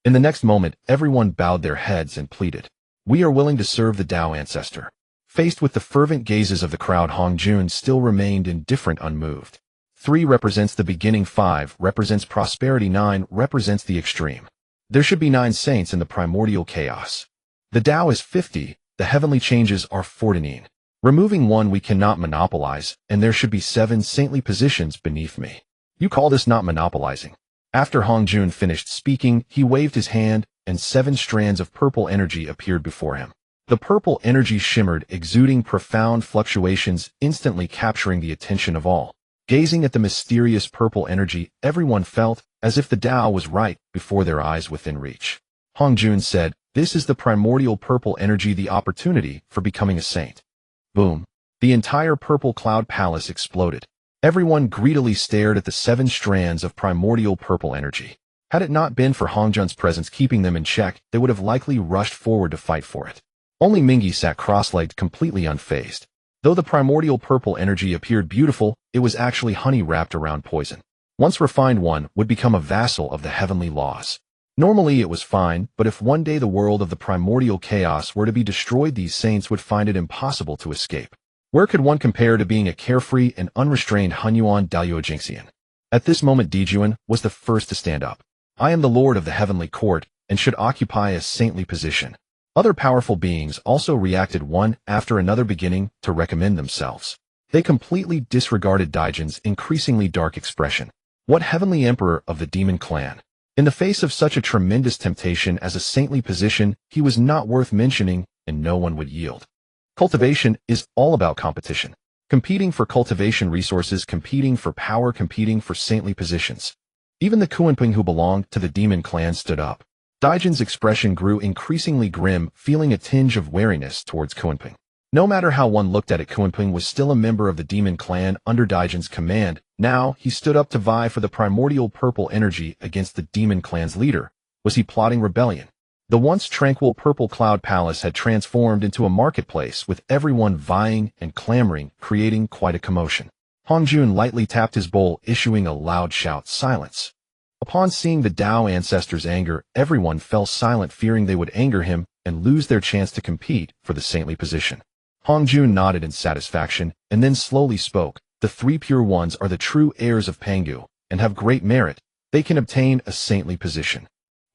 In the next moment, everyone bowed their heads and pleaded, "We are willing to serve the Tao Ancestor." Faced with the fervent gazes of the crowd, Hongjun still remained indifferent, unmoved. 3 represents the beginning, 5 represents prosperity, 9 represents the extreme. There should be 9 saints in the primordial chaos. The Tao is 50, the heavenly changes are 49. Removing 1 we cannot monopolize, and there should be 7 saintly positions beneath me. You call this not monopolizing? After Hongjun finished speaking, he waved his hand, and 7 strands of purple energy appeared before him. The purple energy shimmered, exuding profound fluctuations, instantly capturing the attention of all. Gazing at the mysterious purple energy, everyone felt as if the Tao was right before their eyes, within reach. Hongjun said, "This is the primordial purple energy, the opportunity for becoming a saint." Boom! The entire Purple Cloud Palace exploded. Everyone greedily stared at the 7 strands of primordial purple energy. Had it not been for Hongjun's presence keeping them in check, they would have likely rushed forward to fight for it. Only Mingi sat cross-legged, completely unfazed. Though the primordial purple energy appeared beautiful, it was actually honey wrapped around poison. Once refined, one would become a vassal of the heavenly laws. Normally it was fine, but if one day the world of the primordial chaos were to be destroyed, these saints would find it impossible to escape. Where could one compare to being a carefree and unrestrained Hunyuan Daluojixian? At this moment Dijuan was the first to stand up. I am the lord of the heavenly court, and should occupy a saintly position. Other powerful beings also reacted one after another, beginning to recommend themselves. They completely disregarded Dijuan's increasingly dark expression. What heavenly emperor of the demon clan? In the face of such a tremendous temptation as a saintly position, he was not worth mentioning, and no one would yield. Cultivation is all about competition. Competing for cultivation resources, competing for power, competing for saintly positions. Even the Kuanping who belonged to the demon clan stood up. Dijuan's expression grew increasingly grim, feeling a tinge of wariness towards Kuanping. No matter how one looked at it, Kuanping was still a member of the demon clan under Dijuan's command. Now, he stood up to vie for the primordial purple energy against the demon clan's leader. Was he plotting rebellion? The once tranquil purple cloud palace had transformed into a marketplace, with everyone vying and clamoring, creating quite a commotion. Hongjun lightly tapped his bowl, issuing a loud shout, "Silence!" Upon seeing the Dao ancestor's anger, everyone fell silent, fearing they would anger him and lose their chance to compete for the saintly position. Hongjun nodded in satisfaction, and then slowly spoke. The three pure ones are the true heirs of Pangu, and have great merit. They can obtain a saintly position.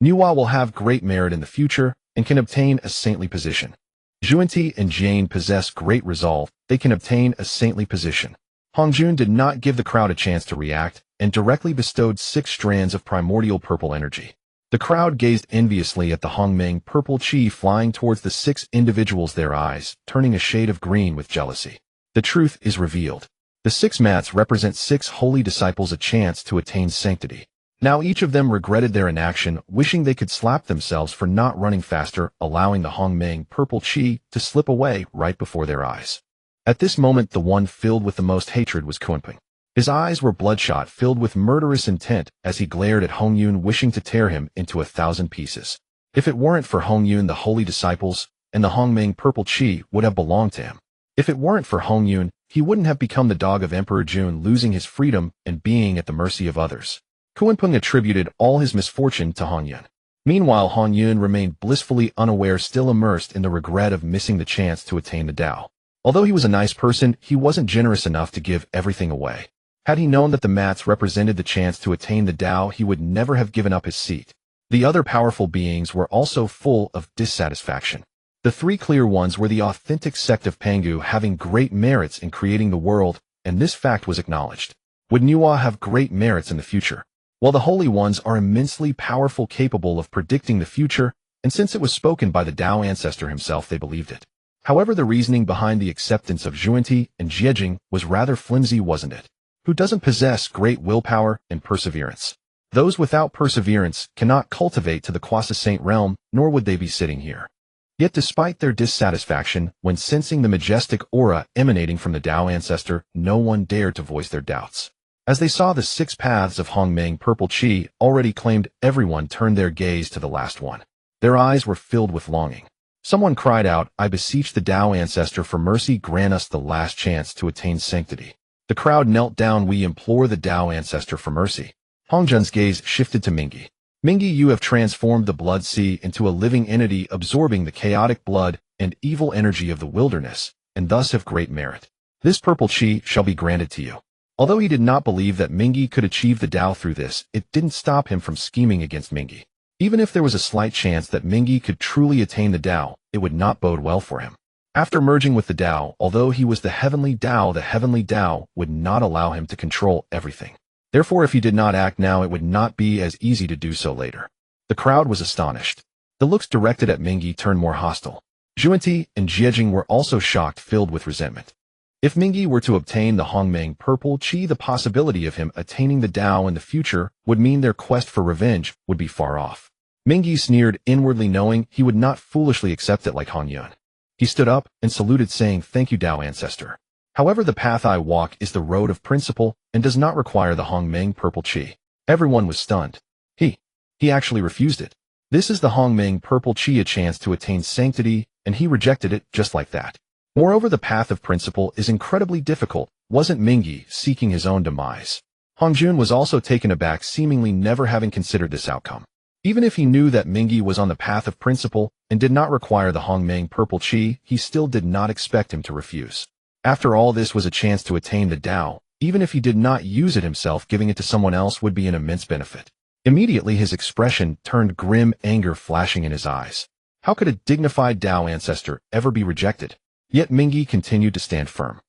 Nuwa will have great merit in the future, and can obtain a saintly position. Zhuanti and Jane possess great resolve. They can obtain a saintly position. Hongjun did not give the crowd a chance to react, and directly bestowed 6 strands of primordial purple energy. The crowd gazed enviously at the Hongmeng purple chi flying towards the 6 individuals, their eyes turning a shade of green with jealousy. The truth is revealed. The 6 mats represent 6 holy disciples, a chance to attain sanctity. Now each of them regretted their inaction, wishing they could slap themselves for not running faster, allowing the Hongmeng purple chi to slip away right before their eyes. At this moment, the one filled with the most hatred was Kuanping. His eyes were bloodshot, filled with murderous intent, as he glared at Hongyun, wishing to tear him into 1,000 pieces. If it weren't for Hongyun, the holy disciples and the Hongmeng purple chi would have belonged to him. If it weren't for Hongyun, he wouldn't have become the dog of Emperor Jun, losing his freedom and being at the mercy of others. Kuanping attributed all his misfortune to Hongyun. Meanwhile, Hongyun remained blissfully unaware, still immersed in the regret of missing the chance to attain the Tao. Although he was a nice person, he wasn't generous enough to give everything away. Had he known that the mats represented the chance to attain the Tao, he would never have given up his seat. The other powerful beings were also full of dissatisfaction. The 3 clear ones were the authentic sect of Pangu, having great merits in creating the world, and this fact was acknowledged. Would Nuwa have great merits in the future? While the holy ones are immensely powerful, capable of predicting the future, and since it was spoken by the Dao ancestor himself, they believed it. However, the reasoning behind the acceptance of Zhuanti and Jiejing was rather flimsy, wasn't it? Who doesn't possess great willpower and perseverance? Those without perseverance cannot cultivate to the quasi-saint realm, nor would they be sitting here. Yet despite their dissatisfaction, when sensing the majestic aura emanating from the Dao ancestor, no one dared to voice their doubts. As they saw the 6 paths of Hongmeng purple chi already claimed, everyone turned their gaze to the last one. Their eyes were filled with longing. Someone cried out, "I beseech the Dao ancestor for mercy, grant us the last chance to attain sanctity." The crowd knelt down. "We implore the Dao ancestor for mercy." Hongjun's gaze shifted to Mingi. "Mingi, you have transformed the blood sea into a living entity, absorbing the chaotic blood and evil energy of the wilderness, and thus have great merit. This purple chi shall be granted to you." Although he did not believe that Mingi could achieve the Tao through this, it didn't stop him from scheming against Mingi. Even if there was a slight chance that Mingi could truly attain the Tao, it would not bode well for him. After merging with the Tao, although he was the heavenly Tao would not allow him to control everything. Therefore, if he did not act now, it would not be as easy to do so later. The crowd was astonished. The looks directed at Mingi turned more hostile. Zhuanti and Jiejing were also shocked, filled with resentment. If Mingi were to obtain the Hongmeng purple chi, the possibility of him attaining the Tao in the future would mean their quest for revenge would be far off. Mingi sneered inwardly, knowing he would not foolishly accept it like Hongyun. He stood up and saluted, saying, "Thank you, Dao ancestor. However, the path I walk is the road of principle and does not require the Hongmeng purple chi." Everyone was stunned. He actually refused it. This is the Hongmeng purple chi, a chance to attain sanctity, and he rejected it just like that. Moreover, the path of principle is incredibly difficult. Wasn't Mingyi seeking his own demise? Hongjun was also taken aback, seemingly never having considered this outcome. Even if he knew that Mingyi was on the path of principle and did not require the Hongmeng purple qi, he still did not expect him to refuse. After all, this was a chance to attain the Tao. Even if he did not use it himself, giving it to someone else would be an immense benefit. Immediately his expression turned grim, anger flashing in his eyes. How could a dignified Tao ancestor ever be rejected? Yet Mingyi continued to stand firm.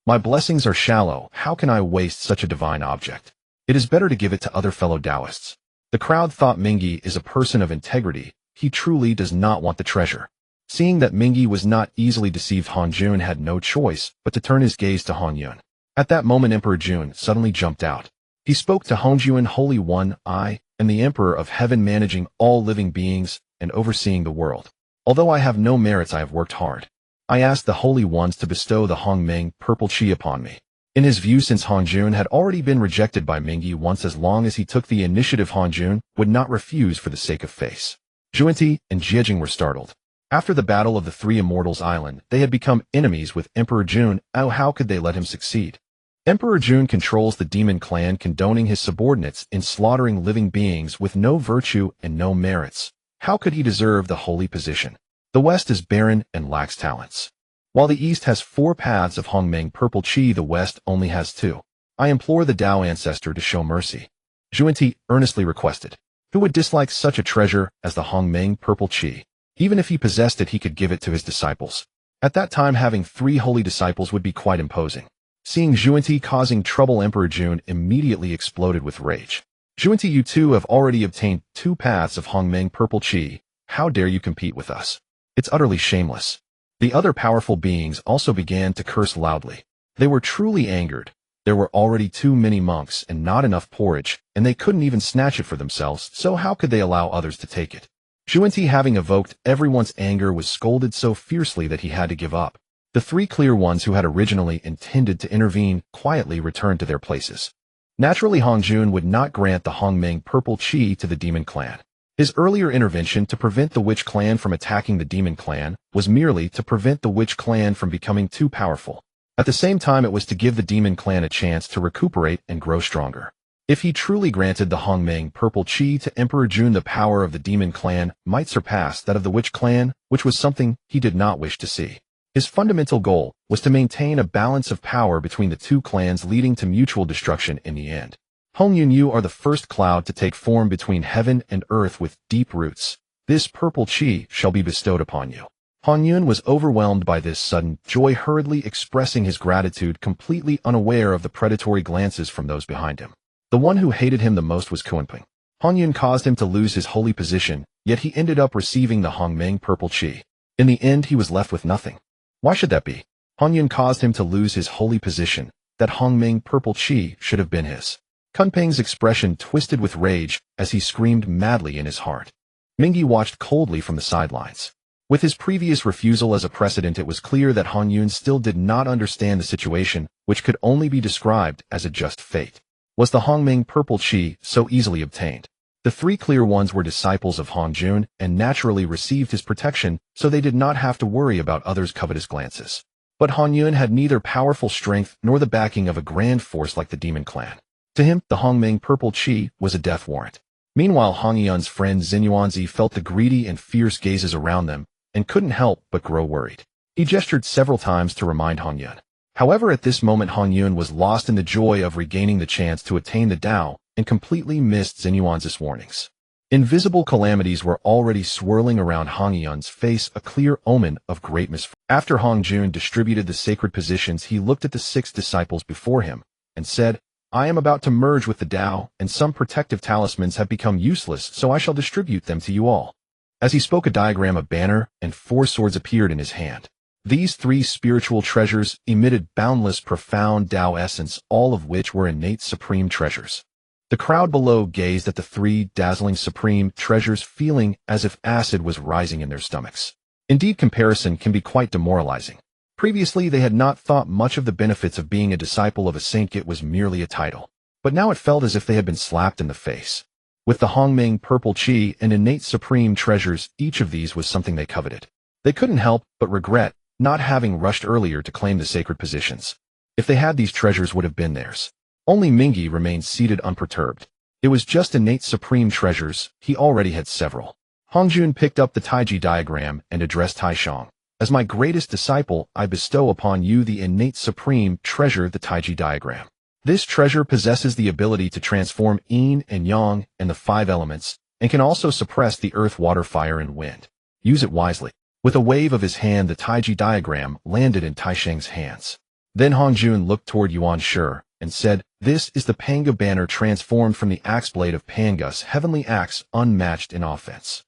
My blessings are shallow. How can I waste such a divine object? It is better to give it to other fellow Taoists. The crowd thought Mingyi is a person of integrity. He truly does not want the treasure. Seeing that Mingyi was not easily deceived, Hongjun had no choice but to turn his gaze to Hongyun. At that moment, Emperor Jun suddenly jumped out. He spoke to Hongjun, Holy One, I am the Emperor of Heaven, managing all living beings and overseeing the world. Although I have no merits, I have worked hard. I ask the Holy Ones to bestow the Hongmeng purple qi upon me. In his view, since Hongjun had already been rejected by Mingyi once, as long as he took the initiative, Hongjun would not refuse for the sake of face. Juanti and Jiejing were startled. After the Battle of the Three Immortals Island, they had become enemies with Emperor Jun. Oh, how could they let him succeed? Emperor Jun controls the demon clan, condoning his subordinates in slaughtering living beings with no virtue and no merits. How could he deserve the holy position? The West is barren and lacks talents. While the East has 4 paths of Hongmeng purple qi, the West only has 2. I implore the Tao ancestor to show mercy. Juanti earnestly requested. Who would dislike such a treasure as the Hongmeng purple qi? Even if he possessed it, he could give it to his disciples. At that time, having 3 holy disciples would be quite imposing. Seeing Juanti causing trouble, Emperor Jun immediately exploded with rage. Juanti, you two have already obtained 2 paths of Hongmeng purple qi. How dare you compete with us? It's utterly shameless. The other powerful beings also began to curse loudly. They were truly angered. There were already too many monks and not enough porridge, and they couldn't even snatch it for themselves, so how could they allow others to take it? Juanti, having evoked everyone's anger, was scolded so fiercely that he had to give up. The 3 clear ones who had originally intended to intervene quietly returned to their places. Naturally, Hongjun would not grant the Hongmeng purple qi to the demon clan. His earlier intervention to prevent the witch clan from attacking the demon clan was merely to prevent the witch clan from becoming too powerful. At the same time, it was to give the demon clan a chance to recuperate and grow stronger. If he truly granted the Hongmeng purple qi to Emperor Jun, the power of the demon clan might surpass that of the witch clan, which was something he did not wish to see. His fundamental goal was to maintain a balance of power between the 2 clans, leading to mutual destruction in the end. Hongyun, you are the first cloud to take form between heaven and earth with deep roots. This purple qi shall be bestowed upon you. Hongyun was overwhelmed by this sudden joy, hurriedly expressing his gratitude, completely unaware of the predatory glances from those behind him. The one who hated him the most was Kuanping. Hongyun caused him to lose his holy position, yet he ended up receiving the Hongmeng purple qi. In the end, he was left with nothing. Why should that be? Hongyun caused him to lose his holy position. That Hongmeng purple qi should have been his. Kunpeng's expression twisted with rage as he screamed madly in his heart. Mingyi watched coldly from the sidelines. With his previous refusal as a precedent, it was clear that Hongyun still did not understand the situation, which could only be described as a just fate. Was the Hongmeng purple qi so easily obtained? The 3 clear ones were disciples of Hongjun and naturally received his protection, so they did not have to worry about others' covetous glances. But Hongyun had neither powerful strength nor the backing of a grand force like the demon clan. To him, the Hongmeng purple qi was a death warrant. Meanwhile, Hongyun's friend Xinyuanzi felt the greedy and fierce gazes around them and couldn't help but grow worried. He gestured several times to remind Hongyun. However, at this moment, Hongyun was lost in the joy of regaining the chance to attain the Tao and completely missed Xinyuanzi's warnings. Invisible calamities were already swirling around Hongyun's face, a clear omen of great misfortune. After Hongjun distributed the sacred positions, he looked at the 6 disciples before him and said, I am about to merge with the Tao, and some protective talismans have become useless, so I shall distribute them to you all. As he spoke, a diagram, a banner, and 4 swords appeared in his hand. These 3 spiritual treasures emitted boundless, profound Tao essence, all of which were innate supreme treasures. The crowd below gazed at the 3 dazzling supreme treasures, feeling as if acid was rising in their stomachs. Indeed, comparison can be quite demoralizing. Previously, they had not thought much of the benefits of being a disciple of a saint. It was merely a title. But now it felt as if they had been slapped in the face. With the Hongmeng purple qi and innate supreme treasures, each of these was something they coveted. They couldn't help but regret not having rushed earlier to claim the sacred positions. If they had, these treasures would have been theirs. Only Mingi remained seated unperturbed. It was just innate supreme treasures. He already had several. Hongjun picked up the Taiji diagram and addressed Taishang. As my greatest disciple, I bestow upon you the innate supreme treasure, the Taiji diagram. This treasure possesses the ability to transform yin and yang and the 5 elements, and can also suppress the earth, water, fire, and wind. Use it wisely. With a wave of his hand, the Taiji diagram landed in Taisheng's hands. Then Hongjun looked toward Yuan Shi and said, "This is the Panga banner transformed from the axe blade of Pangus, heavenly axe, unmatched in offense.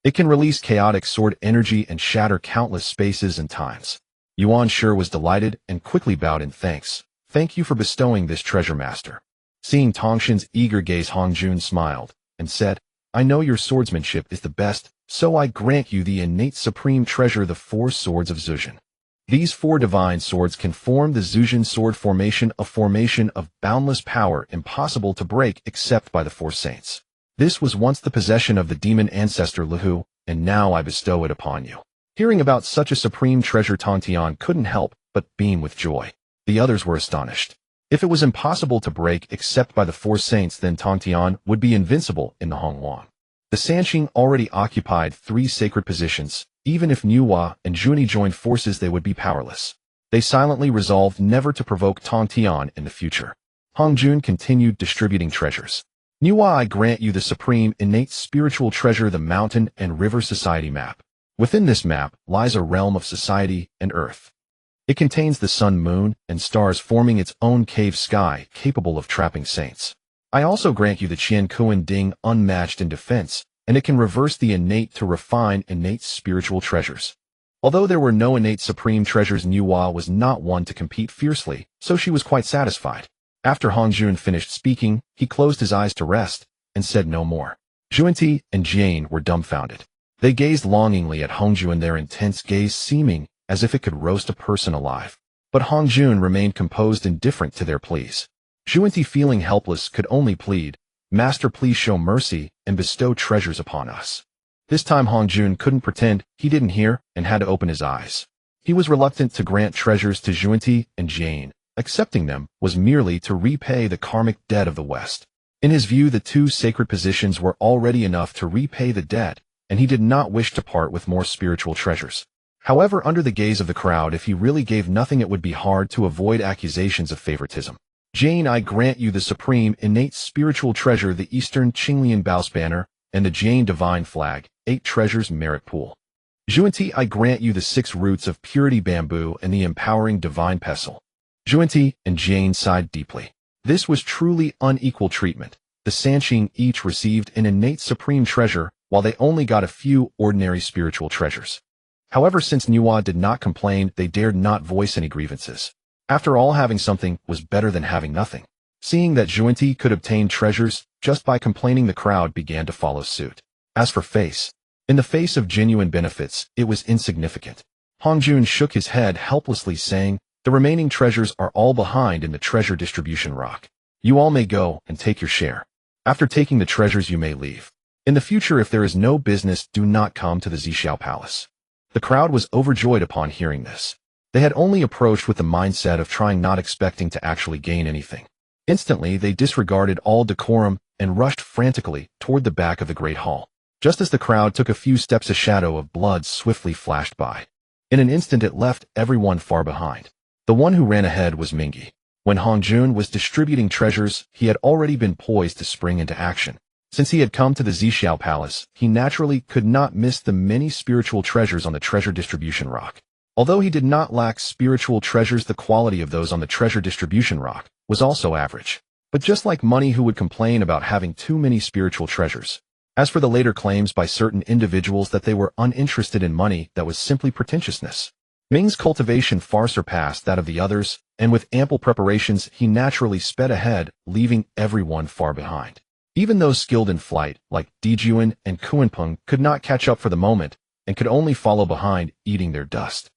It can release chaotic sword energy and shatter countless spaces and times." Yuan Shi was delighted and quickly bowed in thanks. "Thank you for bestowing this treasure, master." Seeing Tongshin's eager gaze, Hongjun smiled and said, "I know your swordsmanship is the best, so I grant you the innate supreme treasure, the 4 swords of Zuzhen. These 4 divine swords can form the Zuzhen sword formation, a formation of boundless power impossible to break except by the 4 saints. This was once the possession of the demon ancestor Lihu, and now I bestow it upon you." Hearing about such a supreme treasure, Tongtian couldn't help but beam with joy. The others were astonished. If it was impossible to break except by the 4 saints, then Tongtian would be invincible in the Hongwang. The Sanqing already occupied 3 sacred positions. Even if Nuwa and Juni joined forces, they would be powerless. They silently resolved never to provoke Tongtian in the future. Hongjun continued distributing treasures. "Nuwa, I grant you the supreme innate spiritual treasure, the mountain and river society map. Within this map lies a realm of society and earth. It contains the sun, moon, and stars forming its own cave sky capable of trapping saints. I also grant you the Qian Kuan Ding, unmatched in defense, and it can reverse the innate to refine innate spiritual treasures." Although there were no innate supreme treasures, Nuwa was not one to compete fiercely, so she was quite satisfied. After Hongjun finished speaking, he closed his eyes to rest and said no more. Juanti and Jane were dumbfounded. They gazed longingly at Hongjun, their intense gaze seeming as if it could roast a person alive. But Hongjun remained composed, indifferent to their pleas. Juanti, feeling helpless, could only plead, "Master, please show mercy and bestow treasures upon us." This time Hongjun couldn't pretend he didn't hear and had to open his eyes. He was reluctant to grant treasures to Juanti and Jane. Accepting them was merely to repay the karmic debt of the West. In his view, the 2 sacred positions were already enough to repay the debt, and he did not wish to part with more spiritual treasures. However, under the gaze of the crowd, if he really gave nothing, it would be hard to avoid accusations of favoritism. "Jane, I grant you the supreme innate spiritual treasure, the Eastern Qinglian Baos banner, and the Jane divine flag, 8 treasures merit pool. Juanti, I grant you the 6 roots of purity bamboo and the empowering divine pestle." Juanti and Jane sighed deeply. This was truly unequal treatment. The Sanqing each received an innate supreme treasure, while they only got a few ordinary spiritual treasures. However, since Nuwa did not complain, they dared not voice any grievances. After all, having something was better than having nothing. Seeing that Juanti could obtain treasures just by complaining, the crowd began to follow suit. As for in the face of genuine benefits, it was insignificant. Hongjun shook his head helplessly, saying, "The remaining treasures are all behind in the treasure distribution rock. You all may go and take your share. After taking the treasures, you may leave. In the future, if there is no business, do not come to the Zixiao Palace." The crowd was overjoyed upon hearing this. They had only approached with the mindset of trying, not expecting to actually gain anything. Instantly, they disregarded all decorum and rushed frantically toward the back of the great hall. Just as the crowd took a few steps, a shadow of blood swiftly flashed by. In an instant, it left everyone far behind. The one who ran ahead was Mingi. When Hongjun was distributing treasures, he had already been poised to spring into action. Since he had come to the Zixiao Palace, he naturally could not miss the many spiritual treasures on the treasure distribution rock. Although he did not lack spiritual treasures, the quality of those on the treasure distribution rock was also average. But just like money, who would complain about having too many spiritual treasures? As for the later claims by certain individuals that they were uninterested in money, that was simply pretentiousness. Ming's cultivation far surpassed that of the others, and with ample preparations, he naturally sped ahead, leaving everyone far behind. Even those skilled in flight, like Dijuan and Kuanpeng, could not catch up for the moment, and could only follow behind, eating their dust.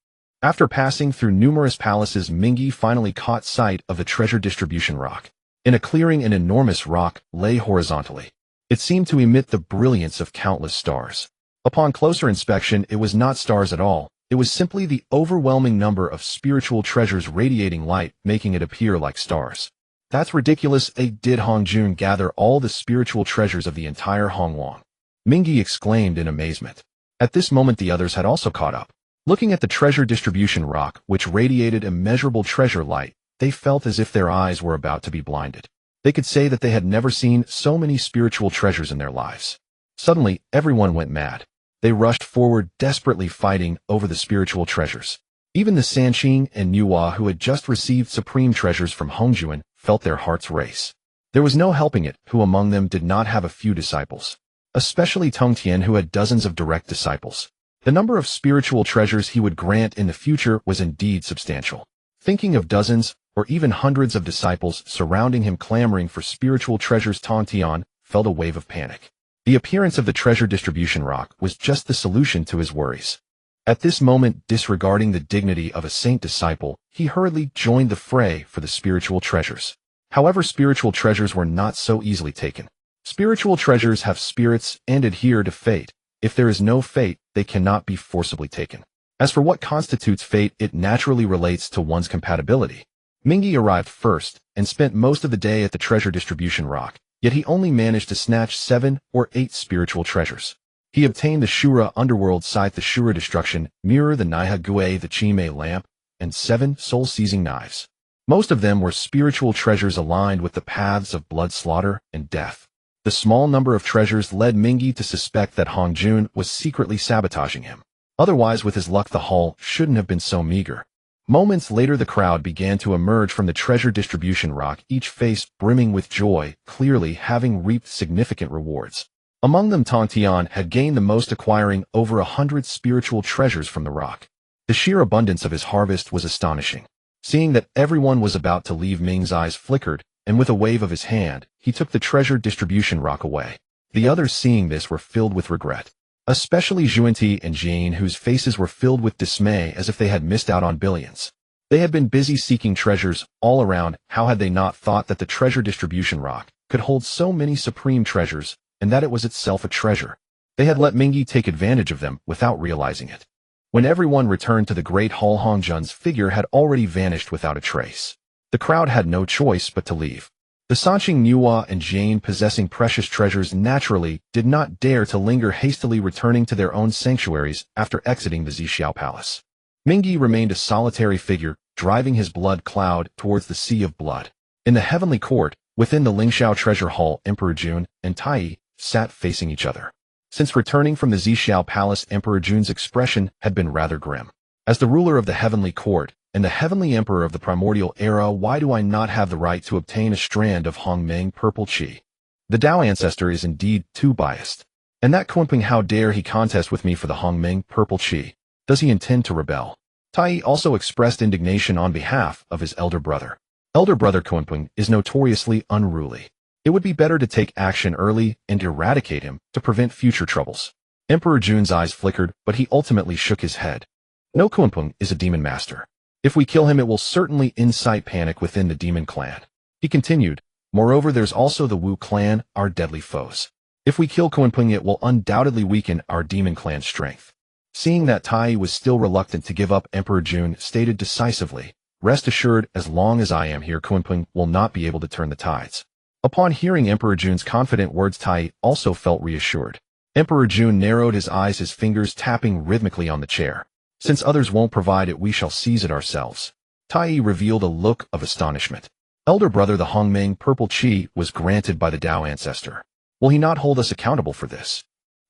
After passing through numerous palaces, Mingi finally caught sight of the treasure distribution rock. In a clearing, an enormous rock lay horizontally. It seemed to emit the brilliance of countless stars. Upon closer inspection, it was not stars at all. It was simply the overwhelming number of spiritual treasures radiating light, making it appear like stars. That's ridiculous. Did Hongjun gather all the spiritual treasures of the entire Hongwang? Mingyi exclaimed in amazement. At this moment the others had also caught up. Looking at the treasure distribution rock, which radiated immeasurable treasure light, they felt as if their eyes were about to be blinded. They could say that they had never seen so many spiritual treasures in their lives. Suddenly, everyone went mad. They rushed forward, desperately fighting over the spiritual treasures. Even the Sanqing and Nuwa, who had just received supreme treasures from Hongjuan, felt their hearts race. There was no helping it, who among them did not have a few disciples. Especially Tongtian, who had dozens of direct disciples. The number of spiritual treasures he would grant in the future was indeed substantial. Thinking of dozens, or even hundreds of disciples surrounding him clamoring for spiritual treasures, Tongtian felt a wave of panic. The appearance of the treasure distribution rock was just the solution to his worries. At this moment, disregarding the dignity of a saint disciple, he hurriedly joined the fray for the spiritual treasures. However, spiritual treasures were not so easily taken. Spiritual treasures have spirits and adhere to fate. If there is no fate, they cannot be forcibly taken. As for what constitutes fate, it naturally relates to one's compatibility. Mingyi arrived first and spent most of the day at the treasure distribution rock, yet he only managed to snatch 7 or 8 spiritual treasures. He obtained the Shura underworld scythe, the Shura destruction mirror, the Naiha Gui, the Chime lamp, and 7 soul-seizing knives. Most of them were spiritual treasures aligned with the paths of blood, slaughter, and death. The small number of treasures led Mingyi to suspect that Hongjun was secretly sabotaging him. Otherwise, with his luck, the haul shouldn't have been so meager. Moments later, the crowd began to emerge from the treasure distribution rock, each face brimming with joy, clearly having reaped significant rewards. Among them, Tongtian had gained the most, acquiring over 100 spiritual treasures from the rock. The sheer abundance of his harvest was astonishing. Seeing that everyone was about to leave, Ming's eyes flickered, and with a wave of his hand, he took the treasure distribution rock away. The others, seeing this, were filled with regret. Especially Zhuanti and Jane, whose faces were filled with dismay as if they had missed out on billions. They had been busy seeking treasures all around. How had they not thought that the treasure distribution rock could hold so many supreme treasures, and that it was itself a treasure? They had let Mingyi take advantage of them without realizing it. When everyone returned to the Great Hall, Hongjun's figure had already vanished without a trace. The crowd had no choice but to leave. The Sanqing, Nuwa, and Jane, possessing precious treasures, naturally did not dare to linger, hastily returning to their own sanctuaries after exiting the Zixiao Palace. Mingyi remained a solitary figure, driving his blood cloud towards the sea of blood. In the heavenly court, within the Lingxiao treasure hall, Emperor Jun and Tai sat facing each other. Since returning from the Zixiao Palace, Emperor Jun's expression had been rather grim. As the ruler of the heavenly court, and the heavenly emperor of the primordial era, why do I not have the right to obtain a strand of Hongmeng purple qi? The Dao ancestor is indeed too biased. And that Kunping, how dare he contest with me for the Hongmeng purple qi? Does he intend to rebel? Tai also expressed indignation on behalf of his elder brother. Elder brother Kunping is notoriously unruly. It would be better to take action early and eradicate him to prevent future troubles. Emperor Jun's eyes flickered, but he ultimately shook his head. No, Kunping is a demon master. If we kill him, it will certainly incite panic within the demon clan. He continued, moreover, there's also the Wu clan, our deadly foes. If we kill Kunping, it will undoubtedly weaken our demon clan's strength. Seeing that Tai was still reluctant to give up, Emperor Jun stated decisively, rest assured, as long as I am here, Kunping will not be able to turn the tides. Upon hearing Emperor Jun's confident words, Tai also felt reassured. Emperor Jun narrowed his eyes, his fingers tapping rhythmically on the chair. Since others won't provide it, we shall seize it ourselves. Tai revealed a look of astonishment. Elder brother, the Hongmeng purple qi was granted by the Dao ancestor. Will he not hold us accountable for this?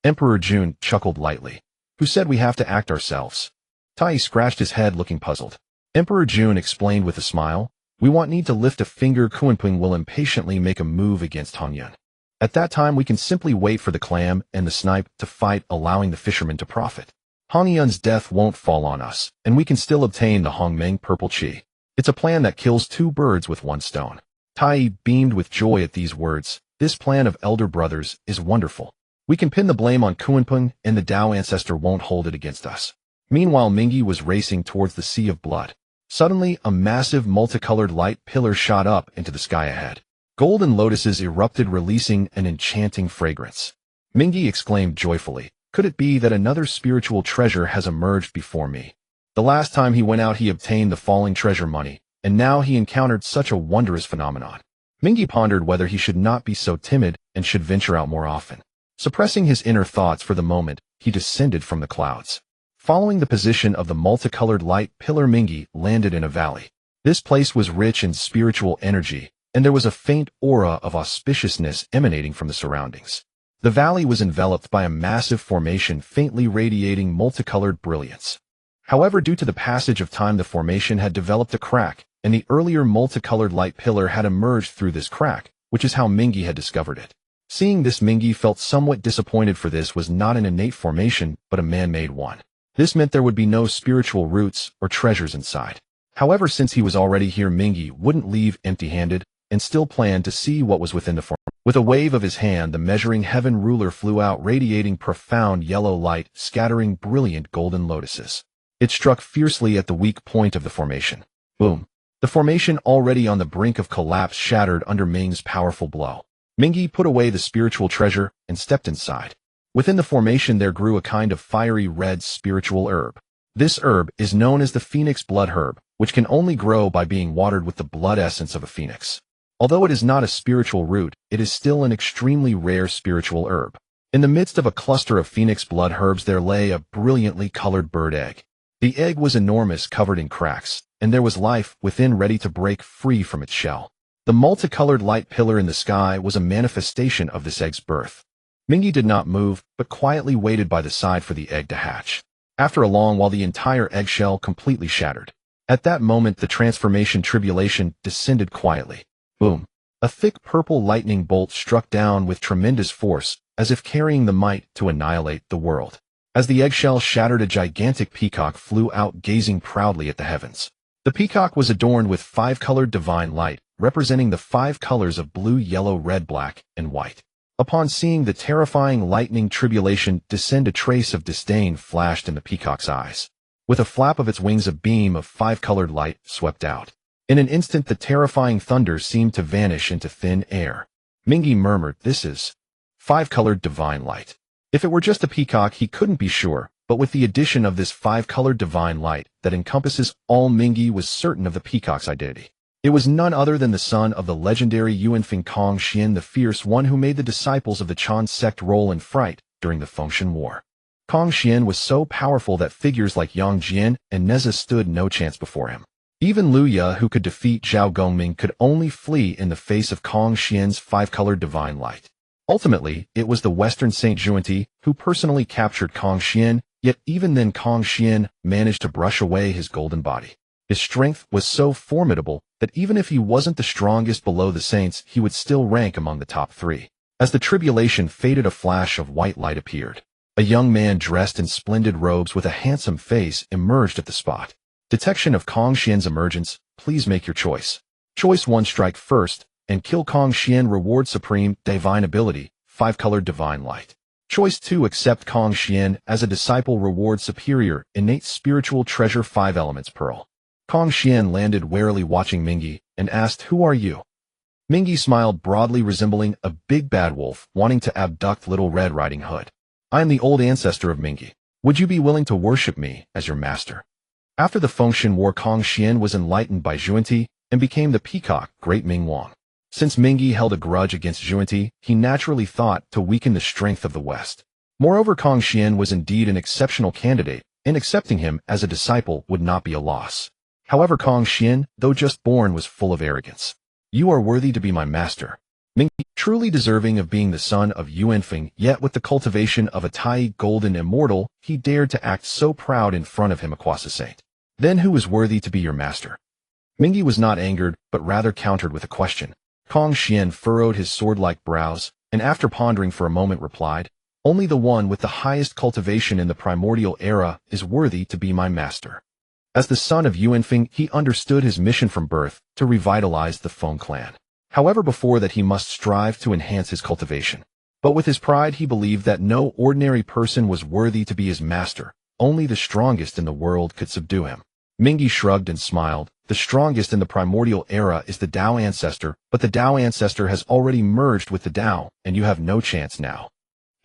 Emperor Jun chuckled lightly. Who said we have to act ourselves? Tai scratched his head, looking puzzled. Emperor Jun explained with a smile, we won't need to lift a finger. Kunping will impatiently make a move against Hongyun. At that time, we can simply wait for the clam and the snipe to fight, allowing the fishermen to profit. Hongyun's death won't fall on us, and we can still obtain the Hongmeng purple qi. It's a plan that kills 2 birds with 1 stone. Tai beamed with joy at these words. This plan of elder brothers is wonderful. We can pin the blame on Kunping, and the Dao ancestor won't hold it against us. Meanwhile, Mingyi was racing towards the sea of blood. Suddenly, a massive multicolored light pillar shot up into the sky ahead. Golden lotuses erupted, releasing an enchanting fragrance. Mingyi exclaimed joyfully, Could it be that another spiritual treasure has emerged before me? The last time he went out he obtained the falling treasure money, and now he encountered such a wondrous phenomenon. Mingi pondered whether he should not be so timid and should venture out more often. Suppressing his inner thoughts for the moment, he descended from the clouds. Following the position of the multicolored light pillar, Mingi landed in a valley. This place was rich in spiritual energy, and there was a faint aura of auspiciousness emanating from the surroundings. The valley was enveloped by a massive formation faintly radiating multicolored brilliance. However, due to the passage of time, the formation had developed a crack, and the earlier multicolored light pillar had emerged through this crack, which is how Mingi had discovered it. Seeing this, Mingi felt somewhat disappointed, for this was not an innate formation, but a man-made one. This meant there would be no spiritual roots or treasures inside. However, since he was already here, Mingi wouldn't leave empty-handed, and still planned to see what was within the form. With a wave of his hand, the measuring heaven ruler flew out, radiating profound yellow light, scattering brilliant golden lotuses. It struck fiercely at the weak point of the formation. Boom! The formation, already on the brink of collapse, shattered under Ming's powerful blow. Mingi put away the spiritual treasure and stepped inside. Within the formation there grew a kind of fiery red spiritual herb. This herb is known as the phoenix blood herb, which can only grow by being watered with the blood essence of a phoenix. Although it is not a spiritual root, it is still an extremely rare spiritual herb. In the midst of a cluster of phoenix blood herbs there lay a brilliantly colored bird egg. The egg was enormous, covered in cracks, and there was life within, ready to break free from its shell. The multicolored light pillar in the sky was a manifestation of this egg's birth. Mingi did not move, but quietly waited by the side for the egg to hatch. After a long while, the entire eggshell completely shattered. At that moment, the transformation tribulation descended quietly. Boom! A thick purple lightning bolt struck down with tremendous force, as if carrying the might to annihilate the world. As the eggshell shattered, a gigantic peacock flew out, gazing proudly at the heavens. The peacock was adorned with 5-colored divine light, representing the 5 colors of blue, yellow, red, black, and white. Upon seeing the terrifying lightning tribulation descend, a trace of disdain flashed in the peacock's eyes. With a flap of its wings, a beam of 5-colored light swept out. In an instant, the terrifying thunder seemed to vanish into thin air. Mingi murmured, "This is 5-colored divine light." If it were just a peacock, he couldn't be sure, but with the addition of this 5-colored divine light that encompasses all, Mingi was certain of the peacock's identity. It was none other than the son of the legendary Yuanfeng Kong Xian, the fierce one who made the disciples of the Chan sect roll in fright during the Fengshan War. Kong Xian was so powerful that figures like Yang Jian and Neza stood no chance before him. Even Lu Ye, who could defeat Zhao Gongming, could only flee in the face of Kong Xian's 5-colored divine light. Ultimately, it was the Western Saint Juanti who personally captured Kong Xian, yet even then Kong Xian managed to brush away his golden body. His strength was so formidable that even if he wasn't the strongest below the saints, he would still rank among the top 3. As the tribulation faded, a flash of white light appeared. A young man dressed in splendid robes with a handsome face emerged at the spot. Detection of Kong Xian's emergence. Please make your choice. Choice 1, strike first and kill Kong Xian. Reward supreme, divine ability, 5-colored divine light. Choice 2, accept Kong Xian as a disciple. Reward superior, innate spiritual treasure, 5 elements pearl. Kong Xian landed warily, watching Mingi, and asked, "Who are you?" Mingi smiled broadly, resembling a big bad wolf wanting to abduct Little Red Riding Hood. "I am the old ancestor of Mingi. Would you be willing to worship me as your master?" After the Fengshan War, Kong Xian was enlightened by Zhuanti and became the peacock, Great Ming Wang. Since Mingi held a grudge against Zhuanti, he naturally thought to weaken the strength of the West. Moreover, Kong Xian was indeed an exceptional candidate, and accepting him as a disciple would not be a loss. However, Kong Xian, though just born, was full of arrogance. "You are worthy to be my master." Mingi, truly deserving of being the son of Yuanfeng, yet with the cultivation of a Tai golden immortal, he dared to act so proud in front of him, a Kwasa saint. "Then who is worthy to be your master?" Mingi was not angered, but rather countered with a question. Kong Xian furrowed his sword-like brows, and after pondering for a moment replied, "Only the one with the highest cultivation in the primordial era is worthy to be my master." As the son of Yuanfeng, he understood his mission from birth, to revitalize the Feng clan. However, before that he must strive to enhance his cultivation. But with his pride he believed that no ordinary person was worthy to be his master, only the strongest in the world could subdue him. Mingi shrugged and smiled. "The strongest in the primordial era is the Tao Ancestor, but the Tao Ancestor has already merged with the Tao, and you have no chance now."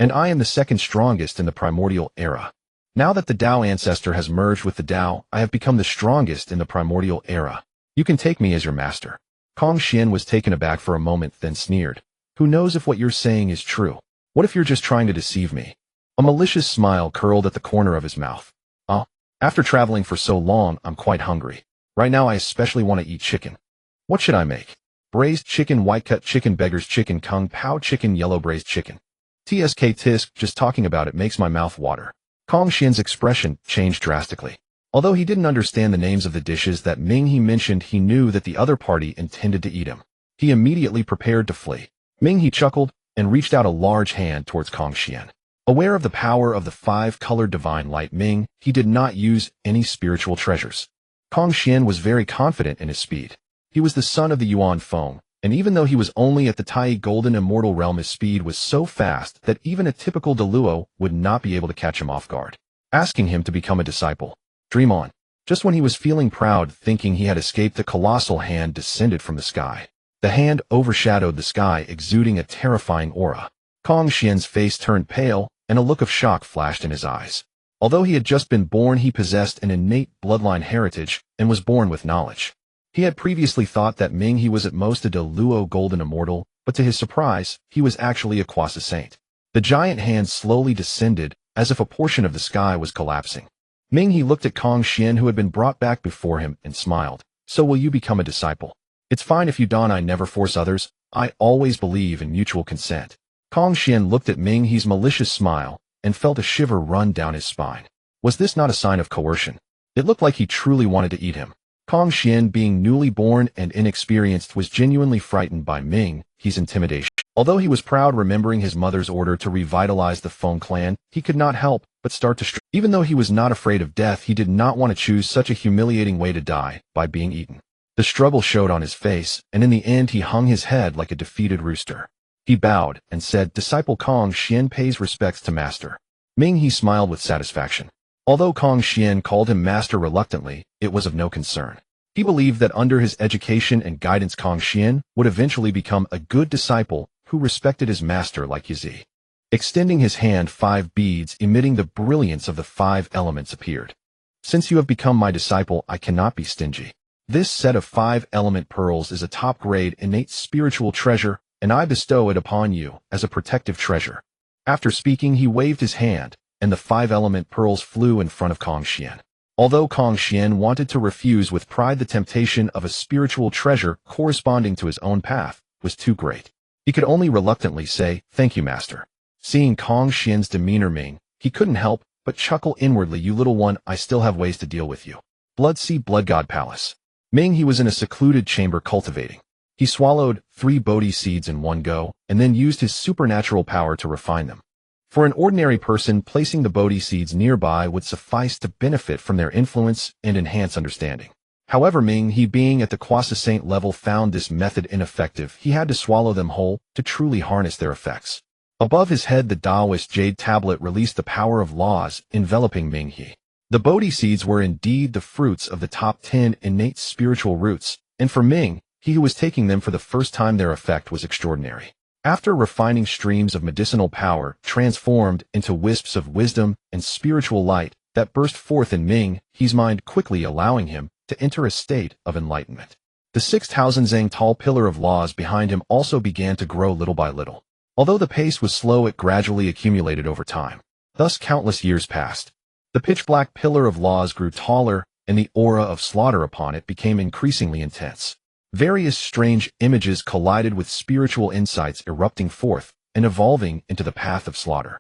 and I am the second strongest in the Primordial era. Now that the Tao Ancestor has merged with the Tao, I have become the strongest in the Primordial era. You can take me as your master." Kong Xian was taken aback for a moment, then sneered. "Who knows if what you're saying is true? What if you're just trying to deceive me?" A malicious smile curled at the corner of his mouth. After traveling for so long, I'm quite hungry. Right now I especially want to eat chicken. What should I make? Braised chicken, white cut chicken, beggar's chicken, kung pao chicken, yellow braised chicken. Tisk, just talking about it makes my mouth water." Kong Xian's expression changed drastically. Although he didn't understand the names of the dishes that Ming he mentioned, he knew that the other party intended to eat him. He immediately prepared to flee. Ming he chuckled and reached out a large hand towards Kong Xian. Aware of the power of the five-colored divine light Ming, he did not use any spiritual treasures. Kong Xian was very confident in his speed. He was the son of the Yuan Feng, and even though he was only at the Tai Golden Immortal Realm, his speed was so fast that even a typical Deluo would not be able to catch him off guard. Asking him to become a disciple. Dream on. Just when he was feeling proud, thinking he had escaped, the colossal hand descended from the sky. The hand overshadowed the sky, exuding a terrifying aura. Kong Xian's face turned pale, and a look of shock flashed in his eyes. Although he had just been born, he possessed an innate bloodline heritage and was born with knowledge. He had previously thought that Ming he was at most a Deluo Golden Immortal, but to his surprise, he was actually a Quasi Saint. The giant hand slowly descended, as if a portion of the sky was collapsing. Ming he looked at Kong Xian, who had been brought back before him, and smiled. "So will you become a disciple? It's fine if you don't. I never force others. I always believe in mutual consent." Kong Xian looked at Ming he's malicious smile, and felt a shiver run down his spine. Was this not a sign of coercion? It looked like he truly wanted to eat him. Kong Xian, being newly born and inexperienced, was genuinely frightened by Ming he's intimidation. Although he was proud, remembering his mother's order to revitalize the Feng clan, he could not help but start to Even though he was not afraid of death, he did not want to choose such a humiliating way to die, by being eaten. The struggle showed on his face, and in the end he hung his head like a defeated rooster. He bowed and said, "Disciple Kong Xian pays respects to master." Ming he smiled with satisfaction. Although Kong Xian called him master reluctantly, it was of no concern. He believed that under his education and guidance, Kong Xian would eventually become a good disciple who respected his master like Yizi. Extending his hand, 5 beads emitting the brilliance of the 5 elements appeared. "Since you have become my disciple, I cannot be stingy. This set of 5-element pearls is a top-grade innate spiritual treasure, and I bestow it upon you as a protective treasure." After speaking, he waved his hand, and the 5-element pearls flew in front of Kong Xian. Although Kong Xian wanted to refuse with pride, the temptation of a spiritual treasure corresponding to his own path was too great. He could only reluctantly say, "Thank you, master." Seeing Kong Xian's demeanor, Ming, he couldn't help but chuckle inwardly. "You little one, I still have ways to deal with you." Blood God Palace. Ming he was in a secluded chamber cultivating. He swallowed 3 Bodhi seeds in one go, and then used his supernatural power to refine them. For an ordinary person, placing the Bodhi seeds nearby would suffice to benefit from their influence and enhance understanding. However, Ming, he being at the Quasi Saint level, found this method ineffective. He had to swallow them whole to truly harness their effects. Above his head, the Taoist jade tablet released the power of laws enveloping Ming he. The Bodhi seeds were indeed the fruits of the top 10 innate spiritual roots, and for Ming, he who was taking them for the first time, their effect was extraordinary. After refining, streams of medicinal power transformed into wisps of wisdom and spiritual light that burst forth in Ming he's mind, quickly allowing him to enter a state of enlightenment. The 6,000 zang tall pillar of laws behind him also began to grow little by little. Although the pace was slow, it gradually accumulated over time. Thus countless years passed. The pitch-black pillar of laws grew taller, and the aura of slaughter upon it became increasingly intense. Various strange images collided with spiritual insights, erupting forth and evolving into the path of slaughter.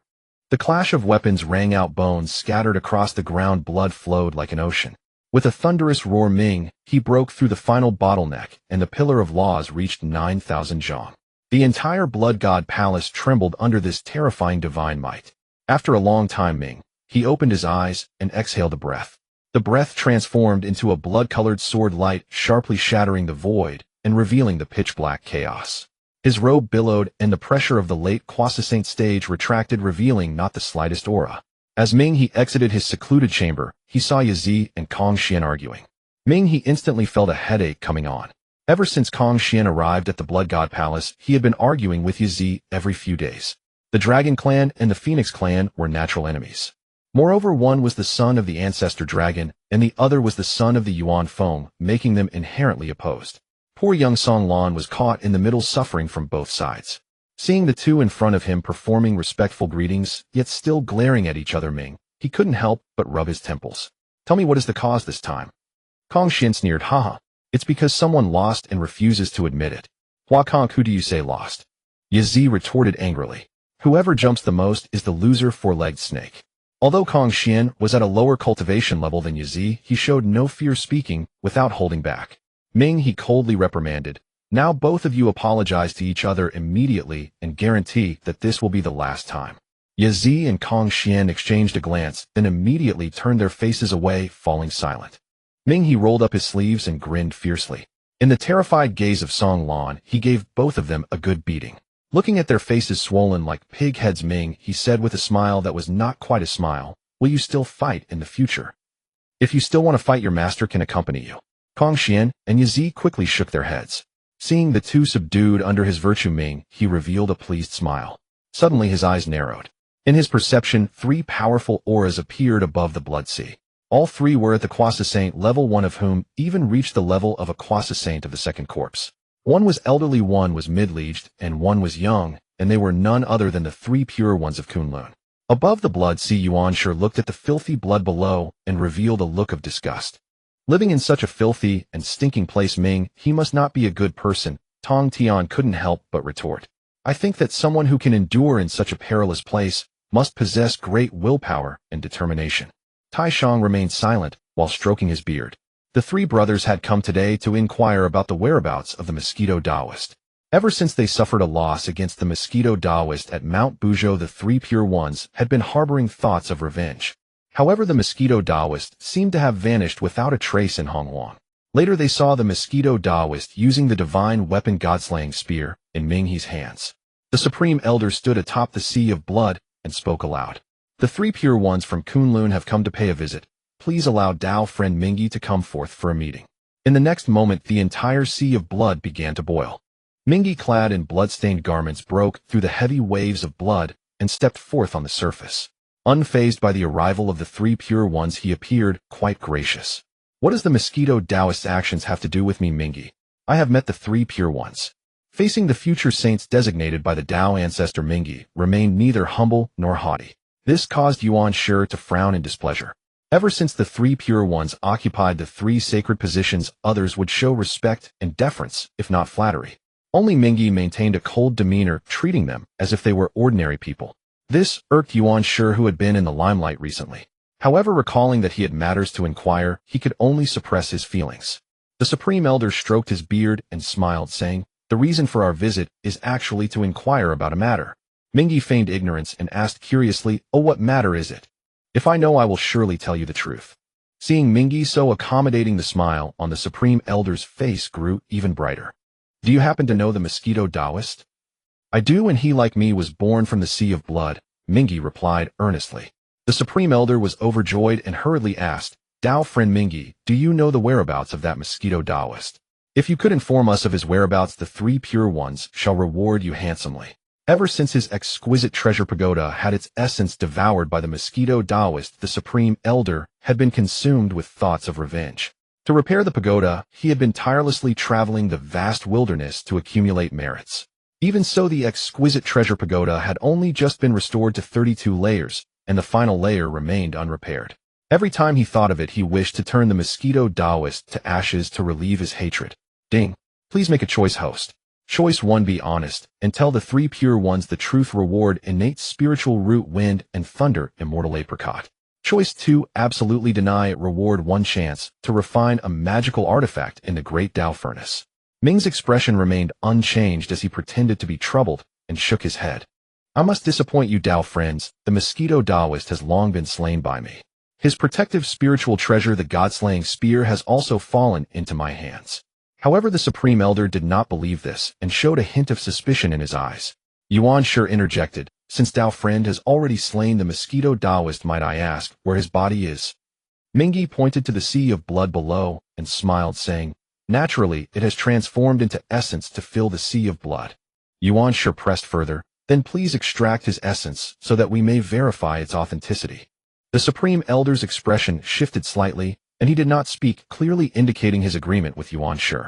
The clash of weapons rang out, bones scattered across the ground, blood flowed like an ocean. With a thunderous roar, Ming he broke through the final bottleneck, and the pillar of laws reached 9,000 zhang. The entire Blood God Palace trembled under this terrifying divine might. After a long time, Ming he opened his eyes and exhaled a breath. The breath transformed into a blood-colored sword, light sharply shattering the void and revealing the pitch-black chaos. His robe billowed, and the pressure of the late Quasi Saint stage retracted, revealing not the slightest aura. As Ming he exited his secluded chamber, he saw Yizi and Kong Xian arguing. Ming he instantly felt a headache coming on. Ever since Kong Xian arrived at the Blood God Palace, he had been arguing with Yizi every few days. The Dragon clan and the Phoenix clan were natural enemies. Moreover, one was the son of the ancestor dragon, and the other was the son of the Yuan Feng, making them inherently opposed. Poor young Song Lan was caught in the middle, suffering from both sides. Seeing the two in front of him performing respectful greetings, yet still glaring at each other, Ming, he couldn't help but rub his temples. Tell me, what is the cause this time? Kong Xian sneered. Haha. It's because someone lost and refuses to admit it. Hua Kong, who do you say lost? Yazi retorted angrily. Whoever jumps the most is the loser, four-legged snake. Although Kong Xian was at a lower cultivation level than Yazi, he showed no fear, speaking without holding back. Ming, he coldly reprimanded. Now both of you apologize to each other immediately and guarantee that this will be the last time. Yazi and Kong Xian exchanged a glance, then immediately turned their faces away, falling silent. Ming, he rolled up his sleeves and grinned fiercely. In the terrified gaze of Song Lan, he gave both of them a good beating. Looking at their faces swollen like pig heads, Ming, he said with a smile that was not quite a smile, will you still fight in the future? If you still want to fight, your master can accompany you. Kong Xian and Yazi quickly shook their heads. Seeing the two subdued under his virtue, Ming, he revealed a pleased smile. Suddenly his eyes narrowed. In his perception, three powerful auras appeared above the blood sea. All three were at the Quasi Saint level, one of whom even reached the level of a Quasi Saint of the second corpse. One was elderly, one was middle-aged, and one was young, and they were none other than the three pure ones of Kunlun. Above the blood sea, Yuan Shi looked at the filthy blood below and revealed a look of disgust. Living in such a filthy and stinking place, Ming, he must not be a good person. Tong Tian couldn't help but retort. I think that someone who can endure in such a perilous place must possess great willpower and determination. Tai Shang remained silent while stroking his beard. The three brothers had come today to inquire about the whereabouts of the Mosquito Taoist. Ever since they suffered a loss against the Mosquito Taoist at Mount Buzhou, the three pure ones had been harboring thoughts of revenge. However, the Mosquito Taoist seemed to have vanished without a trace in Hongwang. Later they saw the Mosquito Taoist using the divine weapon God-slaying spear in Ming He's hands. The Supreme Elder stood atop the sea of blood and spoke aloud. The three pure ones from Kunlun have come to pay a visit. Please allow Dao friend Mingyi to come forth for a meeting. In the next moment, the entire sea of blood began to boil. Mingyi, clad in blood-stained garments, broke through the heavy waves of blood and stepped forth on the surface. Unfazed by the arrival of the three pure ones, he appeared quite gracious. What does the Mosquito Taoist's actions have to do with me, Mingyi? I have met the three pure ones. Facing the future saints designated by the Tao ancestor, Mingyi remained neither humble nor haughty. This caused Yuan Shi to frown in displeasure. Ever since the three pure ones occupied the three sacred positions, others would show respect and deference, if not flattery. Only Mingyi maintained a cold demeanor, treating them as if they were ordinary people. This irked Yuan Shi, who had been in the limelight recently. However, recalling that he had matters to inquire, he could only suppress his feelings. The Supreme Elder stroked his beard and smiled, saying, the reason for our visit is actually to inquire about a matter. Mingyi feigned ignorance and asked curiously, oh, what matter is it? If I know, I will surely tell you the truth. Seeing Mingyi so accommodating, the smile on the Supreme Elder's face grew even brighter. Do you happen to know the Mosquito Taoist? I do, and he, like me, was born from the sea of blood, Mingyi replied earnestly. The Supreme Elder was overjoyed and hurriedly asked, Dao friend Mingyi, do you know the whereabouts of that Mosquito Taoist? If you could inform us of his whereabouts, the three pure ones shall reward you handsomely. Ever since his exquisite treasure pagoda had its essence devoured by the Mosquito Taoist, the Supreme Elder had been consumed with thoughts of revenge. To repair the pagoda, he had been tirelessly traveling the vast wilderness to accumulate merits. Even so, the exquisite treasure pagoda had only just been restored to 32 layers, and the final layer remained unrepaired. Every time he thought of it, he wished to turn the Mosquito Taoist to ashes to relieve his hatred. Ding. Please make a choice, host. Choice 1, be honest, and tell the three pure ones the truth. Reward, innate spiritual root, wind, and thunder, immortal apricot. Choice 2, absolutely deny it. Reward, 1 chance to refine a magical artifact in the great Tao furnace. Ming's expression remained unchanged as he pretended to be troubled and shook his head. I must disappoint you, Tao friends. The Mosquito Taoist has long been slain by me. His protective spiritual treasure, the God-slaying spear, has also fallen into my hands. However, the Supreme Elder did not believe this and showed a hint of suspicion in his eyes. Yuan Shi interjected, since Tao friend has already slain the Mosquito Taoist, might I ask where his body is? Mingyi pointed to the sea of blood below and smiled, saying, naturally, it has transformed into essence to fill the sea of blood. Yuan Shi pressed further, Then please extract his essence so that we may verify its authenticity. The Supreme Elder's expression shifted slightly, and he did not speak, clearly indicating his agreement with Yuan Shi.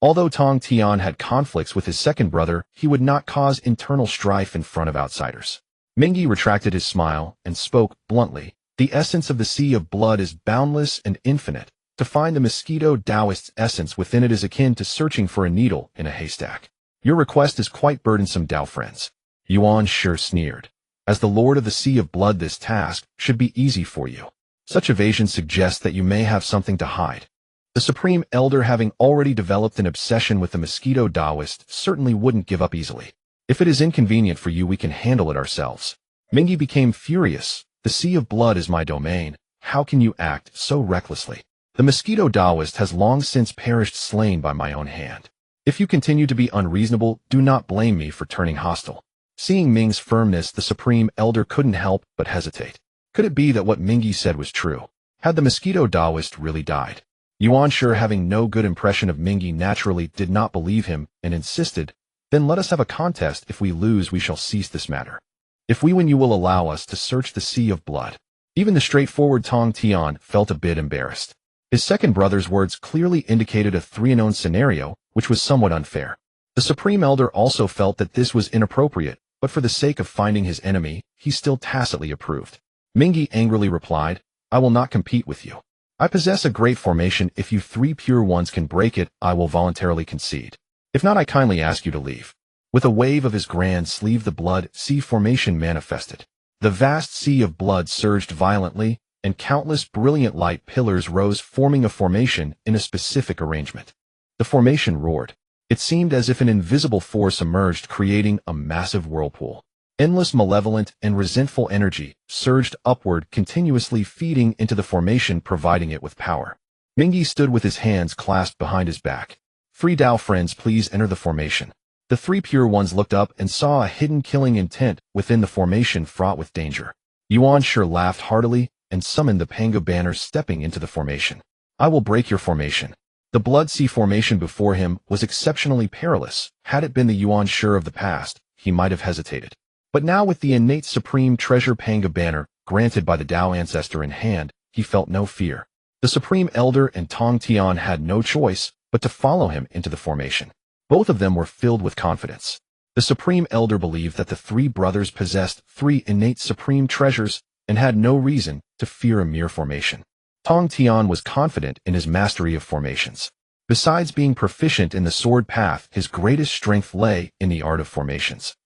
Although Tong Tian had conflicts with his second brother, he would not cause internal strife in front of outsiders. Ming retracted his smile and spoke bluntly. The essence of the Sea of Blood is boundless and infinite. To find the Mosquito Taoist's essence within it is akin to searching for a needle in a haystack. Your request is quite burdensome, Dao friends. Yuan Shi sneered. As the Lord of the Sea of Blood, this task should be easy for you. Such evasion suggests that you may have something to hide. The Supreme Elder, having already developed an obsession with the Mosquito Taoist, certainly wouldn't give up easily. If it is inconvenient for you, we can handle it ourselves. Ming became furious. The Sea of Blood is my domain. How can you act so recklessly? The Mosquito Taoist has long since perished, slain by my own hand. If you continue to be unreasonable, do not blame me for turning hostile. Seeing Ming's firmness, the Supreme Elder couldn't help but hesitate. Could it be that what Ming said was true? Had the Mosquito Taoist really died? Yuan Shi, having no good impression of Ming, naturally did not believe him and insisted, then let us have a contest. If we lose, we shall cease this matter. If we win, you will allow us to search the Sea of Blood. Even the straightforward Tong Tian felt a bit embarrassed. His second brother's words clearly indicated a 3-and-0 scenario, which was somewhat unfair. The Supreme Elder also felt that this was inappropriate, but for the sake of finding his enemy, he still tacitly approved. Ming angrily replied, I will not compete with you. I possess a great formation. If you 3 pure ones can break it, I will voluntarily concede. If not, I kindly ask you to leave. With a wave of his grand sleeve, the Blood Sea formation manifested. The vast Sea of Blood surged violently, and countless brilliant light pillars rose, forming a formation in a specific arrangement. The formation roared. It seemed as if an invisible force emerged, creating a massive whirlpool. Endless malevolent and resentful energy surged upward, continuously feeding into the formation, providing it with power. Ming stood with his hands clasped behind his back. Free Dao friends, please enter the formation. The 3 pure ones looked up and saw a hidden killing intent within the formation, fraught with danger. Yuan Shi laughed heartily and summoned the Pangu banner, stepping into the formation. I will break your formation. The Blood Sea formation before him was exceptionally perilous. Had it been the Yuan Shi of the past, he might have hesitated. But now, with the innate supreme treasure Pangu banner, granted by the Dao Ancestor in hand, he felt no fear. The Supreme Elder and Tong Tian had no choice but to follow him into the formation. Both of them were filled with confidence. The Supreme Elder believed that the 3 brothers possessed 3 innate supreme treasures and had no reason to fear a mere formation. Tong Tian was confident in his mastery of formations. Besides being proficient in the sword path, his greatest strength lay in the art of formations.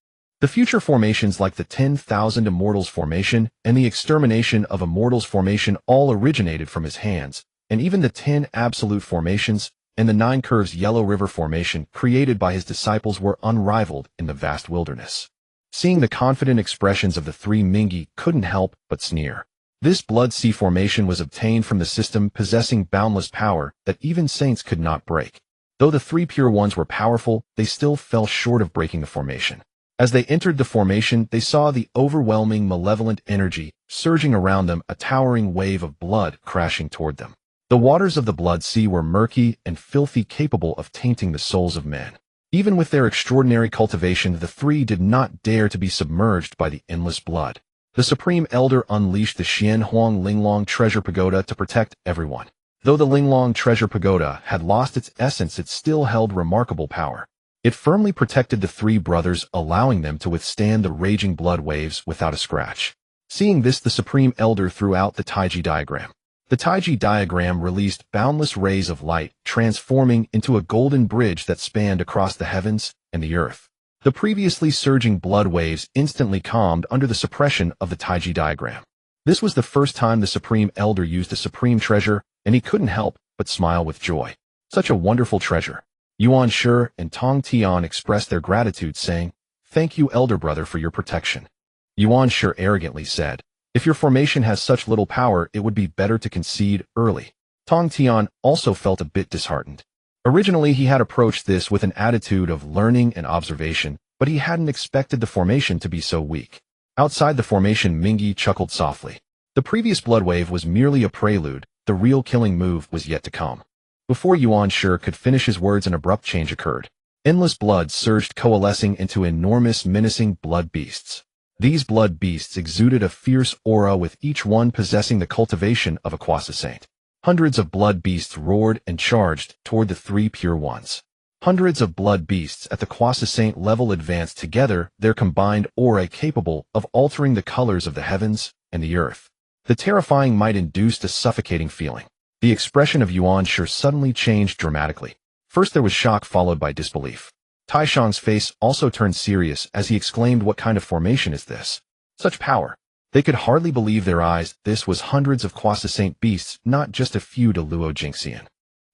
The future formations, like the 10,000 Immortals formation and the Extermination of Immortals formation, all originated from his hands, and even the 10 Absolute formations and the 9 Curves Yellow River formation created by his disciples were unrivaled in the vast wilderness. Seeing the confident expressions of the 3, Ming couldn't help but sneer. This Blood Sea formation was obtained from the system, possessing boundless power that even saints could not break. Though the 3 pure ones were powerful, they still fell short of breaking the formation. As they entered the formation, they saw the overwhelming malevolent energy surging around them, a towering wave of blood crashing toward them. The waters of the Blood Sea were murky and filthy, capable of tainting the souls of men. Even with their extraordinary cultivation, the 3 did not dare to be submerged by the endless blood. The Supreme Elder unleashed the Xianhuang Linglong Treasure Pagoda to protect everyone. Though the Linglong Treasure Pagoda had lost its essence, it still held remarkable power. It firmly protected the 3 brothers, allowing them to withstand the raging blood waves without a scratch. Seeing this, the Supreme Elder threw out the Taiji diagram. The Taiji diagram released boundless rays of light, transforming into a golden bridge that spanned across the heavens and the earth. The previously surging blood waves instantly calmed under the suppression of the Taiji diagram. This was the first time the Supreme Elder used a supreme treasure, and he couldn't help but smile with joy. Such a wonderful treasure. Yuan Shi and Tong Tian expressed their gratitude, saying, Thank you, Elder Brother, for your protection. Yuan Shi arrogantly said, If your formation has such little power, it would be better to concede early. Tong Tian also felt a bit disheartened. Originally, he had approached this with an attitude of learning and observation, but he hadn't expected the formation to be so weak. Outside the formation, Ming chuckled softly. The previous blood wave was merely a prelude. The real killing move was yet to come. Before Yuan Shi could finish his words, an abrupt change occurred. Endless blood surged, coalescing into enormous, menacing blood beasts. These blood beasts exuded a fierce aura, with each one possessing the cultivation of a quasi-saint. Hundreds of blood beasts roared and charged toward the three pure ones. Hundreds of blood beasts at the quasi-saint level advanced together, their combined aura capable of altering the colors of the heavens and the earth. The terrifying might induced a suffocating feeling. The expression of Yuan Shi suddenly changed dramatically. First there was shock, followed by disbelief. Taishang's face also turned serious as he exclaimed, "What kind of formation is this? Such power!" They could hardly believe their eyes. This was hundreds of quasi-saint beasts, not just a few de Luo Jingxian.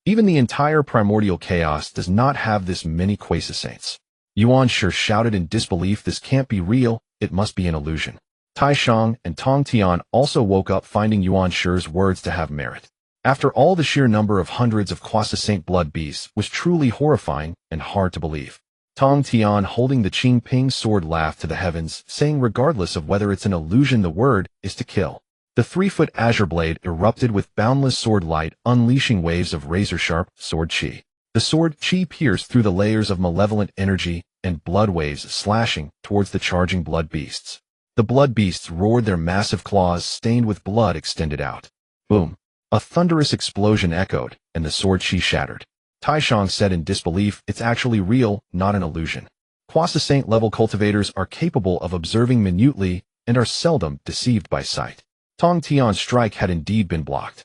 Even the entire primordial chaos does not have this many quasi-saints. Yuan Shi shouted in disbelief, "This can't be real, it must be an illusion." Taishang and Tong Tian also woke up, finding Yuan Shi's words to have merit. After all, the sheer number of hundreds of quasi-saint blood beasts was truly horrifying and hard to believe. Tong Tian, holding the Qing Ping sword, laughed to the heavens, saying, "Regardless of whether it's an illusion, the word is to kill." The 3-foot azure blade erupted with boundless sword light, unleashing waves of razor-sharp sword qi. The sword qi pierced through the layers of malevolent energy, and blood waves slashing towards the charging blood beasts. The blood beasts roared, their massive claws stained with blood extended out. Boom! A thunderous explosion echoed, and the sword qi shattered. Taishang said in disbelief, "It's actually real, not an illusion." Quasi-saint level cultivators are capable of observing minutely and are seldom deceived by sight. Tong Tian's strike had indeed been blocked.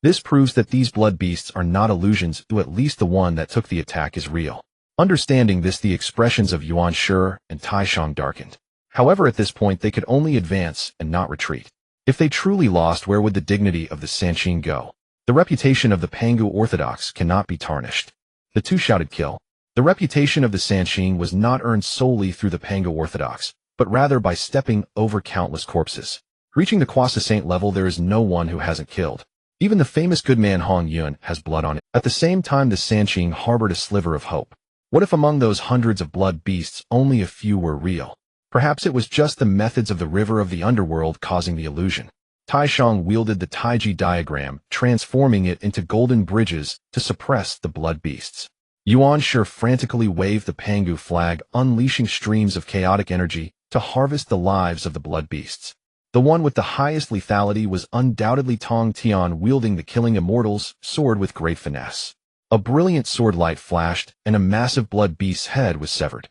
This proves that these blood beasts are not illusions, though at least the one that took the attack is real. Understanding this, the expressions of Yuan Shi and Taishang darkened. However, at this point they could only advance and not retreat. If they truly lost, where would the dignity of the Sanqing go? The reputation of the Pangu Orthodox cannot be tarnished. The two shouted, "Kill." The reputation of the Sanqing was not earned solely through the Pangu Orthodox, but rather by stepping over countless corpses. Reaching the quasi-saint level, there is no one who hasn't killed. Even the famous good man Hong Yun has blood on it. At the same time, the Sanqing harbored a sliver of hope. What if among those hundreds of blood beasts, only a few were real? Perhaps it was just the methods of the river of the underworld causing the illusion. Taishang wielded the Taiji diagram, transforming it into golden bridges to suppress the blood beasts. Yuan Shi frantically waved the Pangu flag, unleashing streams of chaotic energy to harvest the lives of the blood beasts. The one with the highest lethality was undoubtedly Tong Tian, wielding the Killing Immortals sword with great finesse. A brilliant sword light flashed, and a massive blood beast's head was severed.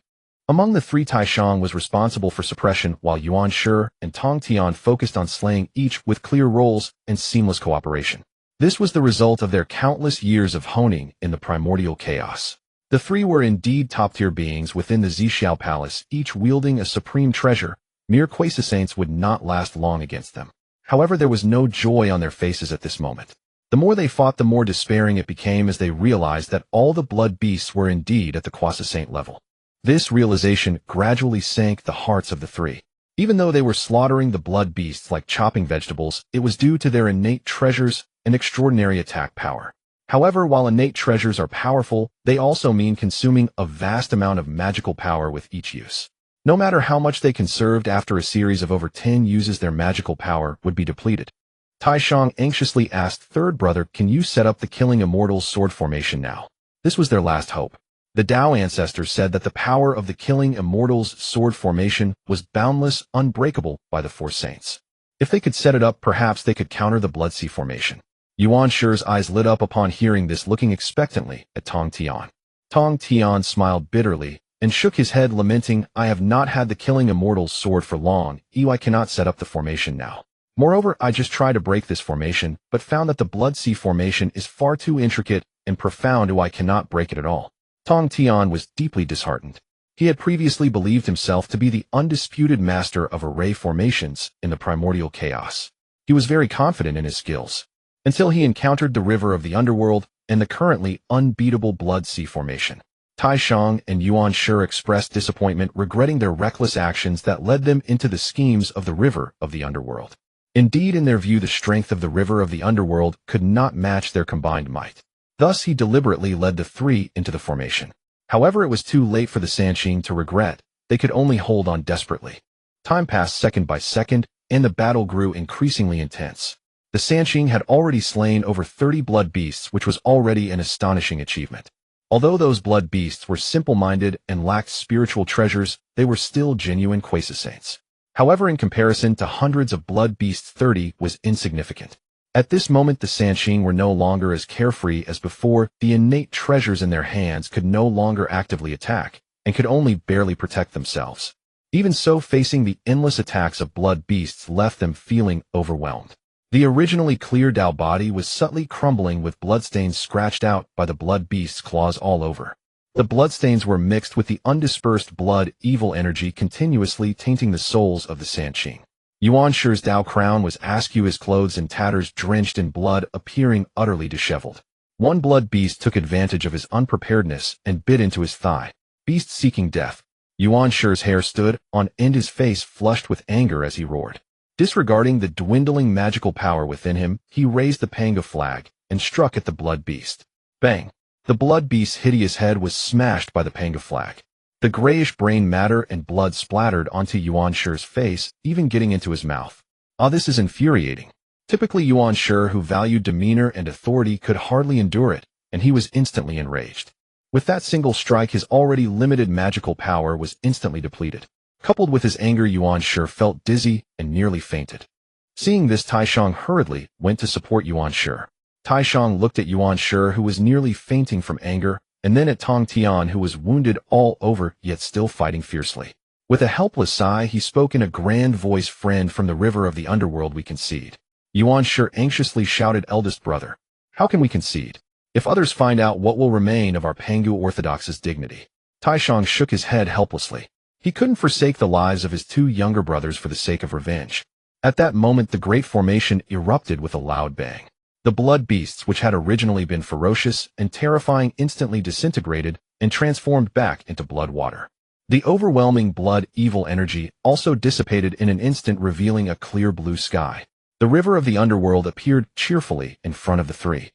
Among the three, Taishang was responsible for suppression, while Yuan Shi and Tong Tian focused on slaying, each with clear roles and seamless cooperation. This was the result of their countless years of honing in the primordial chaos. The three were indeed top-tier beings within the Zixiao Palace, each wielding a supreme treasure. Mere quasi-saints would not last long against them. However, there was no joy on their faces at this moment. The more they fought, the more despairing it became as they realized that all the blood beasts were indeed at the quasi-saint level. This realization gradually sank the hearts of the three. Even though they were slaughtering the blood beasts like chopping vegetables, it was due to their innate treasures and extraordinary attack power. However, while innate treasures are powerful, they also mean consuming a vast amount of magical power with each use. No matter how much they conserved, after a series of over 10 uses, their magical power would be depleted. Taishang anxiously asked, "Third brother, can you set up the Killing Immortals sword formation now?" This was their last hope. The Tao Ancestor said that the power of the Killing Immortals sword formation was boundless, unbreakable by the four saints. If they could set it up, perhaps they could counter the Blood Sea formation. Yuan Shi's eyes lit up upon hearing this, looking expectantly at Tong Tian. Tong Tian smiled bitterly and shook his head, lamenting, "I have not had the Killing Immortals sword for long. I cannot set up the formation now. Moreover, I just tried to break this formation, but found that the Blood Sea formation is far too intricate and profound. I cannot break it at all." Tong Tian was deeply disheartened. He had previously believed himself to be the undisputed master of array formations in the primordial chaos. He was very confident in his skills, until he encountered the river of the underworld and the currently unbeatable Blood Sea formation. Taishang and Yuan Shi expressed disappointment, regretting their reckless actions that led them into the schemes of the river of the underworld. Indeed, in their view, the strength of the river of the underworld could not match their combined might. Thus, he deliberately led the three into the formation. However, it was too late for the Sanqing to regret. They could only hold on desperately. Time passed second by second, and the battle grew increasingly intense. The Sanqing had already slain over 30 blood beasts, which was already an astonishing achievement. Although those blood beasts were simple-minded and lacked spiritual treasures, they were still genuine quasi-saints. However, in comparison to hundreds of blood beasts, 30 was insignificant. At this moment, the Sanqing were no longer as carefree as before. The innate treasures in their hands could no longer actively attack, and could only barely protect themselves. Even so, facing the endless attacks of blood beasts left them feeling overwhelmed. The originally clear Dao body was subtly crumbling with bloodstains scratched out by the blood beast's claws all over. The bloodstains were mixed with the undispersed blood evil energy continuously tainting the souls of the Sanqing. Yuan Shi's Dao crown was askew, his clothes in tatters, drenched in blood, appearing utterly disheveled. One blood beast took advantage of his unpreparedness and bit into his thigh. Beast seeking death. Yuan Shi's hair stood on end, his face flushed with anger as he roared. Disregarding the dwindling magical power within him, he raised the Panga flag and struck at the blood beast. Bang! The blood beast's hideous head was smashed by the Panga flag. The grayish brain matter and blood splattered onto Yuan Shi's face, even getting into his mouth. This is infuriating. Typically, Yuan Shi, who valued demeanor and authority, could hardly endure it, and he was instantly enraged. With that single strike, his already limited magical power was instantly depleted. Coupled with his anger, Yuan Shi felt dizzy and nearly fainted. Seeing this, Taishang hurriedly went to support Yuan Shi. Taishang looked at Yuan Shi, who was nearly fainting from anger, and then at Tong Tian, who was wounded all over yet still fighting fiercely. With a helpless sigh, he spoke in a grand voice, "Friend from the river of the underworld, we concede." Yuan Shi anxiously shouted, "Eldest brother, how can we concede? If others find out, what will remain of our Pangu Orthodox's dignity?" Taishang shook his head helplessly. He couldn't forsake the lives of his two younger brothers for the sake of revenge. At that moment, the great formation erupted with a loud bang. The blood beasts, which had originally been ferocious and terrifying, instantly disintegrated and transformed back into blood water. The overwhelming blood evil energy also dissipated in an instant, revealing a clear blue sky. The river of the underworld appeared cheerfully in front of the three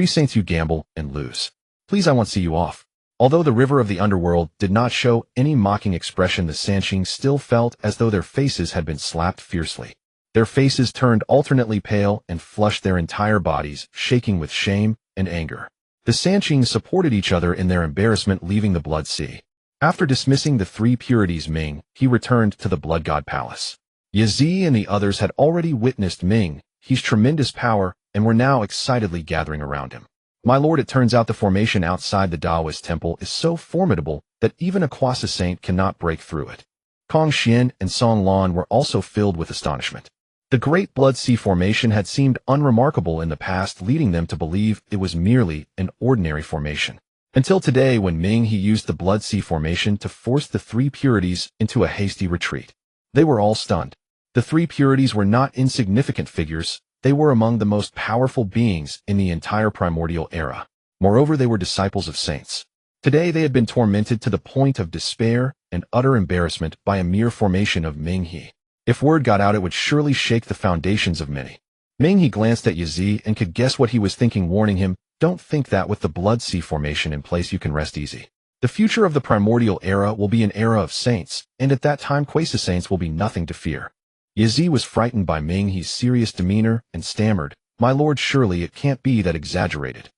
saints. "You gamble and lose. Please, I won't see you off." Although the river of the underworld did not show any mocking expression, the Sanqing still felt as though their faces had been slapped fiercely. Their faces turned alternately pale and flushed their entire bodies, shaking with shame and anger. The Sanqing supported each other in their embarrassment, leaving the Blood Sea. After dismissing the three purities Ming, he returned to the Blood God Palace. Yazi and the others had already witnessed Ming, his tremendous power, and were now excitedly gathering around him. "My lord, it turns out the formation outside the Taoist temple is so formidable that even a quasi-saint cannot break through it." Kong Xian and Song Lan were also filled with astonishment. The Great Blood Sea formation had seemed unremarkable in the past, leading them to believe it was merely an ordinary formation. Until today, when Ming used the Blood Sea formation to force the three purities into a hasty retreat. They were all stunned. The three purities were not insignificant figures. They were among the most powerful beings in the entire primordial era. Moreover, they were disciples of saints. Today they had been tormented to the point of despair and utter embarrassment by a mere formation of Ming He. If word got out, it would surely shake the foundations of many. Ming He glanced at Yazi and could guess what he was thinking, warning him, "Don't think that with the Blood Sea formation in place you can rest easy. The future of the primordial era will be an era of saints, and at that time quasi-saints will be nothing to fear." Yazi was frightened by Ming He's serious demeanor and stammered, "My lord, surely it can't be that exaggerated."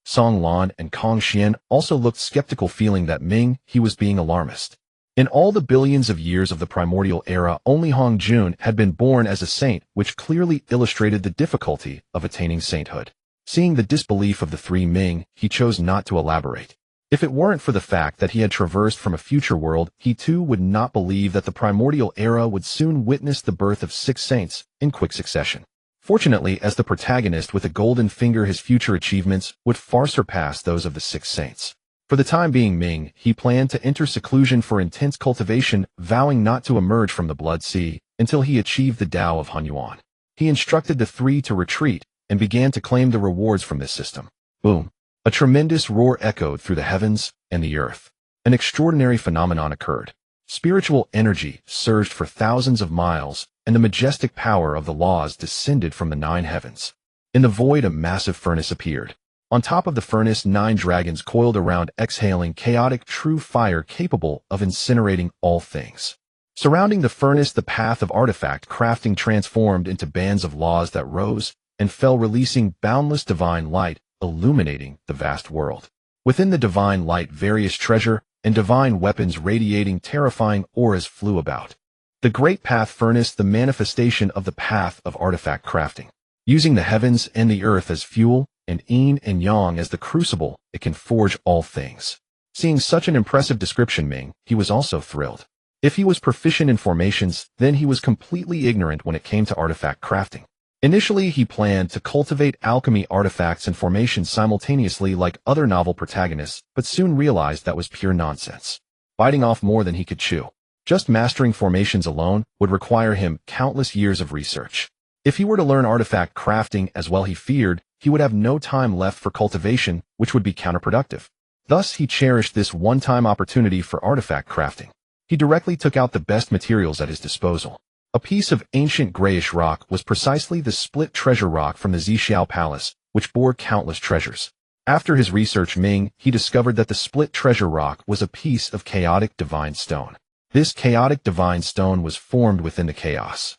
Song Lan and Kong Xian also looked skeptical, feeling that Ming He was being alarmist. In all the billions of years of the primordial era, only Hong Jun had been born as a saint, which clearly illustrated the difficulty of attaining sainthood. Seeing the disbelief of the three Ming, he chose not to elaborate. If it weren't for the fact that he had traversed from a future world, he too would not believe that the primordial era would soon witness the birth of 6 saints in quick succession. Fortunately, as the protagonist with a golden finger, his future achievements would far surpass those of the 6 saints. For the time being, Ming He planned to enter seclusion for intense cultivation, vowing not to emerge from the Blood Sea until he achieved the Tao of Hunyuan. He instructed the three to retreat and began to claim the rewards from this system. Boom! A tremendous roar echoed through the heavens and the earth. An extraordinary phenomenon occurred. Spiritual energy surged for thousands of miles, and the majestic power of the laws descended from the 9 heavens. In the void, a massive furnace appeared. On top of the furnace, 9 dragons coiled around, exhaling chaotic true fire capable of incinerating all things. Surrounding the furnace, the path of artifact crafting transformed into bands of laws that rose and fell, releasing boundless divine light, illuminating the vast world. Within the divine light, various treasure and divine weapons radiating terrifying auras flew about. The Great Path Furnace, the manifestation of the path of artifact crafting. Using the heavens and the earth as fuel, and yin and yang as the crucible, it can forge all things. Seeing such an impressive description, Ming, he was also thrilled. If he was proficient in formations, then he was completely ignorant when it came to artifact crafting. Initially, he planned to cultivate alchemy artifacts and formations simultaneously like other novel protagonists, but soon realized that was pure nonsense, biting off more than he could chew. Just mastering formations alone would require him countless years of research. If he were to learn artifact crafting as well, he feared he would have no time left for cultivation, which would be counterproductive. Thus, he cherished this one-time opportunity for artifact crafting. He directly took out the best materials at his disposal. A piece of ancient grayish rock was precisely the split treasure rock from the Zixiao Palace, which bore countless treasures. After his research, Ming, he discovered that the split treasure rock was a piece of chaotic divine stone. This chaotic divine stone was formed within the chaos.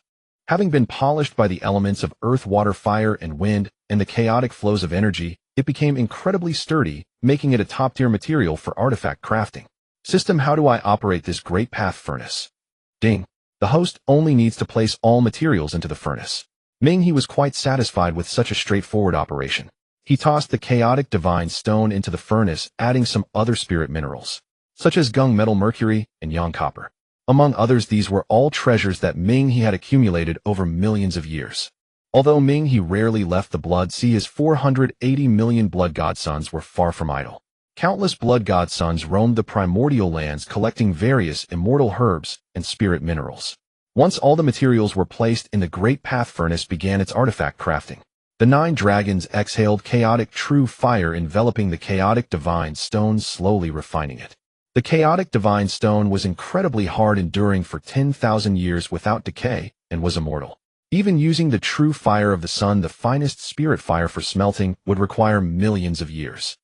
Having been polished by the elements of earth, water, fire, and wind, and the chaotic flows of energy, it became incredibly sturdy, making it a top-tier material for artifact crafting. System: how do I operate this Great Path Furnace? Ding. The host only needs to place all materials into the furnace. Ming, he was quite satisfied with such a straightforward operation. He tossed the chaotic divine stone into the furnace, adding some other spirit minerals, such as gung metal, mercury, and yang copper. Among others, these were all treasures that Ming he had accumulated over millions of years. Although Ming he rarely left the blood sea, his 480 million blood godsons were far from idle. Countless blood godsons roamed the primordial lands collecting various immortal herbs and spirit minerals. Once all the materials were placed in the Great Path Furnace, began its artifact crafting. The 9 dragons exhaled chaotic true fire, enveloping the chaotic divine stone, slowly refining it. The chaotic divine stone was incredibly hard, enduring for 10,000 years without decay, and was immortal. Even using the true fire of the sun, the finest spirit fire for smelting, would require millions of years.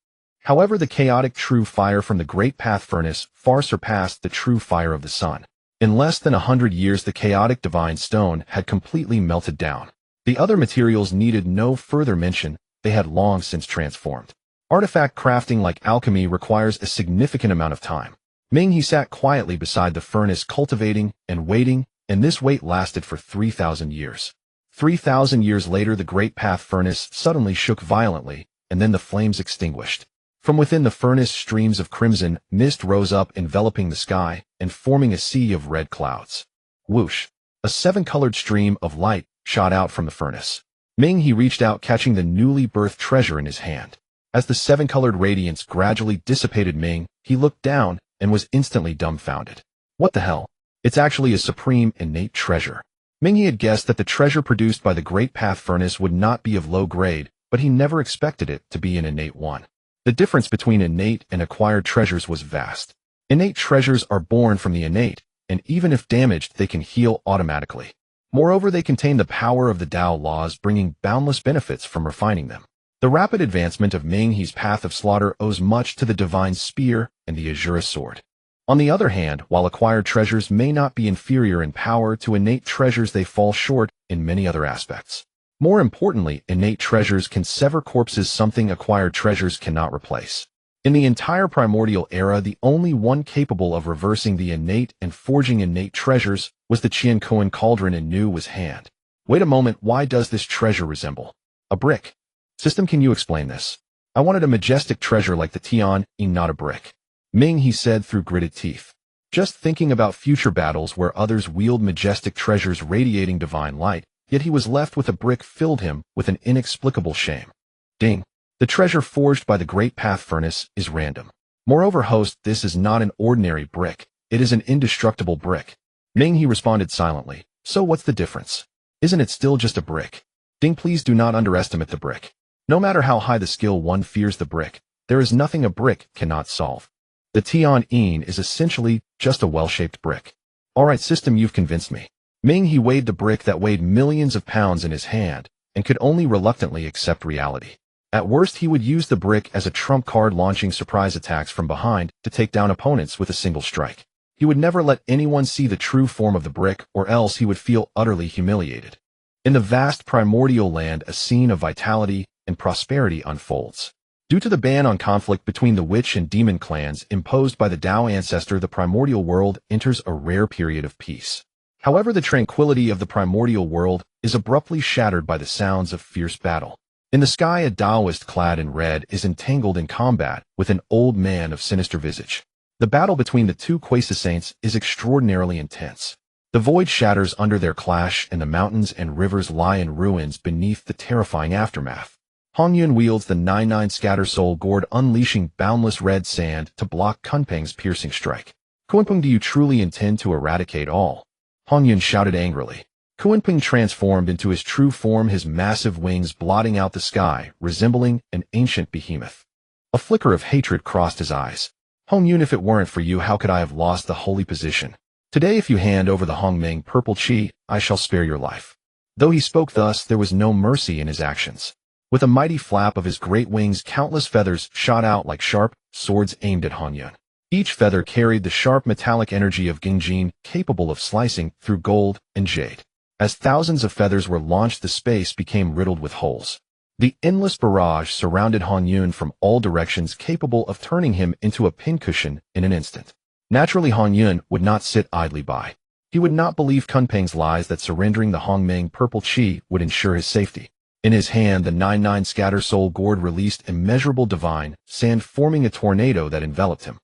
However, the chaotic true fire from the Great Path Furnace far surpassed the true fire of the sun. In less than 100 years, the chaotic divine stone had completely melted down. The other materials needed no further mention, they had long since transformed. Artifact crafting, like alchemy, requires a significant amount of time. Ming he sat quietly beside the furnace, cultivating and waiting, and this wait lasted for 3,000 years. 3,000 years later, the Great Path Furnace suddenly shook violently, and then the flames extinguished. From within the furnace, streams of crimson mist rose up, enveloping the sky and forming a sea of red clouds. Whoosh! A 7-colored stream of light shot out from the furnace. Ming he reached out, catching the newly birthed treasure in his hand. As the 7-colored radiance gradually dissipated, Ming he looked down and was instantly dumbfounded. What the hell? It's actually a supreme innate treasure. Ming he had guessed that the treasure produced by the Great Path Furnace would not be of low grade, but he never expected it to be an innate one. The difference between innate and acquired treasures was vast. Innate treasures are born from the innate, and even if damaged, they can heal automatically. Moreover, they contain the power of the Tao laws, bringing boundless benefits from refining them. The rapid advancement of Ming he's path of slaughter owes much to the divine spear and the Azura sword. On the other hand, while acquired treasures may not be inferior in power to innate treasures, they fall short in many other aspects. More importantly, innate treasures can sever corpses, something acquired treasures cannot replace. In the entire primordial era, the only one capable of reversing the innate and forging innate treasures was the Qiankoan cauldron in Nu's hand. Wait a moment, why does this treasure resemble a brick? System, can you explain this? I wanted a majestic treasure like the Tian, not a brick. Ming he said through gritted teeth. Just thinking about future battles where others wield majestic treasures radiating divine light, yet he was left with a brick, filled him with an inexplicable shame. Ding. The treasure forged by the Great Path Furnace is random. Moreover, host, this is not an ordinary brick. It is an indestructible brick. Ming he responded silently. So what's the difference? Isn't it still just a brick? Ding, please do not underestimate the brick. No matter how high the skill one fears the brick, there is nothing a brick cannot solve. The Tian is essentially just a well-shaped brick. Alright system, you've convinced me. Ming he weighed the brick that weighed millions of pounds in his hand, and could only reluctantly accept reality. At worst, he would use the brick as a trump card, launching surprise attacks from behind to take down opponents with a single strike. He would never let anyone see the true form of the brick, or else he would feel utterly humiliated. In the vast primordial land, a scene of vitality and prosperity unfolds. Due to the ban on conflict between the witch and demon clans imposed by the Tao Ancestor, the Primordial World enters a rare period of peace. However, the tranquility of the Primordial World is abruptly shattered by the sounds of fierce battle. In the sky, a Taoist clad in red is entangled in combat with an old man of sinister visage. The battle between the two Quasi-Saints is extraordinarily intense. The void shatters under their clash, and the mountains and rivers lie in ruins beneath the terrifying aftermath. Hongyun wields the 9-9 Scatter Soul Gourd, unleashing boundless red sand to block Kunpeng's piercing strike. Kunpeng, do you truly intend to eradicate all? Hongyun shouted angrily. Kunpeng transformed into his true form, his massive wings blotting out the sky, resembling an ancient behemoth. A flicker of hatred crossed his eyes. Hongyun, if it weren't for you, how could I have lost the holy position? Today, if you hand over the Hongming purple chi, I shall spare your life. Though he spoke thus, there was no mercy in his actions. With a mighty flap of his great wings, countless feathers shot out like sharp swords aimed at Hongyun. Each feather carried the sharp metallic energy of Gingjin, capable of slicing through gold and jade. As thousands of feathers were launched, the space became riddled with holes. The endless barrage surrounded Hongyun from all directions, capable of turning him into a pincushion in an instant. Naturally, Hongyun would not sit idly by. He would not believe Kunpeng's lies that surrendering the Hongming purple chi would ensure his safety. In his hand, the 9-9 Scatter Soul Gourd released immeasurable divine sand, forming a tornado that enveloped him.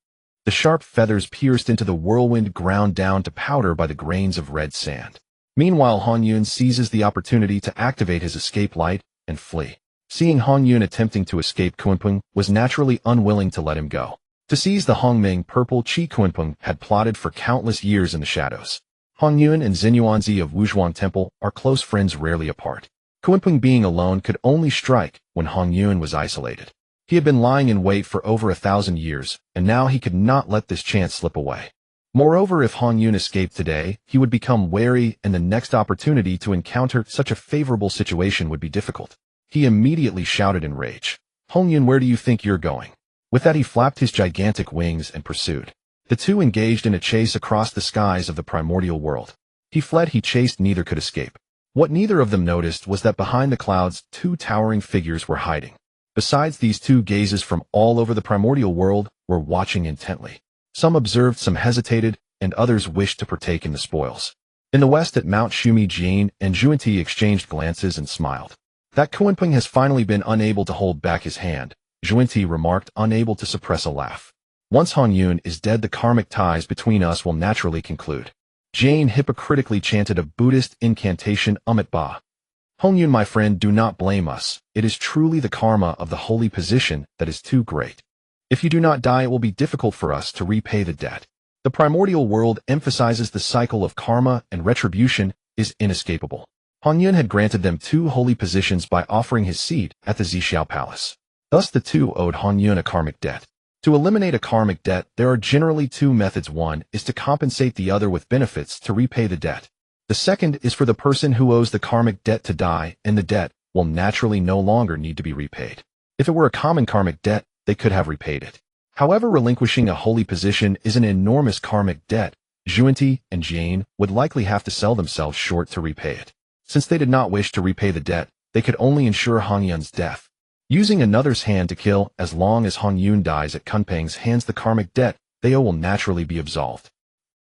The sharp feathers pierced into the whirlwind, ground down to powder by the grains of red sand. Meanwhile, Hongyun seizes the opportunity to activate his escape light and flee. Seeing Hongyun attempting to escape, Kunpeng was naturally unwilling to let him go. To seize the Hongming purple chi, Kunpeng had plotted for countless years in the shadows. Hongyun and Xinyuanzi of Wuzhuang Temple are close friends, rarely apart. Kunpeng, being alone, could only strike when Hongyun was isolated. He had been lying in wait for over 1,000 years, and now he could not let this chance slip away. Moreover, if Hongyun escaped today, he would become wary, and the next opportunity to encounter such a favorable situation would be difficult. He immediately shouted in rage, "Hongyun, where do you think you're going?" With that, he flapped his gigantic wings and pursued. The two engaged in a chase across the skies of the Primordial World. He fled, he chased, neither could escape. What neither of them noticed was that behind the clouds, two towering figures were hiding. Besides these two, gazes from all over the Primordial World were watching intently. Some observed, some hesitated, and others wished to partake in the spoils. In the west at Mount Shumi, Jin and Zhuanti exchanged glances and smiled. That Kunpeng has finally been unable to hold back his hand, Zhuanti remarked, unable to suppress a laugh. Once Hongyun is dead, the karmic ties between us will naturally conclude. Jane hypocritically chanted a Buddhist incantation, Amit Ba. Hongyun, my friend, do not blame us. It is truly the karma of the holy position that is too great. If you do not die, it will be difficult for us to repay the debt. The Primordial World emphasizes the cycle of karma, and retribution is inescapable. Hongyun had granted them 2 holy positions by offering his seat at the Zixiao Palace. Thus the two owed Hongyun a karmic debt. To eliminate a karmic debt, there are generally 2 methods. One is to compensate the other with benefits to repay the debt. The second is for the person who owes the karmic debt to die, and the debt will naturally no longer need to be repaid. If it were a common karmic debt, they could have repaid it. However, relinquishing a holy position is an enormous karmic debt. Zhuanti and Jane would likely have to sell themselves short to repay it. Since they did not wish to repay the debt, they could only ensure Hongyun's death. Using another's hand to kill, as long as Hongyun dies at Kunpeng's hands, the karmic debt they owe will naturally be absolved.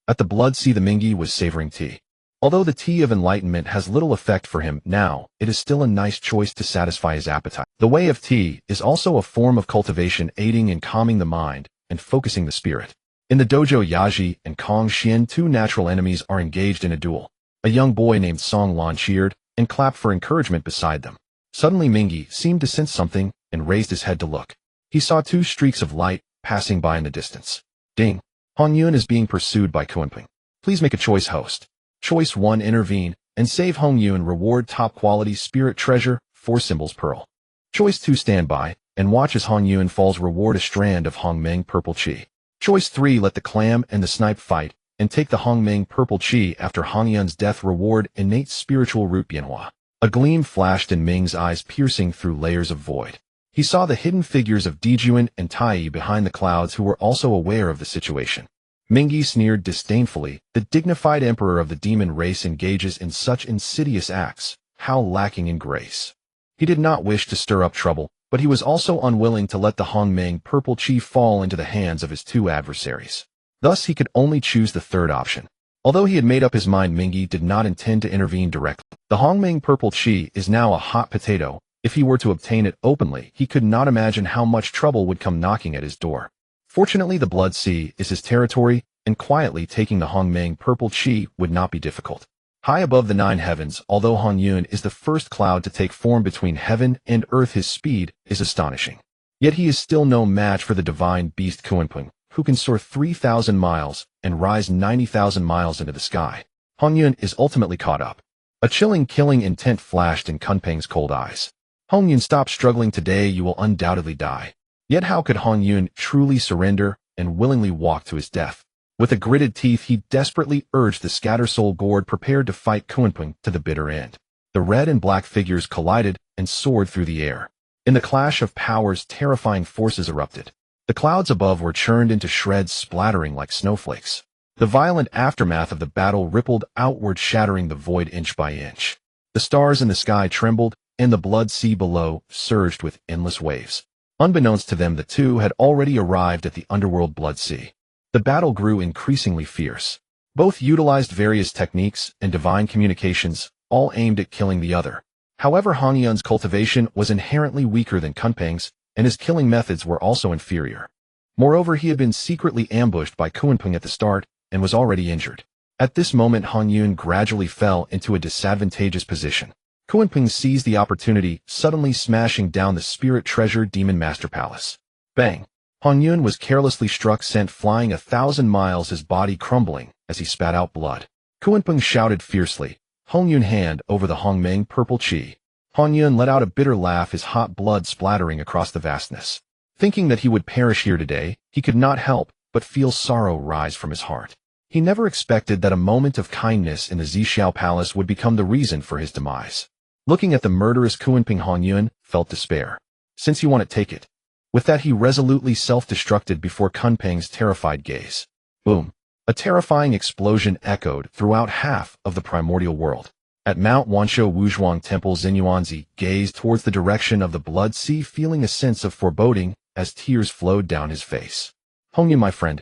At the Blood Sea, the Mingi was savoring tea. Although the tea of enlightenment has little effect for him now, it is still a nice choice to satisfy his appetite. The way of tea is also a form of cultivation, aiding in calming the mind and focusing the spirit. In the dojo, Yaji and Kong Xian, 2 natural enemies, are engaged in a duel. A young boy named Song Lan cheered and clapped for encouragement beside them. Suddenly, Mingi seemed to sense something and raised his head to look. He saw 2 streaks of light passing by in the distance. Ding! Hongyun is being pursued by Kunpeng. Please make a choice, host. Choice 1, intervene and save Hongyun. Reward top quality spirit treasure, 4 symbols pearl. Choice 2, stand by and watch as Hongyun falls. Reward a strand of Hongming purple chi. Choice 3, let the clam and the snipe fight and take the Hongming purple chi. After Hongyun's death, reward innate spiritual root bienhua. A gleam flashed in Ming's eyes, piercing through layers of void. He saw the hidden figures of Dijuan and Tai behind the clouds, who were also aware of the situation. Mingi sneered disdainfully. The dignified emperor of the demon race engages in such insidious acts. How lacking in grace. He did not wish to stir up trouble, but he was also unwilling to let the Hongmeng purple chi fall into the hands of his two adversaries. Thus, he could only choose the third option. Although he had made up his mind, Mingi did not intend to intervene directly. The Hongmeng purple chi is now a hot potato. If he were to obtain it openly, he could not imagine how much trouble would come knocking at his door. Fortunately, the Blood Sea is his territory, and quietly taking the Hongmeng purple chi would not be difficult. High above the 9 heavens, although Hongyun is the first cloud to take form between heaven and earth, his speed is astonishing. Yet he is still no match for the divine beast Kunpeng, who can soar 3,000 miles and rise 90,000 miles into the sky. Hongyun is ultimately caught up. A chilling, killing intent flashed in Kunpeng's cold eyes. Hongyun, stop struggling today, you will undoubtedly die. Yet how could Hongyun truly surrender and willingly walk to his death? With a gritted teeth, he desperately urged the Scatter-Soul Gourd, prepared to fight Kunpeng to the bitter end. The red and black figures collided and soared through the air. In the clash of powers, terrifying forces erupted. The clouds above were churned into shreds, splattering like snowflakes. The violent aftermath of the battle rippled outward, shattering the void inch by inch. The stars in the sky trembled, and the blood sea below surged with endless waves. Unbeknownst to them, the two had already arrived at the underworld Blood Sea. The battle grew increasingly fierce. Both utilized various techniques and divine communications, all aimed at killing the other. However, Hongyun's cultivation was inherently weaker than Kunpeng's, and his killing methods were also inferior. Moreover, he had been secretly ambushed by Kunpeng at the start and was already injured. At this moment, Hongyun gradually fell into a disadvantageous position. Kunpeng seized the opportunity, suddenly smashing down the spirit treasure Demon Master Palace. Bang! Hongyun was carelessly struck, sent flying 1,000 miles, his body crumbling as he spat out blood. Kunpeng shouted fiercely, Hongyun, hand over the Hongmeng purple chi. Hongyun let out a bitter laugh, his hot blood splattering across the vastness. Thinking that he would perish here today, he could not help but feel sorrow rise from his heart. He never expected that a moment of kindness in the Zixiao Palace would become the reason for his demise. Looking at the murderous Kunpeng, Hongyun felt despair. Since you want it, take it. With that, he resolutely self-destructed before Kunpeng's terrified gaze. Boom! A terrifying explosion echoed throughout half of the primordial world. At Mount Wanshou Wuzhuang Temple, Xinyuanzi gazed towards the direction of the Blood Sea, feeling a sense of foreboding as tears flowed down his face. Hongyun, my friend.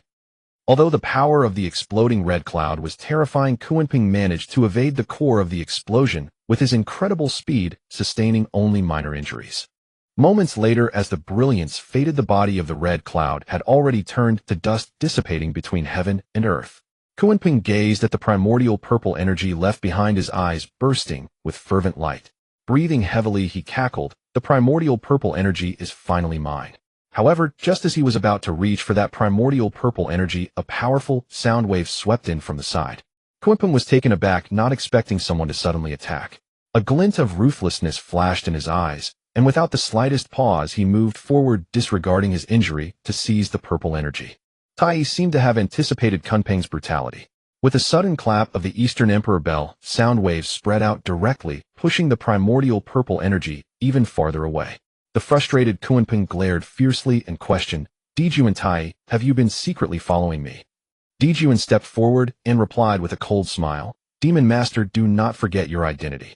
Although the power of the exploding red cloud was terrifying, Kunpeng managed to evade the core of the explosion with his incredible speed, sustaining only minor injuries. Moments later, as the brilliance faded, the body of the red cloud had already turned to dust, dissipating between heaven and earth. Kunpeng gazed at the primordial purple energy left behind, his eyes bursting with fervent light. Breathing heavily, he cackled, the primordial purple energy is finally mine. However, just as he was about to reach for that primordial purple energy, a powerful sound wave swept in from the side. Kunpeng was taken aback, not expecting someone to suddenly attack. A glint of ruthlessness flashed in his eyes, and without the slightest pause, he moved forward, disregarding his injury, to seize the purple energy. Tai seemed to have anticipated Kunpeng's brutality. With a sudden clap of the Eastern Emperor bell, sound waves spread out directly, pushing the primordial purple energy even farther away. The frustrated Kunpeng glared fiercely and questioned, Dijuan Tai, have you been secretly following me? Dijuan stepped forward and replied with a cold smile, Demon Master, do not forget your identity.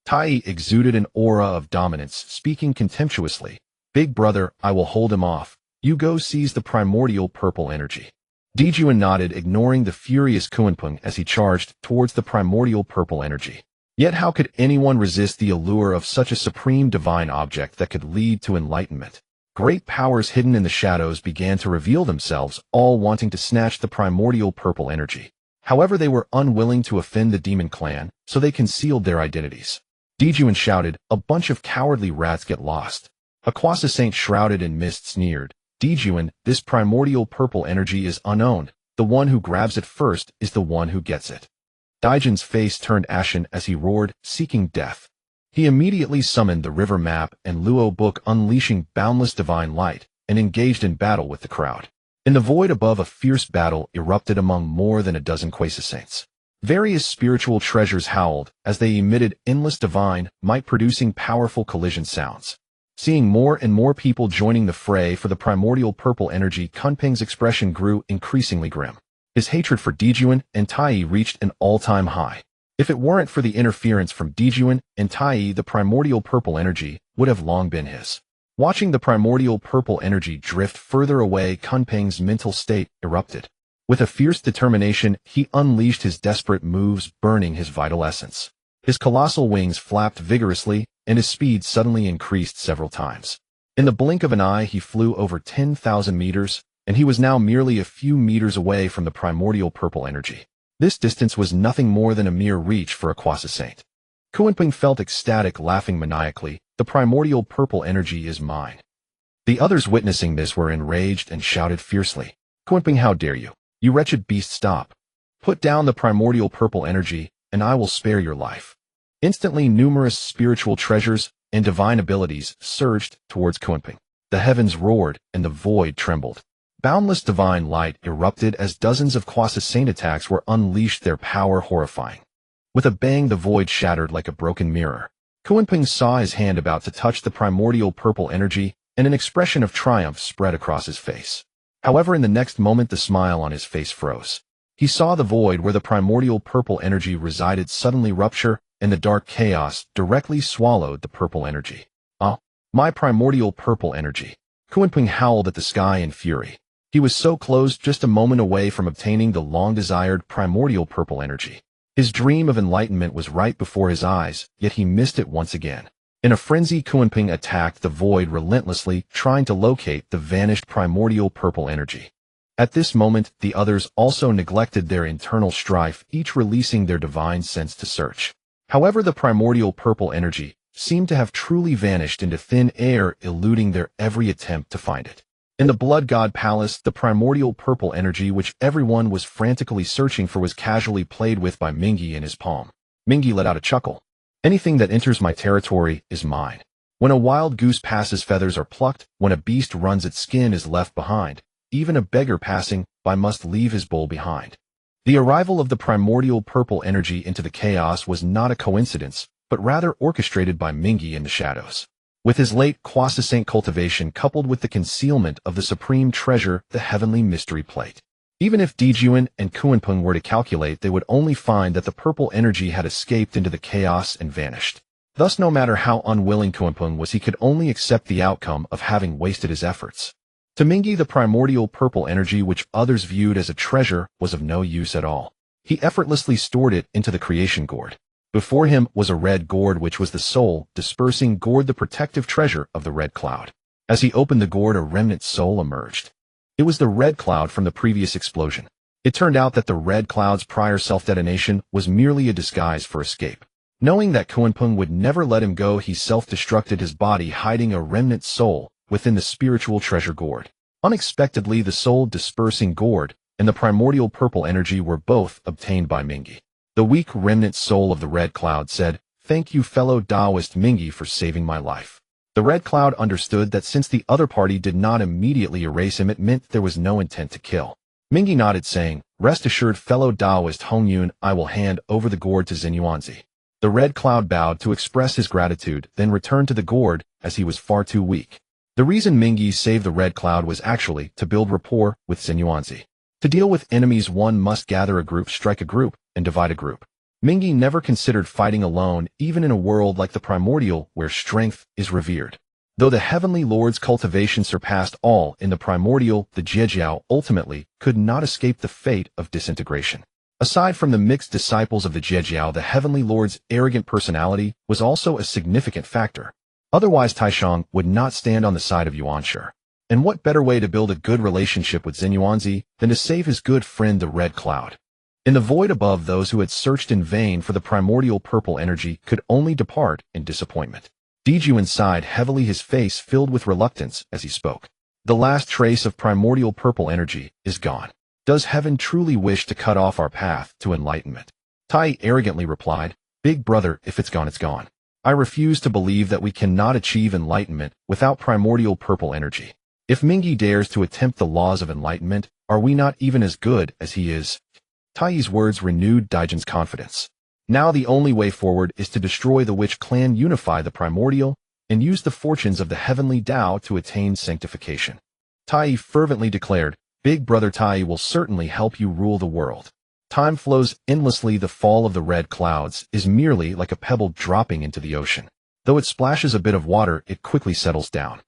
Tai exuded an aura of dominance, speaking contemptuously, Big brother, I will hold him off. You go seize the primordial purple energy. Dijuan nodded, ignoring the furious Kunpeng as he charged towards the primordial purple energy. Yet how could anyone resist the allure of such a supreme divine object that could lead to enlightenment? Great powers hidden in the shadows began to reveal themselves, all wanting to snatch the primordial purple energy. However, they were unwilling to offend the demon clan, so they concealed their identities. Dijuan shouted, a bunch of cowardly rats, get lost. A Kwasa saint shrouded in mist sneered, Dijuan, this primordial purple energy is unowned. The one who grabs it first is the one who gets it. Dijuan's face turned ashen as he roared, seeking death. He immediately summoned the river map and Luo book, unleashing boundless divine light, and engaged in battle with the crowd. In the void above, a fierce battle erupted among more than a dozen Kwasa saints. Various spiritual treasures howled as they emitted endless divine might, producing powerful collision sounds. Seeing more and more people joining the fray for the primordial purple energy, Kunpeng's expression grew increasingly grim. His hatred for Dijuan and Tai reached an all-time high. If it weren't for the interference from Dijuan and Tai, the primordial purple energy would have long been his. Watching the primordial purple energy drift further away, Kunpeng's mental state erupted. With a fierce determination, he unleashed his desperate moves, burning his vital essence. His colossal wings flapped vigorously, and his speed suddenly increased several times. In the blink of an eye, he flew over 10,000 meters, and he was now merely a few meters away from the primordial purple energy. This distance was nothing more than a mere reach for a quasi-saint. Kunpeng felt ecstatic, laughing maniacally. The primordial purple energy is mine. The others witnessing this were enraged and shouted fiercely, Kunpeng, how dare you? You wretched beast, stop. Put down the primordial purple energy, and I will spare your life. Instantly, numerous spiritual treasures and divine abilities surged towards Kunpeng. The heavens roared, and the void trembled. Boundless divine light erupted as dozens of quasi-saint attacks were unleashed, their power horrifying. With a bang, the void shattered like a broken mirror. Kunpeng saw his hand about to touch the primordial purple energy, and an expression of triumph spread across his face. However, in the next moment, the smile on his face froze. He saw the void where the primordial purple energy resided suddenly rupture, and the dark chaos directly swallowed the purple energy. Ah, my primordial purple energy. Kunpeng howled at the sky in fury. He was so close, just a moment away from obtaining the long-desired primordial purple energy. His dream of enlightenment was right before his eyes, yet he missed it once again. In a frenzy, Kunpeng attacked the void relentlessly, trying to locate the vanished primordial purple energy. At this moment, the others also neglected their internal strife, each releasing their divine sense to search. However, the primordial purple energy seemed to have truly vanished into thin air, eluding their every attempt to find it. In the Blood God Palace, the primordial purple energy which everyone was frantically searching for was casually played with by Ming in his palm. Ming let out a chuckle. Anything that enters my territory is mine. When a wild goose passes, feathers are plucked. When a beast runs, its skin is left behind. Even a beggar passing by must leave his bowl behind. The arrival of the primordial purple energy into the chaos was not a coincidence, but rather orchestrated by Ming in the shadows. With his late quasi-saint cultivation coupled with the concealment of the supreme treasure, the heavenly mystery plate. Even if Dijuan and Kunpeng were to calculate, they would only find that the purple energy had escaped into the chaos and vanished. Thus, no matter how unwilling Kunpeng was, he could only accept the outcome of having wasted his efforts. To Ming, the primordial purple energy, which others viewed as a treasure, was of no use at all. He effortlessly stored it into the creation gourd. Before him was a red gourd, which was the soul dispersing gourd, the protective treasure of the red cloud. As he opened the gourd, a remnant soul emerged. It was the red cloud from the previous explosion. It turned out that the red cloud's prior self-detonation was merely a disguise for escape. Knowing that Kunpeng would never let him go, he self-destructed his body, hiding a remnant soul within the spiritual treasure gourd. Unexpectedly, the soul dispersing gourd and the primordial purple energy were both obtained by Ming. The weak remnant soul of the red cloud said, "Thank you, fellow Taoist Ming, for saving my life." The red cloud understood that since the other party did not immediately erase him, it meant there was no intent to kill. Ming nodded, saying, "Rest assured, fellow Taoist Hongyun, I will hand over the gourd to Zinyuanzi." The red cloud bowed to express his gratitude, then returned to the gourd as he was far too weak. The reason Ming saved the red cloud was actually to build rapport with Zinyuanzi. To deal with enemies, one must gather a group, strike a group, and divide a group. Ming never considered fighting alone, even in a world like the primordial where strength is revered. Though the heavenly lord's cultivation surpassed all in the primordial, the Zixiao ultimately could not escape the fate of disintegration. Aside from the mixed disciples of the Zixiao, the heavenly lord's arrogant personality was also a significant factor. Otherwise, Taishang would not stand on the side of Yuanshi. And what better way to build a good relationship with Zinyuanzi than to save his good friend the red cloud? In the void above, those who had searched in vain for the primordial purple energy could only depart in disappointment. Dijuan sighed heavily, his face filled with reluctance as he spoke. The last trace of primordial purple energy is gone. Does heaven truly wish to cut off our path to enlightenment? Tai arrogantly replied, "Big brother, if it's gone, it's gone. I refuse to believe that we cannot achieve enlightenment without primordial purple energy. If Ming dares to attempt the laws of enlightenment, are we not even as good as he is?" Tai's words renewed Dijuan's confidence. Now the only way forward is to destroy the witch clan, unify the primordial, and use the fortunes of the heavenly Tao to attain sanctification. Tai fervently declared, "Big brother Tai will certainly help you rule the world." Time flows endlessly. The fall of the red clouds is merely like a pebble dropping into the ocean. Though it splashes a bit of water, it quickly settles down.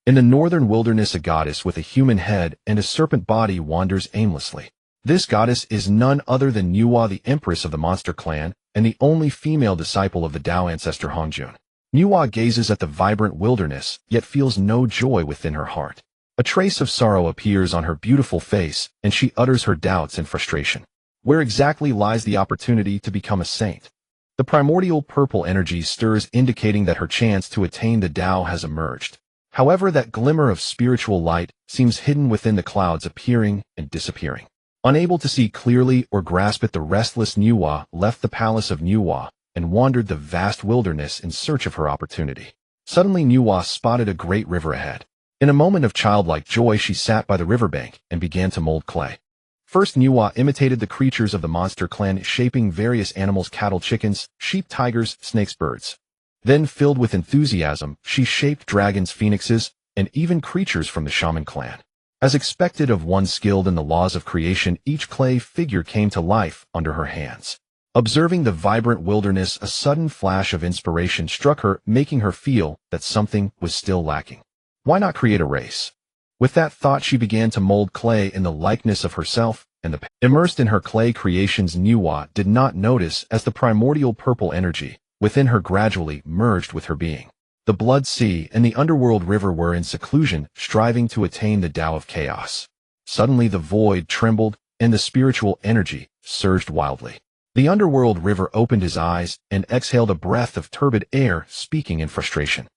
In the northern wilderness, a goddess with a human head and a serpent body wanders aimlessly. This goddess is none other than Nuwa, the empress of the monster clan, and the only female disciple of the Tao ancestor Hongjun. Nuwa gazes at the vibrant wilderness, yet feels no joy within her heart. A trace of sorrow appears on her beautiful face, and she utters her doubts and frustration. Where exactly lies the opportunity to become a saint? The primordial purple energy stirs, indicating that her chance to attain the Tao has emerged. However, that glimmer of spiritual light seems hidden within the clouds, appearing and disappearing. Unable to see clearly or grasp it, the restless Nuwa left the palace of Nuwa and wandered the vast wilderness in search of her opportunity. Suddenly Nuwa spotted a great river ahead. In a moment of childlike joy, she sat by the riverbank and began to mold clay. First, Nuwa imitated the creatures of the monster clan, shaping various animals: cattle, chickens, sheep, tigers, snakes, birds. Then, filled with enthusiasm, she shaped dragons, phoenixes, and even creatures from the shaman clan. As expected of one skilled in the laws of creation, each clay figure came to life under her hands. Observing the vibrant wilderness, a sudden flash of inspiration struck her, making her feel that something was still lacking. Why not create a race? With that thought, she began to mold clay in the likeness of herself, and immersed in her clay creations, Nuwa did not notice as the primordial purple energy within her gradually merged with her being. The blood sea and the underworld river were in seclusion, striving to attain the Tao of chaos. Suddenly the void trembled, and the spiritual energy surged wildly. The underworld river opened his eyes and exhaled a breath of turbid air, speaking in frustration.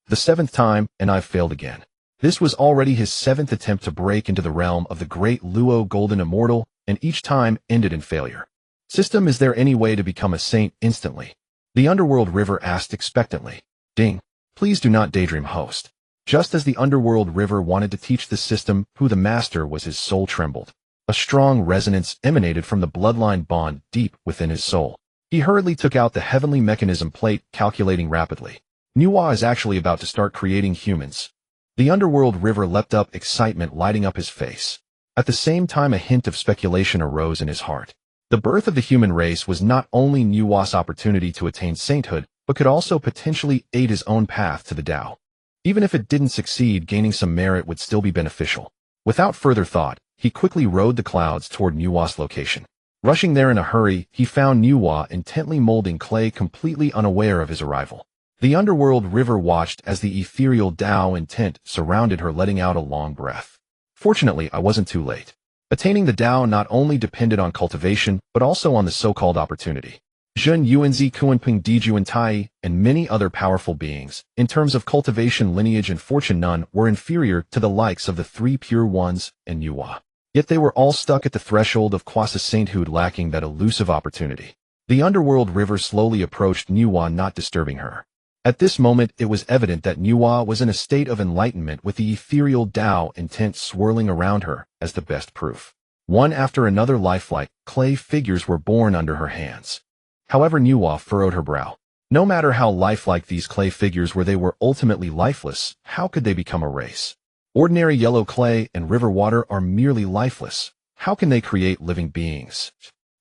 The seventh time, and I've failed again. This was already his seventh attempt to break into the realm of the great Luo Golden Immortal, and each time ended in failure. System, is there any way to become a saint instantly? The underworld river asked expectantly. Ding. Please do not daydream, host. Just as the underworld river wanted to teach the system who the master was, his soul trembled. A strong resonance emanated from the bloodline bond deep within his soul. He hurriedly took out the heavenly mechanism plate, calculating rapidly. Nuwa is actually about to start creating humans. The underworld river leapt up, excitement lighting up his face. At the same time, a hint of speculation arose in his heart. The birth of the human race was not only Nuwa's opportunity to attain sainthood, but could also potentially aid his own path to the Tao. Even if it didn't succeed, gaining some merit would still be beneficial. Without further thought, he quickly rode the clouds toward Nuwa's location. Rushing there in a hurry, he found Nuwa intently molding clay, completely unaware of his arrival. The underworld river watched as the ethereal Tao intent surrounded her, letting out a long breath. Fortunately, I wasn't too late. Attaining the Tao not only depended on cultivation, but also on the so-called opportunity. Zhen Yuanzi, Kuanping, Diju, and Tai, and many other powerful beings, in terms of cultivation, lineage, and fortune, none were inferior to the likes of the three pure ones and Nuwa. Yet they were all stuck at the threshold of quasi-sainthood, lacking that elusive opportunity. The underworld river slowly approached Nuwa, not disturbing her. At this moment, it was evident that Nuwa was in a state of enlightenment, with the ethereal Tao intent swirling around her as the best proof. One after another lifelike clay figures were born under her hands. However, Nuwa furrowed her brow. No matter how lifelike these clay figures were, they were ultimately lifeless. How could they become a race? Ordinary yellow clay and river water are merely lifeless. How can they create living beings?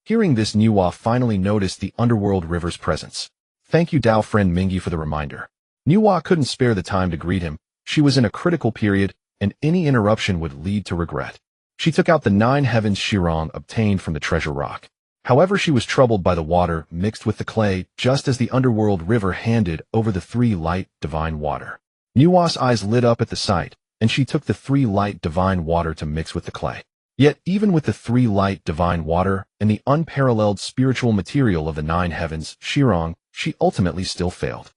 Hearing this, Nuwa finally noticed the underworld river's presence. Thank you, Tao friend Mingi, for the reminder. Nuwa couldn't spare the time to greet him. She was in a critical period, and any interruption would lead to regret. She took out the 9 heavens Shirong obtained from the treasure rock. However, she was troubled by the water mixed with the clay, just as the underworld river handed over the 3 light divine water. Nuwa's eyes lit up at the sight, and she took the 3 light divine water to mix with the clay. Yet, even with the 3 light divine water and the unparalleled spiritual material of the 9 heavens Shirong, she ultimately still failed.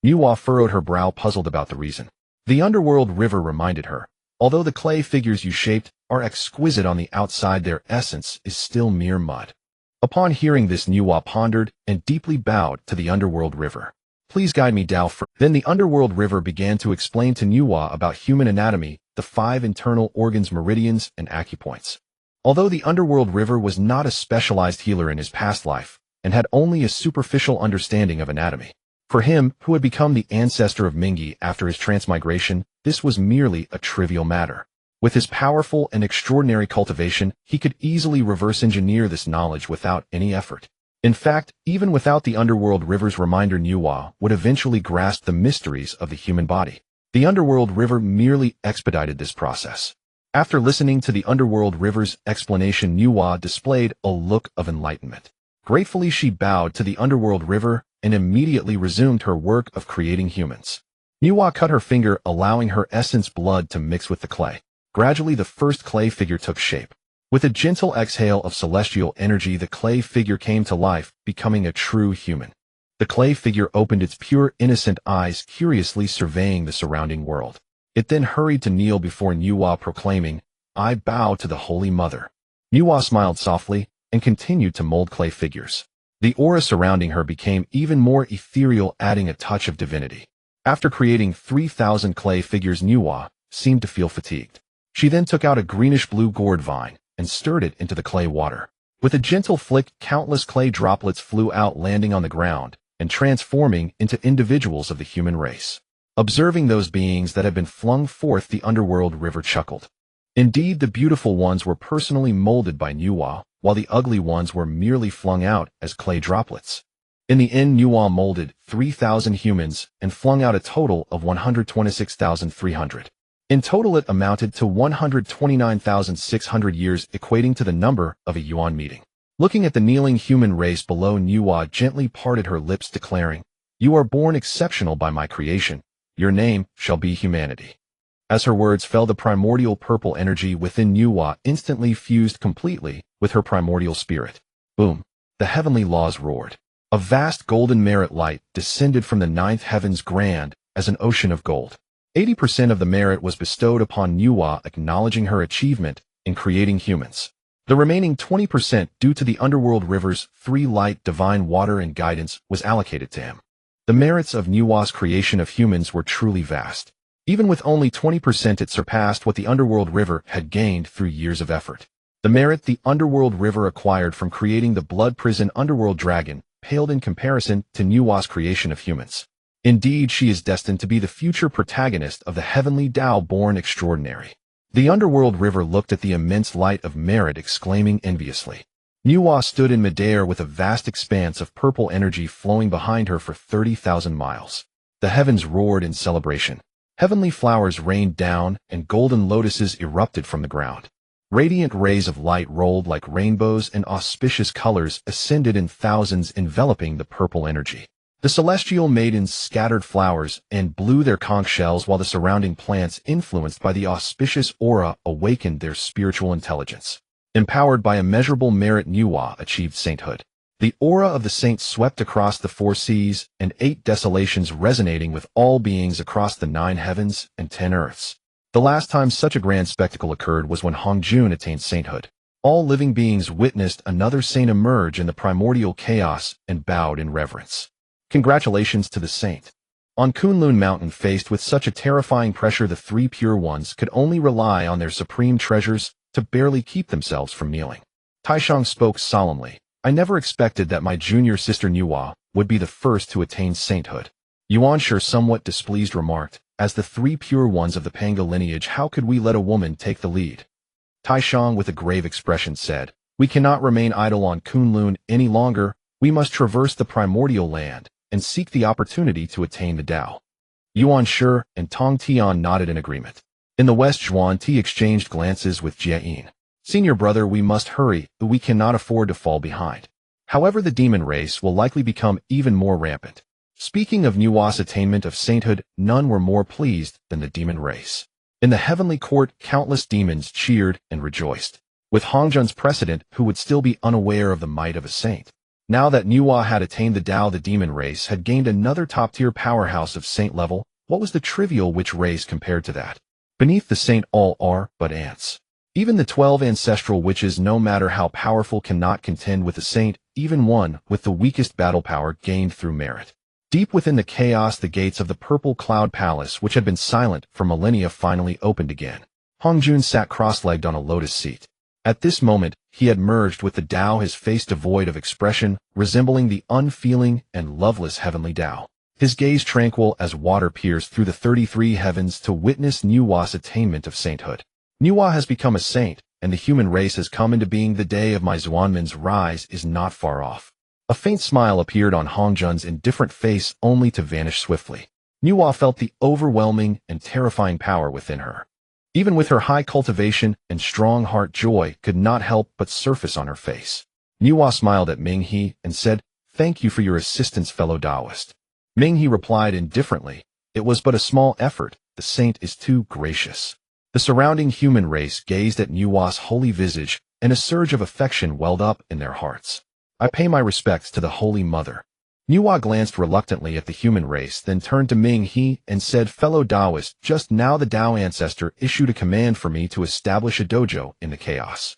Nuwa furrowed her brow, puzzled about the reason. The underworld river reminded her, although the clay figures you shaped are exquisite on the outside, their essence is still mere mud. Upon hearing this, Nuwa pondered and deeply bowed to the underworld river. Please guide me, Tao. Then the underworld river began to explain to Nuwa about human anatomy, the 5 internal organs, meridians, and acupoints. Although the underworld river was not a specialized healer in his past life, and had only a superficial understanding of anatomy, for him, who had become the ancestor of Mingi after his transmigration, this was merely a trivial matter. With his powerful and extraordinary cultivation, he could easily reverse engineer this knowledge without any effort. In fact, even without the underworld river's reminder, Nuwa would eventually grasp the mysteries of the human body. The Underworld River merely expedited this process. After listening to the Underworld River's explanation, Nuwa displayed a look of enlightenment. Gratefully, she bowed to the Underworld River and immediately resumed her work of creating humans. Nuwa cut her finger, allowing her essence blood to mix with the clay. Gradually, the first clay figure took shape. With a gentle exhale of celestial energy, the clay figure came to life, becoming a true human. The clay figure opened its pure, innocent eyes, curiously surveying the surrounding world. It then hurried to kneel before Nuwa, proclaiming, "I bow to the Holy Mother." Nuwa smiled softly and continued to mold clay figures. The aura surrounding her became even more ethereal, adding a touch of divinity. After creating 3,000 clay figures, Nuwa seemed to feel fatigued. She then took out a greenish-blue gourd vine and stirred it into the clay water. With a gentle flick, countless clay droplets flew out, landing on the ground and transforming into individuals of the human race. Observing those beings that had been flung forth, the Underworld River chuckled. Indeed, the beautiful ones were personally molded by Nuwa, while the ugly ones were merely flung out as clay droplets. In the end, Nuwa molded 3,000 humans and flung out a total of 126,300. In total, it amounted to 129,600 years, equating to the number of a yuan meeting. Looking at the kneeling human race below, Nuwa gently parted her lips, declaring, "You are born exceptional by my creation. Your name shall be humanity." As her words fell, the primordial purple energy within Nuwa instantly fused completely with her primordial spirit. Boom! The heavenly laws roared. A vast golden merit light descended from the ninth heavens, grand as an ocean of gold. 80% of the merit was bestowed upon Nuwa, acknowledging her achievement in creating humans. The remaining 20%, due to the Underworld River's 3 light, divine water, and guidance, was allocated to him. The merits of Nuwa's creation of humans were truly vast. Even with only 20%, it surpassed what the Underworld River had gained through years of effort. The merit the Underworld River acquired from creating the Blood Prison Underworld Dragon paled in comparison to Nuwa's creation of humans. Indeed, she is destined to be the future protagonist of the heavenly Tao, born extraordinary. The Underworld River looked at the immense light of merit, exclaiming enviously. Nuwa stood in midair with a vast expanse of purple energy flowing behind her for 30,000 miles. The heavens roared in celebration. Heavenly flowers rained down, and golden lotuses erupted from the ground. Radiant rays of light rolled like rainbows, and auspicious colors ascended in thousands, enveloping the purple energy. The celestial maidens scattered flowers and blew their conch shells, while the surrounding plants, influenced by the auspicious aura, awakened their spiritual intelligence. Empowered by immeasurable merit, Nuwa achieved sainthood. The aura of the saint swept across the 4 seas and 8 desolations, resonating with all beings across the 9 heavens and 10 earths. The last time such a grand spectacle occurred was when Hongjun attained sainthood. All living beings witnessed another saint emerge in the primordial chaos and bowed in reverence. Congratulations to the saint. On Kunlun Mountain, faced with such a terrifying pressure, the 3 pure ones could only rely on their supreme treasures to barely keep themselves from kneeling. Taishang spoke solemnly. "I never expected that my junior sister Nuwa would be the first to attain sainthood." Yuanshi, somewhat displeased, remarked, "As the 3 pure ones of the Panga lineage, how could we let a woman take the lead?" Taishang, with a grave expression, said, "We cannot remain idle on Kunlun any longer. We must traverse the primordial land and seek the opportunity to attain the Tao." Yuanshi and Tong Tian nodded in agreement. In the west, Zhuan Ti exchanged glances with Jieyin. "Senior brother, we must hurry, but we cannot afford to fall behind. However, the demon race will likely become even more rampant." Speaking of Nuwa's attainment of sainthood, none were more pleased than the demon race. In the heavenly court, countless demons cheered and rejoiced. With Hongjun's precedent, who would still be unaware of the might of a saint? Now that Nuwa had attained the Tao, the demon race had gained another top-tier powerhouse of saint level. What was the trivial witch race compared to that? Beneath the saint, all are but ants. Even the 12 ancestral witches, no matter how powerful, cannot contend with a saint, even one with the weakest battle power gained through merit. Deep within the chaos, the gates of the Purple Cloud Palace, which had been silent for millennia, finally opened again. Hongjun sat cross-legged on a lotus seat. At this moment, he had merged with the Tao, his face devoid of expression, resembling the unfeeling and loveless heavenly Tao. His gaze tranquil as water pierced through the 33 heavens to witness Nuwa's attainment of sainthood. Nuwa has become a saint, and the human race has come into being. The day of my Xuanmin's rise is not far off. A faint smile appeared on Hongjun's indifferent face, only to vanish swiftly. Nuwa felt the overwhelming and terrifying power within her. Even with her high cultivation and strong heart, joy could not help but surface on her face. Nuwa smiled at Ming He and said, "Thank you for your assistance, fellow Taoist." Ming He replied indifferently, "It was but a small effort. The saint is too gracious." The surrounding human race gazed at Nuwa's holy visage, and a surge of affection welled up in their hearts. "I pay my respects to the Holy Mother." Nuwa glanced reluctantly at the human race, then turned to Ming He and said, "Fellow Taoist, just now the Tao Ancestor issued a command for me to establish a dojo in the chaos.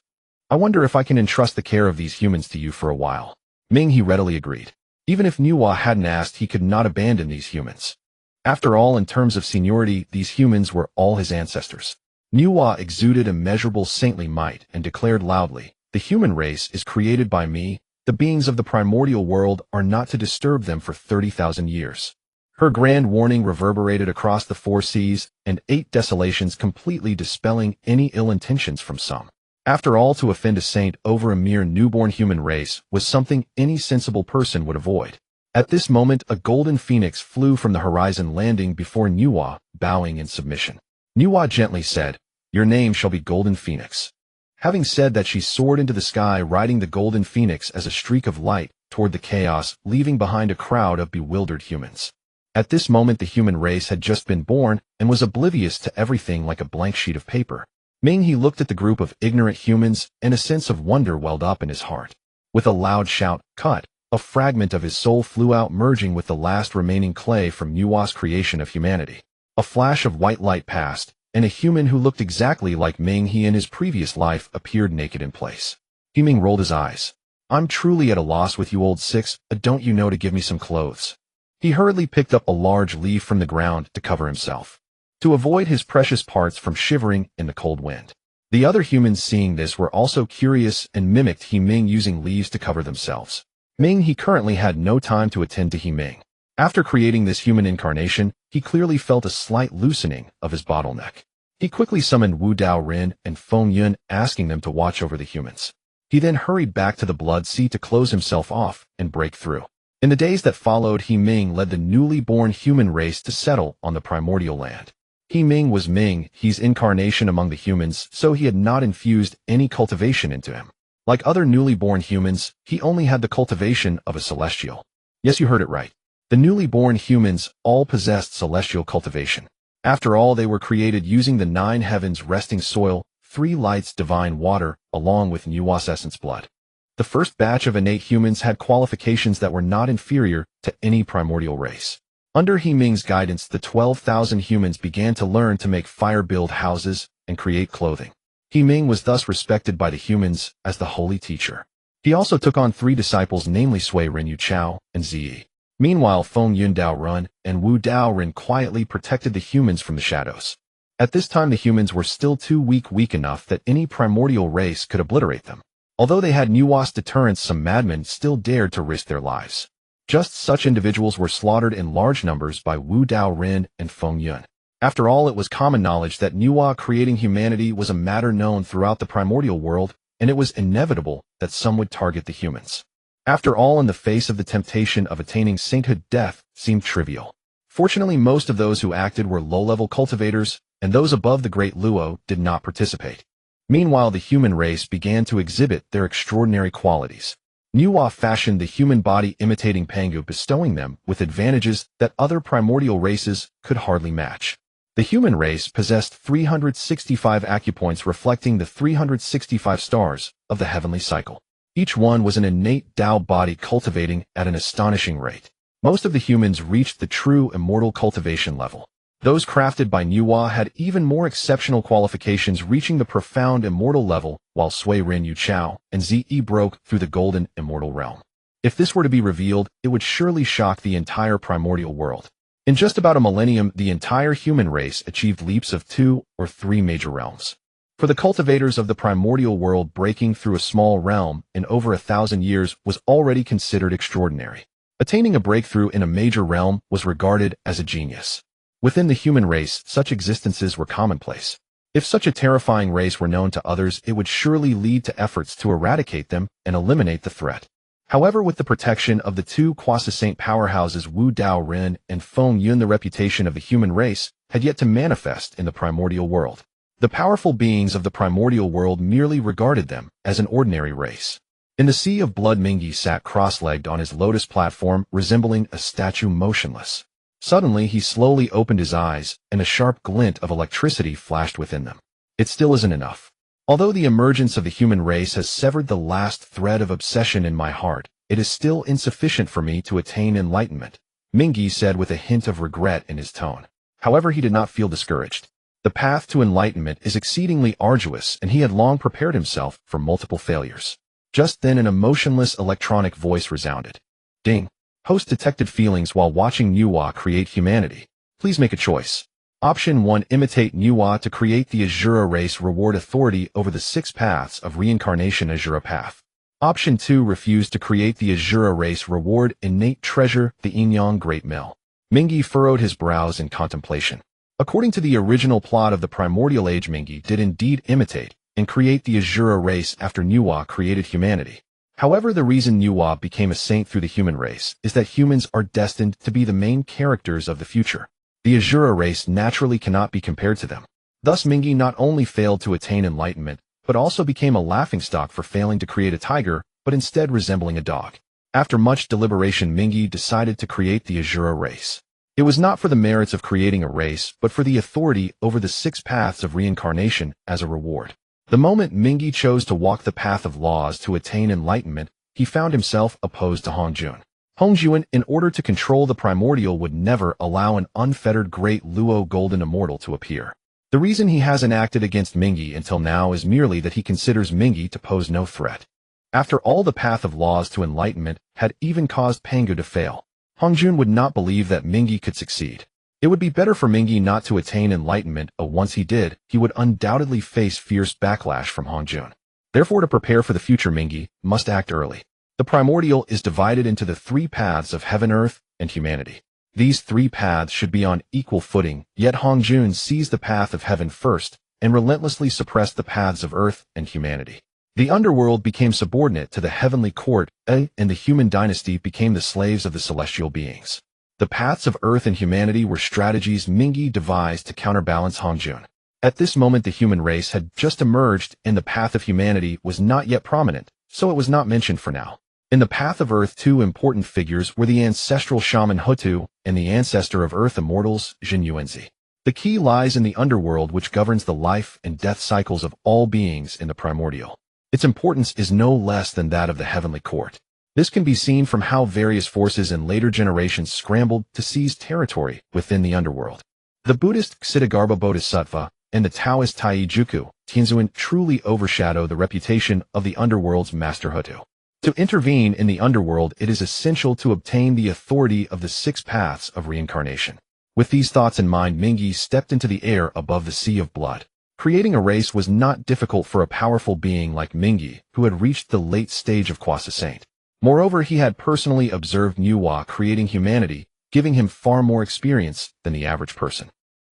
I wonder if I can entrust the care of these humans to you for a while." Ming He readily agreed. Even if Nuwa hadn't asked, he could not abandon these humans. After all, in terms of seniority, these humans were all his ancestors. Nuwa exuded immeasurable saintly might and declared loudly, "The human race is created by me. The beings of the primordial world are not to disturb them for 30,000 years. Her grand warning reverberated across the 4 seas and 8 desolations, completely dispelling any ill intentions from some. After all, to offend a saint over a mere newborn human race was something any sensible person would avoid. At this moment, a golden phoenix flew from the horizon, landing before Nuwa, bowing in submission. Nuwa gently said, "Your name shall be Golden Phoenix." Having said that, she soared into the sky, riding the golden phoenix as a streak of light toward the chaos, leaving behind a crowd of bewildered humans. At this moment, the human race had just been born and was oblivious to everything like a blank sheet of paper. Ming He looked at the group of ignorant humans, and a sense of wonder welled up in his heart. With a loud shout, "Cut!" a fragment of his soul flew out, merging with the last remaining clay from Nuwa's creation of humanity. A flash of white light passed, and a human who looked exactly like Ming He in his previous life appeared naked in place. Ming rolled his eyes. "I'm truly at a loss with you, old Six. Don't you know to give me some clothes?" He hurriedly picked up a large leaf from the ground to cover himself, to avoid his precious parts from shivering in the cold wind. The other humans, seeing this, were also curious and mimicked He Ming, using leaves to cover themselves. Ming He currently had no time to attend to He Ming. After creating this human incarnation, he clearly felt a slight loosening of his bottleneck. He quickly summoned Wu Dao Rin and Feng Yun, asking them to watch over the humans. He then hurried back to the Blood Sea to close himself off and break through. In the days that followed, He Ming led the newly born human race to settle on the primordial land. He Ming was Ming He's incarnation among the humans, so he had not infused any cultivation into him. Like other newly born humans, he only had the cultivation of a celestial. Yes, you heard it right. The newly born humans all possessed celestial cultivation. After all, they were created using the 9 heavens, resting soil, 3 lights, divine water, along with Nuwa's essence blood. The first batch of innate humans had qualifications that were not inferior to any primordial race. Under He Ming's guidance, the 12,000 humans began to learn to make fire-build houses and create clothing. He Ming was thus respected by the humans as the holy teacher. He also took on 3 disciples, namely Sui Ren Yu Chao and Ziyi. Meanwhile, Feng Yun Dao Run and Wu Dao Rin quietly protected the humans from the shadows. At this time, the humans were still too weak enough that any primordial race could obliterate them. Although they had Nuwa's deterrence, some madmen still dared to risk their lives. Just such individuals were slaughtered in large numbers by Wu Dao Rin and Feng Yun. After all, it was common knowledge that Nuwa creating humanity was a matter known throughout the primordial world, and it was inevitable that some would target the humans. After all, in the face of the temptation of attaining sainthood, death seemed trivial. Fortunately, most of those who acted were low-level cultivators, and those above the Great Luo did not participate. Meanwhile, the human race began to exhibit their extraordinary qualities. Nuwa fashioned the human body imitating Pangu, bestowing them with advantages that other primordial races could hardly match. The human race possessed 365 acupoints, reflecting the 365 stars of the heavenly cycle. Each one was an innate Tao body, cultivating at an astonishing rate. Most of the humans reached the true immortal cultivation level. Those crafted by Nuwa had even more exceptional qualifications, reaching the profound immortal level, while Sui Ren Yu Chao and Ziyi broke through the golden immortal realm. If this were to be revealed, it would surely shock the entire primordial world. In just about a millennium, the entire human race achieved leaps of 2 or 3 major realms. For the cultivators of the primordial world, breaking through a small realm in over 1,000 years was already considered extraordinary. Attaining a breakthrough in a major realm was regarded as a genius. Within the human race, such existences were commonplace. If such a terrifying race were known to others, it would surely lead to efforts to eradicate them and eliminate the threat. However, with the protection of the two Quasi-Saint powerhouses Wu Dao Ren and Feng Yun, the reputation of the human race had yet to manifest in the primordial world. The powerful beings of the primordial world merely regarded them as an ordinary race. In the sea of blood, Ming sat cross-legged on his lotus platform, resembling a statue motionless. Suddenly, he slowly opened his eyes, and a sharp glint of electricity flashed within them. It still isn't enough. Although the emergence of the human race has severed the last thread of obsession in my heart, it is still insufficient for me to attain enlightenment, Ming said with a hint of regret in his tone. However, he did not feel discouraged. The path to enlightenment is exceedingly arduous, and he had long prepared himself for multiple failures. Just then, an emotionless electronic voice resounded. Ding. Host detected feelings while watching Nuwa create humanity. Please make a choice. Option 1. Imitate Nuwa to create the Azura race. Reward authority over the 6 paths of reincarnation. Azura path. Option 2. Refuse to create the Azura race. Reward innate treasure. The Inyang Great Mill. Ming furrowed his brows in contemplation. According to the original plot of the Primordial Age, Ming did indeed imitate and create the Azura race after Nuwa created humanity. However, the reason Nuwa became a saint through the human race is that humans are destined to be the main characters of the future. The Azura race naturally cannot be compared to them. Thus, Ming not only failed to attain enlightenment, but also became a laughingstock for failing to create a tiger, but instead resembling a dog. After much deliberation, Ming decided to create the Azura race. It was not for the merits of creating a race, but for the authority over the 6 paths of reincarnation as a reward. The moment Ming chose to walk the path of laws to attain enlightenment, he found himself opposed to Hongjun. Hongjun, in order to control the primordial, would never allow an unfettered great Luo golden immortal to appear. The reason he hasn't acted against Ming until now is merely that he considers Ming to pose no threat. After all, the path of laws to enlightenment had even caused Pangu to fail. Hongjun would not believe that Ming could succeed. It would be better for Ming not to attain enlightenment, but once he did, he would undoubtedly face fierce backlash from Hongjun. Therefore, to prepare for the future, Ming must act early. The primordial is divided into the 3 paths of heaven, earth, and humanity. These 3 paths should be on equal footing, yet Hongjun seized the path of heaven first and relentlessly suppressed the paths of earth and humanity. The underworld became subordinate to the heavenly court, and the human dynasty became the slaves of the celestial beings. The paths of earth and humanity were strategies Ming devised to counterbalance Hongjun. At this moment, the human race had just emerged, and the path of humanity was not yet prominent, so it was not mentioned for now. In the path of earth, 2 important figures were the ancestral shaman Hutu and the ancestor of earth immortals, Jin Yuanzi. The key lies in the underworld, which governs the life and death cycles of all beings in the primordial. Its importance is no less than that of the heavenly court. This can be seen from how various forces in later generations scrambled to seize territory within the underworld. The Buddhist Ksitigarbha Bodhisattva and the Taoist Taijuku Tianzuan truly overshadow the reputation of the underworld's master Hutu. To intervene in the underworld, it is essential to obtain the authority of the 6 paths of reincarnation. With these thoughts in mind, Ming stepped into the air above the sea of blood. Creating a race was not difficult for a powerful being like Ming, who had reached the late stage of Quasi-Saint. Moreover, he had personally observed Nuwa creating humanity, giving him far more experience than the average person.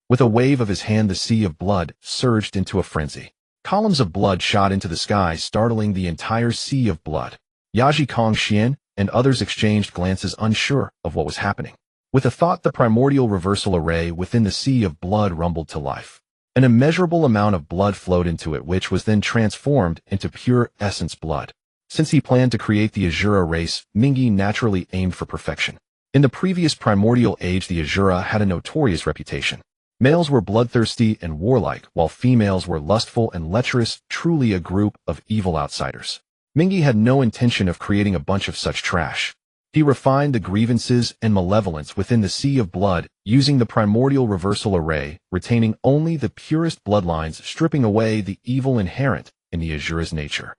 With a wave of his hand, the sea of blood surged into a frenzy. Columns of blood shot into the sky, startling the entire sea of blood. Yaji Kong Xian and others exchanged glances, unsure of what was happening. With a thought, the primordial reversal array within the sea of blood rumbled to life. An immeasurable amount of blood flowed into it, which was then transformed into pure essence blood. Since he planned to create the Azura race, Ming naturally aimed for perfection. In the previous primordial age, the Azura had a notorious reputation. Males were bloodthirsty and warlike, while females were lustful and lecherous, truly a group of evil outsiders. Ming had no intention of creating a bunch of such trash. He refined the grievances and malevolence within the sea of blood, using the primordial reversal array, retaining only the purest bloodlines, stripping away the evil inherent in the Azura's nature.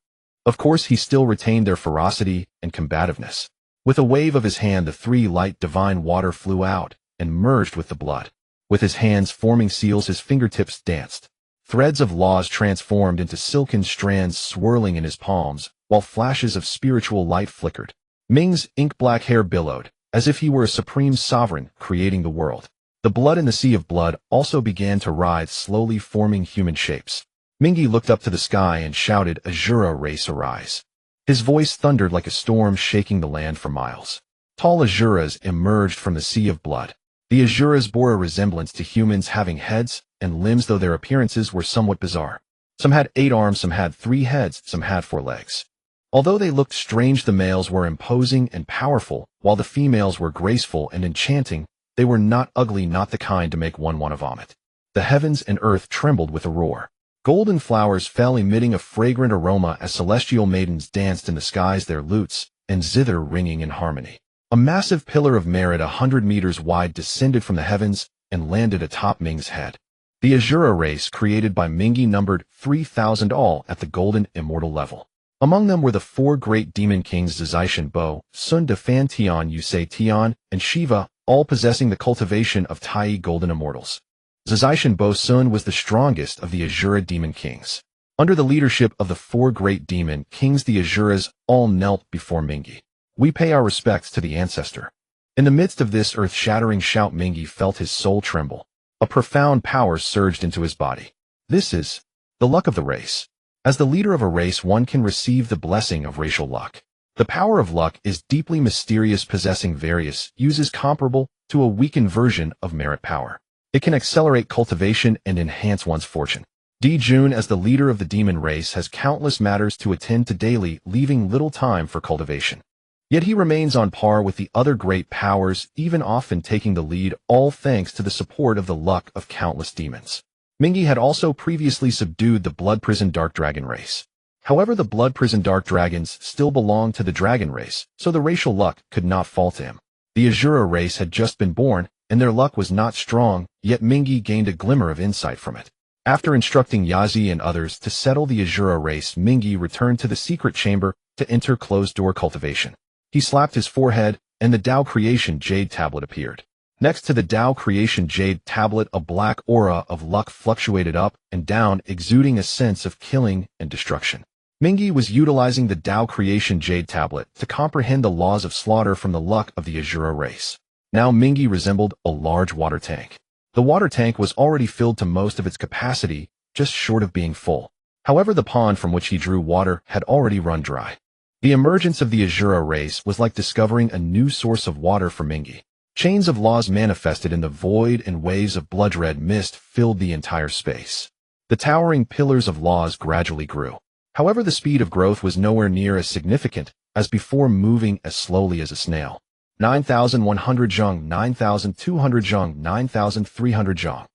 Of course, he still retained their ferocity and combativeness. With a wave of his hand, the 3 light divine water flew out and merged with the blood. With his hands forming seals, his fingertips danced. Threads of laws transformed into silken strands swirling in his palms, while flashes of spiritual light flickered. Ming's ink-black hair billowed, as if he were a supreme sovereign creating the world. The blood in the sea of blood also began to writhe, slowly forming human shapes. Ming looked up to the sky and shouted, "Azura race, arise." His voice thundered like a storm shaking the land for miles. Tall Azuras emerged from the sea of blood. The Azuras bore a resemblance to humans, having heads and limbs, though their appearances were somewhat bizarre. Some had 8 arms, some had 3 heads, some had 4 legs. Although they looked strange, the males were imposing and powerful, while the females were graceful and enchanting. They were not ugly, not the kind to make one want to vomit. The heavens and earth trembled with a roar. Golden flowers fell, emitting a fragrant aroma as celestial maidens danced in the skies, their lutes and zither ringing in harmony. A massive pillar of merit 100 meters wide descended from the heavens and landed atop Ming's head. The Azura race created by Mingi numbered 3,000 all at the golden immortal level. Among them were the 4 great demon kings Zixiao Bo, Sun de Fan Tian, Yusei Tian, and Shiva, all possessing the cultivation of Tai golden immortals. Zixiao Bo Sun was the strongest of the Azura demon kings. Under the leadership of the 4 great demon kings, the Azuras all knelt before Mingi. We pay our respects to the ancestor. In the midst of this earth-shattering shout, Mingi felt his soul tremble. A profound power surged into his body. This is the luck of the race. As the leader of a race, one can receive the blessing of racial luck. The power of luck is deeply mysterious, possessing various uses comparable to a weakened version of merit power. It can accelerate cultivation and enhance one's fortune. Jun, as the leader of the demon race, has countless matters to attend to daily, leaving little time for cultivation. Yet he remains on par with the other great powers, even often taking the lead, all thanks to the support of the luck of countless demons. Mingi had also previously subdued the Blood Prison Dark Dragon race. However, the Blood Prison Dark Dragons still belonged to the Dragon race, so the racial luck could not fall to him. The Azura race had just been born, and their luck was not strong, yet Mingi gained a glimmer of insight from it. After instructing Yazi and others to settle the Azura race, Mingi returned to the secret chamber to enter closed-door cultivation. He slapped his forehead, and the Tao Creation Jade Tablet appeared. Next to the Tao Creation Jade Tablet, a black aura of luck fluctuated up and down, exuding a sense of killing and destruction. Mingi was utilizing the Tao Creation Jade Tablet to comprehend the laws of slaughter from the luck of the Azura race. Now Mingi resembled a large water tank. The water tank was already filled to most of its capacity, just short of being full. However, the pond from which he drew water had already run dry. The emergence of the Azura race was like discovering a new source of water for Mingi. Chains of laws manifested in the void, and waves of blood-red mist filled the entire space. The towering pillars of laws gradually grew. However, the speed of growth was nowhere near as significant as before, moving as slowly as a snail. 9,100 zhong, 9,200 zhong, 9,300 zhong.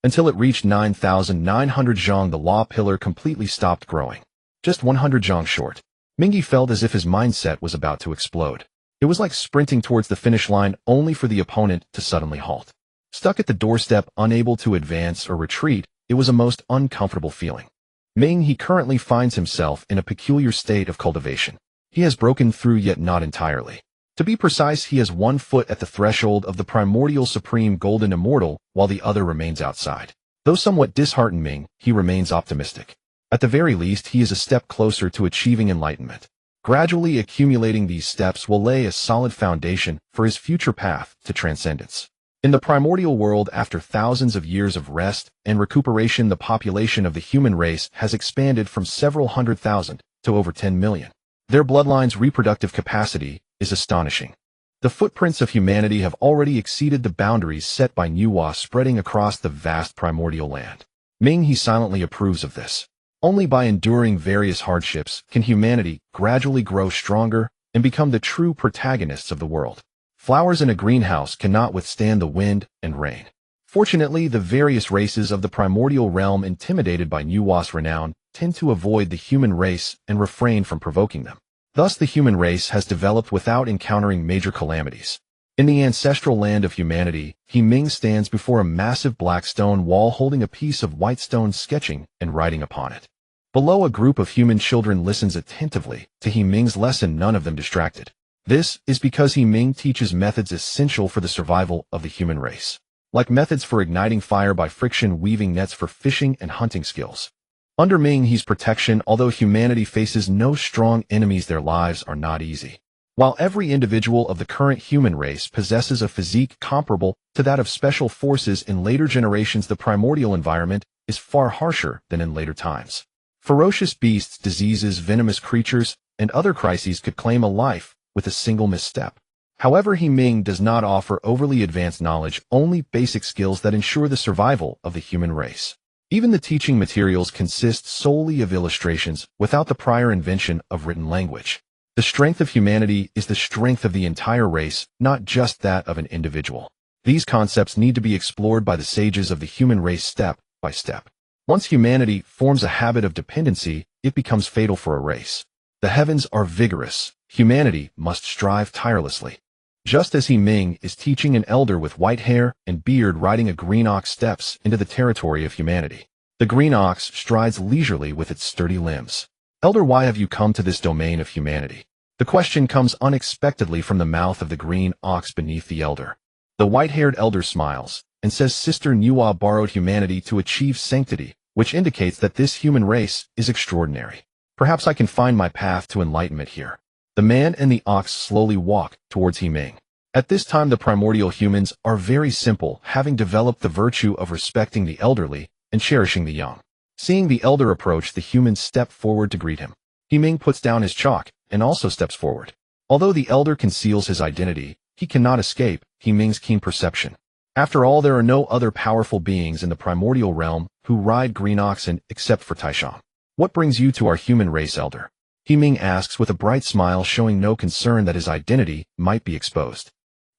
Until it reached 9,900 zhong, the law pillar completely stopped growing. Just 100 zhong short. Mingi felt as if his mindset was about to explode. It was like sprinting towards the finish line, only for the opponent to suddenly halt. Stuck at the doorstep, unable to advance or retreat, it was a most uncomfortable feeling. Ming, he currently finds himself in a peculiar state of cultivation. He has broken through, yet not entirely. To be precise, he has 1 foot at the threshold of the Primordial Supreme Golden Immortal, while the other remains outside. Though somewhat disheartened, Ming, he remains optimistic. At the very least, he is a step closer to achieving enlightenment. Gradually accumulating these steps will lay a solid foundation for his future path to transcendence. In the primordial world, after thousands of years of rest and recuperation, the population of the human race has expanded from several 100,000 to over 10 million. Their bloodline's reproductive capacity is astonishing. The footprints of humanity have already exceeded the boundaries set by Nuwa, spreading across the vast primordial land. Ming, he silently approves of this. Only by enduring various hardships can humanity gradually grow stronger and become the true protagonists of the world. Flowers in a greenhouse cannot withstand the wind and rain. Fortunately, the various races of the primordial realm, intimidated by Nuwa's renown, tend to avoid the human race and refrain from provoking them. Thus, the human race has developed without encountering major calamities. In the ancestral land of humanity, Ming stands before a massive black stone wall, holding a piece of white stone, sketching and writing upon it. Below, a group of human children listens attentively to Ming's lesson, none of them distracted. This is because Ming teaches methods essential for the survival of the human race, like methods for igniting fire by friction, weaving nets for fishing, and hunting skills. Under Ming, he's protection. Although humanity faces no strong enemies, their lives are not easy. While every individual of the current human race possesses a physique comparable to that of special forces in later generations, the primordial environment is far harsher than in later times. Ferocious beasts, diseases, venomous creatures, and other crises could claim a life with a single misstep. However, Ming does not offer overly advanced knowledge, only basic skills that ensure the survival of the human race. Even the teaching materials consist solely of illustrations without the prior invention of written language. The strength of humanity is the strength of the entire race, not just that of an individual. These concepts need to be explored by the sages of the human race step by step. Once humanity forms a habit of dependency, it becomes fatal for a race. The heavens are vigorous. Humanity must strive tirelessly. Just as Ming is teaching an elder with white hair and beard riding a green ox steps into the territory of humanity. The green ox strides leisurely with its sturdy limbs. Elder, why have you come to this domain of humanity? The question comes unexpectedly from the mouth of the green ox beneath the elder. The white-haired elder smiles and says, Sister Nuwa borrowed humanity to achieve sanctity, which indicates that this human race is extraordinary. Perhaps I can find my path to enlightenment here. The man and the ox slowly walk towards Ming. At this time, the primordial humans are very simple, having developed the virtue of respecting the elderly and cherishing the young. Seeing the elder approach, the humans step forward to greet him. Ming puts down his chalk and also steps forward. Although the elder conceals his identity, he cannot escape Ming's keen perception. After all, there are no other powerful beings in the primordial realm who ride green oxen except for Taishang. What brings you to our human race, elder? Ming asks with a bright smile, showing no concern that his identity might be exposed.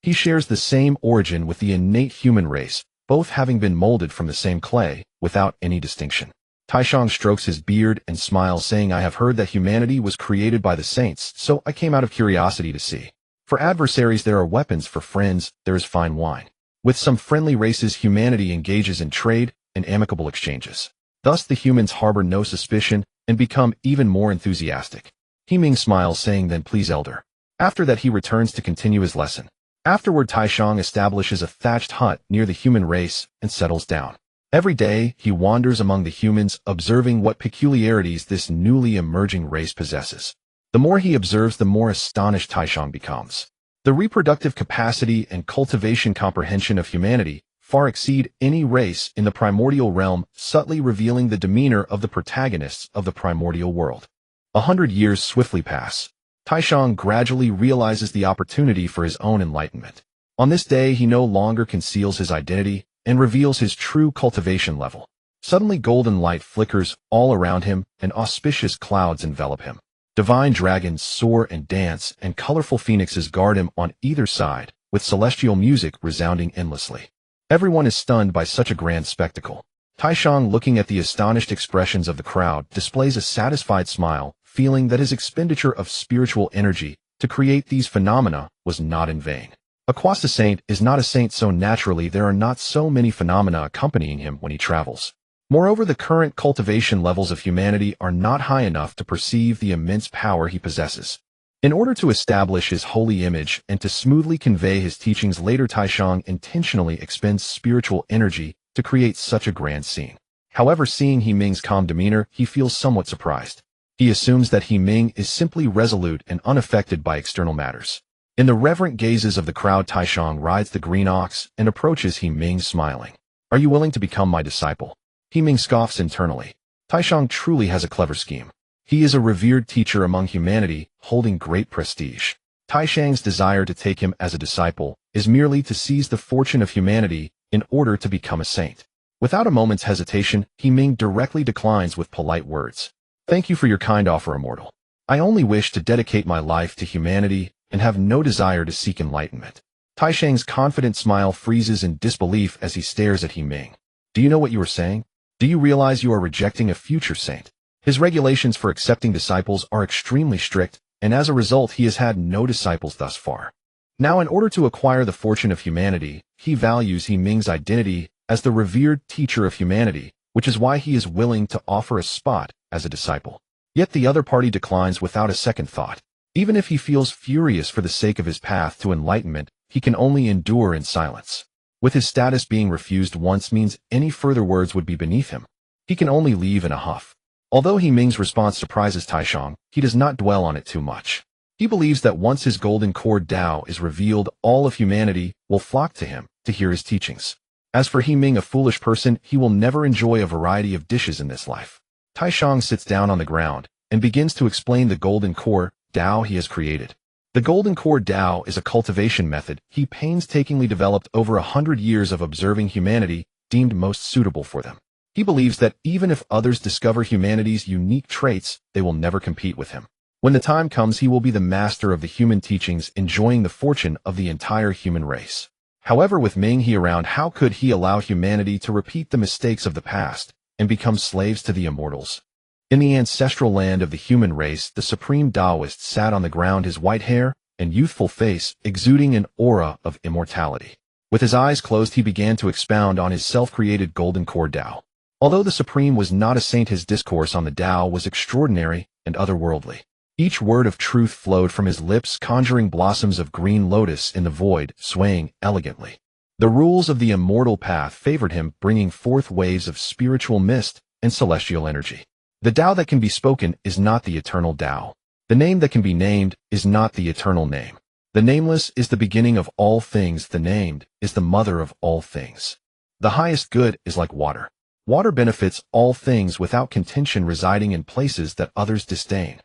He shares the same origin with the innate human race, both having been molded from the same clay, without any distinction. Taishang strokes his beard and smiles, saying, I have heard that humanity was created by the saints, so I came out of curiosity to see. For adversaries there are weapons, for friends there is fine wine. With some friendly races, humanity engages in trade and amicable exchanges. Thus the humans harbor no suspicion and become even more enthusiastic. Ming smiles, saying, then please, elder. After that he returns to continue his lesson. Afterward, Taishang establishes a thatched hut near the human race and settles down. Every day, he wanders among the humans, observing what peculiarities this newly emerging race possesses. The more he observes, the more astonished Taishang becomes. The reproductive capacity and cultivation comprehension of humanity far exceed any race in the primordial realm, subtly revealing the demeanor of the protagonists of the primordial world. 100 years swiftly pass. Taishang gradually realizes the opportunity for his own enlightenment. On this day, he no longer conceals his identity and reveals his true cultivation level. Suddenly, golden light flickers all around him, and auspicious clouds envelop him. Divine dragons soar and dance, and colorful phoenixes guard him on either side, with celestial music resounding endlessly. Everyone is stunned by such a grand spectacle. Taishang, looking at the astonished expressions of the crowd, displays a satisfied smile, feeling that his expenditure of spiritual energy to create these phenomena was not in vain. A quasi saint is not a saint, so naturally there are not so many phenomena accompanying him when he travels. Moreover, the current cultivation levels of humanity are not high enough to perceive the immense power he possesses. In order to establish his holy image and to smoothly convey his teachings later, Taishang intentionally expends spiritual energy to create such a grand scene. However, seeing Ming's calm demeanor, he feels somewhat surprised. He assumes that Ming is simply resolute and unaffected by external matters. In the reverent gazes of the crowd, Taishang rides the green ox and approaches Ming, smiling. Are you willing to become my disciple? Ming scoffs internally. Taishang truly has a clever scheme. He is a revered teacher among humanity, holding great prestige. Taishang's desire to take him as a disciple is merely to seize the fortune of humanity in order to become a saint. Without a moment's hesitation, Ming directly declines with polite words. Thank you for your kind offer, immortal. I only wish to dedicate my life to humanity and have no desire to seek enlightenment. Taishang's confident smile freezes in disbelief as he stares at Ming. Do you know what you are saying? Do you realize you are rejecting a future saint? His regulations for accepting disciples are extremely strict, and as a result he has had no disciples thus far. Now, in order to acquire the fortune of humanity, he values Ming's identity as the revered teacher of humanity, which is why he is willing to offer a spot as a disciple. Yet the other party declines without a second thought. Even if he feels furious for the sake of his path to enlightenment, he can only endure in silence. With his status being refused once means any further words would be beneath him. He can only leave in a huff. Although Ming's response surprises Taishang, he does not dwell on it too much. He believes that once his golden cord Tao is revealed, all of humanity will flock to him to hear his teachings. As for Ming, a foolish person, he will never enjoy a variety of dishes in this life. Taishang sits down on the ground and begins to explain the golden core Tao he has created. The golden core Tao is a cultivation method he painstakingly developed over 100 years of observing humanity deemed most suitable for them. He believes that even if others discover humanity's unique traits, they will never compete with him. When the time comes, he will be the master of the human teachings, enjoying the fortune of the entire human race. However, with Ming he around, how could he allow humanity to repeat the mistakes of the past and become slaves to the immortals? In the ancestral land of the human race, the supreme Taoist sat on the ground, his white hair and youthful face exuding an aura of immortality. With his eyes closed, he began to expound on his self-created golden core Tao. Although the Supreme was not a saint, his discourse on the Tao was extraordinary and otherworldly. Each word of truth flowed from his lips, conjuring blossoms of green lotus in the void, swaying elegantly. The rules of the immortal path favored him, bringing forth waves of spiritual mist and celestial energy. The Tao that can be spoken is not the eternal Tao. The name that can be named is not the eternal name. The nameless is the beginning of all things. The named is the mother of all things. The highest good is like water. Water benefits all things without contention, residing in places that others disdain.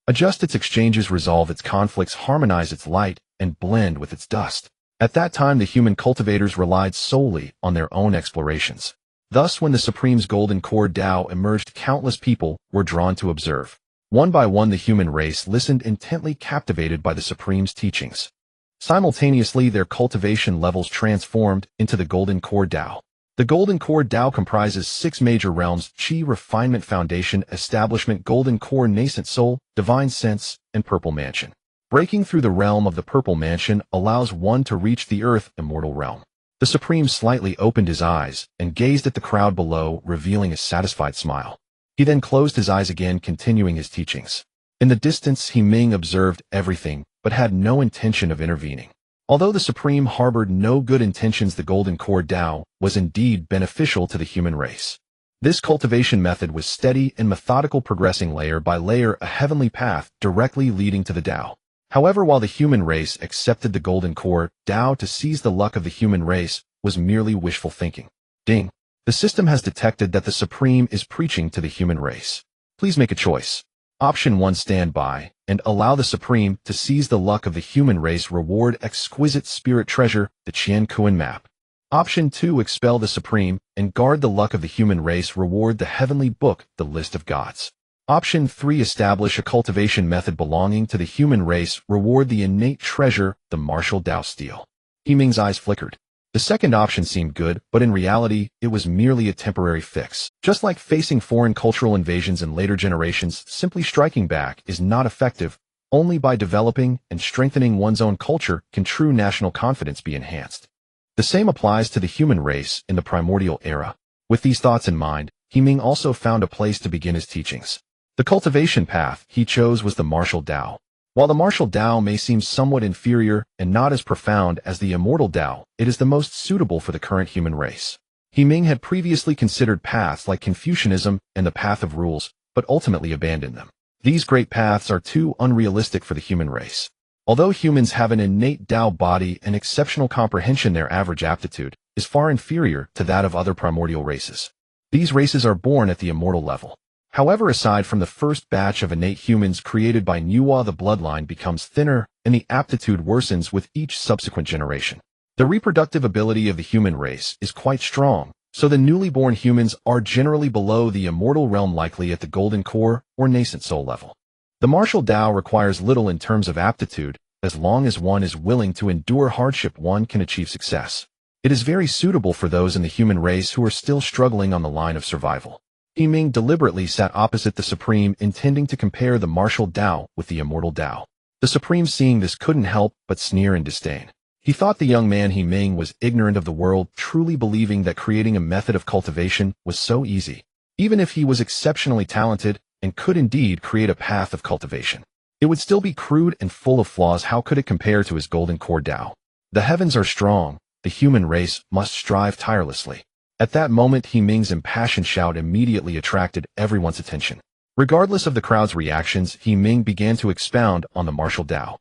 Adjust its exchanges, resolve its conflicts, harmonize its light, and blend with its dust. At that time, the human cultivators relied solely on their own explorations. Thus, when the Supreme's golden core Tao emerged, countless people were drawn to observe. One by one, the human race listened intently, captivated by the Supreme's teachings. Simultaneously, their cultivation levels transformed into the golden core Tao. The golden core Tao comprises 6 major realms: Qi, refinement, foundation, establishment, golden core, nascent soul, divine sense, and purple mansion. Breaking through the realm of the purple mansion allows one to reach the earth immortal realm. The Supreme slightly opened his eyes and gazed at the crowd below, revealing a satisfied smile. He then closed his eyes again, continuing his teachings. In the distance, Ming observed everything, but had no intention of intervening. Although the Supreme harbored no good intentions, the golden core Tao was indeed beneficial to the human race. This cultivation method was steady and methodical, progressing layer by layer, a heavenly path directly leading to the Tao. However, while the human race accepted the golden core Tao to seize the luck of the human race was merely wishful thinking. Ding! The system has detected that the Supreme is preaching to the human race. Please make a choice. Option 1, stand by and allow the Supreme to seize the luck of the human race. Reward exquisite spirit treasure, the Qian Kuan map. Option 2, expel the Supreme and guard the luck of the human race. Reward the heavenly book, the list of gods. Option 3, establish a cultivation method belonging to the human race. Reward the innate treasure, the martial Tao steel. Ming's eyes flickered. The second option seemed good, but in reality, it was merely a temporary fix. Just like facing foreign cultural invasions in later generations, simply striking back is not effective. Only by developing and strengthening one's own culture can true national confidence be enhanced. The same applies to the human race in the primordial era. With these thoughts in mind, Ming also found a place to begin his teachings. The cultivation path he chose was the martial Tao. While the martial Tao may seem somewhat inferior and not as profound as the immortal Tao, it is the most suitable for the current human race. Ming had previously considered paths like Confucianism and the path of rules, but ultimately abandoned them. These great paths are too unrealistic for the human race. Although humans have an innate Tao body and exceptional comprehension, their average aptitude is far inferior to that of other primordial races. These races are born at the immortal level. However, aside from the first batch of innate humans created by Nuwa, the bloodline becomes thinner and the aptitude worsens with each subsequent generation. The reproductive ability of the human race is quite strong, so the newly born humans are generally below the immortal realm, likely at the golden core or nascent soul level. The martial Tao requires little in terms of aptitude. As long as one is willing to endure hardship, one can achieve success. It is very suitable for those in the human race who are still struggling on the line of survival. Ming deliberately sat opposite the Supreme, intending to compare the martial Tao with the immortal Tao. The Supreme, seeing this, couldn't help but sneer in disdain. He thought the young man Ming was ignorant of the world, truly believing that creating a method of cultivation was so easy. Even if he was exceptionally talented and could indeed create a path of cultivation, it would still be crude and full of flaws. How could it compare to his golden core Tao? The heavens are strong. The human race must strive tirelessly. At that moment, Ming's impassioned shout immediately attracted everyone's attention. Regardless of the crowd's reactions, Ming began to expound on the martial Tao.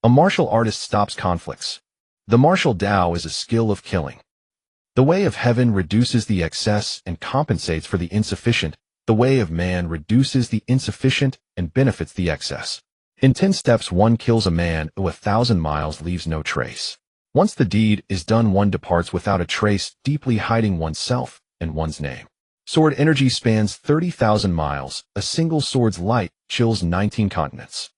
A martial artist stops conflicts. The martial Tao is a skill of killing. The way of heaven reduces the excess and compensates for the insufficient. The way of man reduces the insufficient and benefits the excess. In 10 steps, one kills a man who 1,000 miles leaves no trace. Once the deed is done, one departs without a trace, deeply hiding oneself and one's name. Sword energy spans 30,000 miles. A single sword's light chills 19 continents.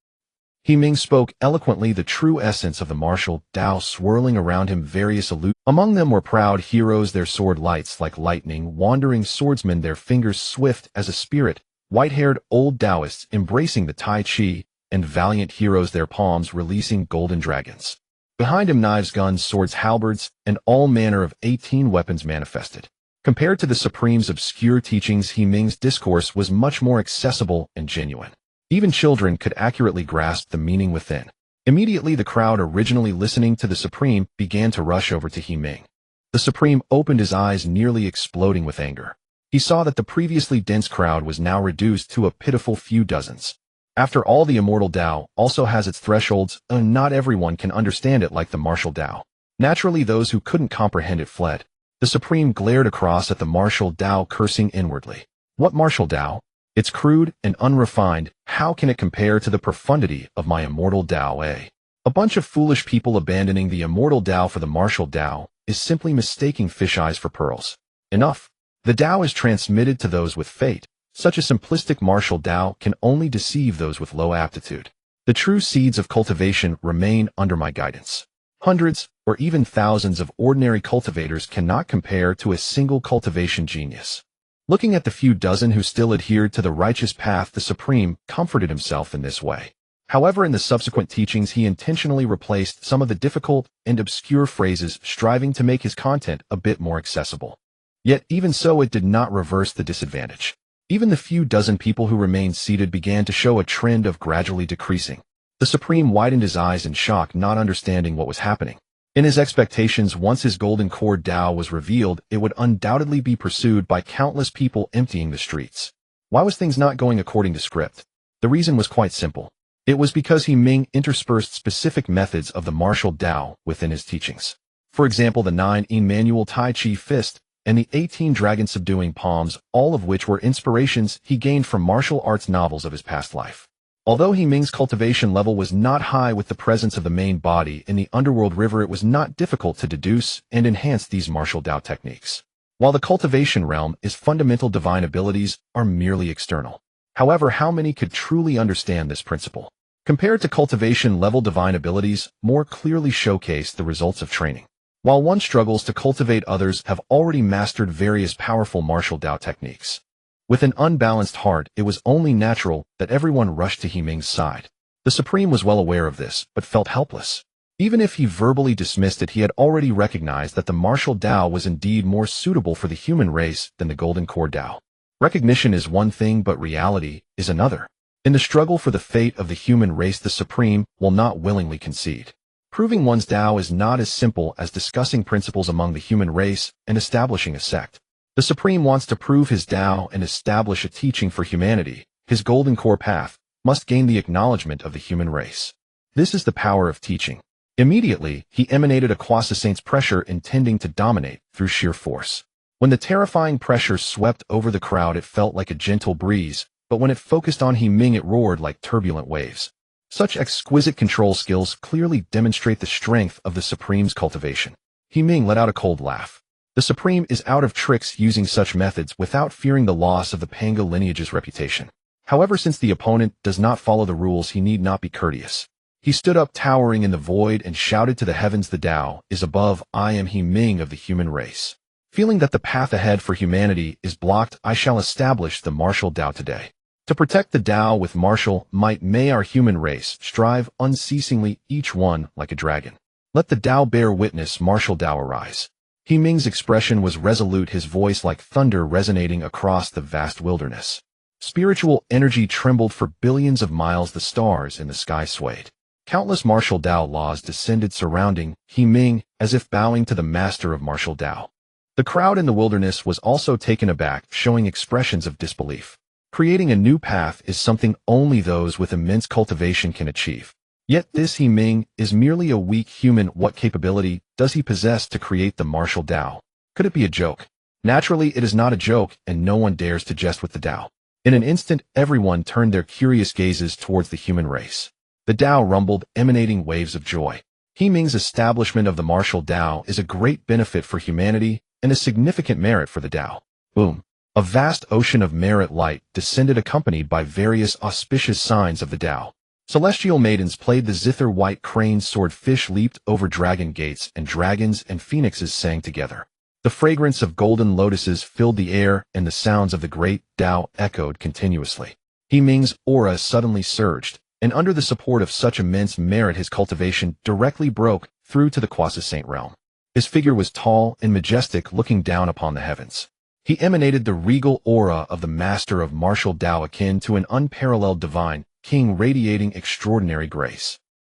Ming spoke eloquently, the true essence of the martial Tao swirling around him, various illusions. Among them were proud heroes, their sword lights like lightning, wandering swordsmen, their fingers swift as a spirit, white-haired old Taoists embracing the Tai Chi, and valiant heroes, their palms releasing golden dragons. Behind him, knives, guns, swords, halberds, and all manner of 18 weapons manifested. Compared to the Supreme's obscure teachings, Ming's discourse was much more accessible and genuine. Even children could accurately grasp the meaning within. Immediately, the crowd originally listening to the Supreme began to rush over to Ming. The Supreme opened his eyes, nearly exploding with anger. He saw that the previously dense crowd was now reduced to a pitiful few dozens. After all, the immortal Tao also has its thresholds, and not everyone can understand it like the martial Tao. Naturally, those who couldn't comprehend it fled. The Supreme glared across at the martial Tao, cursing inwardly. What martial Tao? It's crude and unrefined. How can it compare to the profundity of my immortal Tao? A bunch of foolish people abandoning the immortal Tao for the martial Tao is simply mistaking fish eyes for pearls. Enough. The Tao is transmitted to those with fate. Such a simplistic martial Tao can only deceive those with low aptitude. The true seeds of cultivation remain under my guidance. Hundreds, or even thousands of ordinary cultivators cannot compare to a single cultivation genius. Looking at the few dozen who still adhered to the righteous path, the Supreme comforted himself in this way. However, in the subsequent teachings, he intentionally replaced some of the difficult and obscure phrases, striving to make his content a bit more accessible. Yet, even so, it did not reverse the disadvantage. Even the few dozen people who remained seated began to show a trend of gradually decreasing. The Supreme widened his eyes in shock, not understanding what was happening. In his expectations, once his golden core Tao was revealed, it would undoubtedly be pursued by countless people emptying the streets. Why was things not going according to script? The reason was quite simple. It was because Ming interspersed specific methods of the martial Tao within his teachings. For example, the 9 manual Tai Chi fist and the 18 dragon subduing palms, all of which were inspirations he gained from martial arts novels of his past life. Although Ming's cultivation level was not high, with the presence of the main body in the underworld river, it was not difficult to deduce and enhance these martial Tao techniques. While the cultivation realm is fundamental, divine abilities are merely external. However, how many could truly understand this principle? Compared to cultivation level, divine abilities more clearly showcase the results of training. While one struggles to cultivate, others have already mastered various powerful martial Tao techniques. With an unbalanced heart, it was only natural that everyone rushed to Ming's side. The Supreme was well aware of this, but felt helpless. Even if he verbally dismissed it, he had already recognized that the martial Tao was indeed more suitable for the human race than the golden core Tao. Recognition is one thing, but reality is another. In the struggle for the fate of the human race, the Supreme will not willingly concede. Proving one's Tao is not as simple as discussing principles among the human race and establishing a sect. The Supreme wants to prove his Tao and establish a teaching for humanity. His golden core path must gain the acknowledgement of the human race. This is the power of teaching. Immediately, he emanated a quasi-saint's pressure, intending to dominate through sheer force. When the terrifying pressure swept over the crowd, it felt like a gentle breeze, but when it focused on Ming, it roared like turbulent waves. Such exquisite control skills clearly demonstrate the strength of the Supreme's cultivation. Ming let out a cold laugh. The Supreme is out of tricks using such methods without fearing the loss of the Panga lineage's reputation. However, since the opponent does not follow the rules, he need not be courteous. He stood up, towering in the void, and shouted to the heavens, "The Tao is above. I am Ming of the human race. Feeling that the path ahead for humanity is blocked, I shall establish the martial Tao today. To protect the Tao with martial might, may our human race strive unceasingly, each one like a dragon. Let the Tao bear witness, martial Tao arise." Ming's expression was resolute, his voice like thunder resonating across the vast wilderness. Spiritual energy trembled for billions of miles, the stars in the sky swayed. Countless martial Tao laws descended, surrounding Ming as if bowing to the master of martial Tao. The crowd in the wilderness was also taken aback, showing expressions of disbelief. Creating a new path is something only those with immense cultivation can achieve. Yet this Ming is merely a weak human. What capability does he possess to create the martial Tao? Could it be a joke? Naturally, it is not a joke, and no one dares to jest with the Tao. In an instant, everyone turned their curious gazes towards the human race. The Tao rumbled, emanating waves of joy. Ming's establishment of the martial Tao is a great benefit for humanity and a significant merit for the Tao. Boom. A vast ocean of merit light descended accompanied by various auspicious signs of the Tao. Celestial maidens played the zither, white cranes soared, fish leaped over dragon gates, and dragons and phoenixes sang together. The fragrance of golden lotuses filled the air, and the sounds of the great Tao echoed continuously. Ming's aura suddenly surged, and under the support of such immense merit his cultivation directly broke through to the quasi-saint realm. His figure was tall and majestic, looking down upon the heavens. He emanated the regal aura of the master of martial Tao, akin to an unparalleled divine king radiating extraordinary grace.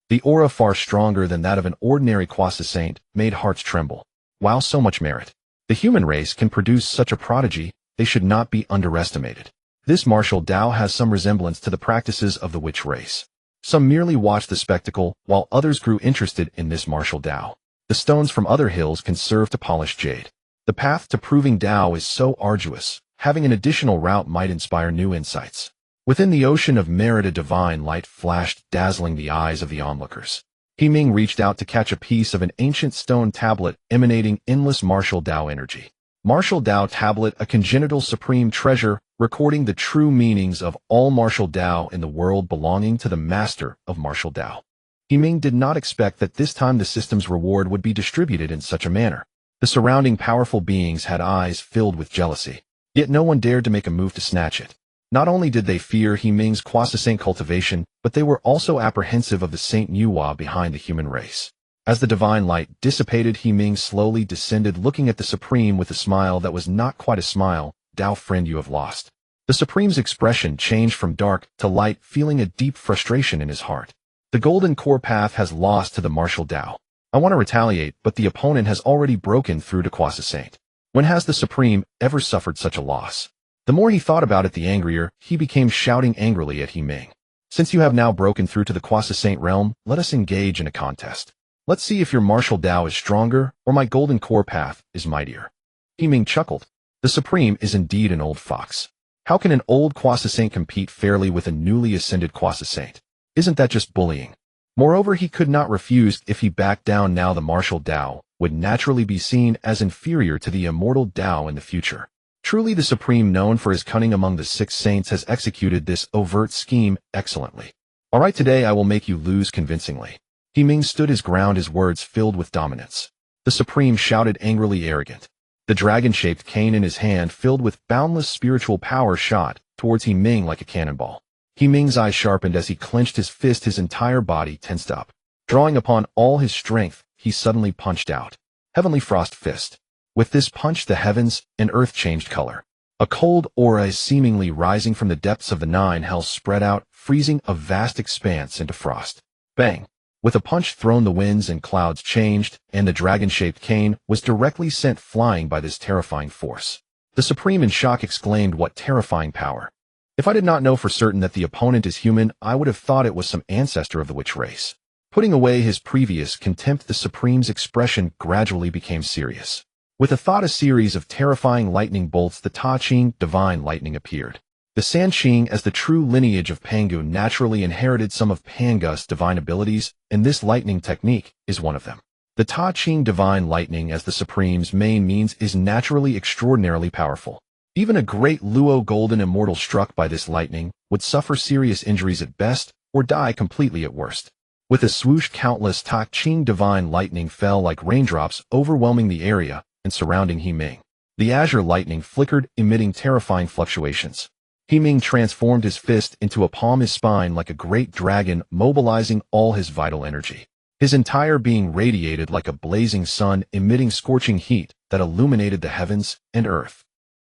The aura, far stronger than that of an ordinary quasi-saint, made hearts tremble. Wow, so much merit. The human race can produce such a prodigy, they should not be underestimated. This martial Tao has some resemblance to the practices of the witch race. Some merely watched the spectacle, while others grew interested in this martial Tao. The stones from other hills can serve to polish jade. The path to proving Tao is so arduous, having an additional route might inspire new insights. Within the ocean of merit, a divine light flashed, dazzling the eyes of the onlookers. Ming reached out to catch a piece of an ancient stone tablet emanating endless martial Tao energy. Martial Tao tablet, a congenital supreme treasure, recording the true meanings of all martial Tao in the world belonging to the master of martial Tao. Ming did not expect that this time the system's reward would be distributed in such a manner. The surrounding powerful beings had eyes filled with jealousy, yet no one dared to make a move to snatch it. Not only did they fear Ming's quasi-saint cultivation, but they were also apprehensive of the Saint Nuwa behind the human race. As the divine light dissipated, Ming slowly descended, looking at the Supreme with a smile that was not quite a smile. Tao friend, you have lost. The Supreme's expression changed from dark to light, feeling a deep frustration in his heart. The golden core path has lost to the martial Tao. I want to retaliate, but the opponent has already broken through to quasi-saint. When has the Supreme ever suffered such a loss? The more he thought about it, the angrier he became, shouting angrily at Ming. Since you have now broken through to the quasi-saint realm, let us engage in a contest. Let's see if your martial Tao is stronger or my golden core path is mightier. Ming chuckled. The Supreme is indeed an old fox. How can an old quasi-saint compete fairly with a newly ascended quasi-saint? Isn't that just bullying? Moreover, he could not refuse. If he backed down now, the martial Tao would naturally be seen as inferior to the immortal Tao in the future. Truly, the Supreme, known for his cunning among the six saints, has executed this overt scheme excellently. All right, today I will make you lose convincingly. Ming stood his ground, his words filled with dominance. The Supreme shouted angrily, arrogant. The dragon-shaped cane in his hand, filled with boundless spiritual power, shot towards Ming like a cannonball. Ming's eyes sharpened as he clenched his fist, his entire body tensed up. Drawing upon all his strength, he suddenly punched out. Heavenly Frost Fist. With this punch, the heavens and earth changed color. A cold aura is seemingly rising from the depths of the nine hells, spread out, freezing a vast expanse into frost. Bang! With a punch thrown, the winds and clouds changed, and the dragon-shaped cane was directly sent flying by this terrifying force. The Supreme, in shock, exclaimed, "What terrifying power! If I did not know for certain that the opponent is human, I would have thought it was some ancestor of the witch race." Putting away his previous contempt, the Supreme's expression gradually became serious. With a thought, a series of terrifying lightning bolts, the Ta Ching divine lightning appeared. The San Qing, as the true lineage of Pangu, naturally inherited some of Pangu's divine abilities, and this lightning technique is one of them. The Ta Ching divine lightning, as the Supreme's main means, is naturally extraordinarily powerful. Even a great Luo golden immortal struck by this lightning would suffer serious injuries at best, or die completely at worst. With a swoosh, countless Ta Ching divine lightning fell like raindrops, overwhelming the area and surrounding Ming. The azure lightning flickered, emitting terrifying fluctuations. Ming transformed his fist into a palm, his spine like a great dragon, mobilizing all his vital energy. His entire being radiated like a blazing sun, emitting scorching heat that illuminated the heavens and earth.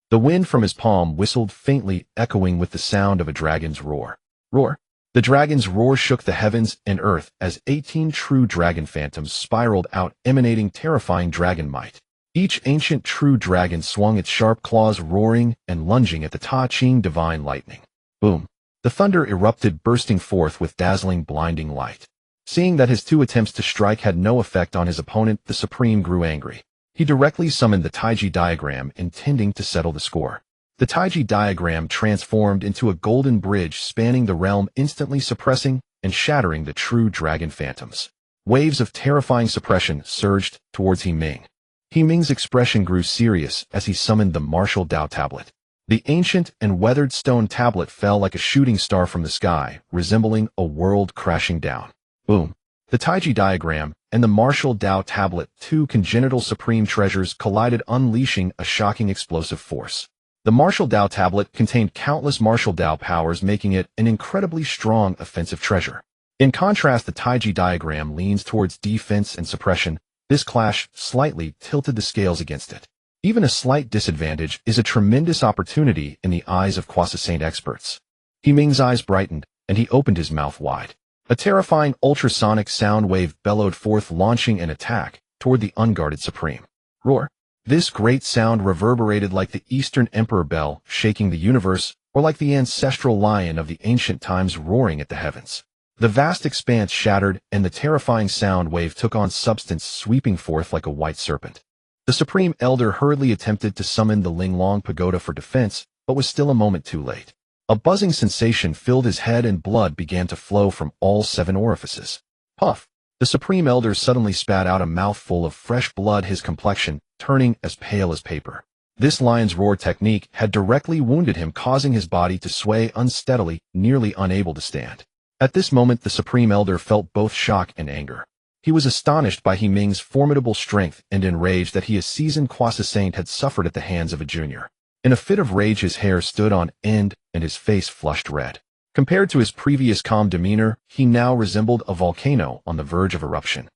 The wind from his palm whistled faintly, echoing with the sound of a dragon's roar. Roar! The dragon's roar shook the heavens and earth as 18 true dragon phantoms spiraled out, emanating terrifying dragon might. Each ancient true dragon swung its sharp claws, roaring and lunging at the Ta Ching divine lightning. Boom! The thunder erupted, bursting forth with dazzling, blinding light. Seeing that his two attempts to strike had no effect on his opponent, the Supreme grew angry. He directly summoned the Taiji diagram, intending to settle the score. The Taiji diagram transformed into a golden bridge spanning the realm, instantly suppressing and shattering the true dragon phantoms. Waves of terrifying suppression surged towards He Ming. He Ming's expression grew serious as he summoned the martial Dao tablet. The ancient and weathered stone tablet fell like a shooting star from the sky, resembling a world crashing down. Boom! The Taiji diagram and the martial Dao tablet, two congenital supreme treasures, collided, unleashing a shocking explosive force. The martial Dao tablet contained countless martial Dao powers, making it an incredibly strong offensive treasure. In contrast, the Taiji diagram leans towards defense and suppression. This clash slightly tilted the scales against it. Even a slight disadvantage is a tremendous opportunity in the eyes of Quasi-Saint experts. He Ming's eyes brightened, and he opened his mouth wide. A terrifying ultrasonic sound wave bellowed forth, launching an attack toward the unguarded Supreme. Roar! This great sound reverberated like the Eastern Emperor bell, shaking the universe, or like the ancestral lion of the ancient times roaring at the heavens. The vast expanse shattered, and the terrifying sound wave took on substance, sweeping forth like a white serpent. The Supreme Elder hurriedly attempted to summon the Linglong Pagoda for defense, but was still a moment too late. A buzzing sensation filled his head, and blood began to flow from all 7 orifices. Puff! The Supreme Elder suddenly spat out a mouthful of fresh blood, his complexion turning as pale as paper. This lion's roar technique had directly wounded him, causing his body to sway unsteadily, nearly unable to stand. At this moment, the Supreme Elder felt both shock and anger. He was astonished by He Ming's formidable strength and enraged that he, a seasoned Quasi-Saint, had suffered at the hands of a junior. In a fit of rage, his hair stood on end and his face flushed red. Compared to his previous calm demeanor, he now resembled a volcano on the verge of eruption.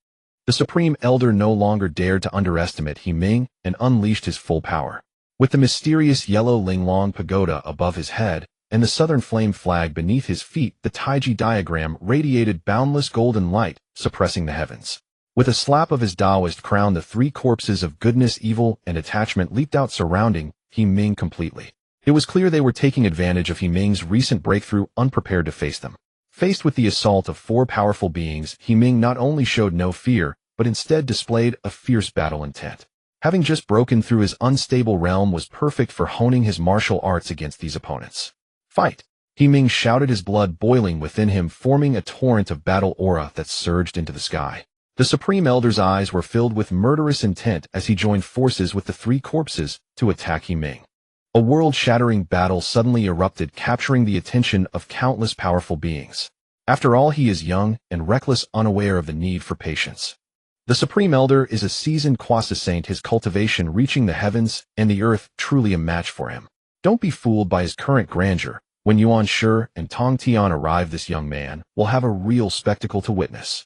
The Supreme Elder no longer dared to underestimate He Ming and unleashed his full power. With the mysterious yellow Linglong Pagoda above his head and the Southern Flame flag beneath his feet, the Taiji diagram radiated boundless golden light, suppressing the heavens. With a slap of his Taoist crown, the 3 corpses of goodness, evil, and attachment leaped out, surrounding He Ming completely. It was clear they were taking advantage of He Ming's recent breakthrough, unprepared to face them. Faced with the assault of 4 powerful beings, He Ming not only showed no fear, but instead displayed a fierce battle intent. Having just broken through his unstable realm, was perfect for honing his martial arts against these opponents. Fight! He Ming shouted, his blood boiling within him, forming a torrent of battle aura that surged into the sky. The Supreme Elder's eyes were filled with murderous intent as he joined forces with the 3 corpses to attack He Ming. A world-shattering battle suddenly erupted, capturing the attention of countless powerful beings. After all, he is young and reckless, unaware of the need for patience. The Supreme Elder is a seasoned Quasi-Saint, his cultivation reaching the heavens and the earth, truly a match for him. Don't be fooled by his current grandeur. When Yuan Shi and Tong Tian arrive, this young man will have a real spectacle to witness.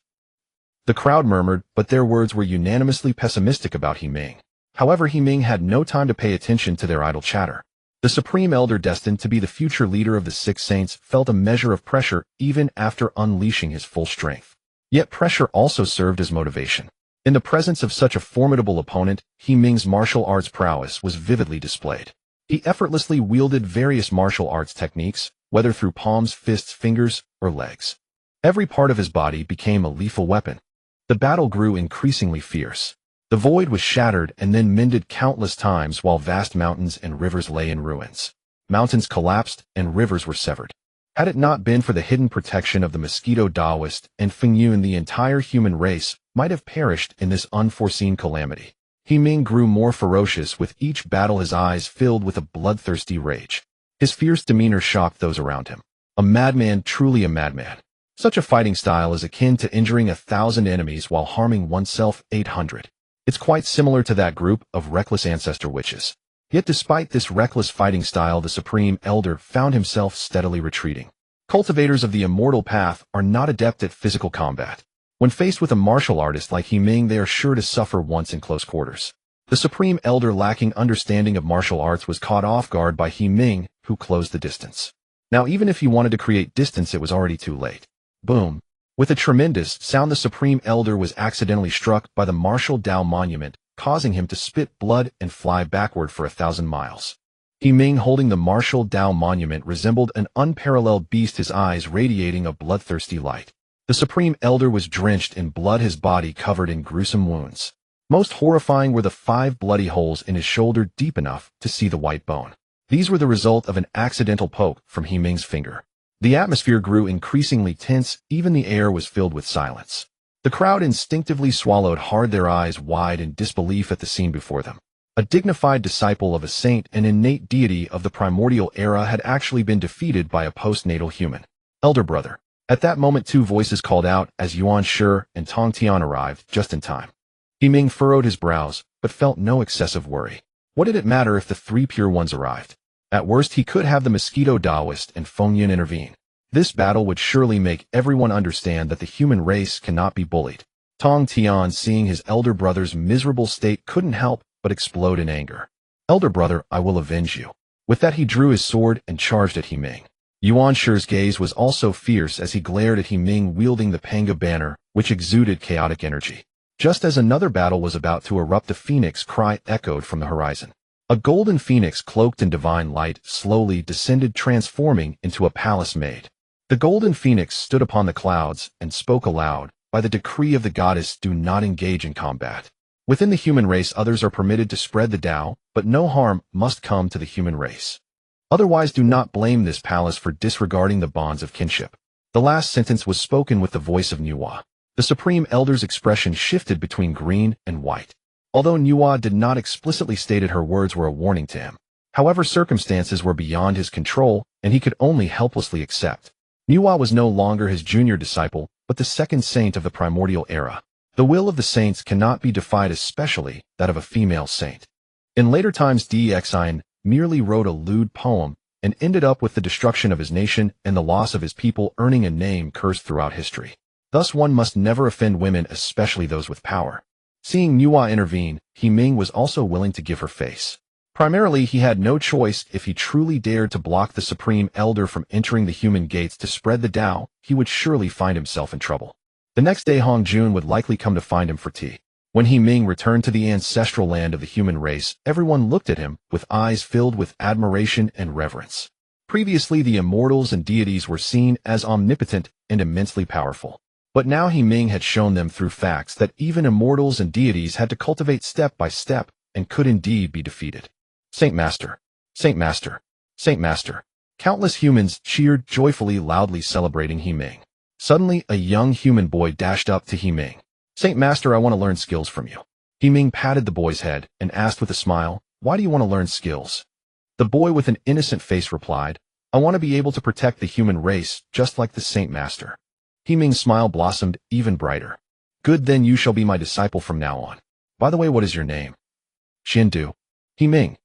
The crowd murmured, but their words were unanimously pessimistic about He Ming. However, He Ming had no time to pay attention to their idle chatter. The Supreme Elder, destined to be the future leader of the 6 Saints, felt a measure of pressure even after unleashing his full strength. Yet pressure also served as motivation. In the presence of such a formidable opponent, He Ming's martial arts prowess was vividly displayed. He effortlessly wielded various martial arts techniques, whether through palms, fists, fingers, or legs. Every part of his body became a lethal weapon. The battle grew increasingly fierce. The void was shattered and then mended countless times, while vast mountains and rivers lay in ruins. Mountains collapsed and rivers were severed. Had it not been for the hidden protection of the Mosquito Taoist and Feng Yun, the entire human race might have perished in this unforeseen calamity. He Ming grew more ferocious with each battle, his eyes filled with a bloodthirsty rage. His fierce demeanor shocked those around him. A madman, truly a madman. Such a fighting style is akin to injuring 1,000 enemies while harming oneself 800. It's quite similar to that group of reckless ancestor witches. Yet despite this reckless fighting style, the Supreme Elder found himself steadily retreating. Cultivators of the immortal path are not adept at physical combat. When faced with a martial artist like He Ming, they are sure to suffer once in close quarters. The Supreme Elder, lacking understanding of martial arts, was caught off guard by He Ming, who closed the distance. Now, even if he wanted to create distance, it was already too late. Boom! With a tremendous sound, the Supreme Elder was accidentally struck by the martial Dao monument, causing him to spit blood and fly backward for 1,000 miles. He Ming, holding the martial Dao monument, resembled an unparalleled beast, his eyes radiating a bloodthirsty light. The Supreme Elder was drenched in blood, his body covered in gruesome wounds. Most horrifying were the 5 bloody holes in his shoulder, deep enough to see the white bone. These were the result of an accidental poke from He Ming's finger. The atmosphere grew increasingly tense, even the air was filled with silence. The crowd instinctively swallowed hard, their eyes wide in disbelief at the scene before them. A dignified disciple of a saint, an innate deity of the primordial era, had actually been defeated by a postnatal human. Elder brother. At that moment, two voices called out as Yuan Shi and Tong Tian arrived, just in time. He Ming furrowed his brows, but felt no excessive worry. What did it matter if the three pure ones arrived? At worst, he could have the Mosquito Taoist and Feng Yin intervene. This battle would surely make everyone understand that the human race cannot be bullied. Tong Tian, seeing his elder brother's miserable state, couldn't help but explode in anger. Elder brother, I will avenge you. With that, he drew his sword and charged at He Ming. Yuan Shi's gaze was also fierce as he glared at He Ming wielding the Panga banner, which exuded chaotic energy. Just as another battle was about to erupt, the phoenix cry echoed from the horizon. A golden phoenix cloaked in divine light slowly descended, transforming into a palace maid. The golden phoenix stood upon the clouds and spoke aloud, by the decree of the goddess, do not engage in combat. Within the human race, others are permitted to spread the Tao, but no harm must come to the human race. Otherwise, do not blame this palace for disregarding the bonds of kinship. The last sentence was spoken with the voice of Nuwa. The Supreme Elder's expression shifted between green and white. Although Nuwa did not explicitly state it, her words were a warning to him. However, circumstances were beyond his control, and he could only helplessly accept. Nuwa was no longer his junior disciple, but the second saint of the primordial era. The will of the saints cannot be defied, especially that of a female saint. In later times, Dxin merely wrote a lewd poem and ended up with the destruction of his nation and the loss of his people, earning a name cursed throughout history. Thus, one must never offend women, especially those with power. Seeing Nuwa intervene, He Ming was also willing to give her face. Primarily, he had no choice. If he truly dared to block the Supreme Elder from entering the human gates to spread the Tao, he would surely find himself in trouble. The next day, Hong Jun would likely come to find him for tea. When He Ming returned to the ancestral land of the human race, everyone looked at him with eyes filled with admiration and reverence. Previously, the immortals and deities were seen as omnipotent and immensely powerful. But now He Ming had shown them through facts that even immortals and deities had to cultivate step by step and could indeed be defeated. Saint Master! Saint Master! Saint Master! Countless humans cheered joyfully, loudly celebrating He Ming. Suddenly, a young human boy dashed up to He Ming. Saint Master, I want to learn skills from you. He Ming patted the boy's head and asked with a smile, why do you want to learn skills? The boy with an innocent face replied, I want to be able to protect the human race, just like the Saint Master. He Ming's smile blossomed even brighter. Good, then you shall be my disciple from now on. By the way, what is your name? Xindu. He Ming.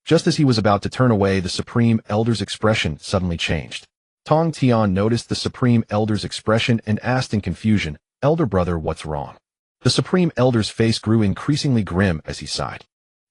Just as he was about to turn away, the Supreme Elder's expression suddenly changed. Tong Tian noticed the Supreme Elder's expression and asked in confusion, Elder brother, what's wrong? The Supreme Elder's face grew increasingly grim as he sighed.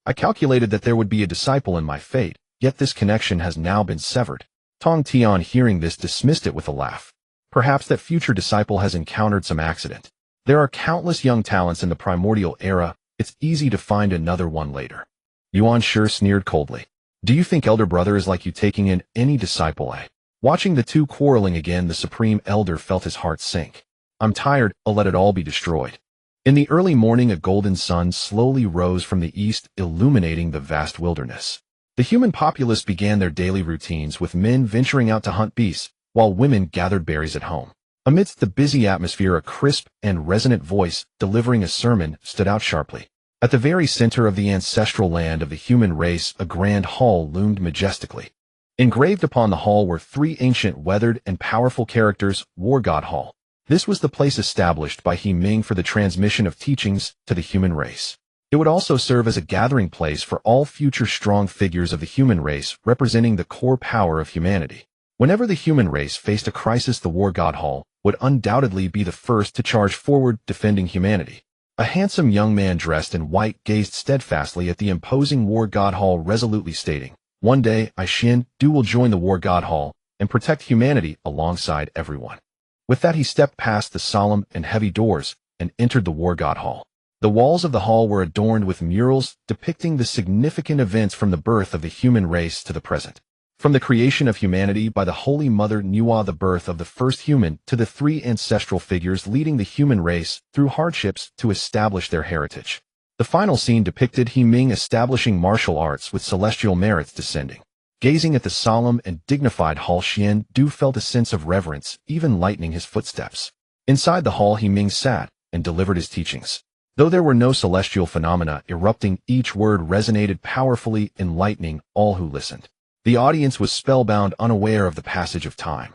I calculated that there would be a disciple in my fate, yet this connection has now been severed. Tong Tian, hearing this, dismissed it with a laugh. Perhaps that future disciple has encountered some accident. There are countless young talents in the primordial era. It's easy to find another one later. Yuan Shi sneered coldly. Do you think Elder brother is like you taking in any disciple? Watching the two quarreling again, the Supreme Elder felt his heart sink. I'm tired, I'll let it all be destroyed. In the early morning, a golden sun slowly rose from the east, illuminating the vast wilderness. The human populace began their daily routines, with men venturing out to hunt beasts, while women gathered berries at home. Amidst the busy atmosphere, a crisp and resonant voice, delivering a sermon, stood out sharply. At the very center of the ancestral land of the human race, a grand hall loomed majestically. Engraved upon the hall were three ancient, weathered, and powerful characters: War God Hall. This was the place established by He Ming for the transmission of teachings to the human race. It would also serve as a gathering place for all future strong figures of the human race, representing the core power of humanity. Whenever the human race faced a crisis, the War God Hall would undoubtedly be the first to charge forward, defending humanity. A handsome young man dressed in white gazed steadfastly at the imposing War God Hall, resolutely stating, one day, I Xindu will join the War God Hall and protect humanity alongside everyone. With that, he stepped past the solemn and heavy doors and entered the War God Hall. The walls of the hall were adorned with murals depicting the significant events from the birth of the human race to the present. From the creation of humanity by the Holy Mother Nuwa, the birth of the first human, to the three ancestral figures leading the human race through hardships to establish their heritage. The final scene depicted He Ming establishing martial arts with celestial merits descending. Gazing at the solemn and dignified hall, Xian Du felt a sense of reverence, even lightening his footsteps. Inside the hall, Ming sat and delivered his teachings. Though there were no celestial phenomena erupting, each word resonated powerfully, enlightening all who listened. The audience was spellbound, unaware of the passage of time.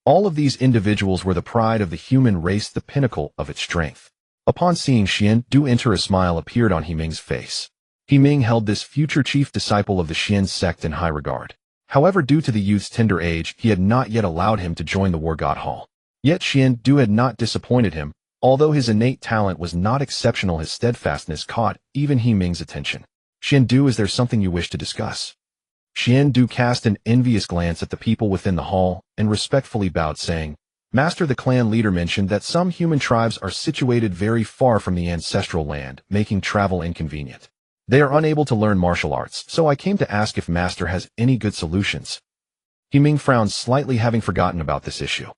All of these individuals were the pride of the human race, the pinnacle of its strength. Upon seeing Xian Du enter, a smile appeared on Ming's face. Ming held this future chief disciple of the Xian sect in high regard. However, due to the youth's tender age, he had not yet allowed him to join the War God Hall. Yet Xian Du had not disappointed him. Although his innate talent was not exceptional, his steadfastness caught even Ming's attention. Xian Du, is there something you wish to discuss? Xian Du cast an envious glance at the people within the hall and respectfully bowed, saying, Master, the clan leader mentioned that some human tribes are situated very far from the ancestral land, making travel inconvenient. They are unable to learn martial arts, so I came to ask if Master has any good solutions. Ming frowned slightly, having forgotten about this issue.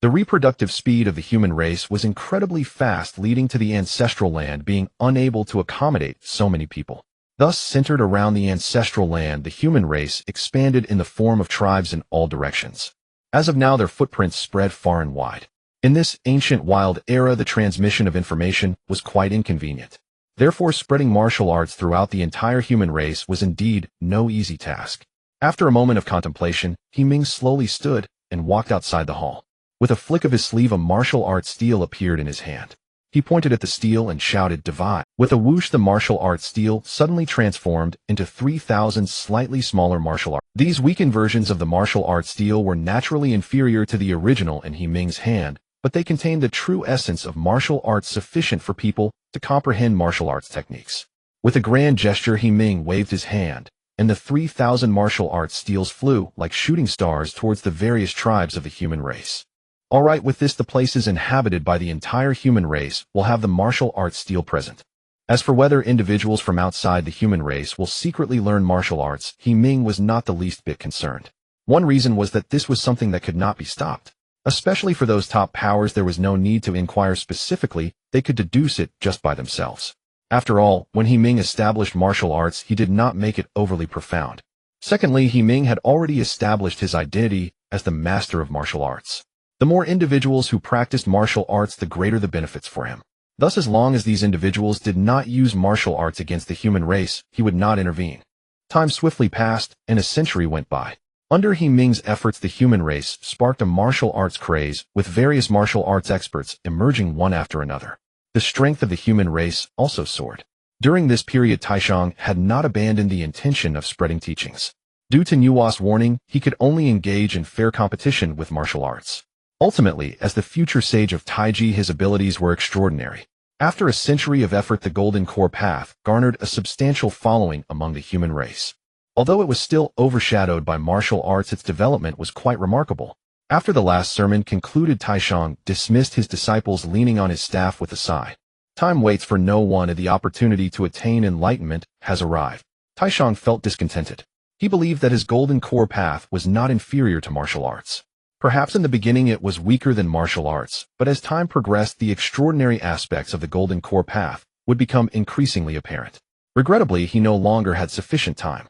The reproductive speed of the human race was incredibly fast, leading to the ancestral land being unable to accommodate so many people. Thus, centered around the ancestral land, the human race expanded in the form of tribes in all directions. As of now, their footprints spread far and wide. In this ancient wild era, the transmission of information was quite inconvenient. Therefore, spreading martial arts throughout the entire human race was indeed no easy task. After a moment of contemplation, Ming slowly stood and walked outside the hall. With a flick of his sleeve, a martial arts steel appeared in his hand. He pointed at the steel and shouted, Divide. With a whoosh, the martial arts steel suddenly transformed into 3,000 slightly smaller martial arts. These weakened versions of the martial arts steel were naturally inferior to the original in Ming's hand, but they contained the true essence of martial arts, sufficient for people to comprehend martial arts techniques. With a grand gesture, Ming waved his hand, and the 3,000 martial arts steels flew like shooting stars towards the various tribes of the human race. All right, with this, the places inhabited by the entire human race will have the martial arts steel present. As for whether individuals from outside the human race will secretly learn martial arts, Ming was not the least bit concerned. One reason was that this was something that could not be stopped. Especially for those top powers, there was no need to inquire specifically, they could deduce it just by themselves. After all, when Ming established martial arts, he did not make it overly profound. Secondly, Ming had already established his identity as the master of martial arts. The more individuals who practiced martial arts, the greater the benefits for him. Thus, as long as these individuals did not use martial arts against the human race, he would not intervene. Time swiftly passed, and a century went by. Under Ming's efforts, the human race sparked a martial arts craze, with various martial arts experts emerging one after another. The strength of the human race also soared. During this period, Taishang had not abandoned the intention of spreading teachings. Due to Nuwa's warning, he could only engage in fair competition with martial arts. Ultimately, as the future sage of Taiji, his abilities were extraordinary. After a century of effort, the Golden Core Path garnered a substantial following among the human race. Although it was still overshadowed by martial arts, its development was quite remarkable. After the last sermon concluded, Taishang dismissed his disciples, leaning on his staff with a sigh. Time waits for no one, and the opportunity to attain enlightenment has arrived. Taishang felt discontented. He believed that his Golden Core Path was not inferior to martial arts. Perhaps in the beginning it was weaker than martial arts, but as time progressed, the extraordinary aspects of the Golden Core Path would become increasingly apparent. Regrettably, he no longer had sufficient time.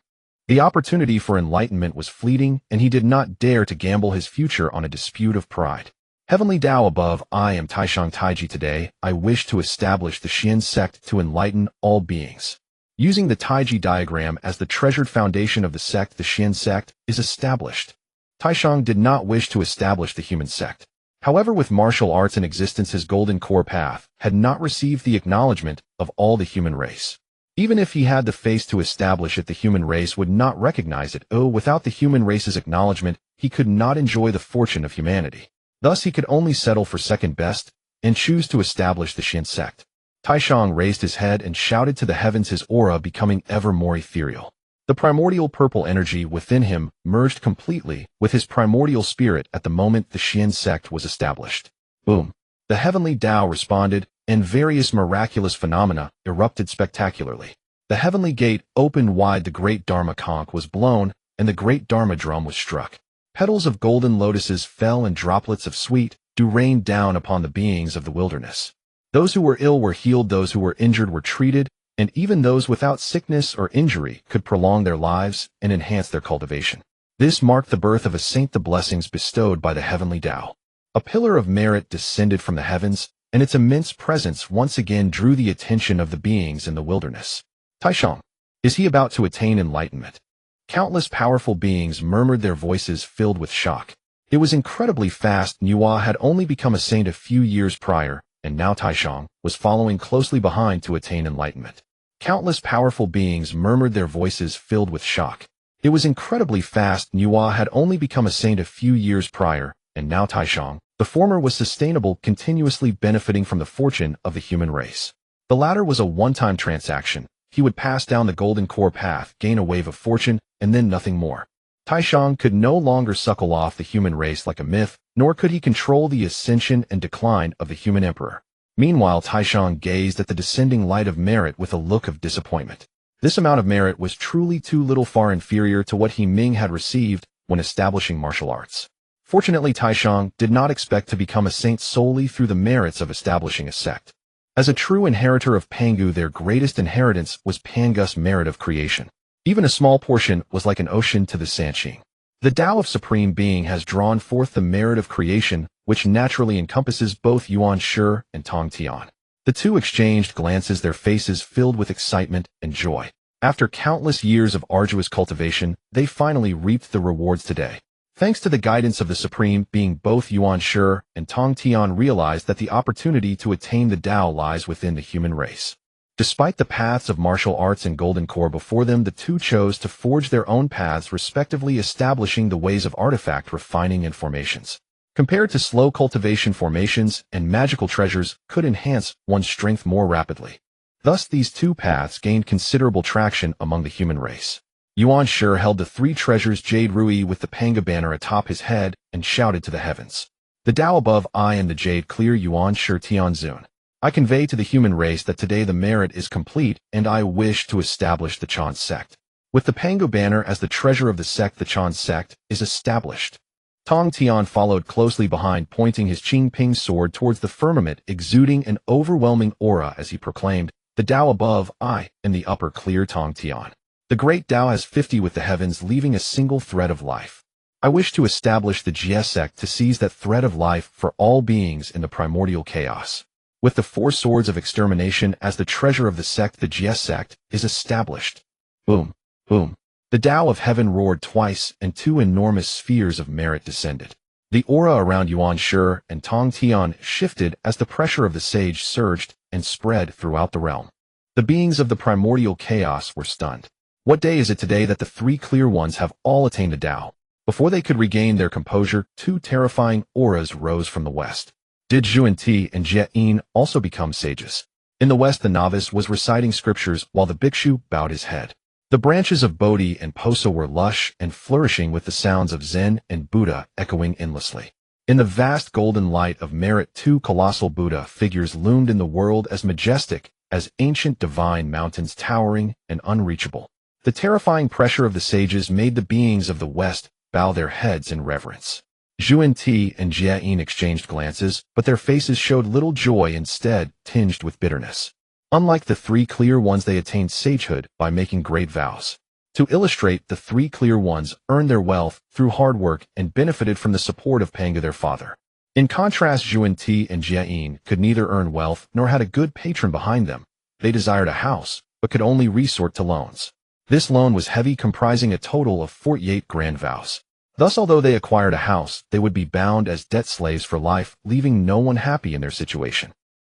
The opportunity for enlightenment was fleeting, and he did not dare to gamble his future on a dispute of pride. Heavenly Tao above, I am Taishang Taiji. Today, I wish to establish the Xian sect to enlighten all beings. Using the Taiji diagram as the treasured foundation of the sect, the Xian sect is established. Taishang did not wish to establish the human sect. However, with martial arts in existence, his Golden Core Path had not received the acknowledgement of all the human race. Even if he had the face to establish it, the human race would not recognize it. Without the human race's acknowledgement, he could not enjoy the fortune of humanity. Thus, he could only settle for second best and choose to establish the Xian sect. Taishang raised his head and shouted to the heavens, his aura becoming ever more ethereal. The primordial purple energy within him merged completely with his primordial spirit at the moment the Xian sect was established. Boom! The heavenly Tao responded, and various miraculous phenomena erupted spectacularly. The heavenly gate opened wide, the great Dharma conch was blown, and the great Dharma drum was struck. Petals of golden lotuses fell, and droplets of sweet dew rained down upon the beings of the wilderness. Those who were ill were healed, those who were injured were treated, and even those without sickness or injury could prolong their lives and enhance their cultivation. This marked the birth of a saint, the blessings bestowed by the heavenly Tao. A pillar of merit descended from the heavens, and its immense presence once again drew the attention of the beings in the wilderness. Taishang, is he about to attain enlightenment? Countless powerful beings murmured, their voices filled with shock. It was incredibly fast. Nuwa had only become a saint a few years prior, and now Taishang was following closely behind to attain enlightenment. Countless powerful beings murmured, their voices filled with shock. It was incredibly fast. Nuwa had only become a saint a few years prior, and now Taishang, the former, was sustainable, continuously benefiting from the fortune of the human race. The latter was a one-time transaction. He would pass down the golden core path, gain a wave of fortune, and then nothing more. Taishang could no longer suckle off the human race like a myth, nor could he control the ascension and decline of the human emperor. Meanwhile, Taishang gazed at the descending light of merit with a look of disappointment. This amount of merit was truly too little, far inferior to what Ming had received when establishing martial arts. Fortunately, Taishang did not expect to become a saint solely through the merits of establishing a sect. As a true inheritor of Pangu, their greatest inheritance was Pangu's merit of creation. Even a small portion was like an ocean to the Sanqing. The Tao of Supreme Being has drawn forth the merit of creation, which naturally encompasses both Yuan Shi and Tong Tian. The two exchanged glances, their faces filled with excitement and joy. After countless years of arduous cultivation, they finally reaped the rewards today. Thanks to the guidance of the Supreme Being, both Yuan Shi and Tong Tian realized that the opportunity to attain the Tao lies within the human race. Despite the paths of martial arts and golden core before them, the two chose to forge their own paths, respectively establishing the ways of artifact refining and formations. Compared to slow cultivation, formations and magical treasures could enhance one's strength more rapidly. Thus, these two paths gained considerable traction among the human race. Yuan Shi held the three treasures Jade Rui with the Panga banner atop his head and shouted to the heavens. The Tao above I and the Jade clear. Yuan Shi Tianzun. I convey to the human race that today the merit is complete, and I wish to establish the Chan sect. With the Pangu banner as the treasure of the sect, the Chan sect is established. Tong Tian followed closely behind, pointing his Qingping sword towards the firmament, exuding an overwhelming aura as he proclaimed, the Tao above I, and the upper clear Tong Tian. The great Tao has 50 with the heavens, leaving a single thread of life. I wish to establish the Jie sect to seize that thread of life for all beings in the primordial chaos. With the 4 swords of extermination as the treasure of the sect, the Jie sect is established. Boom, boom. The Tao of heaven roared twice, and 2 enormous spheres of merit descended. The aura around Yuan Shi and Tong Tian shifted as the pressure of the sage surged and spread throughout the realm. The beings of the primordial chaos were stunned. What day is it today that the 3 clear ones have all attained the Tao? Before they could regain their composure, 2 terrifying auras rose from the west. Did Zhuan and Jie Yin also become sages? In the west, the novice was reciting scriptures while the bhikshu bowed his head. The branches of Bodhi and Poso were lush and flourishing, with the sounds of Zen and Buddha echoing endlessly. In the vast golden light of merit, 2 colossal Buddha figures loomed in the world, as majestic as ancient divine mountains, towering and unreachable. The terrifying pressure of the sages made the beings of the West bow their heads in reverence. Zhuan and Jie Yin exchanged glances, but their faces showed little joy, instead tinged with bitterness. Unlike the 3 clear ones, they attained sagehood by making great vows. To illustrate, the 3 clear ones earned their wealth through hard work and benefited from the support of Pangu, their father. In contrast, Zhuan and Jie Yin could neither earn wealth nor had a good patron behind them. They desired a house, but could only resort to loans. This loan was heavy, comprising a total of 48 grand vows. Thus, although they acquired a house, they would be bound as debt slaves for life, leaving no one happy in their situation.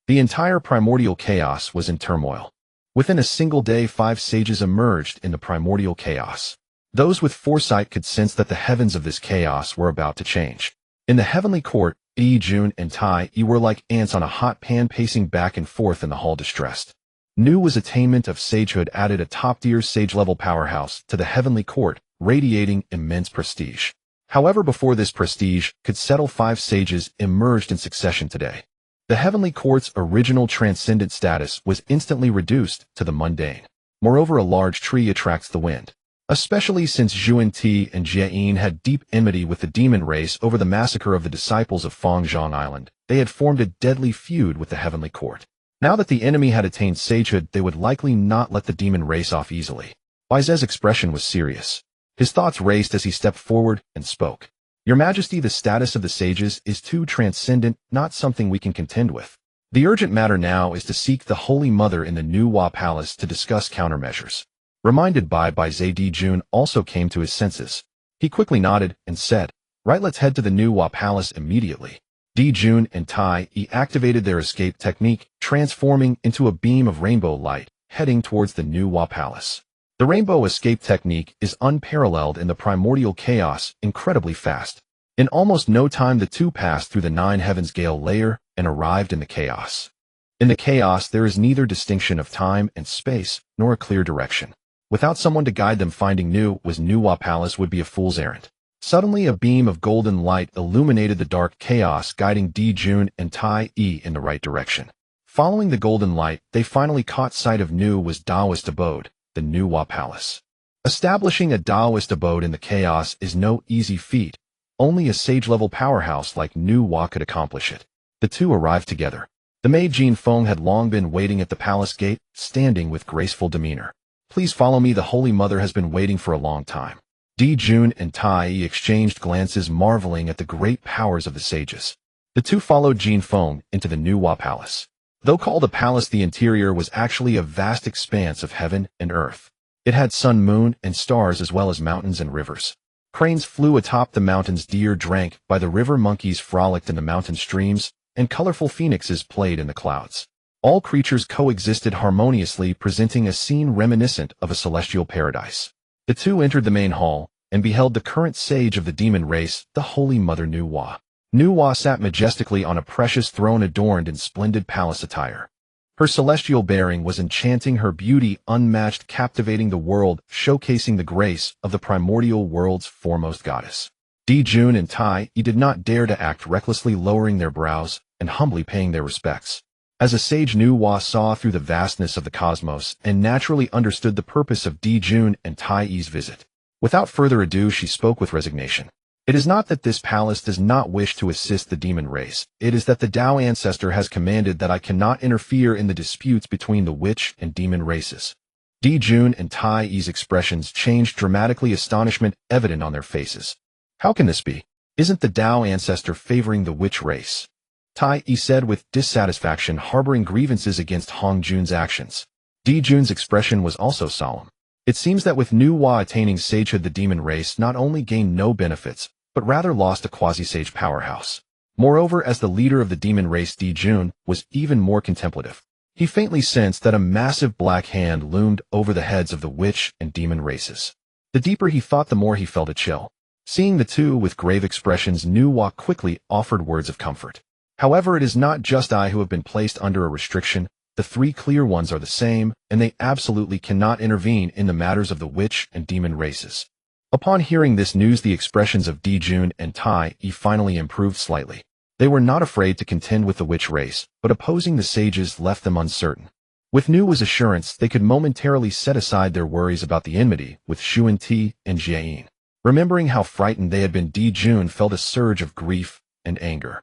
The entire primordial chaos was in turmoil. Within a single day, 5 sages emerged in the primordial chaos. Those with foresight could sense that the heavens of this chaos were about to change. In the heavenly court, Yi Jun and Tai Yi were like ants on a hot pan, pacing back and forth in the hall, distressed. New was attainment of sagehood added a top-tier sage-level powerhouse to the heavenly court, radiating immense prestige. However, before this prestige could settle, 5 sages emerged in succession today. The heavenly court's original transcendent status was instantly reduced to the mundane. Moreover, a large tree attracts the wind. Especially since Zhuan and Jie Yin had deep enmity with the demon race over the massacre of the disciples of Fangzhong Island, they had formed a deadly feud with the heavenly court. Now that the enemy had attained sagehood, they would likely not let the demon race off easily. Baize's expression was serious. His thoughts raced as he stepped forward and spoke. Your Majesty, the status of the sages is too transcendent, not something we can contend with. The urgent matter now is to seek the Holy Mother in the Nuwa Palace to discuss countermeasures. Reminded by Dijun also came to his senses. He quickly nodded and said, Right, let's head to the Nuwa Palace immediately. Dijun and Tai activated their escape technique, transforming into a beam of rainbow light, heading towards the Nuwa Palace. The rainbow escape technique is unparalleled in the Primordial Chaos, incredibly fast. In almost no time the two passed through the Nine Heavens Gale layer and arrived in the Chaos. In the Chaos there is neither distinction of time and space, nor a clear direction. Without someone to guide them, finding Nuwa Palace would be a fool's errand. Suddenly a beam of golden light illuminated the dark chaos, guiding Dijun and Tai in the right direction. Following the golden light, they finally caught sight of Nuwa's Taoist abode, the Nuwa Palace. Establishing a Taoist abode in the chaos is no easy feat. Only a sage-level powerhouse like Nuwa could accomplish it. The two arrived together. The maid Jin Feng had long been waiting at the palace gate, standing with graceful demeanor. Please follow me, the Holy Mother has been waiting for a long time. Dijun and Tai exchanged glances, marveling at the great powers of the sages. The two followed Jin Feng into the Nuwa Palace. Though called a palace, the interior was actually a vast expanse of heaven and earth. It had sun, moon, and stars, as well as mountains and rivers. Cranes flew atop the mountains, deer drank by the river, monkeys frolicked in the mountain streams, and colorful phoenixes played in the clouds. All creatures coexisted harmoniously, presenting a scene reminiscent of a celestial paradise. The two entered the main hall and beheld the current sage of the demon race, the Holy Mother Nuwa. Nuwa sat majestically on a precious throne adorned in splendid palace attire. Her celestial bearing was enchanting, her beauty unmatched, captivating the world, showcasing the grace of the primordial world's foremost goddess. Dijun and Tai did not dare to act recklessly, lowering their brows and humbly paying their respects. As a sage, Nuwa saw through the vastness of the cosmos and naturally understood the purpose of Dijun and Tai's visit. Without further ado, she spoke with resignation. It is not that this palace does not wish to assist the demon race. It is that the Tao Ancestor has commanded that I cannot interfere in the disputes between the witch and demon races. Dijun and Tai's expressions changed dramatically, astonishment evident on their faces. How can this be? Isn't the Tao Ancestor favoring the witch race? Tai said with dissatisfaction, harboring grievances against Hong Jun's actions. Dijun's expression was also solemn. It seems that with Nuwa attaining sagehood, the demon race not only gained no benefits, but rather lost a quasi-sage powerhouse. Moreover, as the leader of the demon race, Dijun was even more contemplative. He faintly sensed that a massive black hand loomed over the heads of the witch and demon races. The deeper he thought, the more he felt a chill. Seeing the two with grave expressions, Nuwa quickly offered words of comfort. However, it is not just I who have been placed under a restriction. The three clear ones are the same, and they absolutely cannot intervene in the matters of the witch and demon races. Upon hearing this news, the expressions of Dijun and Tai finally improved slightly. They were not afraid to contend with the witch race, but opposing the sages left them uncertain. With Nuwa's assurance, they could momentarily set aside their worries about the enmity with Xuan Ti and Jiayin. Remembering how frightened they had been, Dijun felt a surge of grief and anger.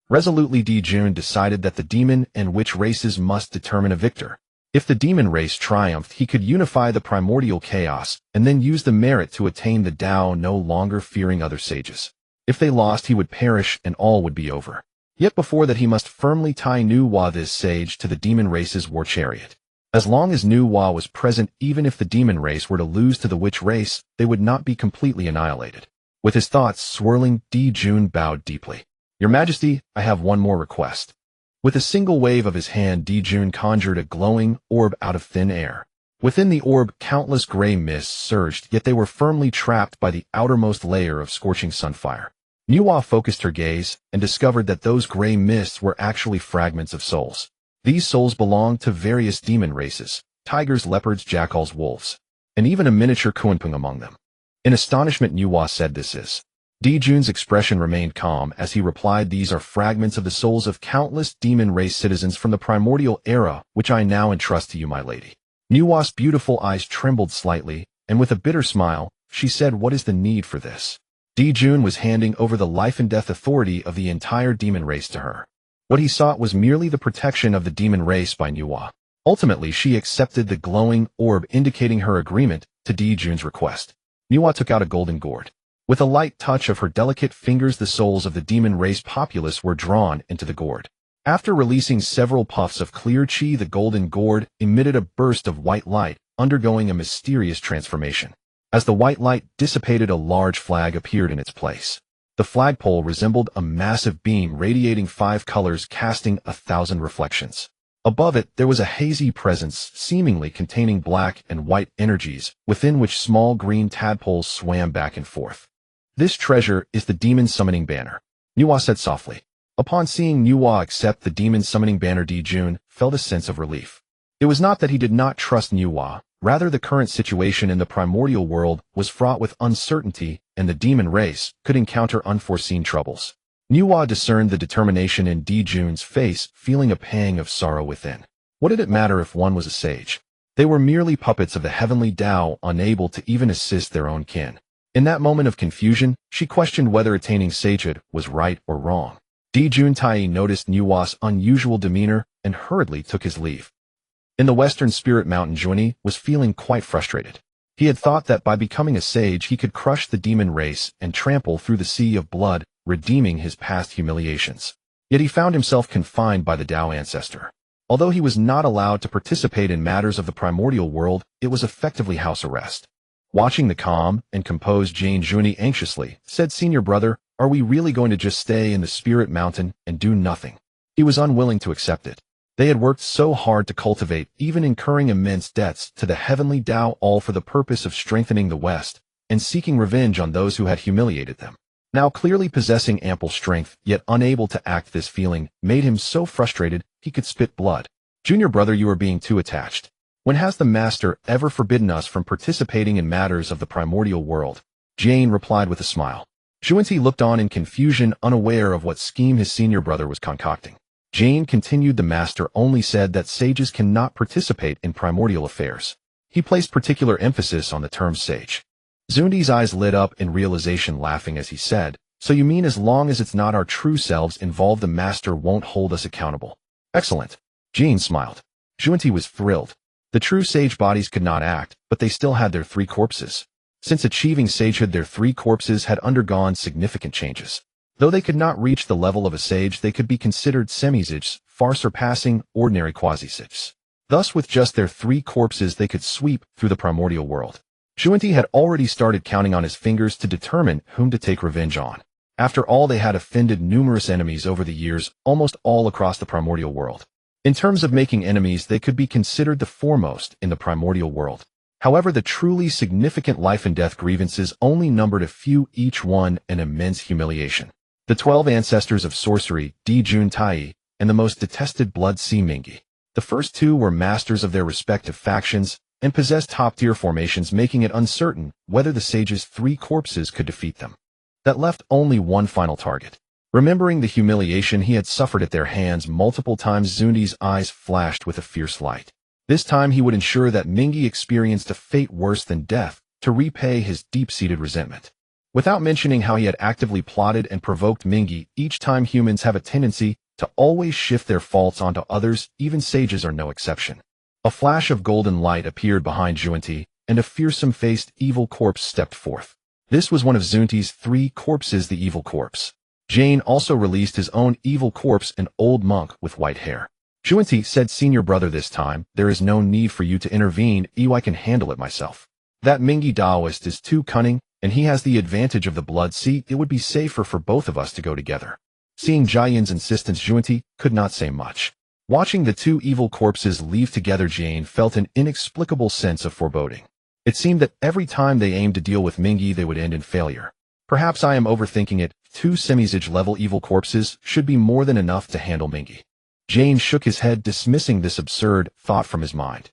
Resolutely, Dijun decided that the demon and witch races must determine a victor. If the demon race triumphed, he could unify the primordial chaos and then use the merit to attain the Tao, no longer fearing other sages. If they lost, he would perish and all would be over. Yet before that, he must firmly tie Nuwa, this sage, to the demon race's war chariot. As long as Nuwa was present, even if the demon race were to lose to the witch race, they would not be completely annihilated. With his thoughts swirling, Dijun bowed deeply. Your Majesty, I have one more request. With a single wave of his hand, Dijun conjured a glowing orb out of thin air. Within the orb, countless gray mists surged, yet they were firmly trapped by the outermost layer of scorching sunfire. Nuwa focused her gaze and discovered that those gray mists were actually fragments of souls. These souls belonged to various demon races, tigers, leopards, jackals, wolves, and even a miniature Kuanpung among them. In astonishment, Nuwa said, "This is..." Dijun's expression remained calm as he replied, "These are fragments of the souls of countless demon race citizens from the primordial era, which I now entrust to you, my lady." Nuwa's beautiful eyes trembled slightly, and with a bitter smile, she said, "What is the need for this?" Dijun was handing over the life and death authority of the entire demon race to her. What he sought was merely the protection of the demon race by Nuwa. Ultimately, she accepted the glowing orb, indicating her agreement to Dijun's request. Nuwa took out a golden gourd. With a light touch of her delicate fingers, the souls of the demon race populace were drawn into the gourd. After releasing several puffs of clear chi, the golden gourd emitted a burst of white light, undergoing a mysterious transformation. As the white light dissipated, a large flag appeared in its place. The flagpole resembled a massive beam radiating 5 colors, casting 1,000 reflections. Above it, there was a hazy presence, seemingly containing black and white energies, within which small green tadpoles swam back and forth. This treasure is the demon summoning banner, Nuwa said softly. Upon seeing Nuwa accept the demon summoning banner, Dijun felt a sense of relief. It was not that he did not trust Nuwa, rather the current situation in the primordial world was fraught with uncertainty, and the demon race could encounter unforeseen troubles. Nuwa discerned the determination in Dijun's face, feeling a pang of sorrow within. What did it matter if one was a sage? They were merely puppets of the heavenly Tao, unable to even assist their own kin. In that moment of confusion, she questioned whether attaining sagehood was right or wrong. Dijun Tai noticed Nuwa's unusual demeanor and hurriedly took his leave. In the western spirit mountain, Juani was feeling quite frustrated. He had thought that by becoming a sage he could crush the demon race and trample through the sea of blood, redeeming his past humiliations. Yet he found himself confined by the Tao Ancestor. Although he was not allowed to participate in matters of the primordial world, it was effectively house arrest. Watching the calm and composed Jane, Juani anxiously said, "Senior brother, are we really going to just stay in the spirit mountain and do nothing?" He was unwilling to accept it. They had worked so hard to cultivate, even incurring immense debts to the heavenly Tao, all for the purpose of strengthening the West and seeking revenge on those who had humiliated them. Now clearly possessing ample strength, yet unable to act, this feeling made him so frustrated he could spit blood. "Junior brother, you are being too attached. When has the Master ever forbidden us from participating in matters of the primordial world?" Jane replied with a smile. Juanti looked on in confusion, unaware of what scheme his senior brother was concocting. Jane continued, "The Master only said that sages cannot participate in primordial affairs." He placed particular emphasis on the term sage. Zundi's eyes lit up in realization, laughing as he said, "So you mean as long as it's not our true selves involved, the Master won't hold us accountable?" "Excellent." Jane smiled. Juanti was thrilled. The true sage bodies could not act, but they still had their 3 corpses. Since achieving sagehood, their 3 corpses had undergone significant changes. Though they could not reach the level of a sage, they could be considered semi-sages, far surpassing ordinary quasi-sages. Thus, with just their 3 corpses, they could sweep through the primordial world. Juanti had already started counting on his fingers to determine whom to take revenge on. After all, they had offended numerous enemies over the years, almost all across the primordial world. In terms of making enemies, they could be considered the foremost in the primordial world. However, the truly significant life and death grievances only numbered a few, each one an immense humiliation. The 12 ancestors of sorcery, Dijun Tai, and the most detested blood sea Mingi. The first 2 were masters of their respective factions and possessed top-tier formations, making it uncertain whether the sage's 3 corpses could defeat them. That left only one final target. Remembering the humiliation he had suffered at their hands multiple times, Zundi's eyes flashed with a fierce light. This time he would ensure that Mingi experienced a fate worse than death to repay his deep-seated resentment. Without mentioning how he had actively plotted and provoked Mingi, each time humans have a tendency to always shift their faults onto others, even sages are no exception. A flash of golden light appeared behind Juanti, and a fearsome-faced evil corpse stepped forth. This was one of Zunti's 3 corpses, the evil corpse. Jane also released his own evil corpse, an old monk with white hair. Juanti said, "Senior brother, this time, there is no need for you to intervene. I can handle it myself. That Mingi Taoist is too cunning, and he has the advantage of the blood sea. It would be safer for both of us to go together." Seeing Jian's insistence, Juanti could not say much. Watching the 2 evil corpses leave together, Jane felt an inexplicable sense of foreboding. It seemed that every time they aimed to deal with Mingi, they would end in failure. Perhaps I am overthinking it. 2 semi-sage level evil corpses should be more than enough to handle Mingi. Jane shook his head, dismissing this absurd thought from his mind.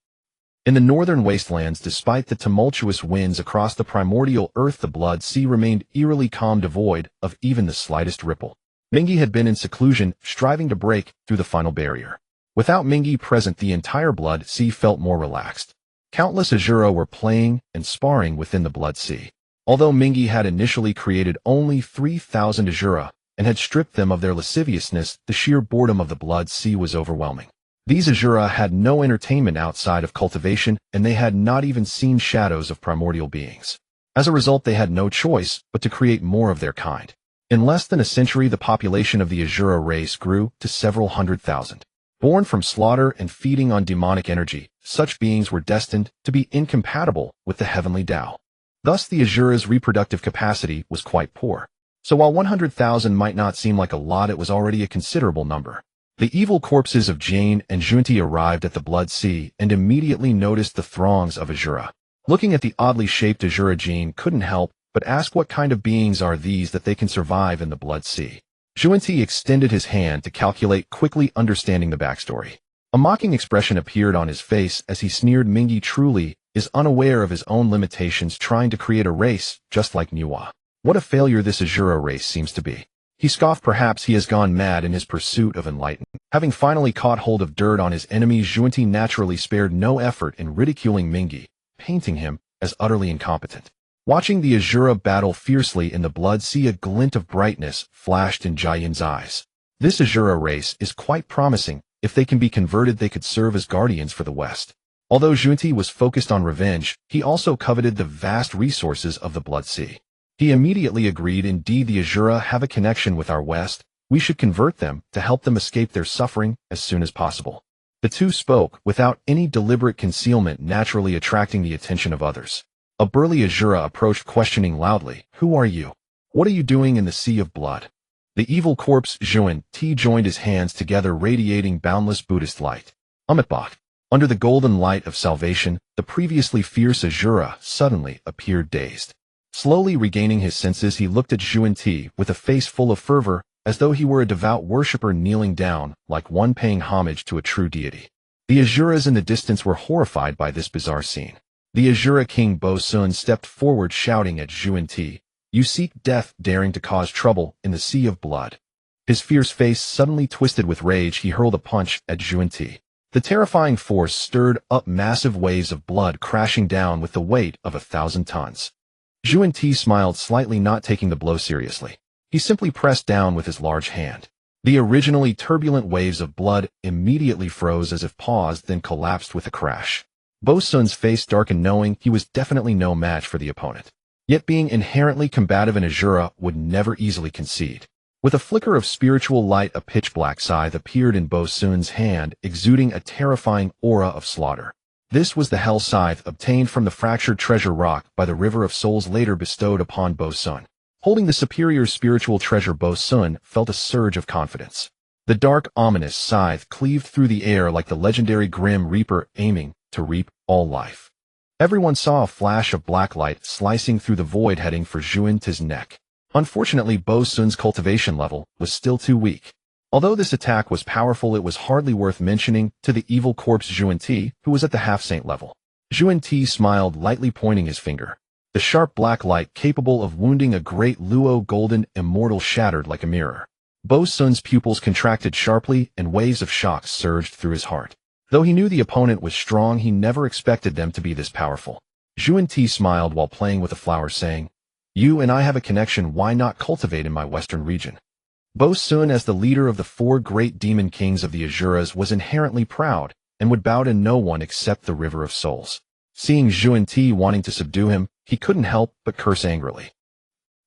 In the northern wastelands, despite the tumultuous winds across the primordial earth, the blood sea remained eerily calm, devoid of even the slightest ripple. Mingi had been in seclusion, striving to break through the final barrier. Without Mingi present, the entire blood sea felt more relaxed. Countless Azura were playing and sparring within the blood sea. Although Mingi had initially created only 3,000 Azura and had stripped them of their lasciviousness, the sheer boredom of the blood sea was overwhelming. These Azura had no entertainment outside of cultivation, and they had not even seen shadows of primordial beings. As a result, they had no choice but to create more of their kind. In less than a century, the population of the Azura race grew to several hundred thousand. Born from slaughter and feeding on demonic energy, such beings were destined to be incompatible with the heavenly Tao. Thus, the Azura's reproductive capacity was quite poor. So while 100,000 might not seem like a lot, it was already a considerable number. The evil corpses of Jane and Junti arrived at the Blood Sea and immediately noticed the throngs of Azura. Looking at the oddly shaped Azura, Jane couldn't help but ask what kind of beings are these that they can survive in the Blood Sea. Junti extended his hand to calculate, quickly understanding the backstory. A mocking expression appeared on his face as he sneered. Mingi truly is unaware of his own limitations, trying to create a race just like Niwa. What a failure this Azura race seems to be. He scoffed. Perhaps he has gone mad in his pursuit of enlightenment. Having finally caught hold of dirt on his enemies, Junti naturally spared no effort in ridiculing Mingi, painting him as utterly incompetent. Watching the Azura battle fiercely in the Blood Sea, a glint of brightness flashed in Jiayin's eyes. This Azura race is quite promising. If they can be converted, they could serve as guardians for the West. Although Junti was focused on revenge, he also coveted the vast resources of the Blood Sea. He immediately agreed. Indeed, the Azura have a connection with our West. We should convert them to help them escape their suffering as soon as possible. The two spoke without any deliberate concealment, naturally attracting the attention of others. A burly Azura approached, questioning loudly, "Who are you? What are you doing in the Sea of Blood?" The evil corpse Zhuan Ti joined his hands together, radiating boundless Buddhist light. Amitbach. Under the golden light of salvation, the previously fierce Azura suddenly appeared dazed. Slowly regaining his senses, he looked at Zhuan Ti with a face full of fervor, as though he were a devout worshipper kneeling down, like one paying homage to a true deity. The Azuras in the distance were horrified by this bizarre scene. The Azura king Bo Sun stepped forward, shouting at Zhuan Ti, "You seek death, daring to cause trouble in the Sea of Blood." His fierce face suddenly twisted with rage. He hurled a punch at Zhuan Ti. The terrifying force stirred up massive waves of blood, crashing down with the weight of 1,000 tons. Zhuan Ti smiled slightly, not taking the blow seriously. He simply pressed down with his large hand. The originally turbulent waves of blood immediately froze, as if paused, then collapsed with a crash. Bo Sun's face darkened, knowing he was definitely no match for the opponent. Yet being inherently combative, an Azura would never easily concede. With a flicker of spiritual light, a pitch-black scythe appeared in Bo Sun's hand, exuding a terrifying aura of slaughter. This was the Hell Scythe, obtained from the fractured treasure rock by the River of Souls, later bestowed upon Bo Sun. Holding the superior spiritual treasure, Bo Sun felt a surge of confidence. The dark, ominous scythe cleaved through the air like the legendary Grim Reaper, aiming to reap all life. Everyone saw a flash of black light slicing through the void, heading for Zhuan Ti's neck. Unfortunately, Bo Sun's cultivation level was still too weak. Although this attack was powerful, it was hardly worth mentioning to the evil corpse Zhuan Ti, who was at the half-saint level. Zhuan Ti smiled, lightly pointing his finger. The sharp black light, capable of wounding a great Luo golden immortal, shattered like a mirror. Bo Sun's pupils contracted sharply, and waves of shock surged through his heart. Though he knew the opponent was strong, he never expected them to be this powerful. Zhuan Ti smiled while playing with the flower, saying, "You and I have a connection. Why not cultivate in my western region?" Bo Sun, as the leader of the 4 great demon kings of the Azuras, was inherently proud and would bow to no one except the River of Souls. Seeing Zhuan Ti wanting to subdue him, he couldn't help but curse angrily.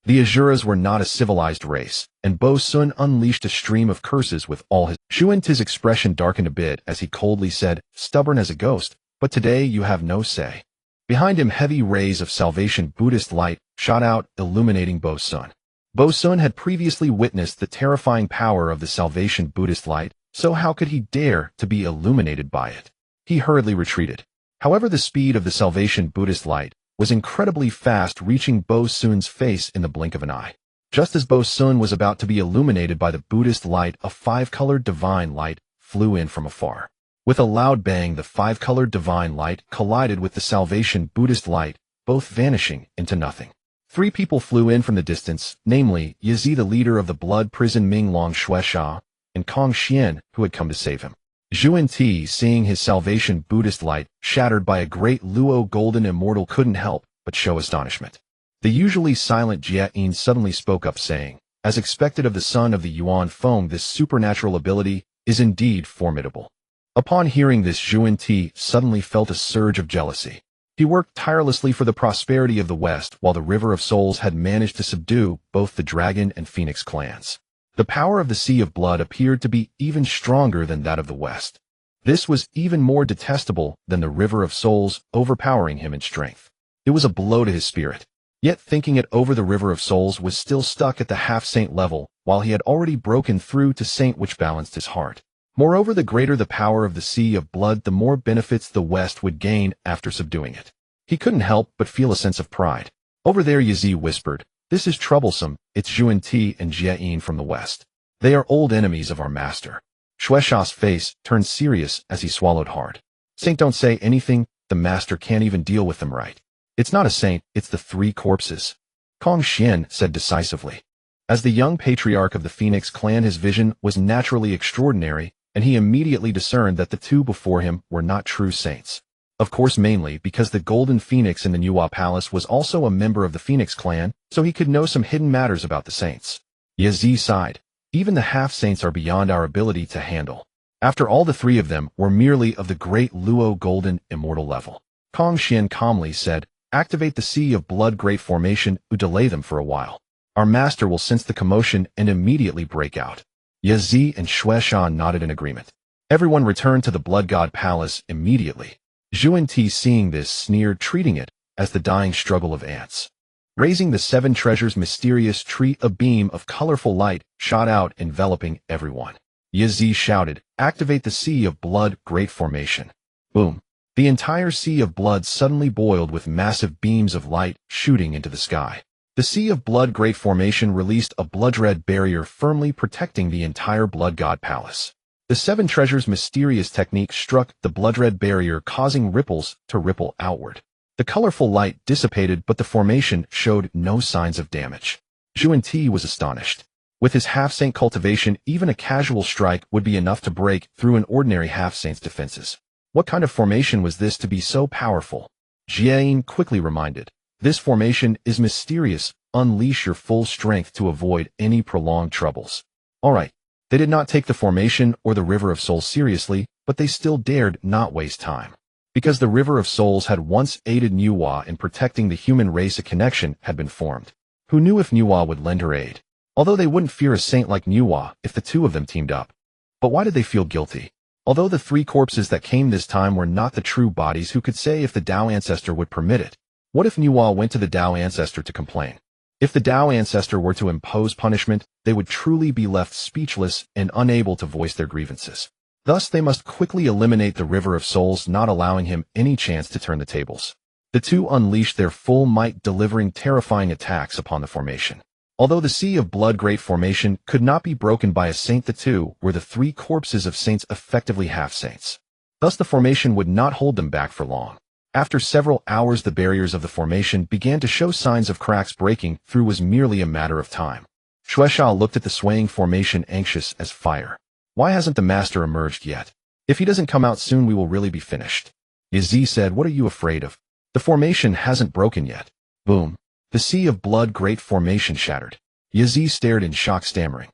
The Azuras were not a civilized race, and Bo Sun unleashed a stream of curses with all his. Zhuan Ti's expression darkened a bit as he coldly said, "Stubborn as a ghost, but today you have no say." Behind him, heavy rays of salvation Buddhist light shot out, illuminating Bo Sun. Bo Sun had previously witnessed the terrifying power of the salvation Buddhist light, so how could he dare to be illuminated by it? He hurriedly retreated. However, the speed of the salvation Buddhist light was incredibly fast, reaching Bo Sun's face in the blink of an eye. Just as Bo Sun was about to be illuminated by the Buddhist light, a 5-colored divine light flew in from afar. With a loud bang, the 5-colored divine light collided with the salvation Buddhist light, both vanishing into nothing. 3 people flew in from the distance, namely, Yazi, the leader of the blood prison, Ming Long Shuesha, and Kong Xian, who had come to save him. Zhuan Ti, seeing his salvation Buddhist light shattered by a great Luo golden immortal, couldn't help but show astonishment. The usually silent Jiayin suddenly spoke up, saying, "As expected of the son of the Yuan Feng, this supernatural ability is indeed formidable." Upon hearing this, Zhuan Ti suddenly felt a surge of jealousy. He worked tirelessly for the prosperity of the West while the River of Souls had managed to subdue both the Dragon and Phoenix clans. The power of the Sea of Blood appeared to be even stronger than that of the West. This was even more detestable than the River of Souls overpowering him in strength. It was a blow to his spirit. Yet thinking it over, the River of Souls was still stuck at the half-saint level, while he had already broken through to saint, which balanced his heart. Moreover, the greater the power of the Sea of Blood, the more benefits the West would gain after subduing it. He couldn't help but feel a sense of pride. Over there, Yazi whispered, "This is troublesome. It's Zhuan-Ti and Jieyin from the West. They are old enemies of our master." Shueisha's face turned serious as he swallowed hard. "Saint, don't say anything. The master can't even deal with them right. It's not a saint, it's the three corpses," Kong Xian said decisively. As the young patriarch of the Phoenix clan, his vision was naturally extraordinary, and he immediately discerned that the two before him were not true saints. Of course, mainly because the Golden Phoenix in the Zixiao Palace was also a member of the Phoenix clan, so he could know some hidden matters about the saints. Yazi sighed. "Even the half-saints are beyond our ability to handle. After all, the three of them were merely of the great Luo Golden Immortal level." Kong Xian calmly said, "Activate the Sea of Blood Great Formation to delay them for a while. Our master will sense the commotion and immediately break out." Yazi and Shueisha nodded in agreement. Everyone returned to the Blood God Palace immediately. Zhuan-Ti, seeing this, sneered, treating it as the dying struggle of ants. Raising the seven treasures mysterious tree, a beam of colorful light shot out, enveloping everyone. Yazi shouted, "Activate the Sea of Blood Great Formation." Boom. The entire Sea of Blood suddenly boiled with massive beams of light shooting into the sky. The Sea of Blood Great Formation released a blood-red barrier firmly protecting the entire Blood God Palace. The seven treasures mysterious technique struck the blood-red barrier, causing ripples to ripple outward. The colorful light dissipated, but the formation showed no signs of damage. Zhuan-Ti was astonished. With his half-saint cultivation, even a casual strike would be enough to break through an ordinary half-saint's defenses. What kind of formation was this to be so powerful? Jieyin quickly reminded, "This formation is mysterious. Unleash your full strength to avoid any prolonged troubles." All right. They did not take the formation or the River of Souls seriously, but they still dared not waste time. Because the River of Souls had once aided Nuwa in protecting the human race, a connection had been formed. Who knew if Nuwa would lend her aid? Although they wouldn't fear a saint like Nuwa if the two of them teamed up. But why did they feel guilty? Although the three corpses that came this time were not the true bodies, who could say if the Dao Ancestor would permit it? What if Nuwa went to the Dao Ancestor to complain? If the Dao Ancestor were to impose punishment, they would truly be left speechless and unable to voice their grievances. Thus, they must quickly eliminate the River of Souls, not allowing him any chance to turn the tables. The two unleashed their full might, delivering terrifying attacks upon the formation. Although the Sea of Blood Great Formation could not be broken by a saint, the two were the three corpses of saints, effectively half-saints. Thus, the formation would not hold them back for long. After several hours, the barriers of the formation began to show signs of cracks. Breaking through was merely a matter of time. Shueisha looked at the swaying formation, anxious as fire. Why hasn't the master emerged yet? If he doesn't come out soon, we will really be finished. Yazi said, "What are you afraid of? The formation hasn't broken yet." Boom. The Sea of Blood Great Formation shattered. Yazi stared in shock, stammering,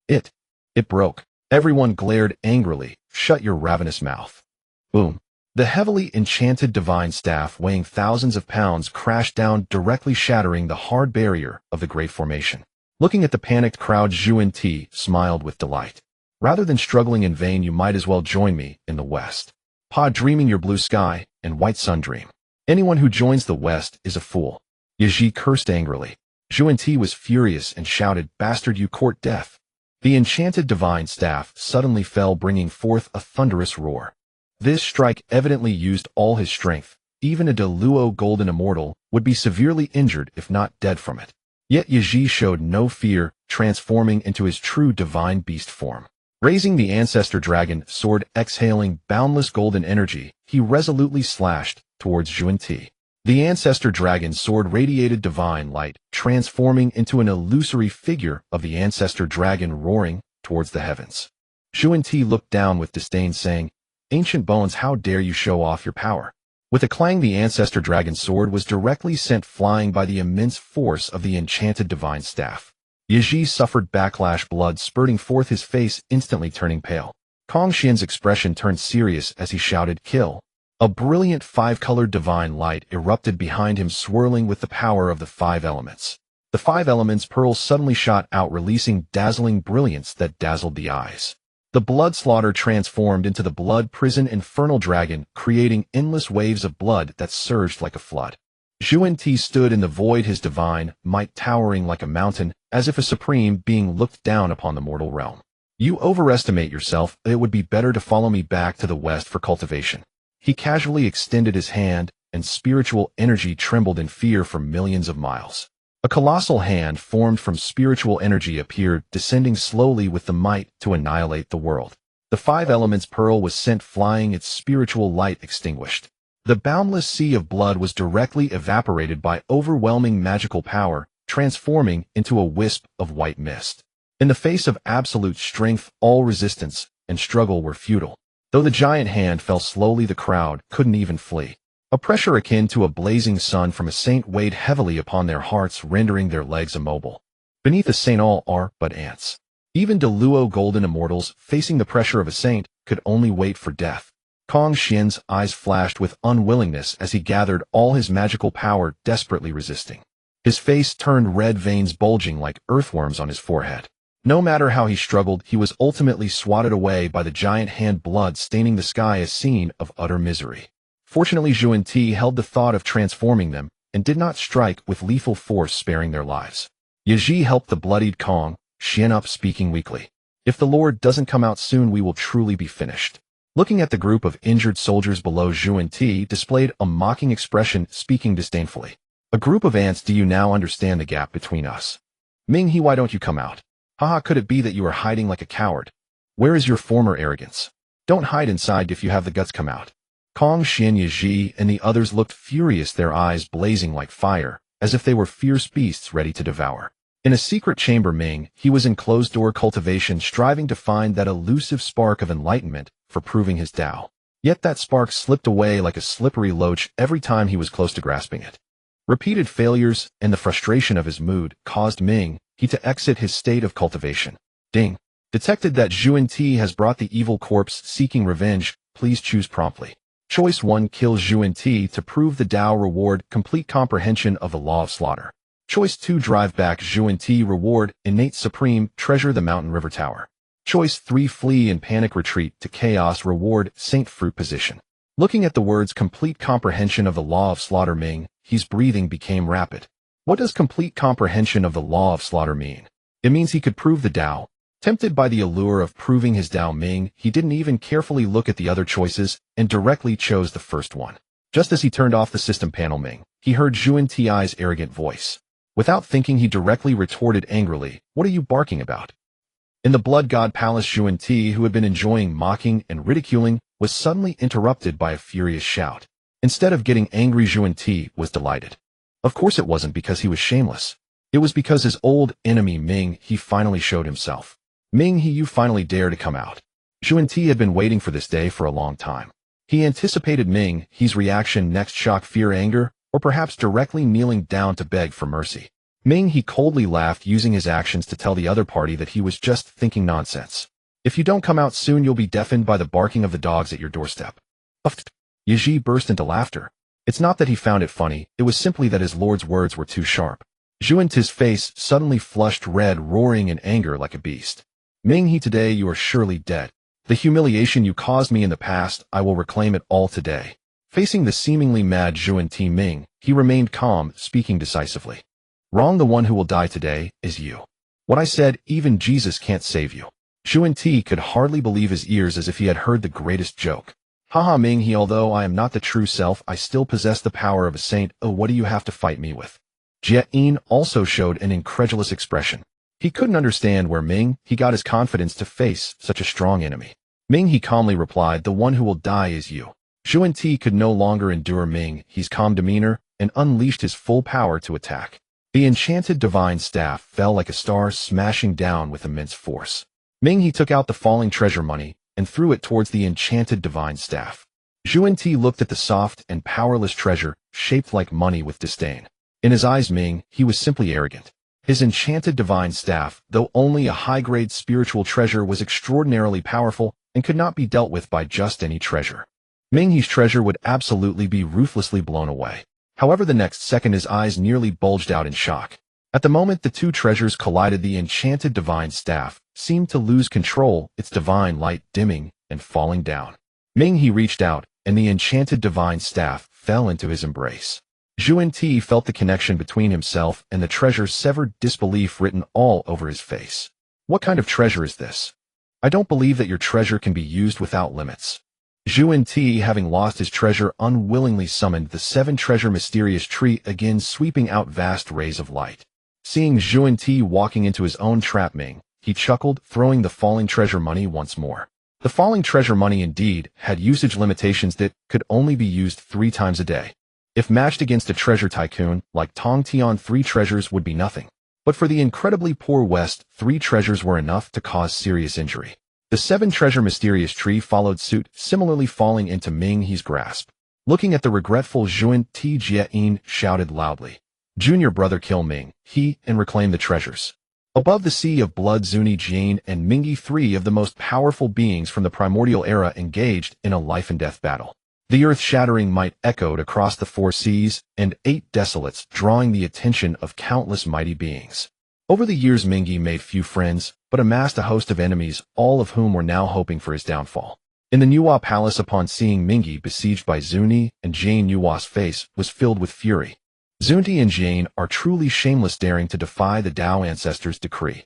It broke." Everyone glared angrily. "Shut your ravenous mouth." Boom. The heavily enchanted divine staff, weighing thousands of pounds, crashed down, directly shattering the hard barrier of the Great Formation. Looking at the panicked crowd, Zhuan-Ti smiled with delight. "Rather than struggling in vain, you might as well join me in the West. Dreaming your blue sky and white sun dream. Anyone who joins the West is a fool." Yazi cursed angrily. Zhuan-Ti was furious and shouted, "Bastard, you court death." The enchanted divine staff suddenly fell, bringing forth a thunderous roar. This strike evidently used all his strength. Even a Deluo Golden Immortal would be severely injured if not dead from it. Yet Yazi showed no fear, transforming into his true divine beast form. Raising the Ancestor Dragon sword, exhaling boundless golden energy, he resolutely slashed towards Zhuan-Ti. The Ancestor Dragon sword radiated divine light, transforming into an illusory figure of the Ancestor Dragon roaring towards the heavens. Zhuan-Ti looked down with disdain, saying, "Ancient bones, how dare you show off your power?" With a clang, the Ancestor Dragon sword was directly sent flying by the immense force of the enchanted divine staff. Yazi suffered backlash, blood spurting forth, his face instantly turning pale. Kong Xian's expression turned serious as he shouted, "Kill." A brilliant five-colored divine light erupted behind him, swirling with the power of the five elements. The five elements pearl suddenly shot out, releasing dazzling brilliance that dazzled the eyes. The blood slaughter transformed into the blood prison infernal dragon, creating endless waves of blood that surged like a flood. Zhuan-Ti stood in the void, his divine might towering like a mountain, as if a supreme being looked down upon the mortal realm. You overestimate yourself. It would be better to follow me back to the west for cultivation. He casually extended his hand, and spiritual energy trembled in fear for millions of miles. A colossal hand formed from spiritual energy appeared, descending slowly with the might to annihilate the world. The five elements pearl was sent flying, its spiritual light extinguished. The boundless sea of blood was directly evaporated by overwhelming magical power, transforming into a wisp of white mist. In the face of absolute strength, all resistance and struggle were futile. Though the giant hand fell slowly, the crowd couldn't even flee. A pressure akin to a blazing sun from a saint weighed heavily upon their hearts, rendering their legs immobile. Beneath a saint all are but ants. Even Deluo golden immortals, facing the pressure of a saint, could only wait for death. Kong Xian's eyes flashed with unwillingness as he gathered all his magical power, desperately resisting. His face turned red, veins bulging like earthworms on his forehead. No matter how he struggled, he was ultimately swatted away by the giant hand, blood staining the sky, a scene of utter misery. Fortunately, Zhuan-Ti held the thought of transforming them, and did not strike with lethal force, sparing their lives. Yaji helped the bloodied Kong Xian up, speaking weakly. If the Lord doesn't come out soon, we will truly be finished. Looking at the group of injured soldiers below, Zhuan-Ti displayed a mocking expression, speaking disdainfully. A group of ants, do you now understand the gap between us? Ming He, why don't you come out? Haha, could it be that you are hiding like a coward? Where is your former arrogance? Don't hide inside if you have the guts, come out. Kong Xian, Yaji, and the others looked furious, their eyes blazing like fire, as if they were fierce beasts ready to devour. In a secret chamber, Ming He was in closed-door cultivation, striving to find that elusive spark of enlightenment for proving his Tao. Yet that spark slipped away like a slippery loach every time he was close to grasping it. Repeated failures and the frustration of his mood caused Ming He to exit his state of cultivation. Ding. Detected that Zhuan-Ti has brought the evil corpse seeking revenge. Please choose promptly. Choice 1. Kill Zhuan-Ti to prove the Tao. Reward: complete comprehension of the law of slaughter. Choice 2. Drive back Zhuan-Ti. Reward: innate supreme treasure, the mountain river tower. Choice 3. Flee in panic, retreat to chaos. Reward: saint fruit position. Looking at the words complete comprehension of the law of slaughter, Ming He's breathing became rapid. What does complete comprehension of the law of slaughter mean? It means he could prove the Tao. Tempted by the allure of proving his Tao, Ming He didn't even carefully look at the other choices and directly chose the first one. Just as he turned off the system panel, Ming He heard Zhuan-Ti's arrogant voice. Without thinking, he directly retorted angrily, what are you barking about? In the Blood God Palace, Zhuan-Ti, who had been enjoying mocking and ridiculing, was suddenly interrupted by a furious shout. Instead of getting angry, Zhuan-Ti was delighted. Of course it wasn't because he was shameless. It was because his old enemy Ming He finally showed himself. Ming He, you finally dare to come out. Zhuan-Ti had been waiting for this day for a long time. He anticipated Ming He's reaction next: shock, fear, anger, or perhaps directly kneeling down to beg for mercy. Ming He coldly laughed, using his actions to tell the other party that he was just thinking nonsense. If you don't come out soon, you'll be deafened by the barking of the dogs at your doorstep. Yaji burst into laughter. It's not that he found it funny, it was simply that his lord's words were too sharp. Zhuan-Ti's face suddenly flushed red, roaring in anger like a beast. Ming He, today you are surely dead. The humiliation you caused me in the past, I will reclaim it all today. Facing the seemingly mad Zhuan-Ti, Ming He remained calm, speaking decisively. Wrong, the one who will die today is you. What I said, even Jesus can't save you. Zhuan-Ti could hardly believe his ears, as if he had heard the greatest joke. Haha, Ming He, although I am not the true self, I still possess the power of a saint. Oh, what do you have to fight me with? Jie-In also showed an incredulous expression. He couldn't understand where Ming He got his confidence to face such a strong enemy. Ming He calmly replied, the one who will die is you. Zhuan-Ti could no longer endure Ming He's calm demeanor and unleashed his full power to attack. The enchanted divine staff fell like a star, smashing down with immense force. Ming He took out the falling treasure money and threw it towards the enchanted divine staff. Zhuan-Ti looked at the soft and powerless treasure, shaped like money, with disdain. In his eyes, Ming He was simply arrogant. His enchanted divine staff, though only a high-grade spiritual treasure, was extraordinarily powerful and could not be dealt with by just any treasure. Ming's treasure would absolutely be ruthlessly blown away. However, the next second his eyes nearly bulged out in shock. At the moment the two treasures collided, the enchanted divine staff seemed to lose control, its divine light dimming and falling down. Ming, he reached out, and the enchanted divine staff fell into his embrace. Zhuan Ti felt the connection between himself and the treasure, severed disbelief written all over his face. What kind of treasure is this? I don't believe that your treasure can be used without limits. Zhuan Ti, having lost his treasure, unwillingly summoned the seven-treasure mysterious tree again, sweeping out vast rays of light. Seeing Zhuan Ti walking into his own trap, Ming, he chuckled, throwing the falling treasure money once more. The falling treasure money indeed had usage limitations that could only be used 3 times a day. If matched against a treasure tycoon like Tong Tian, 3 treasures would be nothing. But for the incredibly poor West, 3 treasures were enough to cause serious injury. The 7-treasure mysterious tree followed suit, similarly falling into Ming's grasp. Looking at the regretful Zhuan Ti, Jie shouted loudly, "Junior brother, kill Ming, and reclaim the treasures." Above the sea of blood, Zuni, Jane, and Ming, 3 of the most powerful beings from the primordial era, engaged in a life-and-death battle. The earth-shattering might echoed across the 4 seas, and 8 desolates, drawing the attention of countless mighty beings. Over the years, Ming made few friends, but amassed a host of enemies, all of whom were now hoping for his downfall. In the Nuwa Palace, upon seeing Ming besieged by Zuni and Jane, Nuwa's face was filled with fury. Zuni and Jane are truly shameless, daring to defy the Tao Ancestor's decree.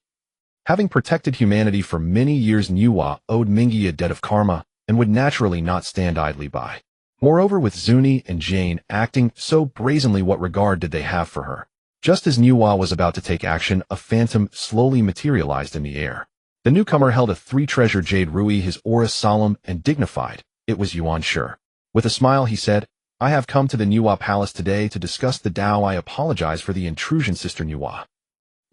Having protected humanity for many years, Nuwa owed Ming a debt of karma and would naturally not stand idly by. Moreover, with Zuni and Jane acting so brazenly, what regard did they have for her? Just as Nuwa was about to take action, a phantom slowly materialized in the air. The newcomer held a 3-treasure jade rui, his aura solemn and dignified. It was Yuan Shi. With a smile he said, "I have come to the Nuwa Palace today to discuss the Tao. I apologize for the intrusion, Sister Nuwa."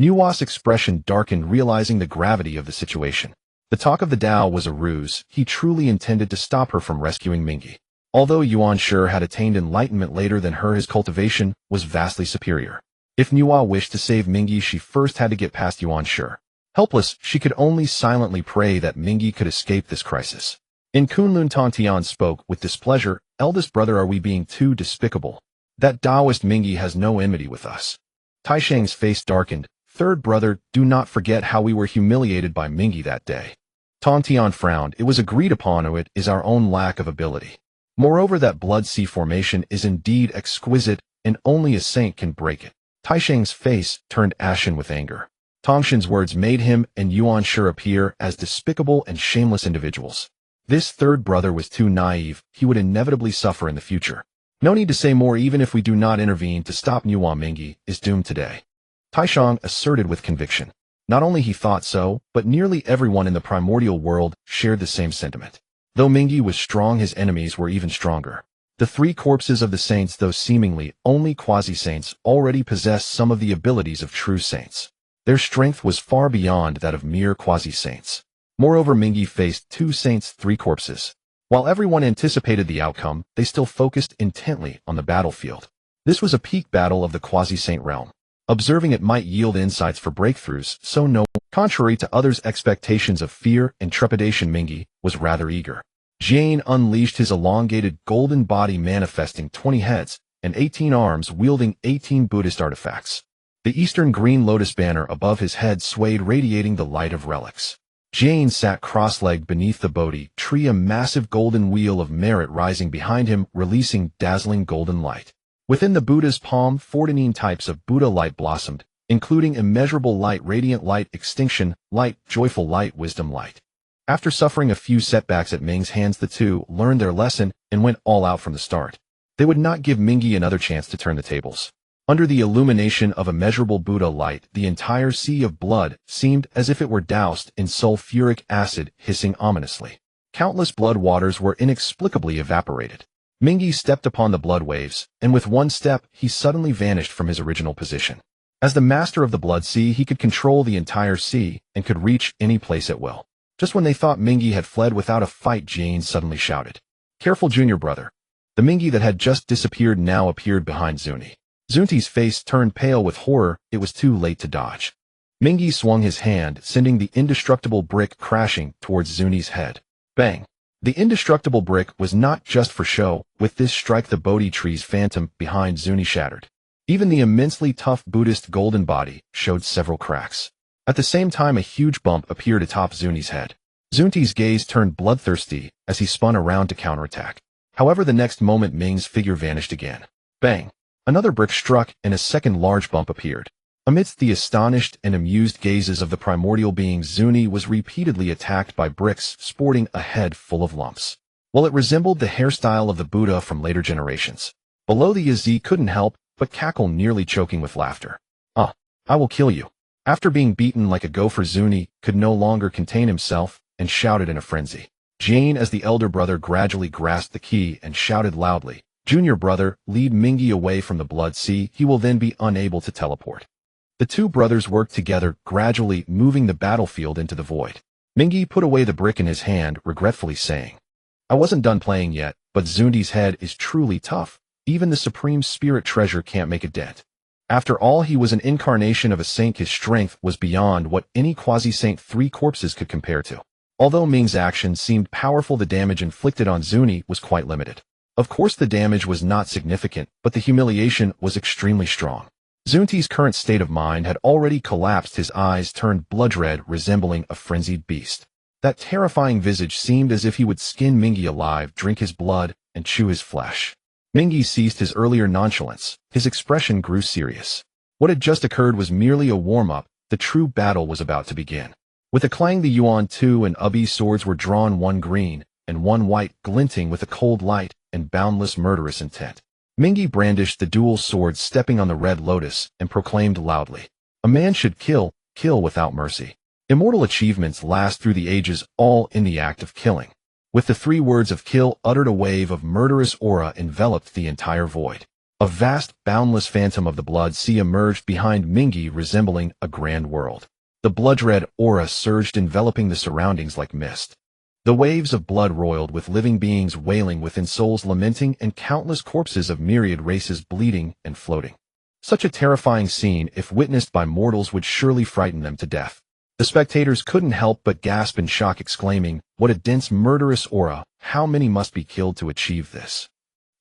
Nuwa's expression darkened, realizing the gravity of the situation. The talk of the Tao was a ruse. He truly intended to stop her from rescuing Ming. Although Yuan Shi had attained enlightenment later than her, his cultivation was vastly superior. If Nuwa wished to save Ming, she first had to get past Yuan Shi. Helpless, she could only silently pray that Ming could escape this crisis. In Kunlun, Tong Tian spoke with displeasure, "Eldest brother, are we being too despicable? That Taoist Ming has no enmity with us." Taisheng's face darkened. "Third brother, do not forget how we were humiliated by Ming that day." Tong Tian frowned. "It was agreed upon, it is our own lack of ability. Moreover, that blood sea formation is indeed exquisite, and only a saint can break it." Taisheng's face turned ashen with anger. Tongshin's words made him and Yuan Shi appear as despicable and shameless individuals. This third brother was too naive. He would inevitably suffer in the future. No need to say more. Even if we do not intervene to stop Nuwa, Ming is doomed today, Taisheng asserted with conviction. Not only he thought so, but nearly everyone in the primordial world shared the same sentiment. Though Ming was strong, his enemies were even stronger. The 3 corpses of the saints, though seemingly only quasi-saints, already possessed some of the abilities of true saints. Their strength was far beyond that of mere quasi-saints. Moreover, Ming faced 2 saints, 3 corpses. While everyone anticipated the outcome, they still focused intently on the battlefield. This was a peak battle of the quasi-saint realm. Observing it might yield insights for breakthroughs, so no, contrary to others' expectations of fear and trepidation, Ming was rather eager. Jane unleashed his elongated golden body, manifesting 20 heads and 18 arms, wielding 18 Buddhist artifacts. The eastern green lotus banner above his head swayed, radiating the light of relics. Jane sat cross-legged beneath the Bodhi tree, a massive golden wheel of merit rising behind him, releasing dazzling golden light. Within the Buddha's palm, 14 types of Buddha light blossomed, including immeasurable light, radiant light, extinction light, joyful light, wisdom light. After suffering a few setbacks at Ming's hands, the two learned their lesson and went all out from the start. They would not give Ming another chance to turn the tables. Under the illumination of immeasurable Buddha light, the entire sea of blood seemed as if it were doused in sulfuric acid, hissing ominously. Countless blood waters were inexplicably evaporated. Ming stepped upon the blood waves, and with one step, he suddenly vanished from his original position. As the master of the blood sea, he could control the entire sea and could reach any place at will. Just when they thought Ming had fled without a fight, Jane suddenly shouted, "Careful, junior brother." The Ming that had just disappeared now appeared behind Zuni. Zunti's face turned pale with horror. It was too late to dodge. Ming swung his hand, sending the indestructible brick crashing towards Zuni's head. Bang! The indestructible brick was not just for show. With this strike, the Bodhi tree's phantom behind Zuni shattered. Even the immensely tough Buddhist golden body showed several cracks. At the same time, a huge bump appeared atop Zuni's head. Zunti's gaze turned bloodthirsty as he spun around to counterattack. However, the next moment Ming's figure vanished again. Bang! Another brick struck and a second large bump appeared. Amidst the astonished and amused gazes of the primordial being, Zuni was repeatedly attacked by bricks sporting a head full of lumps. While it resembled the hairstyle of the Buddha from later generations. Below, the Yazi couldn't help but cackle, nearly choking with laughter. I will kill you. After being beaten like a gopher, Zuni could no longer contain himself and shouted in a frenzy. Jane, as the elder brother, gradually grasped the key and shouted loudly, "Junior brother, lead Mingi away from the Blood Sea. He will then be unable to teleport." The two brothers worked together, gradually moving the battlefield into the void. Mingi put away the brick in his hand, regretfully saying, "I wasn't done playing yet, but Zundi's head is truly tough. Even the Supreme Spirit Treasure can't make a dent. After all, he was an incarnation of a saint. His strength was beyond what any quasi-saint 3 corpses could compare to." Although Ming's action seemed powerful, the damage inflicted on Zuni was quite limited. Of course, the damage was not significant, but the humiliation was extremely strong. Zunti's current state of mind had already collapsed. His eyes turned blood red, resembling a frenzied beast. That terrifying visage seemed as if he would skin Mingi alive, drink his blood, and chew his flesh. Mingi ceased his earlier nonchalance. His expression grew serious. What had just occurred was merely a warm-up. The true battle was about to begin. With a clang, the Yuan 2 and Ubi swords were drawn, one green and one white, glinting with a cold light and boundless murderous intent. Mingi brandished the dual swords, stepping on the red lotus, and proclaimed loudly, "A man should kill without mercy. Immortal achievements last through the ages, all in the act of killing." With the 3 words of kill uttered, a wave of murderous aura enveloped the entire void. A vast, boundless phantom of the Blood Sea emerged behind Mingi, resembling a grand world. The blood-red aura surged, enveloping the surroundings like mist. The waves of blood roiled, with living beings wailing within, souls lamenting, and countless corpses of myriad races bleeding and floating. Such a terrifying scene, if witnessed by mortals, would surely frighten them to death. The spectators couldn't help but gasp in shock, exclaiming, "What a dense, murderous aura! How many must be killed to achieve this?"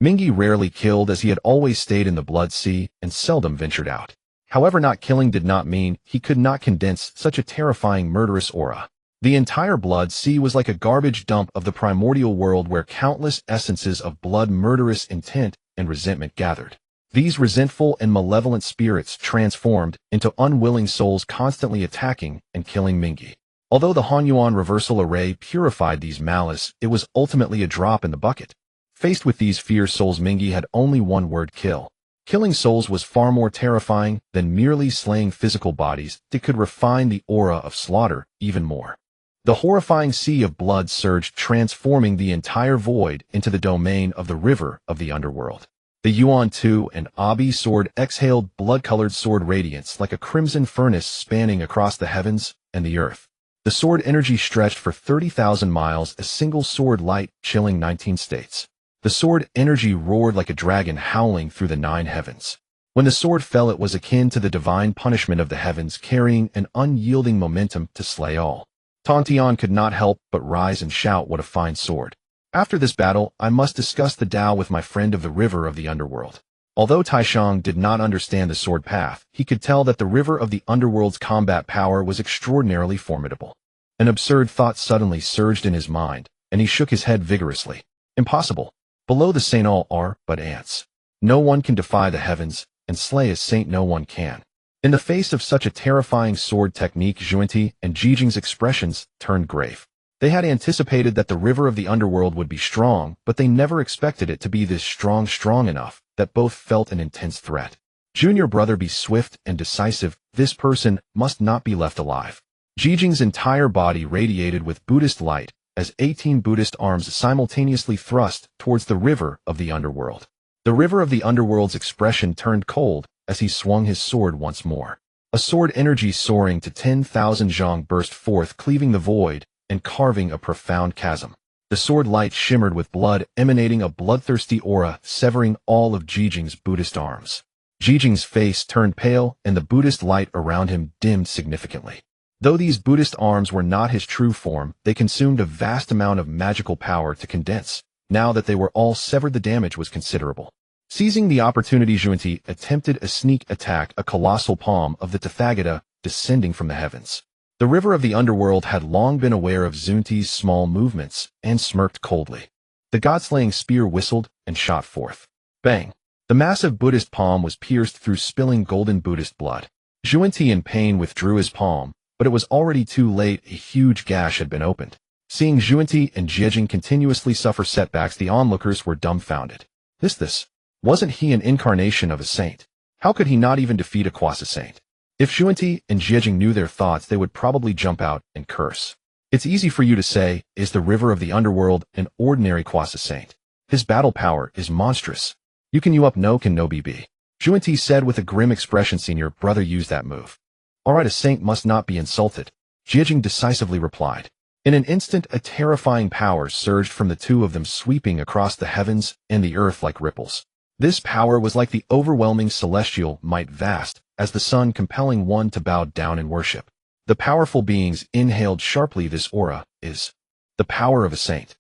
Mingi rarely killed, as he had always stayed in the Blood Sea and seldom ventured out. However, not killing did not mean he could not condense such a terrifying, murderous aura. The entire Blood Sea was like a garbage dump of the primordial world, where countless essences of blood, murderous intent, and resentment gathered. These resentful and malevolent spirits transformed into unwilling souls, constantly attacking and killing Mingi. Although the Hanyuan reversal array purified these malice, it was ultimately a drop in the bucket. Faced with these fierce souls, Mingi had only one word: kill. Killing souls was far more terrifying than merely slaying physical bodies. It could refine the aura of slaughter even more. The horrifying sea of blood surged, transforming the entire void into the domain of the river of the underworld. The Yuan 2 and Abi sword exhaled blood-colored sword radiance like a crimson furnace, spanning across the heavens and the earth. The sword energy stretched for 30,000 miles, a single sword light chilling 19 states. The sword energy roared like a dragon, howling through the 9 heavens. When the sword fell, it was akin to the divine punishment of the heavens, carrying an unyielding momentum to slay all. Tantian could not help but rise and shout, "What a fine sword! After this battle, I must discuss the Tao with my friend of the river of the underworld." Although Taishang did not understand the sword path, he could tell that the river of the underworld's combat power was extraordinarily formidable. An absurd thought suddenly surged in his mind, and he shook his head vigorously. Impossible. Below the saint all are but ants. No one can defy the heavens, and slay a saint no one can. In the face of such a terrifying sword technique, Zhuanti and Jijing's expressions turned grave. They had anticipated that the river of the underworld would be strong, but they never expected it to be this strong enough that both felt an intense threat. "Junior brother, be swift and decisive. This person must not be left alive." Jijing's entire body radiated with Buddhist light as 18 Buddhist arms simultaneously thrust towards the river of the underworld. The river of the underworld's expression turned cold as he swung his sword once more. A sword energy soaring to 10,000 zhang burst forth, cleaving the void and carving a profound chasm. The sword light shimmered with blood, emanating a bloodthirsty aura, severing all of Jijing's Buddhist arms. Jijing's face turned pale, and the Buddhist light around him dimmed significantly. Though these Buddhist arms were not his true form, they consumed a vast amount of magical power to condense. Now that they were all severed, the damage was considerable. Seizing the opportunity, Zhuanti attempted a sneak attack, a colossal palm of the Tathagata descending from the heavens. The river of the underworld had long been aware of Zhuanti's small movements and smirked coldly. The god-slaying spear whistled and shot forth. Bang! The massive Buddhist palm was pierced through, spilling golden Buddhist blood. Zhuanti in pain withdrew his palm, but it was already too late. A huge gash had been opened. Seeing Zhuanti and Jiejing continuously suffer setbacks, the onlookers were dumbfounded. This. Wasn't he an incarnation of a saint? How could he not even defeat a quasi-saint? If Zhuanti and Jiejing knew their thoughts, they would probably jump out and curse. It's easy for you to say, is the river of the underworld an ordinary quasi-saint? His battle power is monstrous. You can up no can no BB. Zhuanti said with a grim expression. Senior brother used that move. Alright, a saint must not be insulted. Jiejing decisively replied. In an instant, a terrifying power surged from the two of them, sweeping across the heavens and the earth like ripples. This power was like the overwhelming celestial might, vast as the sun, compelling one to bow down in worship. The powerful beings inhaled sharply. This aura is the power of a saint.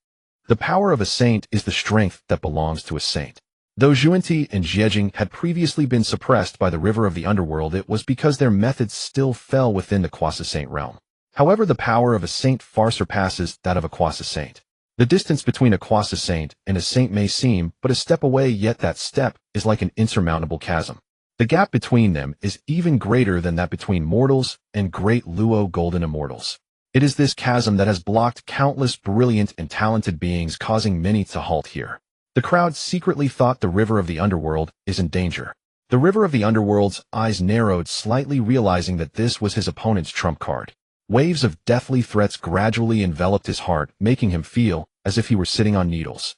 The power of a saint is the strength that belongs to a saint. Though Zhuanti and Jiejing had previously been suppressed by the river of the underworld, it was because their methods still fell within the quasi-saint realm. However, the power of a saint far surpasses that of a quasi-saint. The distance between a quasi-saint and a saint may seem but a step away, yet that step is like an insurmountable chasm. The gap between them is even greater than that between mortals and great Luo golden immortals. It is this chasm that has blocked countless brilliant and talented beings, causing many to halt here. The crowd secretly thought the river of the underworld is in danger. The river of the underworld's eyes narrowed slightly, realizing that this was his opponent's trump card. Waves of deathly threats gradually enveloped his heart, making him feel as if he were sitting on needles.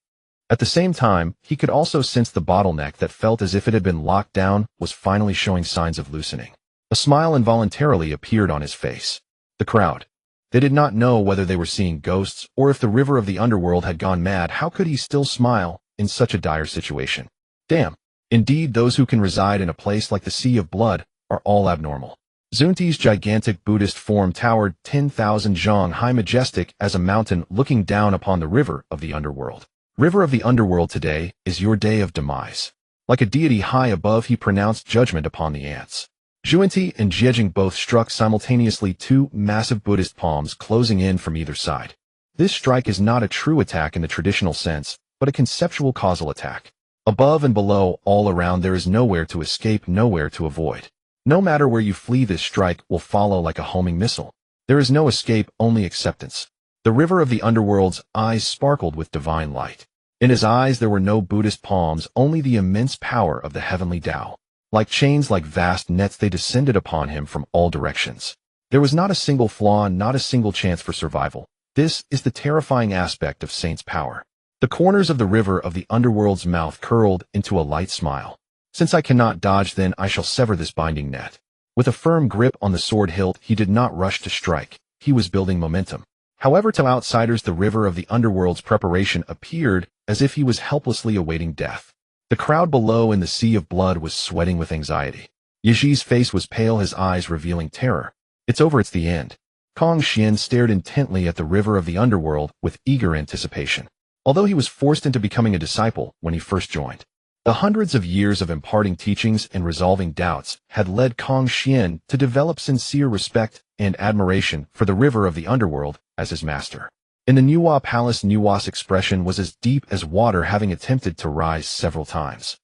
At the same time, he could also sense the bottleneck that felt as if it had been locked down was finally showing signs of loosening. A smile involuntarily appeared on his face. The crowd. They did not know whether they were seeing ghosts or if the river of the underworld had gone mad. How could he still smile in such a dire situation? Damn. Indeed, those who can reside in a place like the Sea of Blood are all abnormal. Zhuanti's gigantic Buddhist form towered 10,000 zhang high, majestic as a mountain, looking down upon the river of the underworld. River of the underworld, today is your day of demise. Like a deity high above, he pronounced judgment upon the ants. Zhuanti and Jiejing both struck simultaneously, two massive Buddhist palms closing in from either side. This strike is not a true attack in the traditional sense, but a conceptual causal attack. Above and below, all around, there is nowhere to escape, nowhere to avoid. No matter where you flee, this strike will follow like a homing missile. There is no escape, only acceptance. The river of the underworld's eyes sparkled with divine light. In his eyes there were no Buddhist palms, only the immense power of the heavenly Tao. Like chains, like vast nets, they descended upon him from all directions. There was not a single flaw, not a single chance for survival. This is the terrifying aspect of Saint's power. The corners of the river of the underworld's mouth curled into a light smile. Since I cannot dodge, then I shall sever this binding net. With a firm grip on the sword hilt, he did not rush to strike. He was building momentum. However, to outsiders, the river of the underworld's preparation appeared as if he was helplessly awaiting death. The crowd below in the Sea of Blood was sweating with anxiety. Yiji's face was pale, his eyes revealing terror. It's over, it's the end. Kong Xian stared intently at the river of the underworld with eager anticipation. Although he was forced into becoming a disciple when he first joined, the hundreds of years of imparting teachings and resolving doubts had led Kong Xian to develop sincere respect and admiration for the river of the underworld as his master. In the Zixiao Palace, Nuwa's expression was as deep as water, having attempted to rise several times.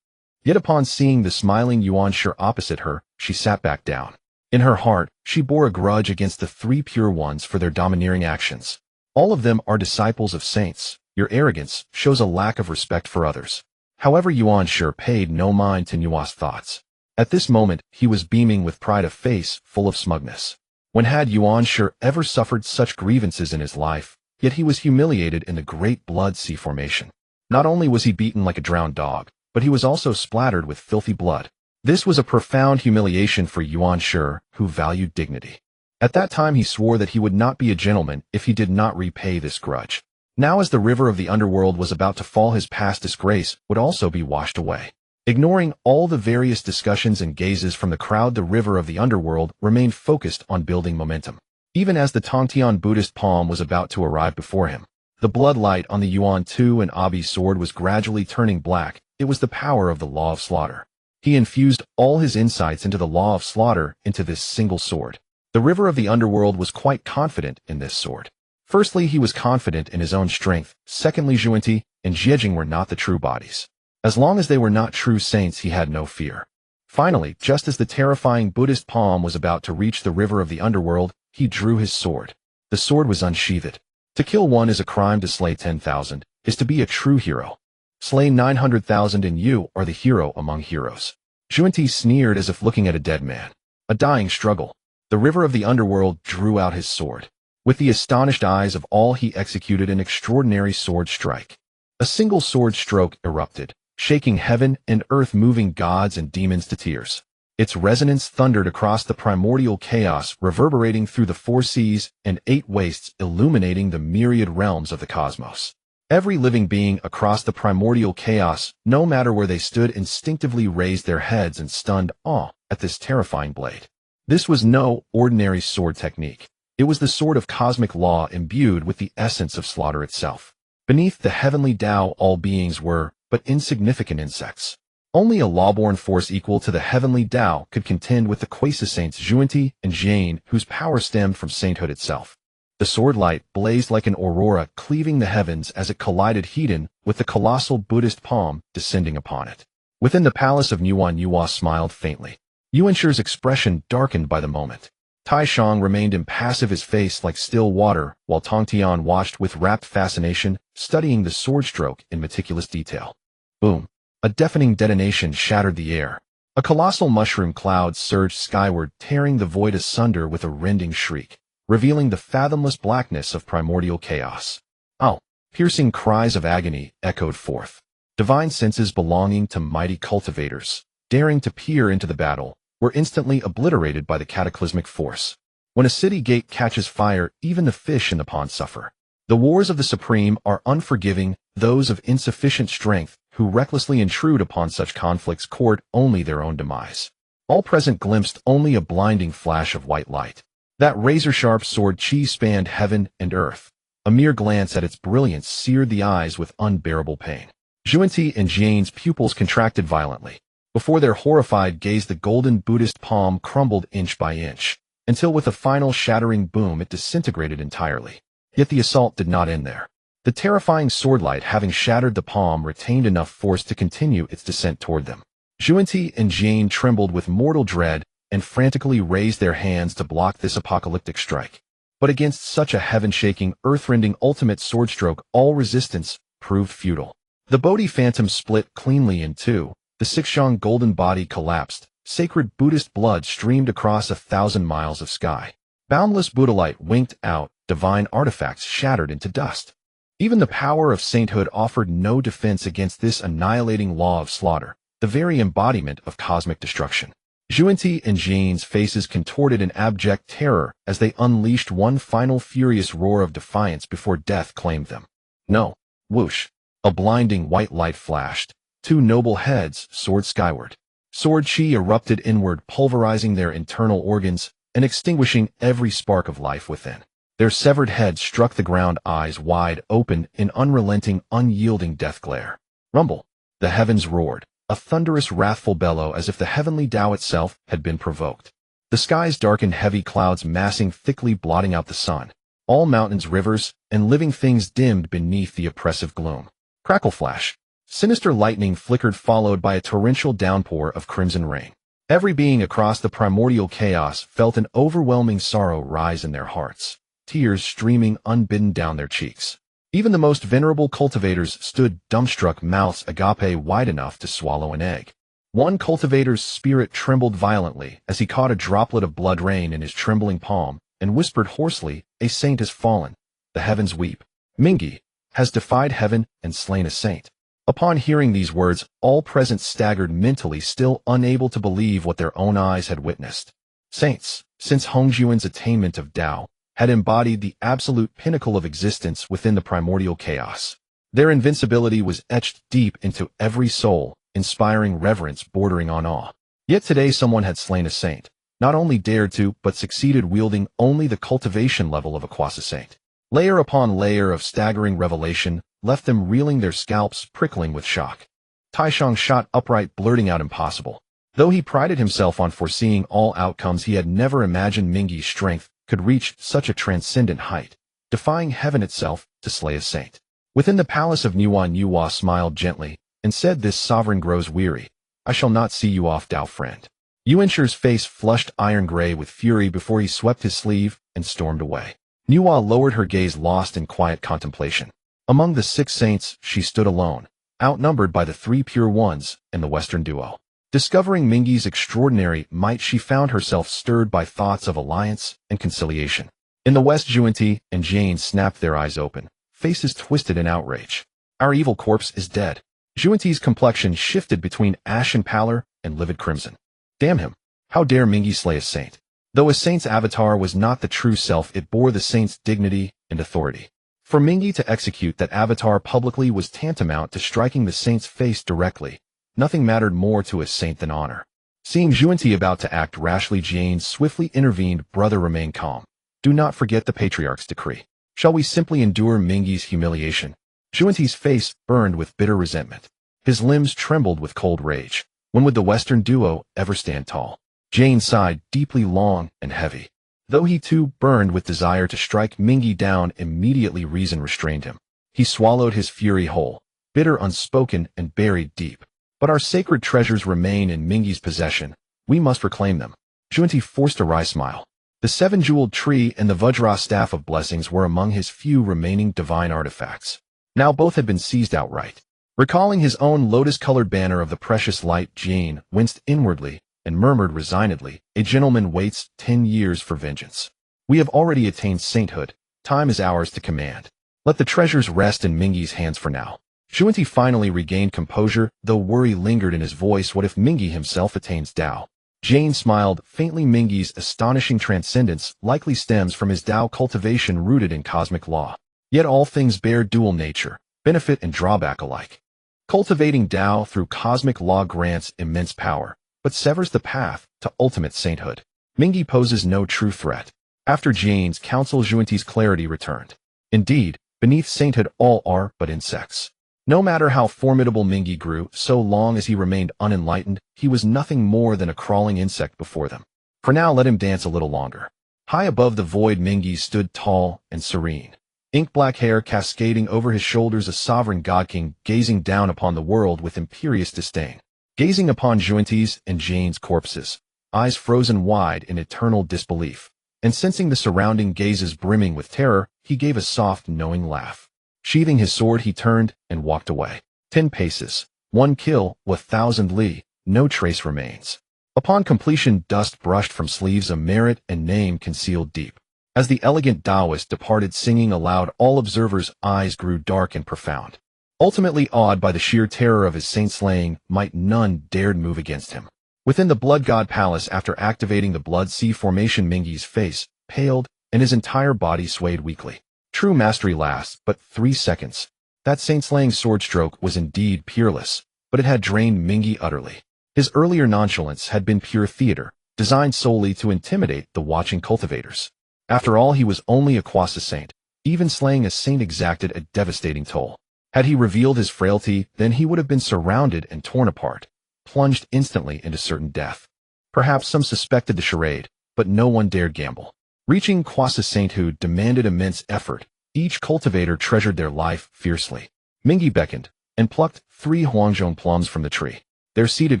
Yet upon seeing the smiling Yuanshi opposite her, she sat back down. In her heart, she bore a grudge against the three pure ones for their domineering actions. All of them are disciples of saints. Your arrogance shows a lack of respect for others. However, Yuanshi paid no mind to Nuwa's thoughts. At this moment, he was beaming with pride, a face full of smugness. When had Yuanshi ever suffered such grievances in his life? Yet he was humiliated in the Great Blood Sea formation. Not only was he beaten like a drowned dog, but he was also splattered with filthy blood. This was a profound humiliation for Yuanshi, who valued dignity. At that time he swore that he would not be a gentleman if he did not repay this grudge. Now, as the river of the underworld was about to fall, his past disgrace would also be washed away. Ignoring all the various discussions and gazes from the crowd, the river of the underworld remained focused on building momentum. even as the Tongtian Buddhist palm was about to arrive before him. The blood light on the Yuan Tu and Abi sword was gradually turning black. It was the power of the law of slaughter. He infused all his insights into the law of slaughter into this single sword. The river of the underworld was quite confident in this sword. Firstly, he was confident in his own strength. Secondly, Zhuanti and Jiejing were not the true bodies. As long as they were not true saints, he had no fear. Finally, just as the terrifying Buddhist palm was about to reach the river of the underworld, he drew his sword. The sword was unsheathed. To kill one is a crime, to slay 10,000 is to be a true hero. Slay 900,000 and you are the hero among heroes. Zhuanti sneered as if looking at a dead man. A dying struggle. The river of the underworld drew out his sword. With the astonished eyes of all, he executed an extraordinary sword strike. A single sword stroke erupted, shaking heaven and earth, moving gods and demons to tears. Its resonance thundered across the primordial chaos, reverberating through the 4 seas and 8 wastes, illuminating the myriad realms of the cosmos. Every living being across the primordial chaos, no matter where they stood, instinctively raised their heads in stunned awe at this terrifying blade. This was no ordinary sword technique. It was the sword of cosmic law imbued with the essence of slaughter itself. Beneath the heavenly Tao, all beings were but insignificant insects. Only a lawborn force equal to the heavenly Tao could contend with the quasi-saints Zhuanti and Jian, whose power stemmed from sainthood itself. The sword light blazed like an aurora, cleaving the heavens as it collided head-on with the colossal Buddhist palm descending upon it. Within the palace of Yuan, Yua smiled faintly. Yuanshi's expression darkened by the moment. Tai Shang remained impassive, his face like still water, while Tongtian watched with rapt fascination, studying the sword stroke in meticulous detail. Boom! A deafening detonation shattered the air. A colossal mushroom cloud surged skyward, tearing the void asunder with a rending shriek, revealing the fathomless blackness of primordial chaos. Oh! Piercing cries of agony echoed forth. Divine senses belonging to mighty cultivators, daring to peer into the battle, were instantly obliterated by the cataclysmic force. When a city gate catches fire, even the fish in the pond suffer. The wars of the supreme are unforgiving. Those of insufficient strength who recklessly intrude upon such conflicts court only their own demise. All present glimpsed only a blinding flash of white light. That razor-sharp sword chi spanned heaven and earth. A mere glance at its brilliance seared the eyes with unbearable pain. Zhuanti and Jian's pupils contracted violently. Before their horrified gaze, the golden Buddhist palm crumbled inch by inch, until with a final shattering boom it disintegrated entirely. Yet the assault did not end there. The terrifying swordlight, having shattered the palm, retained enough force to continue its descent toward them. Zhuanti and Jian trembled with mortal dread and frantically raised their hands to block this apocalyptic strike. But against such a heaven-shaking, earth-rending ultimate sword stroke, all resistance proved futile. The Bodhi phantom split cleanly in two. The Zixiao golden body collapsed. Sacred Buddhist blood streamed across 1,000 miles of sky. Boundless Buddha light winked out. Divine artifacts shattered into dust. Even the power of sainthood offered no defense against this annihilating law of slaughter, the very embodiment of cosmic destruction. Zhuanti and Jian's faces contorted in abject terror as they unleashed one final furious roar of defiance before death claimed them. No. Whoosh. A blinding white light flashed. 2 noble heads soared skyward. Sword chi erupted inward, pulverizing their internal organs and extinguishing every spark of life within. Their severed heads struck the ground, eyes wide open in unrelenting, unyielding death glare. Rumble. The heavens roared, a thunderous, wrathful bellow, as if the heavenly Tao itself had been provoked. The skies darkened, heavy clouds massing thickly, blotting out the sun. All mountains, rivers, and living things dimmed beneath the oppressive gloom. Crackle flash. Sinister lightning flickered, followed by a torrential downpour of crimson rain. Every being across the primordial chaos felt an overwhelming sorrow rise in their hearts, tears streaming unbidden down their cheeks. Even the most venerable cultivators stood dumbstruck, mouths agape wide enough to swallow an egg. One cultivator's spirit trembled violently as he caught a droplet of blood rain in his trembling palm and whispered hoarsely, "A saint has fallen. The heavens weep. Ming has defied heaven and slain a saint." Upon hearing these words, all present staggered mentally, still unable to believe what their own eyes had witnessed. Saints, since Hongjuan's attainment of Tao, had embodied the absolute pinnacle of existence within the primordial chaos. Their invincibility was etched deep into every soul, inspiring reverence bordering on awe. Yet today someone had slain a saint. not only dared to, but succeeded wielding only the cultivation level of a quasi-saint. Layer upon layer of staggering revelation left them reeling, their scalps prickling with shock. Taishang shot upright, blurting out impossible. Though he prided himself on foreseeing all outcomes, he had never imagined Ming's strength could reach such a transcendent height, defying heaven itself to slay a saint. Within the palace of Nuwa smiled gently and said, "This sovereign grows weary. I shall not see you off, Dao friend." Yuanshir's face flushed iron gray with fury before he swept his sleeve and stormed away. Nuwa lowered her gaze, lost in quiet contemplation. Among the 6 saints, she stood alone, outnumbered by the 3 pure ones and the Western duo. Discovering Ming's extraordinary might, she found herself stirred by thoughts of alliance and conciliation. In the West, Juanti and Jane snapped their eyes open, faces twisted in outrage. "Our evil corpse is dead." Juanti's complexion shifted between ashen pallor and livid crimson. Damn him! How dare Ming slay a saint? Though a saint's avatar was not the true self, it bore the saint's dignity and authority. For Ming to execute that avatar publicly was tantamount to striking the saint's face directly. Nothing mattered more to a saint than honor. Seeing Juanti about to act rashly, Jane swiftly intervened. "Brother, remain calm. Do not forget the Patriarch's decree. Shall we simply endure Ming's humiliation?" Juanti's face burned with bitter resentment. His limbs trembled with cold rage. When would the Western duo ever stand tall? Jane sighed deeply, long and heavy. Though he too burned with desire to strike Ming down, immediately reason restrained him. He swallowed his fury whole, bitter, unspoken, and buried deep. "But our sacred treasures remain in Ming's possession. We must reclaim them." Juanti forced a wry smile. The 7-jeweled tree and the Vajra staff of blessings were among his few remaining divine artifacts. Now both had been seized outright. Recalling his own lotus-colored banner of the precious light, Jane winced inwardly and murmured resignedly, "A gentleman waits 10 years for vengeance. We have already attained sainthood. Time is ours to command. Let the treasures rest in Ming's hands for now." Juanti finally regained composure, though worry lingered in his voice. What if Ming himself attains Dao? Jane smiled faintly. Ming's astonishing transcendence likely stems from his Dao cultivation rooted in cosmic law. Yet all things bear dual nature, benefit and drawback alike. Cultivating Dao through cosmic law grants immense power, but severs the path to ultimate sainthood. Ming poses no true threat. After Jane's counsel, Juanti's clarity returned. Indeed, beneath sainthood all are but insects. No matter how formidable Ming grew, so long as he remained unenlightened, he was nothing more than a crawling insect before them. For now, let him dance a little longer. High above the void, Ming stood tall and serene. Ink-black hair cascading over his shoulders, a sovereign god-king gazing down upon the world with imperious disdain. Gazing upon Juanti's and Jane's corpses, eyes frozen wide in eternal disbelief, and sensing the surrounding gazes brimming with terror, he gave a soft, knowing laugh. Sheathing his sword, he turned and walked away. 10 paces, 1 kill, 1,000 li, no trace remains. Upon completion, dust brushed from sleeves, a merit and name concealed deep. As the elegant Taoist departed singing aloud, all observers' eyes grew dark and profound. Ultimately awed by the sheer terror of his saint-slaying might, none dared move against him. Within the Blood God Palace, after activating the Blood Sea formation, Ming's face paled and his entire body swayed weakly. True mastery lasts but 3 seconds. That saint-slaying sword stroke was indeed peerless, but it had drained Ming utterly. His earlier nonchalance had been pure theater, designed solely to intimidate the watching cultivators. After all, he was only a quasi-saint. Even slaying a saint exacted a devastating toll. Had he revealed his frailty, then he would have been surrounded and torn apart, plunged instantly into certain death. Perhaps some suspected the charade, but no one dared gamble. Reaching quasi-sainthood demanded immense effort. Each cultivator treasured their life fiercely. Ming beckoned and plucked 3 Huangjong plums from the tree. There seated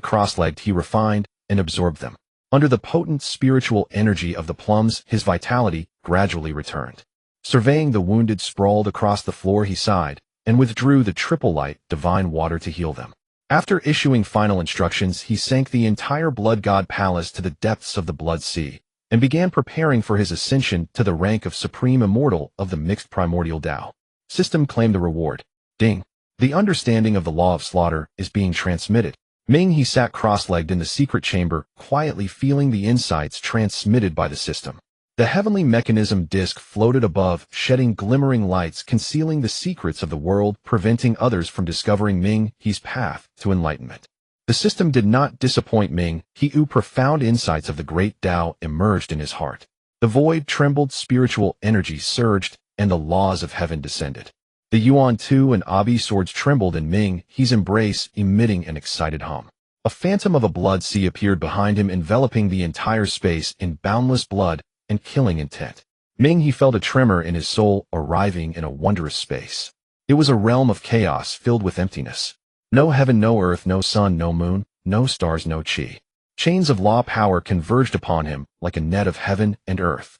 cross-legged, he refined and absorbed them. Under the potent spiritual energy of the plums, his vitality gradually returned. Surveying the wounded sprawled across the floor, he sighed and withdrew the triple light divine water to heal them. After issuing final instructions, he sank the entire Blood God Palace to the depths of the Blood Sea and began preparing for his ascension to the rank of Supreme Immortal of the mixed primordial Tao. System claimed the reward. Ding. The understanding of the law of slaughter is being transmitted. Ming, he sat cross-legged in the secret chamber, quietly feeling the insights transmitted by the system. The heavenly mechanism disk floated above, shedding glimmering lights, concealing the secrets of the world, preventing others from discovering Ming, his path to enlightenment. The system did not disappoint Ming. He knew profound insights of the great Tao emerged in his heart. The void trembled, spiritual energy surged, and the laws of heaven descended. The Yuan Tu and Abi swords trembled in Ming, his embrace emitting an excited hum. A phantom of a blood sea appeared behind him, enveloping the entire space in boundless blood and killing intent. Ming, he felt a tremor in his soul, arriving in a wondrous space. It was a realm of chaos filled with emptiness. No heaven, no earth, no sun, no moon, no stars, no chi. Chains of law power converged upon him like a net of heaven and earth.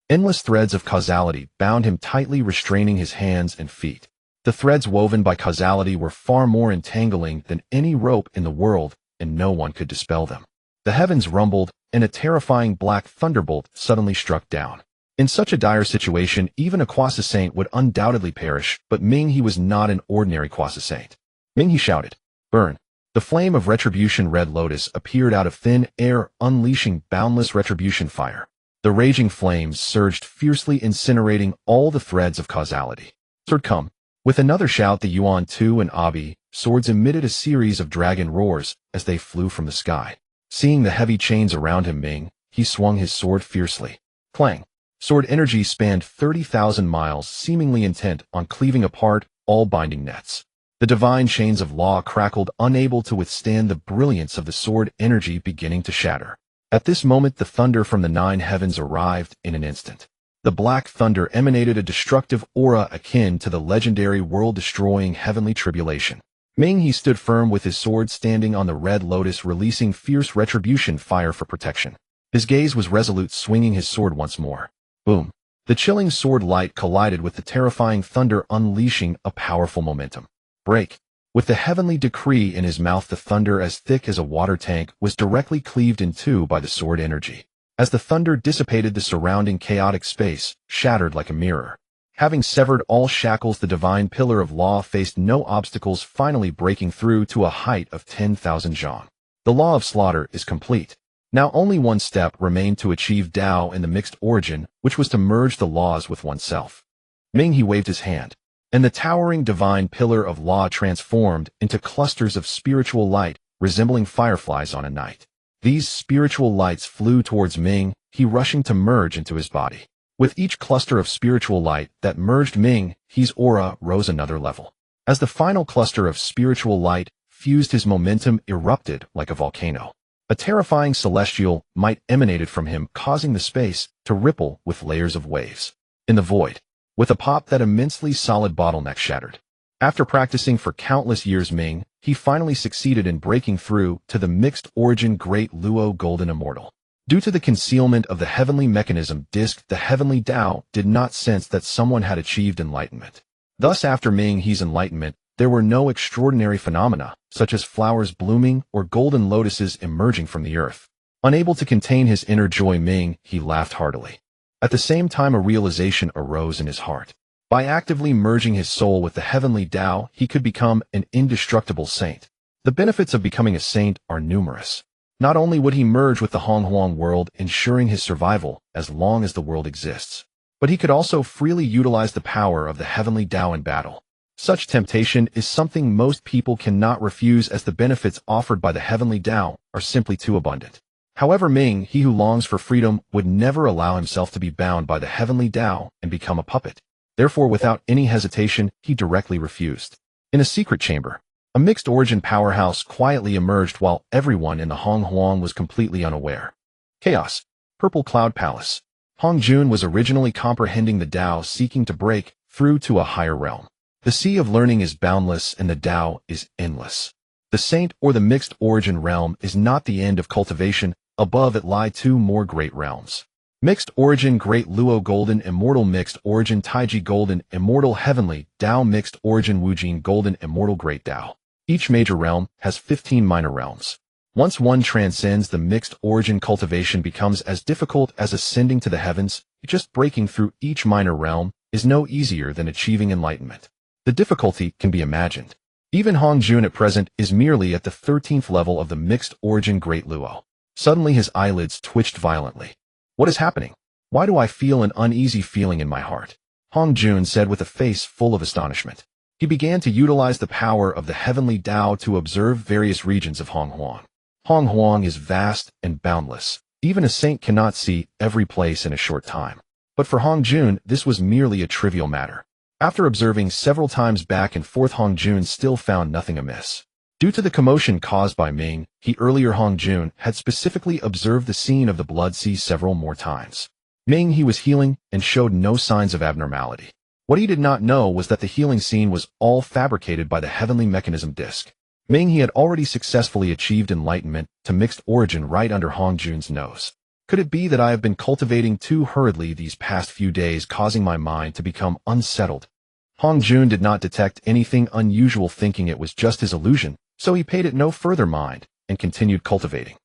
Endless threads of causality bound him tightly, restraining his hands and feet. The threads woven by causality were far more entangling than any rope in the world, and no one could dispel them. The heavens rumbled, and a terrifying black thunderbolt suddenly struck down. In such a dire situation, even a quasi-saint would undoubtedly perish, but Ming, he was not an ordinary quasi-saint. Ming, he shouted, "Burn!" The flame of retribution red lotus appeared out of thin air, unleashing boundless retribution fire. The raging flames surged fiercely, incinerating all the threads of causality. Sword, come! With another shout, the Yuan Tu and Abi swords emitted a series of dragon roars as they flew from the sky. Seeing the heavy chains around him, Ming, he swung his sword fiercely. Clang! Sword energy spanned 30,000 miles, seemingly intent on cleaving apart all binding nets. The divine chains of law crackled, unable to withstand the brilliance of the sword energy beginning to shatter. At this moment, the thunder from the 9 heavens arrived in an instant. The black thunder emanated a destructive aura akin to the legendary world-destroying heavenly tribulation. Ming, he stood firm with his sword standing on the red lotus, releasing fierce retribution fire for protection. His gaze was resolute, swinging his sword once more. Boom! The chilling sword light collided with the terrifying thunder, unleashing a powerful momentum. Break! With the heavenly decree in his mouth, the thunder, as thick as a water tank, was directly cleaved in two by the sword energy. As the thunder dissipated, the surrounding chaotic space shattered like a mirror. Having severed all shackles, the divine pillar of law faced no obstacles, finally breaking through to a height of 10,000 zhang. The law of slaughter is complete. Now only one step remained to achieve Tao in the mixed origin, which was to merge the laws with oneself. Ming, he waved his hand, and the towering divine pillar of law transformed into clusters of spiritual light, resembling fireflies on a night. These spiritual lights flew towards Ming, he rushing to merge into his body. With each cluster of spiritual light that merged Ming, his aura rose another level. As the final cluster of spiritual light fused, his momentum erupted like a volcano. A terrifying celestial might emanated from him, causing the space to ripple with layers of waves. In the void, with a pop, that immensely solid bottleneck shattered. After practicing for countless years, Ming, he finally succeeded in breaking through to the mixed origin Great Luo Golden Immortal. Due to the concealment of the heavenly mechanism disk, the heavenly Tao did not sense that someone had achieved enlightenment. Thus, after Ming He's enlightenment, there were no extraordinary phenomena, such as flowers blooming or golden lotuses emerging from the earth. Unable to contain his inner joy, Ming He laughed heartily. At the same time, a realization arose in his heart. By actively merging his soul with the heavenly Tao, he could become an indestructible saint. The benefits of becoming a saint are numerous. Not only would he merge with the Honghuang world, ensuring his survival as long as the world exists, but he could also freely utilize the power of the heavenly Tao in battle. Such temptation is something most people cannot refuse, as the benefits offered by the heavenly Tao are simply too abundant. However, Ming, he who longs for freedom, would never allow himself to be bound by the heavenly Tao and become a puppet. Therefore, without any hesitation, he directly refused. In a secret chamber, a mixed origin powerhouse quietly emerged while everyone in the Honghuang was completely unaware. Chaos. Purple Cloud Palace. Hong Jun was originally comprehending the Tao, seeking to break through to a higher realm. The sea of learning is boundless and the Tao is endless. The saint or the mixed origin realm is not the end of cultivation. Above it lie two more great realms. Mixed origin Great Luo Golden Immortal, Mixed origin Taiji Golden Immortal, Heavenly Tao, Mixed origin Wujin Golden Immortal, Great Tao. Each major realm has 15 minor realms. Once one transcends the mixed origin, cultivation becomes as difficult as ascending to the heavens. Just breaking through each minor realm is no easier than achieving enlightenment. The difficulty can be imagined. Even Hong Jun at present is merely at the 13th level of the mixed origin Great Luo. Suddenly his eyelids twitched violently. What is happening? Why do I feel an uneasy feeling in my heart? Hong Jun said with a face full of astonishment. He began to utilize the power of the heavenly Tao to observe various regions of Honghuang. Honghuang is vast and boundless. Even a saint cannot see every place in a short time. But for Hongjun, this was merely a trivial matter. After observing several times back and forth, Hongjun still found nothing amiss. Due to the commotion caused by Ming, Hongjun had specifically observed the scene of the Blood Sea several more times. Ming he was healing and showed no signs of abnormality. What he did not know was that the healing scene was all fabricated by the heavenly mechanism disc. Ming he had already successfully achieved enlightenment to mixed origin right under Hongjun's nose. Could it be that I have been cultivating too hurriedly these past few days, causing my mind to become unsettled? Hongjun did not detect anything unusual, thinking it was just his illusion, so he paid it no further mind and continued cultivating.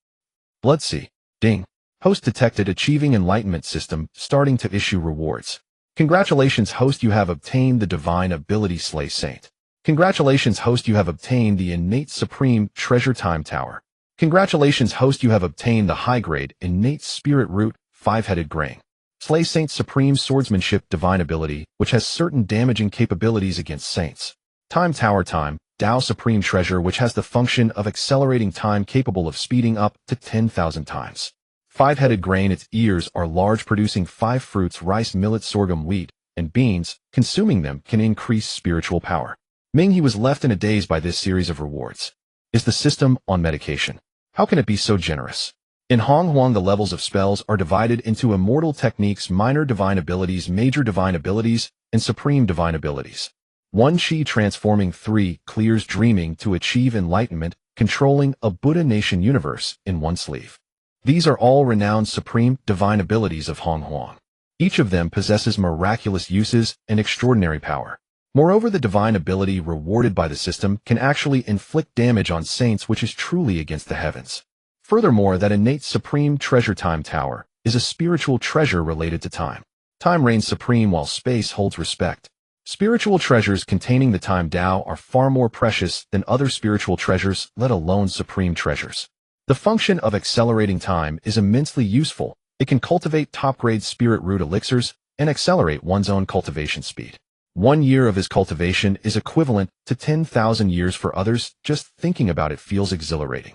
Blood Sea. Ding. Host detected achieving enlightenment system starting to issue rewards. Congratulations host, you have obtained the divine ability Slay Saint. Congratulations host, you have obtained the innate supreme treasure time tower. Congratulations host, you have obtained the high-grade innate spirit root 5-headed grain. Slay Saint supreme swordsmanship divine ability, which has certain damaging capabilities against saints. Time tower time, Tao supreme treasure, which has the function of accelerating time capable of speeding up to 10,000 times. 5-headed grain, its ears are large, producing 5 fruits: rice, millet, sorghum, wheat, and beans. Consuming them can increase spiritual power. Ming he was left in a daze by this series of rewards. Is the system on medication? How can it be so generous? In Honghuang, the levels of spells are divided into immortal techniques, minor divine abilities, major divine abilities, and supreme divine abilities. 1 Qi transforming, 3 clears dreaming to achieve enlightenment, controlling a Buddha nation universe in one sleeve. These are all renowned supreme divine abilities of Honghuang. Each of them possesses miraculous uses and extraordinary power. Moreover, the divine ability rewarded by the system can actually inflict damage on saints, which is truly against the heavens. Furthermore, that innate supreme treasure time tower is a spiritual treasure related to time. Time reigns supreme while space holds respect. Spiritual treasures containing the time Tao are far more precious than other spiritual treasures, let alone supreme treasures. The function of accelerating time is immensely useful. It can cultivate top-grade spirit root elixirs and accelerate one's own cultivation speed. 1 year of his cultivation is equivalent to 10,000 years for others. Just thinking about it feels exhilarating.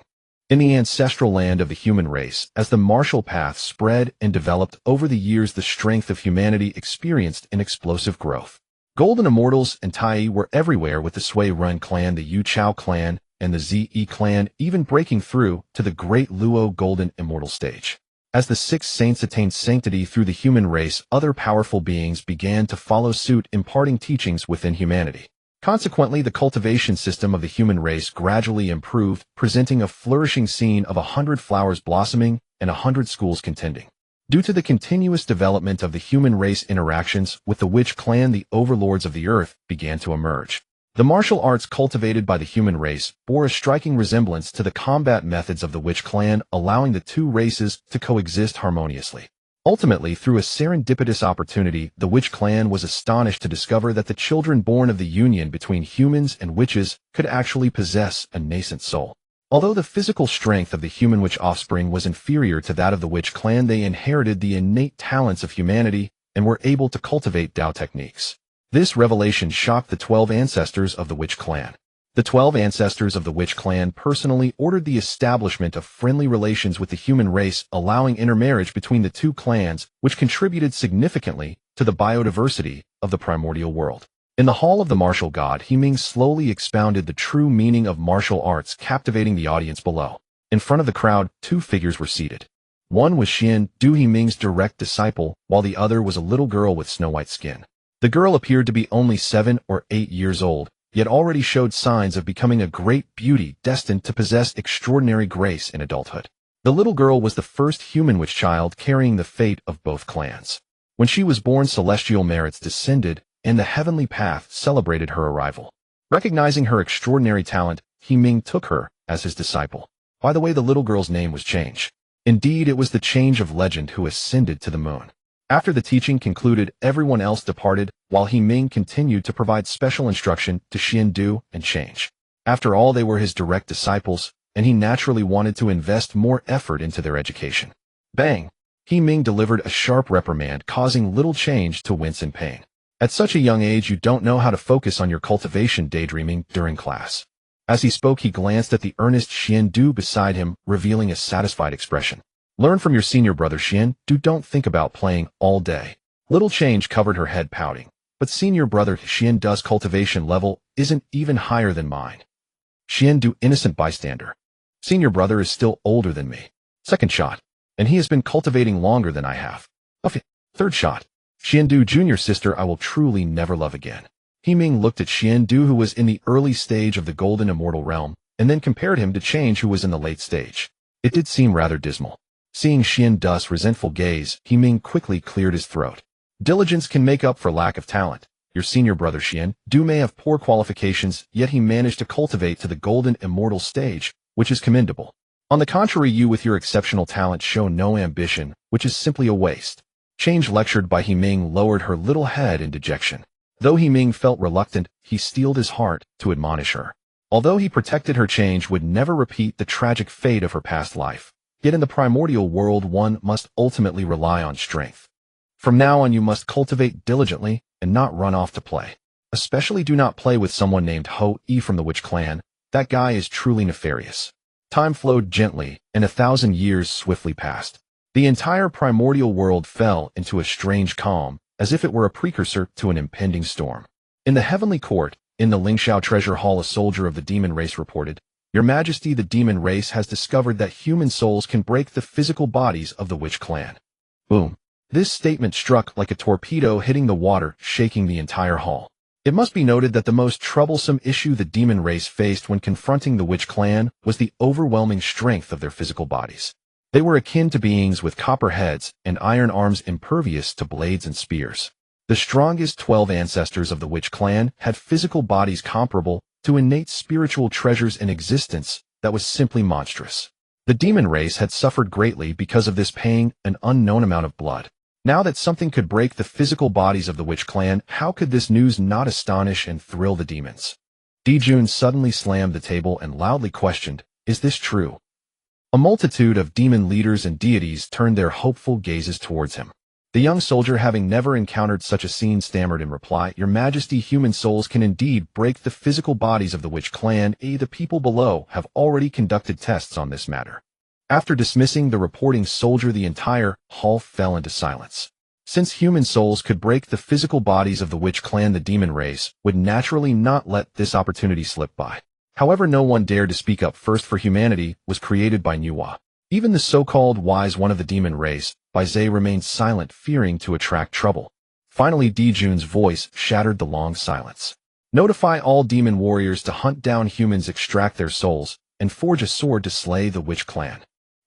In the ancestral land of the human race, as the martial path spread and developed over the years, the strength of humanity experienced an explosive growth. Golden Immortals and Tai were everywhere, with the Sui Run clan, the Yu Chao clan, and the Zi clan even breaking through to the great Luo Golden Immortal stage. As the 6 saints attained sanctity through the human race, other powerful beings began to follow suit, imparting teachings within humanity. Consequently, the cultivation system of the human race gradually improved, presenting a flourishing scene of 100 flowers blossoming and 100 schools contending. Due to the continuous development of the human race, interactions with the witch clan, the overlords of the earth, began to emerge. The martial arts cultivated by the human race bore a striking resemblance to the combat methods of the witch clan, allowing the two races to coexist harmoniously. Ultimately, through a serendipitous opportunity, the witch clan was astonished to discover that the children born of the union between humans and witches could actually possess a nascent soul. Although the physical strength of the human witch offspring was inferior to that of the witch clan, they inherited the innate talents of humanity and were able to cultivate Tao techniques. This revelation shocked the 12 ancestors of the witch clan. The 12 ancestors of the witch clan personally ordered the establishment of friendly relations with the human race, allowing intermarriage between the two clans, which contributed significantly to the biodiversity of the primordial world. In the Hall of the Martial God, Ming slowly expounded the true meaning of martial arts, captivating the audience below. In front of the crowd, 2 figures were seated. One was Xian, Ming's direct disciple, while the other was a little girl with snow-white skin. The girl appeared to be only 7 or 8 years old, yet already showed signs of becoming a great beauty destined to possess extraordinary grace in adulthood. The little girl was the first human witch child carrying the fate of both clans. When she was born, celestial merits descended, and the heavenly path celebrated her arrival. Recognizing her extraordinary talent, Ming took her as his disciple. By the way, the little girl's name was Change. Indeed, it was the Change of Legend who ascended to the moon. After the teaching concluded, everyone else departed, while Ming continued to provide special instruction to Xian Du and Change. After all, they were his direct disciples, and he naturally wanted to invest more effort into their education. Bang! Ming delivered a sharp reprimand, causing little Change to wince in pain. At such a young age you don't know how to focus on your cultivation daydreaming during class. As he spoke he glanced at the earnest Xian Du beside him, revealing a satisfied expression. Learn from your senior brother Xian Du, don't think about playing all day. Little Change covered her head pouting. But senior brother Xian Du's cultivation level isn't even higher than mine. Xian Du, innocent bystander. Senior brother is still older than me. Second shot. And he has been cultivating longer than I have. Okay. Third shot. Xian Du, junior sister I will truly never love again. Ming looked at Xian Du, who was in the early stage of the golden immortal realm, and then compared him to Change, who was in the late stage. It did seem rather dismal. Seeing Xian Du's resentful gaze, Ming quickly cleared his throat. Diligence can make up for lack of talent. Your senior brother Xian Du may have poor qualifications, yet he managed to cultivate to the golden immortal stage, which is commendable. On the contrary, you with your exceptional talent show no ambition, which is simply a waste. Change, lectured by Ming, lowered her little head in dejection. Though Ming felt reluctant, he steeled his heart to admonish her. Although he protected her, Change would never repeat the tragic fate of her past life. Yet in the primordial world one must ultimately rely on strength. From now on you must cultivate diligently and not run off to play. Especially do not play with someone named Ho-E from the Witch Clan. That guy is truly nefarious. Time flowed gently, and 1,000 years swiftly passed. The entire primordial world fell into a strange calm, as if it were a precursor to an impending storm. In the heavenly court, in the Lingxiao treasure hall, a soldier of the demon race reported, "Your Majesty, the demon race has discovered that human souls can break the physical bodies of the Witch Clan." Boom. This statement struck like a torpedo hitting the water, shaking the entire hall. It must be noted that the most troublesome issue the demon race faced when confronting the Witch Clan was the overwhelming strength of their physical bodies. They were akin to beings with copper heads and iron arms impervious to blades and spears. The strongest 12 ancestors of the Witch Clan had physical bodies comparable to innate spiritual treasures in existence that was simply monstrous. The demon race had suffered greatly because of this, paying an unknown amount of blood. Now that something could break the physical bodies of the Witch Clan, how could this news not astonish and thrill the demons? Dijun suddenly slammed the table and loudly questioned, "Is this true?" A multitude of demon leaders and deities turned their hopeful gazes towards him. The young soldier, having never encountered such a scene, stammered in reply, "Your Majesty, human souls can indeed break the physical bodies of the Witch Clan. The people below have already conducted tests on this matter." After dismissing the reporting soldier, the entire hall fell into silence. Since human souls could break the physical bodies of the Witch Clan, the demon race would naturally not let this opportunity slip by. However, no one dared to speak up first, for humanity was created by Nuwa. Even the so-called wise one of the demon race, Baizé, remained silent, fearing to attract trouble. Finally, Dijun's voice shattered the long silence. "Notify all demon warriors to hunt down humans, extract their souls, and forge a sword to slay the Witch Clan.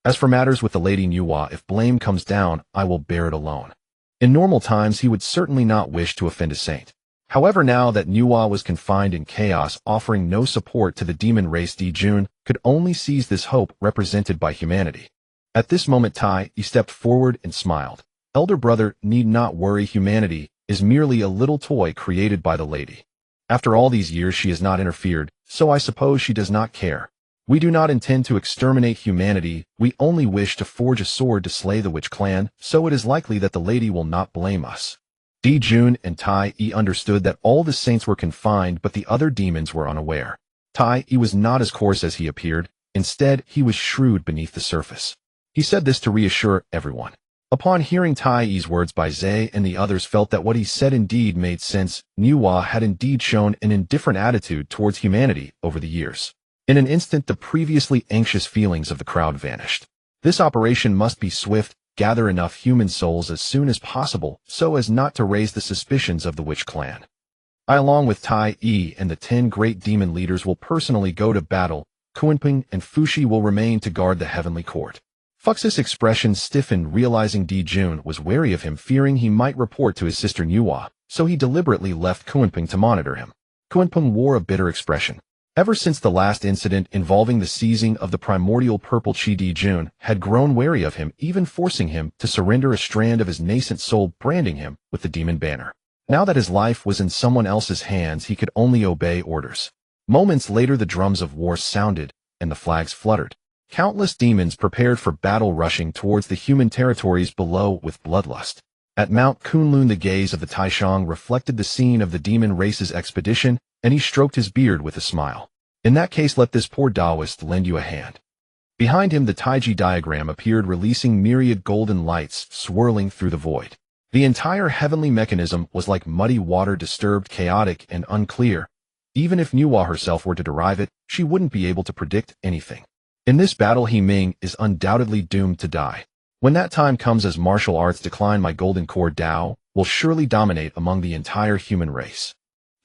As for matters with the Lady Nuwa, if blame comes down, I will bear it alone." In normal times he would certainly not wish to offend a saint. However, now that Nuwa was confined in chaos, offering no support to the demon race, Dijun could only seize this hope represented by humanity. At this moment he stepped forward and smiled. "Elder brother, need not worry, humanity is merely a little toy created by the lady. After all these years she has not interfered, so I suppose she does not care. We do not intend to exterminate humanity, we only wish to forge a sword to slay the Witch Clan, so it is likely that the lady will not blame us." Dijun and Tai-E understood that all the saints were confined, but the other demons were unaware. Tai-E was not as coarse as he appeared. Instead, he was shrewd beneath the surface. He said this to reassure everyone. Upon hearing Tai-E's words, Baizé and the others felt that what he said indeed made sense. Nuwa had indeed shown an indifferent attitude towards humanity over the years. In an instant, the previously anxious feelings of the crowd vanished. This operation must be swift. Gather enough human souls as soon as possible so as not to raise the suspicions of the Witch Clan. I, along with Tai-E and the 10 great demon leaders, will personally go to battle. Kunping and Fushi will remain to guard the heavenly court. Fux's expression stiffened, realizing Dijun was wary of him, fearing he might report to his sister Nuwa, so he deliberately left Kunping to monitor him. Kunping wore a bitter expression. Ever since the last incident involving the seizing of the primordial purple chi, Dijun had grown wary of him, even forcing him to surrender a strand of his nascent soul, branding him with the demon banner. Now that his life was in someone else's hands, he could only obey orders. Moments later, the drums of war sounded, and the flags fluttered. Countless demons prepared for battle, rushing towards the human territories below with bloodlust. At Mount Kunlun, the gaze of the Taishang reflected the scene of the demon race's expedition, and he stroked his beard with a smile. In that case, let this poor Taoist lend you a hand. Behind him, the Taiji diagram appeared, releasing myriad golden lights swirling through the void. The entire heavenly mechanism was like muddy water, disturbed, chaotic, and unclear. Even if Nuwa herself were to derive it, she wouldn't be able to predict anything. In this battle, Ming is undoubtedly doomed to die. When that time comes, as martial arts decline, my golden core Dao will surely dominate among the entire human race.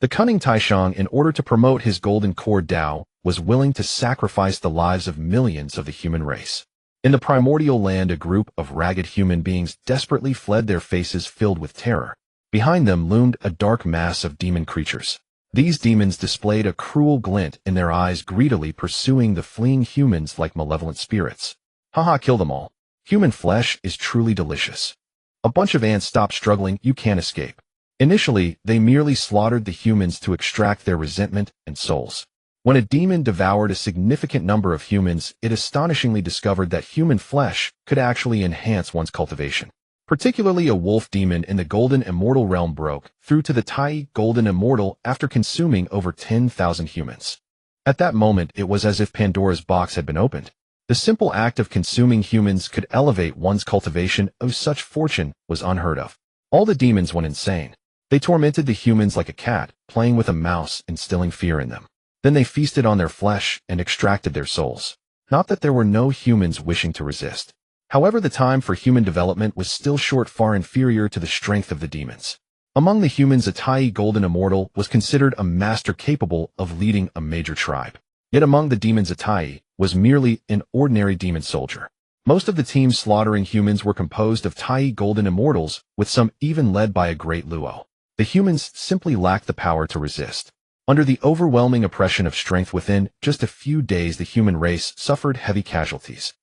The cunning Taishang, in order to promote his golden core Dao, was willing to sacrifice the lives of millions of the human race. In the primordial land, a group of ragged human beings desperately fled, their faces filled with terror. Behind them loomed a dark mass of demon creatures. These demons displayed a cruel glint in their eyes, greedily pursuing the fleeing humans like malevolent spirits. Haha, kill them all. Human flesh is truly delicious. A bunch of ants, stop struggling, you can't escape. Initially, they merely slaughtered the humans to extract their resentment and souls. When a demon devoured a significant number of humans, it astonishingly discovered that human flesh could actually enhance one's cultivation. Particularly a wolf demon in the Golden Immortal realm broke through to the Tai Golden Immortal after consuming over 10,000 humans. At that moment, it was as if Pandora's box had been opened. The simple act of consuming humans could elevate one's cultivation. Such fortune was unheard of. All the demons went insane. They tormented the humans like a cat, playing with a mouse, instilling fear in them. Then they feasted on their flesh and extracted their souls. Not that there were no humans wishing to resist. However, the time for human development was still short, far inferior to the strength of the demons. Among the humans, a Tai Golden Immortal was considered a master capable of leading a major tribe. Yet among the demons, a Tai was merely an ordinary demon soldier. Most of the teams slaughtering humans were composed of Tai Golden Immortals, with some even led by a great Luo. The humans simply lacked the power to resist. Under the overwhelming oppression of strength within just a few days, the human race suffered heavy casualties.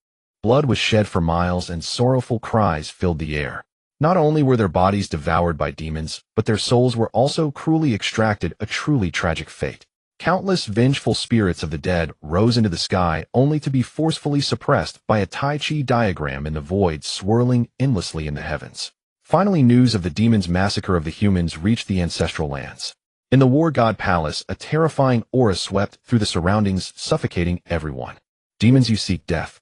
Blood was shed for miles and sorrowful cries filled the air. Not only were their bodies devoured by demons, but their souls were also cruelly extracted, a truly tragic fate. Countless vengeful spirits of the dead rose into the sky, only to be forcefully suppressed by a Tai Chi diagram in the void, swirling endlessly in the heavens. Finally, news of the demons' massacre of the humans reached the ancestral lands. In the War God Palace, a terrifying aura swept through the surroundings, suffocating everyone. Demons, you seek death.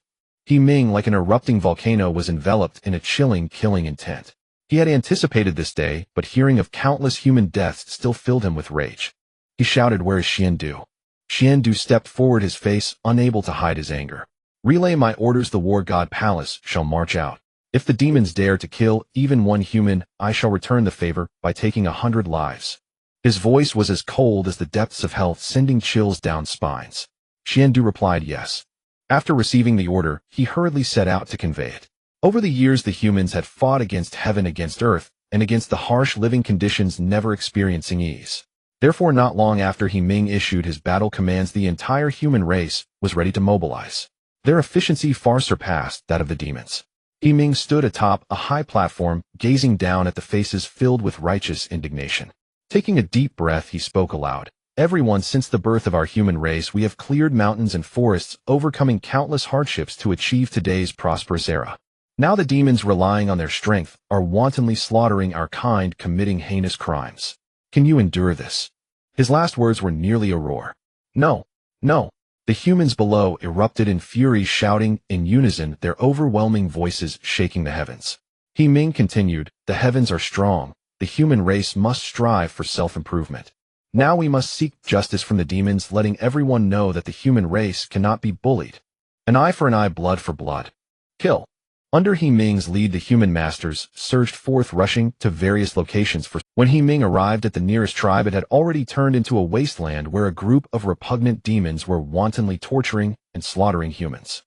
Ming, like an erupting volcano, was enveloped in a chilling, killing intent. He had anticipated this day, but hearing of countless human deaths still filled him with rage. He shouted, "Where is Xiandu?" Xiandu stepped forward, his face unable to hide his anger. "Relay my orders. The War God Palace shall march out. If the demons dare to kill even one human, I shall return the favor by taking 100 lives." His voice was as cold as the depths of hell, sending chills down spines. Xiandu replied yes. After receiving the order, he hurriedly set out to convey it. Over the years, the humans had fought against heaven, against earth, and against the harsh living conditions, never experiencing ease. Therefore, not long after Ming issued his battle commands, the entire human race was ready to mobilize. Their efficiency far surpassed that of the demons. Ming stood atop a high platform, gazing down at the faces filled with righteous indignation. Taking a deep breath, he spoke aloud. "Everyone, since the birth of our human race, we have cleared mountains and forests, overcoming countless hardships to achieve today's prosperous era. Now the demons, relying on their strength, are wantonly slaughtering our kind, committing heinous crimes. Can you endure this?" His last words were nearly a roar. "No, no." The humans below erupted in fury, shouting in unison, their overwhelming voices shaking the heavens. Ming continued, "The heavens are strong. The human race must strive for self-improvement. Now we must seek justice from the demons, letting everyone know that the human race cannot be bullied. An eye for an eye, blood for blood. Kill." Under Ming's lead, the human masters surged forth, rushing to various locations. When Ming arrived at the nearest tribe, it had already turned into a wasteland where a group of repugnant demons were wantonly torturing and slaughtering humans.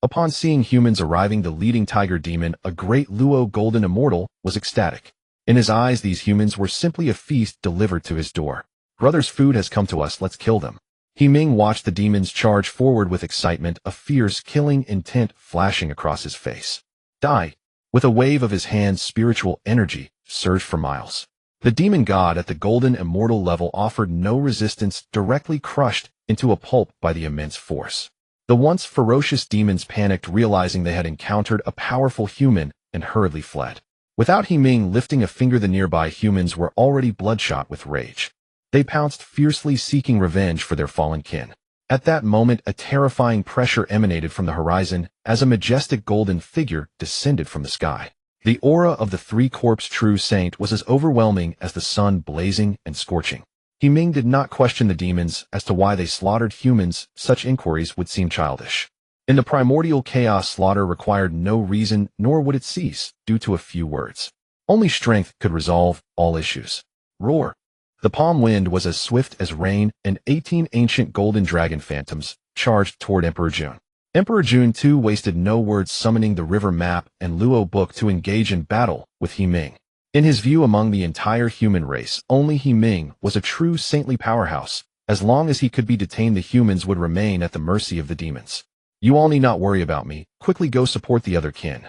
Upon seeing humans arriving, the leading tiger demon, a great Luo Golden Immortal, was ecstatic. In his eyes, these humans were simply a feast delivered to his door. "Brothers, food has come to us, let's kill them." Ming watched the demons charge forward with excitement, a fierce, killing intent flashing across his face. "Die!" With a wave of his hands, spiritual energy surged for miles. The demon god at the Golden Immortal level offered no resistance, directly crushed into a pulp by the immense force. The once ferocious demons panicked, realizing they had encountered a powerful human, and hurriedly fled. Without Ming lifting a finger, the nearby humans were already bloodshot with rage. They pounced fiercely, seeking revenge for their fallen kin. At that moment, a terrifying pressure emanated from the horizon as a majestic golden figure descended from the sky. The aura of the three-corpse true saint was as overwhelming as the sun, blazing and scorching. Ming did not question the demons as to why they slaughtered humans. Such inquiries would seem childish. In the primordial chaos, slaughter required no reason, nor would it cease, due to a few words. Only strength could resolve all issues. Roar. The palm wind was as swift as rain, and 18 ancient golden dragon phantoms charged toward Emperor June. Emperor June too wasted no words, summoning the river map and Luo book to engage in battle with Ming. In his view, among the entire human race, only Ming was a true saintly powerhouse. As long as he could be detained, the humans would remain at the mercy of the demons. You all need not worry about me. Quickly go support the other kin.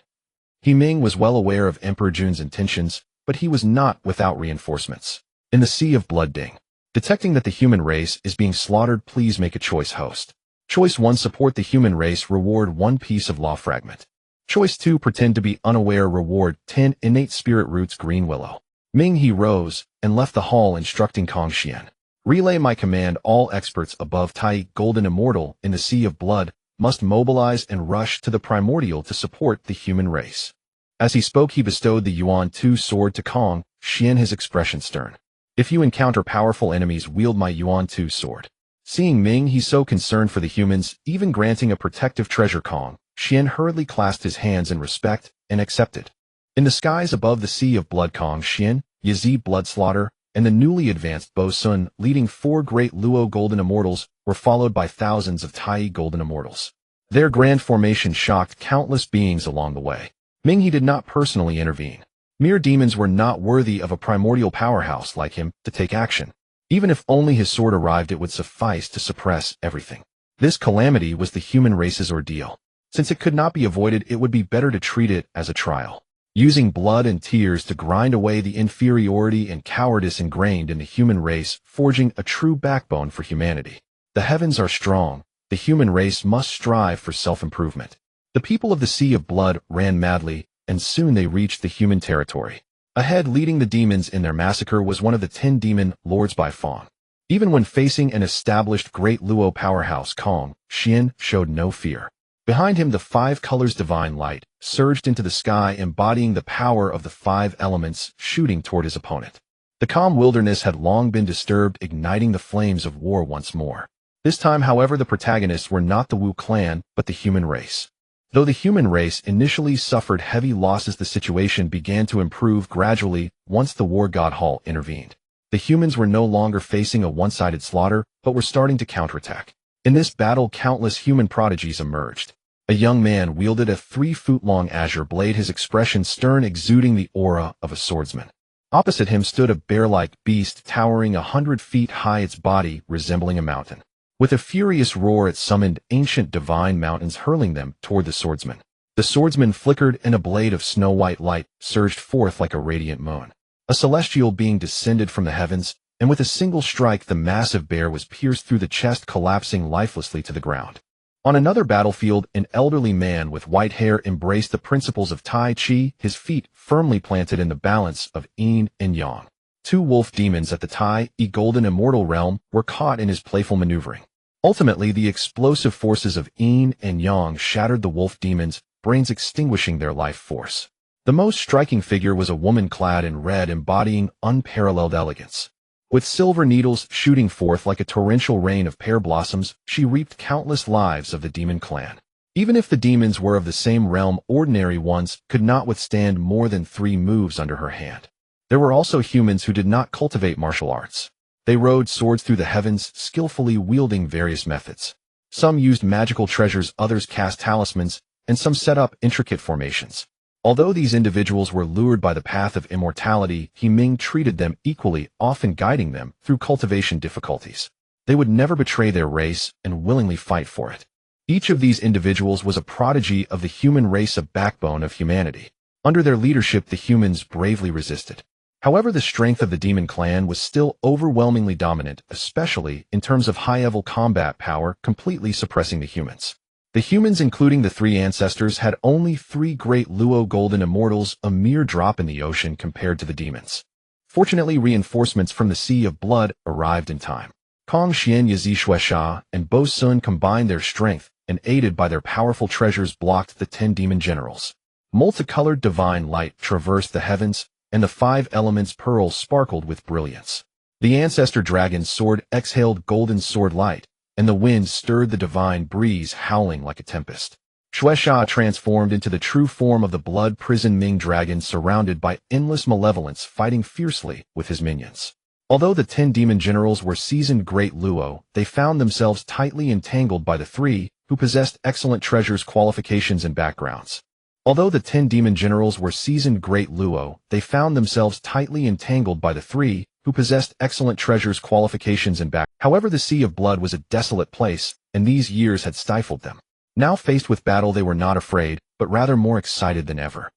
Ming was well aware of Emperor June's intentions, but he was not without reinforcements. In the Sea of Blood Ding. Detecting that the human race is being slaughtered, please make a choice, host. Choice 1, support the human race, reward 1 piece of law fragment. Choice 2, pretend to be unaware, reward 10 innate spirit roots, green willow. Ming he rose and left the hall, instructing Kong Xian. Relay my command. All experts above Tai, golden immortal, in the Sea of Blood, must mobilize and rush to the primordial to support the human race. As he spoke, he bestowed the Yuan 2 sword to Kong Xian, his expression stern. If you encounter powerful enemies, wield my Yuan 2 sword. Seeing Ming, he so concerned for the humans, even granting a protective treasure, Kong Xian hurriedly clasped his hands in respect and accepted. In the skies above the Sea of Blood, Kong Xian, Yazi Bloodslaughter, and the newly advanced Bo Sun, leading 4 great Luo golden immortals, were followed by thousands of Tai golden immortals. Their grand formation shocked countless beings along the way. Ming he did not personally intervene. Mere demons were not worthy of a primordial powerhouse like him to take action. Even if only his sword arrived, it would suffice to suppress everything. This calamity was the human race's ordeal. Since it could not be avoided, it would be better to treat it as a trial. Using blood and tears to grind away the inferiority and cowardice ingrained in the human race, forging a true backbone for humanity. The heavens are strong. The human race must strive for self-improvement. The people of the Sea of Blood ran madly, and soon they reached the human territory. Ahead, leading the demons in their massacre, was one of the 10 demon lords by Fong. Even when facing an established great Luo powerhouse, Kong Xian showed no fear. Behind him, the 5 colors divine light surged into the sky, embodying the power of the 5 elements, shooting toward his opponent. The calm wilderness had long been disturbed, igniting the flames of war once more. This time, however, the protagonists were not the Wu clan, but the human race. Though the human race initially suffered heavy losses, the situation began to improve gradually once the war god Hall intervened. The humans were no longer facing a one-sided slaughter, but were starting to counterattack. In this battle, countless human prodigies emerged. A young man wielded a 3-foot-long azure blade, his expression stern, exuding the aura of a swordsman. Opposite him stood a bear-like beast towering 100 feet high, its body resembling a mountain. With a furious roar, it summoned ancient divine mountains, hurling them toward the swordsman. The swordsman flickered, and a blade of snow-white light surged forth like a radiant moon. A celestial being descended from the heavens, and with a single strike, the massive bear was pierced through the chest, collapsing lifelessly to the ground. On another battlefield, an elderly man with white hair embraced the principles of Tai Chi, his feet firmly planted in the balance of Yin and Yang. 2 wolf demons at the Tai golden immortal realm were caught in his playful maneuvering. Ultimately, the explosive forces of Yin and Yang shattered the wolf demons, brains extinguishing their life force. The most striking figure was a woman clad in red, embodying unparalleled elegance. With silver needles shooting forth like a torrential rain of pear blossoms, she reaped countless lives of the demon clan. Even if the demons were of the same realm, ordinary ones could not withstand more than 3 moves under her hand. There were also humans who did not cultivate martial arts. They rode swords through the heavens, skillfully wielding various methods. Some used magical treasures, others cast talismans, and some set up intricate formations. Although these individuals were lured by the path of immortality, Ming treated them equally, often guiding them through cultivation difficulties. They would never betray their race and willingly fight for it. Each of these individuals was a prodigy of the human race, a backbone of humanity. Under their leadership, the humans bravely resisted. However, the strength of the demon clan was still overwhelmingly dominant, especially in terms of high-level combat power, completely suppressing the humans. The humans, including the three ancestors, had only 3 great Luo golden immortals, a mere drop in the ocean compared to the demons. Fortunately, reinforcements from the Sea of Blood arrived in time. Kong Xian Yazishuesha and Bo Sun combined their strength, and aided by their powerful treasures blocked the 10 demon generals. Multicolored divine light traversed the heavens, and the 5 elements pearls sparkled with brilliance. The ancestor dragon's sword exhaled golden sword light, and the wind stirred the divine breeze, howling like a tempest. Shuesha transformed into the true form of the blood prison Ming dragon, surrounded by endless malevolence, fighting fiercely with his minions. Although the 10 demon generals were seasoned great Luo, they found themselves tightly entangled by the 3, who possessed excellent treasures, qualifications, and backgrounds. Although the 10 demon generals were seasoned great Luo, they found themselves tightly entangled by the 3, who possessed excellent treasures, qualifications, and backgrounds. However, the Sea of Blood was a desolate place, and these years had stifled them. Now faced with battle, they were not afraid, but rather more excited than ever.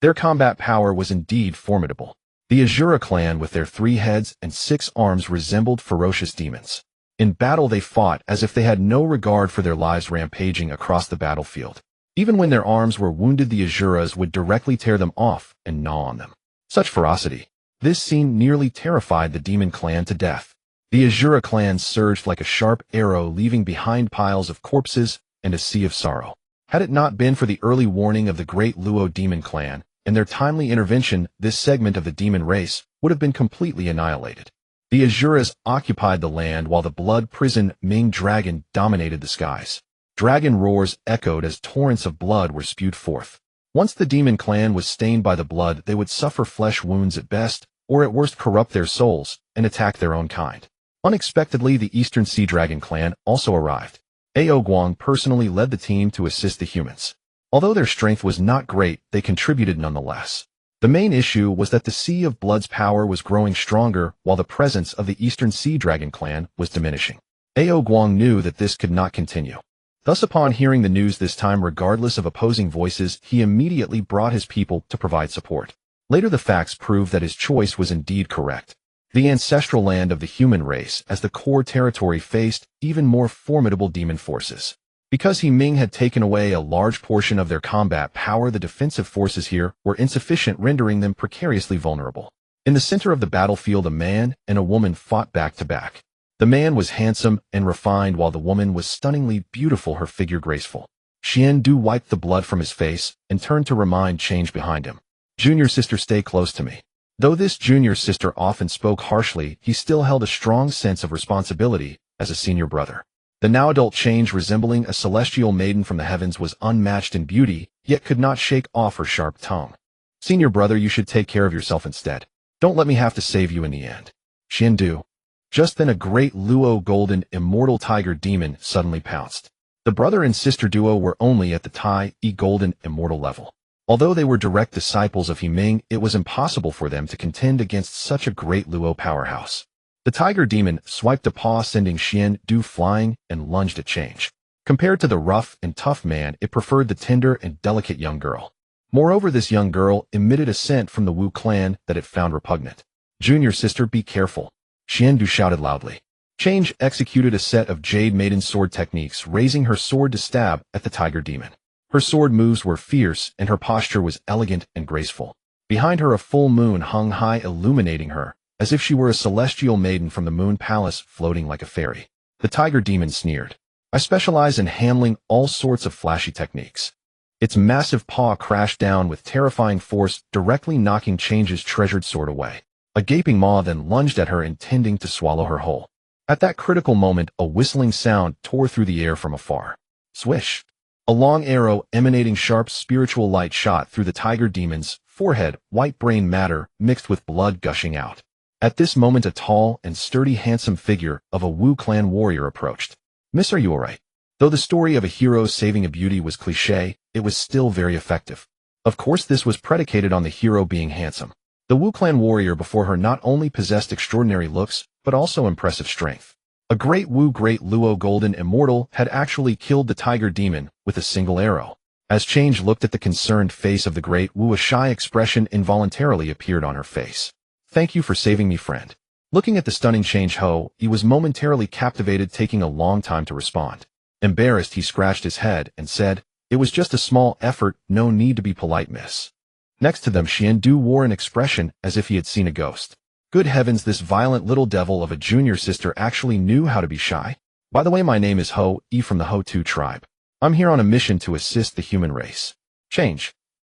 Their combat power was indeed formidable. The Azura clan, with their 3 heads and 6 arms, resembled ferocious demons. In battle, they fought as if they had no regard for their lives, rampaging across the battlefield. Even when their arms were wounded, the Azuras would directly tear them off and gnaw on them. Such ferocity. This scene nearly terrified the demon clan to death. The Azura clan surged like a sharp arrow, leaving behind piles of corpses and a sea of sorrow. Had it not been for the early warning of the great Luo demon clan and their timely intervention, this segment of the demon race would have been completely annihilated. The Azuras occupied the land while the blood prison Ming dragon dominated the skies. Dragon roars echoed as torrents of blood were spewed forth. Once the demon clan was stained by the blood, they would suffer flesh wounds at best, or at worst corrupt their souls and attack their own kind. Unexpectedly, the Eastern Sea Dragon clan also arrived. Ao Guang personally led the team to assist the humans. Although their strength was not great, they contributed nonetheless. The main issue was that the Sea of Blood's power was growing stronger while the presence of the Eastern Sea Dragon clan was diminishing. Ao Guang knew that this could not continue. Thus, upon hearing the news this time, regardless of opposing voices, he immediately brought his people to provide support. Later, the facts proved that his choice was indeed correct. The ancestral land of the human race as the core territory faced even more formidable demon forces. Because Ming had taken away a large portion of their combat power, the defensive forces here were insufficient, rendering them precariously vulnerable. In the center of the battlefield, a man and a woman fought back to back. The man was handsome and refined, while the woman was stunningly beautiful, her figure graceful. Xian Du wiped the blood from his face and turned to remind change behind him. "Junior sister, stay close to me." Though this junior sister often spoke harshly, he still held a strong sense of responsibility as a senior brother. The now adult Change, resembling a celestial maiden from the heavens, was unmatched in beauty, yet could not shake off her sharp tongue. "Senior brother, you should take care of yourself instead. Don't let me have to save you in the end." Xian Du. Just then, a great Luo golden immortal tiger demon suddenly pounced. The brother and sister duo were only at the Tai golden immortal level. Although they were direct disciples of Ming, it was impossible for them to contend against such a great Luo powerhouse. The tiger demon swiped a paw, sending Xian Du flying, and lunged at Change. Compared to the rough and tough man, it preferred the tender and delicate young girl. Moreover, this young girl emitted a scent from the Wu clan that it found repugnant. "Junior sister, be careful," Xian Du shouted loudly. Change executed a set of Jade Maiden sword techniques, raising her sword to stab at the tiger demon. Her sword moves were fierce, and her posture was elegant and graceful. Behind her, a full moon hung high, illuminating her, as if she were a celestial maiden from the moon palace, floating like a fairy. The tiger demon sneered. "I specialize in handling all sorts of flashy techniques." Its massive paw crashed down with terrifying force, directly knocking Change's treasured sword away. A gaping maw then lunged at her, intending to swallow her whole. At that critical moment, a whistling sound tore through the air from afar. Swish! A long arrow emanating sharp spiritual light shot through the tiger demon's forehead, white brain matter mixed with blood gushing out. At this moment, a tall and sturdy, handsome figure of a Wu clan warrior approached. "Miss, are you alright?" Though the story of a hero saving a beauty was cliché, it was still very effective. Of course, this was predicated on the hero being handsome. The Wu clan warrior before her not only possessed extraordinary looks, but also impressive strength. A great Luo golden immortal had actually killed the tiger demon with a single arrow. As Change looked at the concerned face of the great Wu, a shy expression involuntarily appeared on her face. "Thank you for saving me, friend." Looking at the stunning Change Ho, he was momentarily captivated, taking a long time to respond. Embarrassed, he scratched his head and said, "It was just a small effort, no need to be polite, miss." Next to them, Xiandu wore an expression as if he had seen a ghost. Good heavens, this violent little devil of a junior sister actually knew how to be shy. "By the way, my name is Ho E from the Ho-Tu tribe. I'm here on a mission to assist the human race. Change.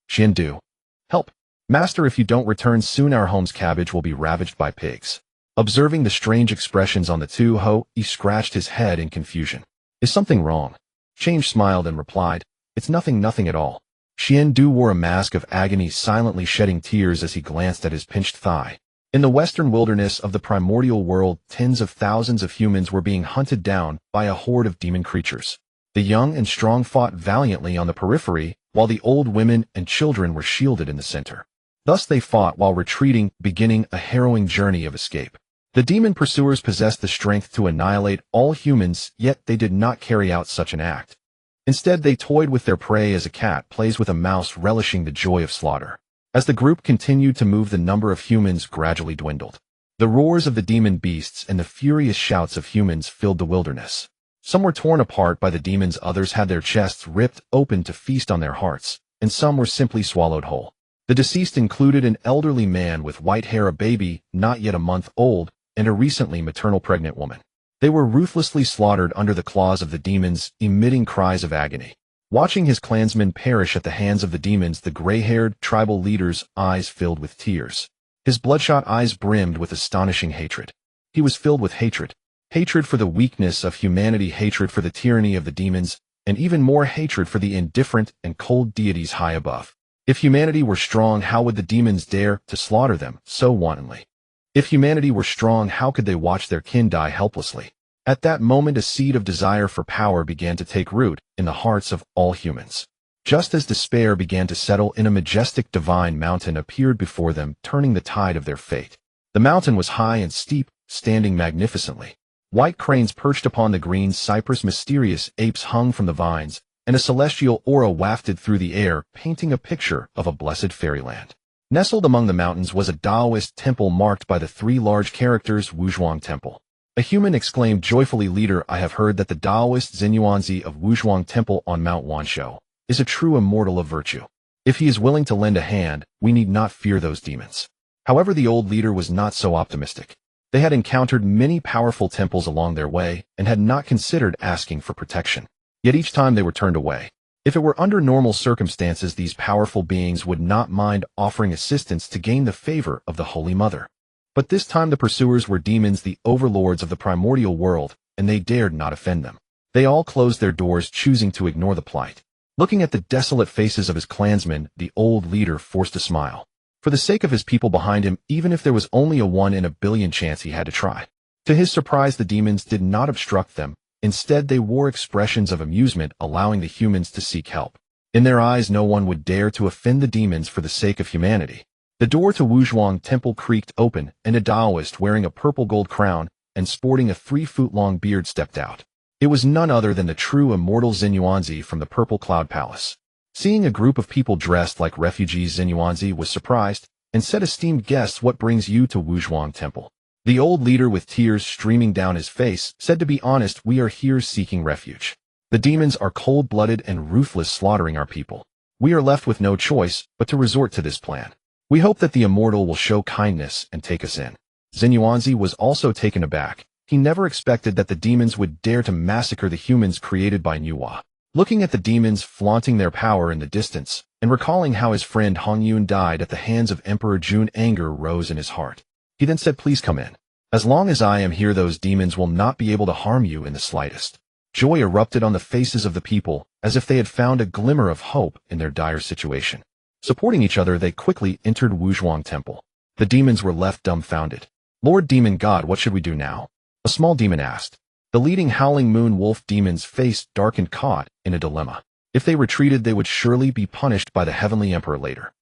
Xiandu. Help. Master, if you don't return soon, our home's cabbage will be ravaged by pigs." Observing the strange expressions on the two, Ho E scratched his head in confusion. "Is something wrong?" Change smiled and replied, "It's nothing at all." Xiandu wore a mask of agony, silently shedding tears as he glanced at his pinched thigh. In the western wilderness of the primordial world, tens of thousands of humans were being hunted down by a horde of demon creatures. The young and strong fought valiantly on the periphery, while the old, women, and children were shielded in the center. Thus they fought while retreating, beginning a harrowing journey of escape. The demon pursuers possessed the strength to annihilate all humans, yet they did not carry out such an act. Instead, they toyed with their prey as a cat plays with a mouse, relishing the joy of slaughter. As the group continued to move, the number of humans gradually dwindled. The roars of the demon beasts and the furious shouts of humans filled the wilderness. Some were torn apart by the demons, others had their chests ripped open to feast on their hearts, and some were simply swallowed whole. The deceased included an elderly man with white hair, a baby not yet a month old, and a recently maternal pregnant woman. They were ruthlessly slaughtered under the claws of the demons, emitting cries of agony. Watching his clansmen perish at the hands of the demons, the gray-haired tribal leader's eyes filled with tears. His bloodshot eyes brimmed with astonishing hatred. He was filled with hatred. Hatred for the weakness of humanity, hatred for the tyranny of the demons, and even more hatred for the indifferent and cold deities high above. If humanity were strong, how would the demons dare to slaughter them so wantonly? If humanity were strong, how could they watch their kin die helplessly? At that moment, a seed of desire for power began to take root in the hearts of all humans. Just as despair began to settle in, a majestic divine mountain appeared before them, turning the tide of their fate. The mountain was high and steep, standing magnificently. White cranes perched upon the green cypress, mysterious apes hung from the vines, and a celestial aura wafted through the air, painting a picture of a blessed fairyland. Nestled among the mountains was a Taoist temple marked by the three large characters Wuzhuang Temple. A human exclaimed joyfully, "Leader, I have heard that the Taoist Zinyuanzi of Wuzhuang Temple on Mount Wanshou is a true immortal of virtue. If he is willing to lend a hand, we need not fear those demons." However, the old leader was not so optimistic. They had encountered many powerful temples along their way and had not considered asking for protection. Yet each time they were turned away. If it were under normal circumstances, these powerful beings would not mind offering assistance to gain the favor of the Holy Mother. But this time the pursuers were demons, the overlords of the primordial world, and they dared not offend them. They all closed their doors, choosing to ignore the plight. Looking at the desolate faces of his clansmen, the old leader forced a smile. For the sake of his people behind him, even if there was only a 1 in a billion chance, he had to try. To his surprise, the demons did not obstruct them. Instead, they wore expressions of amusement, allowing the humans to seek help. In their eyes, no one would dare to offend the demons for the sake of humanity. The door to Wuzhuang Temple creaked open, and a Taoist wearing a purple gold crown and sporting a 3-foot-long beard stepped out. It was none other than the true immortal Zinyuanzi from the Purple Cloud Palace. Seeing a group of people dressed like refugees, Zinyuanzi was surprised and said, "Esteemed guests, what brings you to Wuzhuang Temple?" The old leader, with tears streaming down his face, said, "To be honest, we are here seeking refuge. The demons are cold-blooded and ruthless, slaughtering our people. We are left with no choice but to resort to this plan. We hope that the immortal will show kindness and take us in." Zinyuanzi was also taken aback. He never expected that the demons would dare to massacre the humans created by Nuwa. Looking at the demons flaunting their power in the distance, and recalling how his friend Hong Yun died at the hands of Emperor Jun, anger rose in his heart. He then said, "Please come in. As long as I am here, those demons will not be able to harm you in the slightest." Joy erupted on the faces of the people, as if they had found a glimmer of hope in their dire situation. Supporting each other, they quickly entered Wuzhuang Temple. The demons were left dumbfounded. "Lord Demon God, what should we do now?" a small demon asked. The leading Howling Moon Wolf demon's face darkened, caught in a dilemma. If they retreated, they would surely be punished by the Heavenly Emperor later.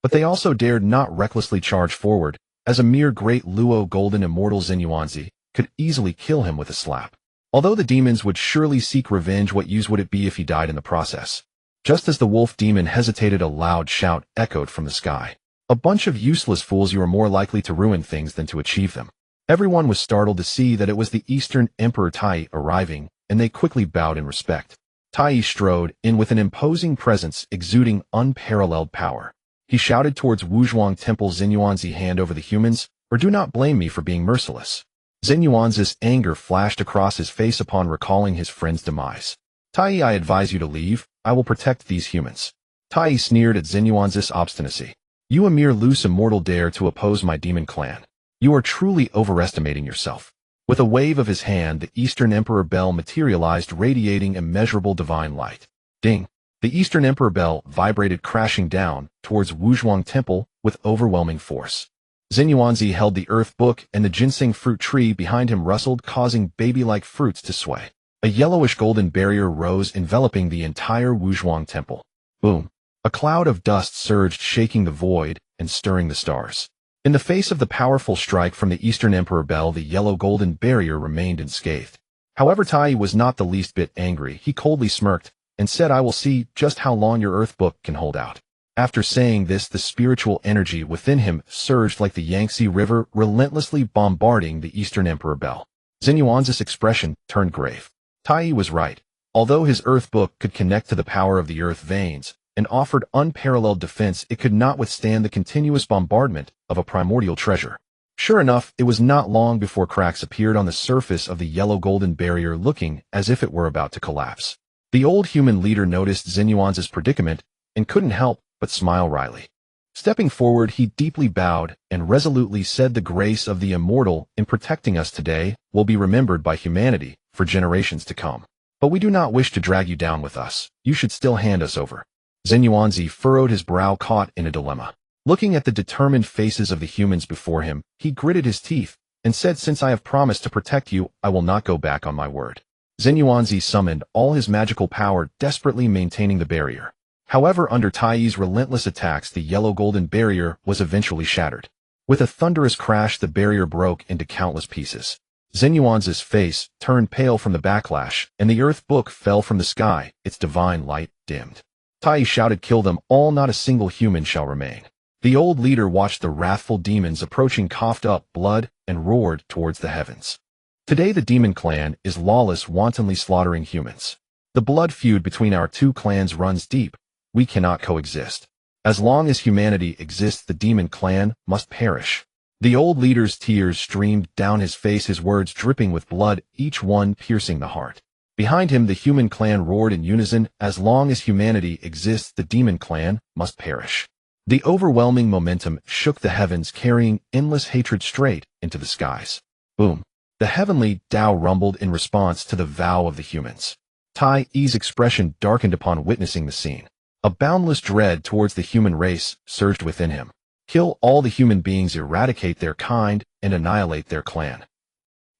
But they also dared not recklessly charge forward, as a mere great Luo golden immortal Zinyuanzi could easily kill him with a slap. Although the demons would surely seek revenge, what use would it be if he died in the process? Just as the wolf demon hesitated, a loud shout echoed from the sky. "A bunch of useless fools, you are more likely to ruin things than to achieve them." Everyone was startled to see that it was the Eastern Emperor Tai arriving and they quickly bowed in respect. Tai strode in with an imposing presence exuding unparalleled power. He shouted towards Wuzhuang Temple, Xinyuanzi, hand over the humans, or do not blame me for being merciless. Xinyuanzi's anger flashed across his face upon recalling his friend's demise. Tai, I advise you to leave. I will protect these humans. Tai sneered at Xinyuanzi's obstinacy. You, a mere loose immortal, dare to oppose my demon clan. You are truly overestimating yourself. With a wave of his hand, the Eastern Emperor Bell materialized, radiating immeasurable divine light. Ding! The Eastern Emperor Bell vibrated, crashing down towards Wuzhuang Temple with overwhelming force. Xinyuanzi held the earth book, and the ginseng fruit tree behind him rustled, causing baby-like fruits to sway. A yellowish golden barrier rose, enveloping the entire Wuzhuang Temple. Boom! A cloud of dust surged, shaking the void and stirring the stars. In the face of the powerful strike from the Eastern Emperor Bell, the yellow-golden barrier remained unscathed. However, Tai was not the least bit angry. He coldly smirked and said, I will see just how long your earth book can hold out. After saying this, the spiritual energy within him surged like the Yangtze River, relentlessly bombarding the Eastern Emperor Bell. Xinyuanzi's expression turned grave. Tai was right. Although his earth book could connect to the power of the earth veins and offered unparalleled defense, it could not withstand the continuous bombardment of a primordial treasure. Sure enough, it was not long before cracks appeared on the surface of the yellow-golden barrier, looking as if it were about to collapse. The old human leader noticed Xinyuanzi's predicament and couldn't help but smile wryly. Stepping forward, he deeply bowed and resolutely said, the grace of the immortal in protecting us today will be remembered by humanity for generations to come. But we do not wish to drag you down with us. You should still hand us over. Xinyuanzi furrowed his brow, caught in a dilemma. Looking at the determined faces of the humans before him, he gritted his teeth and said, since I have promised to protect you, I will not go back on my word. Xinyuanzi summoned all his magical power, desperately maintaining the barrier. However, under Tai's relentless attacks, the yellow-golden barrier was eventually shattered. With a thunderous crash, the barrier broke into countless pieces. Xinyuanzi's face turned pale from the backlash, and the earth book fell from the sky, its divine light dimmed. Tai shouted, kill them all, not a single human shall remain. The old leader watched the wrathful demons approaching, coughed up blood, and roared towards the heavens. Today the demon clan is lawless, wantonly slaughtering humans. The blood feud between our two clans runs deep. We cannot coexist. As long as humanity exists, the demon clan must perish. The old leader's tears streamed down his face, his words dripping with blood, each one piercing the heart. Behind him, the human clan roared in unison, as long as humanity exists, the demon clan must perish. The overwhelming momentum shook the heavens, carrying endless hatred straight into the skies. Boom! The heavenly Tao rumbled in response to the vow of the humans. Tai's expression darkened upon witnessing the scene. A boundless dread towards the human race surged within him. Kill all the human beings, eradicate their kind, and annihilate their clan.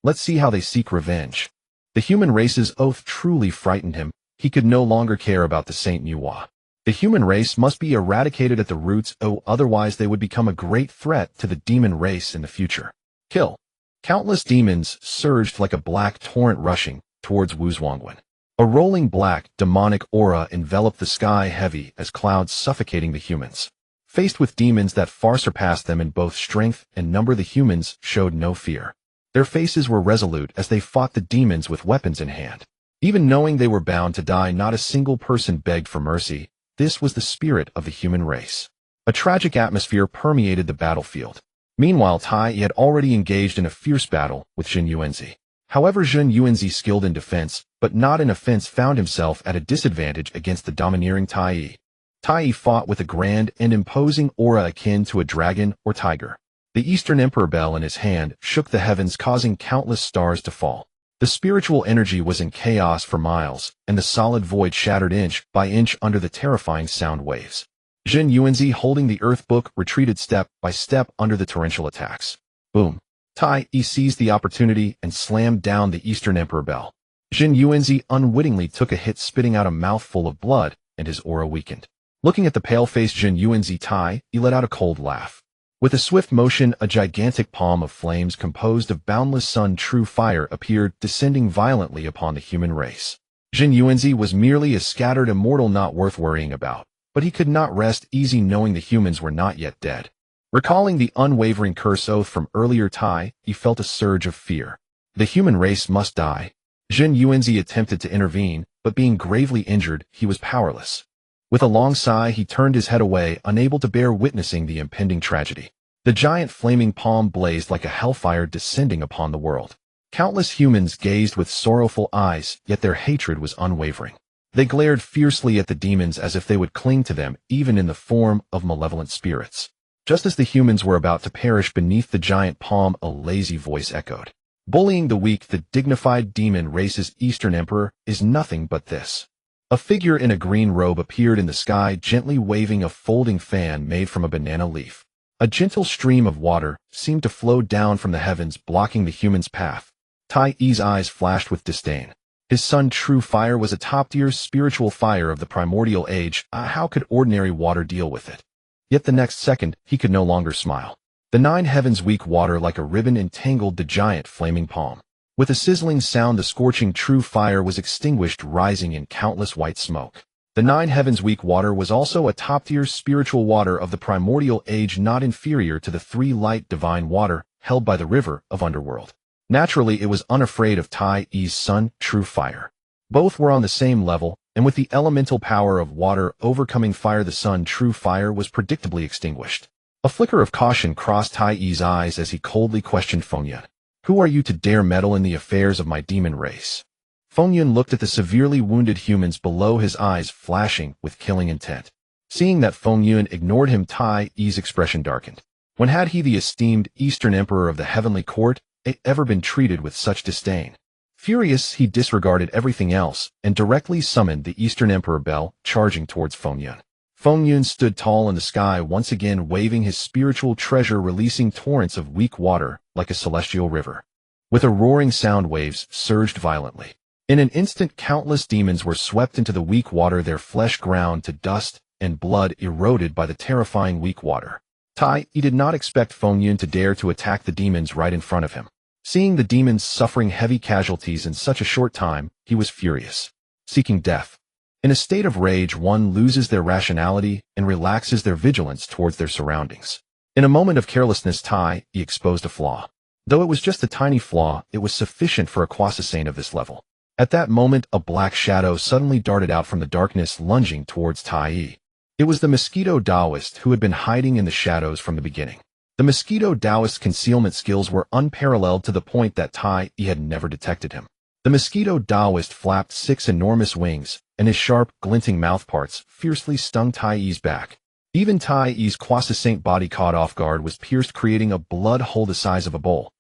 Let's see how they seek revenge. The human race's oath truly frightened him. He could no longer care about the Saint Nuwa. The human race must be eradicated at the roots, otherwise they would become a great threat to the demon race in the future. Kill. Countless demons surged like a black torrent rushing towards Wuzhuangwen. A rolling black, demonic aura enveloped the sky, heavy as clouds, suffocating the humans. Faced with demons that far surpassed them in both strength and number, the humans showed no fear. Their faces were resolute as they fought the demons with weapons in hand. Even knowing they were bound to die, not a single person begged for mercy. This was the spirit of the human race. A tragic atmosphere permeated the battlefield. Meanwhile, Tai had already engaged in a fierce battle with Xinyuanzi. However, Xinyuanzi, skilled in defense, but not in offense, found himself at a disadvantage against the domineering Tai. Tai fought with a grand and imposing aura akin to a dragon or tiger. The Eastern Emperor Bell in his hand shook the heavens, causing countless stars to fall. The spiritual energy was in chaos for miles, and the solid void shattered inch by inch under the terrifying sound waves. Xinyuanzi, holding the earth book, retreated step by step under the torrential attacks. Boom! Tai seized the opportunity and slammed down the Eastern Emperor Bell. Xinyuanzi unwittingly took a hit, spitting out a mouthful of blood, and his aura weakened. Looking at the pale-faced Xinyuanzi, Tai let out a cold laugh. With a swift motion, a gigantic palm of flames composed of boundless sun true fire appeared, descending violently upon the human race. Xinyuanzi was merely a scattered immortal, not worth worrying about, but he could not rest easy knowing the humans were not yet dead. Recalling the unwavering curse oath from earlier, Tai, he felt a surge of fear. The human race must die. Jin Yuanzi attempted to intervene, but being gravely injured, he was powerless. With a long sigh, he turned his head away, unable to bear witnessing the impending tragedy. The giant flaming palm blazed like a hellfire descending upon the world. Countless humans gazed with sorrowful eyes, yet their hatred was unwavering. They glared fiercely at the demons as if they would cling to them, even in the form of malevolent spirits. Just as the humans were about to perish beneath the giant palm, a lazy voice echoed. Bullying the weak, the dignified demon race's Eastern Emperor is nothing but this. A figure in a green robe appeared in the sky, gently waving a folding fan made from a banana leaf. A gentle stream of water seemed to flow down from the heavens, blocking the human's path. Tai Yi's eyes flashed with disdain. His son True Fire was a top-tier spiritual fire of the primordial age. How could ordinary water deal with it? Yet the next second, he could no longer smile. The nine heavens' weak water like a ribbon entangled the giant flaming palm. With a sizzling sound, the scorching True Fire was extinguished, rising in countless white smoke. The nine heavens' weak water was also a top-tier spiritual water of the primordial age, not inferior to the three light divine water held by the river of underworld. Naturally, it was unafraid of Tai Yi's son, True Fire. Both were on the same level, and with the elemental power of water overcoming fire, the son, True Fire, was predictably extinguished. A flicker of caution crossed Tai Yi's eyes as he coldly questioned Fengyun. Who are you to dare meddle in the affairs of my demon race? Fengyun looked at the severely wounded humans below, his eyes flashing with killing intent. Seeing that Fengyun ignored him, Tai Yi's expression darkened. When had he, the esteemed Eastern Emperor of the Heavenly Court, ever been treated with such disdain? Furious, he disregarded everything else and directly summoned the Eastern Emperor Bell, charging towards Fengyun. Fengyun stood tall in the sky, once again waving his spiritual treasure, releasing torrents of weak water like a celestial river. With a roaring sound, waves surged violently. In an instant, countless demons were swept into the weak water, their flesh ground to dust and blood eroded by the terrifying weak water. Tai Yi did not expect Fengyun to dare to attack the demons right in front of him. Seeing the demons suffering heavy casualties in such a short time, he was furious, seeking death. In a state of rage, one loses their rationality and relaxes their vigilance towards their surroundings. In a moment of carelessness, Tai Yi exposed a flaw. Though it was just a tiny flaw, it was sufficient for a Quasasane of this level. At that moment, a black shadow suddenly darted out from the darkness, lunging towards Tai Yi. It was the Mosquito Taoist, who had been hiding in the shadows from the beginning. The Mosquito Taoist's concealment skills were unparalleled to the point that Tai Yi had never detected him. The Mosquito Taoist flapped 6 enormous wings, and his sharp, glinting mouthparts fiercely stung Tai Yi's back. Even Tai Yi's Quasasane body, caught off guard, was pierced, creating a blood hole the size of a bowl.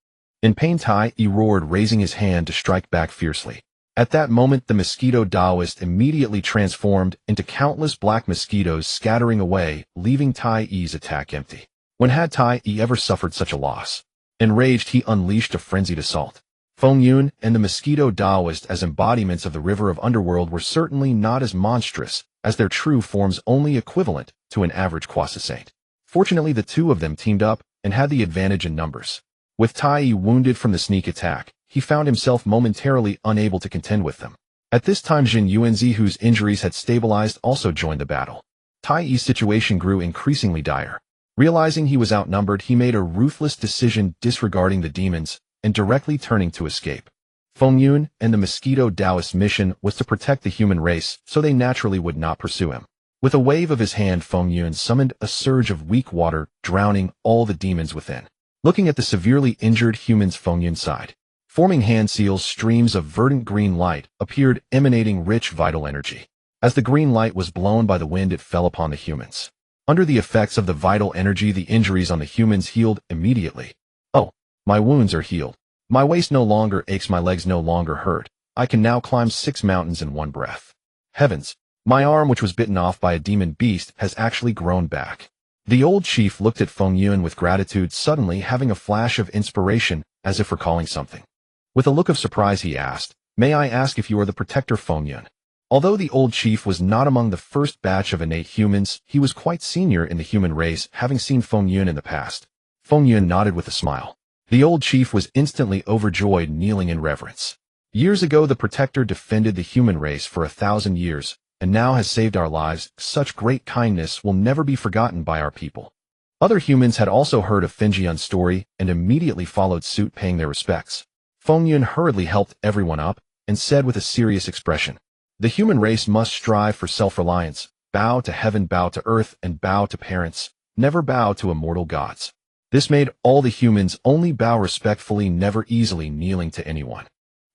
In pain, Tai Yi roared, raising his hand to strike back fiercely. At that moment, the Mosquito Taoist immediately transformed into countless black mosquitoes, scattering away, leaving Tai Yi's attack empty. When had Tai Yi ever suffered such a loss? Enraged, he unleashed a frenzied assault. Fengyun and the Mosquito Taoist, as embodiments of the river of underworld, were certainly not as monstrous as their true forms, only equivalent to an average Quasasane. Fortunately, the two of them teamed up and had the advantage in numbers. With Tai Yi wounded from the sneak attack, he found himself momentarily unable to contend with them. At this time, Jin Yuanzi, whose injuries had stabilized, also joined the battle. Tai Yi's situation grew increasingly dire. Realizing he was outnumbered, he made a ruthless decision, disregarding the demons and directly turning to escape. Fengyun and the Mosquito Taoist's mission was to protect the human race, so they naturally would not pursue him. With a wave of his hand, Fengyun summoned a surge of weak water, drowning all the demons within. Looking at the severely injured humans, Fengyun sighed. Forming hand seals, streams of verdant green light appeared, emanating rich vital energy. As the green light was blown by the wind, it fell upon the humans. Under the effects of the vital energy, the injuries on the humans healed immediately. Oh, my wounds are healed. My waist no longer aches, my legs no longer hurt. I can now climb 6 mountains in one breath. Heavens, my arm, which was bitten off by a demon beast, has actually grown back. The old chief looked at Fengyun with gratitude, suddenly having a flash of inspiration, as if recalling something. With a look of surprise, he asked, "May I ask if you are the protector, Fengyun?" Although the old chief was not among the first batch of innate humans, he was quite senior in the human race, having seen Fengyun in the past. Fengyun nodded with a smile. The old chief was instantly overjoyed, kneeling in reverence. Years ago, the protector defended the human race for 1,000 years, and now has saved our lives. Such great kindness will never be forgotten by our people. Other humans had also heard of Fengyun's story and immediately followed suit, paying their respects. Fengyun hurriedly helped everyone up, and said with a serious expression, "The human race must strive for self-reliance, bow to heaven, bow to earth, and bow to parents, never bow to immortal gods." This made all the humans only bow respectfully, never easily kneeling to anyone.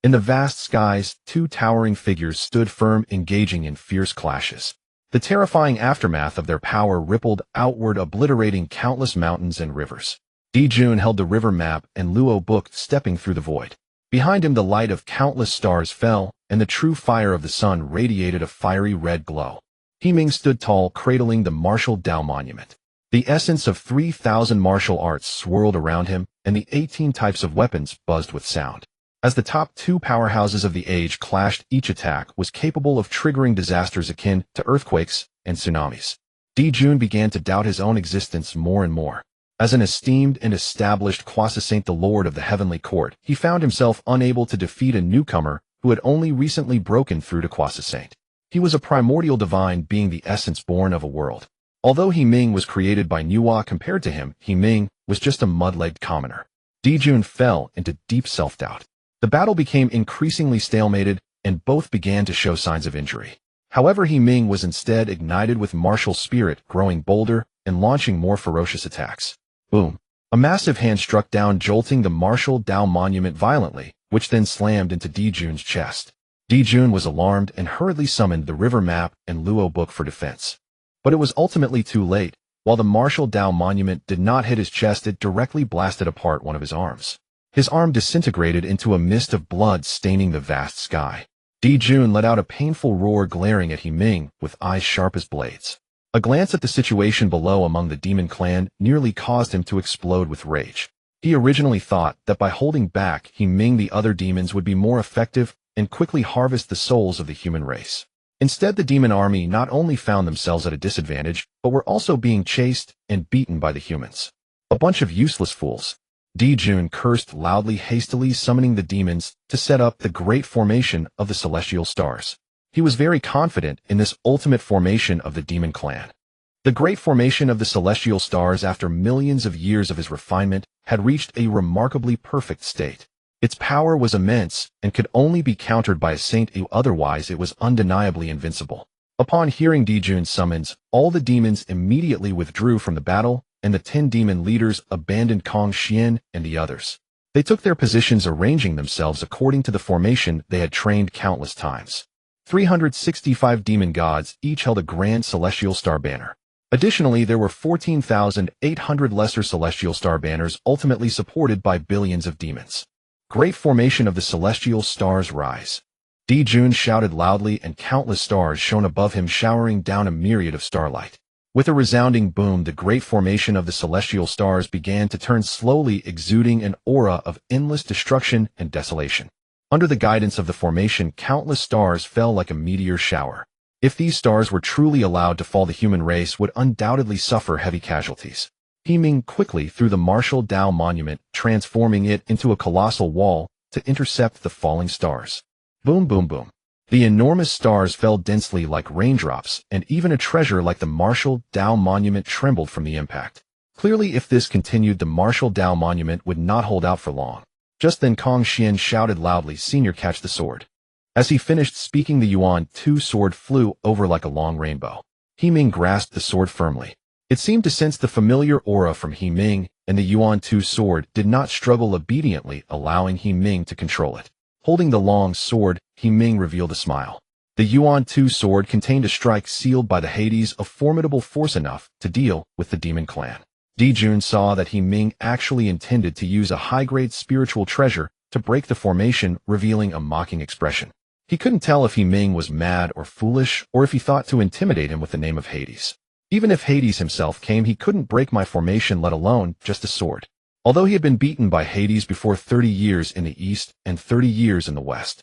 In the vast skies, two towering figures stood firm, engaging in fierce clashes. The terrifying aftermath of their power rippled outward, obliterating countless mountains and rivers. Dijun held the river map, and Luo booked, stepping through the void. Behind him the light of countless stars fell, and the true fire of the sun radiated a fiery red glow. Ming stood tall, cradling the martial Dao monument. The essence of 3,000 martial arts swirled around him, and the 18 types of weapons buzzed with sound. As the top two powerhouses of the age clashed, each attack was capable of triggering disasters akin to earthquakes and tsunamis. Dijun began to doubt his own existence more and more. As an esteemed and established Quasi-Saint, the Lord of the Heavenly Court, he found himself unable to defeat a newcomer who had only recently broken through to Quasi-Saint. He was a primordial divine being, the essence born of a world. Although Ming was created by Nuwa, compared to him, Ming was just a mud-legged commoner. Dijun fell into deep self-doubt. The battle became increasingly stalemated, and both began to show signs of injury. However, Ming was instead ignited with martial spirit, growing bolder and launching more ferocious attacks. Boom! A massive hand struck down, jolting the martial Dao monument violently, which then slammed into Dijun's chest. Dijun was alarmed and hurriedly summoned the river map and Luo book for defense. But it was ultimately too late. While the martial Dao monument did not hit his chest, it directly blasted apart one of his arms. His arm disintegrated into a mist of blood, staining the vast sky. Dijun let out a painful roar, glaring at Ming with eyes sharp as blades. A glance at the situation below among the demon clan nearly caused him to explode with rage. He originally thought that by holding back Ming, the other demons would be more effective and quickly harvest the souls of the human race. Instead, the demon army not only found themselves at a disadvantage, but were also being chased and beaten by the humans. A bunch of useless fools. Dijun cursed loudly, hastily summoning the demons to set up the great formation of the celestial stars. He was very confident in this ultimate formation of the demon clan. The great formation of the celestial stars, after millions of years of his refinement, had reached a remarkably perfect state. Its power was immense and could only be countered by a saint, otherwise it was undeniably invincible. Upon hearing Dijun's summons, all the demons immediately withdrew from the battle, and the 10 demon leaders abandoned Kong Xian and the others. They took their positions, arranging themselves according to the formation they had trained countless times. 365 demon gods each held a grand celestial star banner. Additionally, there were 14,800 lesser celestial star banners, ultimately supported by billions of demons. Great formation of the celestial stars rise. Dijun shouted loudly, and countless stars shone above him, showering down a myriad of starlight. With a resounding boom, the great formation of the celestial stars began to turn slowly, exuding an aura of endless destruction and desolation. Under the guidance of the formation, countless stars fell like a meteor shower. If these stars were truly allowed to fall, the human race would undoubtedly suffer heavy casualties. Ming quickly threw the martial Dao monument, transforming it into a colossal wall to intercept the falling stars. Boom, boom, boom. The enormous stars fell densely like raindrops, and even a treasure like the martial Dao monument trembled from the impact. Clearly, if this continued, the martial Dao monument would not hold out for long. Just then Kong Xian shouted loudly, "Senior, catch the sword." As he finished speaking, the Yuan 2 sword flew over like a long rainbow. Ming grasped the sword firmly. It seemed to sense the familiar aura from Ming, and the Yuan 2 sword did not struggle, obediently allowing Ming to control it. Holding the long sword, Ming revealed a smile. The Yuan 2 sword contained a strike sealed by the Hades of formidable force enough to deal with the demon clan. Dijun saw that Ming actually intended to use a high-grade spiritual treasure to break the formation, revealing a mocking expression. He couldn't tell if Ming was mad or foolish, or if he thought to intimidate him with the name of Hades. Even if Hades himself came, he couldn't break my formation, let alone just a sword. Although he had been beaten by Hades before 30 years in the east and 30 years in the west,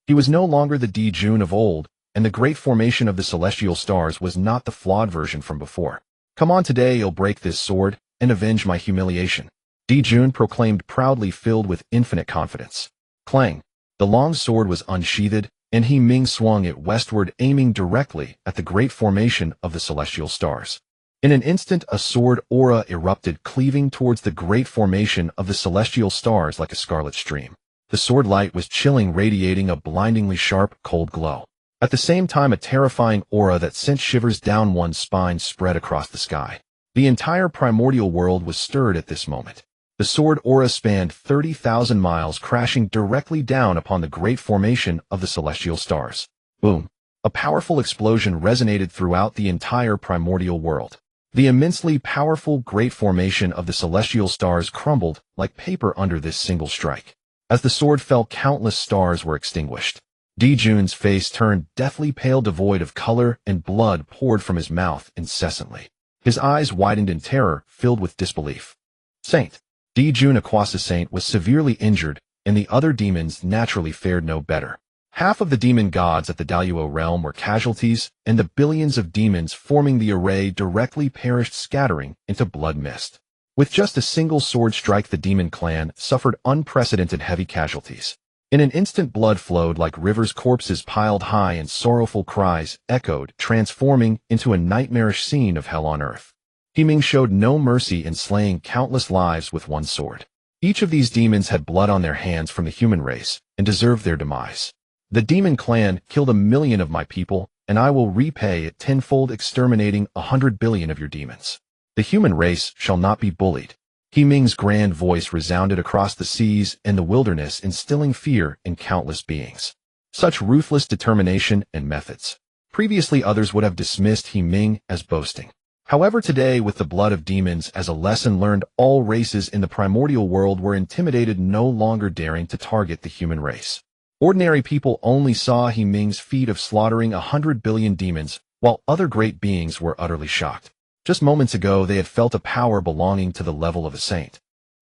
he was no longer the Dijun of old, and the great formation of the celestial stars was not the flawed version from before. "Come on, today you'll break this sword and avenge my humiliation," Dijun proclaimed proudly, filled with infinite confidence. Clang! The long sword was unsheathed, and Ming swung it westward, aiming directly at the great formation of the celestial stars. In an instant, a sword aura erupted, cleaving towards the great formation of the celestial stars like a scarlet stream. The sword light was chilling, radiating a blindingly sharp, cold glow. At the same time, a terrifying aura that sent shivers down one's spine spread across the sky. The entire primordial world was stirred at this moment. The sword aura spanned 30,000 miles, crashing directly down upon the great formation of the celestial stars. Boom! A powerful explosion resonated throughout the entire primordial world. The immensely powerful great formation of the celestial stars crumbled like paper under this single strike. As the sword fell, countless stars were extinguished. Dijun's face turned deathly pale, devoid of color, and blood poured from his mouth incessantly. His eyes widened in terror, filled with disbelief. Saint Dijun Aquasa Saint was severely injured, and the other demons naturally fared no better. Half of the demon gods at the Daluo realm were casualties, and the billions of demons forming the array directly perished, scattering into blood mist. With just a single sword strike, the demon clan suffered unprecedented heavy casualties. In an instant, blood flowed like rivers, corpses piled high, and sorrowful cries echoed, transforming into a nightmarish scene of hell on earth. Ming showed no mercy in slaying countless lives with one sword. Each of these demons had blood on their hands from the human race, and deserved their demise. The demon clan killed 1 million of my people, and I will repay it tenfold, exterminating 100 billion of your demons. The human race shall not be bullied. Ming's grand voice resounded across the seas and the wilderness, instilling fear in countless beings. Such ruthless determination and methods. Previously, others would have dismissed Ming as boasting. However, today, with the blood of demons as a lesson learned, all races in the primordial world were intimidated, no longer daring to target the human race. Ordinary people only saw Ming's feat of slaughtering 100 billion demons, while other great beings were utterly shocked. Just moments ago, they had felt a power belonging to the level of a saint.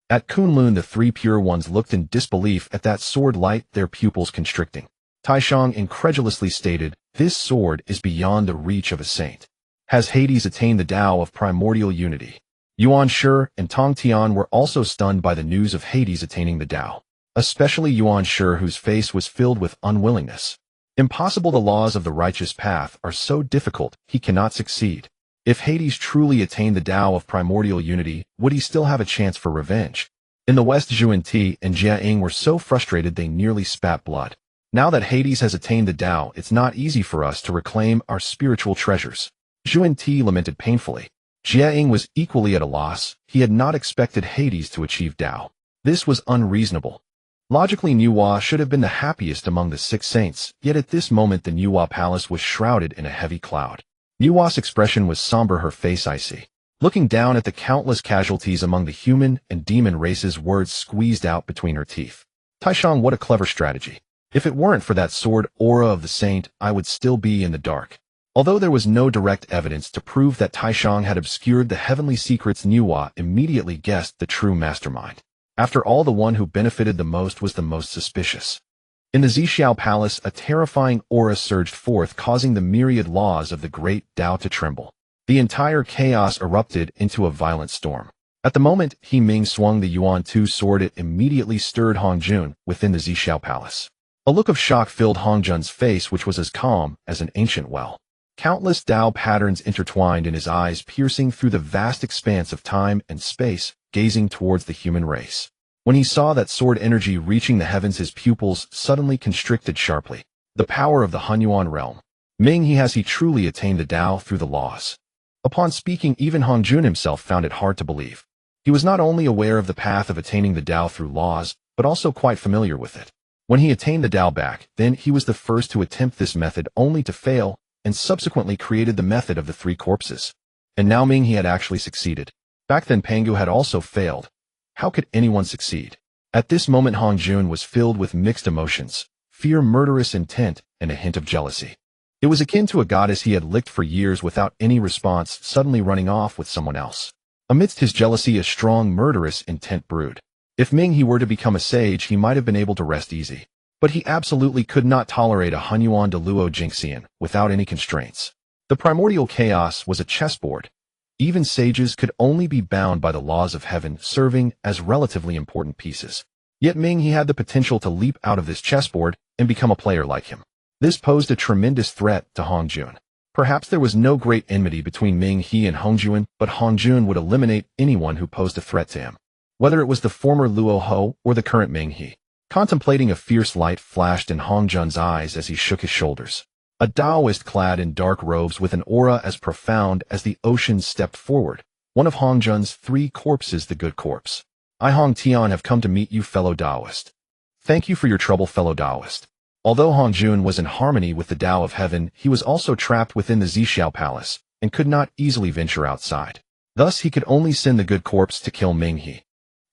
At Kunlun, the three pure ones looked in disbelief at that sword light, their pupils constricting. Taishang incredulously stated, "This sword is beyond the reach of a saint. Has Hades attained the Tao of primordial unity?" Yuan Shi and Tong Tian were also stunned by the news of Hades attaining the Tao. Especially Yuan Shi, whose face was filled with unwillingness. Impossible. The laws of the righteous path are so difficult, he cannot succeed. If Hades truly attained the Tao of primordial unity, would he still have a chance for revenge? In the west, Zhuan Ti and Jia Ying were so frustrated they nearly spat blood. Now that Hades has attained the Tao, it's not easy for us to reclaim our spiritual treasures. Zhuan Ti lamented painfully. Jia Ying was equally at a loss. He had not expected Hades to achieve Tao. This was unreasonable. Logically, Nuwa should have been the happiest among the 6 saints, yet at this moment the Nuwa Palace was shrouded in a heavy cloud. Nuwa's expression was somber, her face icy. Looking down at the countless casualties among the human and demon races, words squeezed out between her teeth. Taishang, what a clever strategy. If it weren't for that sword aura of the saint, I would still be in the dark. Although there was no direct evidence to prove that Taishang had obscured the heavenly secrets, Nuwa immediately guessed the true mastermind. After all, the one who benefited the most was the most suspicious. In the Zixiao Palace, a terrifying aura surged forth, causing the myriad laws of the great Tao to tremble. The entire chaos erupted into a violent storm. At the moment Ming swung the Yuan Tu sword, it immediately stirred Hongjun within the Zixiao Palace. A look of shock filled Hongjun's face, which was as calm as an ancient well. Countless Tao patterns intertwined in his eyes, piercing through the vast expanse of time and space, gazing towards the human race. When he saw that sword energy reaching the heavens, his pupils suddenly constricted sharply. The power of the Hunyuan realm. Ming, has he truly attained the Tao through the laws? Upon speaking, even Hongjun himself found it hard to believe. He was not only aware of the path of attaining the Tao through laws, but also quite familiar with it. When he attained the Tao back, then he was the first to attempt this method only to fail, and subsequently created the method of the 3 corpses. And now Ming, he had actually succeeded. Back then Pangu had also failed. How could anyone succeed? At this moment Hongjun was filled with mixed emotions, fear, murderous intent, and a hint of jealousy. It was akin to a goddess he had licked for years without any response, suddenly running off with someone else. Amidst his jealousy, a strong murderous intent brewed. If Ming he were to become a sage, he might have been able to rest easy. But he absolutely could not tolerate a Hunyuan de Luo Jinxian without any constraints. The primordial chaos was a chessboard. Even sages could only be bound by the laws of heaven, serving as relatively important pieces. Yet Ming, he had the potential to leap out of this chessboard and become a player like him. This posed a tremendous threat to Hongjun. Perhaps there was no great enmity between Ming he and Hongjun, but Hongjun would eliminate anyone who posed a threat to him. Whether it was the former Luo Ho or the current Ming he. Contemplating a fierce light flashed in Hong Jun's eyes as he shook his shoulders. A Taoist clad in dark robes with an aura as profound as the ocean stepped forward, one of Hong Jun's 3 corpses, the good corpse. I, Hong Tian, have come to meet you, fellow Taoist. Thank you for your trouble, fellow Taoist. Although Hong Jun was in harmony with the Tao of Heaven, he was also trapped within the Zixiao Palace, and could not easily venture outside. Thus he could only send the good corpse to kill Ming He.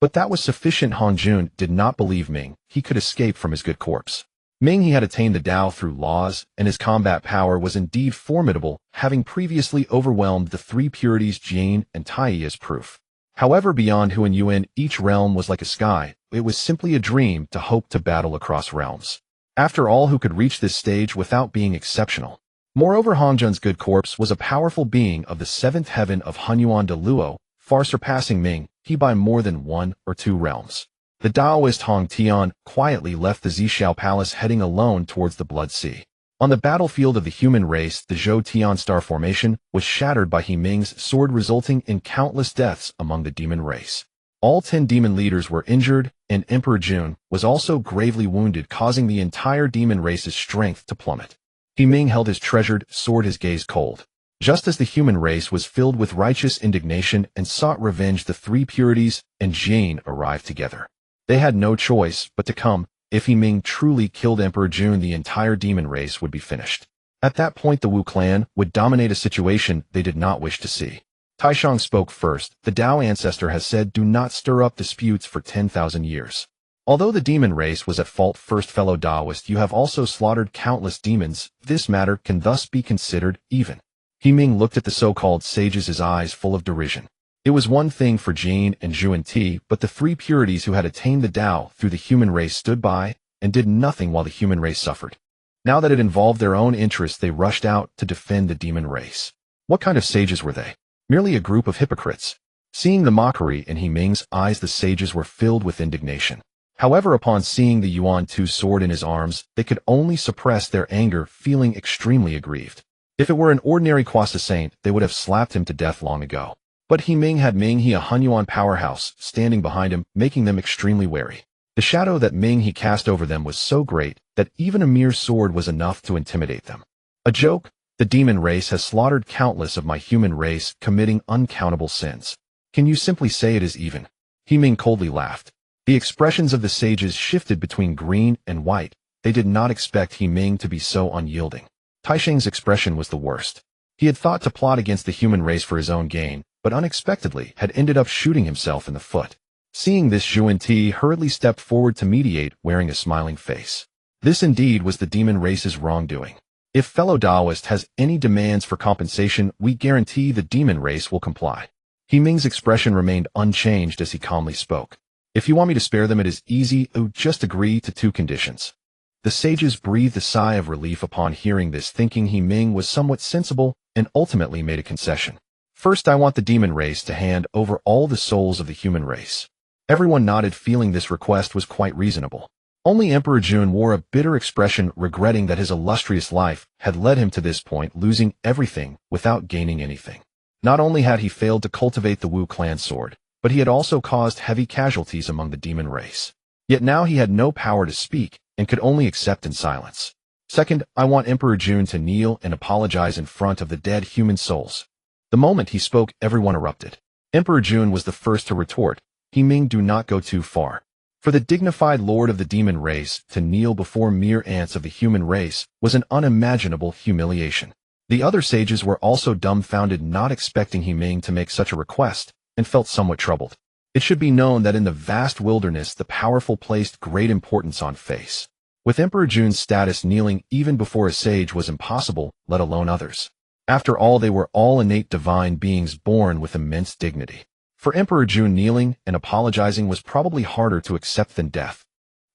But that was sufficient. Hong Jun did not believe Ming He could escape from his good corpse. Ming He had attained the Tao through laws, and his combat power was indeed formidable, having previously overwhelmed the 3 purities Jane and Tai as proof. However, beyond Hu and Yuan, each realm was like a sky. It was simply a dream to hope to battle across realms. After all, who could reach this stage without being exceptional? Moreover, Hong Jun's good corpse was a powerful being of the 7th heaven of Hunyuan de Luo, far surpassing Ming He by more than 1 or 2 realms. The Taoist Hong Tian quietly left the Zixiao Palace, heading alone towards the Blood Sea. On the battlefield of the human race, the Zhou Tian star formation was shattered by He Ming's sword, resulting in countless deaths among the demon race. All 10 demon leaders were injured, and Emperor Jun was also gravely wounded, causing the entire demon race's strength to plummet. He Ming held his treasured sword, his gaze cold. Just as the human race was filled with righteous indignation and sought revenge, the 3 purities and Jane arrived together. They had no choice but to come. If He Ming truly killed Emperor Jun, the entire demon race would be finished. At that point, the Wu clan would dominate a situation they did not wish to see. Taishang spoke first. The Tao Ancestor has said, do not stir up disputes for 10,000 years. Although the demon race was at fault first, fellow Taoist, you have also slaughtered countless demons. This matter can thus be considered even. He Ming looked at the so-called sages, his eyes full of derision. It was one thing for Jane and Zhu and Ti, but the 3 purities who had attained the Tao through the human race stood by and did nothing while the human race suffered. Now that it involved their own interests, they rushed out to defend the demon race. What kind of sages were they? Merely a group of hypocrites. Seeing the mockery in He Ming's eyes, the sages were filled with indignation. However, upon seeing the Yuan Tu sword in his arms, they could only suppress their anger, feeling extremely aggrieved. If it were an ordinary Kwasa saint, they would have slapped him to death long ago. But He Ming had Ming He, a Hunyuan powerhouse, standing behind him, making them extremely wary. The shadow that Ming He cast over them was so great that even a mere sword was enough to intimidate them. A joke? The demon race has slaughtered countless of my human race, committing uncountable sins. Can you simply say it is even? He Ming coldly laughed. The expressions of the sages shifted between green and white. They did not expect He Ming to be so unyielding. Taisheng's expression was the worst. He had thought to plot against the human race for his own gain, but unexpectedly had ended up shooting himself in the foot. Seeing this, Zhu and Ti hurriedly stepped forward to mediate, wearing a smiling face. This indeed was the demon race's wrongdoing. If fellow Taoist has any demands for compensation, we guarantee the demon race will comply. He Ming's expression remained unchanged as he calmly spoke. If you want me to spare them, it is easy. Just agree to 2 conditions. The sages breathed a sigh of relief upon hearing this, thinking He Ming was somewhat sensible, and ultimately made a concession. First, I want the demon race to hand over all the souls of the human race. Everyone nodded, feeling this request was quite reasonable. Only Emperor Jun wore a bitter expression, regretting that his illustrious life had led him to this point, losing everything without gaining anything. Not only had he failed to cultivate the Wu clan sword, but he had also caused heavy casualties among the demon race. Yet now he had no power to speak, and could only accept in silence. Second, I want Emperor Jun to kneel and apologize in front of the dead human souls. The moment he spoke, everyone erupted. Emperor Jun was the first to retort. He Ming, do not go too far. For the dignified lord of the demon race to kneel before mere ants of the human race was an unimaginable humiliation. The other sages were also dumbfounded, not expecting He Ming to make such a request, and felt somewhat troubled. It should be known that in the vast wilderness, the powerful placed great importance on face. With Emperor Jun's status, kneeling even before a sage was impossible, let alone others. After all, they were all innate divine beings born with immense dignity. For Emperor Jun, kneeling and apologizing was probably harder to accept than death.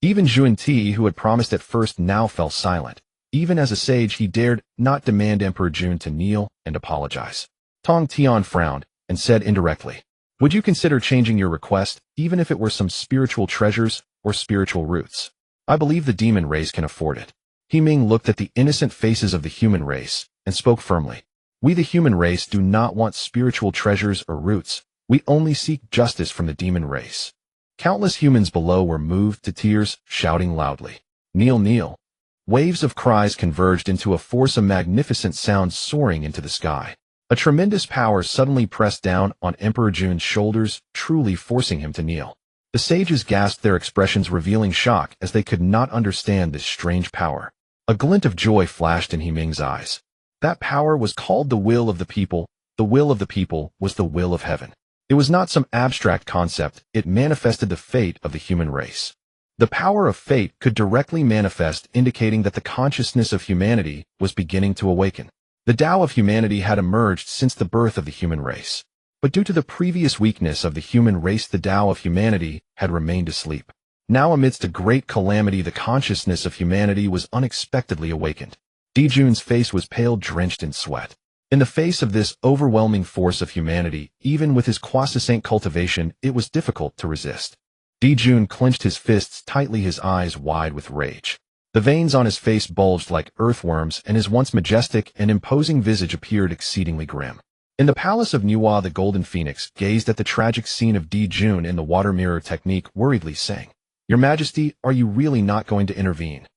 Even Zhu and Ti, who had promised at first, now fell silent. Even as a sage, he dared not demand Emperor Jun to kneel and apologize. Tong Tian frowned and said indirectly, would you consider changing your request, even if it were some spiritual treasures or spiritual roots? I believe the demon race can afford it. He Ming looked at the innocent faces of the human race and spoke firmly. We, the human race, do not want spiritual treasures or roots. We only seek justice from the demon race. Countless humans below were moved to tears, shouting loudly, "Kneel, kneel." Waves of cries converged into a force of magnificent sounds soaring into the sky. A tremendous power suddenly pressed down on Emperor Jun's shoulders, truly forcing him to kneel. The sages gasped, their expressions revealing shock as they could not understand this strange power. A glint of joy flashed in Ming's eyes. That power was called the will of the people. The will of the people was the will of heaven. It was not some abstract concept, it manifested the fate of the human race. The power of fate could directly manifest, indicating that the consciousness of humanity was beginning to awaken. The Tao of humanity had emerged since the birth of the human race. But due to the previous weakness of the human race, the Tao of humanity had remained asleep. Now, amidst a great calamity, the consciousness of humanity was unexpectedly awakened. Jun's face was pale, drenched in sweat. In the face of this overwhelming force of humanity, even with his quasi-saint cultivation, it was difficult to resist. Jun clenched his fists tightly, his eyes wide with rage. The veins on his face bulged like earthworms, and his once majestic and imposing visage appeared exceedingly grim. In the palace of Nuwa, the Golden Phoenix gazed at the tragic scene of Jun in the water mirror technique, worriedly saying, "Your Majesty, are you really not going to intervene?"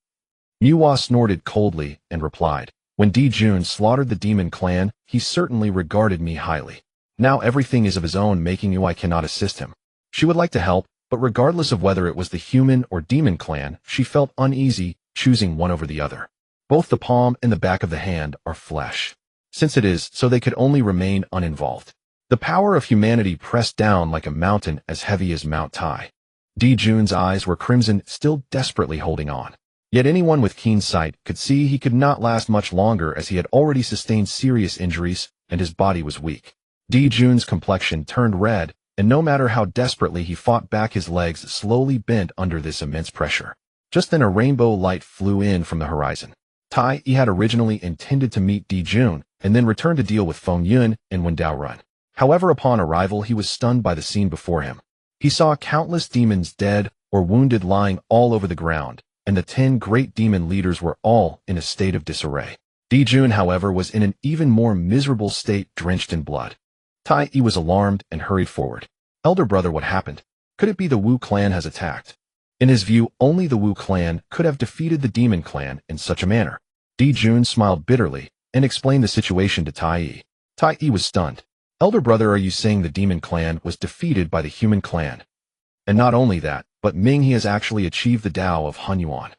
Nuwa snorted coldly and replied, "When Jun slaughtered the demon clan, he certainly regarded me highly. Now everything is of his own making, I cannot assist him." She would like to help, but regardless of whether it was the human or demon clan, she felt uneasy, choosing one over the other. Both the palm and the back of the hand are flesh. Since it is, so they could only remain uninvolved. The power of humanity pressed down like a mountain as heavy as Mount Tai. Jun's eyes were crimson, still desperately holding on. Yet anyone with keen sight could see he could not last much longer, as he had already sustained serious injuries and his body was weak. Jun's complexion turned red, and no matter how desperately he fought back, his legs slowly bent under this immense pressure. Just then a rainbow light flew in from the horizon. Tai Yi had originally intended to meet Jun and then return to deal with Feng Yun and Wendao Run. However, upon arrival, he was stunned by the scene before him. He saw countless demons dead or wounded lying all over the ground, and the 10 great demon leaders were all in a state of disarray. Jun, however, was in an even more miserable state, drenched in blood. Tai Yi was alarmed and hurried forward. "Elder brother, what happened? Could it be the Wu clan has attacked?" In his view, only the Wu clan could have defeated the demon clan in such a manner. Jun smiled bitterly and explained the situation to Tai Yi. Tai Yi was stunned. "Elder brother, are you saying the demon clan was defeated by the human clan? And not only that, but Ming, he has actually achieved the Tao of Hunyuan."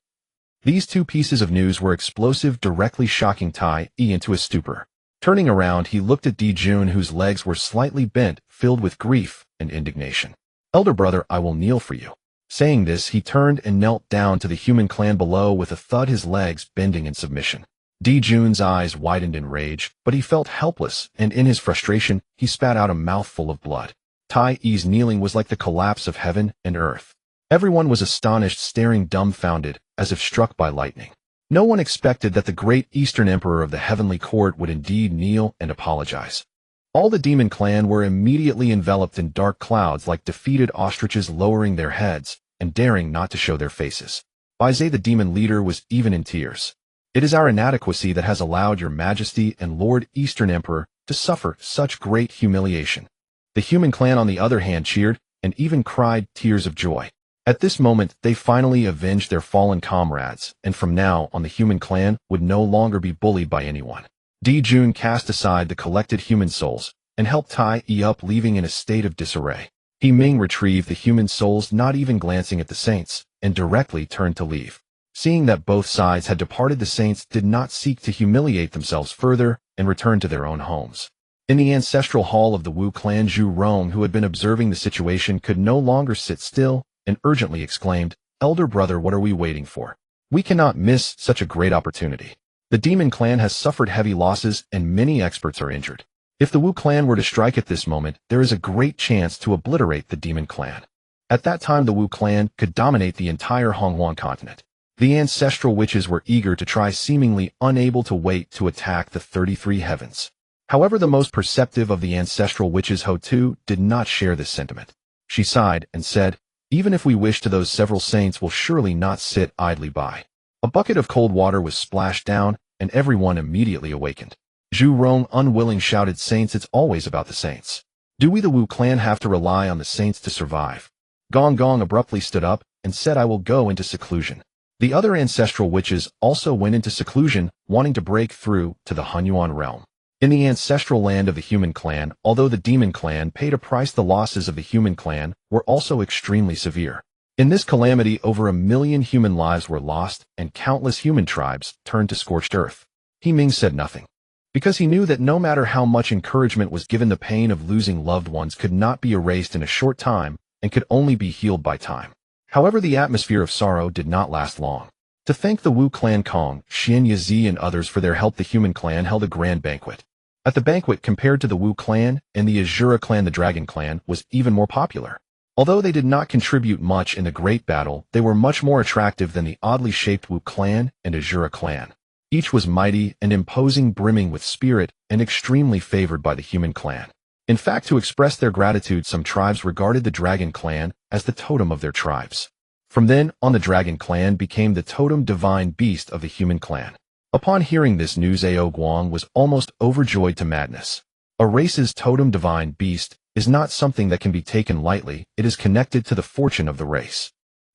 These two pieces of news were explosive, directly shocking Tai Yi into a stupor. Turning around, he looked at Jun, whose legs were slightly bent, filled with grief and indignation. "Elder brother, I will kneel for you." Saying this, he turned and knelt down to the human clan below with a thud, his legs bending in submission. Jun's eyes widened in rage, but he felt helpless, and in his frustration, he spat out a mouthful of blood. Tai Yi's kneeling was like the collapse of heaven and earth. Everyone was astonished, staring dumbfounded, as if struck by lightning. No one expected that the great Eastern Emperor of the Heavenly Court would indeed kneel and apologize. All the demon clan were immediately enveloped in dark clouds like defeated ostriches, lowering their heads and daring not to show their faces. Baizhe, the demon leader, was even in tears. "It is our inadequacy that has allowed your Majesty and Lord Eastern Emperor to suffer such great humiliation." The human clan, on the other hand, cheered and even cried tears of joy. At this moment, they finally avenged their fallen comrades, and from now on the human clan would no longer be bullied by anyone. Jun cast aside the collected human souls and helped Tai Yi up, leaving in a state of disarray. Ming retrieved the human souls, not even glancing at the saints, and directly turned to leave. Seeing that both sides had departed, the saints did not seek to humiliate themselves further and returned to their own homes. In the ancestral hall of the Wu clan, Zhu Rong, who had been observing the situation, could no longer sit still and urgently exclaimed, "Elder brother, what are we waiting for? We cannot miss such a great opportunity. The demon clan has suffered heavy losses and many experts are injured. If the Wu clan were to strike at this moment, there is a great chance to obliterate the demon clan. At that time, the Wu clan could dominate the entire Honghuan continent." The ancestral witches were eager to try, seemingly unable to wait to attack the 33 heavens. However, the most perceptive of the ancestral witches, Ho Tu, did not share this sentiment. She sighed and said, "Even if we wish to, those several saints will surely not sit idly by." A bucket of cold water was splashed down, and everyone immediately awakened. Zhu Rong, unwilling, shouted, "Saints, it's always about the saints. Do we, the Wu clan, have to rely on the saints to survive? Gong Gong abruptly stood up and said, "I will go into seclusion." The other ancestral witches also went into seclusion, wanting to break through to the Hunyuan realm. In the ancestral land of the human clan, although the demon clan paid a price, the losses of the human clan were also extremely severe. In this calamity, over 1 million human lives were lost, and countless human tribes turned to scorched earth. Ming said nothing, because he knew that no matter how much encouragement was given, the pain of losing loved ones could not be erased in a short time and could only be healed by time. However, the atmosphere of sorrow did not last long. To thank the Wu clan, Kong, Xian Yazi, and others for their help, the human clan held a grand banquet. At the banquet, compared to the Wu clan and the Azura clan, the Dragon clan was even more popular. Although they did not contribute much in the great battle, they were much more attractive than the oddly shaped Wu clan and Azura clan. Each was mighty and imposing, brimming with spirit, and extremely favored by the human clan. In fact, to express their gratitude, some tribes regarded the Dragon clan as the totem of their tribes. From then on, the Dragon clan became the totem divine beast of the human clan. Upon hearing this news, Ao Guang was almost overjoyed to madness. A race's totem divine beast is not something that can be taken lightly. It is connected to the fortune of the race.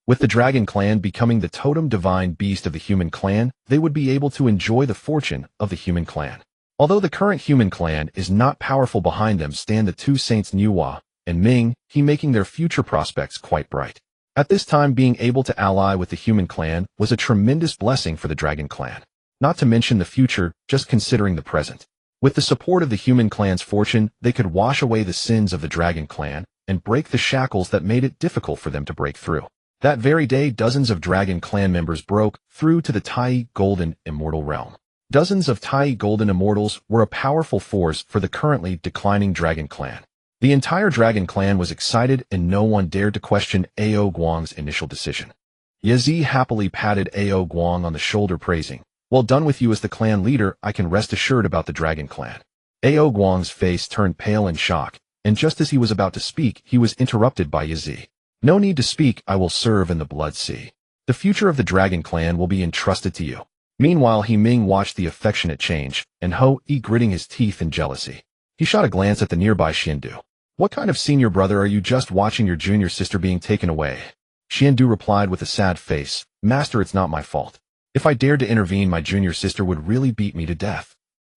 With the Dragon clan becoming the totem divine beast of the human clan, they would be able to enjoy the fortune of the human clan. Although the current human clan is not powerful, behind them stand the two saints Nuwa and Ming, making their future prospects quite bright. At this time, being able to ally with the human clan was a tremendous blessing for the Dragon clan. Not to mention the future, just considering the present. With the support of the human clan's fortune, they could wash away the sins of the Dragon clan and break the shackles that made it difficult for them to break through. That very day, dozens of Dragon clan members broke through to the Tai Golden Immortal realm. Dozens of Tai Golden Immortals were a powerful force for the currently declining Dragon clan. The entire Dragon clan was excited, and no one dared to question Ao Guang's initial decision. Yazi happily patted Ao Guang on the shoulder, praising, "Well done with you as the clan leader. I can rest assured about the Dragon clan." Ao Guang's face turned pale in shock, and just as he was about to speak, he was interrupted by Yazi. "No need to speak. I will serve in the Blood Sea. The future of the Dragon clan will be entrusted to you." Meanwhile, Ming watched the affectionate change, and Ho-E gritting his teeth in jealousy. He shot a glance at the nearby Xiandu. "What kind of senior brother are you, just watching your junior sister being taken away?" Xiandu replied with a sad face, "Master, it's not my fault. If I dared to intervene, my junior sister would really beat me to death."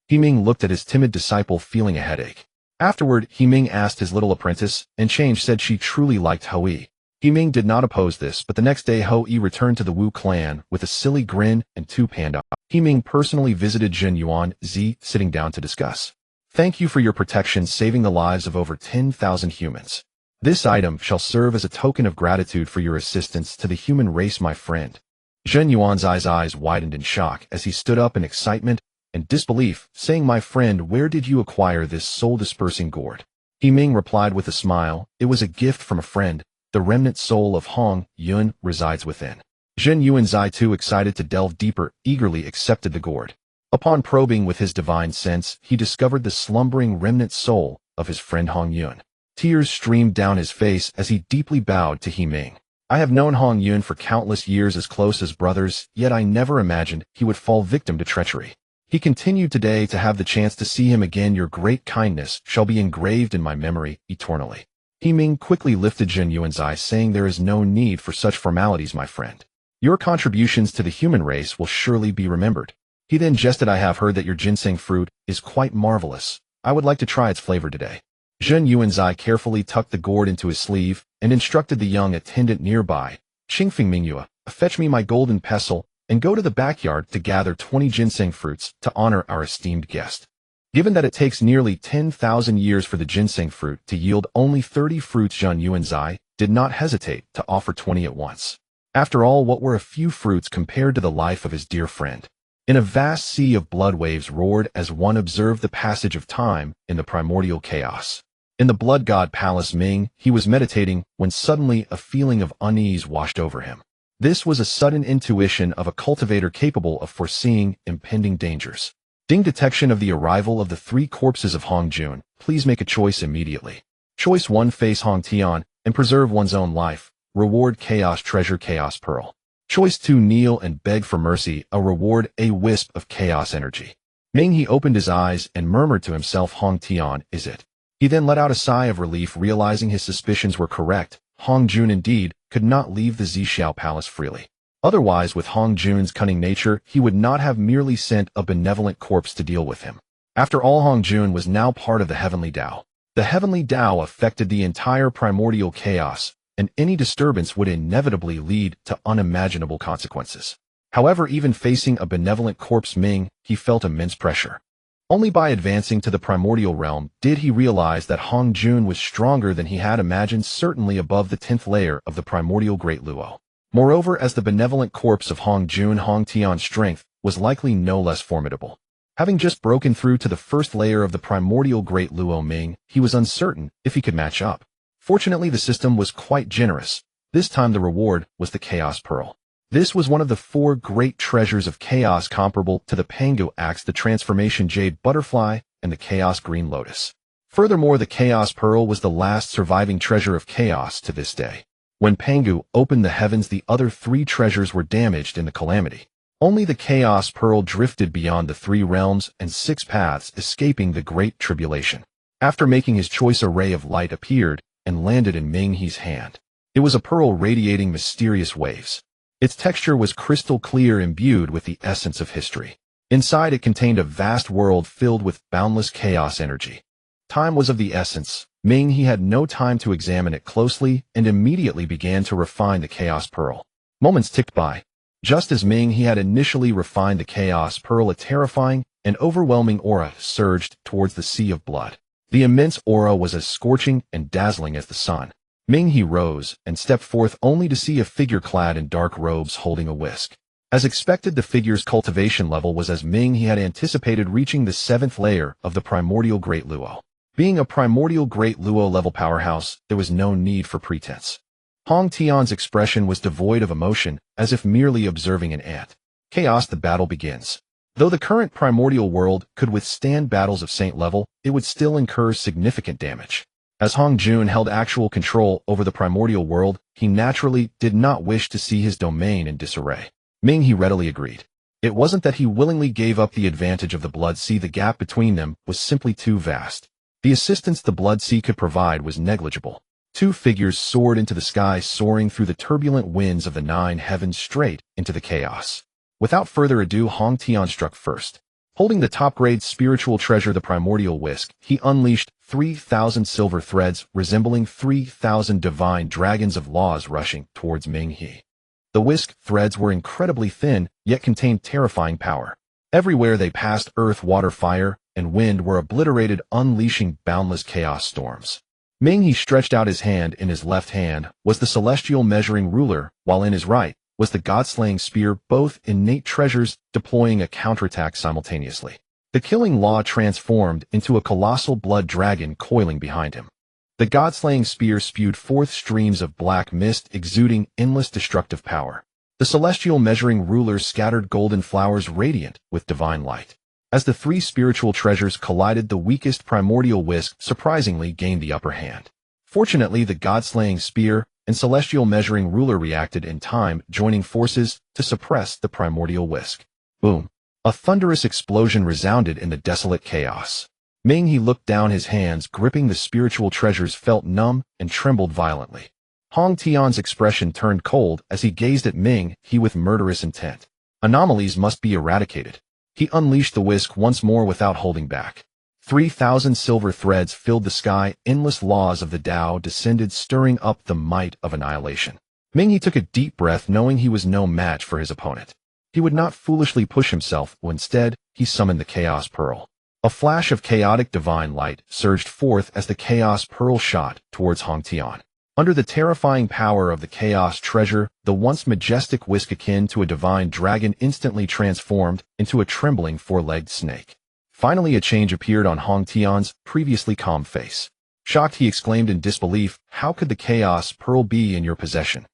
Ming looked at his timid disciple, feeling a headache. Afterward, Ming asked his little apprentice, and Change said she truly liked Ho-E. Ming did not oppose this, but the next day Ho-E returned to the Wu clan with a silly grin and 2 panda. Ming personally visited Jin Yuan Zi, sitting down to discuss. "Thank you for your protection, saving the lives of over 10,000 humans. This item shall serve as a token of gratitude for your assistance to the human race, my friend." Zhen Yuan's eyes widened in shock as he stood up in excitement and disbelief, saying, "My friend, where did you acquire this soul-dispersing gourd?" Ming replied with a smile, "It was a gift from a friend. The remnant soul of Hong Yun resides within." Zhen Yuanzai, too excited to delve deeper, eagerly accepted the gourd. Upon probing with his divine sense, he discovered the slumbering remnant soul of his friend Hong Yun. Tears streamed down his face as he deeply bowed to Ming. "I have known Hong Yun for countless years, as close as brothers, yet I never imagined he would fall victim to treachery. He continued today to have the chance to see him again. Your great kindness shall be engraved in my memory eternally." Ming quickly lifted Zhen Yuan's eye, saying, "There is no need for such formalities, my friend. Your contributions to the human race will surely be remembered." He then jested, "I have heard that your ginseng fruit is quite marvelous. I would like to try its flavor today." Zhen Yuanzai carefully tucked the gourd into his sleeve and instructed the young attendant nearby, "Qingfeng Mingyue, fetch me my golden pestle and go to the backyard to gather 20 ginseng fruits to honor our esteemed guest." Given that it takes nearly 10,000 years for the ginseng fruit to yield only 30 fruits, Zhen Yuanzai did not hesitate to offer 20 at once. After all, what were a few fruits compared to the life of his dear friend? In a vast sea of blood, waves roared as one observed the passage of time in the primordial chaos. In the blood god palace Ming, he was meditating when suddenly a feeling of unease washed over him. This was a sudden intuition of a cultivator capable of foreseeing impending dangers. Ding detection of the arrival of the 3 corpses of Hong Jun. Please make a choice immediately. Choice 1, face Hong Tian and preserve one's own life. Reward Chaos Treasure, Chaos Pearl. Choice 2, kneel and beg for mercy. A reward, a wisp of chaos energy. Ming, he opened his eyes and murmured to himself, Hong Tian, is it? He then let out a sigh of relief, realizing his suspicions were correct. Hong Jun indeed could not leave the Zixiao Palace freely. Otherwise, with Hong Jun's cunning nature, he would not have merely sent a benevolent corpse to deal with him. After all, Hong Jun was now part of the Heavenly Tao. The Heavenly Tao affected the entire primordial chaos, and any disturbance would inevitably lead to unimaginable consequences. However, even facing a benevolent corpse Ming, he felt immense pressure. Only by advancing to the primordial realm did he realize that Hong Jun was stronger than he had imagined, certainly above the 10th layer of the primordial Great Luo. Moreover, as the benevolent corpse of Hong Jun, Hong Tian's strength was likely no less formidable. Having just broken through to the first layer of the primordial Great Luo Ming, he was uncertain if he could match up. Fortunately, the system was quite generous. This time the reward was the Chaos Pearl. This was one of the 4 great treasures of chaos comparable to the Pangu Axe, the Transformation Jade Butterfly, and the Chaos Green Lotus. Furthermore, the Chaos Pearl was the last surviving treasure of chaos to this day. When Pangu opened the heavens, the other 3 treasures were damaged in the calamity. Only the Chaos Pearl drifted beyond the 3 realms and 6 paths, escaping the Great Tribulation. After making his choice, a ray of light appeared and landed in Ming He's hand. It was a pearl radiating mysterious waves. Its texture was crystal clear, imbued with the essence of history. Inside, it contained a vast world filled with boundless chaos energy. Time was of the essence. Ming He had no time to examine it closely and immediately began to refine the Chaos Pearl. Moments ticked by. Just as Ming He had initially refined the Chaos Pearl, a terrifying and overwhelming aura surged towards the sea of blood. The immense aura was as scorching and dazzling as the sun. Ming He rose and stepped forth, only to see a figure clad in dark robes holding a whisk. As expected, the figure's cultivation level was as Ming He had anticipated, reaching the 7th layer of the primordial Great Luo. Being a primordial Great Luo level powerhouse, there was no need for pretense. Hong Tian's expression was devoid of emotion, as if merely observing an ant. Chaos, the battle begins. Though the current primordial world could withstand battles of saint level, it would still incur significant damage. As Hong Jun held actual control over the primordial world, he naturally did not wish to see his domain in disarray. Ming He readily agreed. It wasn't that he willingly gave up the advantage of the Blood Sea, the gap between them was simply too vast. The assistance the Blood Sea could provide was negligible. 2 figures soared into the sky, soaring through the turbulent winds of the 9 heavens straight into the chaos. Without further ado, Hong Tian struck first. Holding the top-grade spiritual treasure, the primordial whisk, he unleashed 3,000 silver threads, resembling 3,000 divine dragons of laws rushing towards Ming He. The whisk threads were incredibly thin, yet contained terrifying power. Everywhere they passed, earth, water, fire, and wind were obliterated, unleashing boundless chaos storms. Ming He stretched out his hand. In his left hand was the celestial measuring ruler, while in his right was the god-slaying spear, both innate treasures deploying a counterattack simultaneously. The killing law transformed into a colossal blood dragon coiling behind him. The god-slaying spear spewed forth streams of black mist, exuding endless destructive power. The celestial measuring ruler scattered golden flowers radiant with divine light. As the 3 spiritual treasures collided, the weakest primordial whisk surprisingly gained the upper hand. Fortunately, the god-slaying spear and celestial measuring ruler reacted in time, joining forces to suppress the primordial whisk. Boom! A thunderous explosion resounded in the desolate chaos. Ming He looked down, his hands gripping the spiritual treasures felt numb and trembled violently. Hong Tian's expression turned cold as he gazed at Ming He with murderous intent. Anomalies must be eradicated. He unleashed the whisk once more without holding back. 3,000 silver threads filled the sky, endless laws of the Tao descended, stirring up the might of annihilation. Ming He took a deep breath, knowing he was no match for his opponent. He would not foolishly push himself, instead, he summoned the Chaos Pearl. A flash of chaotic divine light surged forth as the Chaos Pearl shot towards Hong Tian. Under the terrifying power of the Chaos Treasure, the once majestic whisk, akin to a divine dragon, instantly transformed into a trembling 4-legged snake. Finally, a change appeared on Hong Tian's previously calm face. Shocked, he exclaimed in disbelief, "How could the Chaos Pearl be in your possession?"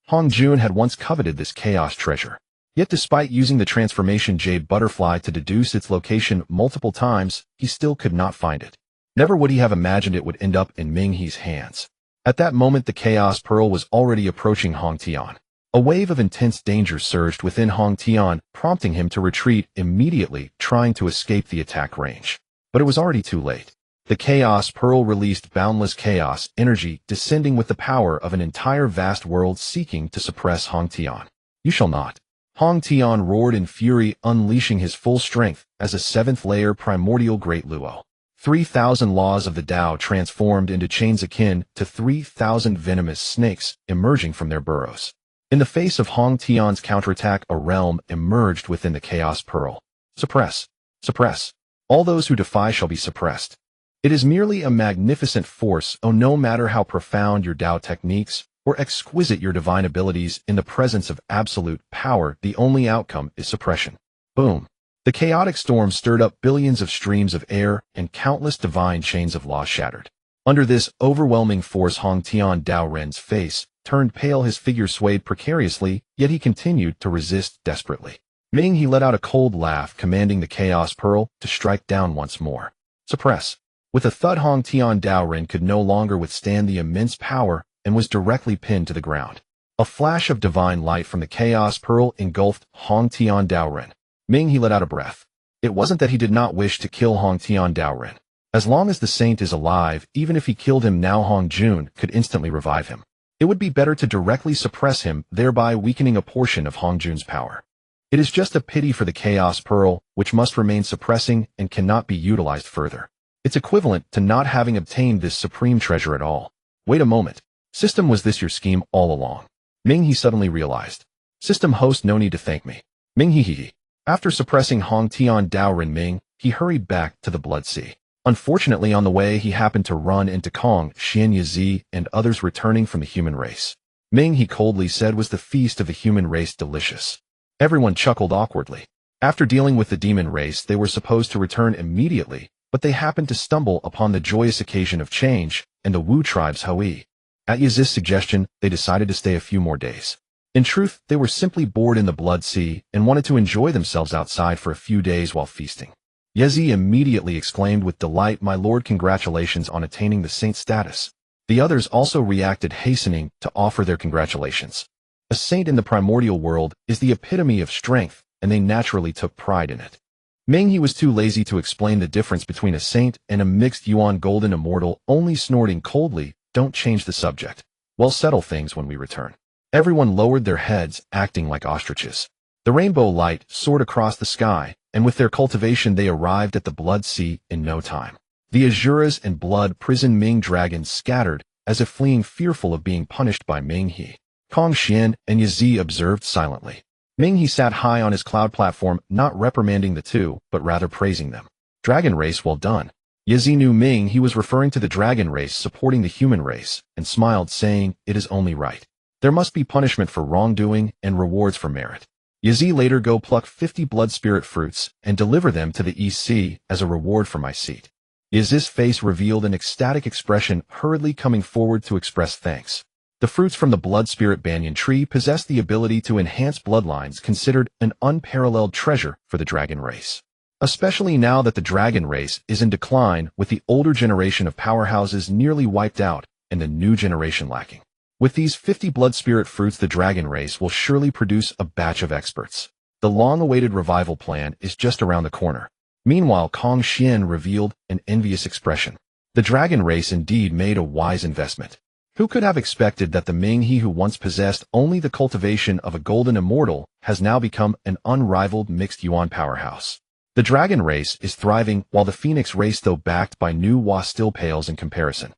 Hong Jun had once coveted this Chaos Treasure. Yet despite using the Transformation Jade Butterfly to deduce its location multiple times, he still could not find it. Never would he have imagined it would end up in Ming He's hands. At that moment, the Chaos Pearl was already approaching Hong Tian. A wave of intense danger surged within Hong Tian, prompting him to retreat immediately, trying to escape the attack range. But it was already too late. The Chaos Pearl released boundless chaos energy, descending with the power of an entire vast world seeking to suppress Hong Tian. You shall not. Hong Tian roared in fury, unleashing his full strength as a seventh-layer primordial great Luo. 3,000 laws of the Tao transformed into chains akin to 3,000 venomous snakes emerging from their burrows. In the face of Hong Tian's counterattack, a realm emerged within the Chaos Pearl. Suppress. Suppress. All those who defy shall be suppressed. It is merely a magnificent force, no matter how profound your Tao techniques or exquisite your divine abilities, in the presence of absolute power, the only outcome is suppression. Boom. The chaotic storm stirred up billions of streams of air, and countless divine chains of law shattered. Under this overwhelming force, Hong Tian Dao Ren's face turned pale, his figure swayed precariously, yet he continued to resist desperately. Ming, he let out a cold laugh, commanding the Chaos Pearl to strike down once more. Suppress. With a thud, Hong Tian Dao Ren could no longer withstand the immense power and was directly pinned to the ground. A flash of divine light from the Chaos Pearl engulfed Hong Tian Dao Ren. Ming, he let out a breath. It wasn't that he did not wish to kill Hong Tian Dao Ren. As long as the saint is alive, even if he killed him now, Hong Jun could instantly revive him. It would be better to directly suppress him, thereby weakening a portion of Hong Jun's power. It is just a pity for the Chaos Pearl, which must remain suppressing and cannot be utilized further. It's equivalent to not having obtained this supreme treasure at all. Wait a moment. System, was this your scheme all along? Ming, he suddenly realized. System host, no need to thank me. Ming, he. After suppressing Hong Tian Dao Ren, Ming, he hurried back to the Blood Sea. Unfortunately, on the way, he happened to run into Kong, Xian Yazi, and others returning from the human race. Ming, he coldly said, was the feast of the human race delicious? Everyone chuckled awkwardly. After dealing with the demon race, they were supposed to return immediately, but they happened to stumble upon the joyous occasion of change and the Wu tribe's Hui. At Yazi's suggestion, they decided to stay a few more days. In truth, they were simply bored in the Blood Sea and wanted to enjoy themselves outside for a few days while feasting. Yazi immediately exclaimed with delight, "My lord, congratulations on attaining the saint status." The others also reacted, hastening to offer their congratulations. A saint in the primordial world is the epitome of strength, and they naturally took pride in it. Ming, he was too lazy to explain the difference between a saint and a mixed yuan golden immortal, only snorting coldly, "Don't change the subject. We'll settle things when we return." Everyone lowered their heads, acting like ostriches. The rainbow light soared across the sky, and with their cultivation they arrived at the Blood Sea in no time. The Azuras and blood prison Ming dragons scattered, as if fleeing, fearful of being punished by Ming He. Kong Xian and Yazi observed silently. Ming He sat high on his cloud platform, not reprimanding the two, but rather praising them. "Dragon race, well done." Yazi knew Ming He was referring to the dragon race supporting the human race, and smiled, saying, "It is only right. There must be punishment for wrongdoing and rewards for merit." Yazi, later go pluck 50 blood spirit fruits and deliver them to the East Sea as a reward for my seat. Yazi's face revealed an ecstatic expression, hurriedly coming forward to express thanks. The fruits from the blood spirit banyan tree possess the ability to enhance bloodlines, considered an unparalleled treasure for the dragon race. Especially now that the dragon race is in decline, with the older generation of powerhouses nearly wiped out and the new generation lacking. With these 50 blood spirit fruits, the dragon race will surely produce a batch of experts. The long-awaited revival plan is just around the corner. Meanwhile, Kong Xian revealed an envious expression. The dragon race indeed made a wise investment. Who could have expected that the Ming He, who once possessed only the cultivation of a golden immortal, has now become an unrivaled mixed yuan powerhouse? The dragon race is thriving, while the phoenix race, though backed by new Wa, still pales in comparison.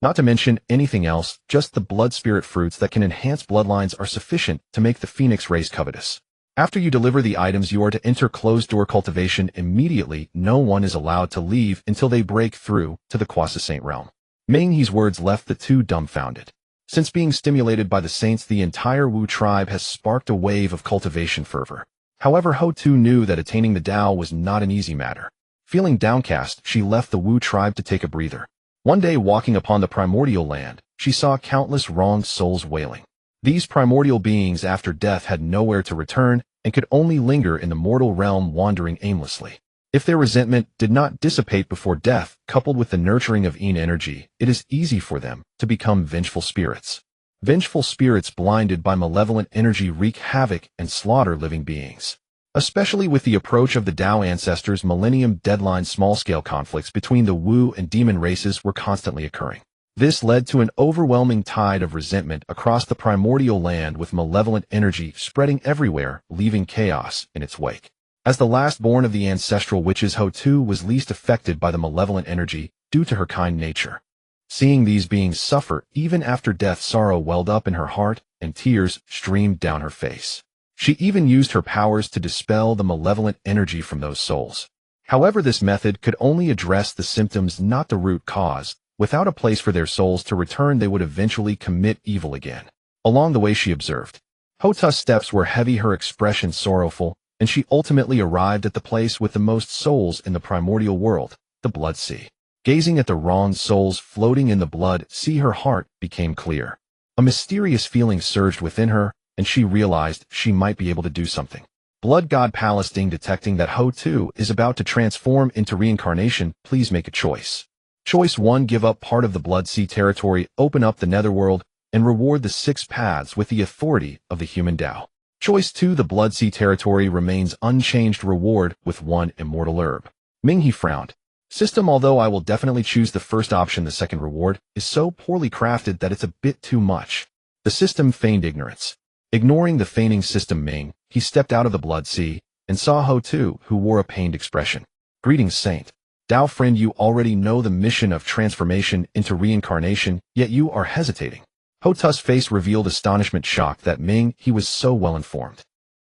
Not to mention anything else, just the blood spirit fruits that can enhance bloodlines are sufficient to make the phoenix race covetous. After you deliver the items, you are to enter closed-door cultivation immediately. No one is allowed to leave until they break through to the Quasi-Saint realm. Ming He's words left the two dumbfounded. Since being stimulated by the saints, the entire Wu tribe has sparked a wave of cultivation fervor. However, Ho Tu knew that attaining the Tao was not an easy matter. Feeling downcast, she left the Wu tribe to take a breather. One day, walking upon the primordial land, she saw countless wronged souls wailing. These primordial beings after death had nowhere to return and could only linger in the mortal realm, wandering aimlessly. If their resentment did not dissipate before death, coupled with the nurturing of Yin energy, it is easy for them to become vengeful spirits. Vengeful spirits blinded by malevolent energy wreak havoc and slaughter living beings. Especially with the approach of the Tao Ancestors' millennium deadline, small-scale conflicts between the Wu and Demon races were constantly occurring. This led to an overwhelming tide of resentment across the primordial land, with malevolent energy spreading everywhere, leaving chaos in its wake. As the last born of the ancestral witches, Ho-Tu was least affected by the malevolent energy due to her kind nature. Seeing these beings suffer even after death, sorrow welled up in her heart and tears streamed down her face. She even used her powers to dispel the malevolent energy from those souls. However, this method could only address the symptoms, not the root cause. Without a place for their souls to return, they would eventually commit evil again. Along the way, she observed. Ho-Tu's steps were heavy, her expression sorrowful, and she ultimately arrived at the place with the most souls in the primordial world, the Blood Sea. Gazing at the wrong souls floating in the Blood Sea, her heart became clear. A mysterious feeling surged within her, and she realized she might be able to do something. Blood God Palace, detecting that Ho-Tu is about to transform into reincarnation, please make a choice. Choice 1. Give up part of the Blood Sea territory, open up the netherworld, and reward the 6 paths with the authority of the human Tao. Choice 2. The Blood Sea territory remains unchanged, reward with 1 immortal herb. Ming, he frowned. System, although I will definitely choose the first option, the second reward is so poorly crafted that it's a bit too much. The system feigned ignorance. Ignoring the feigning system, Ming, he stepped out of the Blood Sea and saw Ho-Tu, who wore a pained expression. Greetings, Saint. Tao friend, you already know the mission of transformation into reincarnation, yet you are hesitating. Ho-Tu's face revealed astonishment, shocked that Ming, he was so well informed.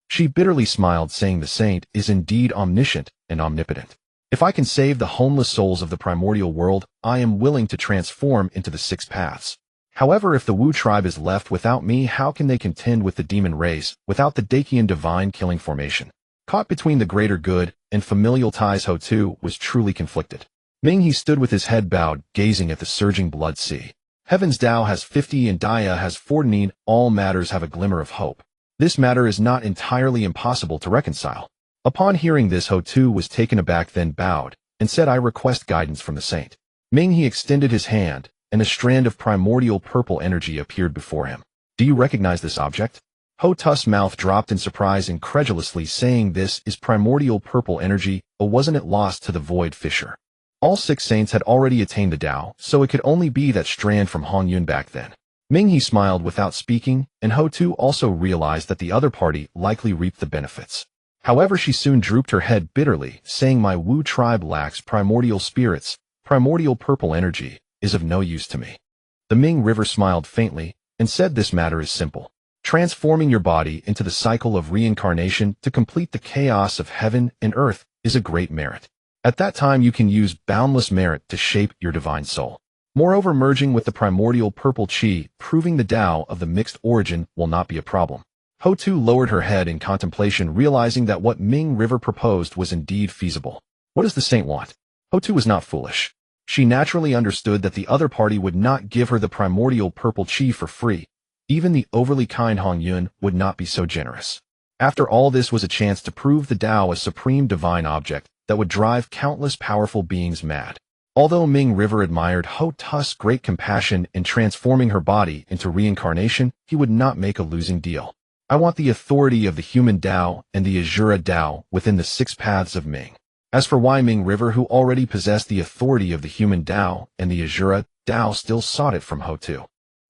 She bitterly smiled, saying the saint is indeed omniscient and omnipotent. If I can save the homeless souls of the primordial world, I am willing to transform into the 6 paths. However, if the Wu tribe is left without me, how can they contend with the demon race without the Dakian divine killing formation? Caught between the greater good and familial ties, Ho-Tu was truly conflicted. Ming, he stood with his head bowed, gazing at the surging Blood Sea. Heaven's Tao has 50 and Daya has 14. All matters have a glimmer of hope. This matter is not entirely impossible to reconcile. Upon hearing this, Ho-Tu was taken aback, then bowed, and said, I request guidance from the saint. Ming, he extended his hand, and a strand of primordial purple energy appeared before him. Do you recognize this object? Ho-Tu's mouth dropped in surprise, incredulously, saying, this is primordial purple energy, or wasn't it lost to the void fissure? All 6 saints had already attained the Tao, so it could only be that strand from Hong Yun back then. Ming, he smiled without speaking, and Ho-Tu also realized that the other party likely reaped the benefits. However, she soon drooped her head bitterly, saying, my Wu tribe lacks primordial spirits. Primordial purple energy is of no use to me. The Ming River smiled faintly and said, this matter is simple. Transforming your body into the cycle of reincarnation to complete the chaos of heaven and earth is a great merit. At that time, you can use boundless merit to shape your divine soul. Moreover, merging with the primordial purple chi, proving the Tao of the mixed origin, will not be a problem. Ho-Tu lowered her head in contemplation, realizing that what Ming River proposed was indeed feasible. What does the saint want? Ho-Tu was not foolish. She naturally understood that the other party would not give her the primordial purple chi for free. Even the overly kind Hong Yun would not be so generous. After all, this was a chance to prove the Tao a supreme divine object that would drive countless powerful beings mad. Although Ming River admired Ho-Tu's great compassion in transforming her body into reincarnation, he would not make a losing deal. I want the authority of the human Tao and the Azura Tao within the 6 paths of Ming. As for why Ming River, who already possessed the authority of the human Tao and the Azura Tao, still sought it from Ho-Tu.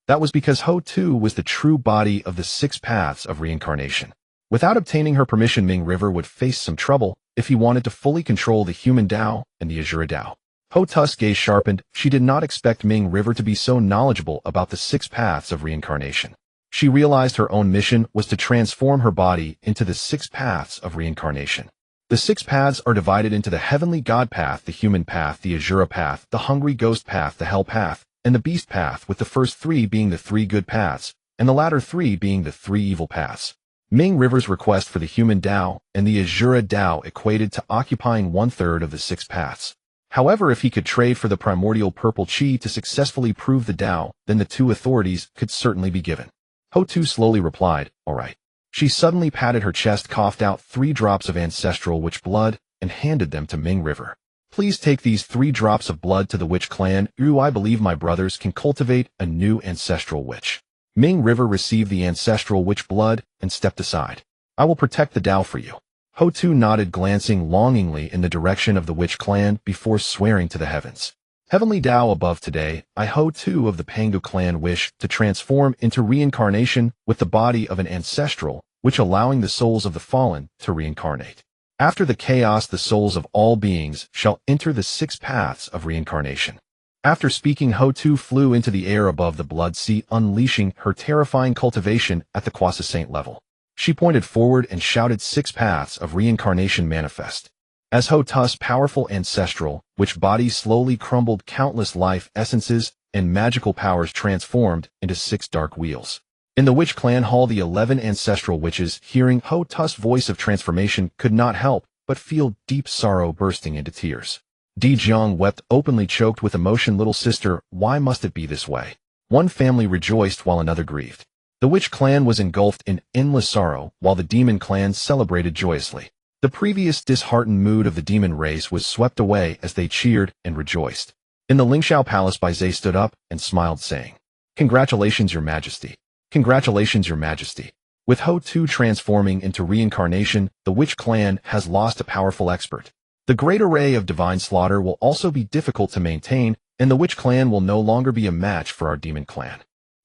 That was because Ho-Tu was the true body of the 6 paths of reincarnation. Without obtaining her permission, Ming River would face some trouble if he wanted to fully control the human Tao and the Azura Tao. Ho-Tu's gaze sharpened. She did not expect Ming River to be so knowledgeable about the 6 paths of reincarnation. She realized her own mission was to transform her body into the 6 paths of reincarnation. The 6 paths are divided into the heavenly God path, the human path, the Azura path, the hungry ghost path, the hell path, and the beast path, with the first 3 being the 3 good paths, and the latter 3 being the 3 evil paths. Ming River's request for the human Tao and the Azura Tao equated to occupying 1/3 of the 6 paths. However, if he could trade for the primordial purple chi to successfully prove the Tao, then the 2 authorities could certainly be given. Ho-Tu slowly replied, all right. She suddenly patted her chest, coughed out 3 drops of ancestral witch blood, and handed them to Ming River. Please take these 3 drops of blood to the witch clan. I believe my brothers can cultivate a new ancestral witch. Ming River received the ancestral witch blood and stepped aside. I will protect the Tao for you. Ho-Tu nodded, glancing longingly in the direction of the witch clan before swearing to the heavens. Heavenly Tao above, today, I, Ho-Tu of the Pangu clan, wish to transform into reincarnation with the body of an ancestral, which allowing the souls of the fallen to reincarnate. After the chaos, the souls of all beings shall enter the 6 paths of reincarnation. After speaking, Ho-Tu flew into the air above the Blood Sea, unleashing her terrifying cultivation at the Quasi-Saint level. She pointed forward and shouted, 6 paths of reincarnation manifest. As Ho-Tu's powerful ancestral, which body slowly crumbled, countless life essences and magical powers transformed into 6 dark wheels. In the witch clan hall, the 11 ancestral witches, hearing Ho-Tu's voice of transformation, could not help but feel deep sorrow, bursting into tears. Di Jiang wept openly, choked with emotion. Little sister, why must it be this way? One family rejoiced while another grieved. The witch clan was engulfed in endless sorrow, while the demon clan celebrated joyously. The previous disheartened mood of the demon race was swept away as they cheered and rejoiced. In the Zixiao Palace, Bai Zhe stood up and smiled, saying, "Congratulations, Your Majesty. Congratulations, Your Majesty." With Ho-Tu transforming into reincarnation, the witch clan has lost a powerful expert. The great array of divine slaughter will also be difficult to maintain, and the witch clan will no longer be a match for our demon clan.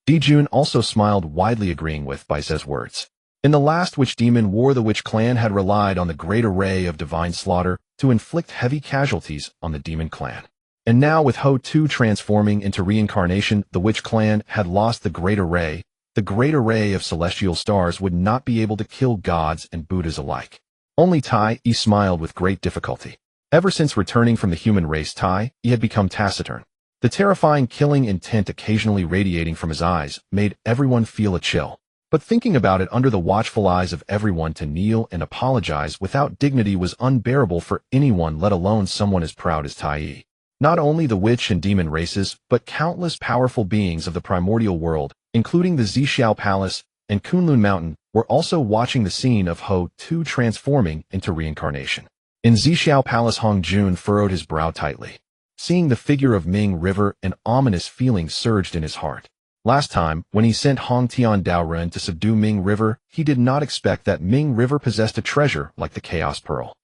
Di Jun also smiled widely, agreeing with Bai Zhe's words. In the last witch demon war, the witch clan had relied on the great array of divine slaughter to inflict heavy casualties on the demon clan. And now, with Ho-Tu transforming into reincarnation, the witch clan had lost the great array. The great array of celestial stars would not be able to kill gods and Buddhas alike. Only Tai Yi smiled with great difficulty. Ever since returning from the human race, Tai Yi had become taciturn. The terrifying killing intent occasionally radiating from his eyes made everyone feel a chill. But thinking about it under the watchful eyes of everyone, to kneel and apologize without dignity was unbearable for anyone, let alone someone as proud as Tai Yi. Not only the witch and demon races, but countless powerful beings of the primordial world, including the Zixiao Palace and Kunlun Mountain, were also watching the scene of Ho-Tu transforming into reincarnation. In Zixiao Palace, Hong Jun furrowed his brow tightly. Seeing the figure of Ming River, an ominous feeling surged in his heart. Last time, when he sent Hong Tian Daoren to subdue Ming River, he did not expect that Ming River possessed a treasure like the Chaos Pearl.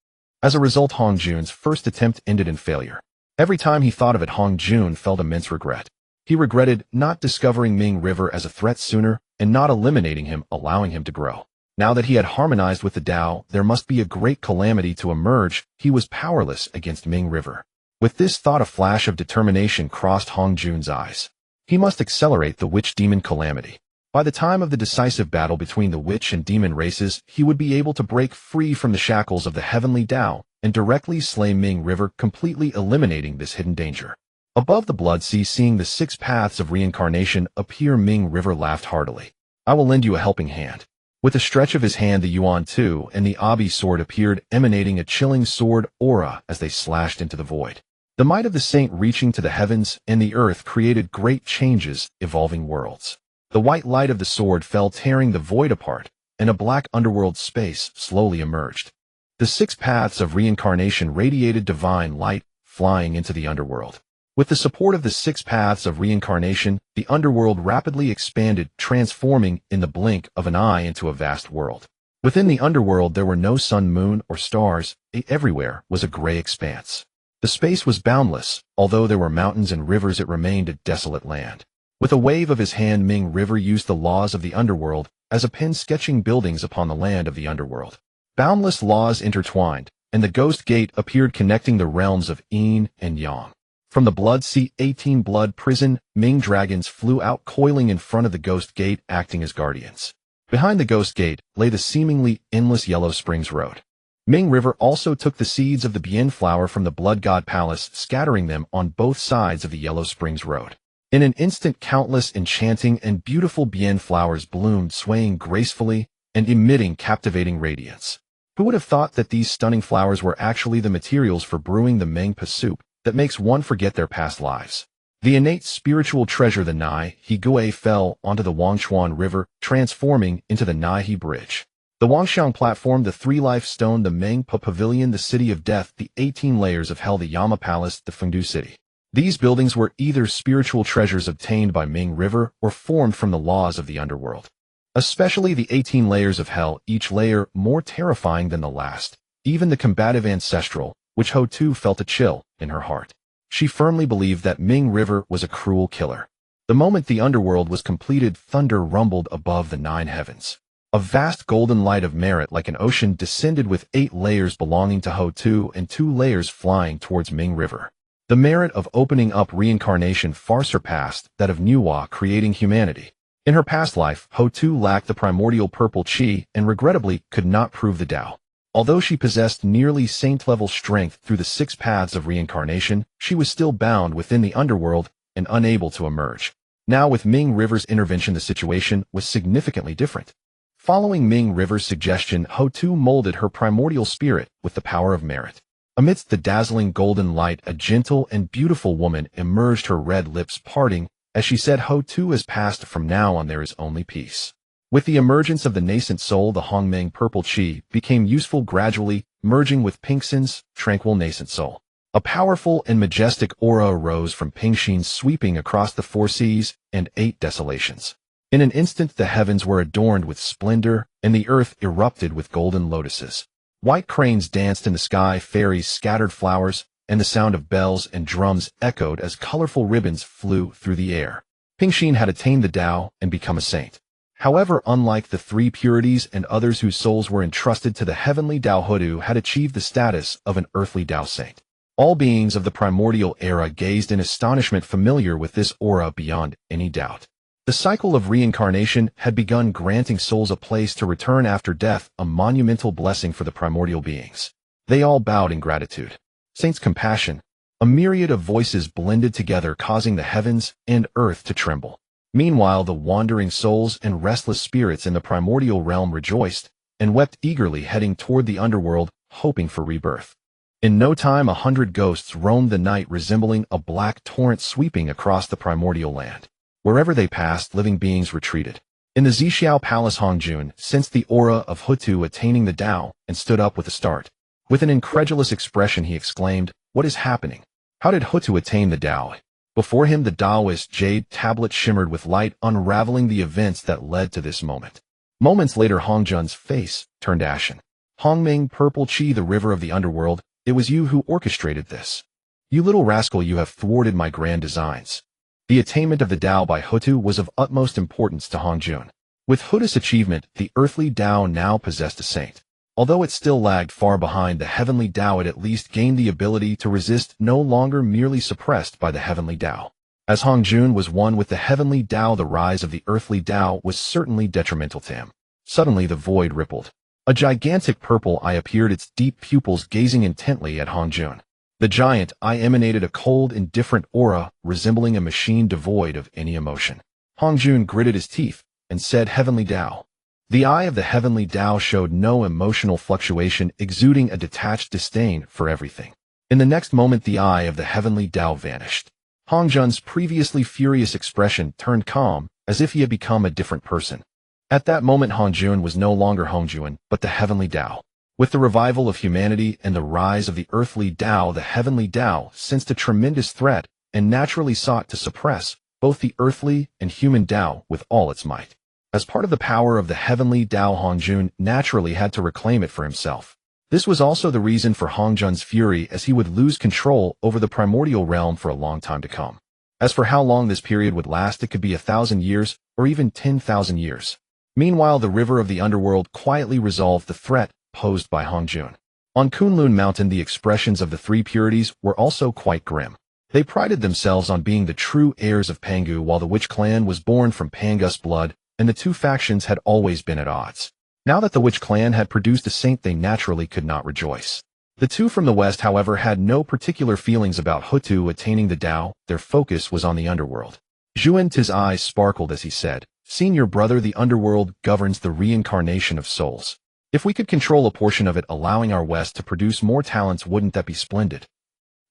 As a result, Hong Jun's first attempt ended in failure. Every time he thought of it, Hong Jun felt immense regret. He regretted not discovering Ming River as a threat sooner and not eliminating him, allowing him to grow. Now that he had harmonized with the Tao, there must be a great calamity to emerge. He was powerless against Ming River. With this thought, a flash of determination crossed Hong Jun's eyes. He must accelerate the witch-demon calamity. By the time of the decisive battle between the witch and demon races, he would be able to break free from the shackles of the heavenly Tao and directly slay Ming River, completely eliminating this hidden danger. Above the Blood Sea, seeing the 6 paths of reincarnation appear, Ming River laughed heartily. "I will lend you a helping hand." With a stretch of his hand, the Yuan Tu and the Abi sword appeared, emanating a chilling sword aura as they slashed into the void. The might of the saint reaching to the heavens and the earth created great changes, evolving worlds. The white light of the sword fell, tearing the void apart, and a black underworld space slowly emerged. The 6 paths of reincarnation radiated divine light, flying into the underworld. With the support of the 6 paths of reincarnation, the underworld rapidly expanded, transforming in the blink of an eye into a vast world. Within the underworld, there were no sun, moon, or stars. Everywhere was a gray expanse. The space was boundless. Although there were mountains and rivers, it remained a desolate land. With a wave of his hand, Ming River used the laws of the underworld as a pen, sketching buildings upon the land of the underworld. Boundless laws intertwined, and the Ghost Gate appeared, connecting the realms of Yin and Yang. From the Blood Sea 18 Blood Prison, Ming dragons flew out, coiling in front of the Ghost Gate, acting as guardians. Behind the Ghost Gate lay the seemingly endless Yellow Springs Road. Ming River also took the seeds of the Bien flower from the Blood God Palace, scattering them on both sides of the Yellow Springs Road. In an instant, countless enchanting and beautiful Bien flowers bloomed, swaying gracefully and emitting captivating radiance. Who would have thought that these stunning flowers were actually the materials for brewing the Mengpa soup that makes one forget their past lives? The innate spiritual treasure, the Nai He Gui, fell onto the Wangchuan River, transforming into the Nai He Bridge. The Wangxiang Platform, the 3-Life Stone, the Mengpa Pavilion, the City of Death, the 18 Layers of Hell, the Yama Palace, the Fengdu City. These buildings were either spiritual treasures obtained by Ming River or formed from the laws of the underworld. Especially the 18 layers of hell, each layer more terrifying than the last. Even the combative ancestral, which Ho-Tu felt a chill in her heart. She firmly believed that Ming River was a cruel killer. The moment the underworld was completed, thunder rumbled above the 9 heavens. A vast golden light of merit like an ocean descended with 8 layers belonging to Ho-Tu and 2 layers flying towards Ming River. The merit of opening up reincarnation far surpassed that of Nuwa creating humanity. In her past life, Ho-Tu lacked the primordial purple chi and regrettably could not prove the Tao. Although she possessed nearly saint-level strength through the 6 paths of reincarnation, she was still bound within the underworld and unable to emerge. Now with Ming River's intervention, the situation was significantly different. Following Ming River's suggestion, Ho-Tu molded her primordial spirit with the power of merit. Amidst the dazzling golden light, a gentle and beautiful woman emerged, her red lips parting, as she said, "Ho-Tu has passed. From now on there is only peace." With the emergence of the nascent soul, the Hongmeng purple chi became useful, gradually merging with Pingxin's tranquil nascent soul. A powerful and majestic aura arose from Pingxin, sweeping across the 4 seas and 8 desolations. In an instant the heavens were adorned with splendor, and the earth erupted with golden lotuses. White cranes danced in the sky, fairies scattered flowers, and the sound of bells and drums echoed as colorful ribbons flew through the air. Pingxin had attained the Tao and become a saint. However, unlike the 3 purities and others whose souls were entrusted to the heavenly Tao, Ho-Tu had achieved the status of an earthly Tao saint. All beings of the primordial era gazed in astonishment, familiar with this aura beyond any doubt. The cycle of reincarnation had begun, granting souls a place to return after death, a monumental blessing for the primordial beings. They all bowed in gratitude. Saints' compassion. A myriad of voices blended together, causing the heavens and earth to tremble. Meanwhile, the wandering souls and restless spirits in the primordial realm rejoiced and wept eagerly, heading toward the underworld, hoping for rebirth. In no time, 100 ghosts roamed the night, resembling a black torrent sweeping across the primordial land. Wherever they passed, living beings retreated. In the Zixiao Palace, Hongjun sensed the aura of Ho-Tu attaining the Tao and stood up with a start. With an incredulous expression, he exclaimed, "What is happening? How did Ho-Tu attain the Tao?" Before him, the Taoist jade tablet shimmered with light, unraveling the events that led to this moment. Moments later, Hongjun's face turned ashen. "Hongmeng purple chi, the river of the underworld, it was you who orchestrated this. You little rascal, you have thwarted my grand designs." The attainment of the Tao by Ho-Tu was of utmost importance to Hongjun. With Ho-Tu's achievement, the earthly Tao now possessed a saint. Although it still lagged far behind the heavenly Tao, it at least gained the ability to resist, no longer merely suppressed by the heavenly Tao. As Hongjun was one with the heavenly Tao, the rise of the earthly Tao was certainly detrimental to him. Suddenly the void rippled. A gigantic purple eye appeared, its deep pupils gazing intently at Hongjun. The giant eye emanated a cold, indifferent aura, resembling a machine devoid of any emotion. Hongjun gritted his teeth and said, "Heavenly Tao." The eye of the heavenly Tao showed no emotional fluctuation, exuding a detached disdain for everything. In the next moment, the eye of the heavenly Tao vanished. Hongjun's previously furious expression turned calm, as if he had become a different person. At that moment, Hongjun was no longer Hongjun, but the heavenly Tao. With the revival of humanity and the rise of the earthly Tao, the heavenly Tao sensed a tremendous threat and naturally sought to suppress both the earthly and human Tao with all its might. As part of the power of the heavenly Tao, Hongjun naturally had to reclaim it for himself. This was also the reason for Hongjun's fury, as he would lose control over the primordial realm for a long time to come. As for how long this period would last, it could be 1,000 years or even 10,000 years. Meanwhile, the river of the underworld quietly resolved the threat posed by Hongjun. On Kunlun Mountain, the expressions of the 3 purities were also quite grim. They prided themselves on being the true heirs of Pangu, while the witch clan was born from Pangus blood, and the 2 factions had always been at odds. Now that the witch clan had produced a saint, they naturally could not rejoice. The 2 from the west, however, had no particular feelings about Ho-Tu attaining the Tao. Their focus was on the underworld. Zhuan-Ti's eyes sparkled as he said, "Senior brother, the underworld governs the reincarnation of souls. If we could control a portion of it, allowing our West to produce more talents, wouldn't that be splendid?"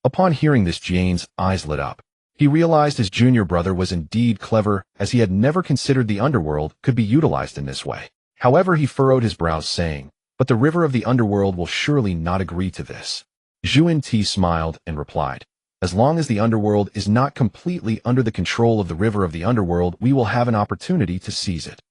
Upon hearing this, Jian's eyes lit up. He realized his junior brother was indeed clever, as he had never considered the underworld could be utilized in this way. However, he furrowed his brows, saying, "But the river of the underworld will surely not agree to this." Zhuan-Ti smiled and replied, "As long as the underworld is not completely under the control of the river of the underworld, we will have an opportunity to seize it."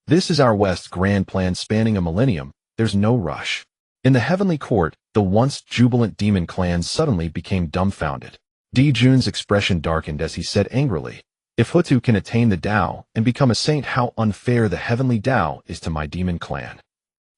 This is our West's grand plan spanning a millennium. There's no rush. In the heavenly court, the once jubilant demon clan suddenly became dumbfounded. Di Jun's expression darkened as he said angrily, "If Hutu can attain the Tao and become a saint, how unfair the heavenly Tao is to my demon clan."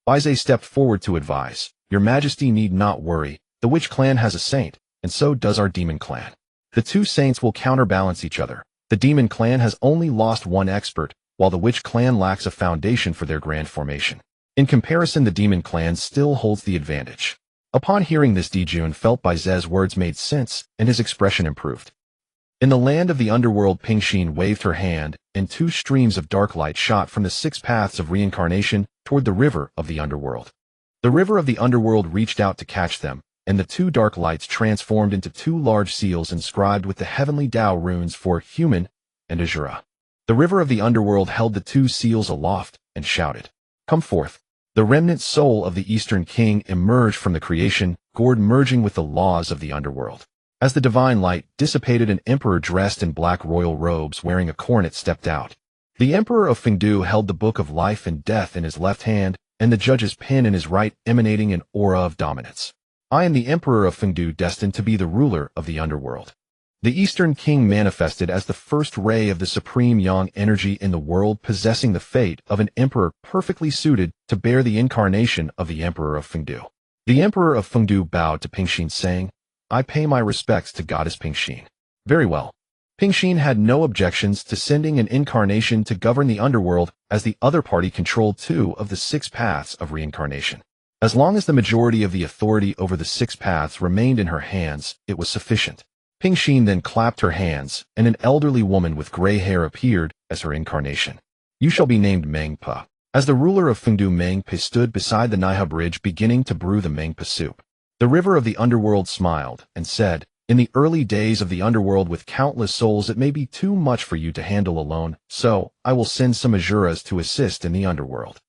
Baize stepped forward to advise, "Your Majesty need not worry. The witch clan has a saint, and so does our demon clan. The two saints will counterbalance each other. The demon clan has only lost one expert, while the witch clan lacks a foundation for their grand formation. In comparison, the demon clan still holds the advantage." Upon hearing this, Di Jun felt Baize's words made sense, and his expression improved. In the land of the underworld, Pingxin waved her hand, and two streams of dark light shot from the 6 paths of reincarnation toward the river of the underworld. The river of the underworld reached out to catch them, and the two dark lights transformed into 2 large seals inscribed with the heavenly Tao runes for human and Azura. The river of the underworld held the 2 seals aloft and shouted, "Come forth." The remnant soul of the Eastern King emerged from the creation, gourd merging with the laws of the underworld. As the divine light dissipated, an emperor dressed in black royal robes wearing a coronet stepped out. The emperor of Fengdu held the book of life and death in his left hand, and the judge's pen in his right, emanating an aura of dominance. "I am the emperor of Fengdu, destined to be the ruler of the underworld." The Eastern King manifested as the first ray of the supreme yang energy in the world, possessing the fate of an emperor, perfectly suited to bear the incarnation of the emperor of Fengdu. The emperor of Fengdu bowed to Pingxin, saying, "I pay my respects to goddess Pingxin." Very well. Pingxin had no objections to sending an incarnation to govern the underworld, as the other party controlled 2 of the 6 paths of reincarnation. As long as the majority of the authority over the 6 paths remained in her hands, it was sufficient. Pingxin then clapped her hands, and an elderly woman with gray hair appeared as her incarnation. "You shall be named Mengpa." As the ruler of Fengdu, Mengpa stood beside the Naiha bridge beginning to brew the Mengpa soup. The river of the underworld smiled and said, "In the early days of the underworld with countless souls, it may be too much for you to handle alone, so I will send some Azuras to assist in the underworld."